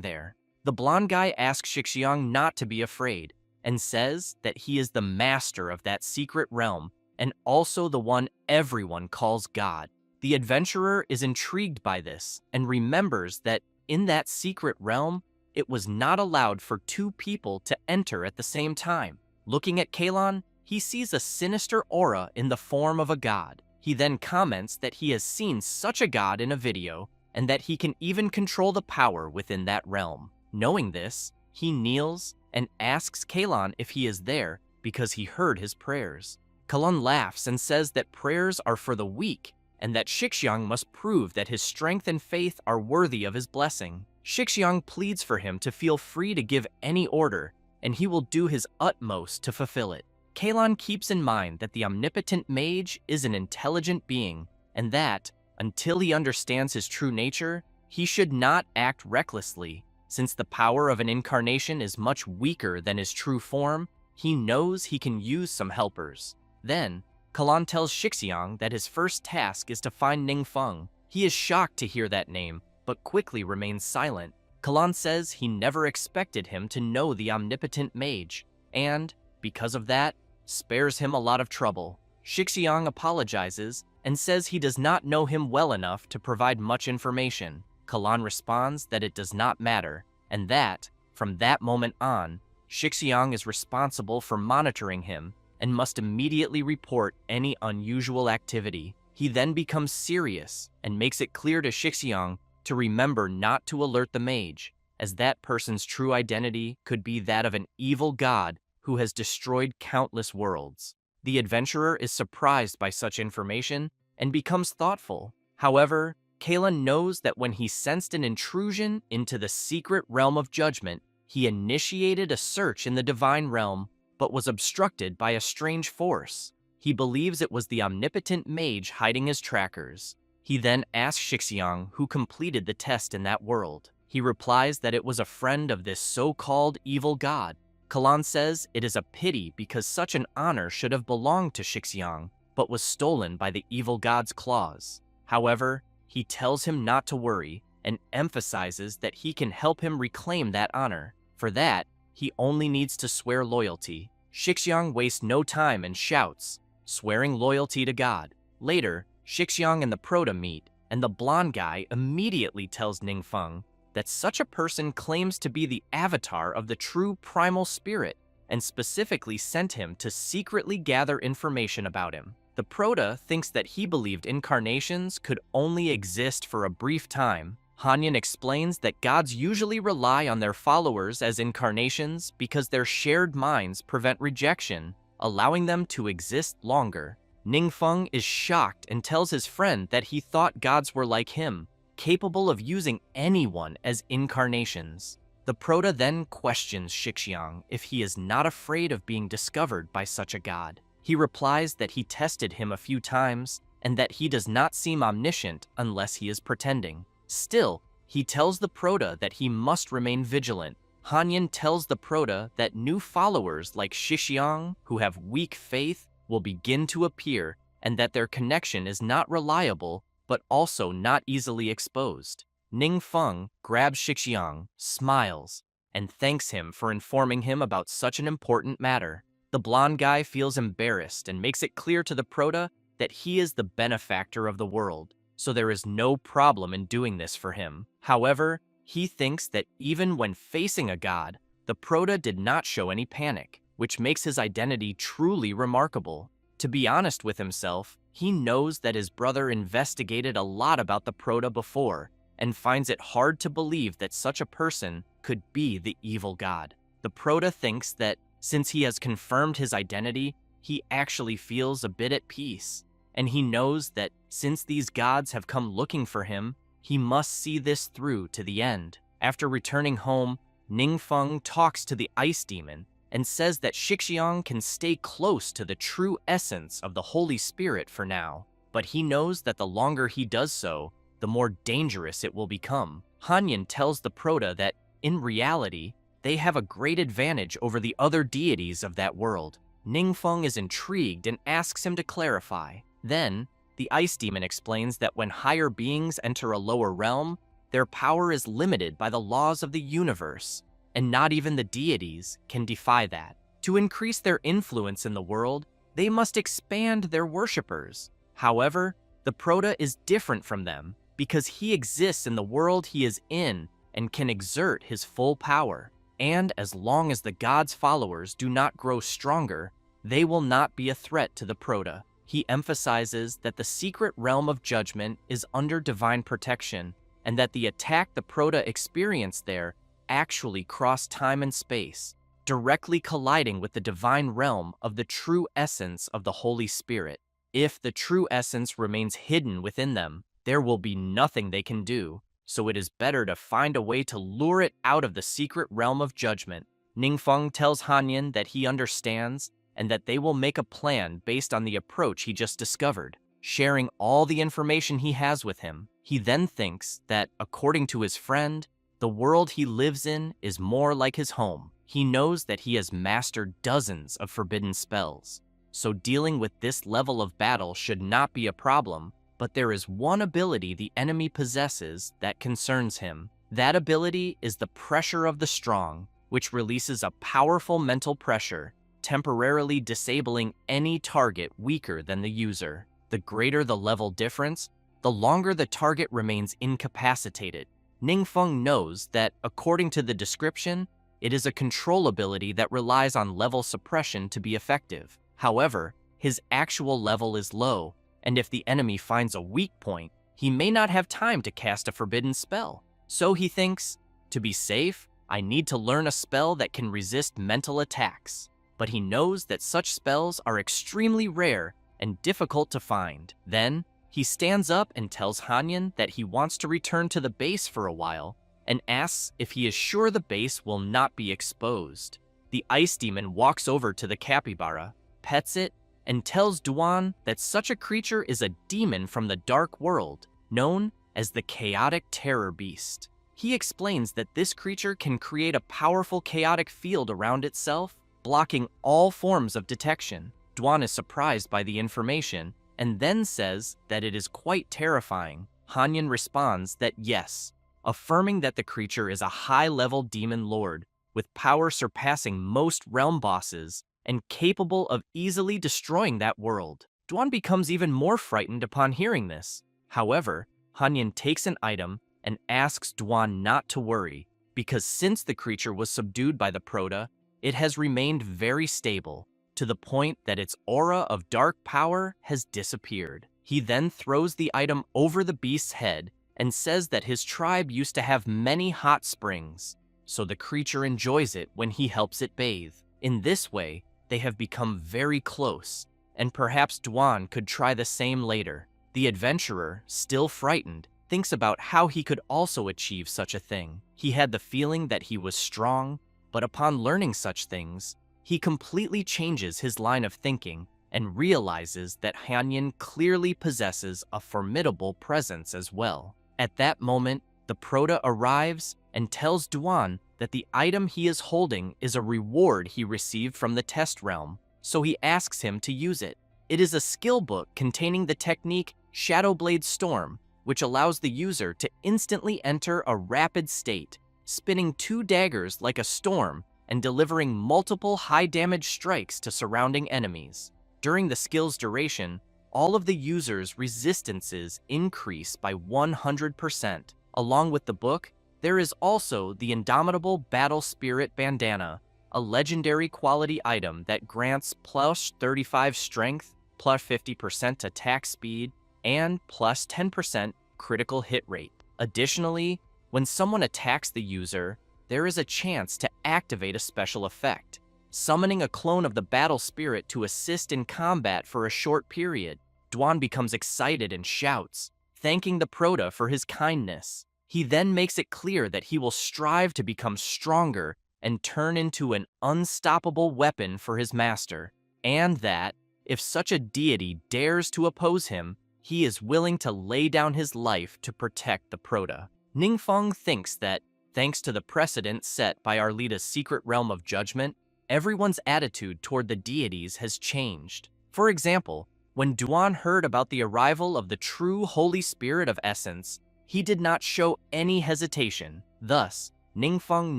there. The blonde guy asks Shixiang not to be afraid and says that he is the master of that secret realm and also the one everyone calls God. The adventurer is intrigued by this and remembers that in that secret realm, it was not allowed for two people to enter at the same time. Looking at Kalan, he sees a sinister aura in the form of a god. He then comments that he has seen such a god in a video and that he can even control the power within that realm. Knowing this, he kneels and asks Kalan if he is there because he heard his prayers. Kalan laughs and says that prayers are for the weak and that Shixiang must prove that his strength and faith are worthy of his blessing. Shixiang pleads for him to feel free to give any order, and he will do his utmost to fulfill it. Kalan keeps in mind that the omnipotent mage is an intelligent being, and that, until he understands his true nature, he should not act recklessly. Since the power of an incarnation is much weaker than his true form, he knows he can use some helpers. Then, Kalan tells Shixiang that his first task is to find Ningfeng. He is shocked to hear that name, but quickly remains silent. Kalan says he never expected him to know the omnipotent mage, and, because of that, spares him a lot of trouble. Shixiang apologizes and says he does not know him well enough to provide much information. Kalan responds that it does not matter, and that, from that moment on, Shixiang is responsible for monitoring him and must immediately report any unusual activity. He then becomes serious and makes it clear to Shixiang to remember not to alert the mage, as that person's true identity could be that of an evil god who has destroyed countless worlds. The adventurer is surprised by such information and becomes thoughtful. However, Kalan knows that when he sensed an intrusion into the secret realm of judgment, he initiated a search in the divine realm, but was obstructed by a strange force. He believes it was the omnipotent mage hiding his trackers. He then asks Shixiang who completed the test in that world. He replies that it was a friend of this so-called evil god. Kalan says it is a pity because such an honor should have belonged to Shixiang, but was stolen by the evil god's claws. However, he tells him not to worry and emphasizes that he can help him reclaim that honor. For that, he only needs to swear loyalty. Shixiang wastes no time and shouts, swearing loyalty to God. Later, Shixiang and the Proto meet, and the blonde guy immediately tells Ningfeng that such a person claims to be the avatar of the true primal spirit, and specifically sent him to secretly gather information about him. The Proto thinks that he believed incarnations could only exist for a brief time. Hanyan explains that gods usually rely on their followers as incarnations because their shared minds prevent rejection, allowing them to exist longer. Ningfeng is shocked and tells his friend that he thought gods were like him, capable of using anyone as incarnations. The Proto then questions Shixiang if he is not afraid of being discovered by such a god. He replies that he tested him a few times and that he does not seem omniscient unless he is pretending. Still, he tells the Prota that he must remain vigilant. Hanyin tells the Prota that new followers like Shixiang, who have weak faith, will begin to appear, and that their connection is not reliable, but also not easily exposed. Ning Feng grabs Shixiang, smiles, and thanks him for informing him about such an important matter. The blonde guy feels embarrassed and makes it clear to the Prota that he is the benefactor of the world, so there is no problem in doing this for him. However, he thinks that even when facing a god, the Prota did not show any panic, which makes his identity truly remarkable. To be honest with himself, he knows that his brother investigated a lot about the Prota before, and finds it hard to believe that such a person could be the evil god. The Prota thinks that since he has confirmed his identity, he actually feels a bit at peace, and he knows that since these gods have come looking for him, he must see this through to the end. After returning home, Ningfeng talks to the ice demon and says that Shixiang can stay close to the true essence of the Holy Spirit for now, but he knows that the longer he does so, the more dangerous it will become. Hanyin tells the Prota that, in reality, they have a great advantage over the other deities of that world. Ningfeng is intrigued and asks him to clarify. Then, the ice demon explains that when higher beings enter a lower realm, their power is limited by the laws of the universe, and not even the deities can defy that. To increase their influence in the world, they must expand their worshippers. However, the Prota is different from them because he exists in the world he is in and can exert his full power. And as long as the god's followers do not grow stronger, they will not be a threat to the Prota. He emphasizes that the secret realm of judgment is under divine protection, and that the attack the Prota experienced there actually crossed time and space, directly colliding with the divine realm of the true essence of the Holy Spirit. If the true essence remains hidden within them, there will be nothing they can do, so it is better to find a way to lure it out of the secret realm of judgment. Ningfeng tells Hanyin that he understands and that they will make a plan based on the approach he just discovered, sharing all the information he has with him. He then thinks that, according to his friend, the world he lives in is more like his home. He knows that he has mastered dozens of forbidden spells, so dealing with this level of battle should not be a problem, but there is one ability the enemy possesses that concerns him. That ability is the Pressure of the Strong, which releases a powerful mental pressure, temporarily disabling any target weaker than the user. The greater the level difference, the longer the target remains incapacitated. Ningfeng knows that, according to the description, it is a control ability that relies on level suppression to be effective. However, his actual level is low, and if the enemy finds a weak point, he may not have time to cast a forbidden spell. So he thinks, to be safe, I need to learn a spell that can resist mental attacks. But he knows that such spells are extremely rare and difficult to find. Then, he stands up and tells Hanyin that he wants to return to the base for a while, and asks if he is sure the base will not be exposed. The ice demon walks over to the capybara, pets it, and tells Duan that such a creature is a demon from the dark world, known as the Chaotic Terror Beast. He explains that this creature can create a powerful chaotic field around itself, blocking all forms of detection. Duan is surprised by the information, and then says that it is quite terrifying. Hanyin responds that yes, affirming that the creature is a high-level demon lord, with power surpassing most realm bosses, and capable of easily destroying that world. Duan becomes even more frightened upon hearing this. However, Hanyin takes an item and asks Duan not to worry, because since the creature was subdued by the Prota, it has remained very stable, to the point that its aura of dark power has disappeared. He then throws the item over the beast's head and says that his tribe used to have many hot springs, so the creature enjoys it when he helps it bathe. In this way, they have become very close, and perhaps Duan could try the same later. The adventurer, still frightened, thinks about how he could also achieve such a thing. He had the feeling that he was strong, but upon learning such things, he completely changes his line of thinking and realizes that Hanyin clearly possesses a formidable presence as well. At that moment, the Proto arrives and tells Duan that the item he is holding is a reward he received from the test realm, so he asks him to use it. It is a skill book containing the technique Shadowblade Storm, which allows the user to instantly enter a rapid state, spinning 2 daggers like a storm and delivering multiple high-damage strikes to surrounding enemies. During the skill's duration, all of the user's resistances increase by 100%. Along with the book, there is also the Indomitable Battle Spirit Bandana, a legendary quality item that grants plus 35 strength, plus 50% attack speed, and plus 10% critical hit rate. Additionally, when someone attacks the user, there is a chance to activate a special effect, summoning a clone of the battle spirit to assist in combat for a short period. Duan becomes excited and shouts, thanking the Proto for his kindness. He then makes it clear that he will strive to become stronger and turn into an unstoppable weapon for his master, and that, if such a deity dares to oppose him, he is willing to lay down his life to protect the Proto. Ningfeng thinks that, thanks to the precedent set by Arlita's secret realm of judgment, everyone's attitude toward the deities has changed. For example, when Duan heard about the arrival of the true Holy Spirit of Essence, he did not show any hesitation. Thus, Ningfeng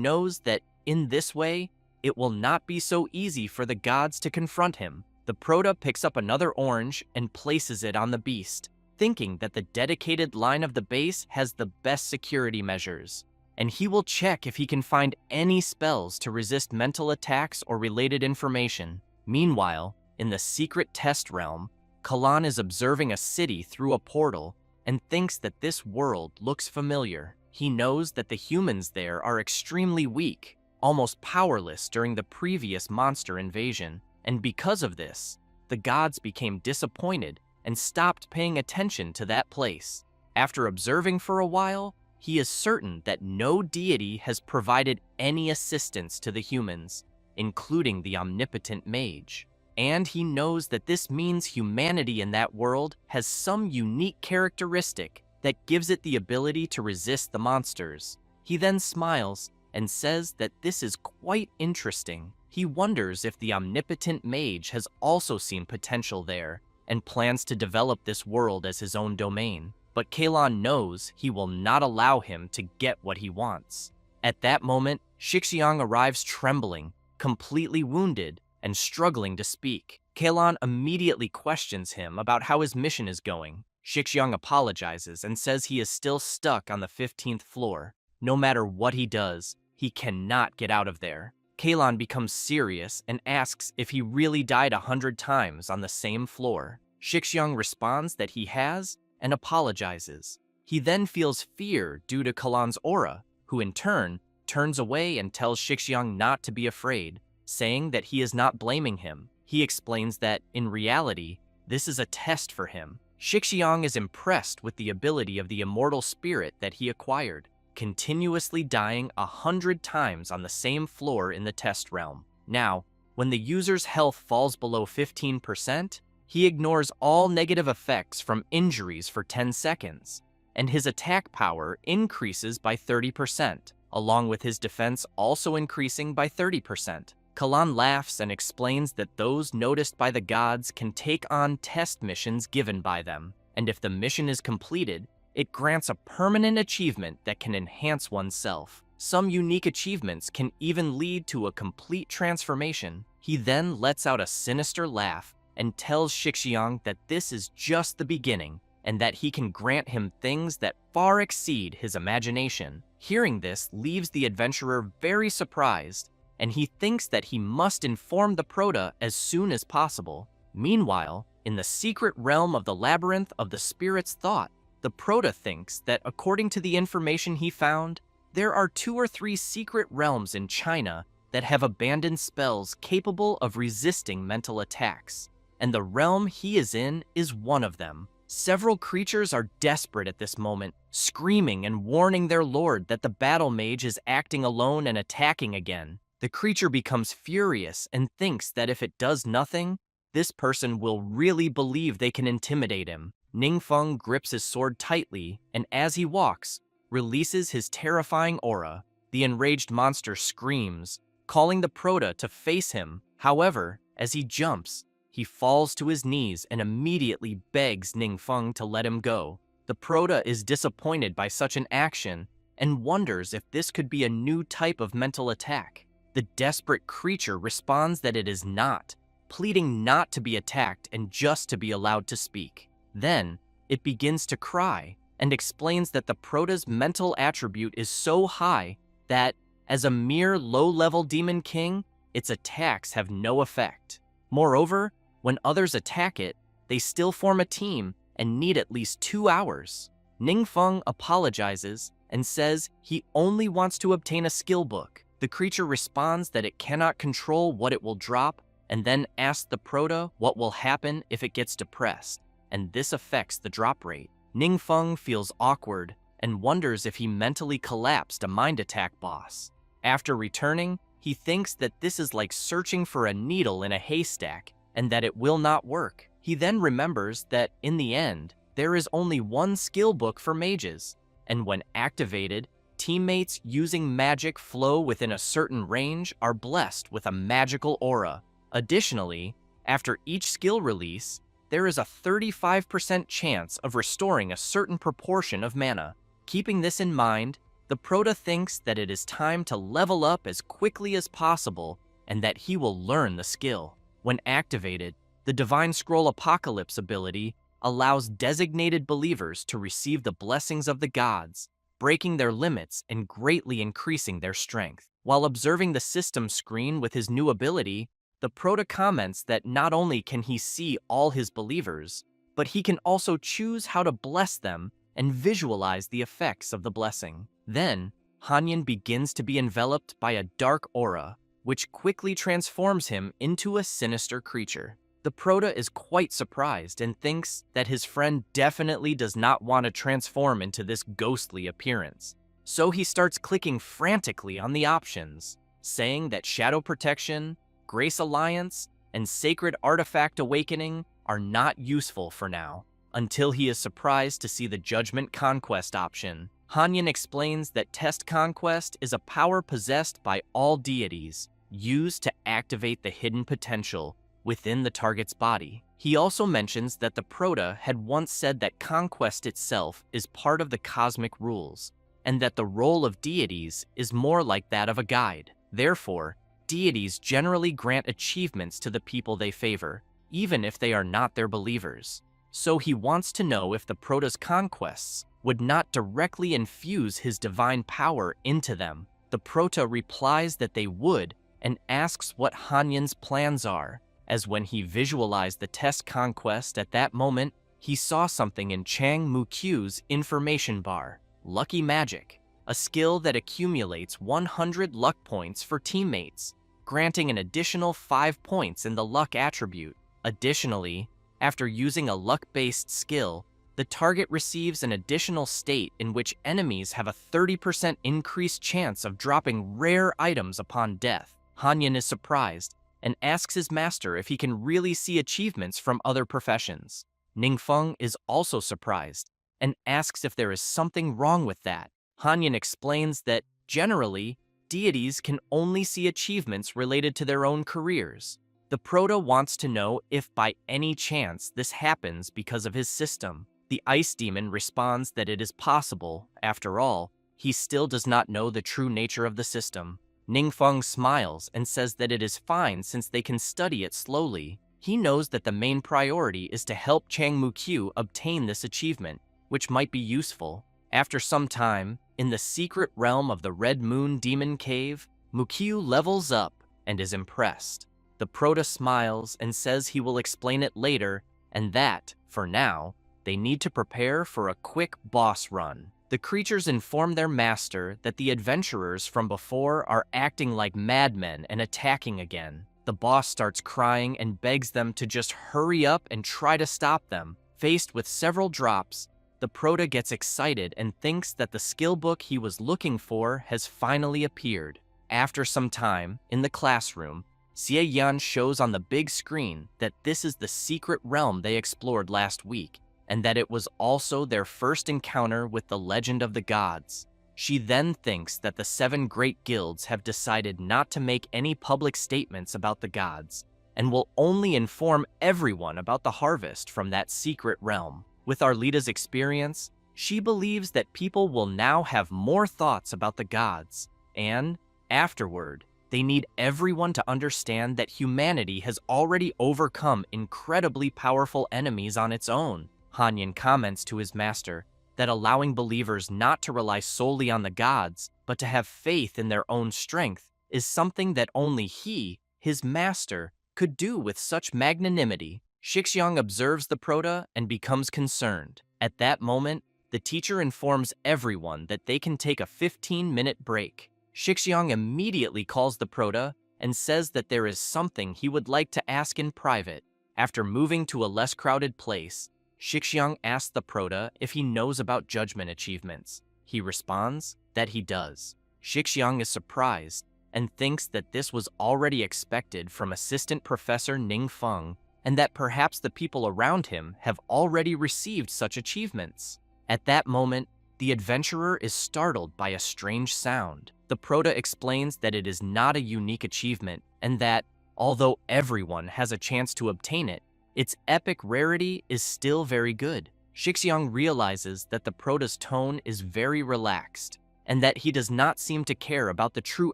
knows that, in this way, it will not be so easy for the gods to confront him. The Proto picks up another orange and places it on the beast, thinking that the dedicated line of the base has the best security measures, and he will check if he can find any spells to resist mental attacks or related information. Meanwhile, in the secret test realm, Kalan is observing a city through a portal and thinks that this world looks familiar. He knows that the humans there are extremely weak, almost powerless during the previous monster invasion, and because of this, the gods became disappointed and stopped paying attention to that place. After observing for a while, he is certain that no deity has provided any assistance to the humans, including the omnipotent mage. And he knows that this means humanity in that world has some unique characteristic that gives it the ability to resist the monsters. He then smiles and says that this is quite interesting. He wonders if the omnipotent mage has also seen potential there and plans to develop this world as his own domain. But Kalan knows he will not allow him to get what he wants. At that moment, Shixiang arrives trembling, completely wounded, and struggling to speak. Kalan immediately questions him about how his mission is going. Shixiang apologizes and says he is still stuck on the 15th floor. No matter what he does, he cannot get out of there. Kalan becomes serious and asks if he really died 100 times on the same floor. Shixiang responds that he has and apologizes. He then feels fear due to Kalan's aura, who in turn turns away and tells Shixiang not to be afraid, saying that he is not blaming him. He explains that, in reality, this is a test for him. Shixiang is impressed with the ability of the immortal spirit that he acquired, continuously dying 100 times on the same floor in the test realm. Now, when the user's health falls below 15%, he ignores all negative effects from injuries for 10 seconds, and his attack power increases by 30%, along with his defense also increasing by 30%. Kalan laughs and explains that those noticed by the gods can take on test missions given by them, and if the mission is completed, it grants a permanent achievement that can enhance oneself. Some unique achievements can even lead to a complete transformation. He then lets out a sinister laugh and tells Shixiang that this is just the beginning, and that he can grant him things that far exceed his imagination. Hearing this leaves the adventurer very surprised, and he thinks that he must inform the Proto as soon as possible. Meanwhile, in the secret realm of the Labyrinth of the Spirit's Thought, the Proto thinks that according to the information he found, there are 2 or 3 secret realms in China that have abandoned spells capable of resisting mental attacks, and the realm he is in is one of them. Several creatures are desperate at this moment, screaming and warning their lord that the battle mage is acting alone and attacking again. The creature becomes furious and thinks that if it does nothing, this person will really believe they can intimidate him. Ningfeng grips his sword tightly, and as he walks, releases his terrifying aura. The enraged monster screams, calling the Prota to face him. However, as he jumps, he falls to his knees and immediately begs Ningfeng to let him go. The Prota is disappointed by such an action and wonders if this could be a new type of mental attack. The desperate creature responds that it is not, pleading not to be attacked and just to be allowed to speak. Then, it begins to cry and explains that the Prota's mental attribute is so high that, as a mere low-level demon king, its attacks have no effect. Moreover, when others attack it, they still form a team and need at least 2 hours. Ningfeng apologizes and says he only wants to obtain a skill book. The creature responds that it cannot control what it will drop, and then asks the Prota what will happen if it gets depressed, and this affects the drop rate. Ningfeng feels awkward and wonders if he mentally collapsed a mind attack boss. After returning, he thinks that this is like searching for a needle in a haystack and that it will not work. He then remembers that, in the end, there is only one skill book for mages, and when activated, teammates using magic flow within a certain range are blessed with a magical aura. Additionally, after each skill release, there is a 35% chance of restoring a certain proportion of mana. Keeping this in mind, the Prota thinks that it is time to level up as quickly as possible and that he will learn the skill. When activated, the Divine Scroll Apocalypse ability allows designated believers to receive the blessings of the gods, breaking their limits and greatly increasing their strength. While observing the system screen with his new ability, the Prota comments that not only can he see all his believers, but he can also choose how to bless them and visualize the effects of the blessing. Then, Hanyan begins to be enveloped by a dark aura, which quickly transforms him into a sinister creature. The Prota is quite surprised and thinks that his friend definitely does not want to transform into this ghostly appearance. So he starts clicking frantically on the options, saying that Shadow Protection, Grace Alliance, and Sacred Artifact Awakening are not useful for now, until he is surprised to see the Judgment Conquest option. Hanyan explains that Test Conquest is a power possessed by all deities, used to activate the hidden potential within the target's body. He also mentions that the Prota had once said that conquest itself is part of the cosmic rules, and that the role of deities is more like that of a guide. Therefore, deities generally grant achievements to the people they favor, even if they are not their believers. So he wants to know if the Prota's conquests would not directly infuse his divine power into them. The Prota replies that they would and asks what Hanyan's plans are, as when he visualized the test conquest at that moment, he saw something in Chang Muqiu's information bar, Lucky Magic, a skill that accumulates 100 luck points for teammates, granting an additional 5 points in the luck attribute. Additionally, after using a luck-based skill, the target receives an additional state in which enemies have a 30% increased chance of dropping rare items upon death. Hanyan is surprised and asks his master if he can really see achievements from other professions. Ningfeng is also surprised and asks if there is something wrong with that. Hanyan explains that, generally, deities can only see achievements related to their own careers. The Prota wants to know if by any chance this happens because of his system. The Ice Demon responds that it is possible. After all, he still does not know the true nature of the system. Ningfeng smiles and says that it is fine since they can study it slowly. He knows that the main priority is to help Chang Muqiu obtain this achievement, which might be useful. After some time, in the secret realm of the Red Moon Demon Cave, Muqiu levels up and is impressed. The Prota smiles and says he will explain it later, and that, for now, they need to prepare for a quick boss run. The creatures inform their master that the adventurers from before are acting like madmen and attacking again. The boss starts crying and begs them to just hurry up and try to stop them. Faced with several drops, the Prota gets excited and thinks that the skill book he was looking for has finally appeared. After some time, in the classroom, Xie Yan shows on the big screen that this is the secret realm they explored last week, and that it was also their first encounter with the legend of the gods. She then thinks that the 7 great guilds have decided not to make any public statements about the gods, and will only inform everyone about the harvest from that secret realm. With Arlita's experience, she believes that people will now have more thoughts about the gods, and, afterward, they need everyone to understand that humanity has already overcome incredibly powerful enemies on its own. Hanyan comments to his master that allowing believers not to rely solely on the gods, but to have faith in their own strength, is something that only he, his master, could do with such magnanimity. Shixiang observes the Prota and becomes concerned. At that moment, the teacher informs everyone that they can take a 15-minute break. Shixiang immediately calls the Prota and says that there is something he would like to ask in private. After moving to a less crowded place, Shixiang asks the Prota if he knows about judgment achievements. He responds that he does. Shixiang is surprised and thinks that this was already expected from Assistant Professor Ning Feng, and that perhaps the people around him have already received such achievements. At that moment, the adventurer is startled by a strange sound. The Prota explains that it is not a unique achievement, and that, although everyone has a chance to obtain it, its epic rarity is still very good. Shixiang realizes that the Prota's tone is very relaxed, and that he does not seem to care about the true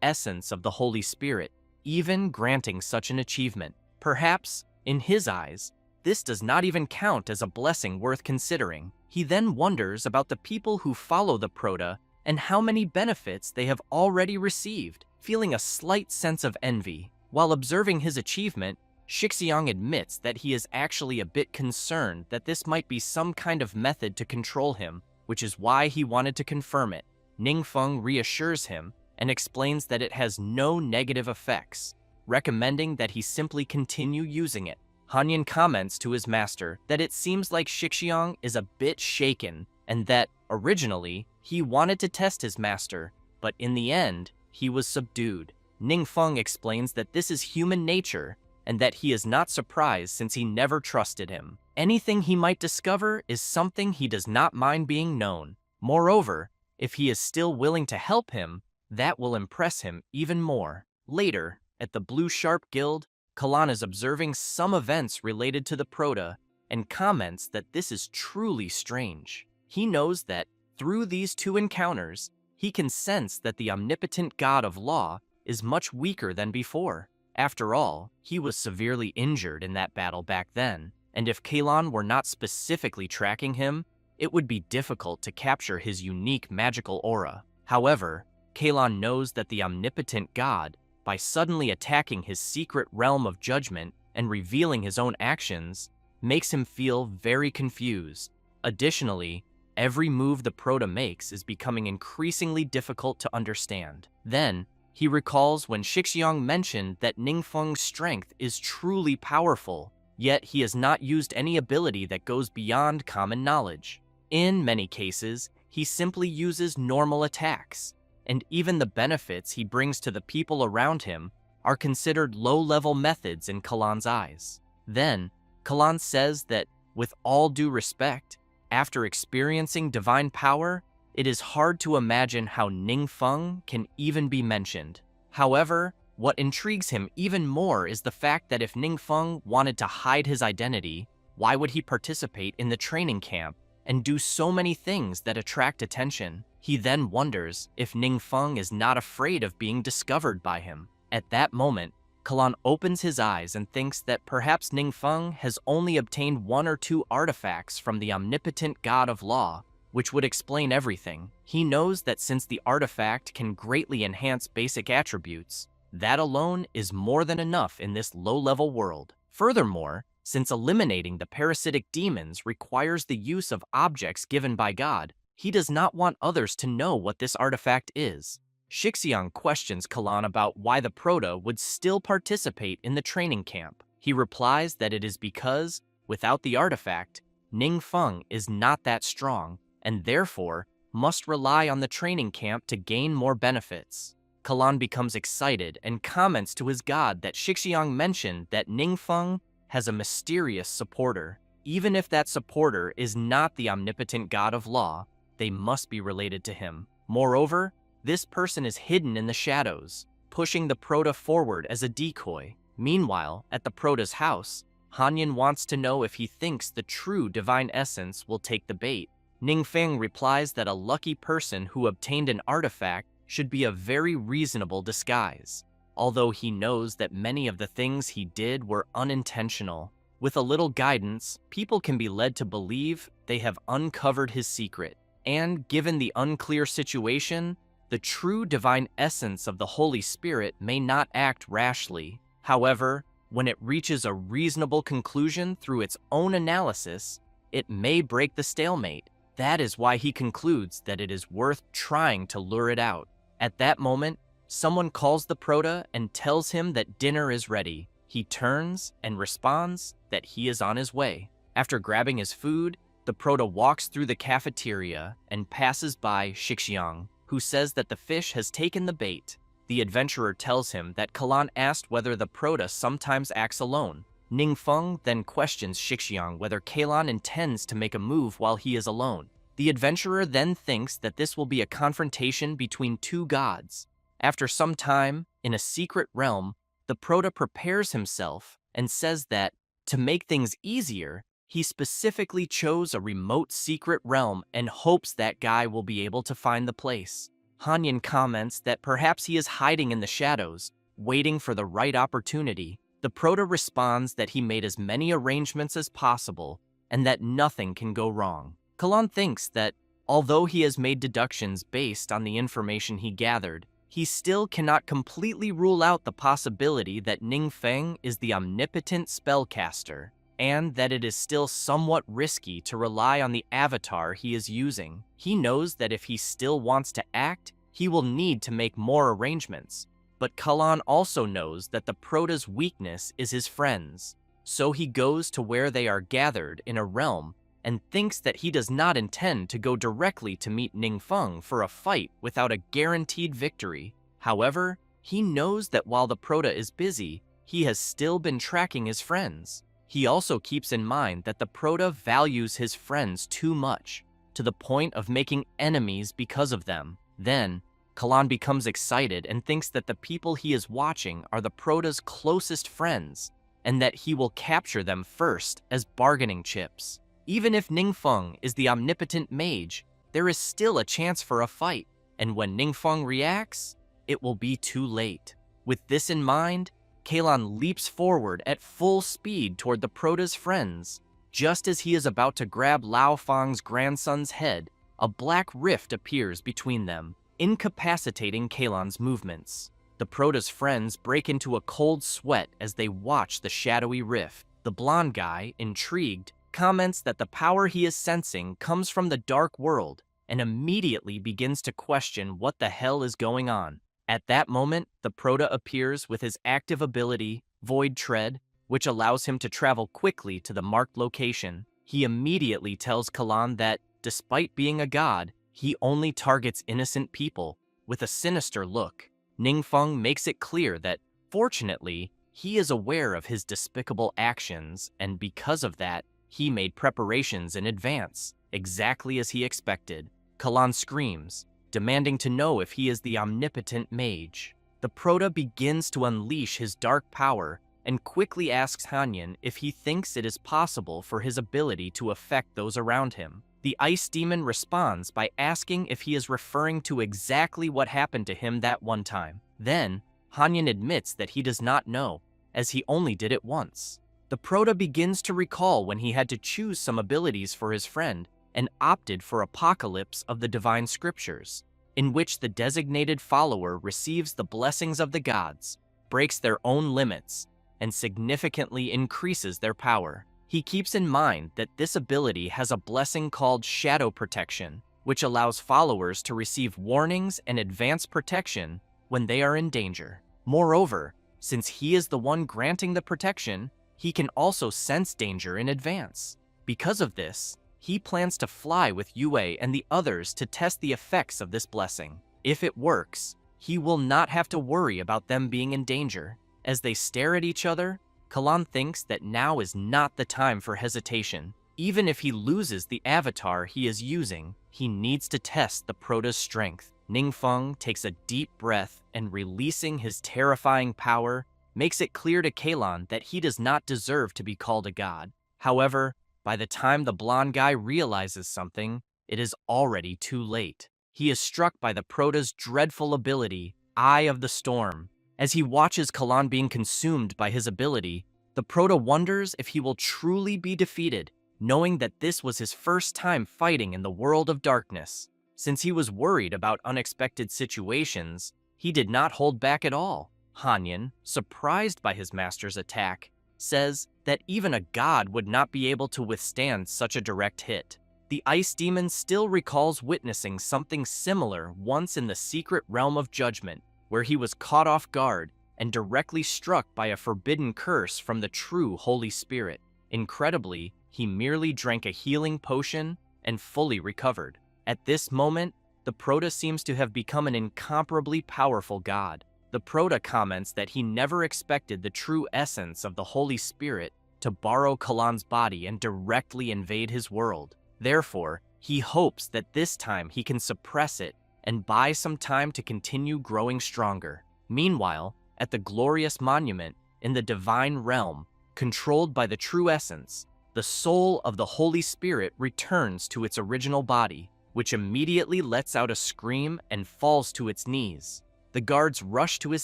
essence of the Holy Spirit, even granting such an achievement. Perhaps, in his eyes, this does not even count as a blessing worth considering. He then wonders about the people who follow the Prota and how many benefits they have already received, feeling a slight sense of envy. While observing his achievement, Shixiang admits that he is actually a bit concerned that this might be some kind of method to control him, which is why he wanted to confirm it. Ning Feng reassures him and explains that it has no negative effects, recommending that he simply continue using it. Hanyan comments to his master that it seems like Shixiang is a bit shaken and that, originally, he wanted to test his master, but in the end, he was subdued. Ning Feng explains that this is human nature and that he is not surprised since he never trusted him. Anything he might discover is something he does not mind being known. Moreover, if he is still willing to help him, that will impress him even more. Later, at the Blue Sharp Guild, Kalan is observing some events related to the Prota and comments that this is truly strange. He knows that, through these 2 encounters, he can sense that the omnipotent god of law is much weaker than before. After all, he was severely injured in that battle back then, and if Kalan were not specifically tracking him, it would be difficult to capture his unique magical aura. However, Kalan knows that the omnipotent god, by suddenly attacking his secret realm of judgment and revealing his own actions, makes him feel very confused. Additionally, every move the Prota makes is becoming increasingly difficult to understand. Then, he recalls when Shixiang mentioned that Ning Feng's strength is truly powerful, yet he has not used any ability that goes beyond common knowledge. In many cases, he simply uses normal attacks, and even the benefits he brings to the people around him are considered low-level methods in Kalan's eyes. Then, Kalan says that, with all due respect, after experiencing divine power, it is hard to imagine how Ning Feng can even be mentioned. However, what intrigues him even more is the fact that if Ning Feng wanted to hide his identity, why would he participate in the training camp and do so many things that attract attention? He then wonders if Ning Feng is not afraid of being discovered by him. At that moment, Kalan opens his eyes and thinks that perhaps Ning Feng has only obtained 1 or 2 artifacts from the omnipotent god of law, which would explain everything. He knows that since the artifact can greatly enhance basic attributes, that alone is more than enough in this low-level world. Furthermore, since eliminating the parasitic demons requires the use of objects given by God, he does not want others to know what this artifact is. Shixiang questions Kalan about why the Prota would still participate in the training camp. He replies that it is because, without the artifact, Ning Feng is not that strong, and therefore must rely on the training camp to gain more benefits. Kalan becomes excited and comments to his god that Shixiang mentioned that Ningfeng has a mysterious supporter. Even if that supporter is not the omnipotent god of law, they must be related to him. Moreover, this person is hidden in the shadows, pushing the Proto forward as a decoy. Meanwhile, at the Proto's house, Hanyan wants to know if he thinks the true divine essence will take the bait. Ningfeng replies that a lucky person who obtained an artifact should be a very reasonable disguise, although he knows that many of the things he did were unintentional. With a little guidance, people can be led to believe they have uncovered his secret, and given the unclear situation, the true divine essence of the Holy Spirit may not act rashly. However, when it reaches a reasonable conclusion through its own analysis, it may break the stalemate. That is why he concludes that it is worth trying to lure it out. At that moment, someone calls the Proto and tells him that dinner is ready. He turns and responds that he is on his way. After grabbing his food, the Proto walks through the cafeteria and passes by Shixiang, who says that the fish has taken the bait. The adventurer tells him that Kalan asked whether the Proto sometimes acts alone. Ningfeng then questions Shixiang whether Kalan intends to make a move while he is alone. The adventurer then thinks that this will be a confrontation between two gods. After some time, in a secret realm, the Proto prepares himself and says that, to make things easier, he specifically chose a remote secret realm and hopes that guy will be able to find the place. Hanyan comments that perhaps he is hiding in the shadows, waiting for the right opportunity. The Proto responds that he made as many arrangements as possible and that nothing can go wrong. Kalan thinks that, although he has made deductions based on the information he gathered, he still cannot completely rule out the possibility that Ningfeng is the omnipotent spellcaster, and that it is still somewhat risky to rely on the avatar he is using. He knows that if he still wants to act, he will need to make more arrangements. But Kalan also knows that the Proto's weakness is his friends, so he goes to where they are gathered in a realm and thinks that he does not intend to go directly to meet Ningfeng for a fight without a guaranteed victory. However, he knows that while the Proto is busy, he has still been tracking his friends. He also keeps in mind that the Proto values his friends too much, to the point of making enemies because of them. Then, Kalan becomes excited and thinks that the people he is watching are the Proto's closest friends, and that he will capture them first as bargaining chips. Even if Ningfeng is the omnipotent mage, there is still a chance for a fight, and when Ningfeng reacts, it will be too late. With this in mind, Kalan leaps forward at full speed toward the Proto's friends. Just as he is about to grab Lao Fang's grandson's head, a black rift appears between them, incapacitating Kalan's movements. The Proto's friends break into a cold sweat as they watch the shadowy rift. The blonde guy, intrigued, comments that the power he is sensing comes from the dark world and immediately begins to question what the hell is going on. At that moment, the Proto appears with his active ability, Void Tread, which allows him to travel quickly to the marked location. He immediately tells Kalan that, despite being a god, he only targets innocent people. With a sinister look, Ningfeng makes it clear that, fortunately, he is aware of his despicable actions, and because of that, he made preparations in advance, exactly as he expected. Kalan screams, demanding to know if he is the omnipotent mage. The Proto begins to unleash his dark power and quickly asks Hanyan if he thinks it is possible for his ability to affect those around him. The ice demon responds by asking if he is referring to exactly what happened to him that one time. Then, Hanyan admits that he does not know, as he only did it once. The Proto begins to recall when he had to choose some abilities for his friend and opted for Apocalypse of the Divine Scriptures, in which the designated follower receives the blessings of the gods, breaks their own limits, and significantly increases their power. He keeps in mind that this ability has a blessing called Shadow Protection, which allows followers to receive warnings and advanced protection when they are in danger. Moreover, since he is the one granting the protection, he can also sense danger in advance. Because of this, he plans to fly with Yue and the others to test the effects of this blessing. If it works, he will not have to worry about them being in danger. As they stare at each other, Kalan thinks that now is not the time for hesitation. Even if he loses the avatar he is using, he needs to test the Prota's strength. Ningfeng takes a deep breath and, releasing his terrifying power, makes it clear to Kalan that he does not deserve to be called a god. However, by the time the blonde guy realizes something, it is already too late. He is struck by the Prota's dreadful ability, Eye of the Storm. As he watches Kalan being consumed by his ability, the Prota wonders if he will truly be defeated, knowing that this was his first time fighting in the world of darkness. Since he was worried about unexpected situations, he did not hold back at all. Hanyan, surprised by his master's attack, says that even a god would not be able to withstand such a direct hit. The ice demon still recalls witnessing something similar once in the secret realm of judgment, where he was caught off guard and directly struck by a forbidden curse from the true Holy Spirit. Incredibly, he merely drank a healing potion and fully recovered. At this moment, the Prota seems to have become an incomparably powerful god. The Prota comments that he never expected the true essence of the Holy Spirit to borrow Kalan's body and directly invade his world. Therefore, he hopes that this time he can suppress it and buy some time to continue growing stronger. Meanwhile, at the glorious monument in the divine realm, controlled by the true essence, the soul of the Holy Spirit returns to its original body, which immediately lets out a scream and falls to its knees. The guards rush to his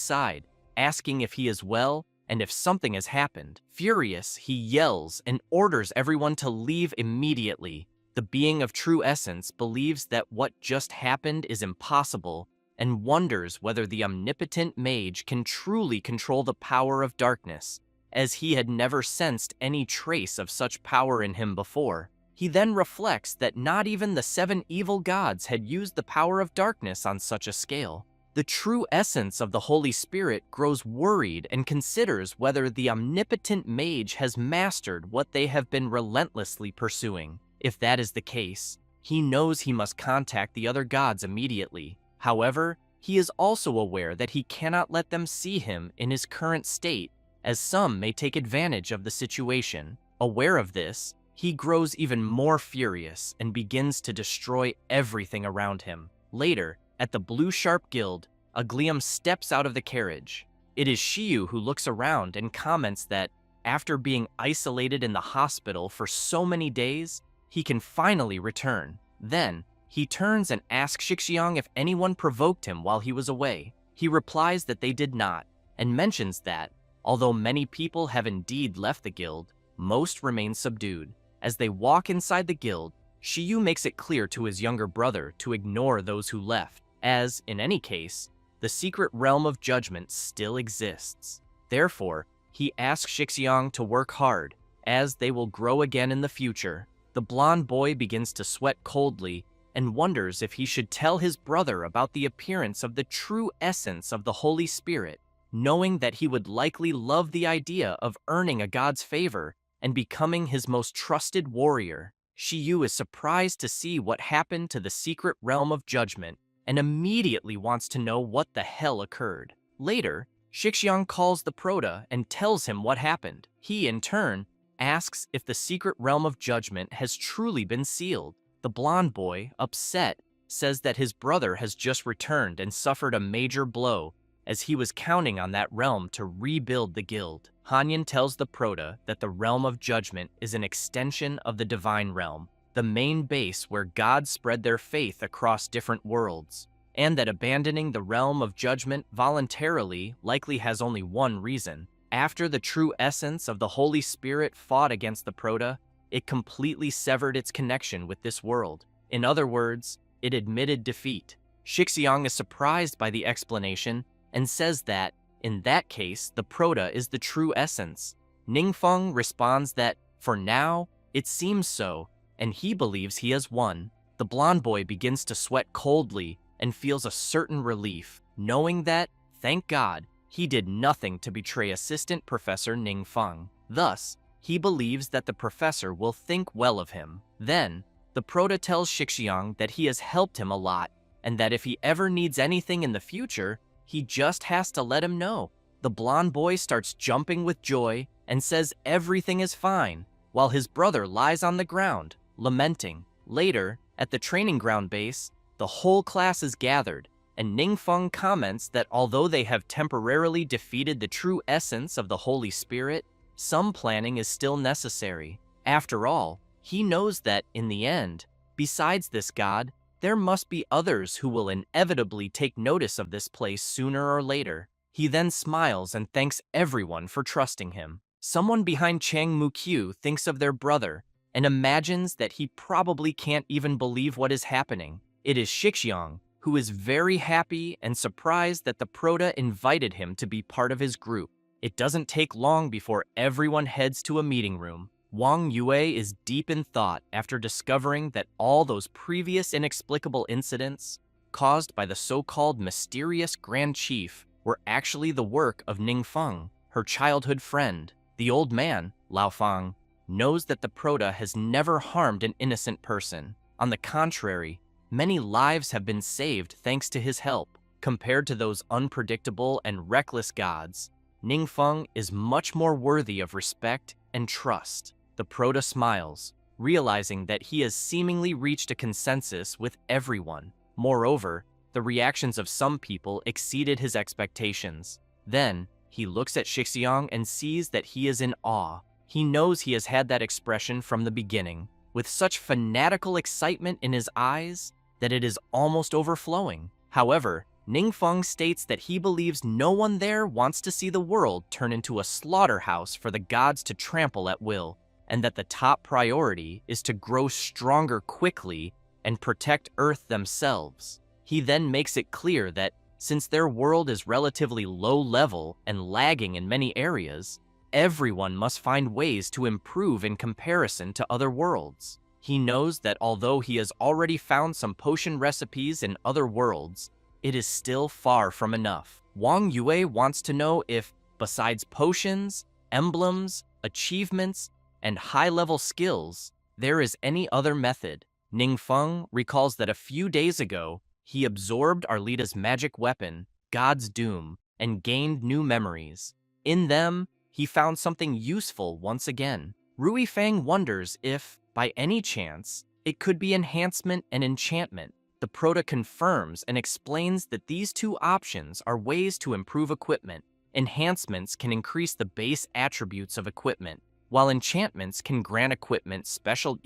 side, asking if he is well and if something has happened. Furious, he yells and orders everyone to leave immediately. The being of true essence believes that what just happened is impossible and wonders whether the omnipotent mage can truly control the power of darkness, as he had never sensed any trace of such power in him before. He then reflects that not even the 7 evil gods had used the power of darkness on such a scale. The true essence of the Holy Spirit grows worried and considers whether the omnipotent mage has mastered what they have been relentlessly pursuing. If that is the case, he knows he must contact the other gods immediately. However, he is also aware that he cannot let them see him in his current state, as some may take advantage of the situation. Aware of this, he grows even more furious and begins to destroy everything around him. Later, at the Blue Sharp Guild, Aglium steps out of the carriage. It is Shiyu who looks around and comments that, after being isolated in the hospital for so many days, he can finally return. Then, he turns and asks Shixiang if anyone provoked him while he was away. He replies that they did not, and mentions that, although many people have indeed left the guild, most remain subdued. As they walk inside the guild, Shiyu makes it clear to his younger brother to ignore those who left, as, in any case, the secret realm of judgment still exists. Therefore, he asks Shixiang to work hard, as they will grow again in the future. The blonde boy begins to sweat coldly and wonders if he should tell his brother about the appearance of the true essence of the Holy Spirit, knowing that he would likely love the idea of earning a god's favor and becoming his most trusted warrior. Shiyu is surprised to see what happened to the secret realm of judgment and immediately wants to know what the hell occurred. Later, Shixiang calls the Prota and tells him what happened. He, in turn, asks if the secret realm of judgment has truly been sealed. The blonde boy, upset, says that his brother has just returned and suffered a major blow, as he was counting on that realm to rebuild the guild. Hanyan tells the Prota that the realm of judgment is an extension of the divine realm, the main base where gods spread their faith across different worlds, and that abandoning the realm of judgment voluntarily likely has only one reason. After the true essence of the Holy Spirit fought against the Prota, it completely severed its connection with this world. In other words, it admitted defeat. Shixiang is surprised by the explanation and says that, in that case, the Prota is the true essence. Ningfeng responds that, for now, it seems so, and he believes he has won. The blonde boy begins to sweat coldly and feels a certain relief, knowing that, thank God, he did nothing to betray Assistant Professor Ningfeng. Thus, he believes that the professor will think well of him. Then, the Prota tells Shixiang that he has helped him a lot, and that if he ever needs anything in the future, He just has to let him know. The blonde boy starts jumping with joy and says everything is fine, while his brother lies on the ground, lamenting. Later, at the training ground base, the whole class is gathered, and Ningfeng comments that although they have temporarily defeated the true essence of the Holy Spirit, some planning is still necessary. After all, he knows that, in the end, besides this god, there must be others who will inevitably take notice of this place sooner or later. He then smiles and thanks everyone for trusting him. Someone behind Chang Mukyu thinks of their brother and imagines that he probably can't even believe what is happening. It is Shixiang, who is very happy and surprised that the Prota invited him to be part of his group. It doesn't take long before everyone heads to a meeting room. Wang Yue is deep in thought after discovering that all those previous inexplicable incidents caused by the so-called mysterious Grand Chief were actually the work of Ningfeng, her childhood friend. The old man, Lao Fang, knows that the Prota has never harmed an innocent person. On the contrary, many lives have been saved thanks to his help. Compared to those unpredictable and reckless gods, Ningfeng is much more worthy of respect and trust. The Prota smiles, realizing that he has seemingly reached a consensus with everyone. Moreover, the reactions of some people exceeded his expectations. Then, he looks at Shixiang and sees that he is in awe. He knows he has had that expression from the beginning, with such fanatical excitement in his eyes that it is almost overflowing. However, Ningfeng states that he believes no one there wants to see the world turn into a slaughterhouse for the gods to trample at will, and that the top priority is to grow stronger quickly and protect Earth themselves. He then makes it clear that since their world is relatively low level and lagging in many areas, everyone must find ways to improve in comparison to other worlds. He knows that although he has already found some potion recipes in other worlds, it is still far from enough. Wang Yue wants to know if, besides potions, emblems, achievements, and high-level skills, there is any other method. Ningfeng recalls that a few days ago, he absorbed Arlita's magic weapon, God's Doom, and gained new memories. In them, he found something useful once again. Rui Fang wonders if, by any chance, it could be enhancement and enchantment. The Prota confirms and explains that these two options are ways to improve equipment. Enhancements can increase the base attributes of equipment, while enchantments can grant equipment special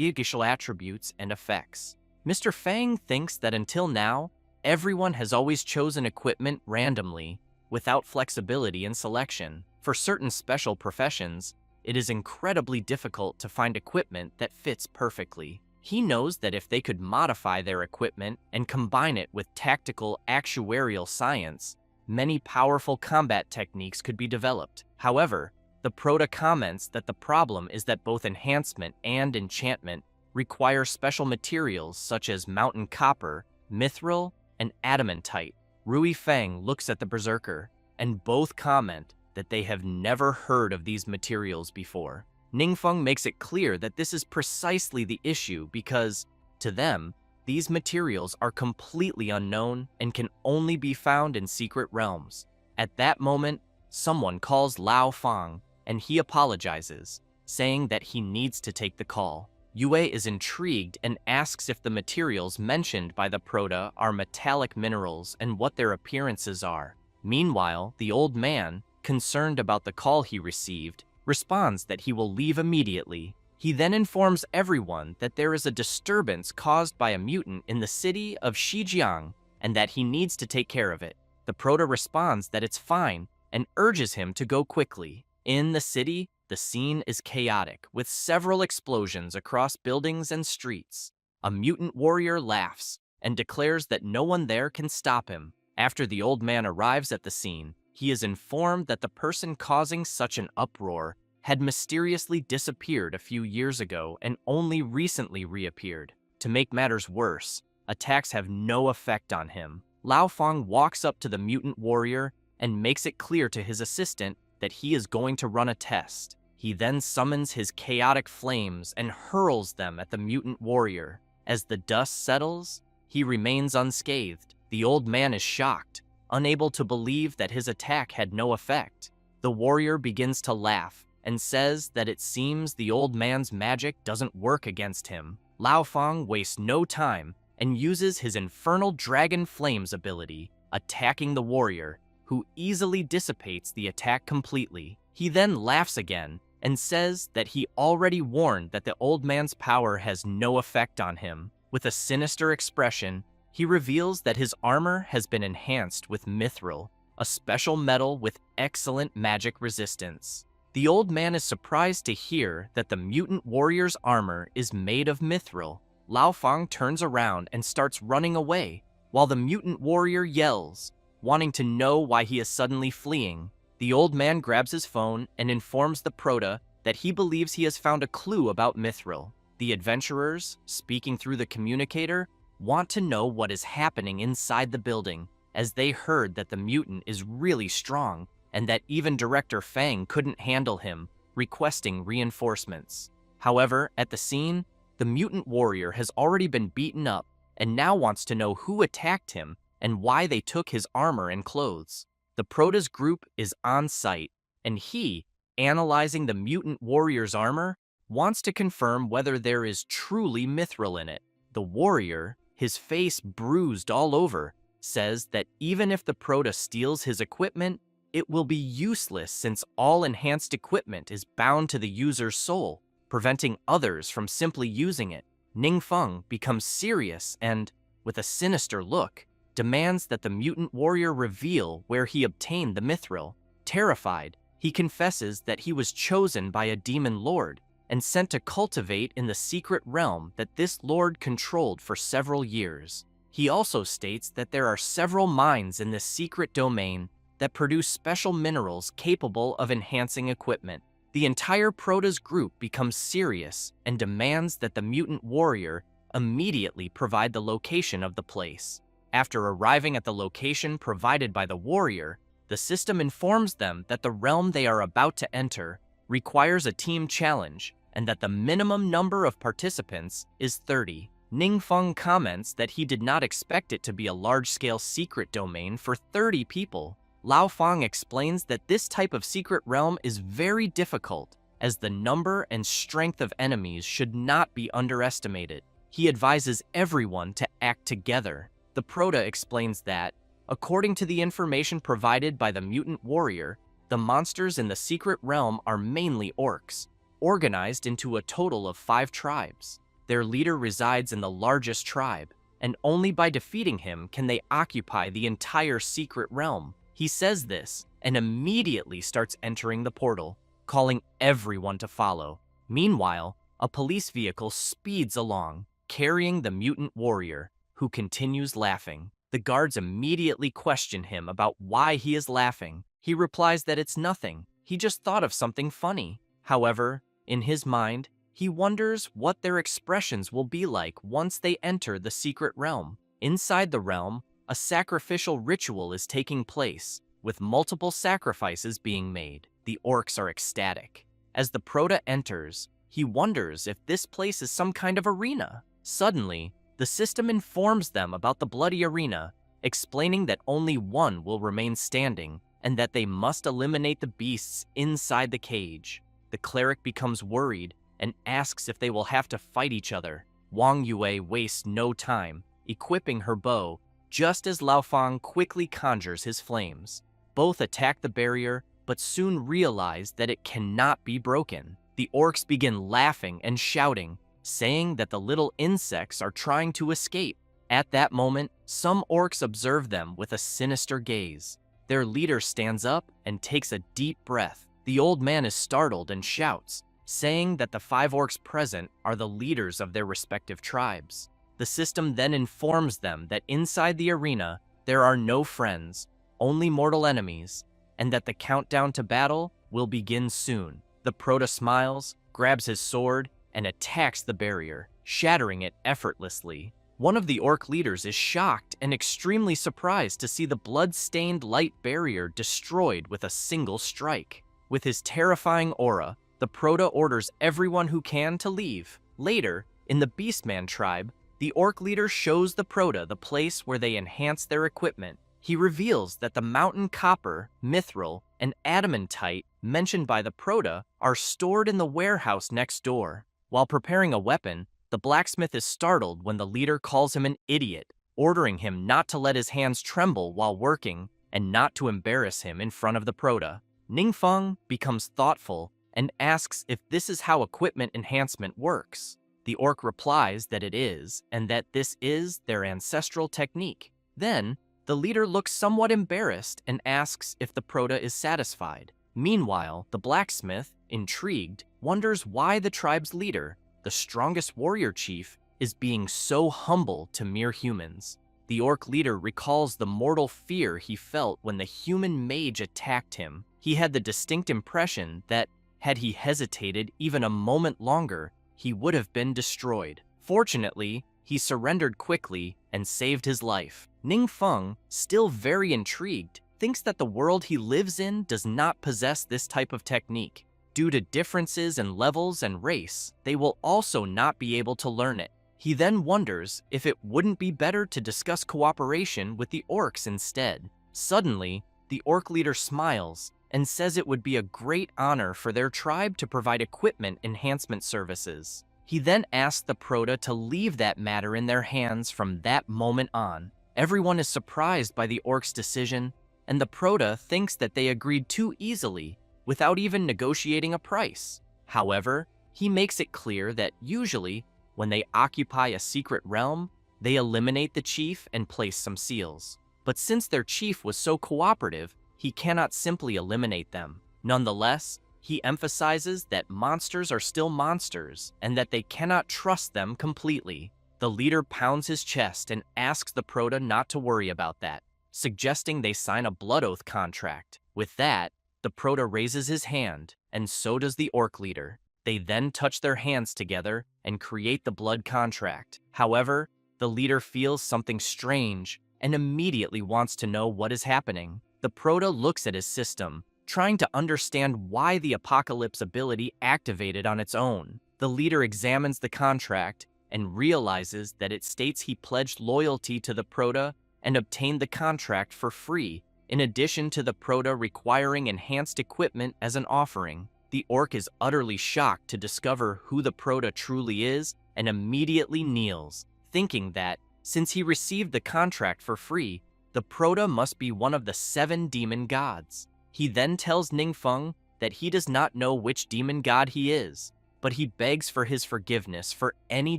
attributes and effects. Mr. Fang thinks that until now, everyone has always chosen equipment randomly, without flexibility in selection. For certain special professions, it is incredibly difficult to find equipment that fits perfectly. He knows that if they could modify their equipment and combine it with tactical actuarial science, many powerful combat techniques could be developed. However, the Prota comments that the problem is that both enhancement and enchantment require special materials such as mountain copper, mithril, and adamantite. Rui Fang looks at the berserker, and both comment that they have never heard of these materials before. Ningfeng makes it clear that this is precisely the issue because, to them, these materials are completely unknown and can only be found in secret realms. At that moment, someone calls Lao Fang, and he apologizes, saying that he needs to take the call. Yue is intrigued and asks if the materials mentioned by the Prota are metallic minerals and what their appearances are. Meanwhile, the old man, concerned about the call he received, responds that he will leave immediately. He then informs everyone that there is a disturbance caused by a mutant in the city of Shijiang and that he needs to take care of it. The Prota responds that it's fine and urges him to go quickly. In the city, the scene is chaotic, with several explosions across buildings and streets. A mutant warrior laughs and declares that no one there can stop him. After the old man arrives at the scene, he is informed that the person causing such an uproar had mysteriously disappeared a few years ago and only recently reappeared. To make matters worse, attacks have no effect on him. Lao Fang walks up to the mutant warrior and makes it clear to his assistant that he is going to run a test. He then summons his chaotic flames and hurls them at the mutant warrior. As the dust settles, he remains unscathed. The old man is shocked, unable to believe that his attack had no effect. The warrior begins to laugh and says that it seems the old man's magic doesn't work against him. Lao Fang wastes no time and uses his Infernal Dragon Flames ability, attacking the warrior, who easily dissipates the attack completely. He then laughs again and says that he already warned that the old man's power has no effect on him. With a sinister expression, he reveals that his armor has been enhanced with mithril, a special metal with excellent magic resistance. The old man is surprised to hear that the mutant warrior's armor is made of mithril. Lao Fang turns around and starts running away, while the mutant warrior yells, wanting to know why he is suddenly fleeing. The old man grabs his phone and informs the Prota that he believes he has found a clue about mithril. The adventurers, speaking through the communicator, want to know what is happening inside the building, as they heard that the mutant is really strong and that even Director Fang couldn't handle him, requesting reinforcements. However, at the scene, the mutant warrior has already been beaten up and now wants to know who attacked him and why they took his armor and clothes. The Prota's group is on site, and he, analyzing the mutant warrior's armor, wants to confirm whether there is truly mithril in it. The warrior, his face bruised all over, says that even if the Prota steals his equipment, it will be useless since all enhanced equipment is bound to the user's soul, preventing others from simply using it. Ningfeng becomes serious and, with a sinister look, demands that the mutant warrior reveal where he obtained the mithril. Terrified, he confesses that he was chosen by a demon lord and sent to cultivate in the secret realm that this lord controlled for several years. He also states that there are several mines in this secret domain that produce special minerals capable of enhancing equipment. The entire Prota's group becomes serious and demands that the mutant warrior immediately provide the location of the place. After arriving at the location provided by the warrior, the system informs them that the realm they are about to enter requires a team challenge and that the minimum number of participants is 30. Ningfeng comments that he did not expect it to be a large-scale secret domain for 30 people. Lao Fang explains that this type of secret realm is very difficult, as the number and strength of enemies should not be underestimated. He advises everyone to act together. The Prota explains that, according to the information provided by the mutant warrior, the monsters in the secret realm are mainly orcs, organized into a total of 5 tribes. Their leader resides in the largest tribe, and only by defeating him can they occupy the entire secret realm. He says this and immediately starts entering the portal, calling everyone to follow. Meanwhile, a police vehicle speeds along, carrying the mutant warrior, who continues laughing. The guards immediately question him about why he is laughing. He replies that it's nothing, he just thought of something funny. However, in his mind, he wonders what their expressions will be like once they enter the secret realm. Inside the realm, a sacrificial ritual is taking place, with multiple sacrifices being made. The orcs are ecstatic. As the Prota enters, he wonders if this place is some kind of arena. Suddenly, the system informs them about the bloody arena, explaining that only one will remain standing and that they must eliminate the beasts inside the cage. The cleric becomes worried and asks if they will have to fight each other. Wang Yue wastes no time, equipping her bow, just as Lao Fang quickly conjures his flames. Both attack the barrier, but soon realize that it cannot be broken. The orcs begin laughing and shouting, saying that the little insects are trying to escape. At that moment, some orcs observe them with a sinister gaze. Their leader stands up and takes a deep breath. The old man is startled and shouts, saying that the 5 orcs present are the leaders of their respective tribes. The system then informs them that inside the arena, there are no friends, only mortal enemies, and that the countdown to battle will begin soon. The Prota smiles, grabs his sword, and attacks the barrier, shattering it effortlessly. One of the orc leaders is shocked and extremely surprised to see the blood-stained light barrier destroyed with a single strike. With his terrifying aura, the Prota orders everyone who can to leave. Later, in the Beastman tribe, the orc leader shows the Prota the place where they enhance their equipment, he reveals that the mountain copper, mithril, and adamantite mentioned by the Proto are stored in the warehouse next door. While preparing a weapon, the blacksmith is startled when the leader calls him an idiot, ordering him not to let his hands tremble while working and not to embarrass him in front of the Proto. Ningfeng becomes thoughtful and asks if this is how equipment enhancement works. The orc replies that it is, and that this is their ancestral technique. Then, the leader looks somewhat embarrassed and asks if the Proto is satisfied. Meanwhile, the blacksmith, intrigued, wonders why the tribe's leader, the strongest warrior chief, is being so humble to mere humans. The orc leader recalls the mortal fear he felt when the human mage attacked him. He had the distinct impression that, had he hesitated even a moment longer, he would have been destroyed. Fortunately, he surrendered quickly and saved his life. Ningfeng, still very intrigued, thinks that the world he lives in does not possess this type of technique. Due to differences in levels and race, they will also not be able to learn it. He then wonders if it wouldn't be better to discuss cooperation with the orcs instead. Suddenly, the orc leader smiles and says it would be a great honor for their tribe to provide equipment enhancement services. He then asks the Proto to leave that matter in their hands from that moment on. Everyone is surprised by the orc's decision, and the Proto thinks that they agreed too easily, without even negotiating a price. However, he makes it clear that usually, when they occupy a secret realm, they eliminate the chief and place some seals. But since their chief was so cooperative, he cannot simply eliminate them. Nonetheless, he emphasizes that monsters are still monsters and that they cannot trust them completely. The leader pounds his chest and asks the Proto not to worry about that, suggesting they sign a blood oath contract. With that, the Proto raises his hand, and so does the orc leader. They then touch their hands together and create the blood contract. However, the leader feels something strange and immediately wants to know what is happening. The Proto looks at his system, trying to understand why the Apocalypse ability activated on its own. The leader examines the contract and realizes that it states he pledged loyalty to the Proto and obtained the contract for free, in addition to the Proto requiring enhanced equipment as an offering. The orc is utterly shocked to discover who the Proto truly is and immediately kneels, thinking that, since he received the contract for free, the Proto must be one of the 7 demon gods. He then tells Ningfeng that he does not know which demon god he is, but he begs for his forgiveness for any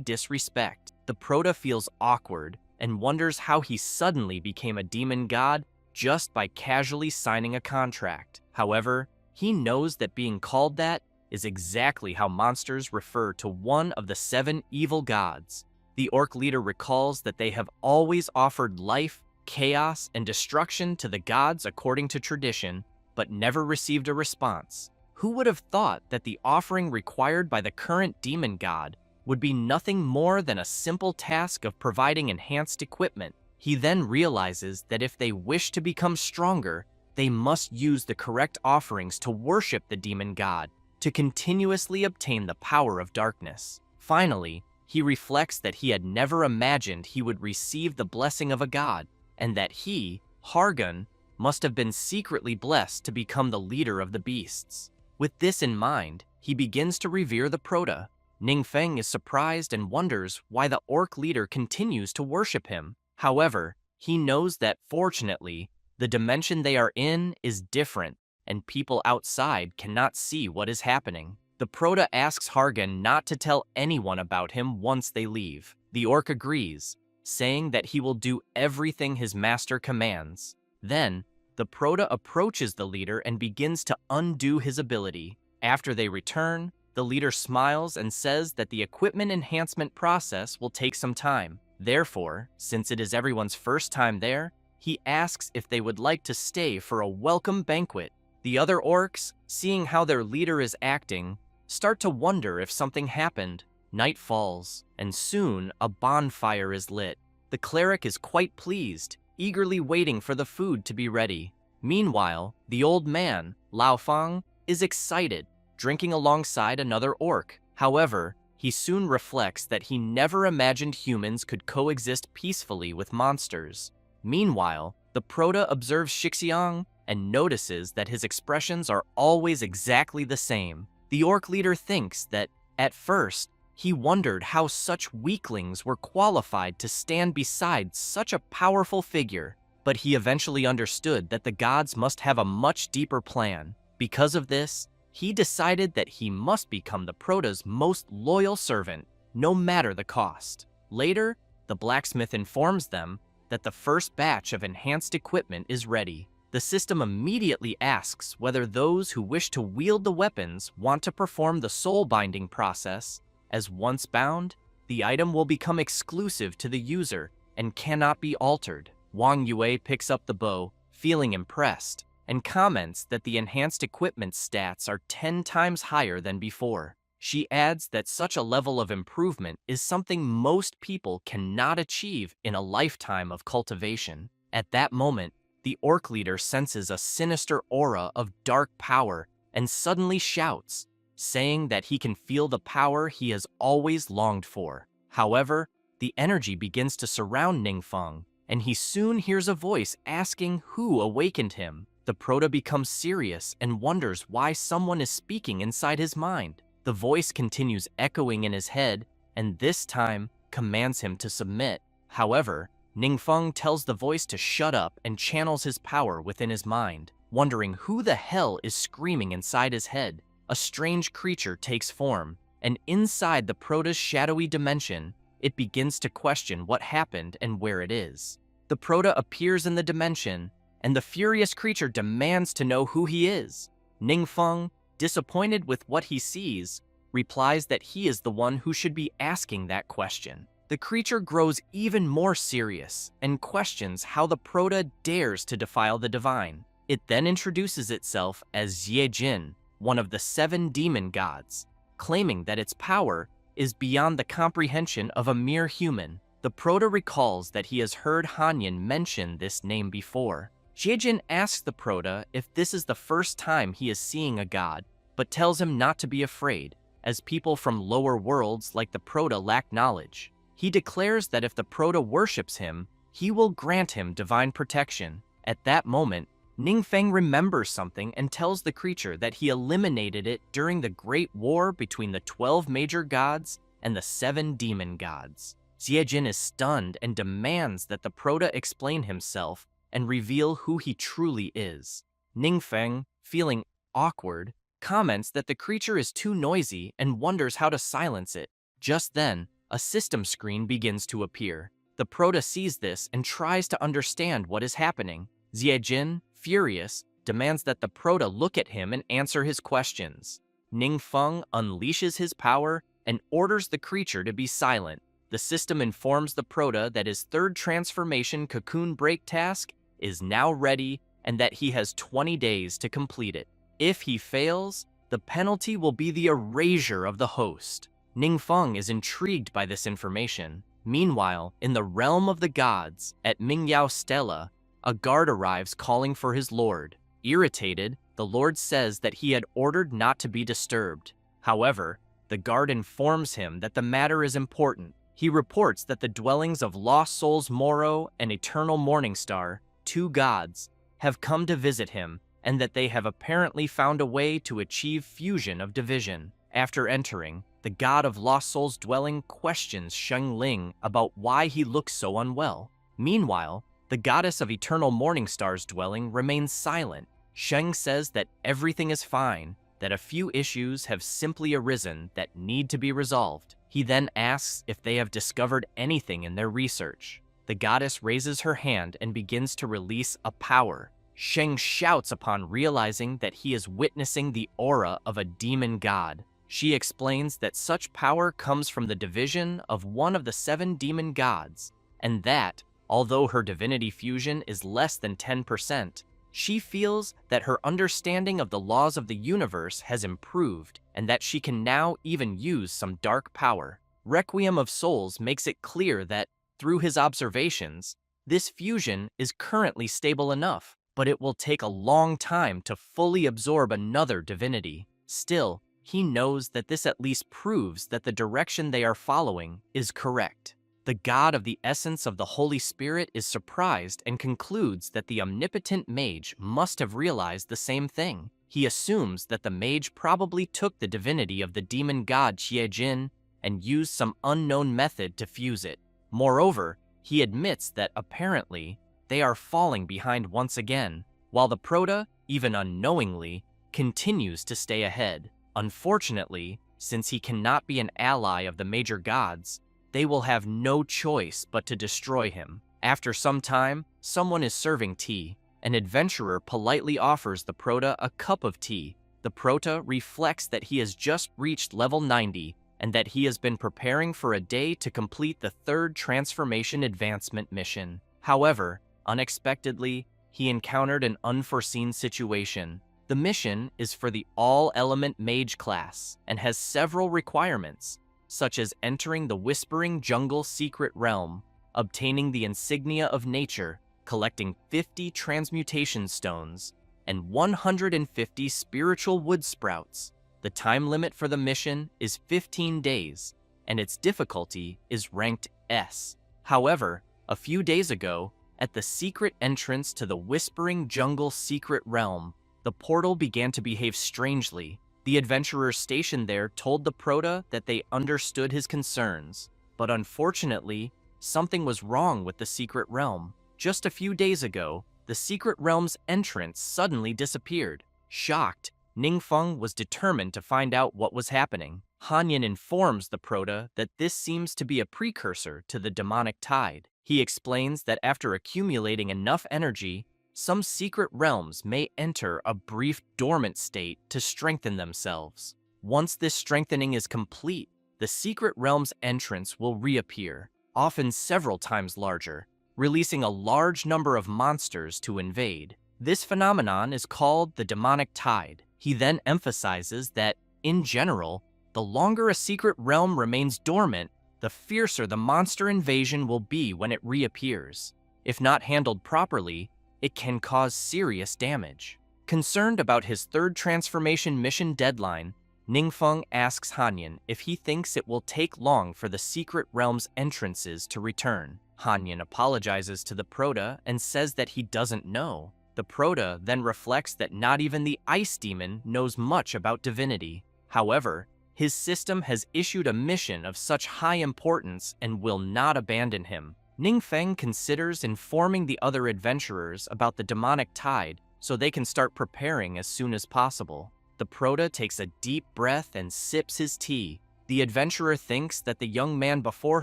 disrespect. The Proto feels awkward and wonders how he suddenly became a demon god just by casually signing a contract. However, he knows that being called that is exactly how monsters refer to one of the 7 evil gods. The orc leader recalls that they have always offered life, chaos, and destruction to the gods according to tradition, but never received a response. Who would have thought that the offering required by the current demon god would be nothing more than a simple task of providing enhanced equipment? He then realizes that if they wish to become stronger, they must use the correct offerings to worship the demon god, to continuously obtain the power of darkness. Finally, he reflects that he had never imagined he would receive the blessing of a god, and that he, Hargun, must have been secretly blessed to become the leader of the beasts. With this in mind, he begins to revere the Proto. Ningfeng is surprised and wonders why the orc leader continues to worship him. However, he knows that fortunately, the dimension they are in is different, and people outside cannot see what is happening. The Proto asks Hargun not to tell anyone about him once they leave. The orc agrees, saying that he will do everything his master commands. Then, the Proto approaches the leader and begins to undo his ability. After they return, the leader smiles and says that the equipment enhancement process will take some time. Therefore, since it is everyone's first time there, he asks if they would like to stay for a welcome banquet. The other orcs, seeing how their leader is acting, start to wonder if something happened. Night falls, and soon a bonfire is lit. The cleric is quite pleased, eagerly waiting for the food to be ready. Meanwhile, the old man, Lao Fang, is excited, drinking alongside another orc. However, he soon reflects that he never imagined humans could coexist peacefully with monsters. Meanwhile, The Proto observes Shixiang and notices that his expressions are always exactly the same. The orc leader thinks that, at first, he wondered how such weaklings were qualified to stand beside such a powerful figure, but he eventually understood that the gods must have a much deeper plan. Because of this, he decided that he must become the Proto's most loyal servant, no matter the cost. Later, the blacksmith informs them that the first batch of enhanced equipment is ready. The system immediately asks whether those who wish to wield the weapons want to perform the soul-binding process, as once bound, the item will become exclusive to the user and cannot be altered. Wang Yue picks up the bow, feeling impressed, and comments that the enhanced equipment stats are 10 times higher than before. She adds that such a level of improvement is something most people cannot achieve in a lifetime of cultivation. At that moment, the orc leader senses a sinister aura of dark power and suddenly shouts, saying that he can feel the power he has always longed for. However, the energy begins to surround Ningfeng, and he soon hears a voice asking who awakened him. The Proto becomes serious and wonders why someone is speaking inside his mind. The voice continues echoing in his head, and this time commands him to submit. However, Ningfeng tells the voice to shut up and channels his power within his mind, wondering who the hell is screaming inside his head. A strange creature takes form, and inside the Proto's shadowy dimension, it begins to question what happened and where it is. The Proto appears in the dimension, and the furious creature demands to know who he is. Ningfeng, disappointed with what he sees, replies that he is the one who should be asking that question. The creature grows even more serious and questions how the Proto dares to defile the divine. It then introduces itself as Jiejin, one of the 7 demon gods, claiming that its power is beyond the comprehension of a mere human. The Proto recalls that he has heard Hanyin mention this name before. Jiejin asks the Proto if this is the first time he is seeing a god, but tells him not to be afraid, as people from lower worlds like the Proto lack knowledge. He declares that if the Proto worships him, he will grant him divine protection. At that moment, Ningfeng remembers something and tells the creature that he eliminated it during the Great War between the 12 major gods and the 7 demon gods. Jiejin is stunned and demands that the Proto explain himself and reveal who he truly is. Ningfeng, feeling awkward, comments that the creature is too noisy and wonders how to silence it. Just then, a system screen begins to appear. The Proto sees this and tries to understand what is happening. Jiejin, furious, demands that the Proto look at him and answer his questions. Ningfeng unleashes his power and orders the creature to be silent. The system informs the Proto that his 3rd transformation cocoon break task is now ready and that he has 20 days to complete it. If he fails, the penalty will be the erasure of the host. Ningfeng is intrigued by this information. Meanwhile, in the realm of the gods, at Mingyao Stella, a guard arrives calling for his lord. Irritated, the lord says that he had ordered not to be disturbed. However, the guard informs him that the matter is important. He reports that the dwellings of Lost Souls Moro and Eternal Morningstar, 2 gods, have come to visit him, and that they have apparently found a way to achieve fusion of division. After entering, the god of Lost Souls' dwelling questions Sheng Ling about why he looks so unwell. Meanwhile, the goddess of Eternal Morningstar's dwelling remains silent. Sheng says that everything is fine, that a few issues have simply arisen that need to be resolved. He then asks if they have discovered anything in their research. The goddess raises her hand and begins to release a power. Sheng shouts upon realizing that he is witnessing the aura of a demon god. She explains that such power comes from the division of one of the 7 demon gods, and that, although her divinity fusion is less than 10%, she feels that her understanding of the laws of the universe has improved, and that she can now even use some dark power. Requiem of Souls makes it clear that, through his observations, this fusion is currently stable enough, but it will take a long time to fully absorb another divinity. Still, he knows that this at least proves that the direction they are following is correct. The god of the essence of the Holy Spirit is surprised and concludes that the omnipotent mage must have realized the same thing. He assumes that the mage probably took the divinity of the demon god Jin and used some unknown method to fuse it. Moreover, he admits that apparently they are falling behind once again, while the Prota, even unknowingly, continues to stay ahead. Unfortunately, since he cannot be an ally of the major gods, they will have no choice but to destroy him. After some time, someone is serving tea. An adventurer politely offers the Prota a cup of tea. The Prota reflects that he has just reached level 90 and that he has been preparing for a day to complete the third transformation advancement mission. However, unexpectedly, he encountered an unforeseen situation. The mission is for the all-element mage class and has several requirements, such as entering the Whispering Jungle Secret Realm, obtaining the Insignia of Nature, collecting 50 transmutation stones, and 150 spiritual wood sprouts. The time limit for the mission is 15 days, and its difficulty is ranked S. However, a few days ago, at the secret entrance to the Whispering Jungle Secret Realm, the portal began to behave strangely. The adventurers stationed there told the Prota that they understood his concerns, but unfortunately, something was wrong with the secret realm. Just a few days ago, the secret realm's entrance suddenly disappeared. Shocked, Ningfeng was determined to find out what was happening. Hanyan informs the Prota that this seems to be a precursor to the demonic tide. He explains that after accumulating enough energy, some secret realms may enter a brief dormant state to strengthen themselves. Once this strengthening is complete, the secret realm's entrance will reappear, often several times larger, releasing a large number of monsters to invade. This phenomenon is called the demonic tide. He then emphasizes that, in general, the longer a secret realm remains dormant, the fiercer the monster invasion will be when it reappears. If not handled properly, it can cause serious damage. Concerned about his third transformation mission deadline, Ningfeng asks Hanyan if he thinks it will take long for the secret realm's entrances to return. Hanyan apologizes to the Prota and says that he doesn't know. The Prota then reflects that not even the Ice Demon knows much about divinity. However, his system has issued a mission of such high importance and will not abandon him. Ningfeng considers informing the other adventurers about the demonic tide so they can start preparing as soon as possible. The Prota takes a deep breath and sips his tea. The adventurer thinks that the young man before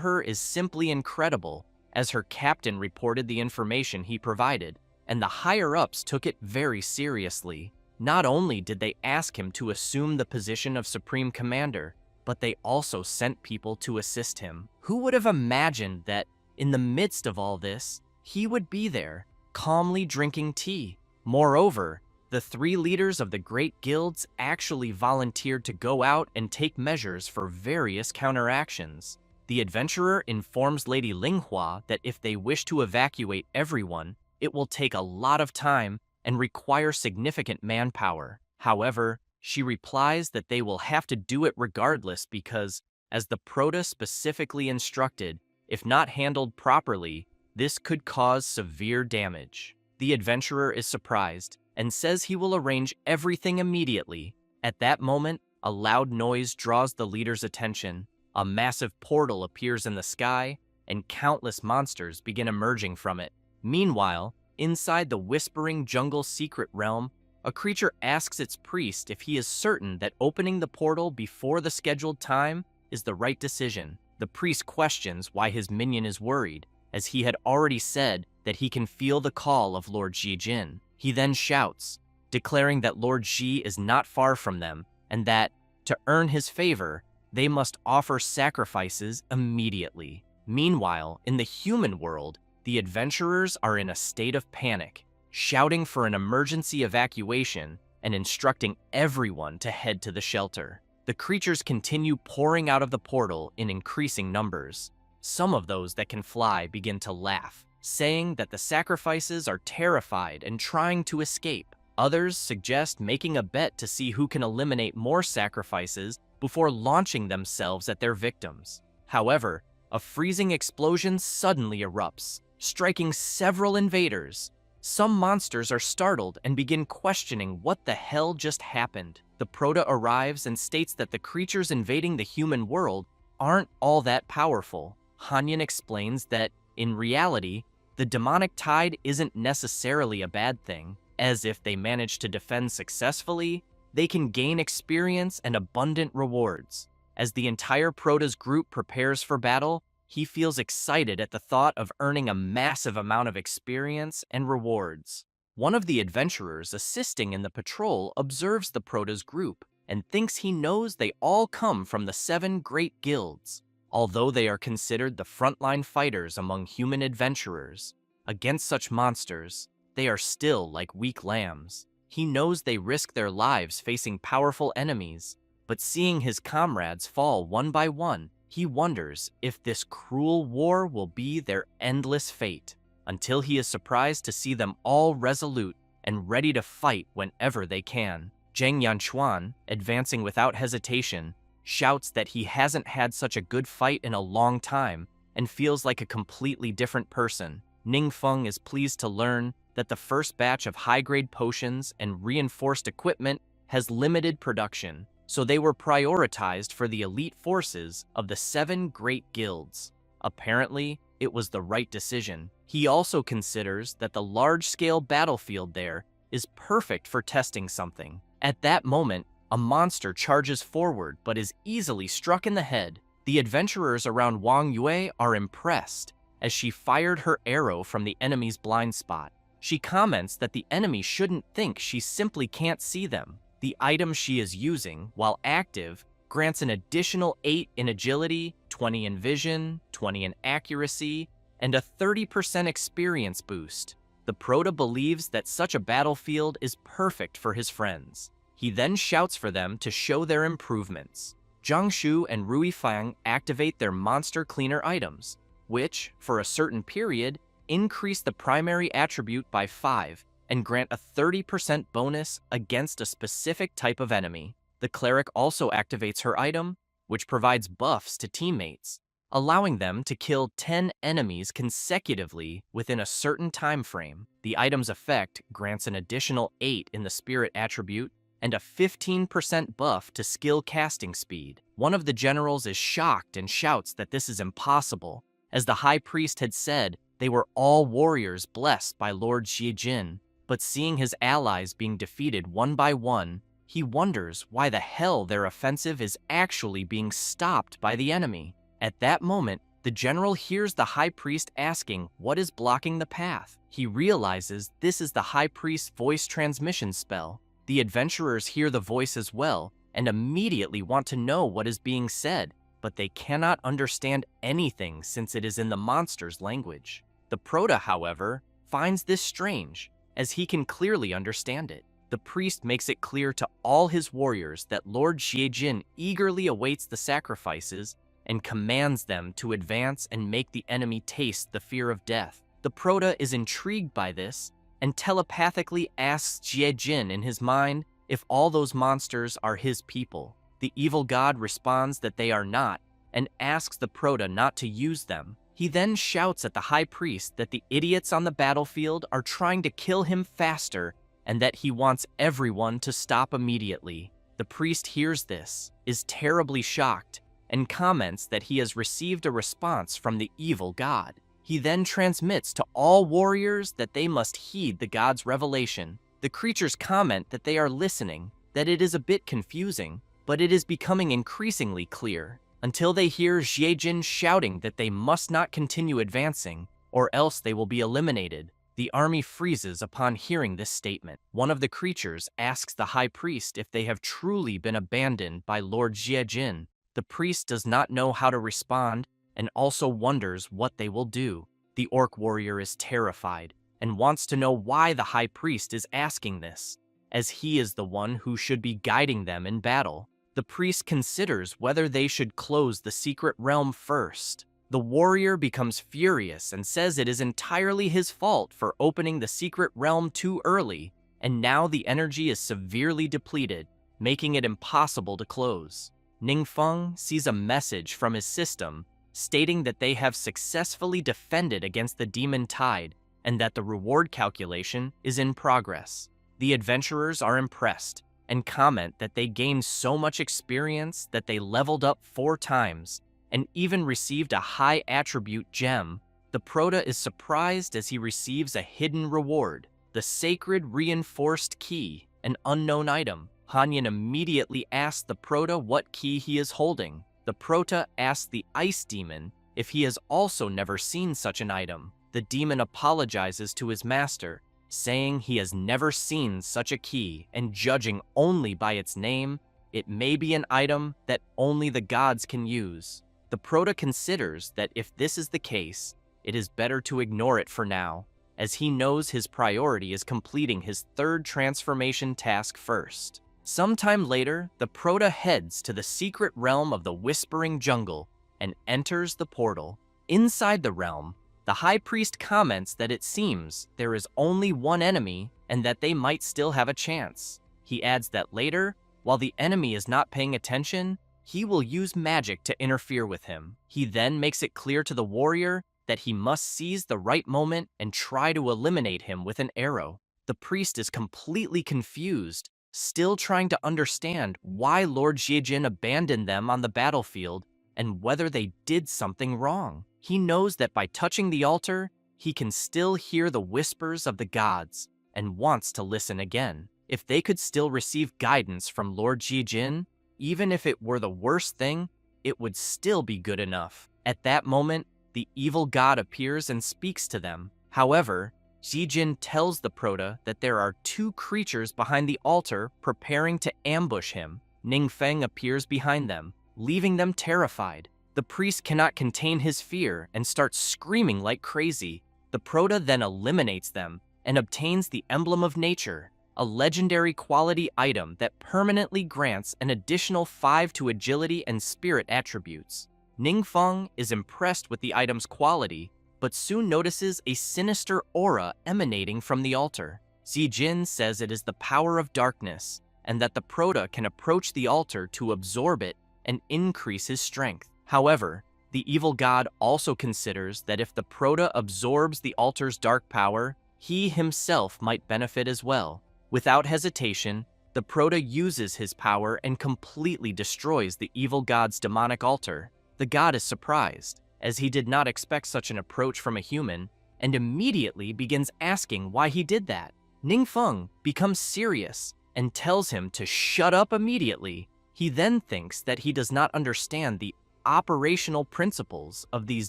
her is simply incredible, as her captain reported the information he provided, and the higher-ups took it very seriously. Not only did they ask him to assume the position of Supreme Commander, but they also sent people to assist him. Who would have imagined that, in the midst of all this, he would be there, calmly drinking tea? Moreover, the three leaders of the great guilds actually volunteered to go out and take measures for various counteractions. The adventurer informs Lady Linghua that if they wish to evacuate everyone, it will take a lot of time and require significant manpower. However, she replies that they will have to do it regardless because, as the Prota specifically instructed, if not handled properly, this could cause severe damage. The adventurer is surprised and says he will arrange everything immediately. At that moment, a loud noise draws the leader's attention. A massive portal appears in the sky, and countless monsters begin emerging from it. Meanwhile, inside the Whispering Jungle Secret Realm, a creature asks its priest if he is certain that opening the portal before the scheduled time is the right decision. The priest questions why his minion is worried, as he had already said that he can feel the call of Lord Jin. He then shouts, declaring that Lord Ji is not far from them, and that, to earn his favor, they must offer sacrifices immediately. Meanwhile, in the human world, the adventurers are in a state of panic, shouting for an emergency evacuation and instructing everyone to head to the shelter. The creatures continue pouring out of the portal in increasing numbers. Some of those that can fly begin to laugh, saying that the sacrifices are terrified and trying to escape. Others suggest making a bet to see who can eliminate more sacrifices before launching themselves at their victims. However, a freezing explosion suddenly erupts, striking several invaders. Some monsters are startled and begin questioning what the hell just happened. The Proto arrives and states that the creatures invading the human world aren't all that powerful. Hanyan explains that, in reality, the demonic tide isn't necessarily a bad thing, as if they manage to defend successfully, they can gain experience and abundant rewards. As the entire Proto's group prepares for battle, he feels excited at the thought of earning a massive amount of experience and rewards. One of the adventurers assisting in the patrol observes the Proto's group and thinks he knows they all come from the 7 great guilds. Although they are considered the frontline fighters among human adventurers, against such monsters, they are still like weak lambs. He knows they risk their lives facing powerful enemies, but seeing his comrades fall one by one, he wonders if this cruel war will be their endless fate, until he is surprised to see them all resolute and ready to fight whenever they can. Zheng Yanchuan, advancing without hesitation, shouts that he hasn't had such a good fight in a long time and feels like a completely different person. Ning Feng is pleased to learn that the first batch of high-grade potions and reinforced equipment has limited production, so they were prioritized for the elite forces of the 7 great guilds. Apparently, it was the right decision. He also considers that the large-scale battlefield there is perfect for testing something. At that moment, a monster charges forward but is easily struck in the head. The adventurers around Wang Yue are impressed, as she fired her arrow from the enemy's blind spot. She comments that the enemy shouldn't think she simply can't see them. The item she is using, while active, grants an additional 8 in agility, 20 in vision, 20 in accuracy, and a 30% experience boost. The Proto believes that such a battlefield is perfect for his friends. He then shouts for them to show their improvements. Zhang Shu and Rui Fang activate their monster cleaner items, which, for a certain period, increase the primary attribute by 5 and grant a 30% bonus against a specific type of enemy. The cleric also activates her item, which provides buffs to teammates, allowing them to kill 10 enemies consecutively within a certain time frame. The item's effect grants an additional 8 in the spirit attribute and a 15% buff to skill casting speed. One of the generals is shocked and shouts that this is impossible. As the high priest had said, they were all warriors blessed by Lord Xiejin, but seeing his allies being defeated one by one, he wonders why the hell their offensive is actually being stopped by the enemy. At that moment, the general hears the high priest asking what is blocking the path. He realizes this is the high priest's voice transmission spell. The adventurers hear the voice as well and immediately want to know what is being said, but they cannot understand anything since it is in the monster's language. The Proto, however, finds this strange, as he can clearly understand it. The priest makes it clear to all his warriors that Lord Xiejin eagerly awaits the sacrifices and commands them to advance and make the enemy taste the fear of death. The Proto is intrigued by this and telepathically asks Xiejin in his mind if all those monsters are his people. The evil god responds that they are not and asks the Proto not to use them. He then shouts at the high priest that the idiots on the battlefield are trying to kill him faster and that he wants everyone to stop immediately. The priest hears this, is terribly shocked, and comments that he has received a response from the evil god. He then transmits to all warriors that they must heed the god's revelation. The creatures comment that they are listening, that it is a bit confusing, but it is becoming increasingly clear, until they hear Xiejin shouting that they must not continue advancing, or else they will be eliminated. The army freezes upon hearing this statement. One of the creatures asks the high priest if they have truly been abandoned by Lord Xiejin. The priest does not know how to respond and also wonders what they will do. The orc warrior is terrified and wants to know why the high priest is asking this, as he is the one who should be guiding them in battle. The priest considers whether they should close the secret realm first. The warrior becomes furious and says it is entirely his fault for opening the secret realm too early, and now the energy is severely depleted, making it impossible to close. Ningfeng sees a message from his system stating that they have successfully defended against the demon tide and that the reward calculation is in progress. The adventurers are impressed and comment that they gained so much experience that they leveled up 4 times and even received a high attribute gem. The Prota is surprised as he receives a hidden reward, the sacred reinforced key, an unknown item. Hanyan immediately asks the Prota what key he is holding. The Prota asks the ice demon if he has also never seen such an item. The demon apologizes to his master, saying he has never seen such a key, and judging only by its name, it may be an item that only the gods can use. The Prota considers that if this is the case, it is better to ignore it for now, as he knows his priority is completing his 3rd transformation task first. Sometime later, the Prota heads to the secret realm of the Whispering Jungle and enters the portal. Inside the realm, the High Priest comments that it seems there is only one enemy and that they might still have a chance. He adds that later, while the enemy is not paying attention, he will use magic to interfere with him. He then makes it clear to the warrior that he must seize the right moment and try to eliminate him with an arrow. The priest is completely confused, still trying to understand why Lord Jijin abandoned them on the battlefield and whether they did something wrong. He knows that by touching the altar, he can still hear the whispers of the gods and wants to listen again. If they could still receive guidance from Lord Jijin, even if it were the worst thing, it would still be good enough. At that moment, the evil god appears and speaks to them. However, Jijin tells the Prota that there are 2 creatures behind the altar preparing to ambush him. Ningfeng appears behind them, leaving them terrified. The priest cannot contain his fear and starts screaming like crazy. The Prota then eliminates them and obtains the Emblem of Nature, a legendary quality item that permanently grants an additional 5 to agility and spirit attributes. Ningfeng is impressed with the item's quality, but soon notices a sinister aura emanating from the altar. Zijin says it is the power of darkness, and that the Prota can approach the altar to absorb it and increase his strength. However, the evil god also considers that if the Prota absorbs the altar's dark power, he himself might benefit as well. Without hesitation, the Prota uses his power and completely destroys the evil god's demonic altar. The god is surprised, as he did not expect such an approach from a human, and immediately begins asking why he did that. Ningfeng becomes serious and tells him to shut up immediately. He then thinks that he does not understand the operational principles of these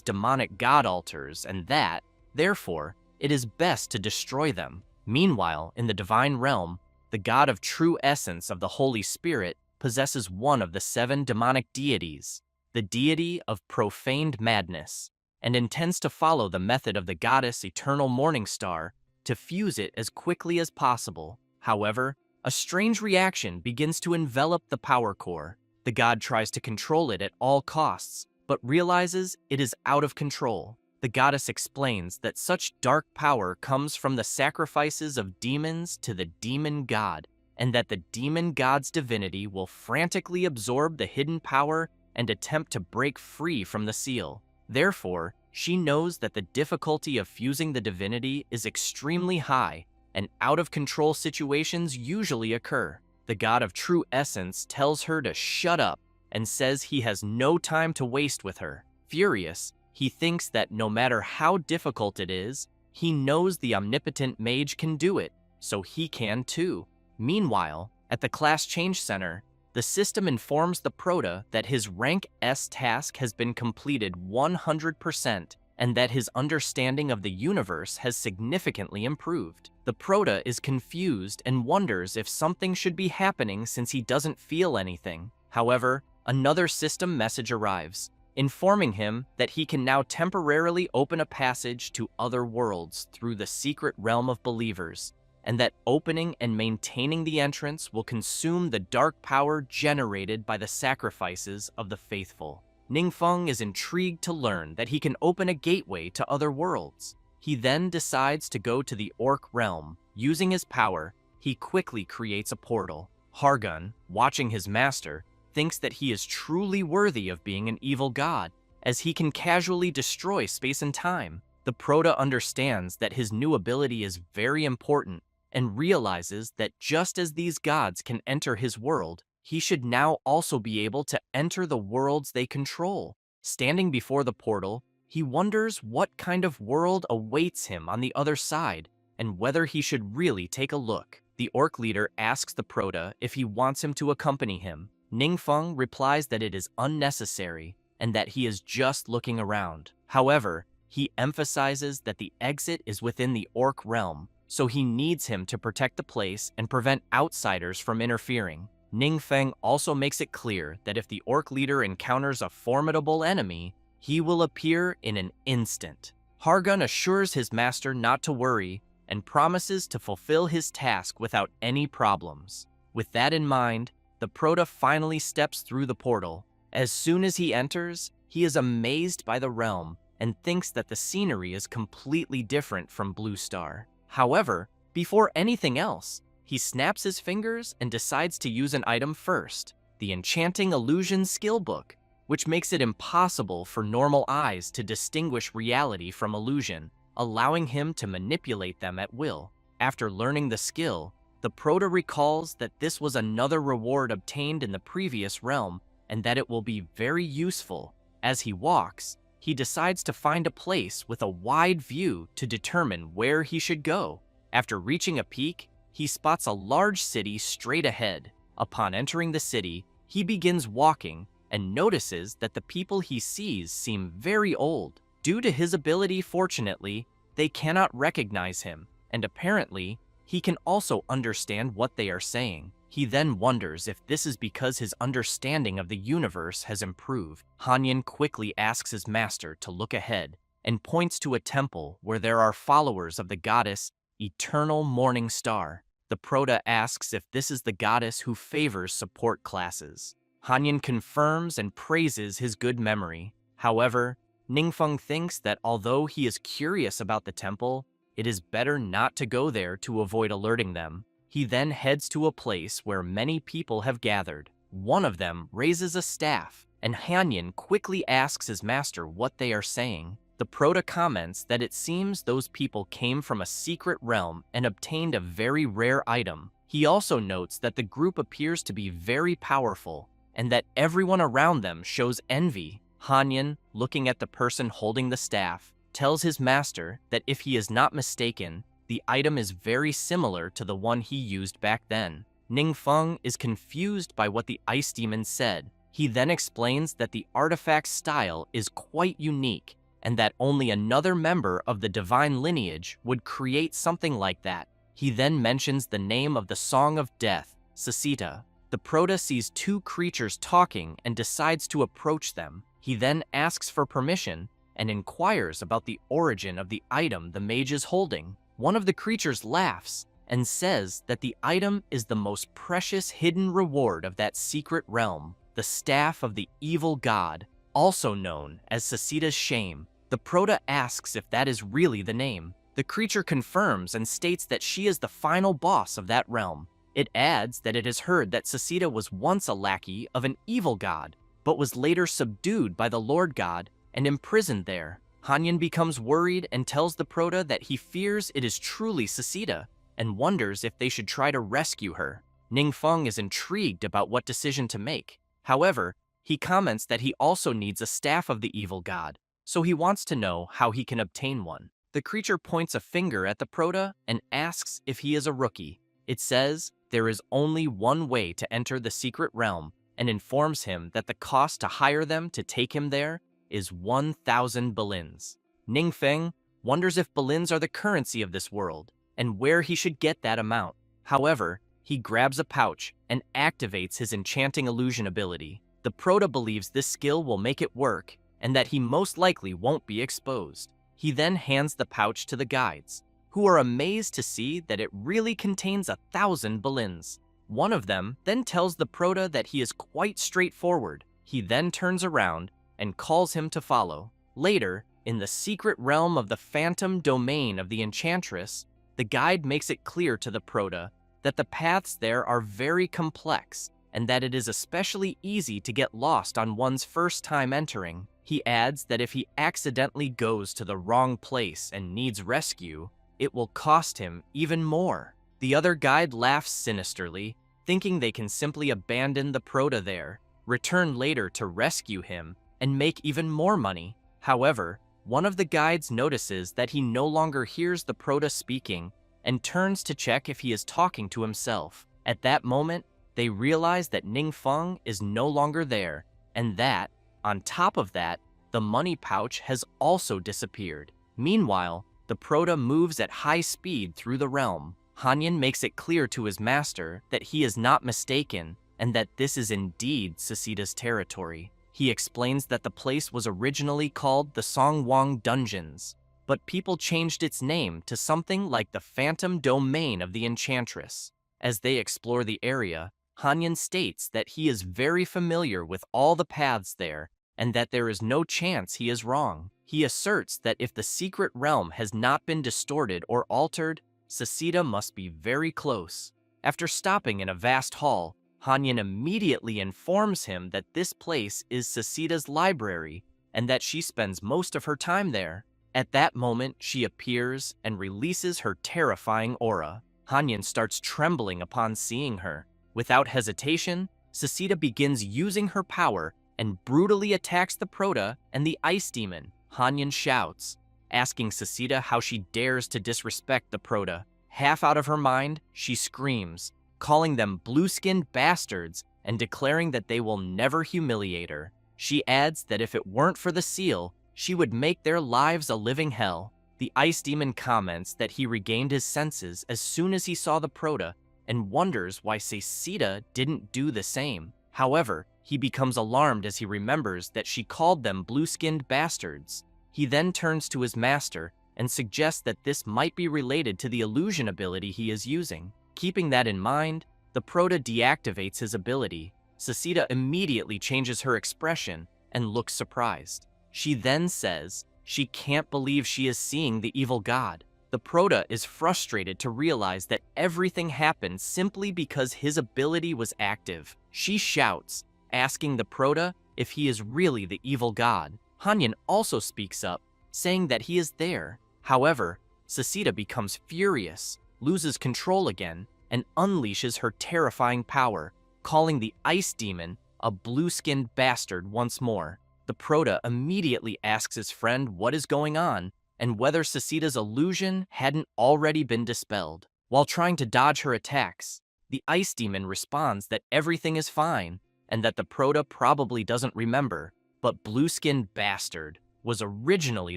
demonic god altars and that, therefore, it is best to destroy them. Meanwhile, in the divine realm, the god of true essence of the Holy Spirit possesses one of the 7 demonic deities, the deity of profaned madness, and intends to follow the method of the goddess Eternal Morning Star to fuse it as quickly as possible. However, a strange reaction begins to envelop the power core. The god tries to control it at all costs, but realizes it is out of control. The goddess explains that such dark power comes from the sacrifices of demons to the demon god, and that the demon god's divinity will frantically absorb the hidden power and attempt to break free from the seal. Therefore, she knows that the difficulty of fusing the divinity is extremely high, and out-of-control situations usually occur. The god of true essence tells her to shut up and says he has no time to waste with her. Furious, he thinks that no matter how difficult it is, he knows the omnipotent mage can do it, so he can too. Meanwhile, at the Class Change Center, the system informs the Prota that his Rank S task has been completed 100% and that his understanding of the universe has significantly improved. The Prota is confused and wonders if something should be happening since he doesn't feel anything. However, another system message arrives, informing him that he can now temporarily open a passage to other worlds through the secret realm of believers, and that opening and maintaining the entrance will consume the dark power generated by the sacrifices of the faithful. Ningfeng is intrigued to learn that he can open a gateway to other worlds. He then decides to go to the Orc realm. Using his power, he quickly creates a portal. Hargun, watching his master, thinks that he is truly worthy of being an evil god. as he can casually destroy space and time. The Proto understands that his new ability is very important and realizes that just as these gods can enter his world, he should now also be able to enter the worlds they control. Standing before the portal, he wonders what kind of world awaits him on the other side and whether he should really take a look. The orc leader asks the Proto if he wants him to accompany him. Ningfeng replies that it is unnecessary and that he is just looking around. However, he emphasizes that the exit is within the orc realm, so he needs him to protect the place and prevent outsiders from interfering. Ningfeng also makes it clear that if the orc leader encounters a formidable enemy, he will appear in an instant. Hargun assures his master not to worry and promises to fulfill his task without any problems. With that in mind, the Proto finally steps through the portal. As soon as he enters, he is amazed by the realm and thinks that the scenery is completely different from Blue Star. However, before anything else, he snaps his fingers and decides to use an item first, the Enchanting Illusion skill book, which makes it impossible for normal eyes to distinguish reality from illusion, allowing him to manipulate them at will. After learning the skill, the Proto recalls that this was another reward obtained in the previous realm and that it will be very useful. As he walks, he decides to find a place with a wide view to determine where he should go. After reaching a peak, he spots a large city straight ahead. Upon entering the city, he begins walking and notices that the people he sees seem very old. Due to his ability, fortunately, they cannot recognize him, and apparently, he can also understand what they are saying. He then wonders if this is because his understanding of the universe has improved. Hanyan quickly asks his master to look ahead and points to a temple where there are followers of the goddess Eternal Morning Star. The Proto asks if this is the goddess who favors support classes. Hanyan confirms and praises his good memory. However, Ningfeng thinks that although he is curious about the temple, it is better not to go there to avoid alerting them. He then heads to a place where many people have gathered. One of them raises a staff, and Hanyan quickly asks his master what they are saying. The Proto comments that it seems those people came from a secret realm and obtained a very rare item. He also notes that the group appears to be very powerful, and that everyone around them shows envy. Hanyan, looking at the person holding the staff, tells his master that if he is not mistaken, the item is very similar to the one he used back then. Ningfeng is confused by what the ice demon said. He then explains that the artifact's style is quite unique, and that only another member of the divine lineage would create something like that. He then mentions the name of the Song of Death, Sasita. The Proto sees two creatures talking and decides to approach them. He then asks for permission and inquires about the origin of the item the mage is holding. One of the creatures laughs and says that the item is the most precious hidden reward of that secret realm, the Staff of the Evil God, also known as Sasita's Shame. The Proto asks if that is really the name. The creature confirms and states that she is the final boss of that realm. It adds that it has heard that Sasita was once a lackey of an evil god, but was later subdued by the Lord God and imprisoned there. Hanyan becomes worried and tells the Proto that he fears it is truly Sasita and wonders if they should try to rescue her. Ningfeng is intrigued about what decision to make. However, he comments that he also needs a staff of the evil god, so he wants to know how he can obtain one. The creature points a finger at the Proto and asks if he is a rookie. It says there is only one way to enter the secret realm and informs him that the cost to hire them to take him there is 1,000 balins. Ningfeng wonders if balins are the currency of this world and where he should get that amount. However, he grabs a pouch and activates his enchanting illusion ability. The Proto believes this skill will make it work and that he most likely won't be exposed. He then hands the pouch to the guides, who are amazed to see that it really contains 1,000 balins. One of them then tells the Proto that he is quite straightforward. He then turns around and calls him to follow. Later, in the secret realm of the phantom domain of the Enchantress, the guide makes it clear to the Proto that the paths there are very complex and that it is especially easy to get lost on one's first time entering. He adds that if he accidentally goes to the wrong place and needs rescue, it will cost him even more. The other guide laughs sinisterly, thinking they can simply abandon the Prota there, return later to rescue him, and make even more money. However, one of the guides notices that he no longer hears the Prota speaking and turns to check if he is talking to himself. At that moment, they realize that Ningfeng is no longer there, and that, on top of that, the money pouch has also disappeared. Meanwhile, the Prota moves at high speed through the realm. Hanyin makes it clear to his master that he is not mistaken and that this is indeed Susida's territory. He explains that the place was originally called the Songwang Dungeons, but people changed its name to something like the Phantom Domain of the Enchantress. As they explore the area, Hanyin states that he is very familiar with all the paths there and that there is no chance he is wrong. He asserts that if the secret realm has not been distorted or altered, Susida must be very close. After stopping in a vast hall, Hanyin immediately informs him that this place is Susida's library and that she spends most of her time there. At that moment, she appears and releases her terrifying aura. Hanyin starts trembling upon seeing her. Without hesitation, Susida begins using her power and brutally attacks the Prota and the Ice Demon. Hanyin shouts, asking Susida how she dares to disrespect the Prota. Half out of her mind, she screams, calling them blue-skinned bastards and declaring that they will never humiliate her. She adds that if it weren't for the seal, she would make their lives a living hell. The Ice Demon comments that he regained his senses as soon as he saw the Prota and wonders why Susida didn't do the same. However, he becomes alarmed as he remembers that she called them blue-skinned bastards. He then turns to his master and suggests that this might be related to the illusion ability he is using. Keeping that in mind, the Prota deactivates his ability. Susida immediately changes her expression and looks surprised. She then says she can't believe she is seeing the evil god. The Prota is frustrated to realize that everything happened simply because his ability was active. She shouts, asking the Prota if he is really the evil god. Hanyin also speaks up, saying that he is there. However, Susida becomes furious, loses control again, and unleashes her terrifying power, calling the Ice Demon a blue-skinned bastard once more. The Prota immediately asks his friend what is going on and whether Susida's illusion hadn't already been dispelled. While trying to dodge her attacks, the Ice Demon responds that everything is fine and that the Prota probably doesn't remember, but blue-skinned bastard was originally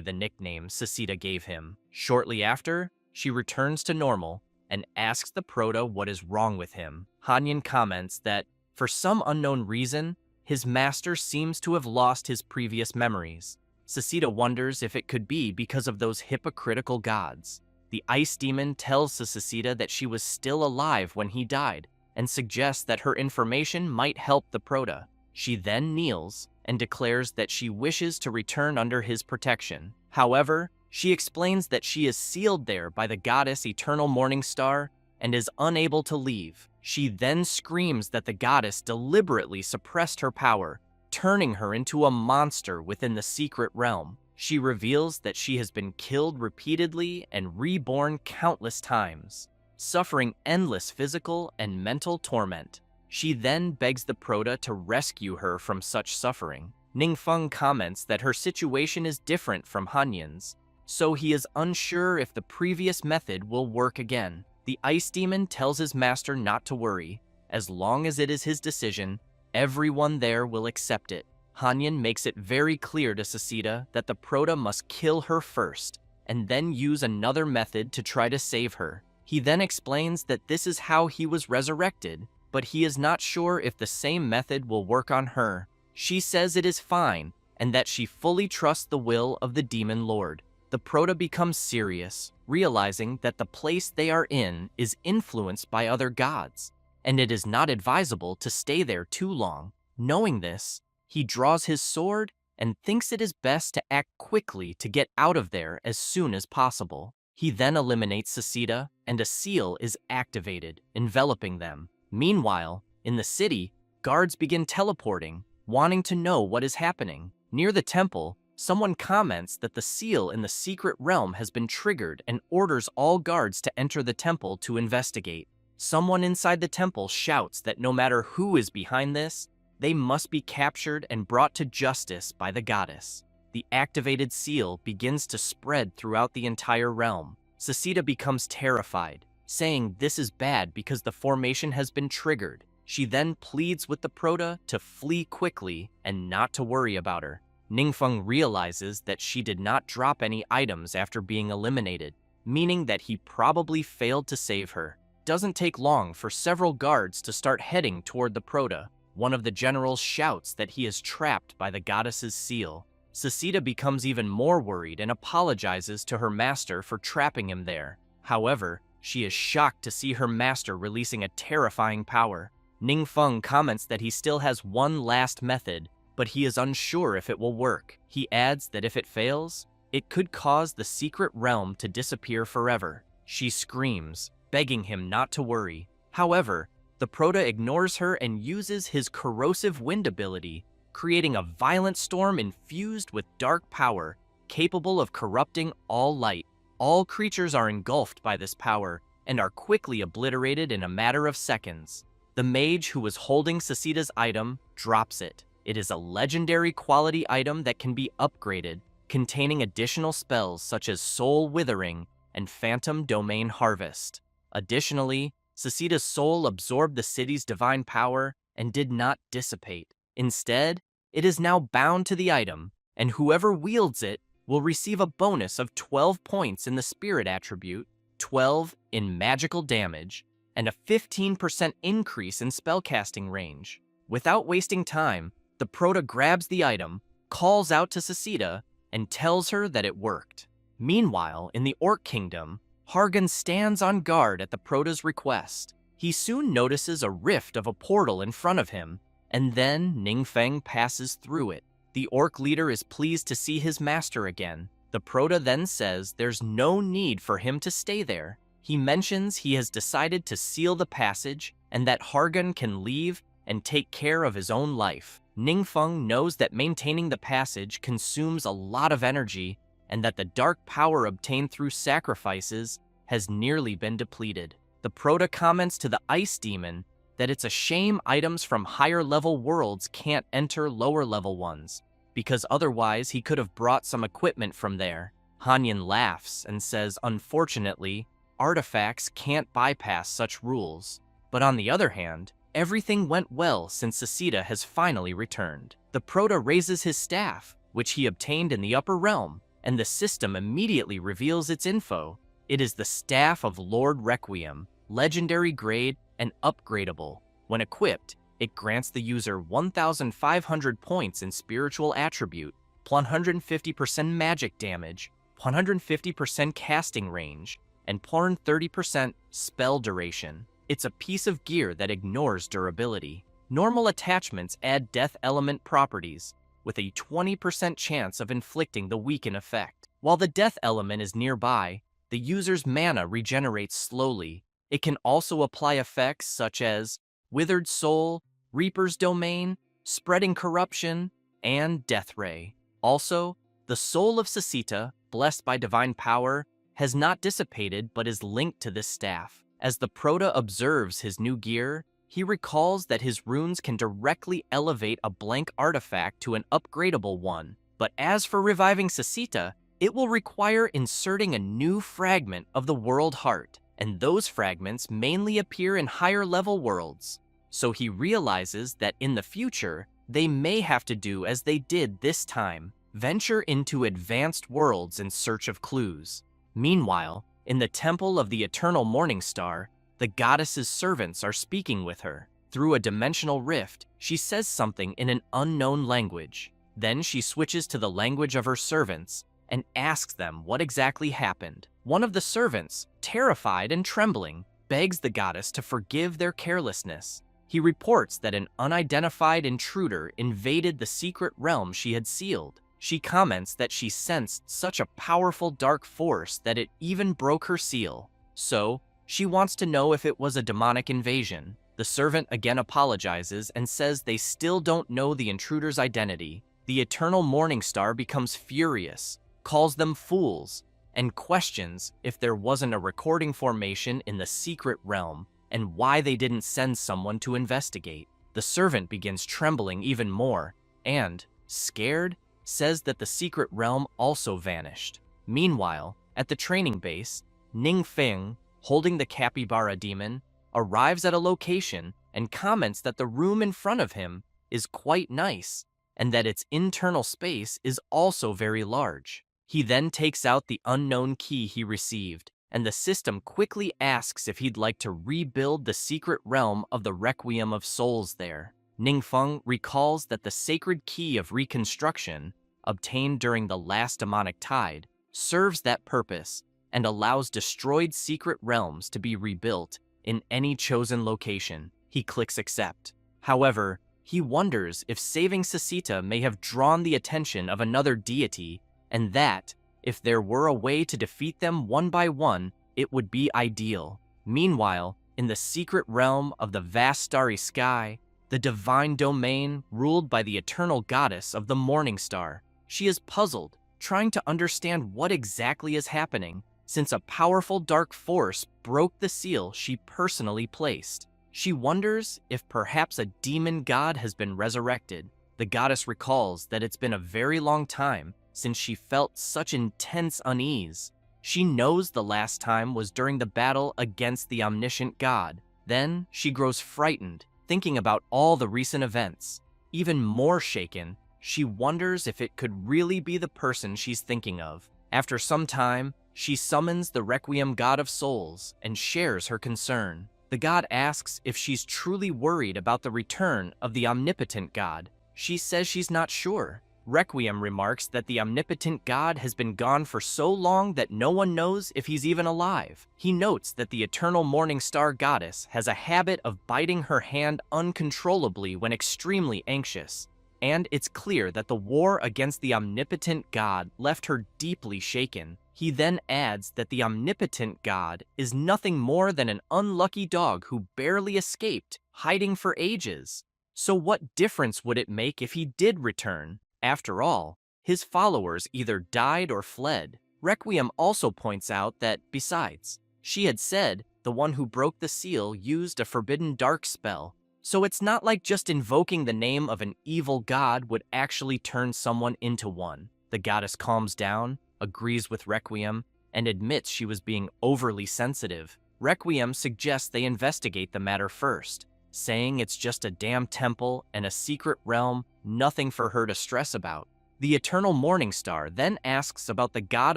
the nickname Susida gave him. Shortly after, she returns to normal and asks the Prota what is wrong with him. Hanyin comments that, for some unknown reason, his master seems to have lost his previous memories. Susida wonders if it could be because of those hypocritical gods. The Ice Demon tells Susida that she was still alive when he died and suggests that her information might help the Prota. She then kneels and declares that she wishes to return under his protection. However, she explains that she is sealed there by the goddess Eternal Morning Star and is unable to leave. She then screams that the goddess deliberately suppressed her power, turning her into a monster within the secret realm. She reveals that she has been killed repeatedly and reborn countless times, suffering endless physical and mental torment. She then begs the Prota to rescue her from such suffering. Ningfeng comments that her situation is different from Hanyin's, so he is unsure if the previous method will work again. The Ice Demon tells his master not to worry. As long as it is his decision, everyone there will accept it. Hanyin makes it very clear to Susida that the Prota must kill her first, and then use another method to try to save her. He then explains that this is how he was resurrected, but he is not sure if the same method will work on her. She says it is fine, and that she fully trusts the will of the Demon Lord. The Prota becomes serious, realizing that the place they are in is influenced by other gods, and it is not advisable to stay there too long. Knowing this, he draws his sword and thinks it is best to act quickly to get out of there as soon as possible. He then eliminates Susida, and a seal is activated, enveloping them. Meanwhile, in the city, guards begin teleporting, wanting to know what is happening. Near the temple, someone comments that the seal in the secret realm has been triggered and orders all guards to enter the temple to investigate. Someone inside the temple shouts that no matter who is behind this, they must be captured and brought to justice by the goddess. The activated seal begins to spread throughout the entire realm. Sucita becomes terrified, saying this is bad because the formation has been triggered. She then pleads with the Prota to flee quickly and not to worry about her. Ningfeng realizes that she did not drop any items after being eliminated, meaning that he probably failed to save her. Doesn't take long for several guards to start heading toward the Prota. One of the generals shouts that he is trapped by the goddess's seal. Sucita becomes even more worried and apologizes to her master for trapping him there. However, she is shocked to see her master releasing a terrifying power. Ningfeng comments that he still has one last method, but he is unsure if it will work. He adds that if it fails, it could cause the secret realm to disappear forever. She screams, begging him not to worry. However, the Prota ignores her and uses his corrosive wind ability, creating a violent storm infused with dark power, capable of corrupting all light. All creatures are engulfed by this power and are quickly obliterated in a matter of seconds. The mage who was holding Sucita's item drops it. It is a legendary quality item that can be upgraded, containing additional spells such as Soul Withering and Phantom Domain Harvest. Additionally, Sucita's soul absorbed the city's divine power and did not dissipate. Instead, it is now bound to the item, and whoever wields it will receive a bonus of 12 points in the spirit attribute, 12 in magical damage, and a 15% increase in spellcasting range. Without wasting time, the Prota grabs the item, calls out to Sucita, and tells her that it worked. Meanwhile, in the Orc Kingdom, Hargan stands on guard at the Prota's request. He soon notices a rift of a portal in front of him, and then Ningfeng passes through it. The Orc leader is pleased to see his master again. The Prota then says there's no need for him to stay there. He mentions he has decided to seal the passage and that Hargan can leave and take care of his own life. Ningfeng knows that maintaining the passage consumes a lot of energy and that the dark power obtained through sacrifices has nearly been depleted. The Prota comments to the Ice Demon that it's a shame items from higher level worlds can't enter lower level ones, because otherwise he could have brought some equipment from there. Hanyan laughs and says, unfortunately, artifacts can't bypass such rules. But on the other hand, everything went well since Sucita has finally returned. The Prota raises his staff, which he obtained in the upper realm, and the system immediately reveals its info. It is the Staff of Lord Requiem, legendary grade and upgradable. When equipped, it grants the user 1,500 points in spiritual attribute, 150% magic damage, 150% casting range, and 30% spell duration. It's a piece of gear that ignores durability. Normal attachments add death element properties, with a 20% chance of inflicting the weaken effect. While the death element is nearby, the user's mana regenerates slowly. It can also apply effects such as Withered Soul, Reaper's Domain, Spreading Corruption, and Death Ray. Also, the soul of Sucita, blessed by divine power, has not dissipated but is linked to this staff. As the Prota observes his new gear, he recalls that his runes can directly elevate a blank artifact to an upgradable one. But as for reviving Sucita, it will require inserting a new fragment of the World Heart, and those fragments mainly appear in higher level worlds. So he realizes that in the future, they may have to do as they did this time, venture into advanced worlds in search of clues. Meanwhile, in the Temple of the Eternal Morning Star, the goddess's servants are speaking with her. Through a dimensional rift, she says something in an unknown language. Then she switches to the language of her servants and asks them what exactly happened. One of the servants, terrified and trembling, begs the goddess to forgive their carelessness. He reports that an unidentified intruder invaded the secret realm she had sealed. She comments that she sensed such a powerful dark force that it even broke her seal. So, she wants to know if it was a demonic invasion. The servant again apologizes and says they still don't know the intruder's identity, the eternal morning star becomes furious, calls them fools, and questions if there wasn't a recording formation in the secret realm and why they didn't send someone to investigate. The servant begins trembling even more and, scared, says that the secret realm also vanished. Meanwhile, at the training base, Ning Feng, holding the capybara demon, arrives at a location and comments that the room in front of him is quite nice and that its internal space is also very large. He then takes out the unknown key he received, and the system quickly asks if he'd like to rebuild the secret realm of the Requiem of Souls there. Ningfeng recalls that the sacred key of reconstruction, obtained during the last demonic tide, serves that purpose and allows destroyed secret realms to be rebuilt in any chosen location. He clicks accept. However, he wonders if saving Sasita may have drawn the attention of another deity, and that, if there were a way to defeat them one by one, it would be ideal. Meanwhile, in the secret realm of the vast starry sky, the divine domain ruled by the eternal goddess of the morning star, she is puzzled, trying to understand what exactly is happening, since a powerful dark force broke the seal she personally placed. She wonders if perhaps a demon god has been resurrected. The goddess recalls that it's been a very long time since she felt such intense unease. She knows the last time was during the battle against the omniscient god. Then she grows frightened, thinking about all the recent events. Even more shaken, she wonders if it could really be the person she's thinking of. After some time, she summons the Requiem God of Souls and shares her concern. The god asks if she's truly worried about the return of the omnipotent god. She says she's not sure. Requiem remarks that the omnipotent god has been gone for so long that no one knows if he's even alive. He notes that the eternal morning star goddess has a habit of biting her hand uncontrollably when extremely anxious, and it's clear that the war against the omnipotent god left her deeply shaken. He then adds that the omnipotent god is nothing more than an unlucky dog who barely escaped, hiding for ages. So what difference would it make if he did return? After all, his followers either died or fled. Requiem also points out that, besides, she had said the one who broke the seal used a forbidden dark spell, so it's not like just invoking the name of an evil god would actually turn someone into one. The goddess calms down, agrees with Requiem, and admits she was being overly sensitive. Requiem suggests they investigate the matter first, saying it's just a damn temple and a secret realm, nothing for her to stress about. The eternal morning star then asks about the god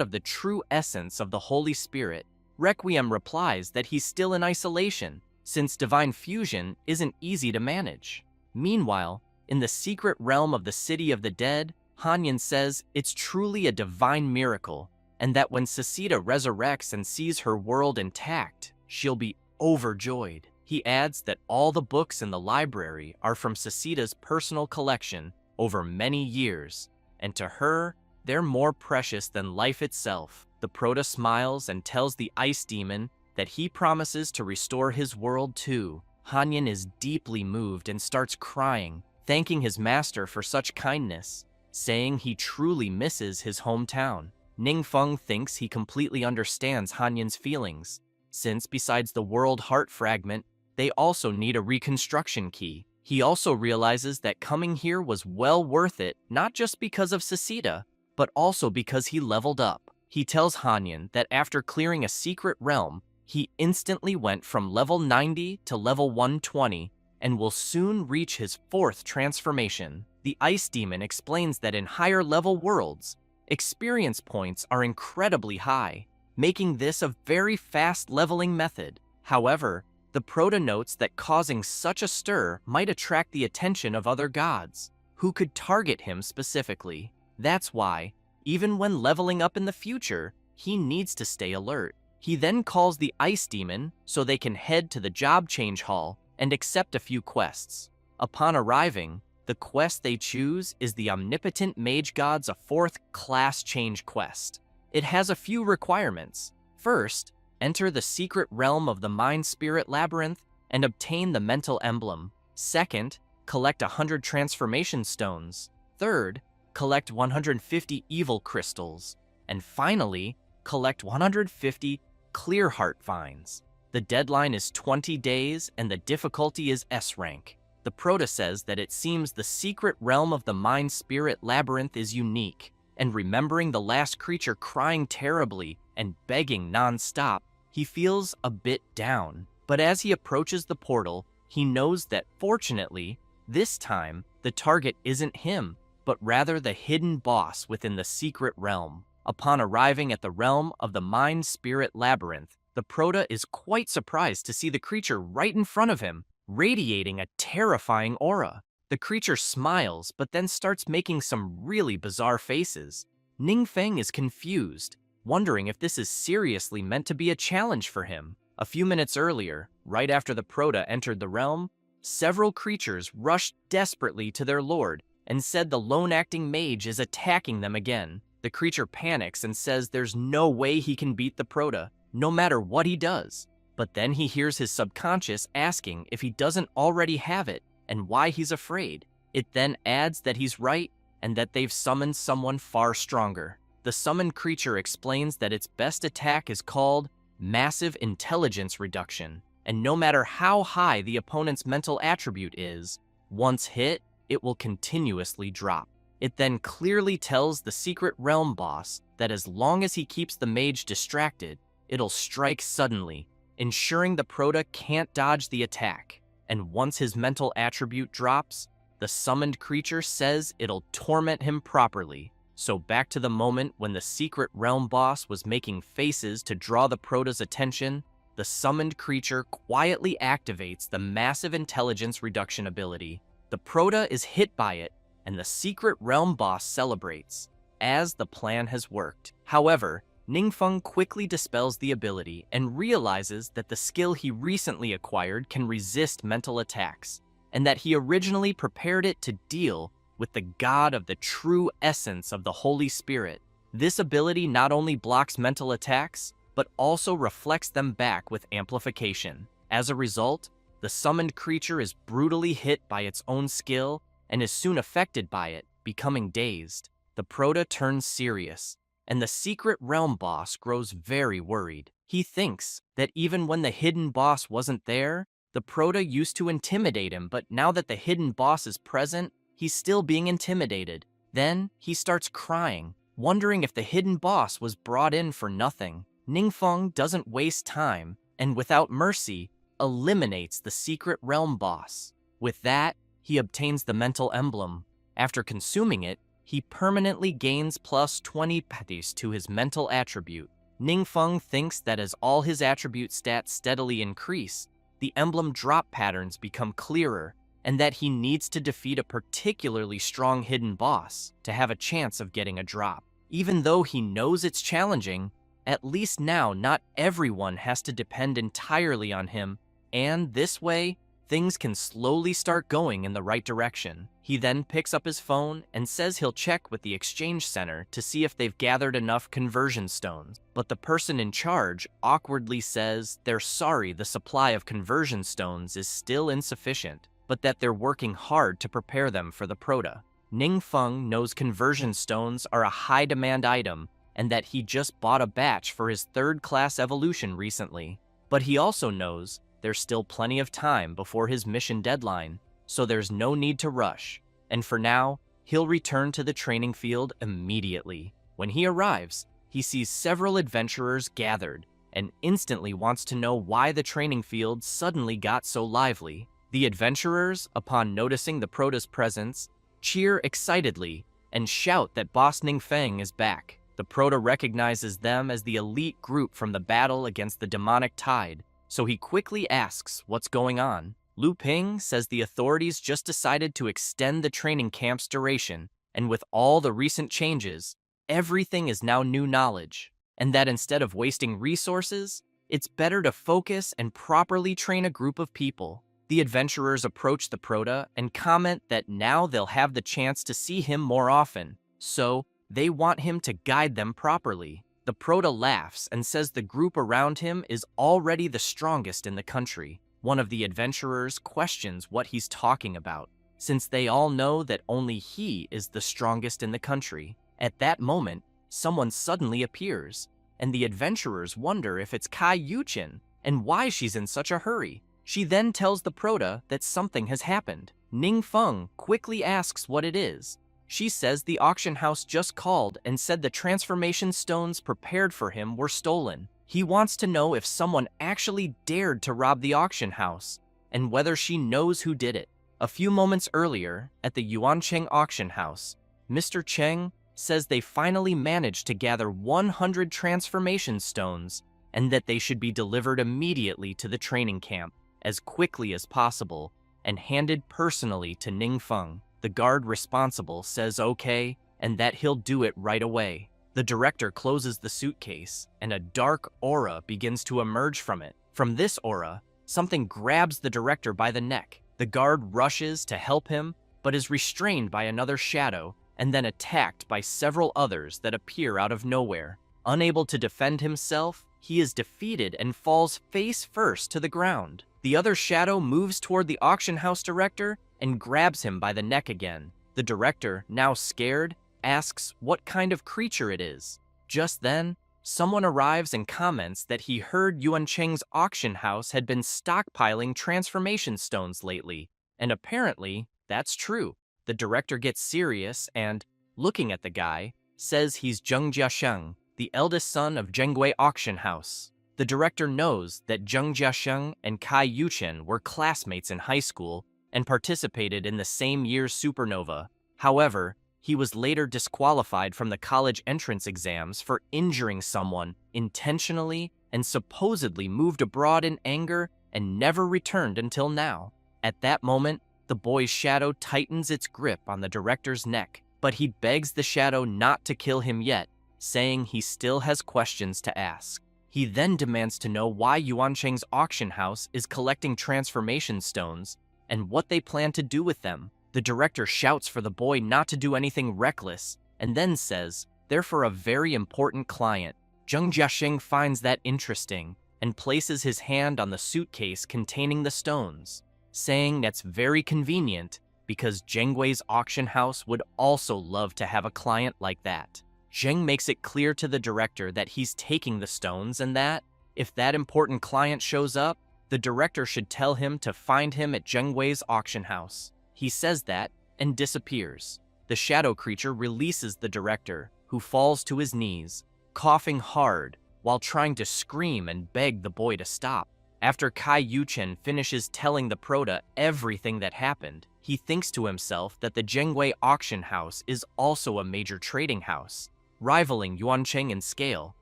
of the true essence of the Holy Spirit. Requiem replies that he's still in isolation, since divine fusion isn't easy to manage. Meanwhile, in the secret realm of the City of the Dead, Hanyan says it's truly a divine miracle, and that when Sasita resurrects and sees her world intact, she'll be overjoyed. He adds that all the books in the library are from Sasita's personal collection over many years, and to her, they're more precious than life itself. The Proto smiles and tells the ice demon that he promises to restore his world too. Hanyan is deeply moved and starts crying, thanking his master for such kindness, saying he truly misses his hometown. Ningfeng thinks he completely understands Hanyan's feelings, since besides the world heart fragment, they also need a reconstruction key. He also realizes that coming here was well worth it, not just because of Sasita, but also because he leveled up. He tells Hanyan that after clearing a secret realm, he instantly went from level 90 to level 120 and will soon reach his 4th transformation. The Ice Demon explains that in higher level worlds, experience points are incredibly high, making this a very fast leveling method. However, the Proto notes that causing such a stir might attract the attention of other gods, who could target him specifically. That's why, even when leveling up in the future, he needs to stay alert. He then calls the Ice Demon so they can head to the job change hall and accept a few quests. Upon arriving, the quest they choose is the Omnipotent Mage God's 4th class change quest. It has a few requirements. First, enter the secret realm of the Mind Spirit Labyrinth and obtain the mental emblem. Second, collect 100 transformation stones. Third, collect 150 evil crystals, and finally, collect 150 clear heart vines. The deadline is 20 days and the difficulty is S rank. The prota says that it seems the secret realm of the Mind Spirit Labyrinth is unique, and remembering the last creature crying terribly and begging non-stop, he feels a bit down. But as he approaches the portal, he knows that fortunately, this time, the target isn't him, but rather the hidden boss within the secret realm. Upon arriving at the realm of the Mind Spirit Labyrinth, the prota is quite surprised to see the creature right in front of him, radiating a terrifying aura. The creature smiles, but then starts making some really bizarre faces. Ningfeng is confused, wondering if this is seriously meant to be a challenge for him. A few minutes earlier, right after the prota entered the realm, several creatures rushed desperately to their lord and said the lone-acting mage is attacking them again. The creature panics and says there's no way he can beat the prota, no matter what he does. But then he hears his subconscious asking if he doesn't already have it and why he's afraid. It then adds that he's right and that they've summoned someone far stronger. The summoned creature explains that its best attack is called Massive Intelligence Reduction, and no matter how high the opponent's mental attribute is, once hit, it will continuously drop. It then clearly tells the secret realm boss that as long as he keeps the mage distracted, it'll strike suddenly, ensuring the prota can't dodge the attack. And once his mental attribute drops, the summoned creature says it'll torment him properly. So back to the moment when the secret realm boss was making faces to draw the prota's attention, the summoned creature quietly activates the Massive Intelligence Reduction ability. The prota is hit by it, and the secret realm boss celebrates, as the plan has worked. However, Ningfeng quickly dispels the ability and realizes that the skill he recently acquired can resist mental attacks, and that he originally prepared it to deal with the god of the true essence of the Holy Spirit. This ability not only blocks mental attacks, but also reflects them back with amplification. As a result, the summoned creature is brutally hit by its own skill and is soon affected by it, becoming dazed. The prota turns serious, and the secret realm boss grows very worried. He thinks that even when the hidden boss wasn't there, the prota used to intimidate him, but now that the hidden boss is present, he's still being intimidated. Then he starts crying, wondering if the hidden boss was brought in for nothing. Ningfeng doesn't waste time, and without mercy, eliminates the secret realm boss. With that, he obtains the mental emblem. After consuming it, he permanently gains plus 20 patties to his mental attribute. Ningfeng thinks that as all his attribute stats steadily increase, the emblem drop patterns become clearer, and that he needs to defeat a particularly strong hidden boss to have a chance of getting a drop. Even though he knows it's challenging, at least now not everyone has to depend entirely on him, and this way, things can slowly start going in the right direction. He then picks up his phone and says he'll check with the exchange center to see if they've gathered enough conversion stones, but the person in charge awkwardly says they're sorry the supply of conversion stones is still insufficient, but that they're working hard to prepare them for the prota. Ningfeng knows conversion stones are a high-demand item and that he just bought a batch for his third-class evolution recently. But he also knows there's still plenty of time before his mission deadline, so there's no need to rush. And for now, he'll return to the training field immediately. When he arrives, he sees several adventurers gathered and instantly wants to know why the training field suddenly got so lively. The adventurers, upon noticing the prota's presence, cheer excitedly and shout that Boss Ningfeng is back. The prota recognizes them as the elite group from the battle against the demonic tide, so he quickly asks what's going on. Lu Ping says the authorities just decided to extend the training camp's duration, and with all the recent changes, everything is now new knowledge, and that instead of wasting resources, it's better to focus and properly train a group of people. The adventurers approach the prota and comment that now they'll have the chance to see him more often, so they want him to guide them properly. The prota laughs and says the group around him is already the strongest in the country. One of the adventurers questions what he's talking about, since they all know that only he is the strongest in the country. At that moment, someone suddenly appears, and the adventurers wonder if it's Kai Yuchen and why she's in such a hurry. She then tells the Prota that something has happened. Ning Feng quickly asks what it is. She says the auction house just called and said the transformation stones prepared for him were stolen. He wants to know if someone actually dared to rob the auction house, and whether she knows who did it. A few moments earlier, at the Yuancheng auction house, Mr. Cheng says they finally managed to gather 100 transformation stones and that they should be delivered immediately to the training camp as quickly as possible and handed personally to Ning Feng. The guard responsible says okay and that he'll do it right away. The director closes the suitcase and a dark aura begins to emerge from it. From this aura, something grabs the director by the neck. The guard rushes to help him, but is restrained by another shadow and then attacked by several others that appear out of nowhere. Unable to defend himself, he is defeated and falls face first to the ground. The other shadow moves toward the auction house director and grabs him by the neck again. The director, now scared, asks what kind of creature it is. Just then, someone arrives and comments that he heard Yuan Cheng's auction house had been stockpiling transformation stones lately, and apparently, that's true. The director gets serious and, looking at the guy, says he's Zheng Jiasheng, the eldest son of Zhenggui Auction House. The director knows that Zheng Jiasheng and Kai Yuchen were classmates in high school and participated in the same year's supernova. However, he was later disqualified from the college entrance exams for injuring someone intentionally and supposedly moved abroad in anger and never returned until now. At that moment, the boy's shadow tightens its grip on the director's neck, but he begs the shadow not to kill him yet, saying he still has questions to ask. He then demands to know why Yuan Cheng's auction house is collecting transformation stones and what they plan to do with them. The director shouts for the boy not to do anything reckless and then says they're for a very important client. Zheng Jiasheng finds that interesting and places his hand on the suitcase containing the stones, saying that's very convenient because Zhenggui's auction house would also love to have a client like that. Zheng makes it clear to the director that he's taking the stones and that, if that important client shows up, the director should tell him to find him at Zhenggui's auction house. He says that and disappears. The shadow creature releases the director, who falls to his knees, coughing hard while trying to scream and beg the boy to stop. After Kai Yuchen finishes telling the Prota everything that happened, he thinks to himself that the Zhenggui auction house is also a major trading house, rivaling Yuancheng in scale,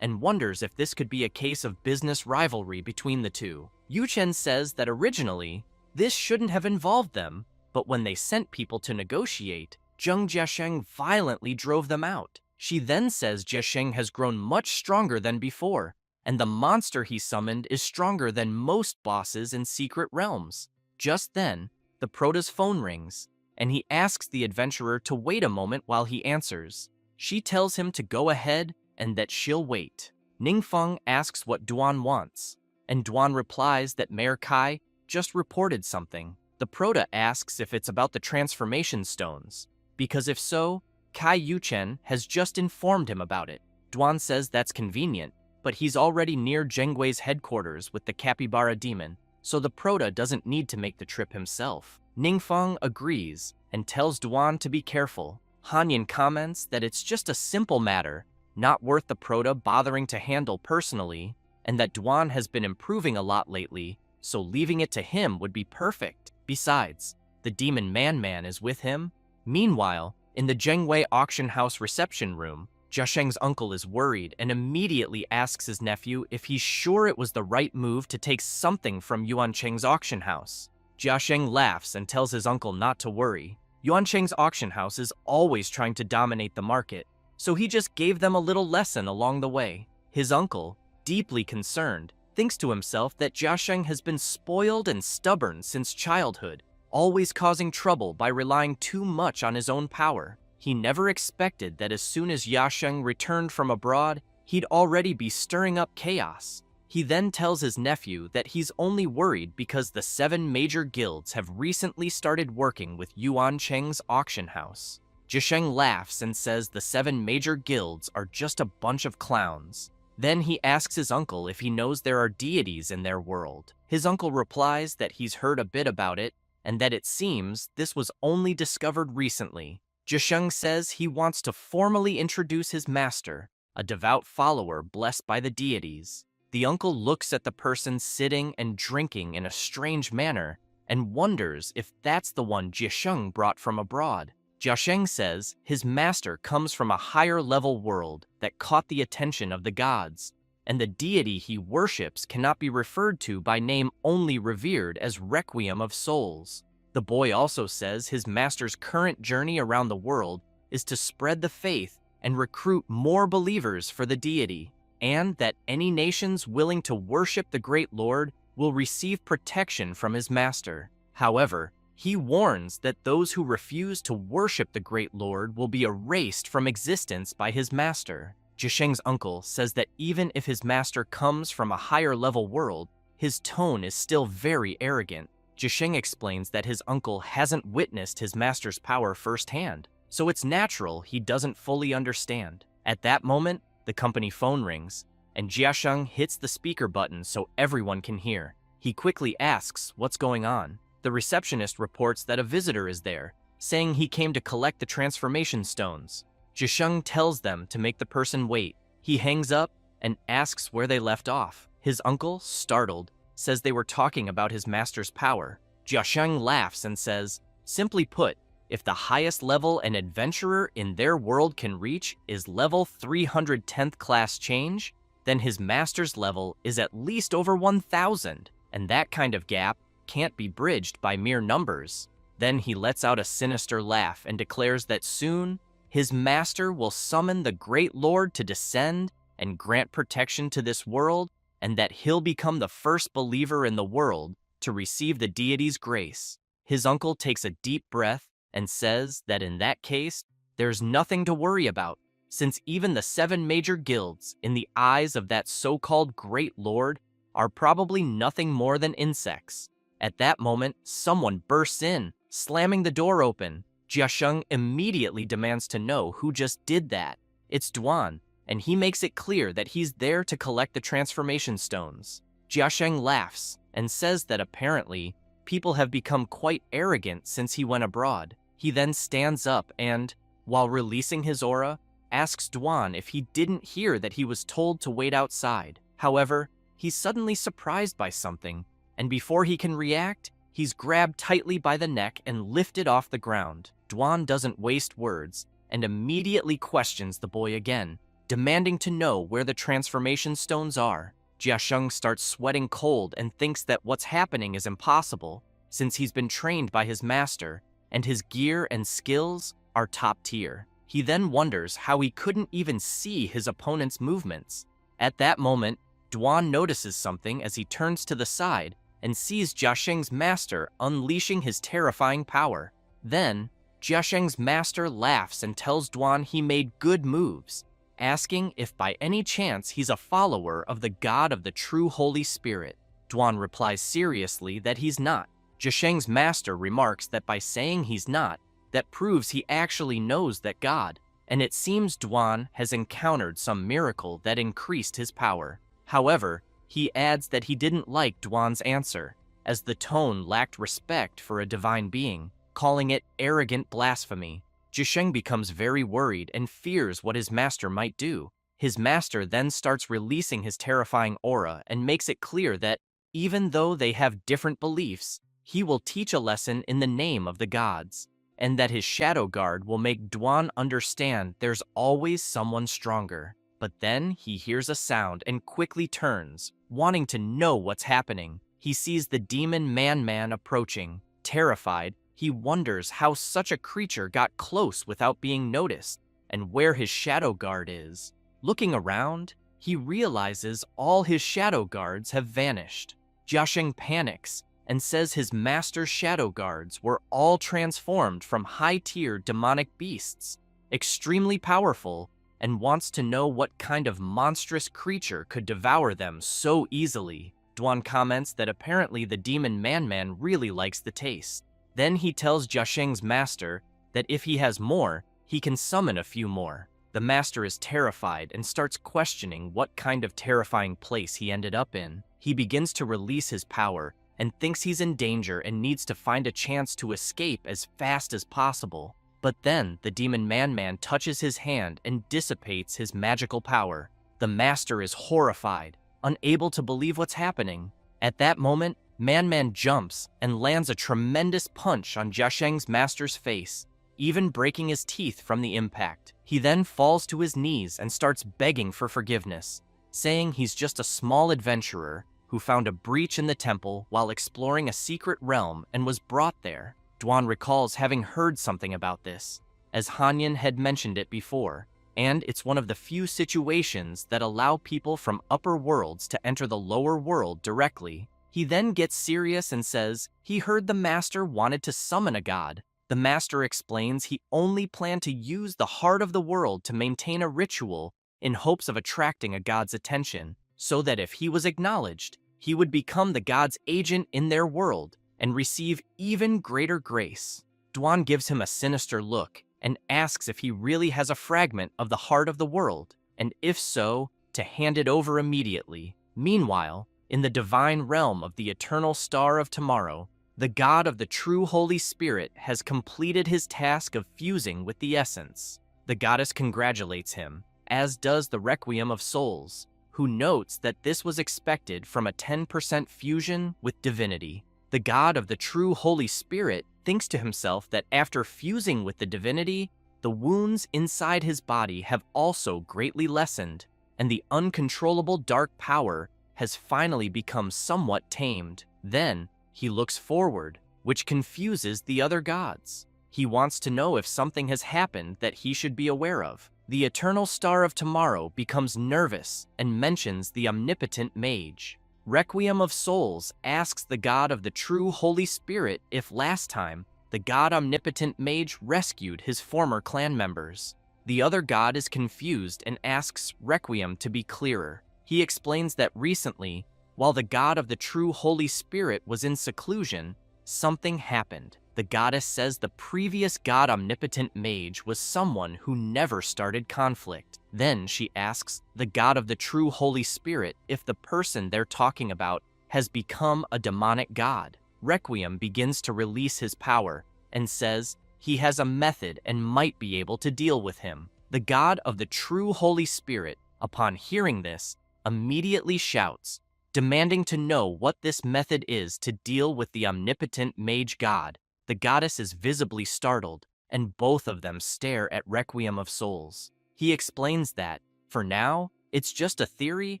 and wonders if this could be a case of business rivalry between the two. Yuchen says that originally, this shouldn't have involved them, but when they sent people to negotiate, Zheng Jiasheng violently drove them out. She then says Jiasheng has grown much stronger than before, and the monster he summoned is stronger than most bosses in secret realms. Just then, the Prota's phone rings, and he asks the adventurer to wait a moment while he answers. She tells him to go ahead and that she'll wait. Ning Feng asks what Duan wants, and Duan replies that Mayor Kai just reported something. The Prota asks if it's about the transformation stones, because if so, Kai Yuchen has just informed him about it. Duan says that's convenient, but he's already near Zhenggui's headquarters with the capybara demon, so the Prota doesn't need to make the trip himself. Ning Feng agrees and tells Duan to be careful. Hanyan comments that it's just a simple matter, not worth the Prota bothering to handle personally, and that Duan has been improving a lot lately, so leaving it to him would be perfect. Besides, the demon Man is with him. Meanwhile, in the Zhenggui auction house reception room, Jiasheng's uncle is worried and immediately asks his nephew if he's sure it was the right move to take something from Yuan Cheng's auction house. Jiasheng laughs and tells his uncle not to worry. Yuan Cheng's auction house is always trying to dominate the market, so he just gave them a little lesson along the way. His uncle, deeply concerned, thinks to himself that Jiasheng has been spoiled and stubborn since childhood, always causing trouble by relying too much on his own power. He never expected that as soon as Jiasheng returned from abroad, he'd already be stirring up chaos. He then tells his nephew that he's only worried because the 7 major guilds have recently started working with Yuan Cheng's auction house. Jisheng laughs and says the 7 major guilds are just a bunch of clowns. Then he asks his uncle if he knows there are deities in their world. His uncle replies that he's heard a bit about it, and that it seems this was only discovered recently. Jisheng says he wants to formally introduce his master, a devout follower blessed by the deities. The uncle looks at the person sitting and drinking in a strange manner and wonders if that's the one Jisheng brought from abroad. Jiasheng says his master comes from a higher-level world that caught the attention of the gods, and the deity he worships cannot be referred to by name, only revered as Requiem of Souls. The boy also says his master's current journey around the world is to spread the faith and recruit more believers for the deity, and that any nations willing to worship the Great Lord will receive protection from his master. However, he warns that those who refuse to worship the Great Lord will be erased from existence by his master. Jisheng's uncle says that even if his master comes from a higher-level world, his tone is still very arrogant. Jisheng explains that his uncle hasn't witnessed his master's power firsthand, so it's natural he doesn't fully understand. At that moment, the company phone rings, and Jiasheng hits the speaker button so everyone can hear. He quickly asks what's going on. The receptionist reports that a visitor is there, saying he came to collect the transformation stones. Jisheng tells them to make the person wait. He hangs up and asks where they left off. His uncle, startled, says they were talking about his master's power. Jiasheng laughs and says, simply put, if the highest level an adventurer in their world can reach is level 310th class change, then his master's level is at least over 1,000, and that kind of gap can't be bridged by mere numbers. Then he lets out a sinister laugh and declares that soon his master will summon the Great Lord to descend and grant protection to this world, and that he'll become the first believer in the world to receive the deity's grace. His uncle takes a deep breath and says that in that case, there's nothing to worry about, since even the 7 major guilds, in the eyes of that so-called Great Lord, are probably nothing more than insects. At that moment, someone bursts in, slamming the door open. Jiasheng immediately demands to know who just did that. It's Duan, and he makes it clear that he's there to collect the transformation stones. Jiasheng laughs and says that apparently people have become quite arrogant since he went abroad. He then stands up and, while releasing his aura, asks Duan if he didn't hear that he was told to wait outside. However, he's suddenly surprised by something, and before he can react, he's grabbed tightly by the neck and lifted off the ground. Duan doesn't waste words and immediately questions the boy again, demanding to know where the transformation stones are. Jiasheng starts sweating cold and thinks that what's happening is impossible, since he's been trained by his master, and his gear and skills are top tier. He then wonders how he couldn't even see his opponent's movements. At that moment, Duan notices something as he turns to the side and sees Jiasheng's master unleashing his terrifying power. Then, Jiasheng's master laughs and tells Duan he made good moves, asking if by any chance he's a follower of the god of the true Holy Spirit. Duan replies seriously that he's not. Jiasheng's master remarks that by saying he's not, that proves he actually knows that god, and it seems Duan has encountered some miracle that increased his power. However, he adds that he didn't like Duan's answer, as the tone lacked respect for a divine being, calling it arrogant blasphemy. Jiasheng becomes very worried and fears what his master might do. His master then starts releasing his terrifying aura and makes it clear that, even though they have different beliefs, he will teach a lesson in the name of the gods, and that his shadow guard will make Duan understand there's always someone stronger. But then he hears a sound and quickly turns, wanting to know what's happening. He sees the demon Man approaching. Terrified, he wonders how such a creature got close without being noticed, and where his shadow guard is. Looking around, he realizes all his shadow guards have vanished. Jiasheng panics and says his master's shadow guards were all transformed from high-tier demonic beasts, extremely powerful, and wants to know what kind of monstrous creature could devour them so easily. Dwan comments that apparently the demon Man really likes the taste. Then he tells Jiasheng's master that if he has more, he can summon a few more. The master is terrified and starts questioning what kind of terrifying place he ended up in. He begins to release his power and thinks he's in danger and needs to find a chance to escape as fast as possible. But then the demon Man touches his hand and dissipates his magical power. The master is horrified, unable to believe what's happening. At that moment, Man jumps and lands a tremendous punch on Jiasheng's master's face, even breaking his teeth from the impact. He then falls to his knees and starts begging for forgiveness, saying he's just a small adventurer who found a breach in the temple while exploring a secret realm and was brought there. Dwan recalls having heard something about this, as Hanyan had mentioned it before, and it's one of the few situations that allow people from upper worlds to enter the lower world directly. He then gets serious and says he heard the master wanted to summon a god. The master explains he only planned to use the heart of the world to maintain a ritual in hopes of attracting a god's attention, so that if he was acknowledged, he would become the god's agent in their world and receive even greater grace. Dwan gives him a sinister look and asks if he really has a fragment of the heart of the world, and if so, to hand it over immediately. Meanwhile, in the divine realm of the eternal star of tomorrow, the god of the true Holy Spirit has completed his task of fusing with the essence. The goddess congratulates him, as does the Requiem of Souls, who notes that this was expected from a 10% fusion with divinity. The god of the true Holy Spirit thinks to himself that after fusing with the divinity, the wounds inside his body have also greatly lessened, and the uncontrollable dark power has finally become somewhat tamed. Then, he looks forward, which confuses the other gods. He wants to know if something has happened that he should be aware of. The eternal star of tomorrow becomes nervous and mentions the omnipotent mage. Requiem of Souls asks the god of the true Holy Spirit if last time the god omnipotent mage rescued his former clan members. The other god is confused and asks Requiem to be clearer. He explains that recently, while the god of the true Holy Spirit was in seclusion, something happened. The goddess says the previous god omnipotent mage was someone who never started conflict. Then she asks the god of the true Holy Spirit if the person they're talking about has become a demonic god. Requiem begins to release his power and says he has a method and might be able to deal with him. The god of the true Holy Spirit, upon hearing this, immediately shouts, demanding to know what this method is to deal with the omnipotent mage god. The goddess is visibly startled, and both of them stare at Requiem of Souls. He explains that, for now, it's just a theory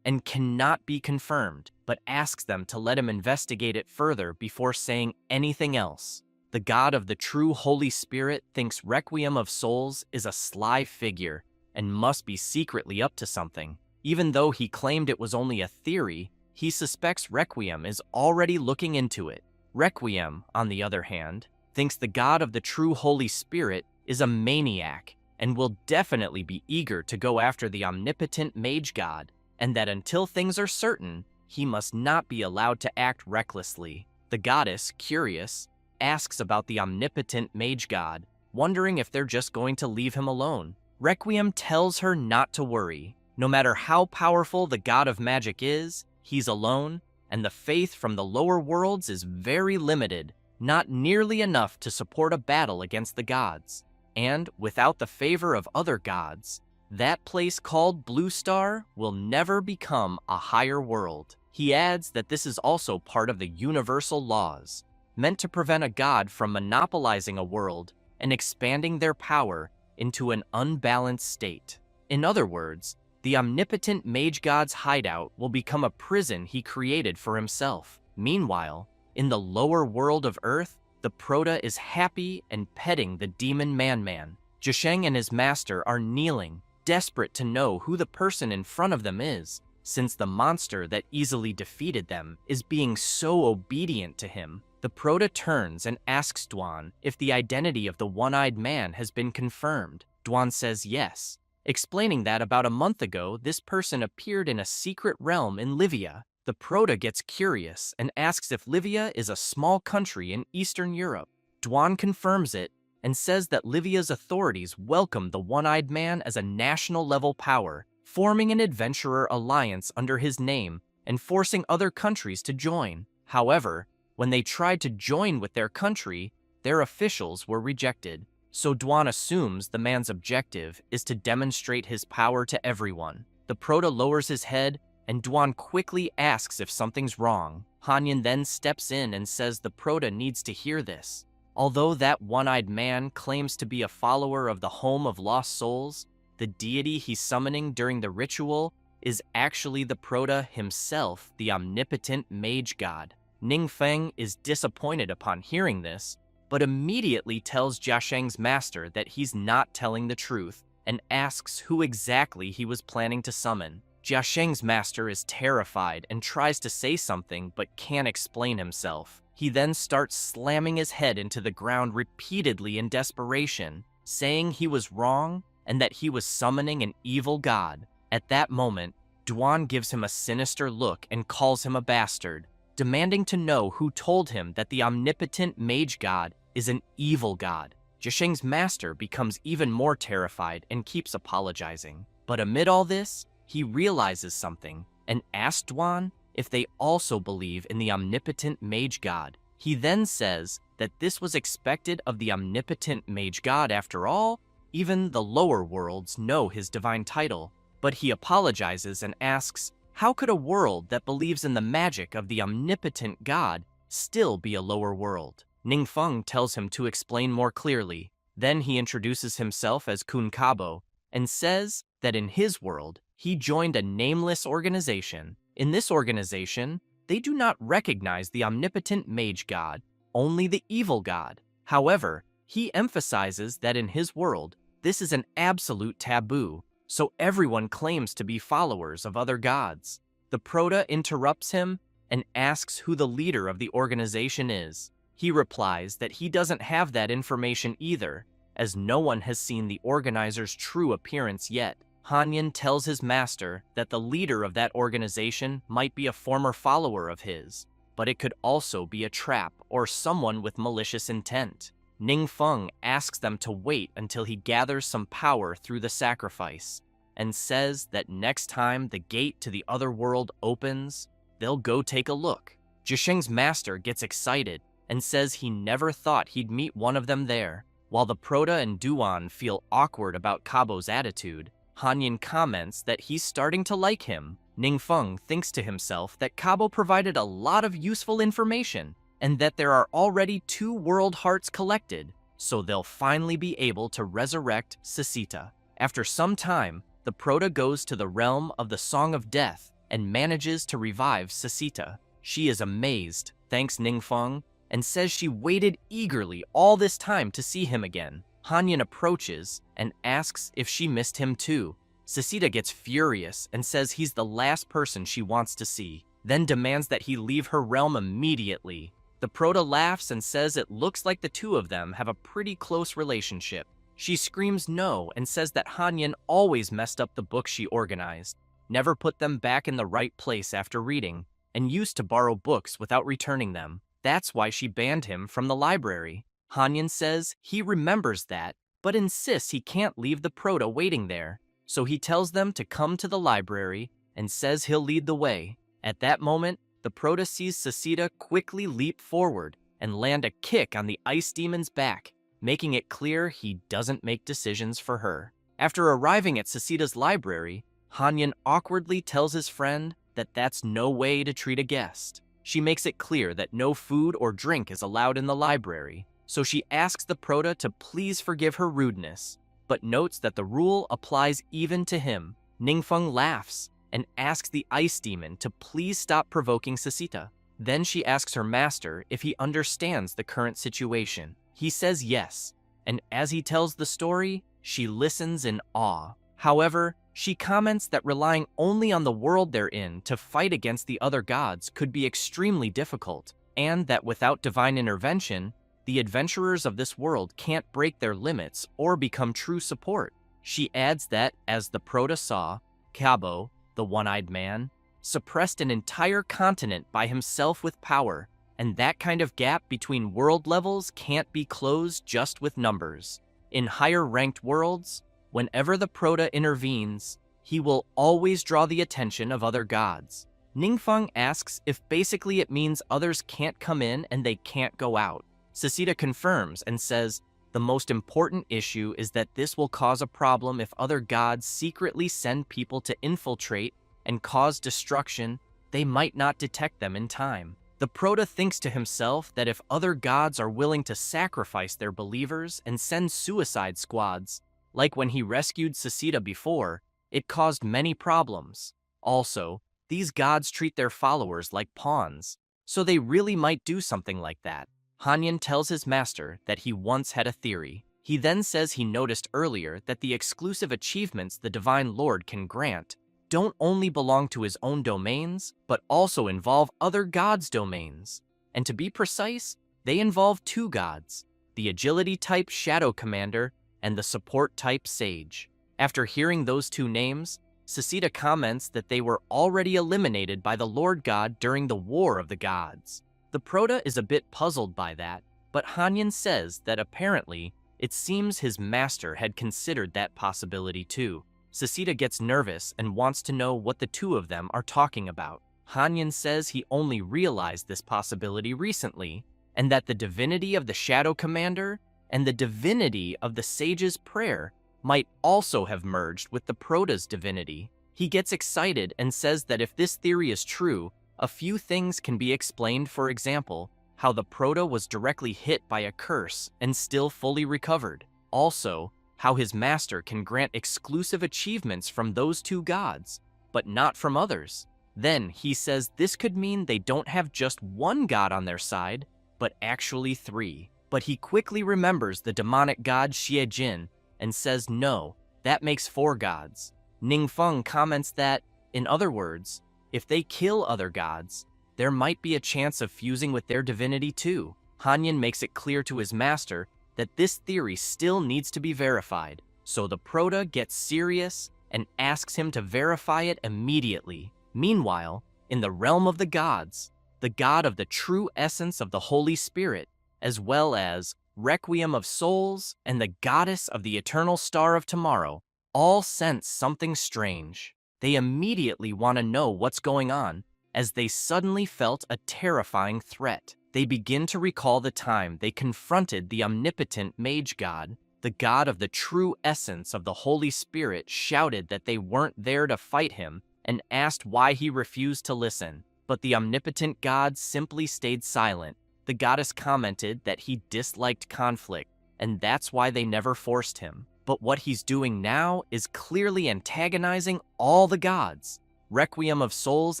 and cannot be confirmed, but asks them to let him investigate it further before saying anything else. The god of the true Holy Spirit thinks Requiem of Souls is a sly figure and must be secretly up to something. Even though he claimed it was only a theory, he suspects Requiem is already looking into it. Requiem, on the other hand, thinks the god of the true Holy Spirit is a maniac and will definitely be eager to go after the omnipotent mage god, and that until things are certain, he must not be allowed to act recklessly. The goddess, curious, asks about the omnipotent mage god, wondering if they're just going to leave him alone. Requiem tells her not to worry. No matter how powerful the god of magic is, he's alone, and the faith from the lower worlds is very limited, not nearly enough to support a battle against the gods. And without the favor of other gods, that place called Blue Star will never become a higher world. He adds that this is also part of the universal laws, meant to prevent a god from monopolizing a world and expanding their power into an unbalanced state. In other words, the omnipotent mage god's hideout will become a prison he created for himself. Meanwhile, in the lower world of Earth, the Prota is happy and petting the demon Man. Jiasheng and his master are kneeling, desperate to know who the person in front of them is, since the monster that easily defeated them is being so obedient to him. The Prota turns and asks Dwan if the identity of the one-eyed man has been confirmed. Dwan says yes, explaining that about a month ago, this person appeared in a secret realm in Livia. The Proto gets curious and asks if Livia is a small country in Eastern Europe. Dwan confirms it and says that Livia's authorities welcome the one-eyed man as a national-level power, forming an adventurer alliance under his name and forcing other countries to join. However, when they tried to join with their country, their officials were rejected. So Dwan assumes the man's objective is to demonstrate his power to everyone. The Proto lowers his head, and Dwan quickly asks if something's wrong. Hanyin then steps in and says the Proto needs to hear this. Although that one-eyed man claims to be a follower of the Home of Lost Souls, the deity he's summoning during the ritual is actually the Proto himself, the omnipotent mage god. Ningfeng is disappointed upon hearing this, but immediately tells Jiasheng's master that he's not telling the truth and asks who exactly he was planning to summon. Jiasheng's master is terrified and tries to say something but can't explain himself. He then starts slamming his head into the ground repeatedly in desperation, saying he was wrong and that he was summoning an evil god. At that moment, Dwan gives him a sinister look and calls him a bastard, demanding to know who told him that the omnipotent mage god is an evil god. Jiasheng's master becomes even more terrified and keeps apologizing. But amid all this, he realizes something and asks Dwan if they also believe in the omnipotent mage god. He then says that this was expected of the omnipotent mage god after all. Even the lower worlds know his divine title. But he apologizes and asks, how could a world that believes in the magic of the omnipotent god still be a lower world? Ningfeng tells him to explain more clearly. Then he introduces himself as Kun Kabo and says that in his world, he joined a nameless organization. In this organization, they do not recognize the omnipotent mage god, only the evil god. However, he emphasizes that in his world, this is an absolute taboo, so everyone claims to be followers of other gods. The Proto interrupts him and asks who the leader of the organization is. He replies that he doesn't have that information either, as no one has seen the organizer's true appearance yet. Hanyin tells his master that the leader of that organization might be a former follower of his, but it could also be a trap or someone with malicious intent. Ningfeng asks them to wait until he gathers some power through the sacrifice, and says that next time the gate to the other world opens, they'll go take a look. Jiasheng's master gets excited and says he never thought he'd meet one of them there. While the Proto and Duan feel awkward about Kabo's attitude, Hanyin comments that he's starting to like him. Ningfeng thinks to himself that Kabo provided a lot of useful information and that there are already 2 world hearts collected, so they'll finally be able to resurrect Sasita. After some time, the Proto goes to the realm of the Song of Death and manages to revive Sasita. She is amazed, thanks Ningfeng, and says she waited eagerly all this time to see him again. Hanyin approaches and asks if she missed him too. Sasita gets furious and says he's the last person she wants to see, then demands that he leave her realm immediately. The Proto laughs and says it looks like the two of them have a pretty close relationship. She screams no and says that Hanyin always messed up the books she organized, never put them back in the right place after reading, and used to borrow books without returning them. That's why she banned him from the library. Hanyin says he remembers that, but insists he can't leave the Proto waiting there, so he tells them to come to the library and says he'll lead the way. At that moment, the Proto sees Sasita quickly leap forward and land a kick on the ice demon's back, making it clear he doesn't make decisions for her. After arriving at Sasita's library, Hanyin awkwardly tells his friend that that's no way to treat a guest. She makes it clear that no food or drink is allowed in the library, so she asks the Proto to please forgive her rudeness, but notes that the rule applies even to him. Ningfeng laughs and asks the ice demon to please stop provoking Sasita. Then she asks her master if he understands the current situation. He says yes, and as he tells the story, she listens in awe. However, she comments that relying only on the world they're in to fight against the other gods could be extremely difficult, and that without divine intervention, the adventurers of this world can't break their limits or become true support. She adds that, as the Proto saw, Cabo, the one-eyed man, suppressed an entire continent by himself with power, and that kind of gap between world levels can't be closed just with numbers. In higher-ranked worlds, whenever the Proto intervenes, he will always draw the attention of other gods. Ningfeng asks if basically it means others can't come in and they can't go out. Sasita confirms and says, the most important issue is that this will cause a problem if other gods secretly send people to infiltrate and cause destruction. They might not detect them in time. The Proto thinks to himself that if other gods are willing to sacrifice their believers and send suicide squads, like when he rescued Sasita before, it caused many problems. Also, these gods treat their followers like pawns, so they really might do something like that. Hanyan tells his master that he once had a theory. He then says he noticed earlier that the exclusive achievements the Divine Lord can grant don't only belong to his own domains, but also involve other gods' domains. And to be precise, they involve two gods, the agility-type Shadow Commander and the support-type Sage. After hearing those two names, Sasita comments that they were already eliminated by the Lord God during the War of the Gods. The Proto is a bit puzzled by that, but Hanyan says that apparently it seems his master had considered that possibility too. Sasita gets nervous and wants to know what the two of them are talking about. Hanyan says he only realized this possibility recently, and that the divinity of the Shadow Commander and the divinity of the Sage's Prayer might also have merged with the Proto's divinity. He gets excited and says that if this theory is true, a few things can be explained. For example, how the Proto was directly hit by a curse and still fully recovered. Also, how his master can grant exclusive achievements from those two gods, but not from others. Then he says this could mean they don't have just one god on their side, but actually three. But he quickly remembers the demonic god Xie Jin and says no, that makes four gods. Ningfeng comments that, in other words, if they kill other gods, there might be a chance of fusing with their divinity too. Hanyan makes it clear to his master that this theory still needs to be verified, so the Proto gets serious and asks him to verify it immediately. Meanwhile, in the realm of the gods, the god of the true essence of the Holy Spirit, as well as Requiem of Souls and the goddess of the eternal star of tomorrow, all sense something strange. They immediately want to know what's going on, as they suddenly felt a terrifying threat. They begin to recall the time they confronted the omnipotent mage god. The god of the true essence of the Holy Spirit shouted that they weren't there to fight him and asked why he refused to listen. But the omnipotent god simply stayed silent. The goddess commented that he disliked conflict, and that's why they never forced him. But what he's doing now is clearly antagonizing all the gods. Requiem of Souls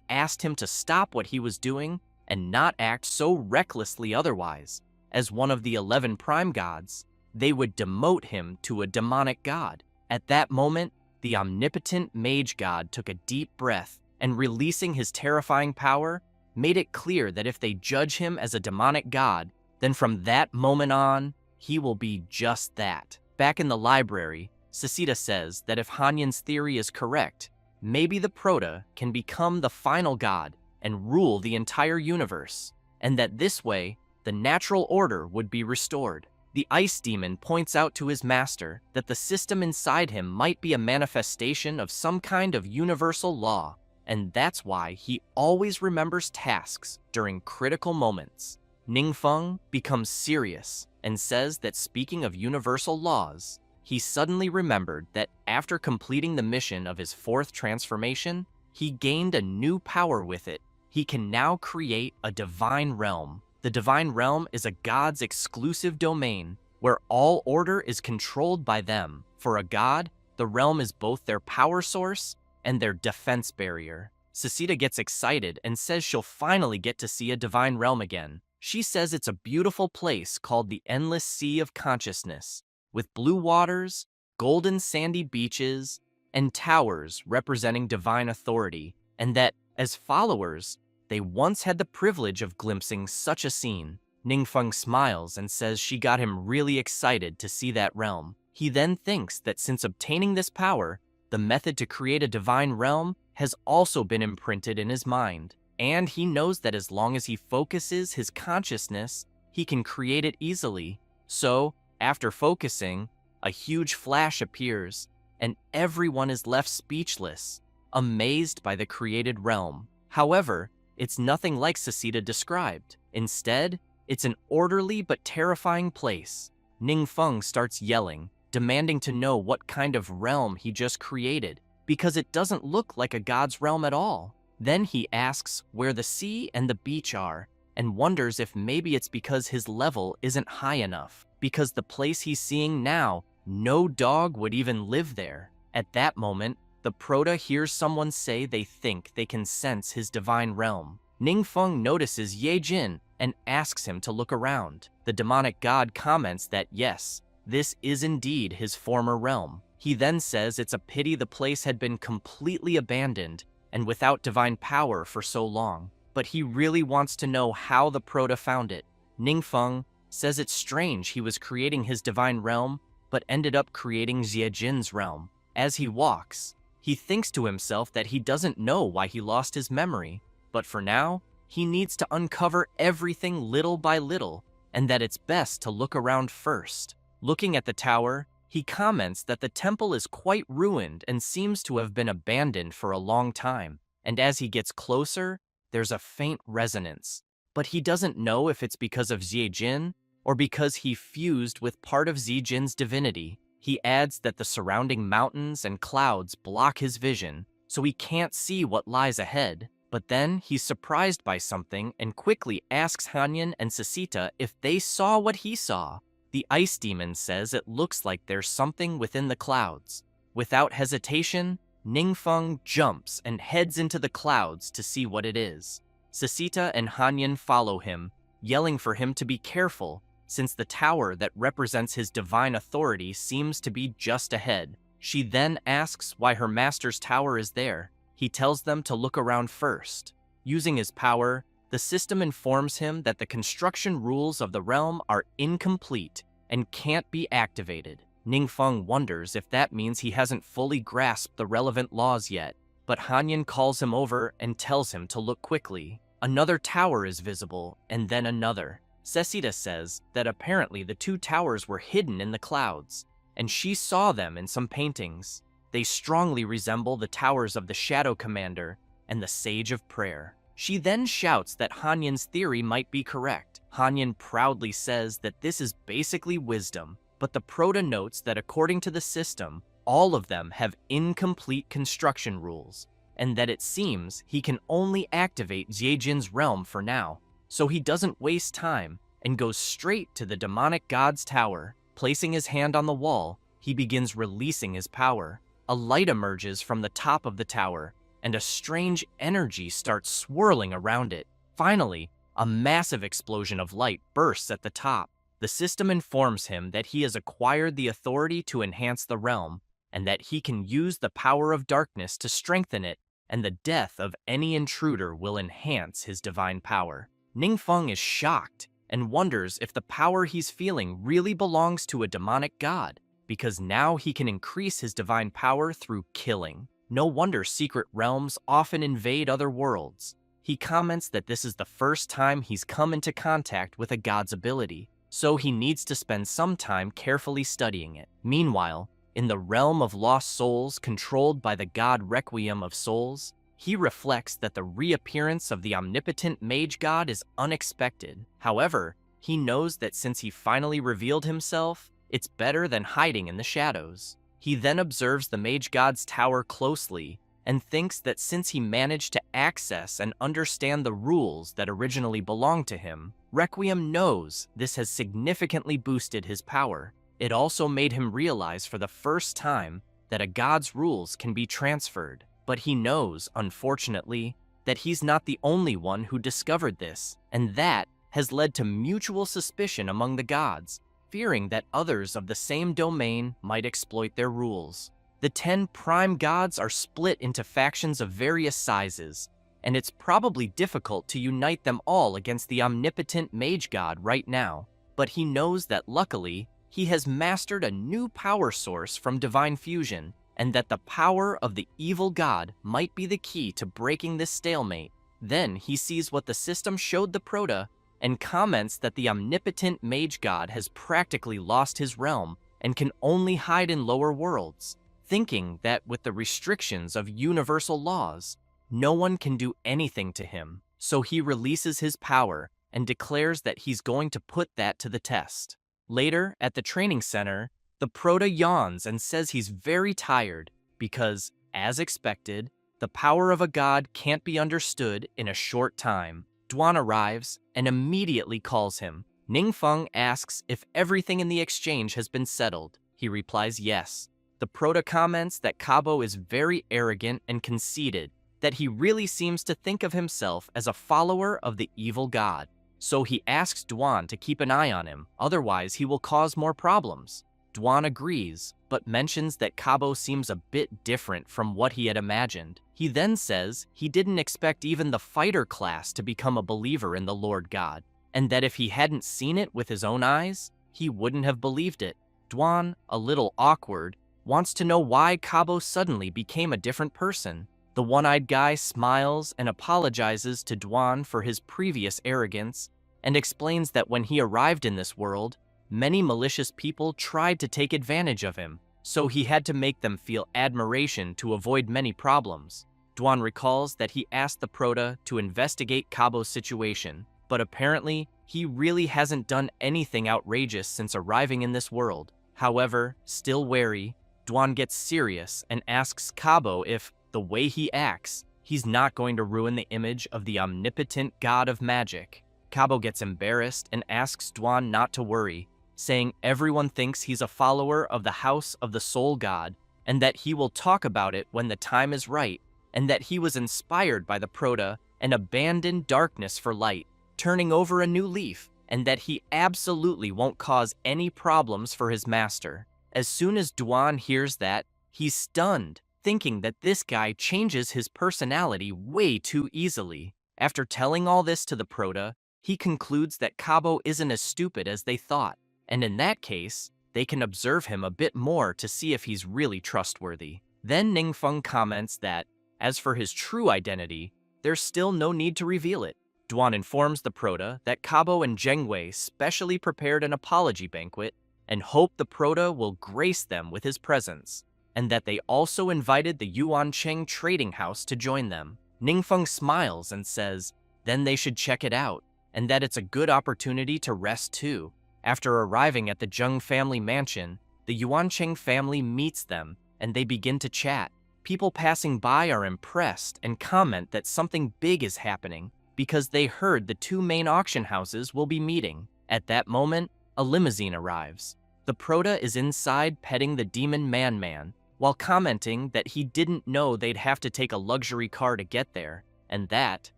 asked him to stop what he was doing and not act so recklessly otherwise. As one of the 11 prime gods, they would demote him to a demonic god. At that moment, the omnipotent mage god took a deep breath and, releasing his terrifying power, made it clear that if they judge him as a demonic god, then from that moment on, he will be just that. Back in the library, Sasita says that if Hanyan's theory is correct, maybe the Proto can become the final god and rule the entire universe, and that this way, the natural order would be restored. The Ice Demon points out to his master that the system inside him might be a manifestation of some kind of universal law, and that's why he always remembers tasks during critical moments. Ningfeng becomes serious and says that speaking of universal laws, he suddenly remembered that after completing the mission of his 4th transformation, he gained a new power with it. He can now create a divine realm. The divine realm is a god's exclusive domain where all order is controlled by them. For a god, the realm is both their power source and their defense barrier. Sasita gets excited and says she'll finally get to see a divine realm again. She says it's a beautiful place called the Endless Sea of Consciousness, with blue waters, golden sandy beaches, and towers representing divine authority, and that, as followers, they once had the privilege of glimpsing such a scene. Ningfeng smiles and says she got him really excited to see that realm. He then thinks that since obtaining this power, the method to create a divine realm has also been imprinted in his mind, and he knows that as long as he focuses his consciousness, he can create it easily. So, after focusing, a huge flash appears, and everyone is left speechless, amazed by the created realm. However, it's nothing like Sasita described. Instead, it's an orderly but terrifying place. Ningfeng starts yelling, demanding to know what kind of realm he just created, because it doesn't look like a god's realm at all. Then he asks where the sea and the beach are, and wonders if maybe it's because his level isn't high enough, because the place he's seeing now, no dog would even live there. At that moment, the Prota hears someone say they think they can sense his divine realm. Ningfeng notices Ye Jin and asks him to look around. The demonic god comments that yes, this is indeed his former realm. He then says it's a pity the place had been completely abandoned and without divine power for so long, but he really wants to know how the Prota found it. Ningfeng says it's strange he was creating his divine realm, but ended up creating Jiejin's realm. As he walks, he thinks to himself that he doesn't know why he lost his memory, but for now, he needs to uncover everything little by little, and that it's best to look around first. Looking at the tower, he comments that the temple is quite ruined and seems to have been abandoned for a long time, and as he gets closer, there's a faint resonance. But he doesn't know if it's because of Jiejin or because he fused with part of Zijin's divinity. He adds that the surrounding mountains and clouds block his vision, so he can't see what lies ahead. But then he's surprised by something and quickly asks Hanyan and Sasita if they saw what he saw. The ice demon says it looks like there's something within the clouds. Without hesitation, Ningfeng jumps and heads into the clouds to see what it is. Sasita and Hanyan follow him, yelling for him to be careful, since the tower that represents his divine authority seems to be just ahead. She then asks why her master's tower is there. He tells them to look around first. Using his power, the system informs him that the construction rules of the realm are incomplete and can't be activated. Ningfeng wonders if that means he hasn't fully grasped the relevant laws yet, but Hanyan calls him over and tells him to look quickly. Another tower is visible, and then another. Sasita says that apparently the two towers were hidden in the clouds, and she saw them in some paintings. They strongly resemble the towers of the Shadow Commander and the Sage of Prayer. She then shouts that Hanyan's theory might be correct. Hanyan proudly says that this is basically wisdom, but the Prota notes that according to the system, all of them have incomplete construction rules, and that it seems he can only activate Jiejin's realm for now. So he doesn't waste time and goes straight to the demonic god's tower. Placing his hand on the wall, he begins releasing his power. A light emerges from the top of the tower, and a strange energy starts swirling around it. Finally, a massive explosion of light bursts at the top. The system informs him that he has acquired the authority to enhance the realm, and that he can use the power of darkness to strengthen it, and the death of any intruder will enhance his divine power. Ningfeng is shocked and wonders if the power he's feeling really belongs to a demonic god, because now he can increase his divine power through killing. No wonder secret realms often invade other worlds. He comments that this is the first time he's come into contact with a god's ability, so he needs to spend some time carefully studying it. Meanwhile, in the realm of lost souls controlled by the god Requiem of Souls, he reflects that the reappearance of the omnipotent mage god is unexpected. However, he knows that since he finally revealed himself, it's better than hiding in the shadows. He then observes the mage god's tower closely and thinks that since he managed to access and understand the rules that originally belonged to him, Requiem knows this has significantly boosted his power. It also made him realize for the first time that a god's rules can be transferred. But he knows, unfortunately, that he's not the only one who discovered this, and that has led to mutual suspicion among the gods, fearing that others of the same domain might exploit their rules. The 10 prime gods are split into factions of various sizes, and it's probably difficult to unite them all against the omnipotent mage god right now. But he knows that luckily, he has mastered a new power source from divine fusion, and that the power of the evil god might be the key to breaking this stalemate. Then he sees what the system showed the Prota and comments that the omnipotent mage god has practically lost his realm and can only hide in lower worlds, thinking that with the restrictions of universal laws, no one can do anything to him. So he releases his power and declares that he's going to put that to the test. Later, at the training center, the Prota yawns and says he's very tired because, as expected, the power of a god can't be understood in a short time. Duan arrives and immediately calls him. Ningfeng asks if everything in the exchange has been settled. He replies yes. The Prota comments that Kabo is very arrogant and conceited, that he really seems to think of himself as a follower of the evil god. So he asks Duan to keep an eye on him, otherwise he will cause more problems. Duan agrees, but mentions that Kabo seems a bit different from what he had imagined. He then says he didn't expect even the fighter class to become a believer in the Lord God, and that if he hadn't seen it with his own eyes, he wouldn't have believed it. Duan, a little awkward, wants to know why Kabo suddenly became a different person. The one-eyed guy smiles and apologizes to Duan for his previous arrogance, and explains that when he arrived in this world, many malicious people tried to take advantage of him, so he had to make them feel admiration to avoid many problems. Duan recalls that he asked the Prota to investigate Kabo's situation, but apparently he really hasn't done anything outrageous since arriving in this world. However, still wary, Duan gets serious and asks Kabo if, the way he acts, he's not going to ruin the image of the omnipotent god of magic. Kabo gets embarrassed and asks Duan not to worry, saying everyone thinks he's a follower of the House of the Soul God, and that he will talk about it when the time is right, and that he was inspired by the Prota and abandoned darkness for light, turning over a new leaf, and that he absolutely won't cause any problems for his master. As soon as Duan hears that, he's stunned, thinking that this guy changes his personality way too easily. After telling all this to the Prota, he concludes that Kabo isn't as stupid as they thought, and in that case, they can observe him a bit more to see if he's really trustworthy. Then Ningfeng comments that, as for his true identity, there's still no need to reveal it. Duan informs the Prota that Kabo and Zhengwei specially prepared an apology banquet and hope the Prota will grace them with his presence, and that they also invited the Yuancheng trading house to join them. Ningfeng smiles and says, then they should check it out, and that it's a good opportunity to rest too. After arriving at the Zheng family mansion, the Yuancheng family meets them, and they begin to chat. People passing by are impressed and comment that something big is happening because they heard the two main auction houses will be meeting. At that moment, a limousine arrives. The Prota is inside petting the demon Man, while commenting that he didn't know they'd have to take a luxury car to get there, and that,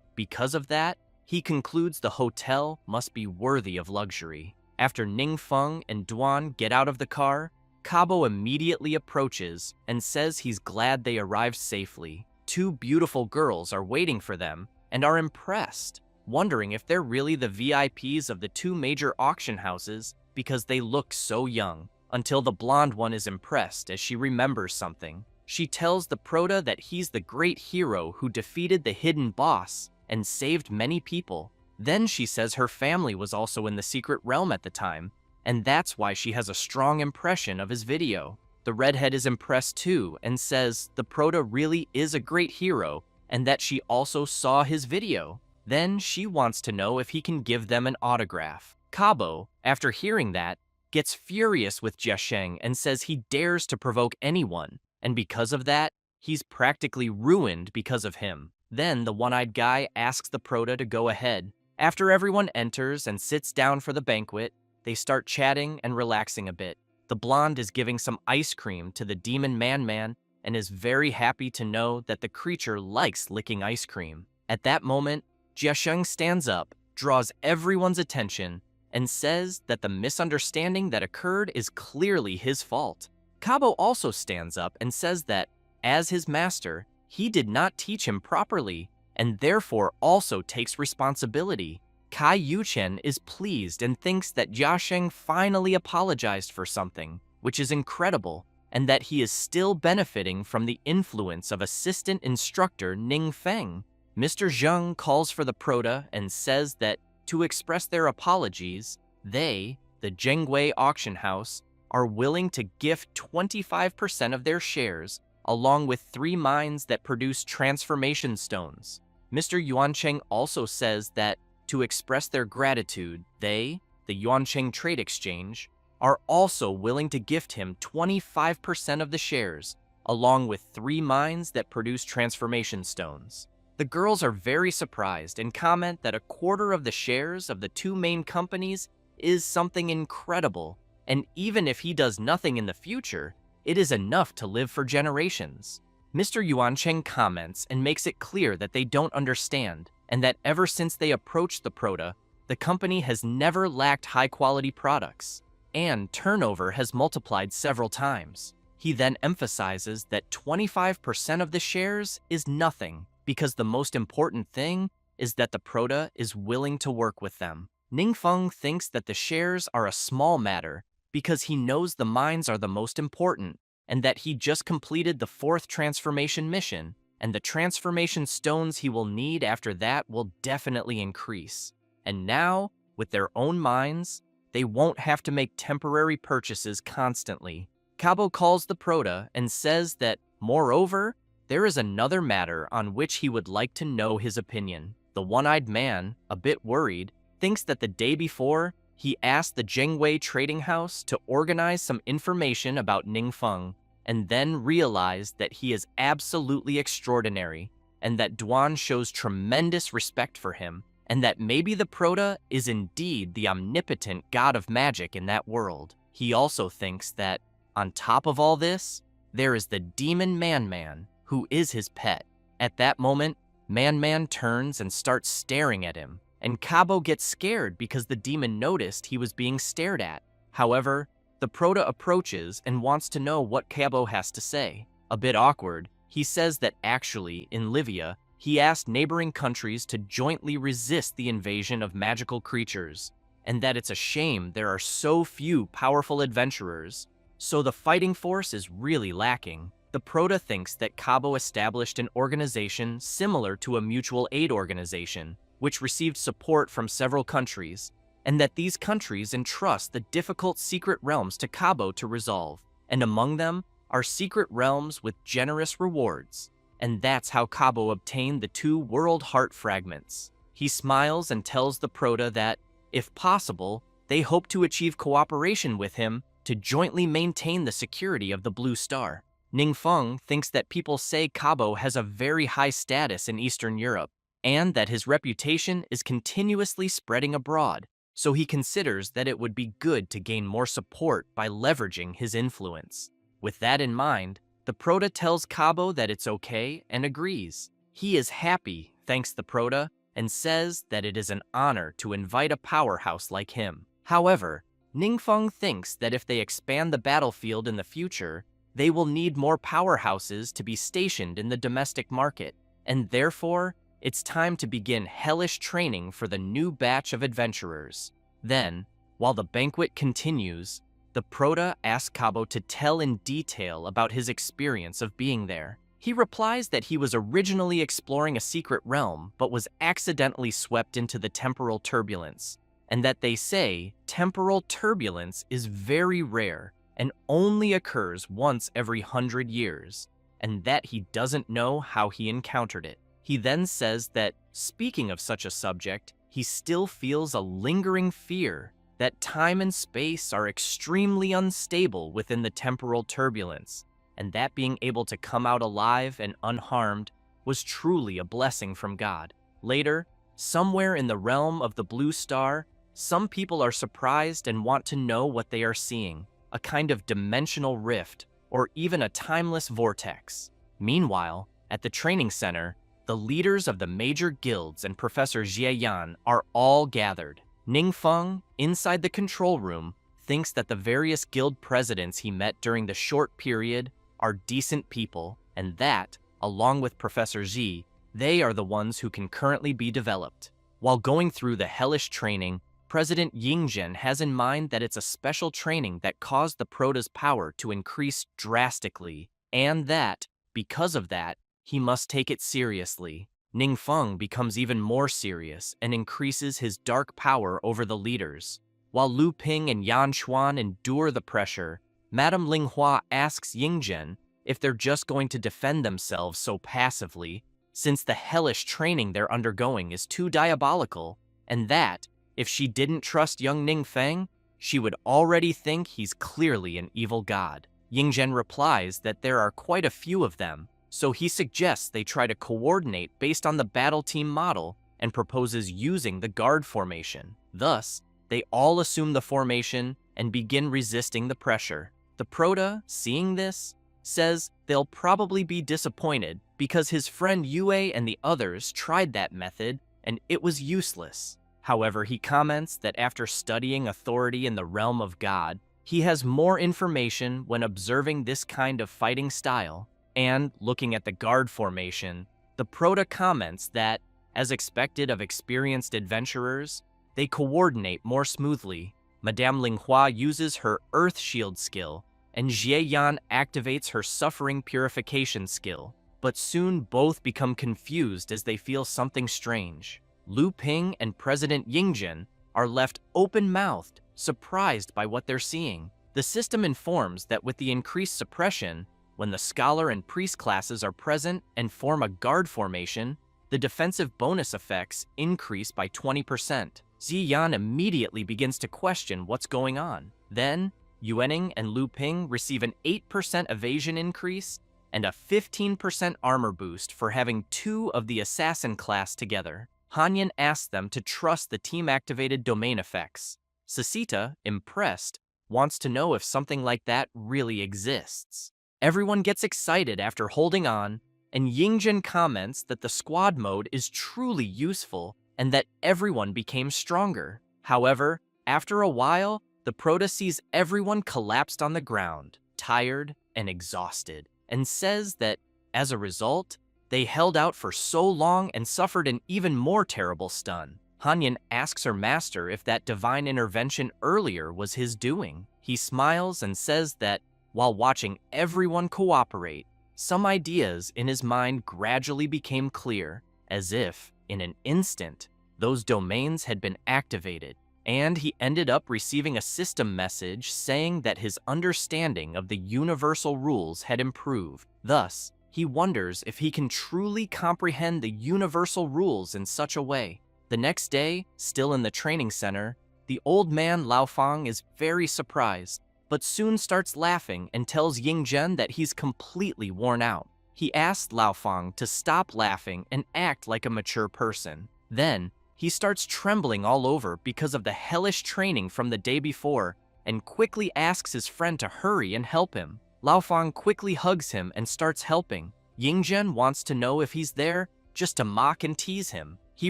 because of that, he concludes the hotel must be worthy of luxury. After Ningfeng and Duan get out of the car, Kabo immediately approaches and says he's glad they arrived safely. Two beautiful girls are waiting for them and are impressed, wondering if they're really the VIPs of the two major auction houses because they look so young, until the blonde one is impressed as she remembers something. She tells the Prota that he's the great hero who defeated the hidden boss and saved many people. Then she says her family was also in the secret realm at the time, and that's why she has a strong impression of his video. The redhead is impressed too and says the Prota really is a great hero and that she also saw his video. Then she wants to know if he can give them an autograph. Kabo, after hearing that, gets furious with Jiasheng and says he dares to provoke anyone, and because of that, he's practically ruined because of him. Then the one-eyed guy asks the Prota to go ahead. After everyone enters and sits down for the banquet, they start chatting and relaxing a bit. The blonde is giving some ice cream to the demon Man and is very happy to know that the creature likes licking ice cream. At that moment, Jiasheng stands up, draws everyone's attention, and says that the misunderstanding that occurred is clearly his fault. Kabo also stands up and says that, as his master, he did not teach him properly, and therefore also takes responsibility. Kai Yuchen is pleased and thinks that Jiasheng finally apologized for something, which is incredible, and that he is still benefiting from the influence of assistant instructor Ning Feng. Mr. Zheng calls for the Prota and says that to express their apologies, they, the Zhenggui auction house, are willing to gift 25% of their shares, along with 3 mines that produce transformation stones. Mr. Yuancheng also says that to express their gratitude, they, the Yuancheng Trade Exchange, are also willing to gift him 25% of the shares, along with 3 mines that produce transformation stones. The girls are very surprised and comment that a quarter of the shares of the 2 main companies is something incredible, and even if he does nothing in the future, it is enough to live for generations. Mr. Yuancheng comments and makes it clear that they don't understand, and that ever since they approached the Prota, the company has never lacked high-quality products, and turnover has multiplied several times. He then emphasizes that 25% of the shares is nothing, because the most important thing is that the Prota is willing to work with them. Ningfeng thinks that the shares are a small matter because he knows the mines are the most important, and that he just completed the 4th transformation mission, and the transformation stones he will need after that will definitely increase. And now, with their own mines, they won't have to make temporary purchases constantly. Cabo calls the Prota and says that, moreover, there is another matter on which he would like to know his opinion. The one-eyed man, a bit worried, thinks that the day before, he asked the Zhenggui trading house to organize some information about Ningfeng, and then realized that he is absolutely extraordinary, and that Duan shows tremendous respect for him, and that maybe the Prota is indeed the omnipotent god of magic in that world. He also thinks that, on top of all this, there is the demon Man-Man, who is his pet. At that moment, Man-Man turns and starts staring at him, and Cabo gets scared because the demon noticed he was being stared at. However, the Prota approaches and wants to know what Cabo has to say. A bit awkward, he says that actually, in Livia, he asked neighboring countries to jointly resist the invasion of magical creatures, and that it's a shame there are so few powerful adventurers, so the fighting force is really lacking. The Prota thinks that Cabo established an organization similar to a mutual aid organization, which received support from several countries, and that these countries entrust the difficult secret realms to Cabo to resolve, and among them are secret realms with generous rewards, and that's how Cabo obtained the 2 World Heart fragments. He smiles and tells the Prota that, if possible, they hope to achieve cooperation with him to jointly maintain the security of the Blue Star. Ningfeng thinks that people say Cabo has a very high status in Eastern Europe, and that his reputation is continuously spreading abroad, so he considers that it would be good to gain more support by leveraging his influence. With that in mind, the Prota tells Cabo that it's okay and agrees. He is happy, thanks the Prota, and says that it is an honor to invite a powerhouse like him. However, Ningfeng thinks that if they expand the battlefield in the future, they will need more powerhouses to be stationed in the domestic market, and therefore, it's time to begin hellish training for the new batch of adventurers. Then, while the banquet continues, the Prota asks Cabo to tell in detail about his experience of being there. He replies that he was originally exploring a secret realm, but was accidentally swept into the temporal turbulence, and that they say temporal turbulence is very rare and only occurs once every 100 years, and that he doesn't know how he encountered it. He then says that, speaking of such a subject, he still feels a lingering fear that time and space are extremely unstable within the temporal turbulence, and that being able to come out alive and unharmed was truly a blessing from God. Later, somewhere in the realm of the Blue Star, some people are surprised and want to know what they are seeing, a kind of dimensional rift, or even a timeless vortex. Meanwhile, at the training center, the leaders of the major guilds and Professor Jieyan are all gathered. Ningfeng, inside the control room, thinks that the various guild presidents he met during the short period are decent people, and that, along with Professor Xi, they are the ones who can currently be developed. While going through the hellish training, President Yingzhen has in mind that it's a special training that caused the Prota's power to increase drastically, and that, because of that, he must take it seriously. Ningfeng becomes even more serious and increases his dark power over the leaders. While Lu Ping and Yan Xuan endure the pressure, Madame Linghua asks Yingzhen if they're just going to defend themselves so passively, since the hellish training they're undergoing is too diabolical, and that, if she didn't trust young Ningfeng, she would already think he's clearly an evil god. Yingzhen replies that there are quite a few of them, so he suggests they try to coordinate based on the battle team model and proposes using the guard formation. Thus, they all assume the formation and begin resisting the pressure. The Prota, seeing this, says they'll probably be disappointed because his friend Yue and the others tried that method and it was useless. However, he comments that after studying authority in the realm of God, he has more information when observing this kind of fighting style. And, looking at the guard formation, the Prota comments that, as expected of experienced adventurers, they coordinate more smoothly. Madame Linghua uses her Earth Shield skill, and Jie Yan activates her Suffering Purification skill, but soon both become confused as they feel something strange. Lu Ping and President Yingzhen are left open-mouthed, surprised by what they're seeing. The system informs that with the increased suppression, when the scholar and priest classes are present and form a guard formation, the defensive bonus effects increase by 20%. Ziyan immediately begins to question what's going on. Then, Yuening and Lu Ping receive an 8% evasion increase and a 15% armor boost for having two of the assassin class together. Hanyan asks them to trust the team-activated domain effects. Sasita, impressed, wants to know if something like that really exists. Everyone gets excited after holding on, and Yingzhen comments that the squad mode is truly useful and that everyone became stronger. However, after a while, the Prota sees everyone collapsed on the ground, tired and exhausted, and says that, as a result, they held out for so long and suffered an even more terrible stun. Hanyan asks her master if that divine intervention earlier was his doing. He smiles and says that, while watching everyone cooperate, some ideas in his mind gradually became clear, as if, in an instant, those domains had been activated, and he ended up receiving a system message saying that his understanding of the universal rules had improved. Thus, he wonders if he can truly comprehend the universal rules in such a way. The next day, still in the training center, the old man Lao Fang is very surprised, but soon starts laughing and tells Yingzhen that he's completely worn out. He asks Lao Fang to stop laughing and act like a mature person. Then, he starts trembling all over because of the hellish training from the day before and quickly asks his friend to hurry and help him. Lao Fang quickly hugs him and starts helping. Yingzhen wants to know if he's there just to mock and tease him. He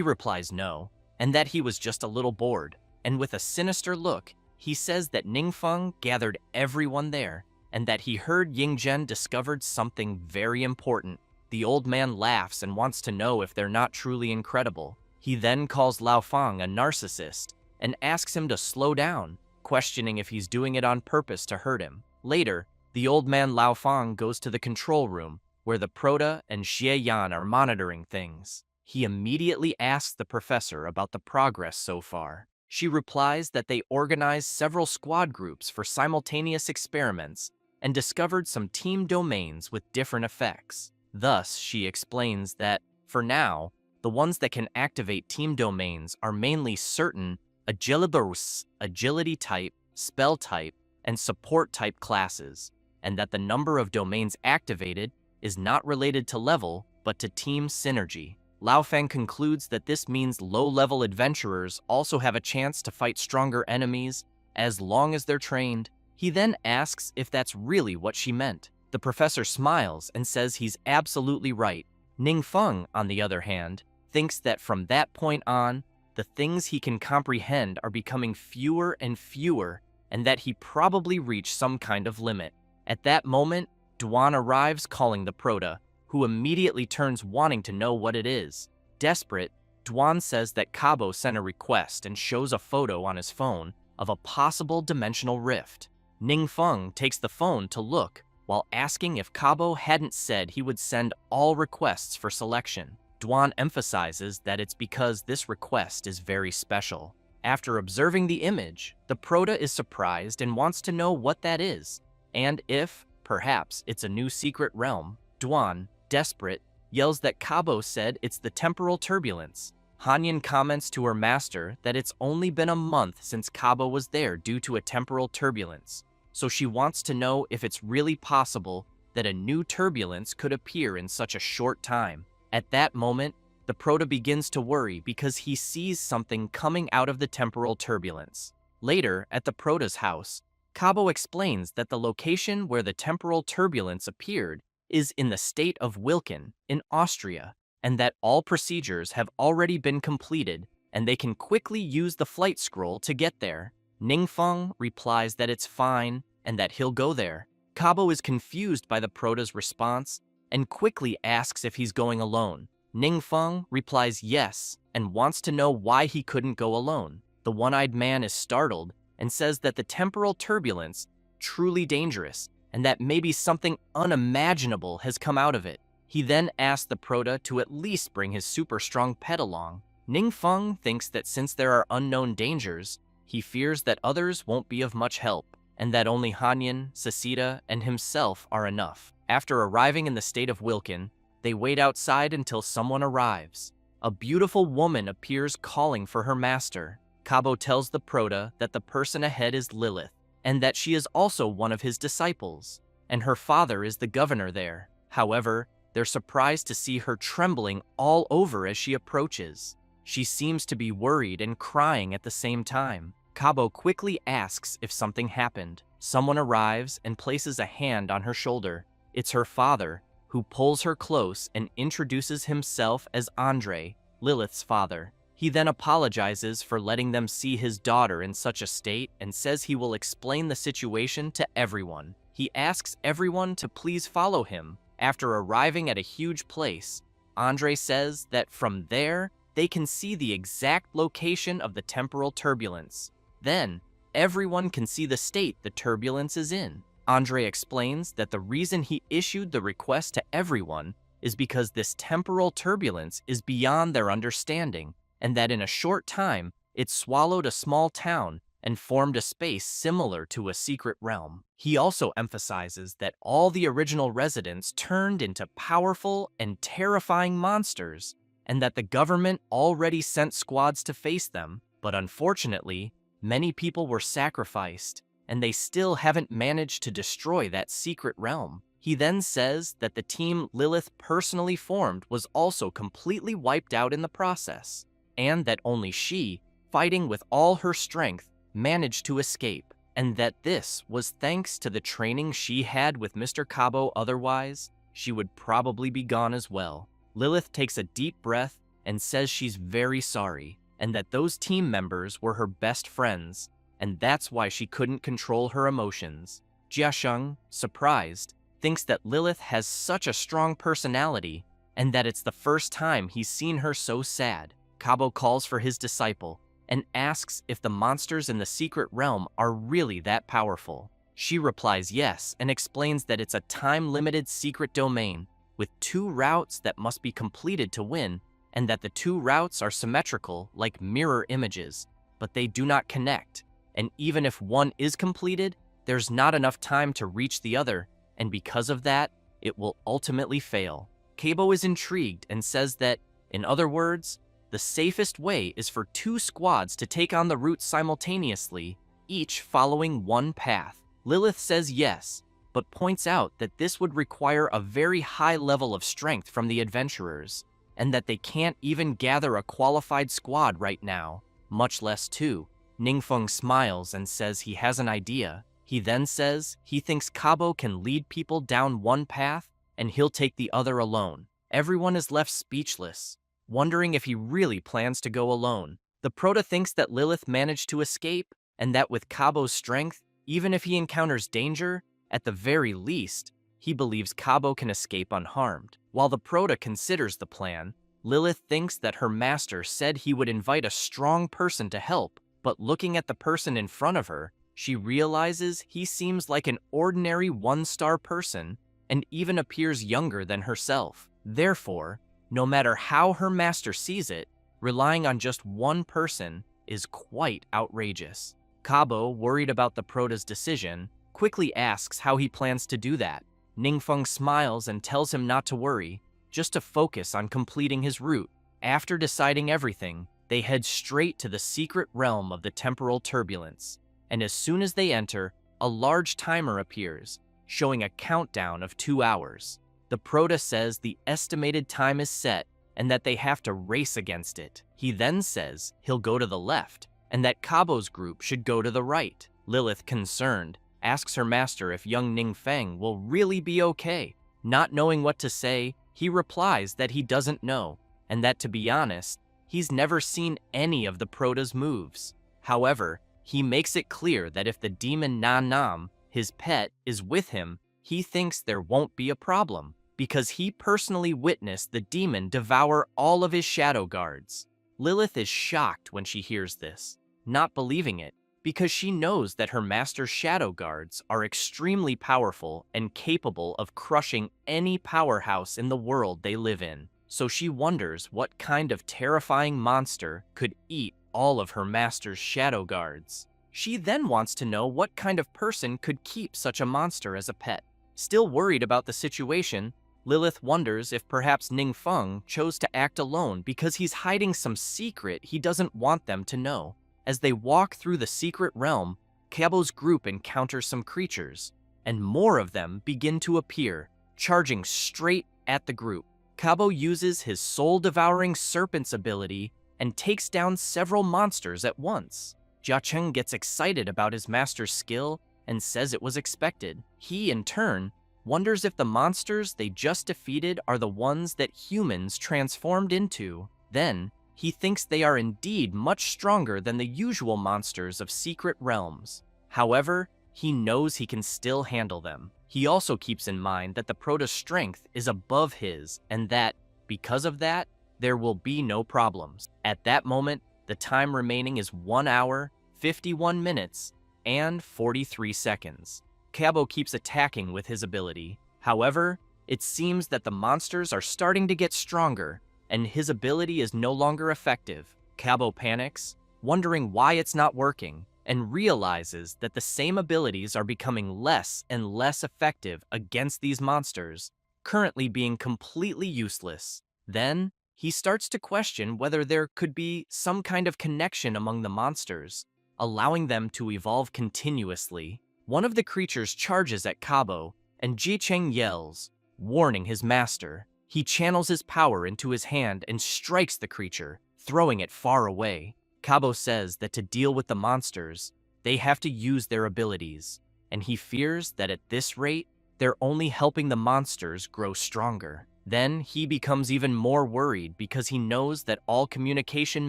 replies no, and that he was just a little bored. And with a sinister look, he says that Ningfeng gathered everyone there, and that he heard Yingzhen discovered something very important. The old man laughs and wants to know if they're not truly incredible. He then calls Lao Fang a narcissist and asks him to slow down, questioning if he's doing it on purpose to hurt him. Later, the old man Lao Fang goes to the control room, where the Prota and Xie Yan are monitoring things. He immediately asks the professor about the progress so far. She replies that they organized several squad groups for simultaneous experiments and discovered some team domains with different effects. Thus, she explains that, for now, the ones that can activate team domains are mainly certain agility type, spell type, and support type classes, and that the number of domains activated is not related to level, but to team synergy. Lao Fang concludes that this means low-level adventurers also have a chance to fight stronger enemies as long as they're trained. He then asks if that's really what she meant. The professor smiles and says he's absolutely right. Ningfeng, on the other hand, thinks that from that point on, the things he can comprehend are becoming fewer and fewer, and that he probably reached some kind of limit. At that moment, Duan arrives calling the Prota, who immediately turns wanting to know what it is. Desperate, Duan says that Kabo sent a request and shows a photo on his phone of a possible dimensional rift. Ningfeng takes the phone to look while asking if Kabo hadn't said he would send all requests for selection. Duan emphasizes that it's because this request is very special. After observing the image, the Prota is surprised and wants to know what that is, and if, perhaps, it's a new secret realm. Duan, desperate, yells that Kabo said it's the temporal turbulence. Hanyan comments to her master that it's only been a month since Kabo was there due to a temporal turbulence, so she wants to know if it's really possible that a new turbulence could appear in such a short time. At that moment, the Prota begins to worry because he sees something coming out of the temporal turbulence. Later, at the Prota's house, Kabo explains that the location where the temporal turbulence appeared is in the state of Wilken, in Austria, and that all procedures have already been completed and they can quickly use the flight scroll to get there. Ningfeng replies that it's fine and that he'll go there. Kabo is confused by the Prota's response and quickly asks if he's going alone. Ningfeng replies yes and wants to know why he couldn't go alone. The one-eyed man is startled and says that the temporal turbulence truly dangerous and that maybe something unimaginable has come out of it. He then asks the Prota to at least bring his super strong pet along. Ningfeng thinks that since there are unknown dangers, he fears that others won't be of much help, and that only Hanyan, Sasita, and himself are enough. After arriving in the state of Wilken, they wait outside until someone arrives. A beautiful woman appears calling for her master. Kabo tells the Prota that the person ahead is Lilith, and that she is also one of his disciples, and her father is the governor there. However, they're surprised to see her trembling all over as she approaches. She seems to be worried and crying at the same time. Kabo quickly asks if something happened. Someone arrives and places a hand on her shoulder. It's her father, who pulls her close and introduces himself as Andre, Lilith's father. He then apologizes for letting them see his daughter in such a state and says he will explain the situation to everyone. He asks everyone to please follow him. After arriving at a huge place, Andre says that from there, they can see the exact location of the temporal turbulence. Then, everyone can see the state the turbulence is in. Andre explains that the reason he issued the request to everyone is because this temporal turbulence is beyond their understanding, and that in a short time, it swallowed a small town and formed a space similar to a secret realm. He also emphasizes that all the original residents turned into powerful and terrifying monsters, and that the government already sent squads to face them, but unfortunately, many people were sacrificed, and they still haven't managed to destroy that secret realm. He then says that the team Lilith personally formed was also completely wiped out in the process, and that only she, fighting with all her strength, managed to escape, and that this was thanks to the training she had with Mr. Kabo. Otherwise, she would probably be gone as well. Lilith takes a deep breath and says she's very sorry, and that those team members were her best friends, and that's why she couldn't control her emotions. Jiasheng, surprised, thinks that Lilith has such a strong personality, and that it's the first time he's seen her so sad. Kabo calls for his disciple, and asks if the monsters in the secret realm are really that powerful. She replies yes and explains that it's a time-limited secret domain with 2 routes that must be completed to win, and that the 2 routes are symmetrical like mirror images, but they do not connect, and even if one is completed, there's not enough time to reach the other, and because of that, it will ultimately fail. Kabo is intrigued and says that, in other words, the safest way is for 2 squads to take on the route simultaneously, each following one path. Lilith says yes, but points out that this would require a very high level of strength from the adventurers, and that they can't even gather a qualified squad right now, much less 2. Ningfeng smiles and says he has an idea. He then says he thinks Kabo can lead people down one path, and he'll take the other alone. Everyone is left speechless, wondering if he really plans to go alone. The Prota thinks that Lilith managed to escape, and that with Kabo's strength, even if he encounters danger, at the very least, he believes Kabo can escape unharmed. While the Prota considers the plan, Lilith thinks that her master said he would invite a strong person to help, but looking at the person in front of her, she realizes he seems like an ordinary one-star person and even appears younger than herself. Therefore, no matter how her master sees it, relying on just one person is quite outrageous. Cabo, worried about the prota's decision, quickly asks how he plans to do that. Ningfeng smiles and tells him not to worry, just to focus on completing his route. After deciding everything, they head straight to the secret realm of the temporal turbulence. And as soon as they enter, a large timer appears, showing a countdown of 2 hours. The prota says the estimated time is set and that they have to race against it. He then says he'll go to the left and that Cabo's group should go to the right. Lilith, concerned, asks her master if young Ningfeng will really be okay. Not knowing what to say, he replies that he doesn't know, and that to be honest, he's never seen any of the prota's moves. However, he makes it clear that if the demon Nan Nam, his pet, is with him, he thinks there won't be a problem, because he personally witnessed the demon devour all of his shadow guards. Lilith is shocked when she hears this, not believing it, because she knows that her master's shadow guards are extremely powerful and capable of crushing any powerhouse in the world they live in. So she wonders what kind of terrifying monster could eat all of her master's shadow guards. She then wants to know what kind of person could keep such a monster as a pet. Still worried about the situation, Lilith wonders if perhaps Ningfeng chose to act alone because he's hiding some secret he doesn't want them to know. As they walk through the secret realm, Cabo's group encounters some creatures, and more of them begin to appear, charging straight at the group. Cabo uses his soul-devouring serpent's ability and takes down several monsters at once. Jiacheng gets excited about his master's skill and says it was expected. He, in turn, wonders if the monsters they just defeated are the ones that humans transformed into. Then, he thinks they are indeed much stronger than the usual monsters of secret realms. However, he knows he can still handle them. He also keeps in mind that the prota's strength is above his and that, because of that, there will be no problems. At that moment, the time remaining is 1 hour, 51 minutes, and 43 seconds. Cabo keeps attacking with his ability. However, it seems that the monsters are starting to get stronger, and his ability is no longer effective. Cabo panics, wondering why it's not working, and realizes that the same abilities are becoming less and less effective against these monsters, currently being completely useless. Then, he starts to question whether there could be some kind of connection among the monsters, allowing them to evolve continuously. One of the creatures charges at Cabo, and Jicheng yells, warning his master. He channels his power into his hand and strikes the creature, throwing it far away. Cabo says that to deal with the monsters, they have to use their abilities, and he fears that at this rate, they're only helping the monsters grow stronger. Then he becomes even more worried because he knows that all communication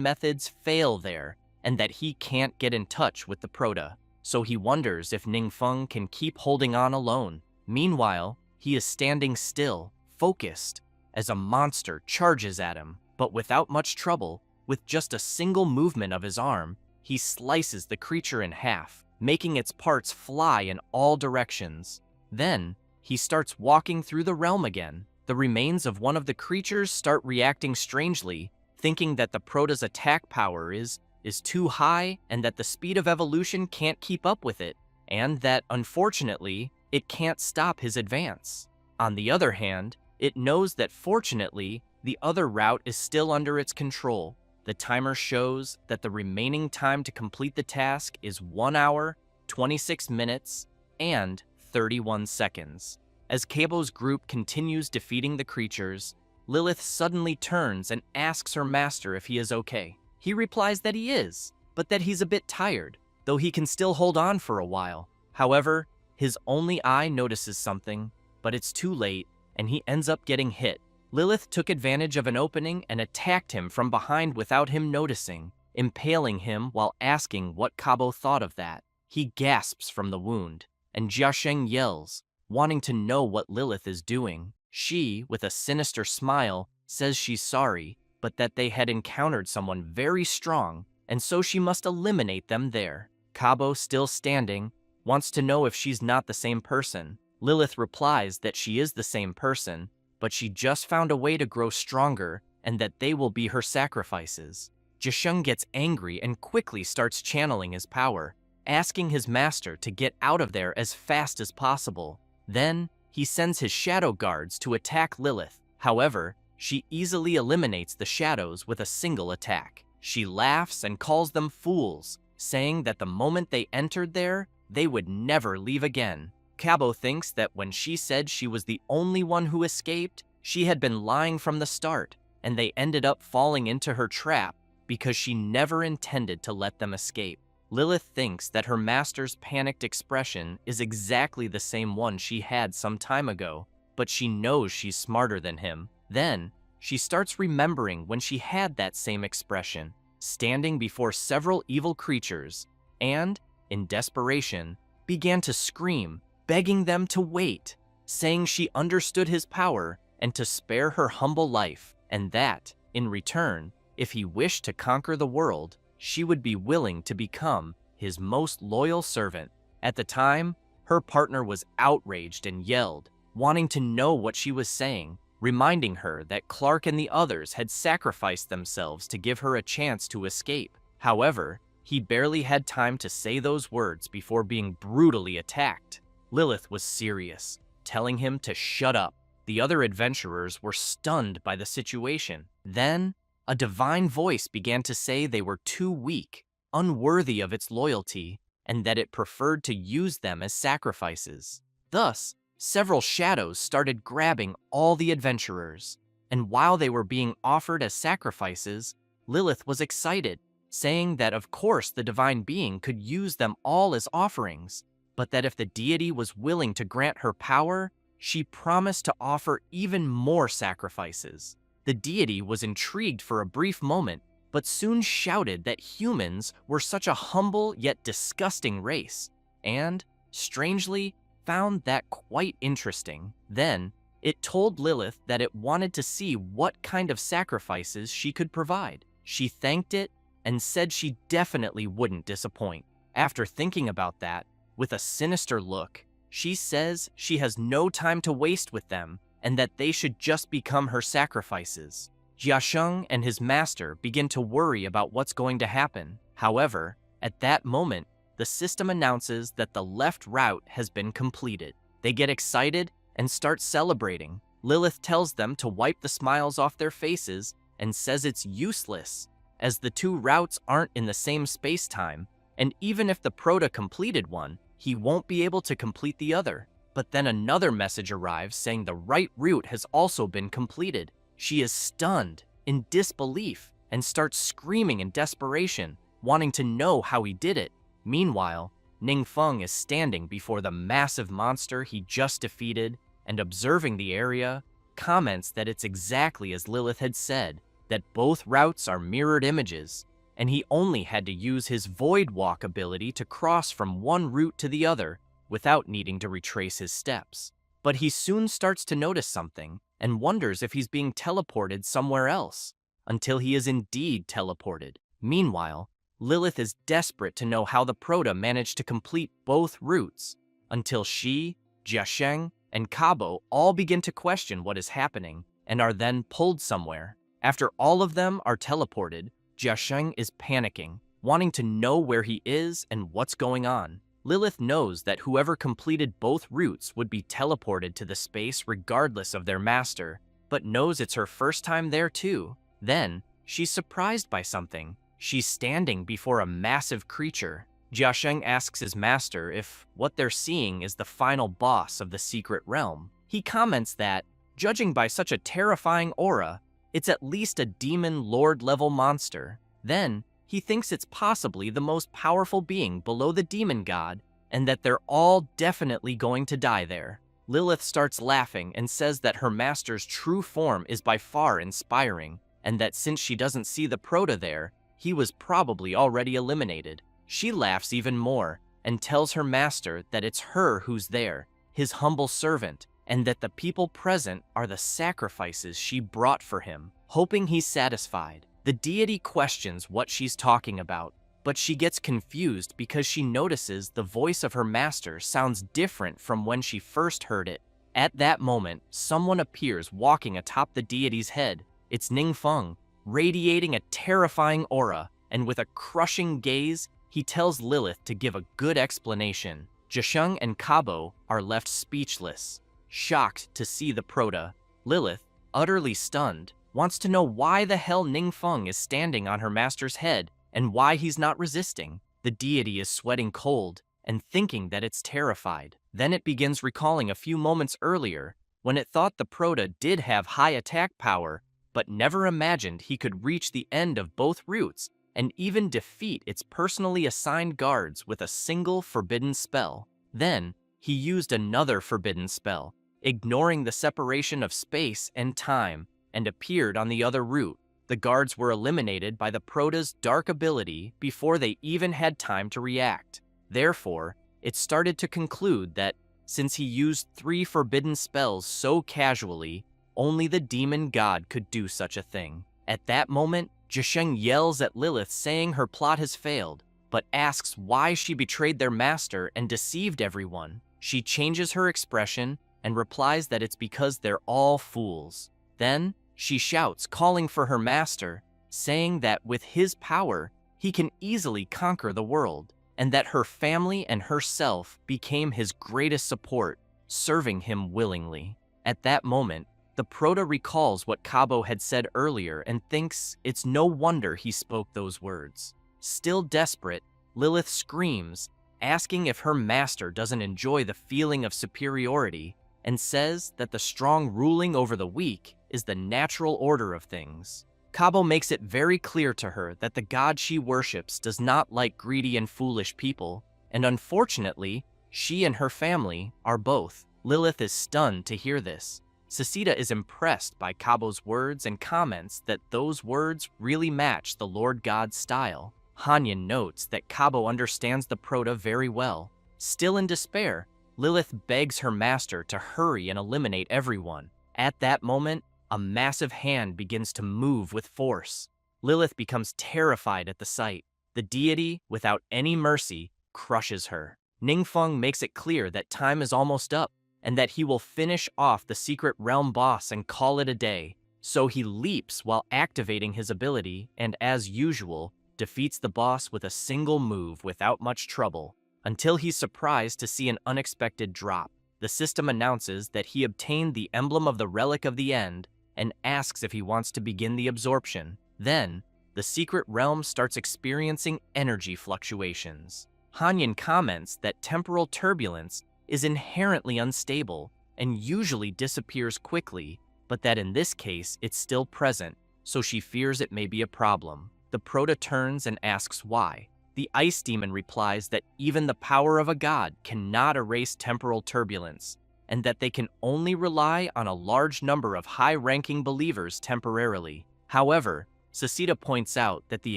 methods fail there and that he can't get in touch with the prota. So he wonders if Ningfeng can keep holding on alone. Meanwhile, he is standing still, focused, as a monster charges at him, but without much trouble. With just a single movement of his arm, he slices the creature in half, making its parts fly in all directions. Then, he starts walking through the realm again. The remains of one of the creatures start reacting strangely, thinking that the prota's attack power is too high and that the speed of evolution can't keep up with it, and that, unfortunately, it can't stop his advance. On the other hand, it knows that fortunately, the other route is still under its control. The timer shows that the remaining time to complete the task is 1 hour, 26 minutes, and 31 seconds. As Cabo's group continues defeating the creatures, Lilith suddenly turns and asks her master if he is okay. He replies that he is, but that he's a bit tired, though he can still hold on for a while. However, his only eye notices something, but it's too late, and he ends up getting hit. Lilith took advantage of an opening and attacked him from behind without him noticing, impaling him while asking what Cabo thought of that. He gasps from the wound, and Jiasheng yells, wanting to know what Lilith is doing. She, with a sinister smile, says she's sorry, but that they had encountered someone very strong, and so she must eliminate them there. Cabo, still standing, wants to know if she's not the same person. Lilith replies that she is the same person, but she just found a way to grow stronger and that they will be her sacrifices. Jiasheng gets angry and quickly starts channeling his power, asking his master to get out of there as fast as possible. Then, he sends his shadow guards to attack Lilith. However, she easily eliminates the shadows with a single attack. She laughs and calls them fools, saying that the moment they entered there, they would never leave again. Cabo thinks that when she said she was the only one who escaped, she had been lying from the start, and they ended up falling into her trap because she never intended to let them escape. Lilith thinks that her master's panicked expression is exactly the same one she had some time ago, but she knows she's smarter than him. Then, she starts remembering when she had that same expression, standing before several evil creatures, and, in desperation, began to scream, begging them to wait, saying she understood his power and to spare her humble life, and that, in return, if he wished to conquer the world, she would be willing to become his most loyal servant. At the time, her partner was outraged and yelled, wanting to know what she was saying, reminding her that Clark and the others had sacrificed themselves to give her a chance to escape. However, he barely had time to say those words before being brutally attacked. Lilith was serious, telling him to shut up. The other adventurers were stunned by the situation. Then, a divine voice began to say they were too weak, unworthy of its loyalty, and that it preferred to use them as sacrifices. Thus, several shadows started grabbing all the adventurers, and while they were being offered as sacrifices, Lilith was excited, saying that of course the divine being could use them all as offerings, but that if the deity was willing to grant her power, she promised to offer even more sacrifices. The deity was intrigued for a brief moment, but soon shouted that humans were such a humble yet disgusting race, and, strangely, found that quite interesting. Then, it told Lilith that it wanted to see what kind of sacrifices she could provide. She thanked it and said she definitely wouldn't disappoint. After thinking about that, with a sinister look, she says she has no time to waste with them and that they should just become her sacrifices. Jiasheng and his master begin to worry about what's going to happen. However, at that moment, the system announces that the left route has been completed. They get excited and start celebrating. Lilith tells them to wipe the smiles off their faces and says it's useless, as the two routes aren't in the same space-time, and even if the Proto completed one, he won't be able to complete the other. But then another message arrives saying the right route has also been completed. She is stunned, in disbelief, and starts screaming in desperation, wanting to know how he did it. Meanwhile, Ningfeng is standing before the massive monster he just defeated and observing the area, comments that it's exactly as Lilith had said, that both routes are mirrored images, and he only had to use his Void Walk ability to cross from one route to the other without needing to retrace his steps. But he soon starts to notice something and wonders if he's being teleported somewhere else, until he is indeed teleported. Meanwhile, Lilith is desperate to know how the Proto managed to complete both routes, until she, Jiasheng, and Cabo all begin to question what is happening and are then pulled somewhere. After all of them are teleported, Jiasheng is panicking, wanting to know where he is and what's going on. Lilith knows that whoever completed both routes would be teleported to the space regardless of their master, but knows it's her first time there too. Then, she's surprised by something. She's standing before a massive creature. Jiasheng asks his master if what they're seeing is the final boss of the secret realm. He comments that, judging by such a terrifying aura, it's at least a demon lord-level monster. Then, he thinks it's possibly the most powerful being below the demon god, and that they're all definitely going to die there. Lilith starts laughing and says that her master's true form is by far inspiring, and that since she doesn't see the Proto there, he was probably already eliminated. She laughs even more and tells her master that it's her who's there, his humble servant, and that the people present are the sacrifices she brought for him. Hoping he's satisfied, the deity questions what she's talking about, but she gets confused because she notices the voice of her master sounds different from when she first heard it. At that moment, someone appears walking atop the deity's head. It's Ningfeng, radiating a terrifying aura, and with a crushing gaze, he tells Lilith to give a good explanation. Jisheng and Kabo are left speechless, shocked to see the Proto. Lilith, utterly stunned, wants to know why the hell Ningfeng is standing on her master's head and why he's not resisting. The deity is sweating cold and thinking that it's terrified. Then it begins recalling a few moments earlier when it thought the Proto did have high attack power, but never imagined he could reach the end of both routes and even defeat its personally assigned guards with a single forbidden spell. Then, he used another forbidden spell, ignoring the separation of space and time, and appeared on the other route. The guards were eliminated by the Proto's dark ability before they even had time to react. Therefore, it started to conclude that, since he used 3 forbidden spells so casually, only the demon god could do such a thing. At that moment, Jisheng yells at Lilith saying her plot has failed, but asks why she betrayed their master and deceived everyone. She changes her expression and replies that it's because they're all fools. Then, she shouts, calling for her master, saying that with his power, he can easily conquer the world, and that her family and herself became his greatest support, serving him willingly. At that moment, the Proto recalls what Kabo had said earlier and thinks it's no wonder he spoke those words. Still desperate, Lilith screams, asking if her master doesn't enjoy the feeling of superiority, and says that the strong ruling over the weak is the natural order of things. Kabo makes it very clear to her that the god she worships does not like greedy and foolish people, and unfortunately, she and her family are both. Lilith is stunned to hear this. Sasita is impressed by Kabo's words and comments that those words really match the Lord God's style. Hanyan notes that Kabo understands the Proto very well. Still in despair, Lilith begs her master to hurry and eliminate everyone. At that moment, a massive hand begins to move with force. Lilith becomes terrified at the sight. The deity, without any mercy, crushes her. Ningfeng makes it clear that time is almost up, and that he will finish off the secret realm boss and call it a day. So he leaps while activating his ability and, as usual, defeats the boss with a single move without much trouble, until he's surprised to see an unexpected drop. The system announces that he obtained the emblem of the Relic of the End and asks if he wants to begin the absorption. Then, the secret realm starts experiencing energy fluctuations. Hanyan comments that temporal turbulence is inherently unstable and usually disappears quickly, but that in this case it's still present, so she fears it may be a problem. The Proto turns and asks why. The ice demon replies that even the power of a god cannot erase temporal turbulence, and that they can only rely on a large number of high-ranking believers temporarily. However, Sasita points out that the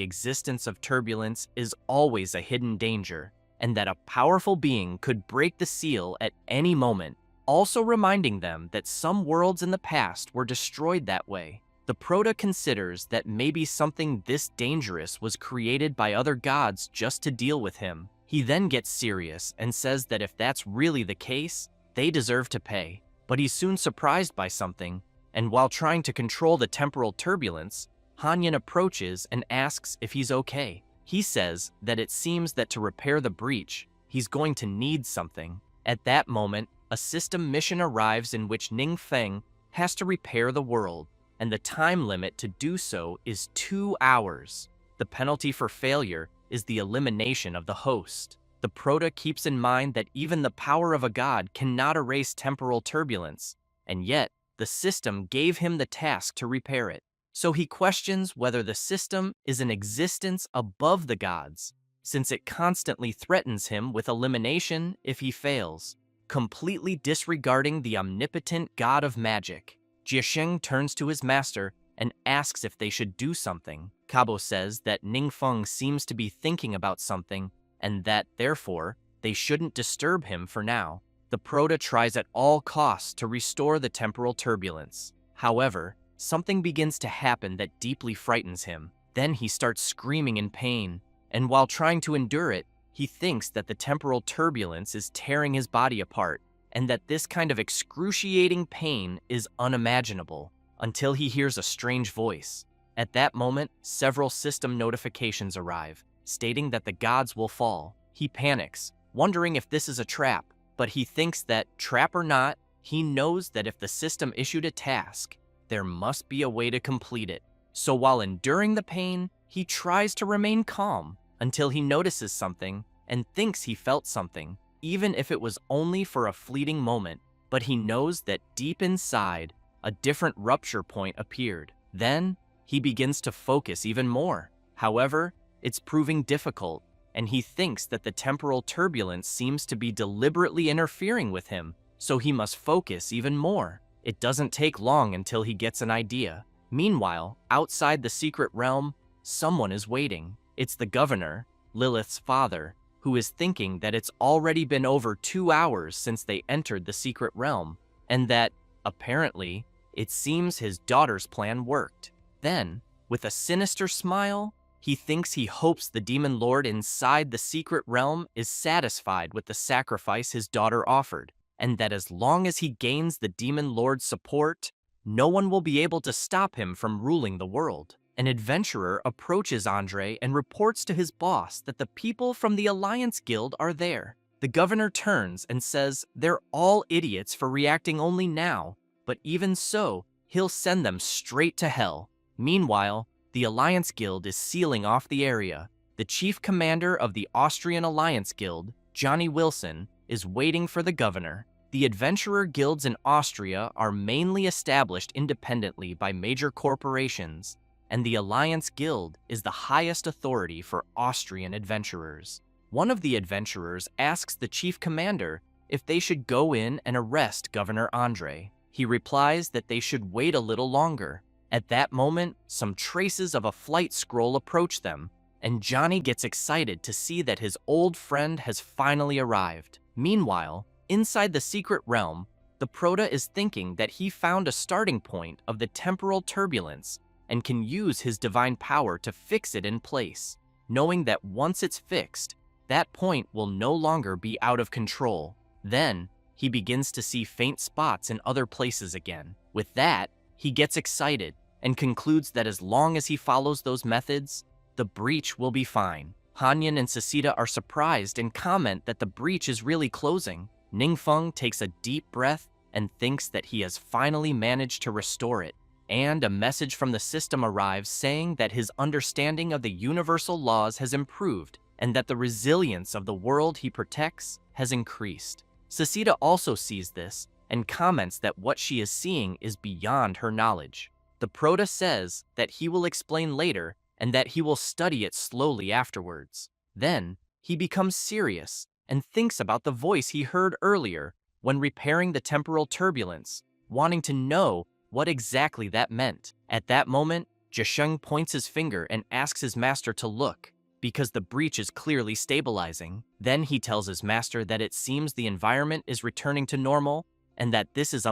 existence of turbulence is always a hidden danger, and that a powerful being could break the seal at any moment, also reminding them that some worlds in the past were destroyed that way. The Proto considers that maybe something this dangerous was created by other gods just to deal with him. He then gets serious and says that if that's really the case, they deserve to pay. But he's soon surprised by something, and while trying to control the temporal turbulence, Hanyan approaches and asks if he's okay. He says that it seems that to repair the breach, he's going to need something. At that moment, a system mission arrives in which Ningfeng has to repair the world, and the time limit to do so is 2 hours. The penalty for failure is the elimination of the host. The Proto keeps in mind that even the power of a god cannot erase temporal turbulence, and yet the system gave him the task to repair it. So he questions whether the system is an existence above the gods, since it constantly threatens him with elimination if he fails, completely disregarding the omnipotent god of magic. Jiasheng turns to his master and asks if they should do something. Kabo says that Ningfeng seems to be thinking about something and that, therefore, they shouldn't disturb him for now. The Proto tries at all costs to restore the temporal turbulence. However, something begins to happen that deeply frightens him. Then he starts screaming in pain, and while trying to endure it, he thinks that the temporal turbulence is tearing his body apart, and that this kind of excruciating pain is unimaginable, until he hears a strange voice. At that moment, several system notifications arrive, stating that the gods will fall. He panics, wondering if this is a trap, but he thinks that, trap or not, he knows that if the system issued a task, there must be a way to complete it. So while enduring the pain, he tries to remain calm until he notices something and thinks he felt something, even if it was only for a fleeting moment. But he knows that deep inside, a different rupture point appeared. Then, he begins to focus even more. However, it's proving difficult, and he thinks that the temporal turbulence seems to be deliberately interfering with him, so he must focus even more. It doesn't take long until he gets an idea. Meanwhile, outside the secret realm, someone is waiting. It's the governor, Lilith's father, who is thinking that it's already been over 2 hours since they entered the secret realm, and that, apparently, it seems his daughter's plan worked. Then, with a sinister smile, he thinks he hopes the demon lord inside the secret realm is satisfied with the sacrifice his daughter offered, and that as long as he gains the demon lord's support, no one will be able to stop him from ruling the world. An adventurer approaches Andre and reports to his boss that the people from the Alliance Guild are there. The governor turns and says they're all idiots for reacting only now, but even so, he'll send them straight to hell. Meanwhile, the Alliance Guild is sealing off the area. The chief commander of the Austrian Alliance Guild, Johnny Wilson, is waiting for the governor. The adventurer guilds in Austria are mainly established independently by major corporations, and the Alliance Guild is the highest authority for Austrian adventurers. One of the adventurers asks the chief commander if they should go in and arrest Governor Andre. He replies that they should wait a little longer. At that moment, some traces of a flight scroll approach them, and Johnny gets excited to see that his old friend has finally arrived. Meanwhile, inside the secret realm, the Proto is thinking that he found a starting point of the temporal turbulence and can use his divine power to fix it in place, knowing that once it's fixed, that point will no longer be out of control. Then, he begins to see faint spots in other places again. With that, he gets excited and concludes that as long as he follows those methods, the breach will be fine. Hanyan and Sasita are surprised and comment that the breach is really closing. Ningfeng takes a deep breath and thinks that he has finally managed to restore it. And a message from the system arrives saying that his understanding of the universal laws has improved and that the resilience of the world he protects has increased. Sasita also sees this and comments that what she is seeing is beyond her knowledge. The Proto says that he will explain later and that he will study it slowly afterwards. Then, he becomes serious and thinks about the voice he heard earlier when repairing the temporal turbulence, wanting to know what exactly that meant. At that moment, Zhesheng points his finger and asks his master to look, because the breach is clearly stabilizing. Then he tells his master that it seems the environment is returning to normal and that this is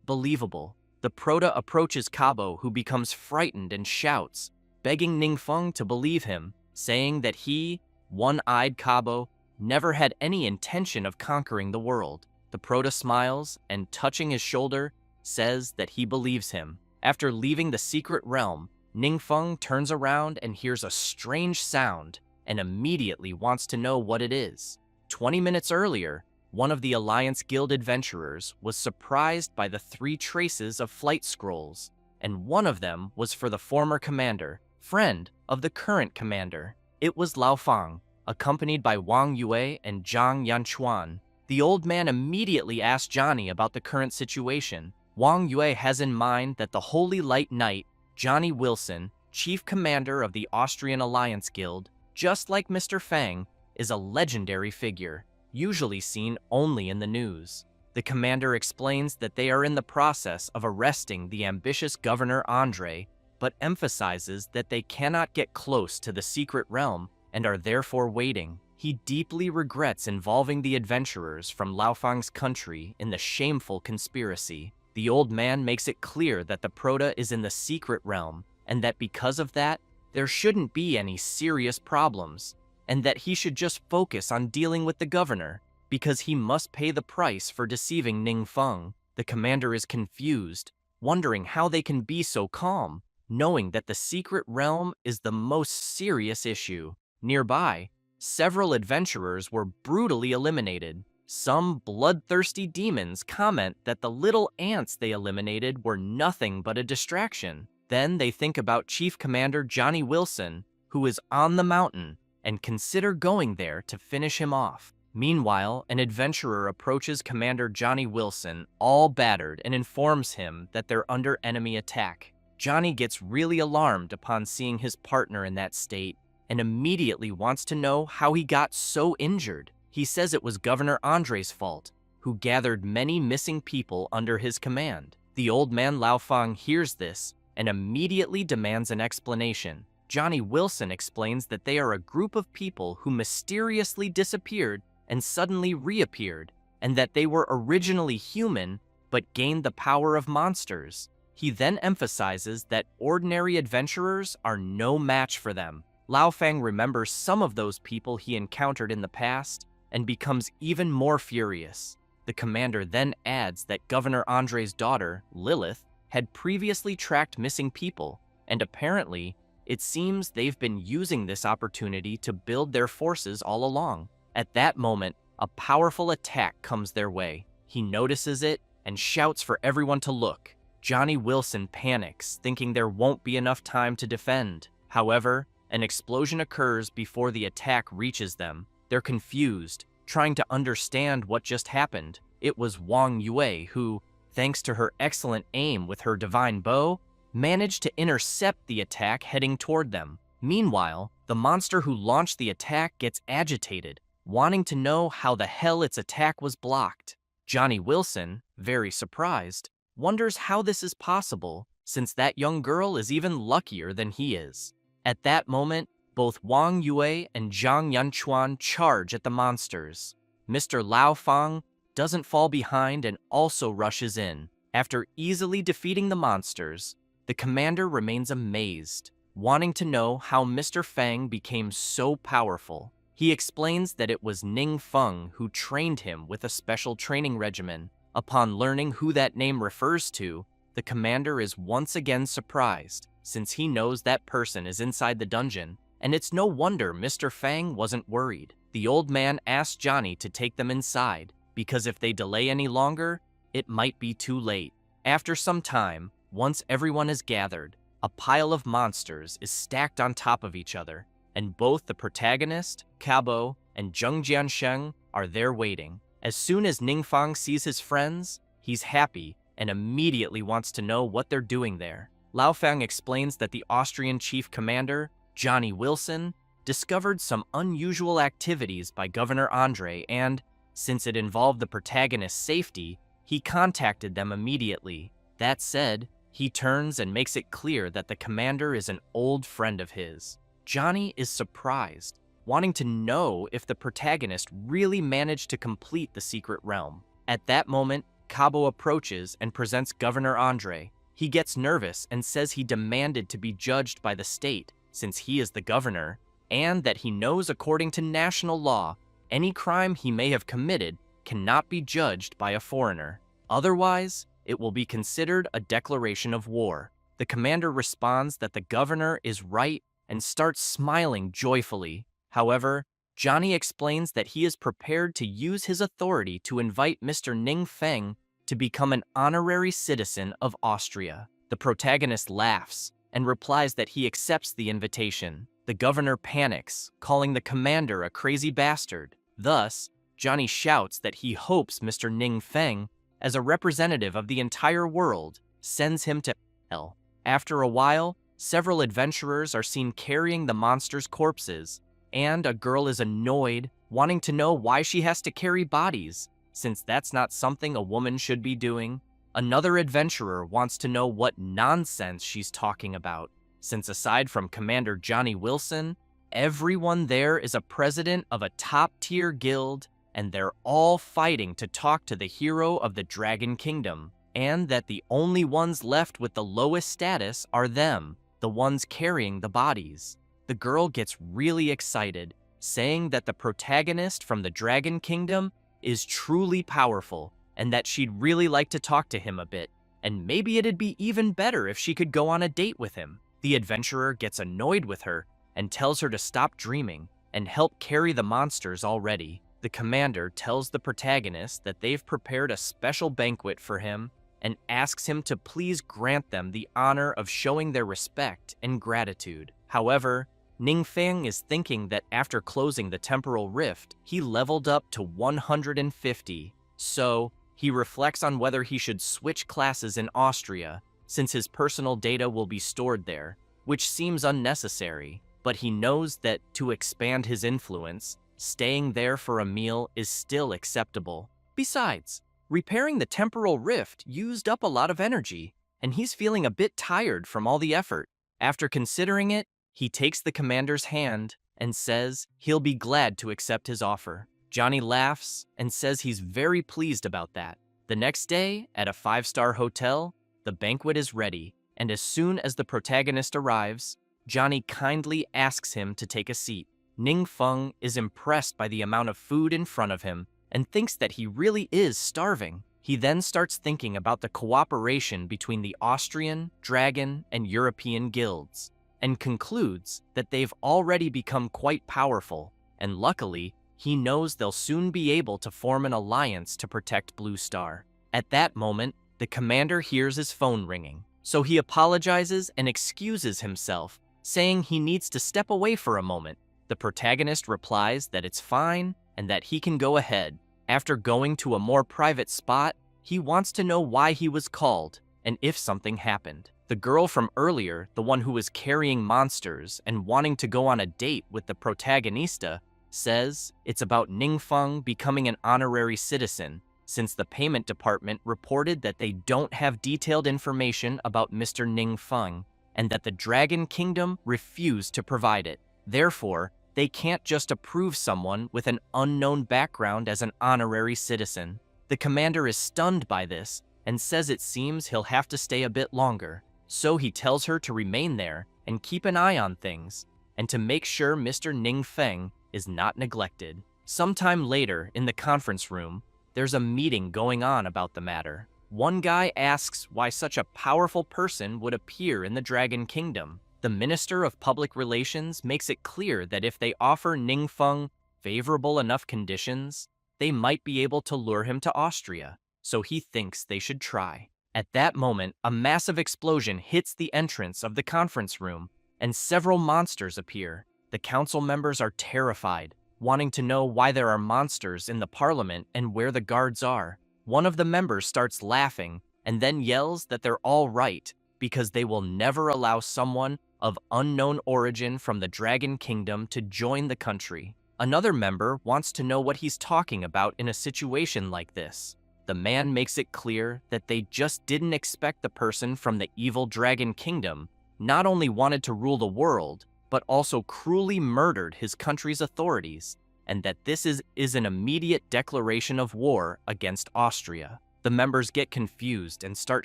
believable. The Proto approaches Kabo, who becomes frightened and shouts, begging Ningfeng to believe him, saying that he, one-eyed Kabo, never had any intention of conquering the world. The Proto smiles and, touching his shoulder, says that he believes him. After leaving the secret realm, Ningfeng turns around and hears a strange sound and immediately wants to know what it is. 20 minutes earlier, one of the Alliance Guild adventurers was surprised by the 3 traces of flight scrolls, and one of them was for the former commander, friend of the current commander. It was Lao Fang, accompanied by Wang Yue and Zhang Yanchuan. The old man immediately asked Johnny about the current situation. Wang Yue has in mind that the Holy Light Knight, Johnny Wilson, chief commander of the Austrian Alliance Guild, just like Mr. Fang, is a legendary figure, usually seen only in the news. The commander explains that they are in the process of arresting the ambitious Governor Andre, but emphasizes that they cannot get close to the secret realm and are therefore waiting. He deeply regrets involving the adventurers from Laofang's country in the shameful conspiracy. The old man makes it clear that the Prota is in the secret realm, and that because of that, there shouldn't be any serious problems, and that he should just focus on dealing with the governor, because he must pay the price for deceiving Ningfeng. The commander is confused, wondering how they can be so calm, knowing that the secret realm is the most serious issue. Nearby, several adventurers were brutally eliminated. Some bloodthirsty demons comment that the little ants they eliminated were nothing but a distraction. Then they think about Chief Commander Johnny Wilson, who is on the mountain, and consider going there to finish him off. Meanwhile, an adventurer approaches Commander Johnny Wilson, all battered, and informs him that they're under enemy attack. Johnny gets really alarmed upon seeing his partner in that state, and immediately wants to know how he got so injured. He says it was Governor Andre's fault, who gathered many missing people under his command. The old man Laofang hears this and immediately demands an explanation. Johnny Wilson explains that they are a group of people who mysteriously disappeared and suddenly reappeared, and that they were originally human but gained the power of monsters. He then emphasizes that ordinary adventurers are no match for them. Laofang remembers some of those people he encountered in the past and becomes even more furious. The commander then adds that Governor Andre's daughter, Lilith, had previously tracked missing people, and apparently, it seems they've been using this opportunity to build their forces all along. At that moment, a powerful attack comes their way. He notices it and shouts for everyone to look. Johnny Wilson panics, thinking there won't be enough time to defend. However, an explosion occurs before the attack reaches them. They're confused, trying to understand what just happened. It was Wang Yue who, thanks to her excellent aim with her divine bow, managed to intercept the attack heading toward them. Meanwhile, the monster who launched the attack gets agitated, wanting to know how the hell its attack was blocked. Johnny Wilson, very surprised, wonders how this is possible, since that young girl is even luckier than he is. At that moment, both Wang Yue and Zhang Yanchuan charge at the monsters. Mr. Laofang doesn't fall behind and also rushes in. After easily defeating the monsters, the commander remains amazed, wanting to know how Mr. Fang became so powerful. He explains that it was Ningfeng who trained him with a special training regimen. Upon learning who that name refers to, the commander is once again surprised, since he knows that person is inside the dungeon, and it's no wonder Mr. Fang wasn't worried. The old man asked Johnny to take them inside, because if they delay any longer, it might be too late. After some time, once everyone is gathered, a pile of monsters is stacked on top of each other, and both the protagonist, Cabo, and Zheng Jiansheng are there waiting. As soon as Ningfang sees his friends, he's happy and immediately wants to know what they're doing there. Laofang explains that the Austrian chief commander, Johnny Wilson, discovered some unusual activities by Governor Andre and, since it involved the protagonist's safety, he contacted them immediately. That said, he turns and makes it clear that the commander is an old friend of his. Johnny is surprised, wanting to know if the protagonist really managed to complete the secret realm. At that moment, Cabo approaches and presents Governor Andre. He gets nervous and says he demanded to be judged by the state, since he is the governor, and that he knows according to national law, any crime he may have committed cannot be judged by a foreigner. Otherwise, it will be considered a declaration of war. The commander responds that the governor is right and starts smiling joyfully. However, Johnny explains that he is prepared to use his authority to invite Mr. Ningfeng to become an honorary citizen of Austria. The protagonist laughs and replies that he accepts the invitation. The governor panics, calling the commander a crazy bastard. Thus, Johnny shouts that he hopes Mr. Ningfeng, as a representative of the entire world, sends him to hell. After a while, several adventurers are seen carrying the monsters' corpses, and a girl is annoyed, wanting to know why she has to carry bodies, since that's not something a woman should be doing. Another adventurer wants to know what nonsense she's talking about, since aside from Commander Johnny Wilson, Everyone there is a president of a top-tier guild, and they're all fighting to talk to the hero of the Dragon Kingdom, and that the only ones left with the lowest status are them, the ones carrying the bodies. The girl gets really excited, saying that the protagonist from the Dragon Kingdom is truly powerful, and that she'd really like to talk to him a bit, and maybe it'd be even better if she could go on a date with him. The adventurer gets annoyed with her and tells her to stop dreaming and help carry the monsters already. The commander tells the protagonist that they've prepared a special banquet for him and asks him to please grant them the honor of showing their respect and gratitude. However, Ningfeng is thinking that after closing the temporal rift, he leveled up to 150, so he reflects on whether he should switch classes in Austria, since his personal data will be stored there, which seems unnecessary, but he knows that to expand his influence, staying there for a meal is still acceptable. Besides, repairing the temporal rift used up a lot of energy, and he's feeling a bit tired from all the effort. After considering it, he takes the commander's hand and says he'll be glad to accept his offer. Johnny laughs and says he's very pleased about that. The next day, at a 5-star hotel, the banquet is ready, and as soon as the protagonist arrives, Johnny kindly asks him to take a seat. Ningfeng is impressed by the amount of food in front of him and thinks that he really is starving. He then starts thinking about the cooperation between the Austrian, Dragon, and European guilds, and concludes that they've already become quite powerful, and luckily, he knows they'll soon be able to form an alliance to protect Blue Star. At that moment, the commander hears his phone ringing, so he apologizes and excuses himself, saying he needs to step away for a moment. The protagonist replies that it's fine and that he can go ahead. After going to a more private spot, he wants to know why he was called and if something happened. The girl from earlier, the one who was carrying monsters and wanting to go on a date with the protagonista, says it's about Ningfeng becoming an honorary citizen, since the payment department reported that they don't have detailed information about Mr. Ningfeng and that the Dragon Kingdom refused to provide it. Therefore, they can't just approve someone with an unknown background as an honorary citizen. The commander is stunned by this and says it seems he'll have to stay a bit longer, so he tells her to remain there and keep an eye on things, and to make sure Mr. Ningfeng is not neglected. Sometime later, in the conference room, there's a meeting going on about the matter. One guy asks why such a powerful person would appear in the Dragon Kingdom. The Minister of Public Relations makes it clear that if they offer Ningfeng favorable enough conditions, they might be able to lure him to Austria, so he thinks they should try. At that moment, a massive explosion hits the entrance of the conference room, and several monsters appear. The council members are terrified, wanting to know why there are monsters in the parliament and where the guards are. One of the members starts laughing and then yells that they're all right because they will never allow someone of unknown origin from the Dragon Kingdom to join the country. Another member wants to know what he's talking about in a situation like this. The man makes it clear that they just didn't expect the person from the evil Dragon Kingdom not only wanted to rule the world, but also cruelly murdered his country's authorities, and that this is an immediate declaration of war against Austria. The members get confused and start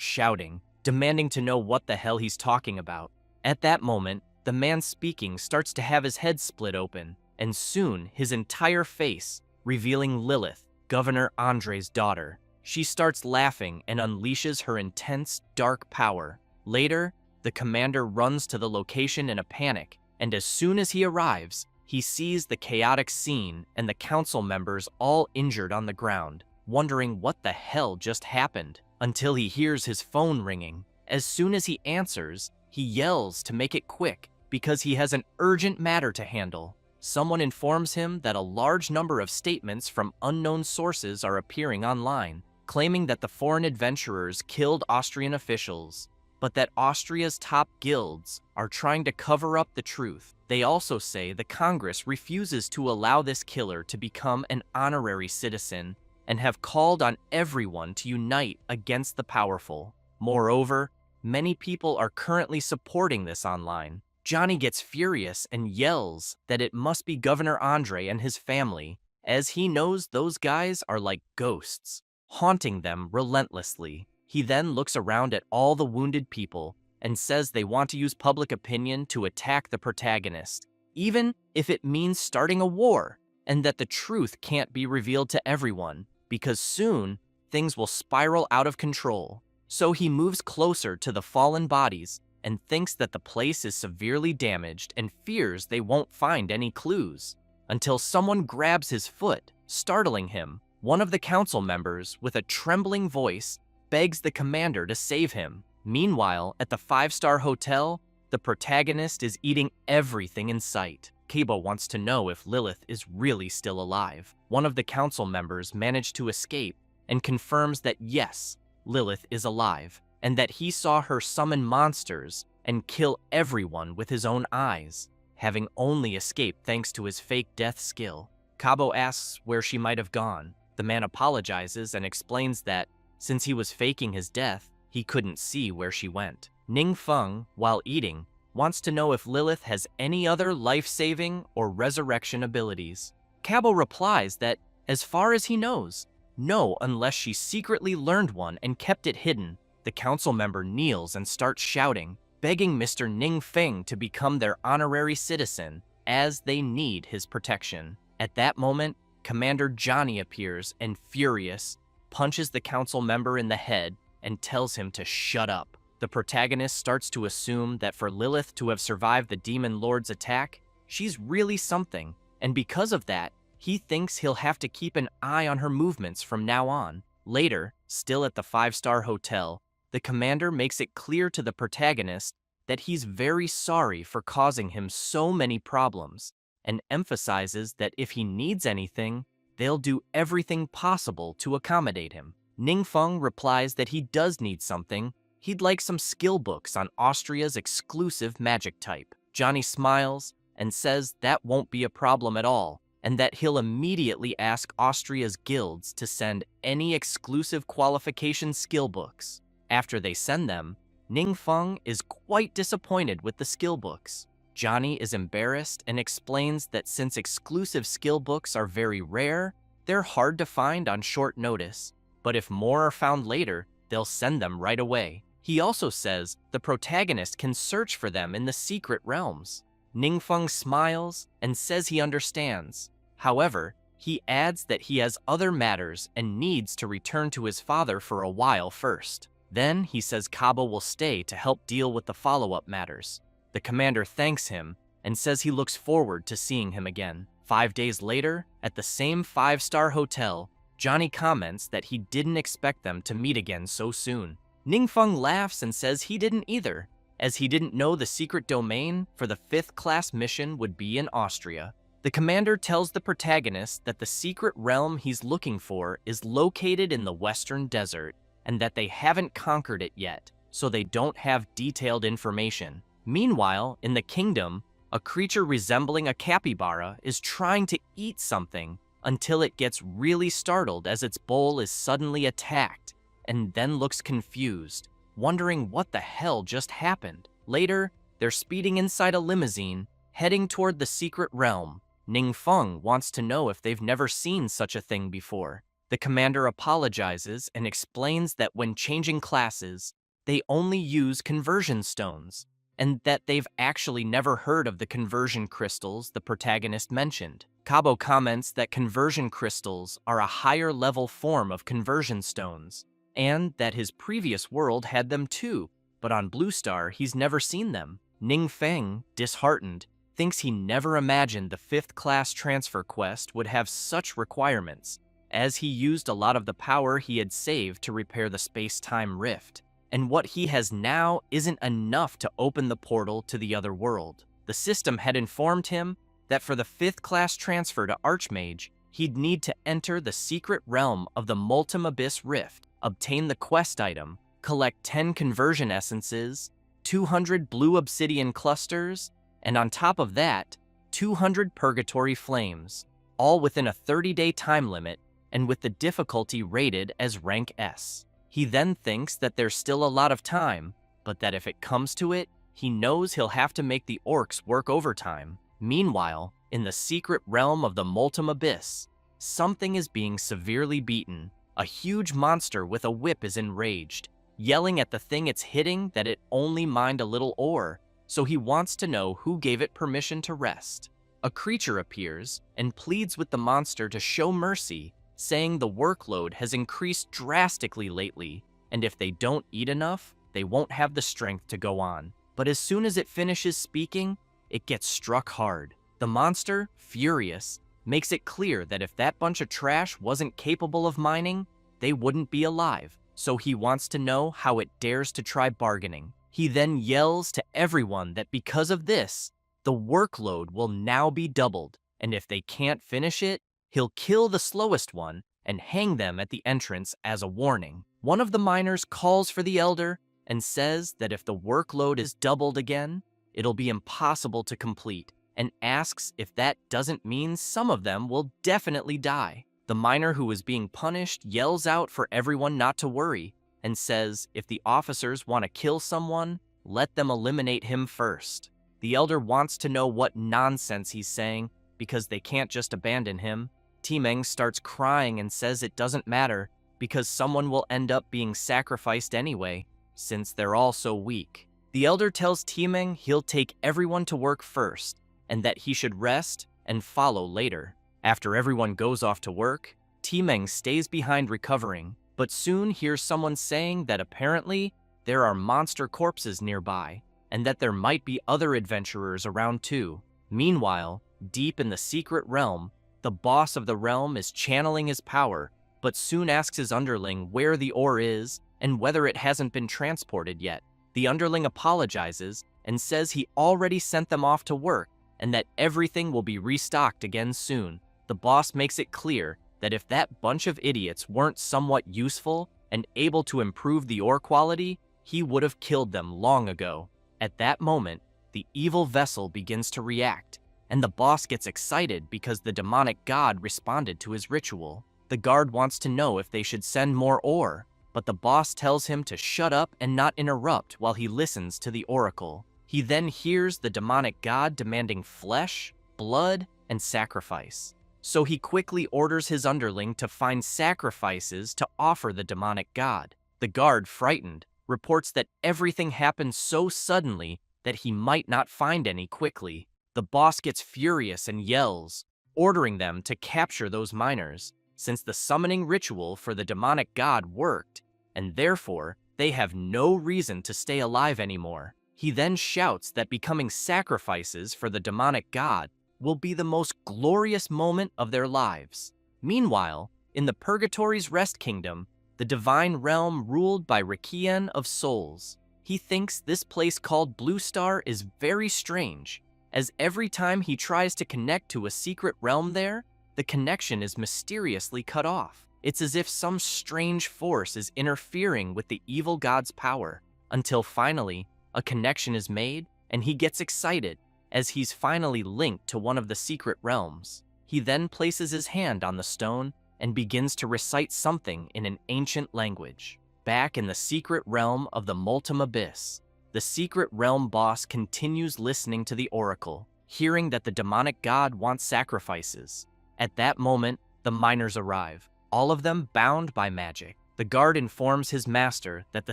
shouting, demanding to know what the hell he's talking about. At that moment, the man speaking starts to have his head split open, and soon his entire face, revealing Lilith, Governor Andre's daughter. She starts laughing and unleashes her intense, dark power. Later, the commander runs to the location in a panic, and as soon as he arrives, he sees the chaotic scene and the council members all injured on the ground, wondering what the hell just happened, until he hears his phone ringing. As soon as he answers, he yells to make it quick because he has an urgent matter to handle. Someone informs him that a large number of statements from unknown sources are appearing online, claiming that the foreign adventurers killed Austrian officials, but that Austria's top guilds are trying to cover up the truth. They also say the Congress refuses to allow this killer to become an honorary citizen and have called on everyone to unite against the powerful. Moreover, many people are currently supporting this online, Johnny gets furious and yells that it must be Governor Andre and his family, as he knows those guys are like ghosts, haunting them relentlessly. He then looks around at all the wounded people and says they want to use public opinion to attack the protagonist, even if it means starting a war, and that the truth can't be revealed to everyone, because soon things will spiral out of control. So he moves closer to the fallen bodies and thinks that the place is severely damaged and fears they won't find any clues, until someone grabs his foot, startling him. One of the council members, with a trembling voice, begs the commander to save him. Meanwhile, at the 5-star hotel, the protagonist is eating everything in sight. Cabo wants to know if Lilith is really still alive. One of the council members managed to escape and confirms that yes, Lilith is alive, and that he saw her summon monsters and kill everyone with his own eyes, having only escaped thanks to his fake death skill. Cabo asks where she might have gone. The man apologizes and explains that, since he was faking his death, he couldn't see where she went. Ning Feng, while eating, wants to know if Lilith has any other life-saving or resurrection abilities. Cabo replies that, as far as he knows, no, unless she secretly learned one and kept it hidden. The council member kneels and starts shouting, begging Mr. Ning Feng to become their honorary citizen, as they need his protection. At that moment, Commander Johnny appears and, furious, punches the council member in the head and tells him to shut up. The protagonist starts to assume that for Lilith to have survived the Demon Lord's attack, she's really something, and because of that, he thinks he'll have to keep an eye on her movements from now on. Later, still at the 5-star hotel, the commander makes it clear to the protagonist that he's very sorry for causing him so many problems, and emphasizes that if he needs anything, they'll do everything possible to accommodate him. Ning Feng replies that he does need something. He'd like some skill books on Austria's exclusive magic type. Johnny smiles and says that won't be a problem at all, and that he'll immediately ask Austria's guilds to send any exclusive qualification skill books. After they send them, Ning Feng is quite disappointed with the skill books. Johnny is embarrassed and explains that since exclusive skill books are very rare, they're hard to find on short notice, but if more are found later, they'll send them right away. He also says the protagonist can search for them in the secret realms. Ning Feng smiles and says he understands. However, he adds that he has other matters and needs to return to his father for a while first. Then he says Cabo will stay to help deal with the follow-up matters. The commander thanks him and says he looks forward to seeing him again. 5 days later, at the same 5-star hotel, Johnny comments that he didn't expect them to meet again so soon. Ning Feng laughs and says he didn't either, as he didn't know the secret domain for the 5th-class mission would be in Austria. The commander tells the protagonist that the secret realm he's looking for is located in the Western Desert, and that they haven't conquered it yet, so they don't have detailed information. Meanwhile, in the kingdom, a creature resembling a capybara is trying to eat something until it gets really startled as its bowl is suddenly attacked, and then looks confused, wondering what the hell just happened. Later, they're speeding inside a limousine, heading toward the secret realm. Ning Feng wants to know if they've never seen such a thing before. The commander apologizes and explains that when changing classes, they only use conversion stones, and that they've actually never heard of the conversion crystals the protagonist mentioned. Cabo comments that conversion crystals are a higher-level form of conversion stones, and that his previous world had them too, but on Blue Star he's never seen them. Ning Feng, disheartened, thinks he never imagined the 5th-class transfer quest would have such requirements, as he used a lot of the power he had saved to repair the space-time rift, and what he has now isn't enough to open the portal to the other world. The system had informed him that for the 5th-class transfer to Archmage, he'd need to enter the secret realm of the Multum Abyss Rift, obtain the quest item, collect 10 conversion essences, 200 blue obsidian clusters, and on top of that, 200 purgatory flames, all within a 30-day time limit and with the difficulty rated as rank S. He then thinks that there's still a lot of time, but that if it comes to it, He knows he'll have to make the orcs work overtime. Meanwhile, in the secret realm of the Molten Abyss, something is being severely beaten. A huge monster with a whip is enraged, yelling at the thing it's hitting that it only mined a little ore, so he wants to know who gave it permission to rest. A creature appears and pleads with the monster to show mercy, saying the workload has increased drastically lately, and if they don't eat enough, they won't have the strength to go on. But as soon as it finishes speaking, it gets struck hard. The monster, furious, makes it clear that if that bunch of trash wasn't capable of mining, they wouldn't be alive, so he wants to know how it dares to try bargaining. He then yells to everyone that because of this, the workload will now be doubled, and if they can't finish it, he'll kill the slowest one and hang them at the entrance as a warning. One of the miners calls for the elder and says that if the workload is doubled again, it'll be impossible to complete, and asks if that doesn't mean some of them will definitely die. The miner who is being punished yells out for everyone not to worry, and says if the officers want to kill someone, let them eliminate him first. The elder wants to know what nonsense he's saying, because they can't just abandon him. Timeng starts crying and says it doesn't matter, because someone will end up being sacrificed anyway, since they're all so weak. The elder tells Timeng he'll take everyone to work first, and that he should rest and follow later. After everyone goes off to work, Timeng stays behind recovering, but soon hears someone saying that apparently there are monster corpses nearby, and that there might be other adventurers around too. Meanwhile, deep in the secret realm, the boss of the realm is channeling his power, but soon asks his underling where the ore is and whether it hasn't been transported yet. The underling apologizes and says he already sent them off to work and that everything will be restocked again soon. The boss makes it clear that if that bunch of idiots weren't somewhat useful and able to improve the ore quality, he would have killed them long ago. At that moment, the evil vessel begins to react, and the boss gets excited because the demonic god responded to his ritual. The guard wants to know if they should send more ore, but the boss tells him to shut up and not interrupt while he listens to the oracle. He then hears the demonic god demanding flesh, blood, and sacrifice. So he quickly orders his underling to find sacrifices to offer the demonic god. The guard, frightened, reports that everything happened so suddenly that he might not find any quickly. The boss gets furious and yells, ordering them to capture those miners, since the summoning ritual for the demonic god worked, and therefore they have no reason to stay alive anymore. He then shouts that becoming sacrifices for the demonic god will be the most glorious moment of their lives. Meanwhile, in the Purgatory's Rest Kingdom, the divine realm ruled by Recap of Souls, he thinks this place called Blue Star is very strange, as every time he tries to connect to a secret realm there, the connection is mysteriously cut off. It's as if some strange force is interfering with the evil god's power, until finally, a connection is made, and he gets excited, as he's finally linked to one of the secret realms. He then places his hand on the stone and begins to recite something in an ancient language. Back in the secret realm of the Molten Abyss, the secret realm boss continues listening to the oracle, hearing that the demonic god wants sacrifices. At that moment, the miners arrive, all of them bound by magic. The guard informs his master that the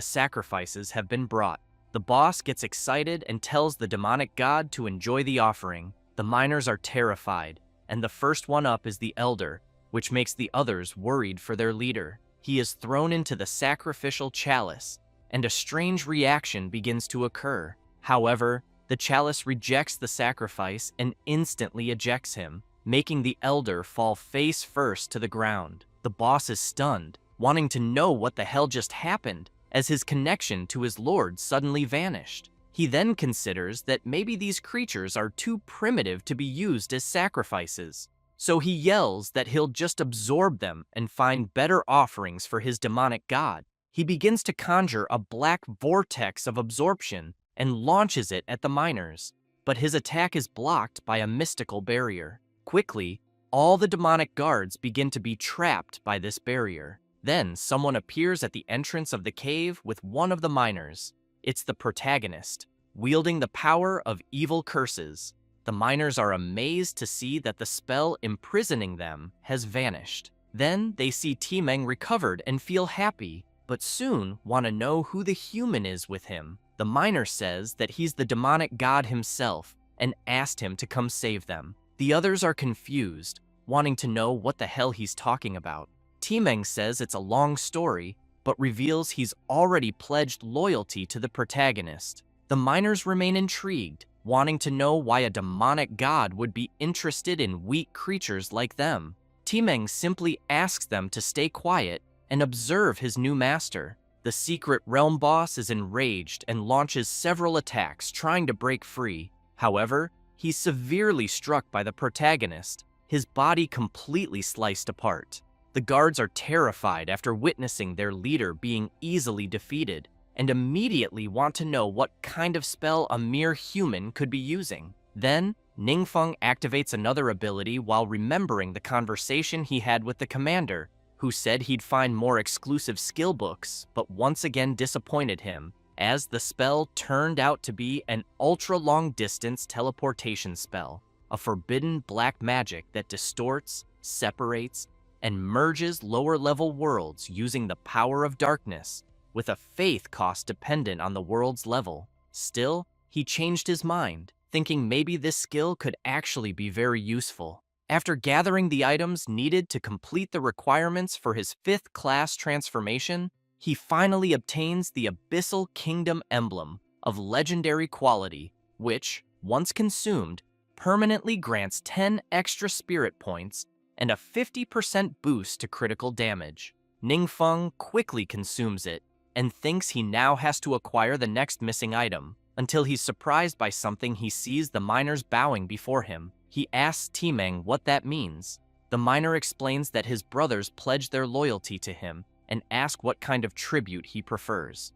sacrifices have been brought. The boss gets excited and tells the demonic god to enjoy the offering. The miners are terrified, and the first one up is the elder, which makes the others worried for their leader. He is thrown into the sacrificial chalice, and a strange reaction begins to occur. However, the chalice rejects the sacrifice and instantly ejects him, making the elder fall face first to the ground. The boss is stunned, wanting to know what the hell just happened, as his connection to his lord suddenly vanished. He then considers that maybe these creatures are too primitive to be used as sacrifices, so he yells that he'll just absorb them and find better offerings for his demonic god. He begins to conjure a black vortex of absorption and launches it at the miners, but his attack is blocked by a mystical barrier. Quickly, all the demonic guards begin to be trapped by this barrier. Then someone appears at the entrance of the cave with one of the miners. It's the protagonist, wielding the power of evil curses. The miners are amazed to see that the spell imprisoning them has vanished. Then they see Timeng recovered and feel happy, but soon want to know who the human is with him. The miner says that he's the demonic god himself and asked him to come save them. The others are confused, wanting to know what the hell he's talking about. Timeng says it's a long story, but reveals he's already pledged loyalty to the protagonist. The miners remain intrigued, wanting to know why a demonic god would be interested in weak creatures like them. Timeng simply asks them to stay quiet and observe his new master. The secret realm boss is enraged and launches several attacks trying to break free. However, he's severely struck by the protagonist, his body completely sliced apart. The guards are terrified after witnessing their leader being easily defeated, and immediately want to know what kind of spell a mere human could be using. Then, Ningfeng activates another ability while remembering the conversation he had with the commander, who said he'd find more exclusive skill books, but once again disappointed him, as the spell turned out to be an ultra-long-distance teleportation spell, a forbidden black magic that distorts, separates, and merges lower-level worlds using the power of darkness, with a faith cost dependent on the world's level. Still, he changed his mind, thinking maybe this skill could actually be very useful. After gathering the items needed to complete the requirements for his 5th class transformation, he finally obtains the Abyssal Kingdom emblem of legendary quality, which, once consumed, permanently grants 10 extra spirit points and a 50% boost to critical damage. Ningfeng quickly consumes it and thinks he now has to acquire the next missing item, until he's surprised by something he sees the miners bowing before him. He asks Timeng what that means. The miner explains that his brothers pledge their loyalty to him and ask what kind of tribute he prefers.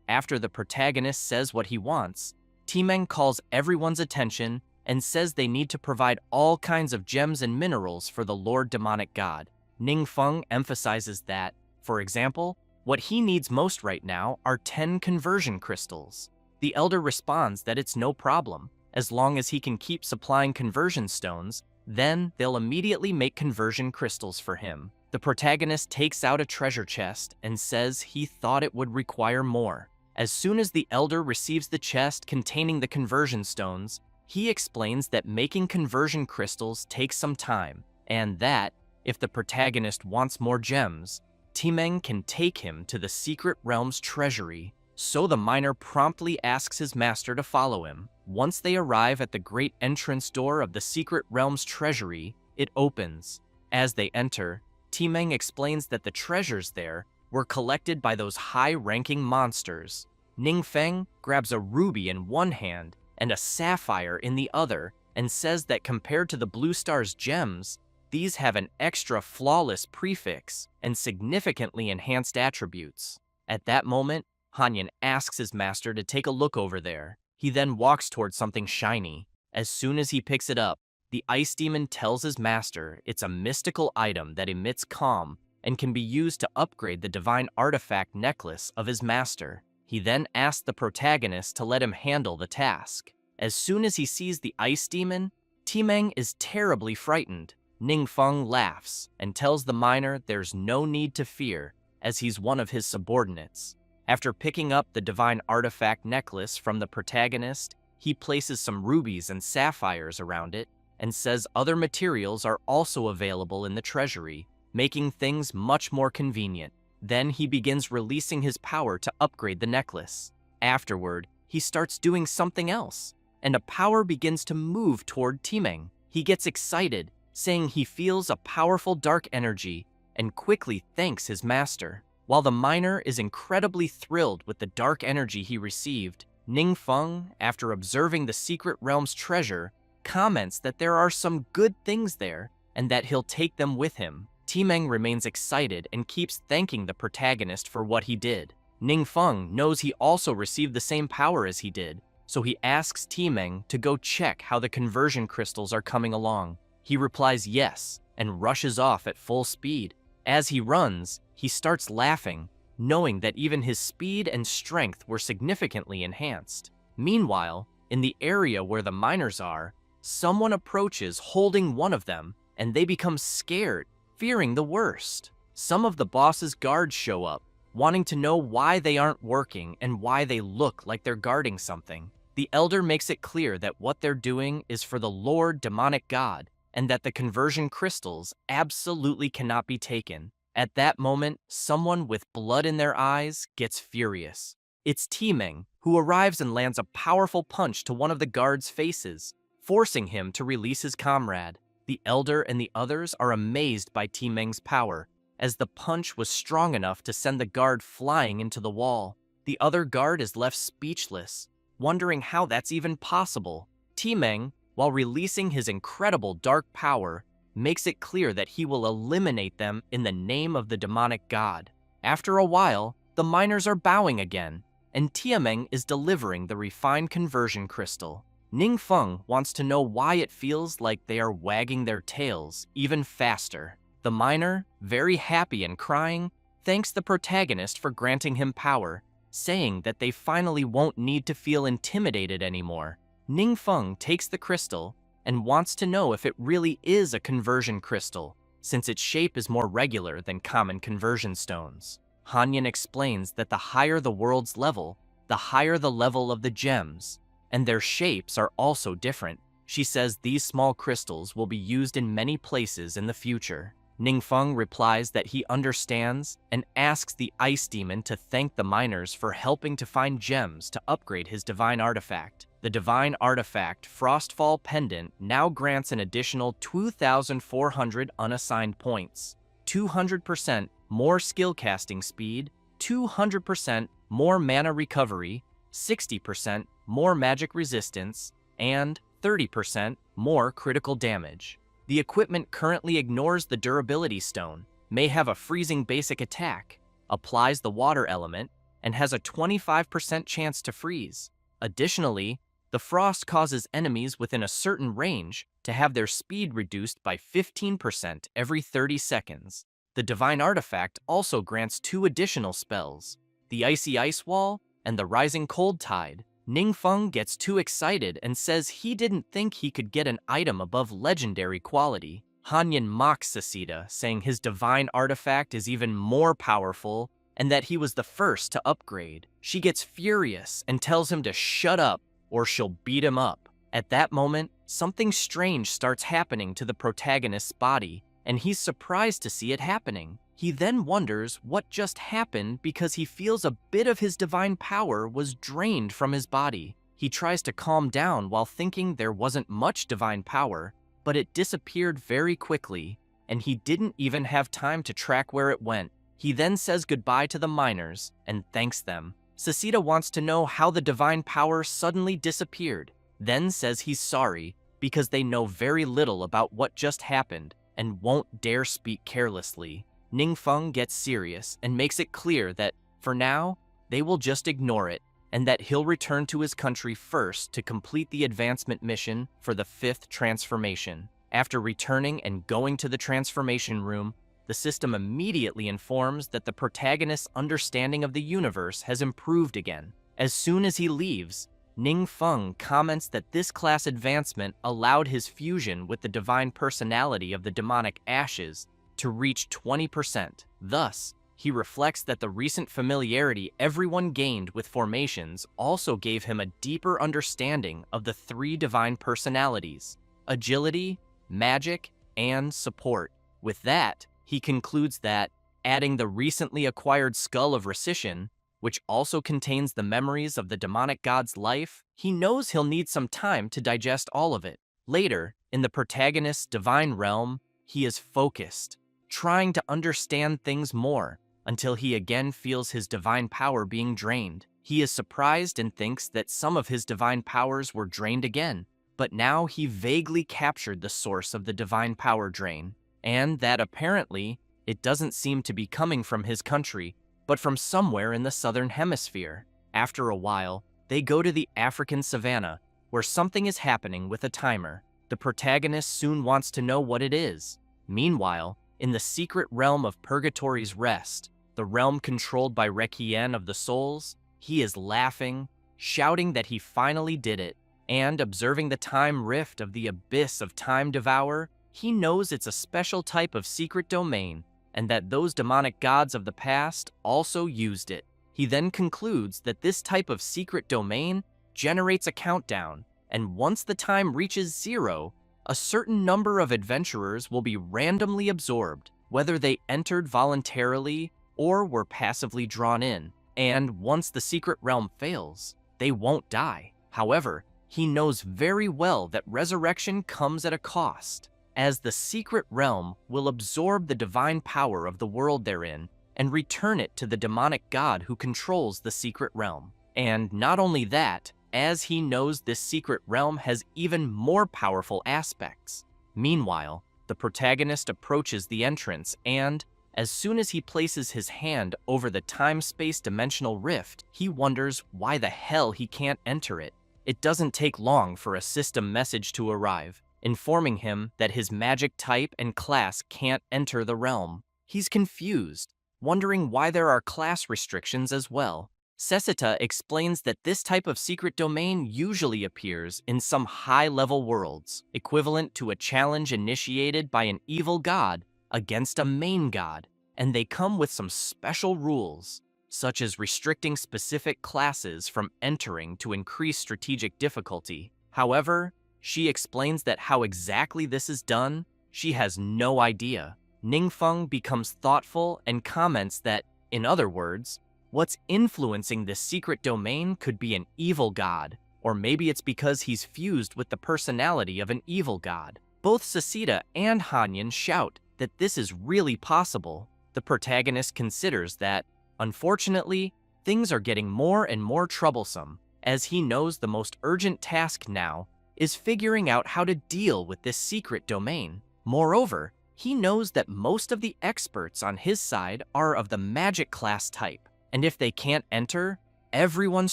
After the protagonist says what he wants, Timeng calls everyone's attention and says they need to provide all kinds of gems and minerals for the Lord Demonic God. Ningfeng emphasizes that, for example, what he needs most right now are 10 conversion crystals. The elder responds that it's no problem. As long as he can keep supplying conversion stones, then they'll immediately make conversion crystals for him. The protagonist takes out a treasure chest and says he thought it would require more. As soon as the elder receives the chest containing the conversion stones, he explains that making conversion crystals takes some time, and that, if the protagonist wants more gems, Timeng can take him to the secret realm's treasury. So the miner promptly asks his master to follow him. Once they arrive at the great entrance door of the secret realm's treasury, it opens. As they enter, Timeng explains that the treasures there were collected by those high-ranking monsters. Ningfeng grabs a ruby in one hand and a sapphire in the other, and says that compared to the Blue Star's gems, these have an extra flawless prefix and significantly enhanced attributes. At that moment, Hanyan asks his master to take a look over there. He then walks towards something shiny. As soon as he picks it up, the ice demon tells his master it's a mystical item that emits calm and can be used to upgrade the divine artifact necklace of his master. He then asks the protagonist to let him handle the task. As soon as he sees the ice demon, Timeng is terribly frightened. Ningfeng laughs and tells the miner there's no need to fear, as he's one of his subordinates. After picking up the divine artifact necklace from the protagonist, he places some rubies and sapphires around it and says other materials are also available in the treasury, making things much more convenient. Then he begins releasing his power to upgrade the necklace. Afterward, he starts doing something else, and a power begins to move toward Timeng. He gets excited, saying he feels a powerful dark energy, and quickly thanks his master. While the miner is incredibly thrilled with the dark energy he received, Ningfeng, after observing the secret realm's treasure, comments that there are some good things there, and that he'll take them with him. Timeng remains excited and keeps thanking the protagonist for what he did. Ningfeng knows he also received the same power as he did, so he asks Timeng to go check how the conversion crystals are coming along. He replies yes, and rushes off at full speed. As he runs, he starts laughing, knowing that even his speed and strength were significantly enhanced. Meanwhile, in the area where the miners are, someone approaches holding one of them, and they become scared, fearing the worst. Some of the boss's guards show up, wanting to know why they aren't working and why they look like they're guarding something. The elder makes it clear that what they're doing is for the Lord demonic god, and that the conversion crystals absolutely cannot be taken. At that moment, someone with blood in their eyes gets furious. It's Timeng, who arrives and lands a powerful punch to one of the guards' faces, forcing him to release his comrade. The elder and the others are amazed by Timeng's power, as the punch was strong enough to send the guard flying into the wall. The other guard is left speechless, wondering how that's even possible. Timeng, while releasing his incredible dark power, makes it clear that he will eliminate them in the name of the demonic god. After a while, the miners are bowing again, and Timeng is delivering the refined conversion crystal. Ningfeng wants to know why it feels like they are wagging their tails even faster. The miner, very happy and crying, thanks the protagonist for granting him power, saying that they finally won't need to feel intimidated anymore. Ningfeng takes the crystal and wants to know if it really is a conversion crystal, since its shape is more regular than common conversion stones. Hanyan explains that the higher the world's level, the higher the level of the gems, and their shapes are also different. She says these small crystals will be used in many places in the future. Ningfeng replies that he understands and asks the ice demon to thank the miners for helping to find gems to upgrade his divine artifact. The divine artifact Frostfall Pendant now grants an additional 2,400 unassigned points, 200% more skill casting speed, 200% more mana recovery, 60% more magic resistance, and 30% more critical damage. The equipment currently ignores the durability stone, may have a freezing basic attack, applies the water element, and has a 25% chance to freeze. Additionally, the frost causes enemies within a certain range to have their speed reduced by 15% every 30 seconds. The divine artifact also grants 2 additional spells, the Icy Ice Wall and the Rising Cold Tide. Ningfeng gets too excited and says he didn't think he could get an item above legendary quality. Hanyan mocks Sasita, saying his divine artifact is even more powerful and that he was the first to upgrade. She gets furious and tells him to shut up or she'll beat him up. At that moment, something strange starts happening to the protagonist's body, and he's surprised to see it happening. He then wonders what just happened because he feels a bit of his divine power was drained from his body. He tries to calm down while thinking there wasn't much divine power, but it disappeared very quickly, and he didn't even have time to track where it went. He then says goodbye to the miners and thanks them. Sasita wants to know how the divine power suddenly disappeared, then says he's sorry because they know very little about what just happened and won't dare speak carelessly. Ningfeng gets serious and makes it clear that, for now, they will just ignore it, and that he'll return to his country first to complete the advancement mission for the 5th transformation. After returning and going to the transformation room, the system immediately informs that the protagonist's understanding of the universe has improved again. As soon as he leaves, Ningfeng comments that this class advancement allowed his fusion with the divine personality of the demonic ashes to reach 20%. Thus, he reflects that the recent familiarity everyone gained with formations also gave him a deeper understanding of the 3 divine personalities: agility, magic, and support. With that, he concludes that, adding the recently acquired Skull of Rescission, which also contains the memories of the demonic god's life, he knows he'll need some time to digest all of it. Later, in the protagonist's divine realm, he is focused, trying to understand things more, until he again feels his divine power being drained. He is surprised and thinks that some of his divine powers were drained again, but now he vaguely captured the source of the divine power drain, and that apparently it doesn't seem to be coming from his country, but from somewhere in the southern hemisphere. After a while, they go to the African savannah, where something is happening with a timer. The protagonist soon wants to know what it is. Meanwhile, in the secret realm of Purgatory's Rest, the realm controlled by Requiem of the souls, he is laughing, shouting that he finally did it, and observing the time rift of the abyss of Time Devourer, he knows it's a special type of secret domain, and that those demonic gods of the past also used it. He then concludes that this type of secret domain generates a countdown, and once the time reaches 0, a certain number of adventurers will be randomly absorbed, whether they entered voluntarily or were passively drawn in. And once the secret realm fails, they won't die. However, he knows very well that resurrection comes at a cost, as the secret realm will absorb the divine power of the world therein and return it to the demonic god who controls the secret realm. And not only that, as he knows this secret realm has even more powerful aspects. Meanwhile, the protagonist approaches the entrance and, as soon as he places his hand over the time-space dimensional rift, he wonders why the hell he can't enter it. It doesn't take long for a system message to arrive, informing him that his magic type and class can't enter the realm. He's confused, wondering why there are class restrictions as well. Cecita explains that this type of secret domain usually appears in some high-level worlds, equivalent to a challenge initiated by an evil god against a main god, and they come with some special rules, such as restricting specific classes from entering to increase strategic difficulty. However, she explains that how exactly this is done, she has no idea. Ningfeng becomes thoughtful and comments that, in other words, what's influencing this secret domain could be an evil god, or maybe it's because he's fused with the personality of an evil god. Both Cecita and Hanyan shout that this is really possible. The protagonist considers that, unfortunately, things are getting more and more troublesome, as he knows the most urgent task now is figuring out how to deal with this secret domain. Moreover, he knows that most of the experts on his side are of the magic class type, and if they can't enter, everyone's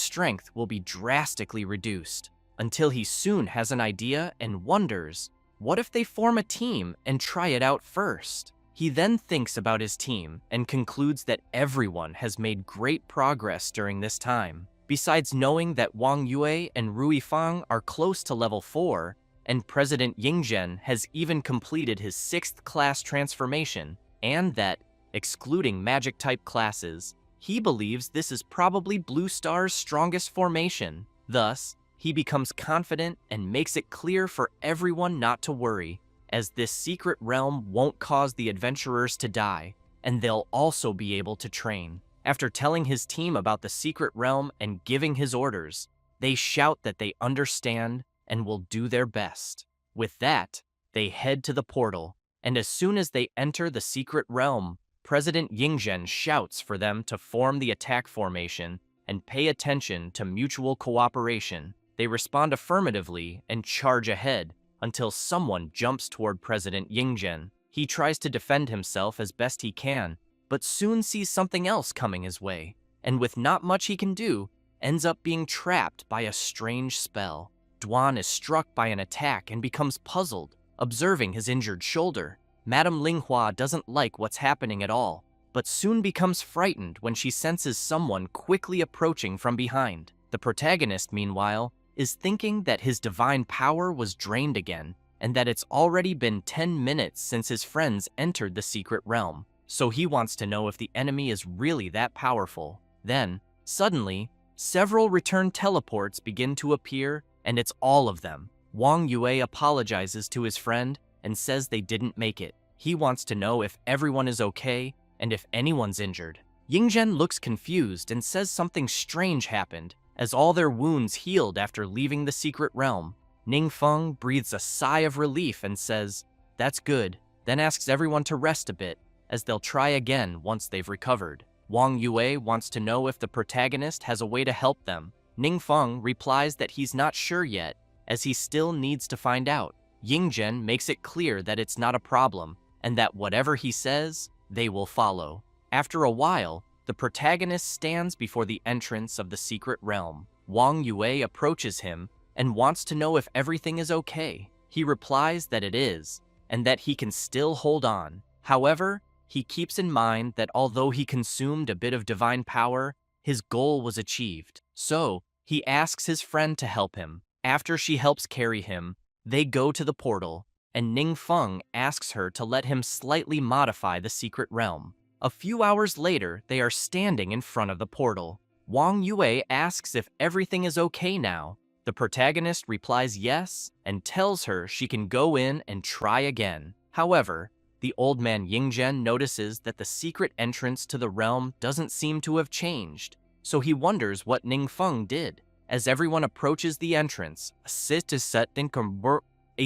strength will be drastically reduced, until he soon has an idea and wonders, what if they form a team and try it out first? He then thinks about his team and concludes that everyone has made great progress during this time. Besides knowing that Wang Yue and Rui Fang are close to level 4, and President Yingzhen has even completed his 6th class transformation, and that, excluding magic-type classes, he believes this is probably Blue Star's strongest formation. Thus, he becomes confident and makes it clear for everyone not to worry, as this secret realm won't cause the adventurers to die, and they'll also be able to train. After telling his team about the secret realm and giving his orders, they shout that they understand and will do their best. With that, they head to the portal, and as soon as they enter the secret realm, President Yingzhen shouts for them to form the attack formation and pay attention to mutual cooperation. They respond affirmatively and charge ahead until someone jumps toward President Yingzhen. He tries to defend himself as best he can, but soon sees something else coming his way, and with not much he can do, ends up being trapped by a strange spell. Duan is struck by an attack and becomes puzzled, observing his injured shoulder. Madame Linghua doesn't like what's happening at all, but soon becomes frightened when she senses someone quickly approaching from behind. The protagonist, meanwhile, is thinking that his divine power was drained again, and that it's already been 10 minutes since his friends entered the secret realm. So he wants to know if the enemy is really that powerful. Then, suddenly, several return teleports begin to appear, and it's all of them. Wang Yue apologizes to his friend and says they didn't make it. He wants to know if everyone is okay and if anyone's injured. Yingzhen looks confused and says something strange happened, as all their wounds healed after leaving the secret realm. Ningfeng breathes a sigh of relief and says, "That's good," then asks everyone to rest a bit, as they'll try again once they've recovered. Wang Yue wants to know if the protagonist has a way to help them. Ningfeng replies that he's not sure yet, as he still needs to find out. Yingzhen makes it clear that it's not a problem, and that whatever he says, they will follow. After a while, the protagonist stands before the entrance of the secret realm. Wang Yue approaches him and wants to know if everything is okay. He replies that it is, and that he can still hold on. However, he keeps in mind that although he consumed a bit of divine power, his goal was achieved. So, he asks his friend to help him. After she helps carry him, they go to the portal, and Ningfeng asks her to let him slightly modify the secret realm. A few hours later, they are standing in front of the portal. Wang Yue asks if everything is okay now. The protagonist replies yes and tells her she can go in and try again. However, the old man Yingzhen notices that the secret entrance to the realm doesn't seem to have changed, so he wonders what Ningfeng did. As everyone approaches the entrance, a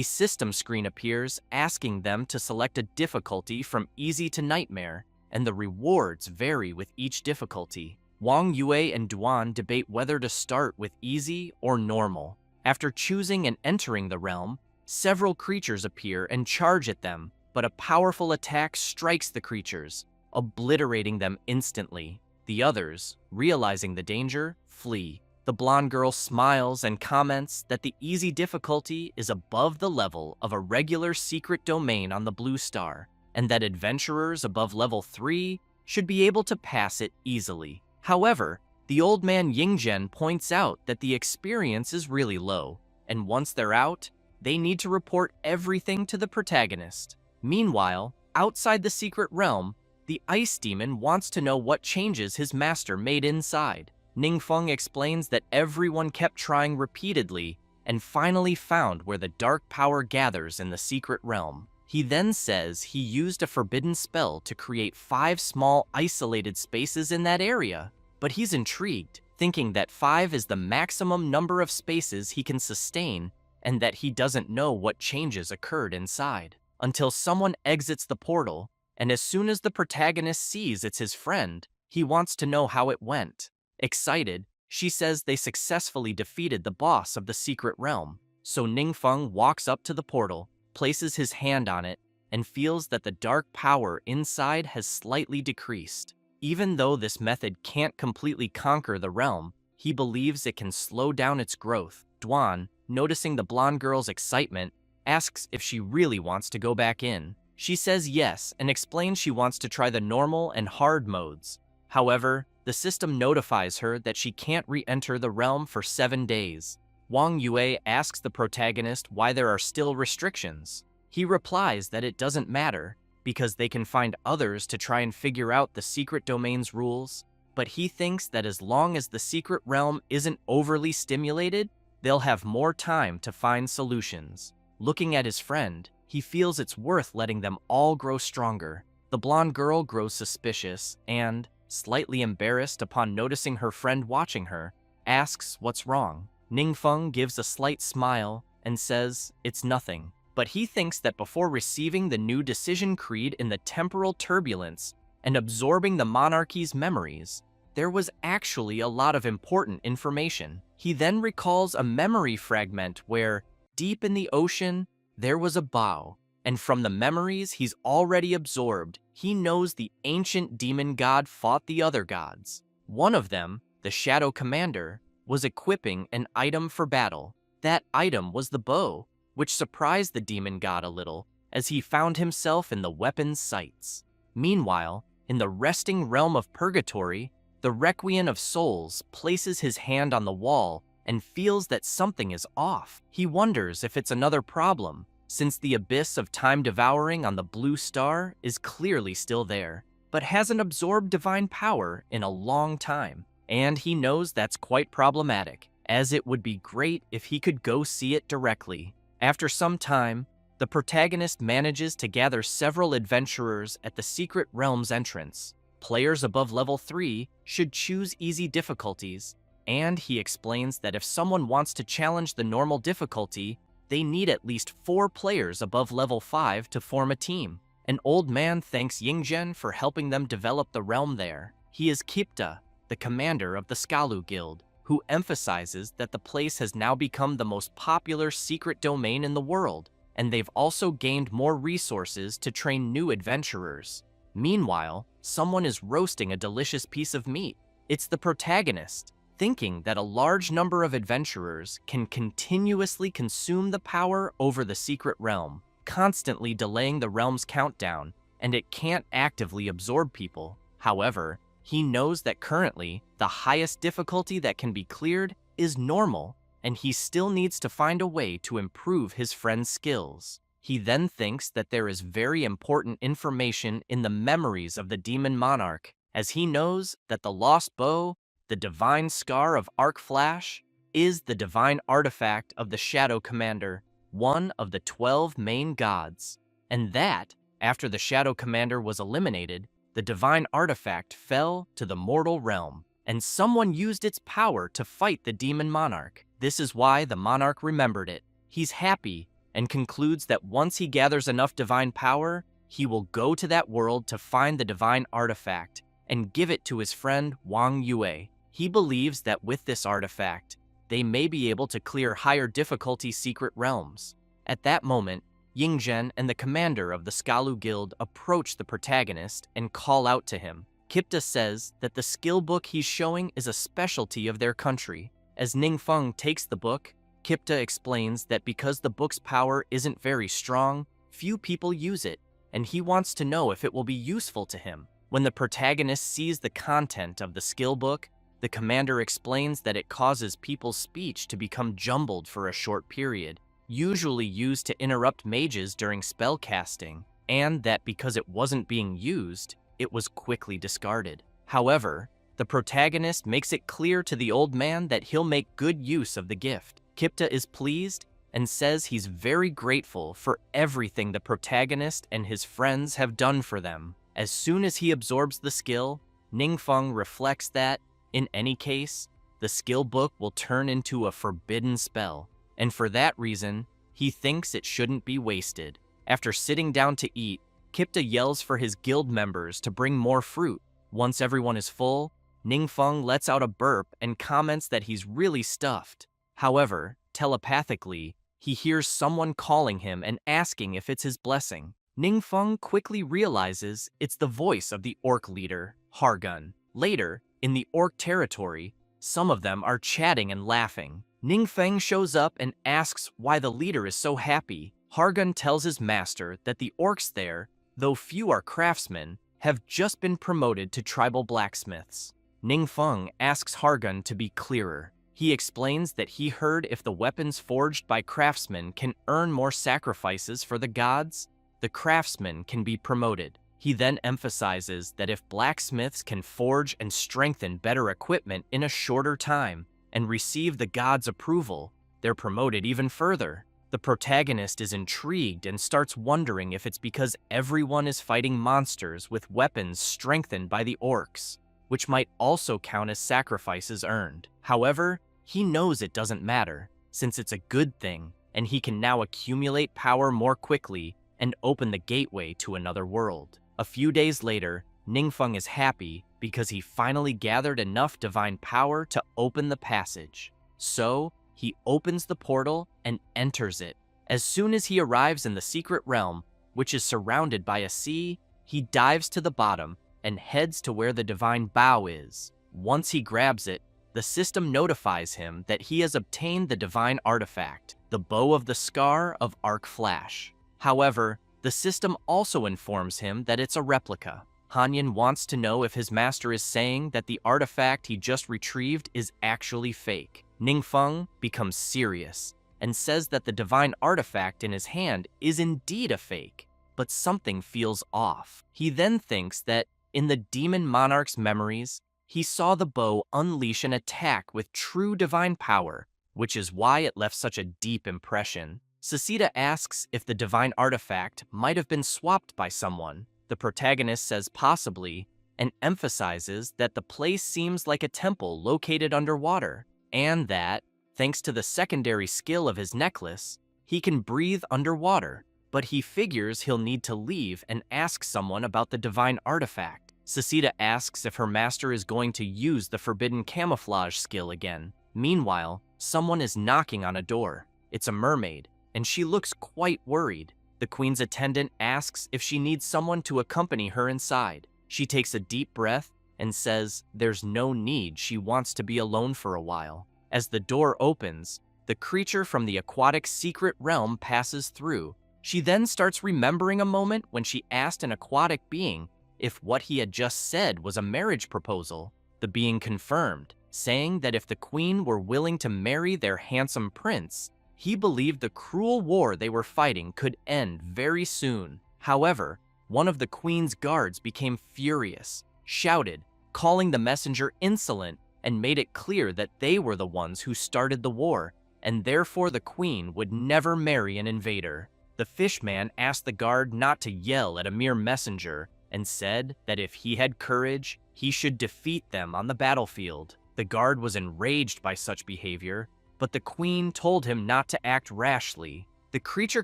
system screen appears asking them to select a difficulty from easy to nightmare, and the rewards vary with each difficulty. Wang Yue and Duan debate whether to start with easy or normal. After choosing and entering the realm, several creatures appear and charge at them, but a powerful attack strikes the creatures, obliterating them instantly. The others, realizing the danger, flee. The blonde girl smiles and comments that the easy difficulty is above the level of a regular secret domain on the blue star, and that adventurers above level 3 should be able to pass it easily. However, the old man Yingzhen points out that the experience is really low, and once they're out, they need to report everything to the protagonist. Meanwhile, outside the secret realm, the ice demon wants to know what changes his master made inside. Ningfeng explains that everyone kept trying repeatedly and finally found where the dark power gathers in the secret realm. He then says he used a forbidden spell to create 5 small isolated spaces in that area, but he's intrigued, thinking that 5 is the maximum number of spaces he can sustain and that he doesn't know what changes occurred inside. Until someone exits the portal, and as soon as the protagonist sees it's his friend, he wants to know how it went. Excited, she says they successfully defeated the boss of the secret realm. So Ningfeng walks up to the portal, places his hand on it, and feels that the dark power inside has slightly decreased. Even though this method can't completely conquer the realm, he believes it can slow down its growth. Duan, noticing the blonde girl's excitement, asks if she really wants to go back in. She says yes and explains she wants to try the normal and hard modes. However, the system notifies her that she can't re-enter the realm for 7 days. Wang Yue asks the protagonist why there are still restrictions. He replies that it doesn't matter, because they can find others to try and figure out the secret domain's rules, but he thinks that as long as the secret realm isn't overly stimulated, they'll have more time to find solutions. Looking at his friend, he feels it's worth letting them all grow stronger. The blonde girl grows suspicious and, slightly embarrassed upon noticing her friend watching her, asks what's wrong. Ningfeng gives a slight smile and says it's nothing, but he thinks that before receiving the new decision creed in the temporal turbulence and absorbing the monarchy's memories, there was actually a lot of important information. He then recalls a memory fragment where, deep in the ocean, there was a bow, and from the memories he's already absorbed, he knows the ancient demon god fought the other gods. One of them, the Shadow Commander, was equipping an item for battle. That item was the bow, which surprised the demon god a little, as he found himself in the weapon's sights. Meanwhile, in the resting realm of purgatory, the Requiem of Souls places his hand on the wall and feels that something is off. He wonders if it's another problem, since the abyss of time devouring on the blue star is clearly still there, but hasn't absorbed divine power in a long time. And he knows that's quite problematic, as it would be great if he could go see it directly. After some time, the protagonist manages to gather several adventurers at the secret realm's entrance. Players above level 3 should choose easy difficulties, and he explains that if someone wants to challenge the normal difficulty, they need at least 4 players above level 5 to form a team. An old man thanks Yingzhen for helping them develop the realm there. He is Kipta, the commander of the Skalu Guild, who emphasizes that the place has now become the most popular secret domain in the world, and they've also gained more resources to train new adventurers. Meanwhile, someone is roasting a delicious piece of meat. It's the protagonist, thinking that a large number of adventurers can continuously consume the power over the secret realm, constantly delaying the realm's countdown. and it can't actively absorb people. However, he knows that currently, the highest difficulty that can be cleared is normal, and he still needs to find a way to improve his friend's skills. He then thinks that there is very important information in the memories of the demon monarch, as he knows that the lost bow, the divine scar of Arc Flash, is the divine artifact of the Shadow Commander, one of the 12 main gods, and that, after the Shadow Commander was eliminated, the divine artifact fell to the mortal realm, and someone used its power to fight the demon monarch. This is why the monarch remembered it. He's happy and concludes that once he gathers enough divine power, he will go to that world to find the divine artifact and give it to his friend Wang Yue. He believes that with this artifact, they may be able to clear higher difficulty secret realms. At that moment, Yingzhen and the commander of the Skalu Guild approach the protagonist and call out to him. Kipta says that the skill book he's showing is a specialty of their country. As Ningfeng takes the book, Kipta explains that because the book's power isn't very strong, few people use it, and he wants to know if it will be useful to him. When the protagonist sees the content of the skill book, the commander explains that it causes people's speech to become jumbled for a short period, usually used to interrupt mages during spell casting, and that because it wasn't being used, it was quickly discarded. However, the protagonist makes it clear to the old man that he'll make good use of the gift. Kipta is pleased and says he's very grateful for everything the protagonist and his friends have done for them. As soon as he absorbs the skill, Ningfeng reflects that, in any case, the skill book will turn into a forbidden spell, and for that reason, he thinks it shouldn't be wasted. After sitting down to eat, Kipta yells for his guild members to bring more fruit. Once everyone is full, Ningfeng lets out a burp and comments that he's really stuffed. However, telepathically, he hears someone calling him and asking if it's his blessing. Ningfeng quickly realizes it's the voice of the orc leader, Hargun. Later, in the orc territory, some of them are chatting and laughing. Ningfeng shows up and asks why the leader is so happy. Hargun tells his master that the orcs there, though few are craftsmen, have just been promoted to tribal blacksmiths. Ningfeng asks Hargun to be clearer. He explains that he heard if the weapons forged by craftsmen can earn more sacrifices for the gods, the craftsmen can be promoted. He then emphasizes that if blacksmiths can forge and strengthen better equipment in a shorter time and receive the gods' approval, they're promoted even further. The protagonist is intrigued and starts wondering if it's because everyone is fighting monsters with weapons strengthened by the orcs, which might also count as sacrifices earned. However, he knows it doesn't matter, since it's a good thing, and he can now accumulate power more quickly and open the gateway to another world. A few days later, Ningfeng is happy because he finally gathered enough divine power to open the passage. So, he opens the portal and enters it. As soon as he arrives in the secret realm, which is surrounded by a sea, he dives to the bottom and heads to where the divine bow is. Once he grabs it, the system notifies him that he has obtained the divine artifact, the bow of the scar of Arc Flash. However, the system also informs him that it's a replica. Hanyan wants to know if his master is saying that the artifact he just retrieved is actually fake. Ningfeng becomes serious and says that the divine artifact in his hand is indeed a fake, but something feels off. He then thinks that in the demon monarch's memories, he saw the bow unleash an attack with true divine power, which is why it left such a deep impression. Sasita asks if the divine artifact might have been swapped by someone. The protagonist says possibly, and emphasizes that the place seems like a temple located underwater, and that, thanks to the secondary skill of his necklace, he can breathe underwater, but he figures he'll need to leave and ask someone about the divine artifact. Sasita asks if her master is going to use the forbidden camouflage skill again. Meanwhile, someone is knocking on a door. It's a mermaid, and she looks quite worried. The queen's attendant asks if she needs someone to accompany her inside. She takes a deep breath and says there's no need, she wants to be alone for a while. As the door opens, the creature from the aquatic secret realm passes through. She then starts remembering a moment when she asked an aquatic being if what he had just said was a marriage proposal. The being confirmed, saying that if the queen were willing to marry their handsome prince, he believed the cruel war they were fighting could end very soon. However, one of the queen's guards became furious, shouted, calling the messenger insolent, and made it clear that they were the ones who started the war, and therefore the queen would never marry an invader. The fishman asked the guard not to yell at a mere messenger and said that if he had courage, he should defeat them on the battlefield. The guard was enraged by such behavior, but the queen told him not to act rashly. The creature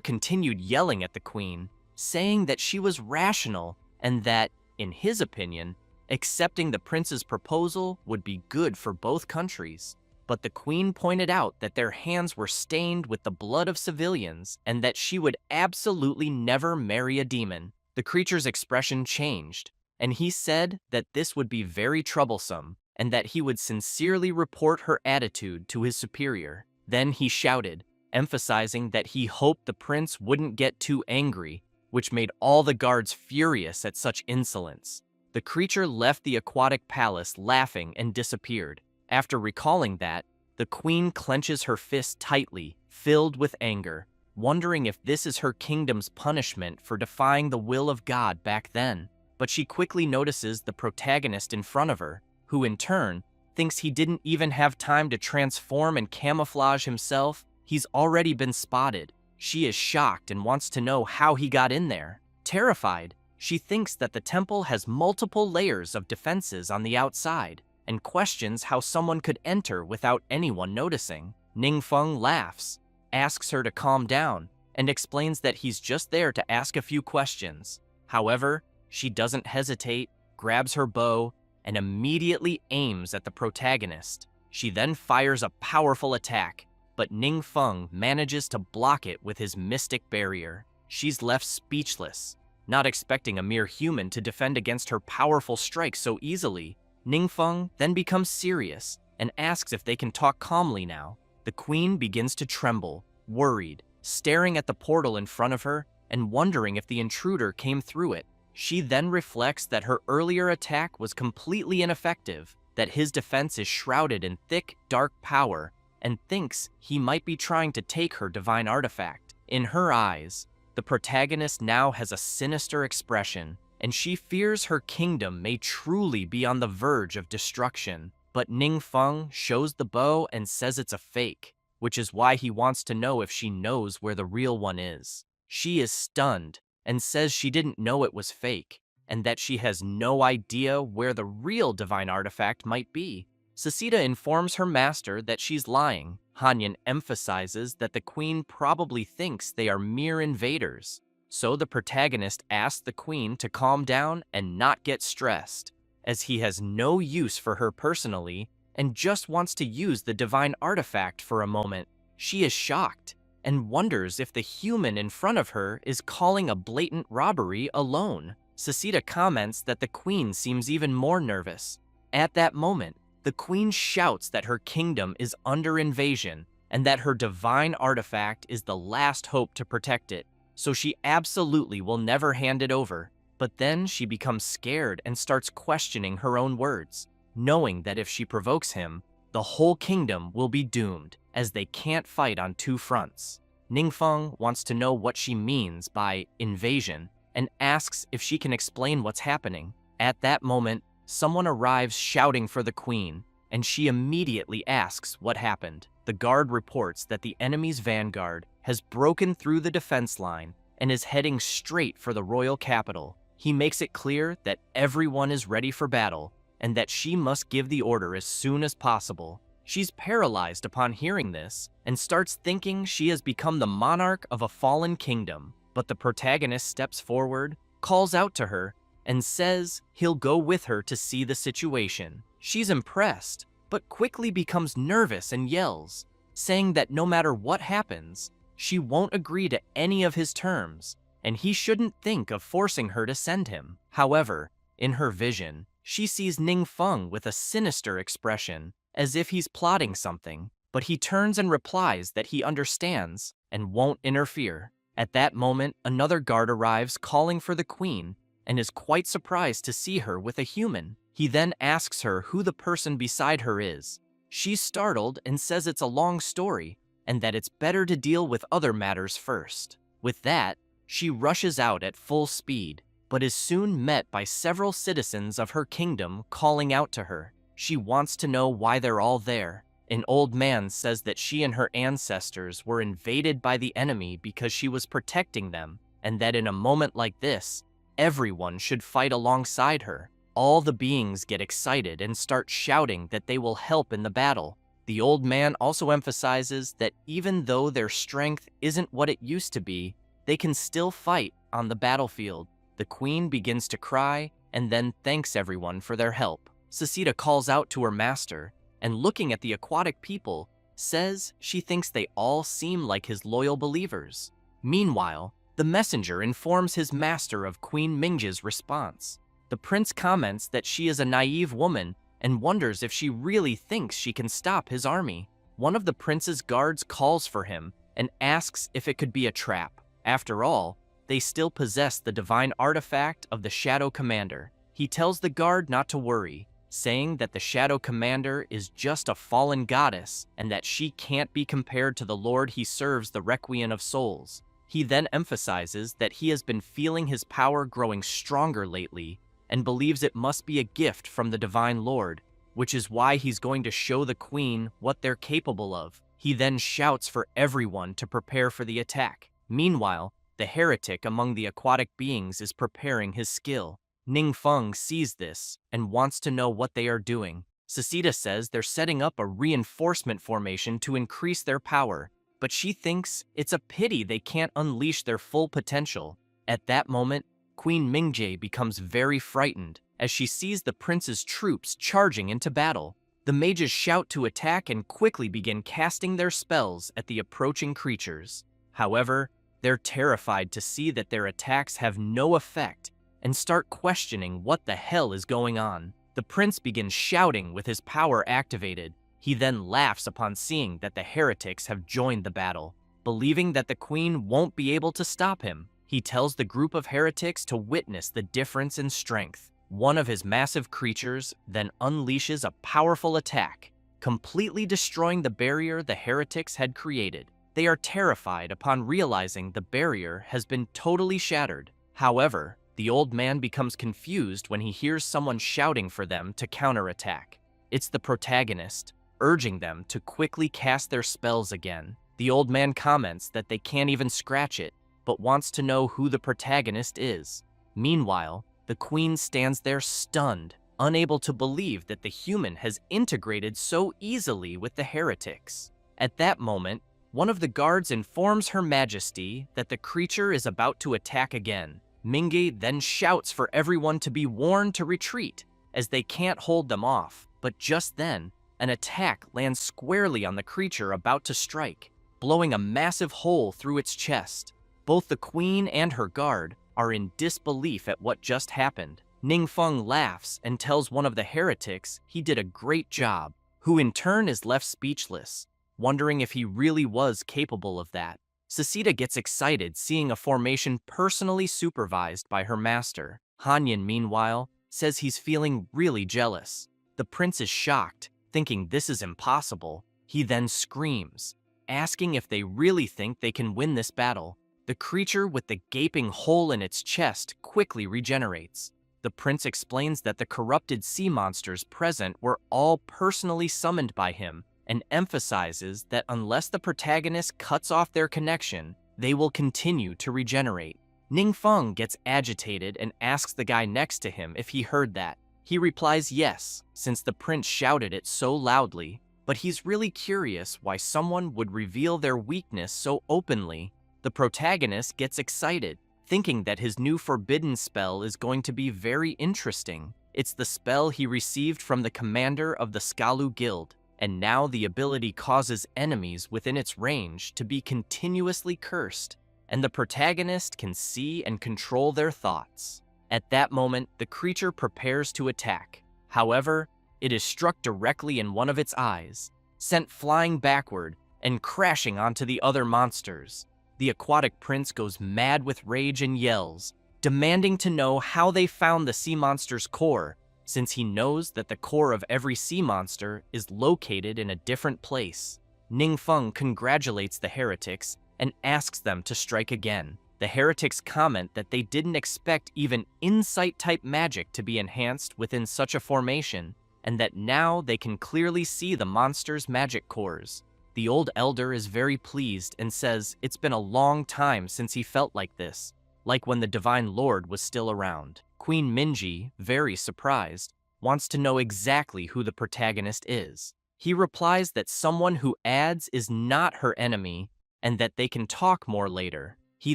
continued yelling at the queen, saying that she was rational and that, in his opinion, accepting the prince's proposal would be good for both countries. But the queen pointed out that their hands were stained with the blood of civilians and that she would absolutely never marry a demon. The creature's expression changed, and he said that this would be very troublesome and that he would sincerely report her attitude to his superior. Then he shouted, emphasizing that he hoped the prince wouldn't get too angry, which made all the guards furious at such insolence. The creature left the aquatic palace laughing and disappeared. After recalling that, the queen clenches her fist tightly, filled with anger, wondering if this is her kingdom's punishment for defying the will of God back then. But she quickly notices the protagonist in front of her, who in turn thinks he didn't even have time to transform and camouflage himself. He's already been spotted. She is shocked and wants to know how he got in there. Terrified, she thinks that the temple has multiple layers of defenses on the outside and questions how someone could enter without anyone noticing. Ningfeng laughs, asks her to calm down, and explains that he's just there to ask a few questions. However, she doesn't hesitate, grabs her bow, and immediately aims at the protagonist. She then fires a powerful attack, but Ningfeng manages to block it with his mystic barrier. She's left speechless, not expecting a mere human to defend against her powerful strike so easily. Ningfeng then becomes serious and asks if they can talk calmly now. The queen begins to tremble, worried, staring at the portal in front of her and wondering if the intruder came through it. She then reflects that her earlier attack was completely ineffective, that his defense is shrouded in thick, dark power, and thinks he might be trying to take her divine artifact. In her eyes, the protagonist now has a sinister expression, and she fears her kingdom may truly be on the verge of destruction. But Ningfeng shows the bow and says it's a fake, which is why he wants to know if she knows where the real one is. She is stunned and says she didn't know it was fake, and that she has no idea where the real divine artifact might be. Sasita informs her master that she's lying. Hanyan emphasizes that the queen probably thinks they are mere invaders. So the protagonist asks the queen to calm down and not get stressed, as he has no use for her personally and just wants to use the divine artifact for a moment. She is shocked and wonders if the human in front of her is calling a blatant robbery alone. Sasita comments that the queen seems even more nervous. At that moment, the queen shouts that her kingdom is under invasion and that her divine artifact is the last hope to protect it, so she absolutely will never hand it over. But then she becomes scared and starts questioning her own words, knowing that if she provokes him, the whole kingdom will be doomed, as they can't fight on two fronts. Ningfeng wants to know what she means by invasion and asks if she can explain what's happening. At that moment, someone arrives shouting for the queen, and she immediately asks what happened. The guard reports that the enemy's vanguard has broken through the defense line and is heading straight for the royal capital. He makes it clear that everyone is ready for battle and that she must give the order as soon as possible. She's paralyzed upon hearing this and starts thinking she has become the monarch of a fallen kingdom. But the protagonist steps forward, calls out to her, and says he'll go with her to see the situation. She's impressed, but quickly becomes nervous and yells, saying that no matter what happens, she won't agree to any of his terms, and he shouldn't think of forcing her to send him. However, in her vision, she sees Ningfeng with a sinister expression, as if he's plotting something, but he turns and replies that he understands and won't interfere. At that moment, another guard arrives calling for the queen and is quite surprised to see her with a human. He then asks her who the person beside her is. She's startled and says it's a long story and that it's better to deal with other matters first. With that, she rushes out at full speed, but is soon met by several citizens of her kingdom calling out to her. She wants to know why they're all there. An old man says that she and her ancestors were invaded by the enemy because she was protecting them, and that in a moment like this, everyone should fight alongside her. All the beings get excited and start shouting that they will help in the battle. The old man also emphasizes that even though their strength isn't what it used to be, they can still fight on the battlefield. The queen begins to cry and then thanks everyone for their help. Suceda calls out to her master and, looking at the aquatic people, says she thinks they all seem like his loyal believers. Meanwhile, the messenger informs his master of Queen Mingja's response. The prince comments that she is a naive woman and wonders if she really thinks she can stop his army. One of the prince's guards calls for him and asks if it could be a trap. After all, they still possess the divine artifact of the Shadow Commander. He tells the guard not to worry, saying that the Shadow Commander is just a fallen goddess and that she can't be compared to the Lord he serves, the Requiem of Souls. He then emphasizes that he has been feeling his power growing stronger lately and believes it must be a gift from the Divine Lord, which is why he's going to show the queen what they're capable of. He then shouts for everyone to prepare for the attack. Meanwhile, the heretic among the aquatic beings is preparing his skill. Ningfeng sees this and wants to know what they are doing. Suceda says they're setting up a reinforcement formation to increase their power, but she thinks it's a pity they can't unleash their full potential. At that moment, Queen Mingja becomes very frightened as she sees the prince's troops charging into battle. The mages shout to attack and quickly begin casting their spells at the approaching creatures. However, they're terrified to see that their attacks have no effect and start questioning what the hell is going on. The prince begins shouting with his power activated. He then laughs upon seeing that the heretics have joined the battle. Believing that the queen won't be able to stop him, he tells the group of heretics to witness the difference in strength. One of his massive creatures then unleashes a powerful attack, completely destroying the barrier the heretics had created. They are terrified upon realizing the barrier has been totally shattered. However, the old man becomes confused when he hears someone shouting for them to counterattack. It's the protagonist, urging them to quickly cast their spells again. The old man comments that they can't even scratch it, but wants to know who the protagonist is. Meanwhile, the queen stands there stunned, unable to believe that the human has integrated so easily with the heretics. At that moment, one of the guards informs Her Majesty that the creature is about to attack again. Mingja then shouts for everyone to be warned to retreat, as they can't hold them off. But just then, an attack lands squarely on the creature about to strike, blowing a massive hole through its chest. Both the queen and her guard are in disbelief at what just happened. Ningfeng laughs and tells one of the heretics he did a great job, who in turn is left speechless, wondering if he really was capable of that. Suceda gets excited seeing a formation personally supervised by her master. Hanyan, meanwhile, says he's feeling really jealous. The prince is shocked, thinking this is impossible. He then screams, asking if they really think they can win this battle. The creature with the gaping hole in its chest quickly regenerates. The prince explains that the corrupted sea monsters present were all personally summoned by him, and emphasizes that unless the protagonist cuts off their connection, they will continue to regenerate. Ningfeng gets agitated and asks the guy next to him if he heard that. He replies yes, since the prince shouted it so loudly, but he's really curious why someone would reveal their weakness so openly. The protagonist gets excited, thinking that his new forbidden spell is going to be very interesting. It's the spell he received from the commander of the Skalu Guild, and now the ability causes enemies within its range to be continuously cursed, and the protagonist can see and control their thoughts. At that moment, the creature prepares to attack. However, it is struck directly in one of its eyes, sent flying backward and crashing onto the other monsters. The aquatic prince goes mad with rage and yells, demanding to know how they found the sea monster's core, since he knows that the core of every sea monster is located in a different place. Ningfeng congratulates the heretics and asks them to strike again. The heretics comment that they didn't expect even insight-type magic to be enhanced within such a formation, and that now they can clearly see the monster's magic cores. The old elder is very pleased and says it's been a long time since he felt like this, like when the Divine Lord was still around. Queen Minji, very surprised, wants to know exactly who the protagonist is. He replies that someone who adds is not her enemy and that they can talk more later. He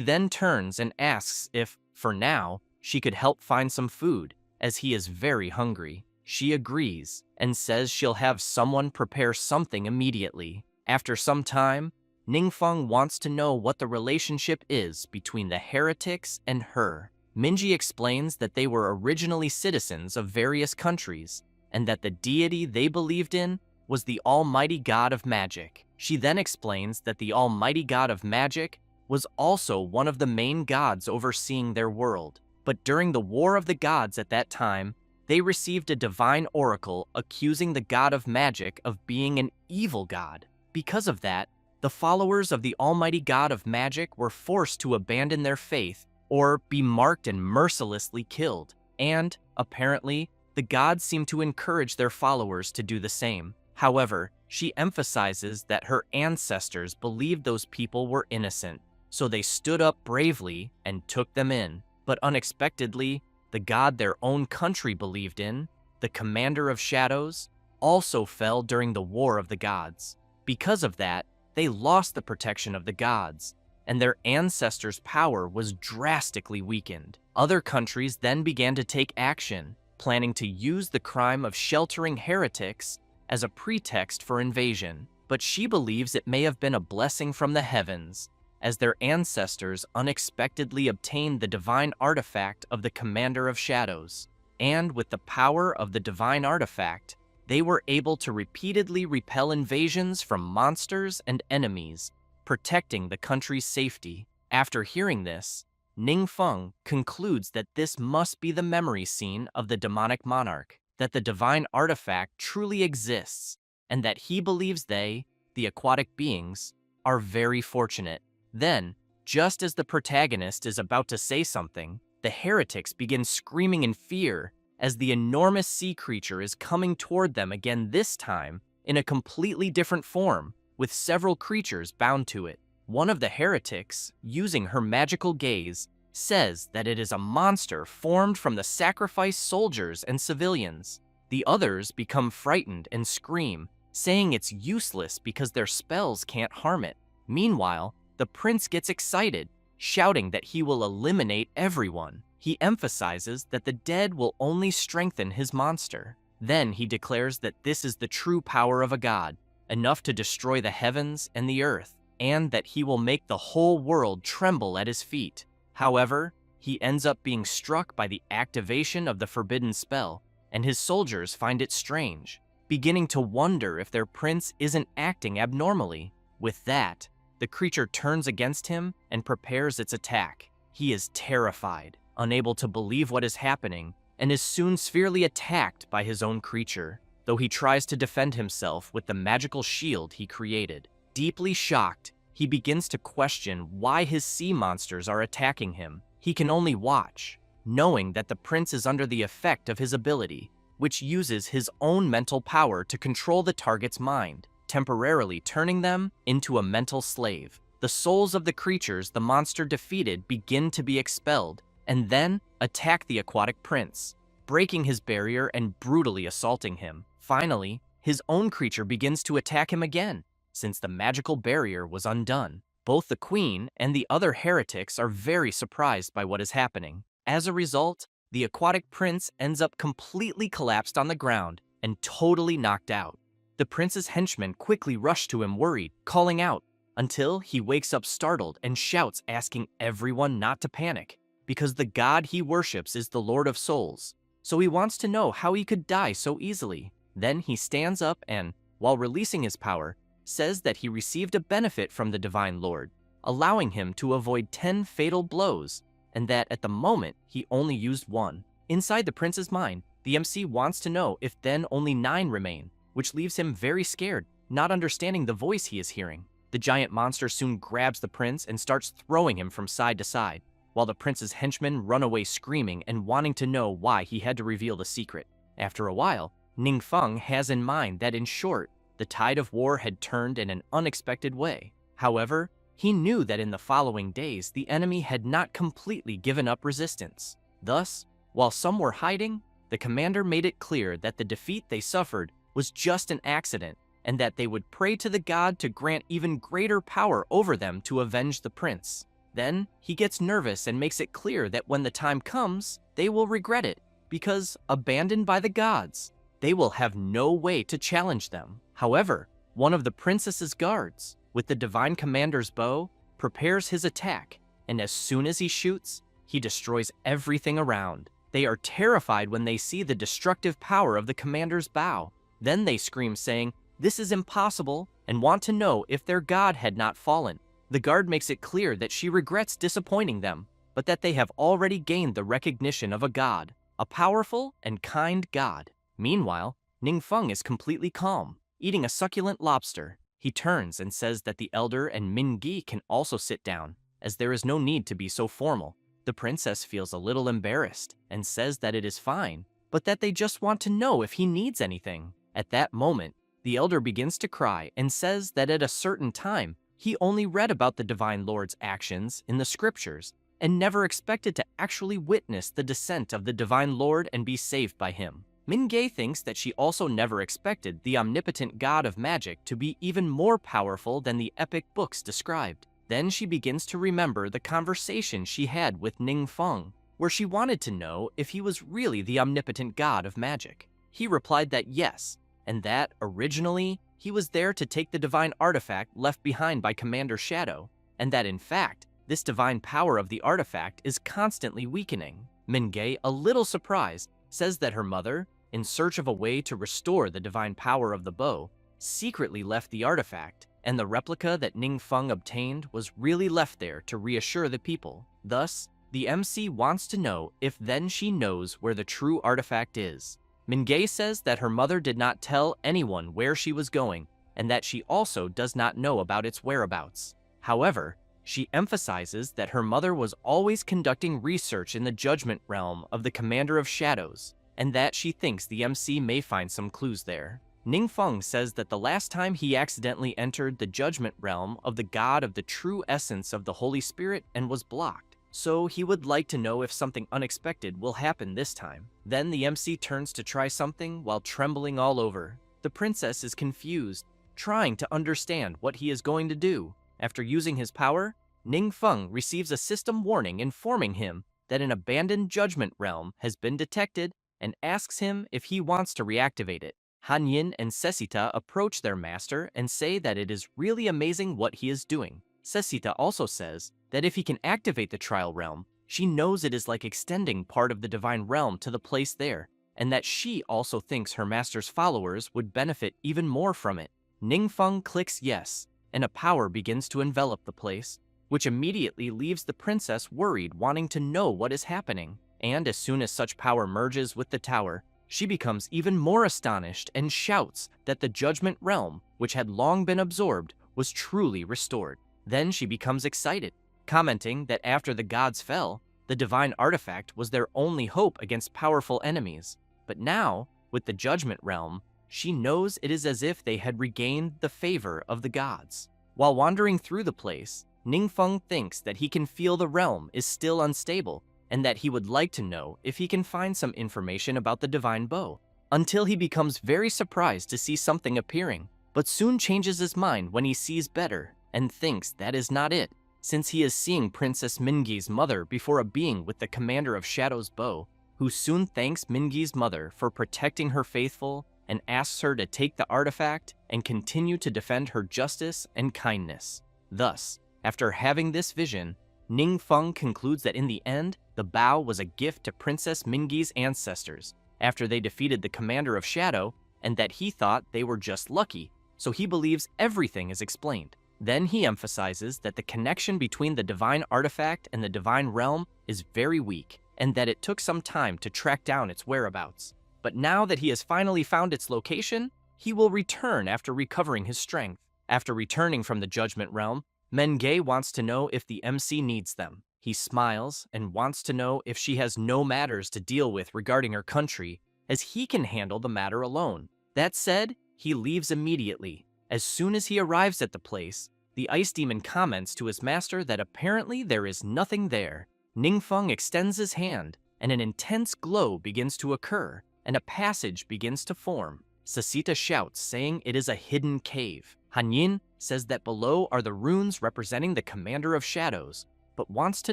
then turns and asks if, for now, she could help find some food, as he is very hungry. She agrees and says she'll have someone prepare something immediately. After some time, Ningfeng wants to know what the relationship is between the heretics and her. Minji explains that they were originally citizens of various countries, and that the deity they believed in was the Almighty God of Magic. She then explains that the Almighty God of Magic was also one of the main gods overseeing their world. But during the War of the Gods at that time, they received a divine oracle accusing the God of Magic of being an evil god. Because of that, the followers of the Almighty God of Magic were forced to abandon their faith or be marked and mercilessly killed. And, apparently, the gods seem to encourage their followers to do the same. However, she emphasizes that her ancestors believed those people were innocent, so they stood up bravely and took them in. But unexpectedly, the god their own country believed in, the Commander of Shadows, also fell during the War of the Gods. Because of that, they lost the protection of the gods, and their ancestors' power was drastically weakened. Other countries then began to take action, planning to use the crime of sheltering heretics as a pretext for invasion. But she believes it may have been a blessing from the heavens, as their ancestors unexpectedly obtained the divine artifact of the Commander of Shadows. And with the power of the divine artifact, they were able to repeatedly repel invasions from monsters and enemies, protecting the country's safety. After hearing this, Ningfeng concludes that this must be the memory scene of the demonic monarch, that the divine artifact truly exists, and that he believes they, the aquatic beings, are very fortunate. Then, just as the protagonist is about to say something, the heretics begin screaming in fear as the enormous sea creature is coming toward them again, this time in a completely different form, with several creatures bound to it. One of the heretics, using her magical gaze, says that it is a monster formed from the sacrificed soldiers and civilians. The others become frightened and scream, saying it's useless because their spells can't harm it. Meanwhile, the prince gets excited, shouting that he will eliminate everyone. He emphasizes that the dead will only strengthen his monster. Then he declares that this is the true power of a god, enough to destroy the heavens and the earth, and that he will make the whole world tremble at his feet. However, he ends up being struck by the activation of the forbidden spell, and his soldiers find it strange, beginning to wonder if their prince isn't acting abnormally. With that, the creature turns against him and prepares its attack. He is terrified, unable to believe what is happening, and is soon severely attacked by his own creature, though he tries to defend himself with the magical shield he created. Deeply shocked, he begins to question why his sea monsters are attacking him. He can only watch, knowing that the prince is under the effect of his ability, which uses his own mental power to control the target's mind, temporarily turning them into a mental slave. The souls of the creatures the monster defeated begin to be expelled, and then attack the aquatic prince, breaking his barrier and brutally assaulting him. Finally, his own creature begins to attack him again, since the magical barrier was undone. Both the queen and the other heretics are very surprised by what is happening. As a result, the aquatic prince ends up completely collapsed on the ground and totally knocked out. The prince's henchmen quickly rush to him worried, calling out, until he wakes up startled and shouts, asking everyone not to panic, because the god he worships is the Lord of Souls, so he wants to know how he could die so easily. Then he stands up and, while releasing his power, says that he received a benefit from the Divine Lord, allowing him to avoid 10 fatal blows, and that at the moment he only used 1. Inside the prince's mind, the MC wants to know if then only 9 remain, which leaves him very scared, not understanding the voice he is hearing. The giant monster soon grabs the prince and starts throwing him from side to side, while the prince's henchmen run away screaming and wanting to know why he had to reveal the secret. After a while, Ningfeng has in mind that in short, the tide of war had turned in an unexpected way. However, he knew that in the following days the enemy had not completely given up resistance. Thus, while some were hiding, the commander made it clear that the defeat they suffered was just an accident, and that they would pray to the god to grant even greater power over them to avenge the prince. Then, he gets nervous and makes it clear that when the time comes, they will regret it, because, abandoned by the gods, they will have no way to challenge them. However, one of the princess's guards, with the divine commander's bow, prepares his attack, and as soon as he shoots, he destroys everything around. They are terrified when they see the destructive power of the commander's bow. Then they scream saying, "This is impossible," and want to know if their god had not fallen. The guard makes it clear that she regrets disappointing them, but that they have already gained the recognition of a god, a powerful and kind god. Meanwhile, Ningfeng is completely calm, eating a succulent lobster. He turns and says that the elder and Mingi can also sit down, as there is no need to be so formal. The princess feels a little embarrassed and says that it is fine, but that they just want to know if he needs anything. At that moment, the elder begins to cry and says that at a certain time, he only read about the Divine Lord's actions in the scriptures and never expected to actually witness the descent of the Divine Lord and be saved by him. Mingay thinks that she also never expected the omnipotent god of magic to be even more powerful than the epic books described. Then she begins to remember the conversation she had with Ningfeng, where she wanted to know if he was really the omnipotent god of magic. He replied that yes, and that, originally, he was there to take the divine artifact left behind by Commander Shadow, and that in fact, this divine power of the artifact is constantly weakening. Mingay, a little surprised, says that her mother, in search of a way to restore the divine power of the bow, secretly left the artifact, and the replica that Ningfeng obtained was really left there to reassure the people. Thus, the MC wants to know if then she knows where the true artifact is. Mingay says that her mother did not tell anyone where she was going, and that she also does not know about its whereabouts. However, she emphasizes that her mother was always conducting research in the judgment realm of the Commander of Shadows, and that she thinks the MC may find some clues there. Ningfeng says that the last time he accidentally entered the judgment realm of the god of the true essence of the Holy Spirit and was blocked, so he would like to know if something unexpected will happen this time. Then the MC turns to try something while trembling all over. The princess is confused, trying to understand what he is going to do. After using his power, Ningfeng receives a system warning informing him that an abandoned judgment realm has been detected and asks him if he wants to reactivate it. Hanyin and Sesita approach their master and say that it is really amazing what he is doing. Sesita also says that if he can activate the trial realm, she knows it is like extending part of the divine realm to the place there, and that she also thinks her master's followers would benefit even more from it. Ningfeng clicks yes, and a power begins to envelop the place, which immediately leaves the princess worried, wanting to know what is happening. And as soon as such power merges with the tower, she becomes even more astonished and shouts that the judgment realm, which had long been absorbed, was truly restored. Then she becomes excited, commenting that after the gods fell, the divine artifact was their only hope against powerful enemies. But now, with the judgment realm, she knows it is as if they had regained the favor of the gods. While wandering through the place, Ningfeng thinks that he can feel the realm is still unstable, and that he would like to know if he can find some information about the divine bow, until he becomes very surprised to see something appearing, but soon changes his mind when he sees better, and thinks that is not it, since he is seeing Princess Mingi's mother before a being with the Commander of Shadow's bow, who soon thanks Mingi's mother for protecting her faithful and asks her to take the artifact and continue to defend her justice and kindness. Thus, after having this vision, Ningfeng concludes that in the end, the bow was a gift to Princess Mingi's ancestors after they defeated the Commander of Shadow, and that he thought they were just lucky, so he believes everything is explained. Then he emphasizes that the connection between the divine artifact and the divine realm is very weak, and that it took some time to track down its whereabouts. But now that he has finally found its location, he will return after recovering his strength. After returning from the Judgment Realm, Menge wants to know if the MC needs them. He smiles and wants to know if she has no matters to deal with regarding her country, as he can handle the matter alone. That said, he leaves immediately. As soon as he arrives at the place, the ice demon comments to his master that apparently there is nothing there. Ningfeng extends his hand, and an intense glow begins to occur, and a passage begins to form. Sasita shouts, saying it is a hidden cave. Hanyin says that below are the runes representing the Commander of Shadows, but wants to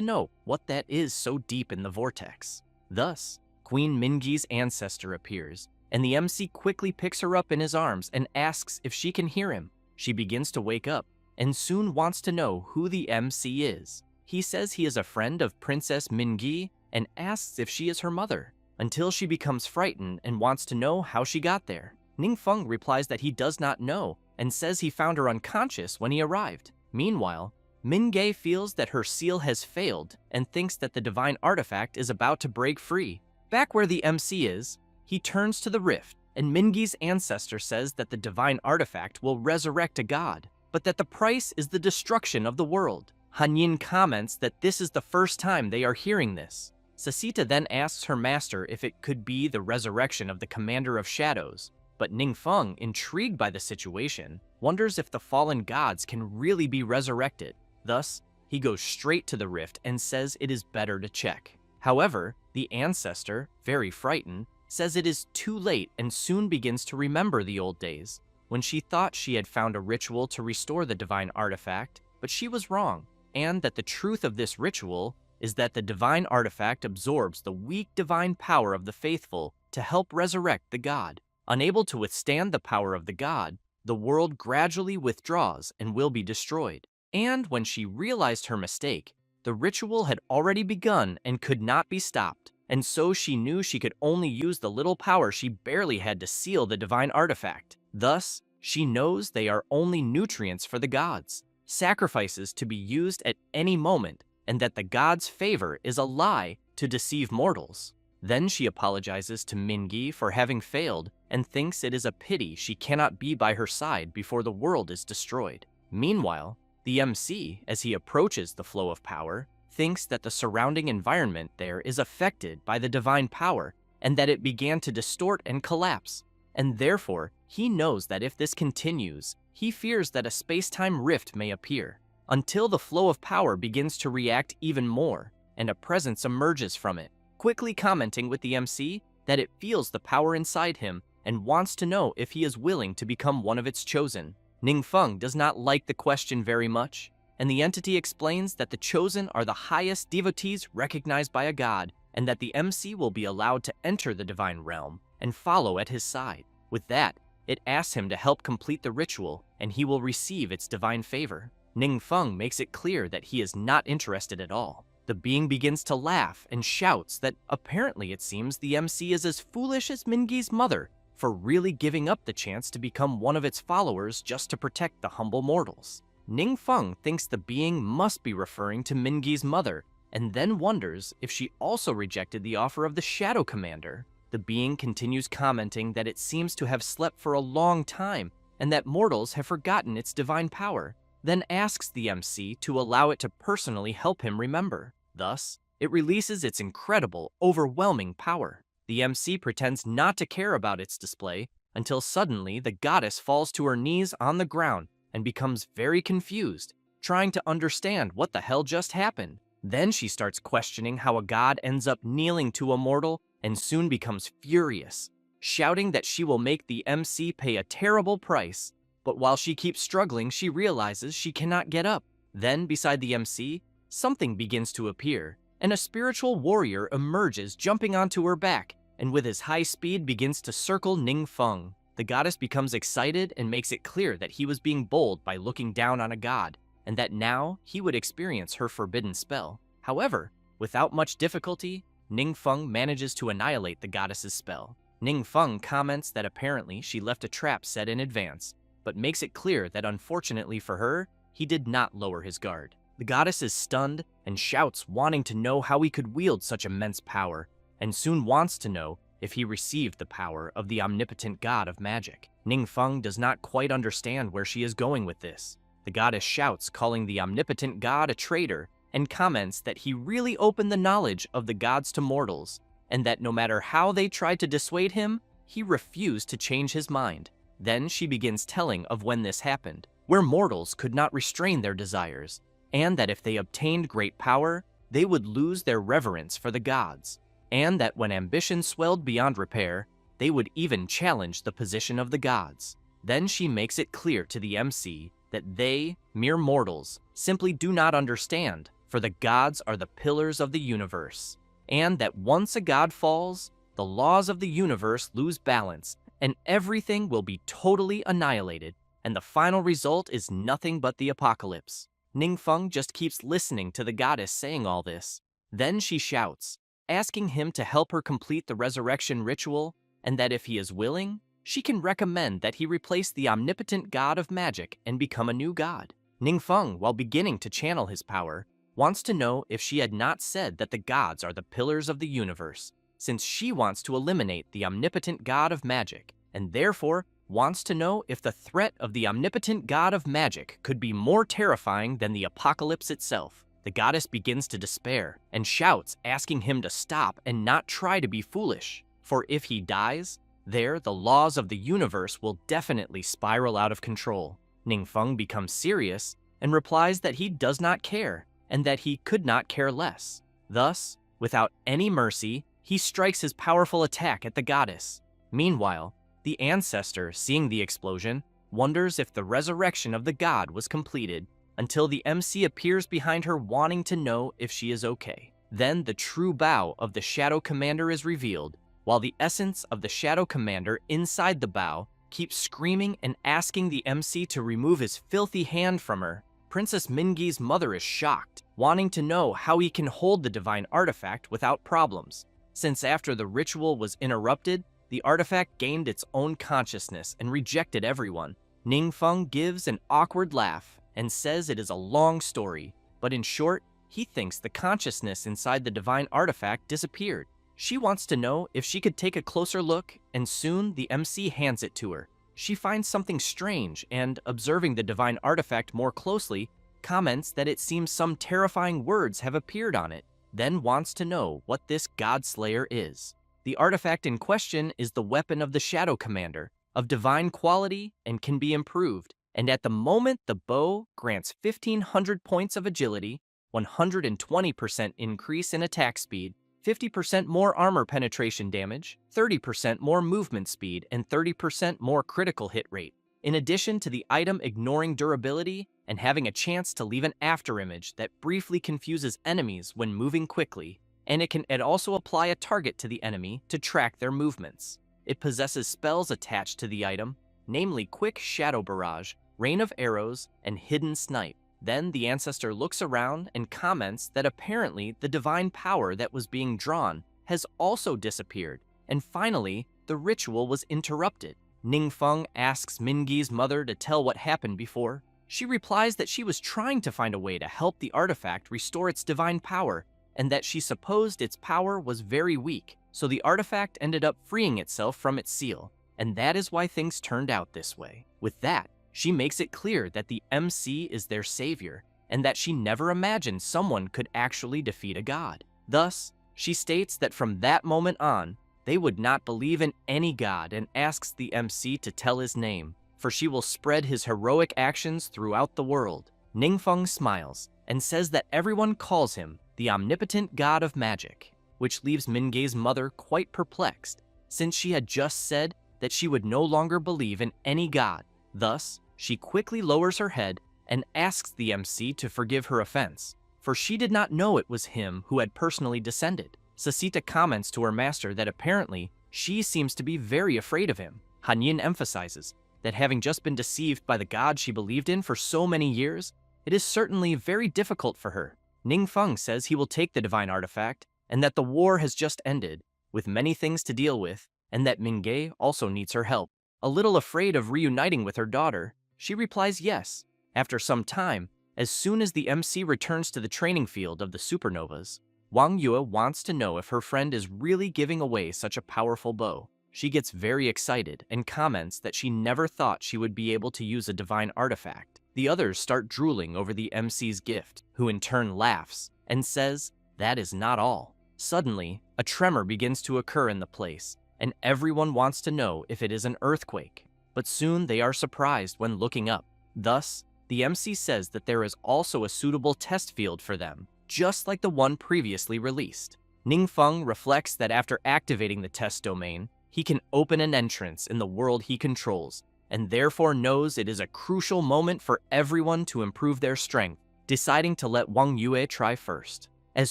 know what that is so deep in the vortex. Thus, Queen Mingi's ancestor appears, and the MC quickly picks her up in his arms and asks if she can hear him. She begins to wake up, and soon wants to know who the MC is. He says he is a friend of Princess Mingi and asks if she is her mother, until she becomes frightened and wants to know how she got there. Ningfeng replies that he does not know and says he found her unconscious when he arrived. Meanwhile, Minge feels that her seal has failed and thinks that the divine artifact is about to break free. Back where the MC is, he turns to the rift, and Mingi's ancestor says that the divine artifact will resurrect a god, but that the price is the destruction of the world. Hanyin comments that this is the first time they are hearing this. Sasita then asks her master if it could be the resurrection of the Commander of Shadows, but Ningfeng, intrigued by the situation, wonders if the fallen gods can really be resurrected. Thus, he goes straight to the rift and says it is better to check. However, the ancestor, very frightened, says it is too late and soon begins to remember the old days, when she thought she had found a ritual to restore the divine artifact, but she was wrong, and that the truth of this ritual is that the divine artifact absorbs the weak divine power of the faithful to help resurrect the god. Unable to withstand the power of the god, the world gradually withdraws and will be destroyed. And when she realized her mistake, the ritual had already begun and could not be stopped, and so she knew she could only use the little power she barely had to seal the divine artifact. Thus, she knows they are only nutrients for the gods, sacrifices to be used at any moment, and that the gods' favor is a lie to deceive mortals. Then she apologizes to Mingi for having failed and thinks it is a pity she cannot be by her side before the world is destroyed. Meanwhile, the MC, as he approaches the flow of power, thinks that the surrounding environment there is affected by the divine power and that it began to distort and collapse. And therefore, he knows that if this continues, he fears that a space-time rift may appear, until the flow of power begins to react even more, and a presence emerges from it, quickly commenting with the MC that it feels the power inside him and wants to know if he is willing to become one of its chosen. Ningfeng does not like the question very much, and the entity explains that the chosen are the highest devotees recognized by a god, and that the MC will be allowed to enter the divine realm and follow at his side. With that, it asks him to help complete the ritual, and he will receive its divine favor. Ningfeng makes it clear that he is not interested at all. The being begins to laugh and shouts that apparently it seems the MC is as foolish as Mingi's mother for really giving up the chance to become one of its followers just to protect the humble mortals. Ningfeng thinks the being must be referring to Mingi's mother, and then wonders if she also rejected the offer of the Shadow Commander. The being continues commenting that it seems to have slept for a long time, and that mortals have forgotten its divine power, then asks the MC to allow it to personally help him remember. Thus, it releases its incredible, overwhelming power. The MC pretends not to care about its display until suddenly the goddess falls to her knees on the ground and becomes very confused, trying to understand what the hell just happened. Then she starts questioning how a god ends up kneeling to a mortal and soon becomes furious, shouting that she will make the MC pay a terrible price. But while she keeps struggling, she realizes she cannot get up. Then, beside the MC, something begins to appear, and a spiritual warrior emerges, jumping onto her back, and with his high speed begins to circle Ningfeng. The goddess becomes excited and makes it clear that he was being bold by looking down on a god, and that now he would experience her forbidden spell. However, without much difficulty, Ningfeng manages to annihilate the goddess's spell. Ningfeng comments that apparently she left a trap set in advance, but makes it clear that unfortunately for her, he did not lower his guard. The goddess is stunned and shouts, wanting to know how he could wield such immense power, and soon wants to know if he received the power of the omnipotent god of magic. Ningfeng does not quite understand where she is going with this. The goddess shouts, calling the omnipotent god a traitor, and comments that he really opened the knowledge of the gods to mortals, and that no matter how they tried to dissuade him, he refused to change his mind. Then she begins telling of when this happened, where mortals could not restrain their desires, and that if they obtained great power, they would lose their reverence for the gods, and that when ambition swelled beyond repair, they would even challenge the position of the gods. Then she makes it clear to the MC that they, mere mortals, simply do not understand, for the gods are the pillars of the universe, and that once a god falls, the laws of the universe lose balance, and everything will be totally annihilated, and the final result is nothing but the apocalypse. Ningfeng just keeps listening to the goddess saying all this. Then she shouts, asking him to help her complete the resurrection ritual, and that if he is willing, she can recommend that he replace the omnipotent god of magic and become a new god. Ningfeng, while beginning to channel his power, wants to know if she had not said that the gods are the pillars of the universe, since she wants to eliminate the omnipotent god of magic, and therefore wants to know if the threat of the omnipotent god of magic could be more terrifying than the apocalypse itself. The goddess begins to despair and shouts, asking him to stop and not try to be foolish, for if he dies, the laws of the universe will definitely spiral out of control. Ningfeng becomes serious and replies that he does not care, and that he could not care less. Thus, without any mercy, he strikes his powerful attack at the goddess. Meanwhile, the ancestor, seeing the explosion, wonders if the resurrection of the god was completed, until the MC appears behind her wanting to know if she is okay. Then the true bow of the Shadow Commander is revealed, while the essence of the Shadow Commander inside the bow keeps screaming and asking the MC to remove his filthy hand from her. Princess Mingi's mother is shocked, wanting to know how he can hold the divine artifact without problems, since after the ritual was interrupted, the artifact gained its own consciousness and rejected everyone. Ningfeng gives an awkward laugh and says it is a long story, but in short, he thinks the consciousness inside the divine artifact disappeared. She wants to know if she could take a closer look, and soon the MC hands it to her. She finds something strange and, observing the divine artifact more closely, comments that it seems some terrifying words have appeared on it, then wants to know what this God Slayer is. The artifact in question is the weapon of the Shadow Commander, of divine quality and can be improved, and at the moment the bow grants 1,500 points of agility, 120% increase in attack speed, 50% more armor penetration damage, 30% more movement speed, and 30% more critical hit rate. In addition to the item ignoring durability and having a chance to leave an afterimage that briefly confuses enemies when moving quickly, and it can also apply a target to the enemy to track their movements. It possesses spells attached to the item, namely Quick Shadow Barrage, Rain of Arrows, and Hidden Snipe. Then the ancestor looks around and comments that apparently the divine power that was being drawn has also disappeared, and finally, the ritual was interrupted. Ningfeng asks Mingi's mother to tell what happened before. She replies that she was trying to find a way to help the artifact restore its divine power, and that she supposed its power was very weak, so the artifact ended up freeing itself from its seal, and that is why things turned out this way. With that, she makes it clear that the MC is their savior, and that she never imagined someone could actually defeat a god. Thus, she states that from that moment on, they would not believe in any god and asks the MC to tell his name, for she will spread his heroic actions throughout the world. Ningfeng smiles and says that everyone calls him the omnipotent god of magic, which leaves Minge's mother quite perplexed, since she had just said that she would no longer believe in any god. Thus, she quickly lowers her head and asks the MC to forgive her offense, for she did not know it was him who had personally descended. Sasita comments to her master that apparently she seems to be very afraid of him. Hanyin emphasizes that having just been deceived by the god she believed in for so many years, it is certainly very difficult for her. Ningfeng says he will take the divine artifact, and that the war has just ended, with many things to deal with, and that Minge also needs her help. A little afraid of reuniting with her daughter, she replies yes, After some time, as soon as the MC returns to the training field of the supernovas, Wang Yue wants to know if her friend is really giving away such a powerful bow. She gets very excited and comments that she never thought she would be able to use a divine artifact. The others start drooling over the MC's gift, who in turn laughs and says, "That is not all." Suddenly, a tremor begins to occur in the place, and everyone wants to know if it is an earthquake. But soon they are surprised when looking up. Thus, the MC says that there is also a suitable test field for them, just like the one previously released. Ningfeng reflects that after activating the test domain, he can open an entrance in the world he controls, and therefore knows it is a crucial moment for everyone to improve their strength, deciding to let Wang Yue try first. As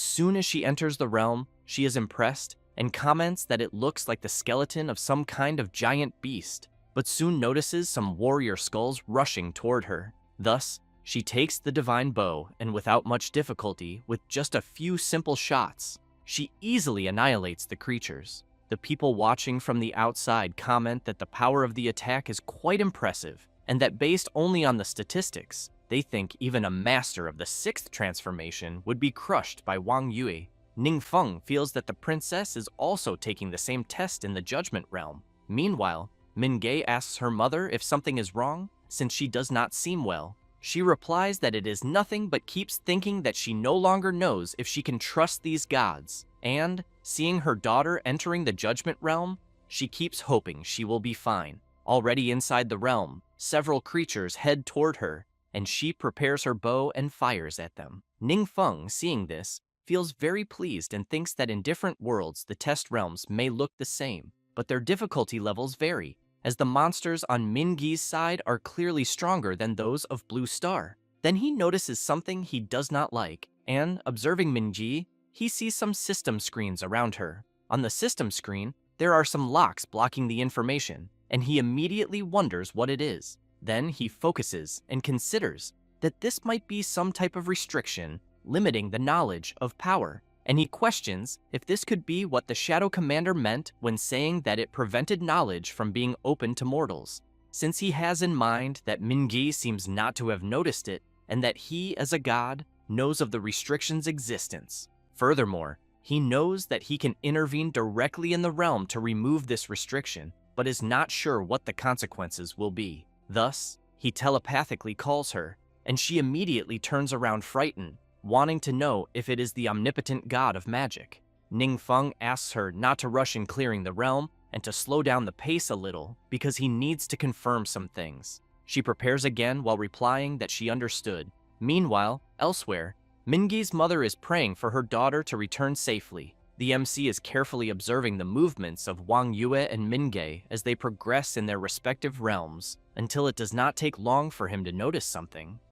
soon as she enters the realm, she is impressed and comments that it looks like the skeleton of some kind of giant beast, but soon notices some warrior skulls rushing toward her. Thus, she takes the divine bow and without much difficulty, with just a few simple shots, she easily annihilates the creatures. The people watching from the outside comment that the power of the attack is quite impressive, and that based only on the statistics, they think even a master of the 6th transformation would be crushed by Wang Yue. Ningfeng feels that the princess is also taking the same test in the Judgment Realm. Meanwhile, Mingay asks her mother if something is wrong, since she does not seem well. She replies that it is nothing but keeps thinking that she no longer knows if she can trust these gods, and, seeing her daughter entering the Judgment Realm, she keeps hoping she will be fine. Already inside the realm, several creatures head toward her, and she prepares her bow and fires at them. Ningfeng, seeing this, feels very pleased and thinks that in different worlds the test realms may look the same, but their difficulty levels vary, as the monsters on Mingi's side are clearly stronger than those of Blue Star. Then he notices something he does not like, and, observing Mingi, he sees some system screens around her. On the system screen, there are some locks blocking the information, and he immediately wonders what it is. Then he focuses and considers that this might be some type of restriction limiting the knowledge of power, and he questions if this could be what the Shadow Commander meant when saying that it prevented knowledge from being open to mortals, since he has in mind that Mingi seems not to have noticed it, and that he, as a god, knows of the restriction's existence. Furthermore, he knows that he can intervene directly in the realm to remove this restriction, but is not sure what the consequences will be. Thus, he telepathically calls her, and she immediately turns around frightened, wanting to know if it is the omnipotent god of magic. Ningfeng asks her not to rush in clearing the realm and to slow down the pace a little because he needs to confirm some things. She prepares again while replying that she understood. Meanwhile, elsewhere, Mingi's mother is praying for her daughter to return safely. The MC is carefully observing the movements of Wang Yue and Mingay as they progress in their respective realms, until it does not take long for him to notice something.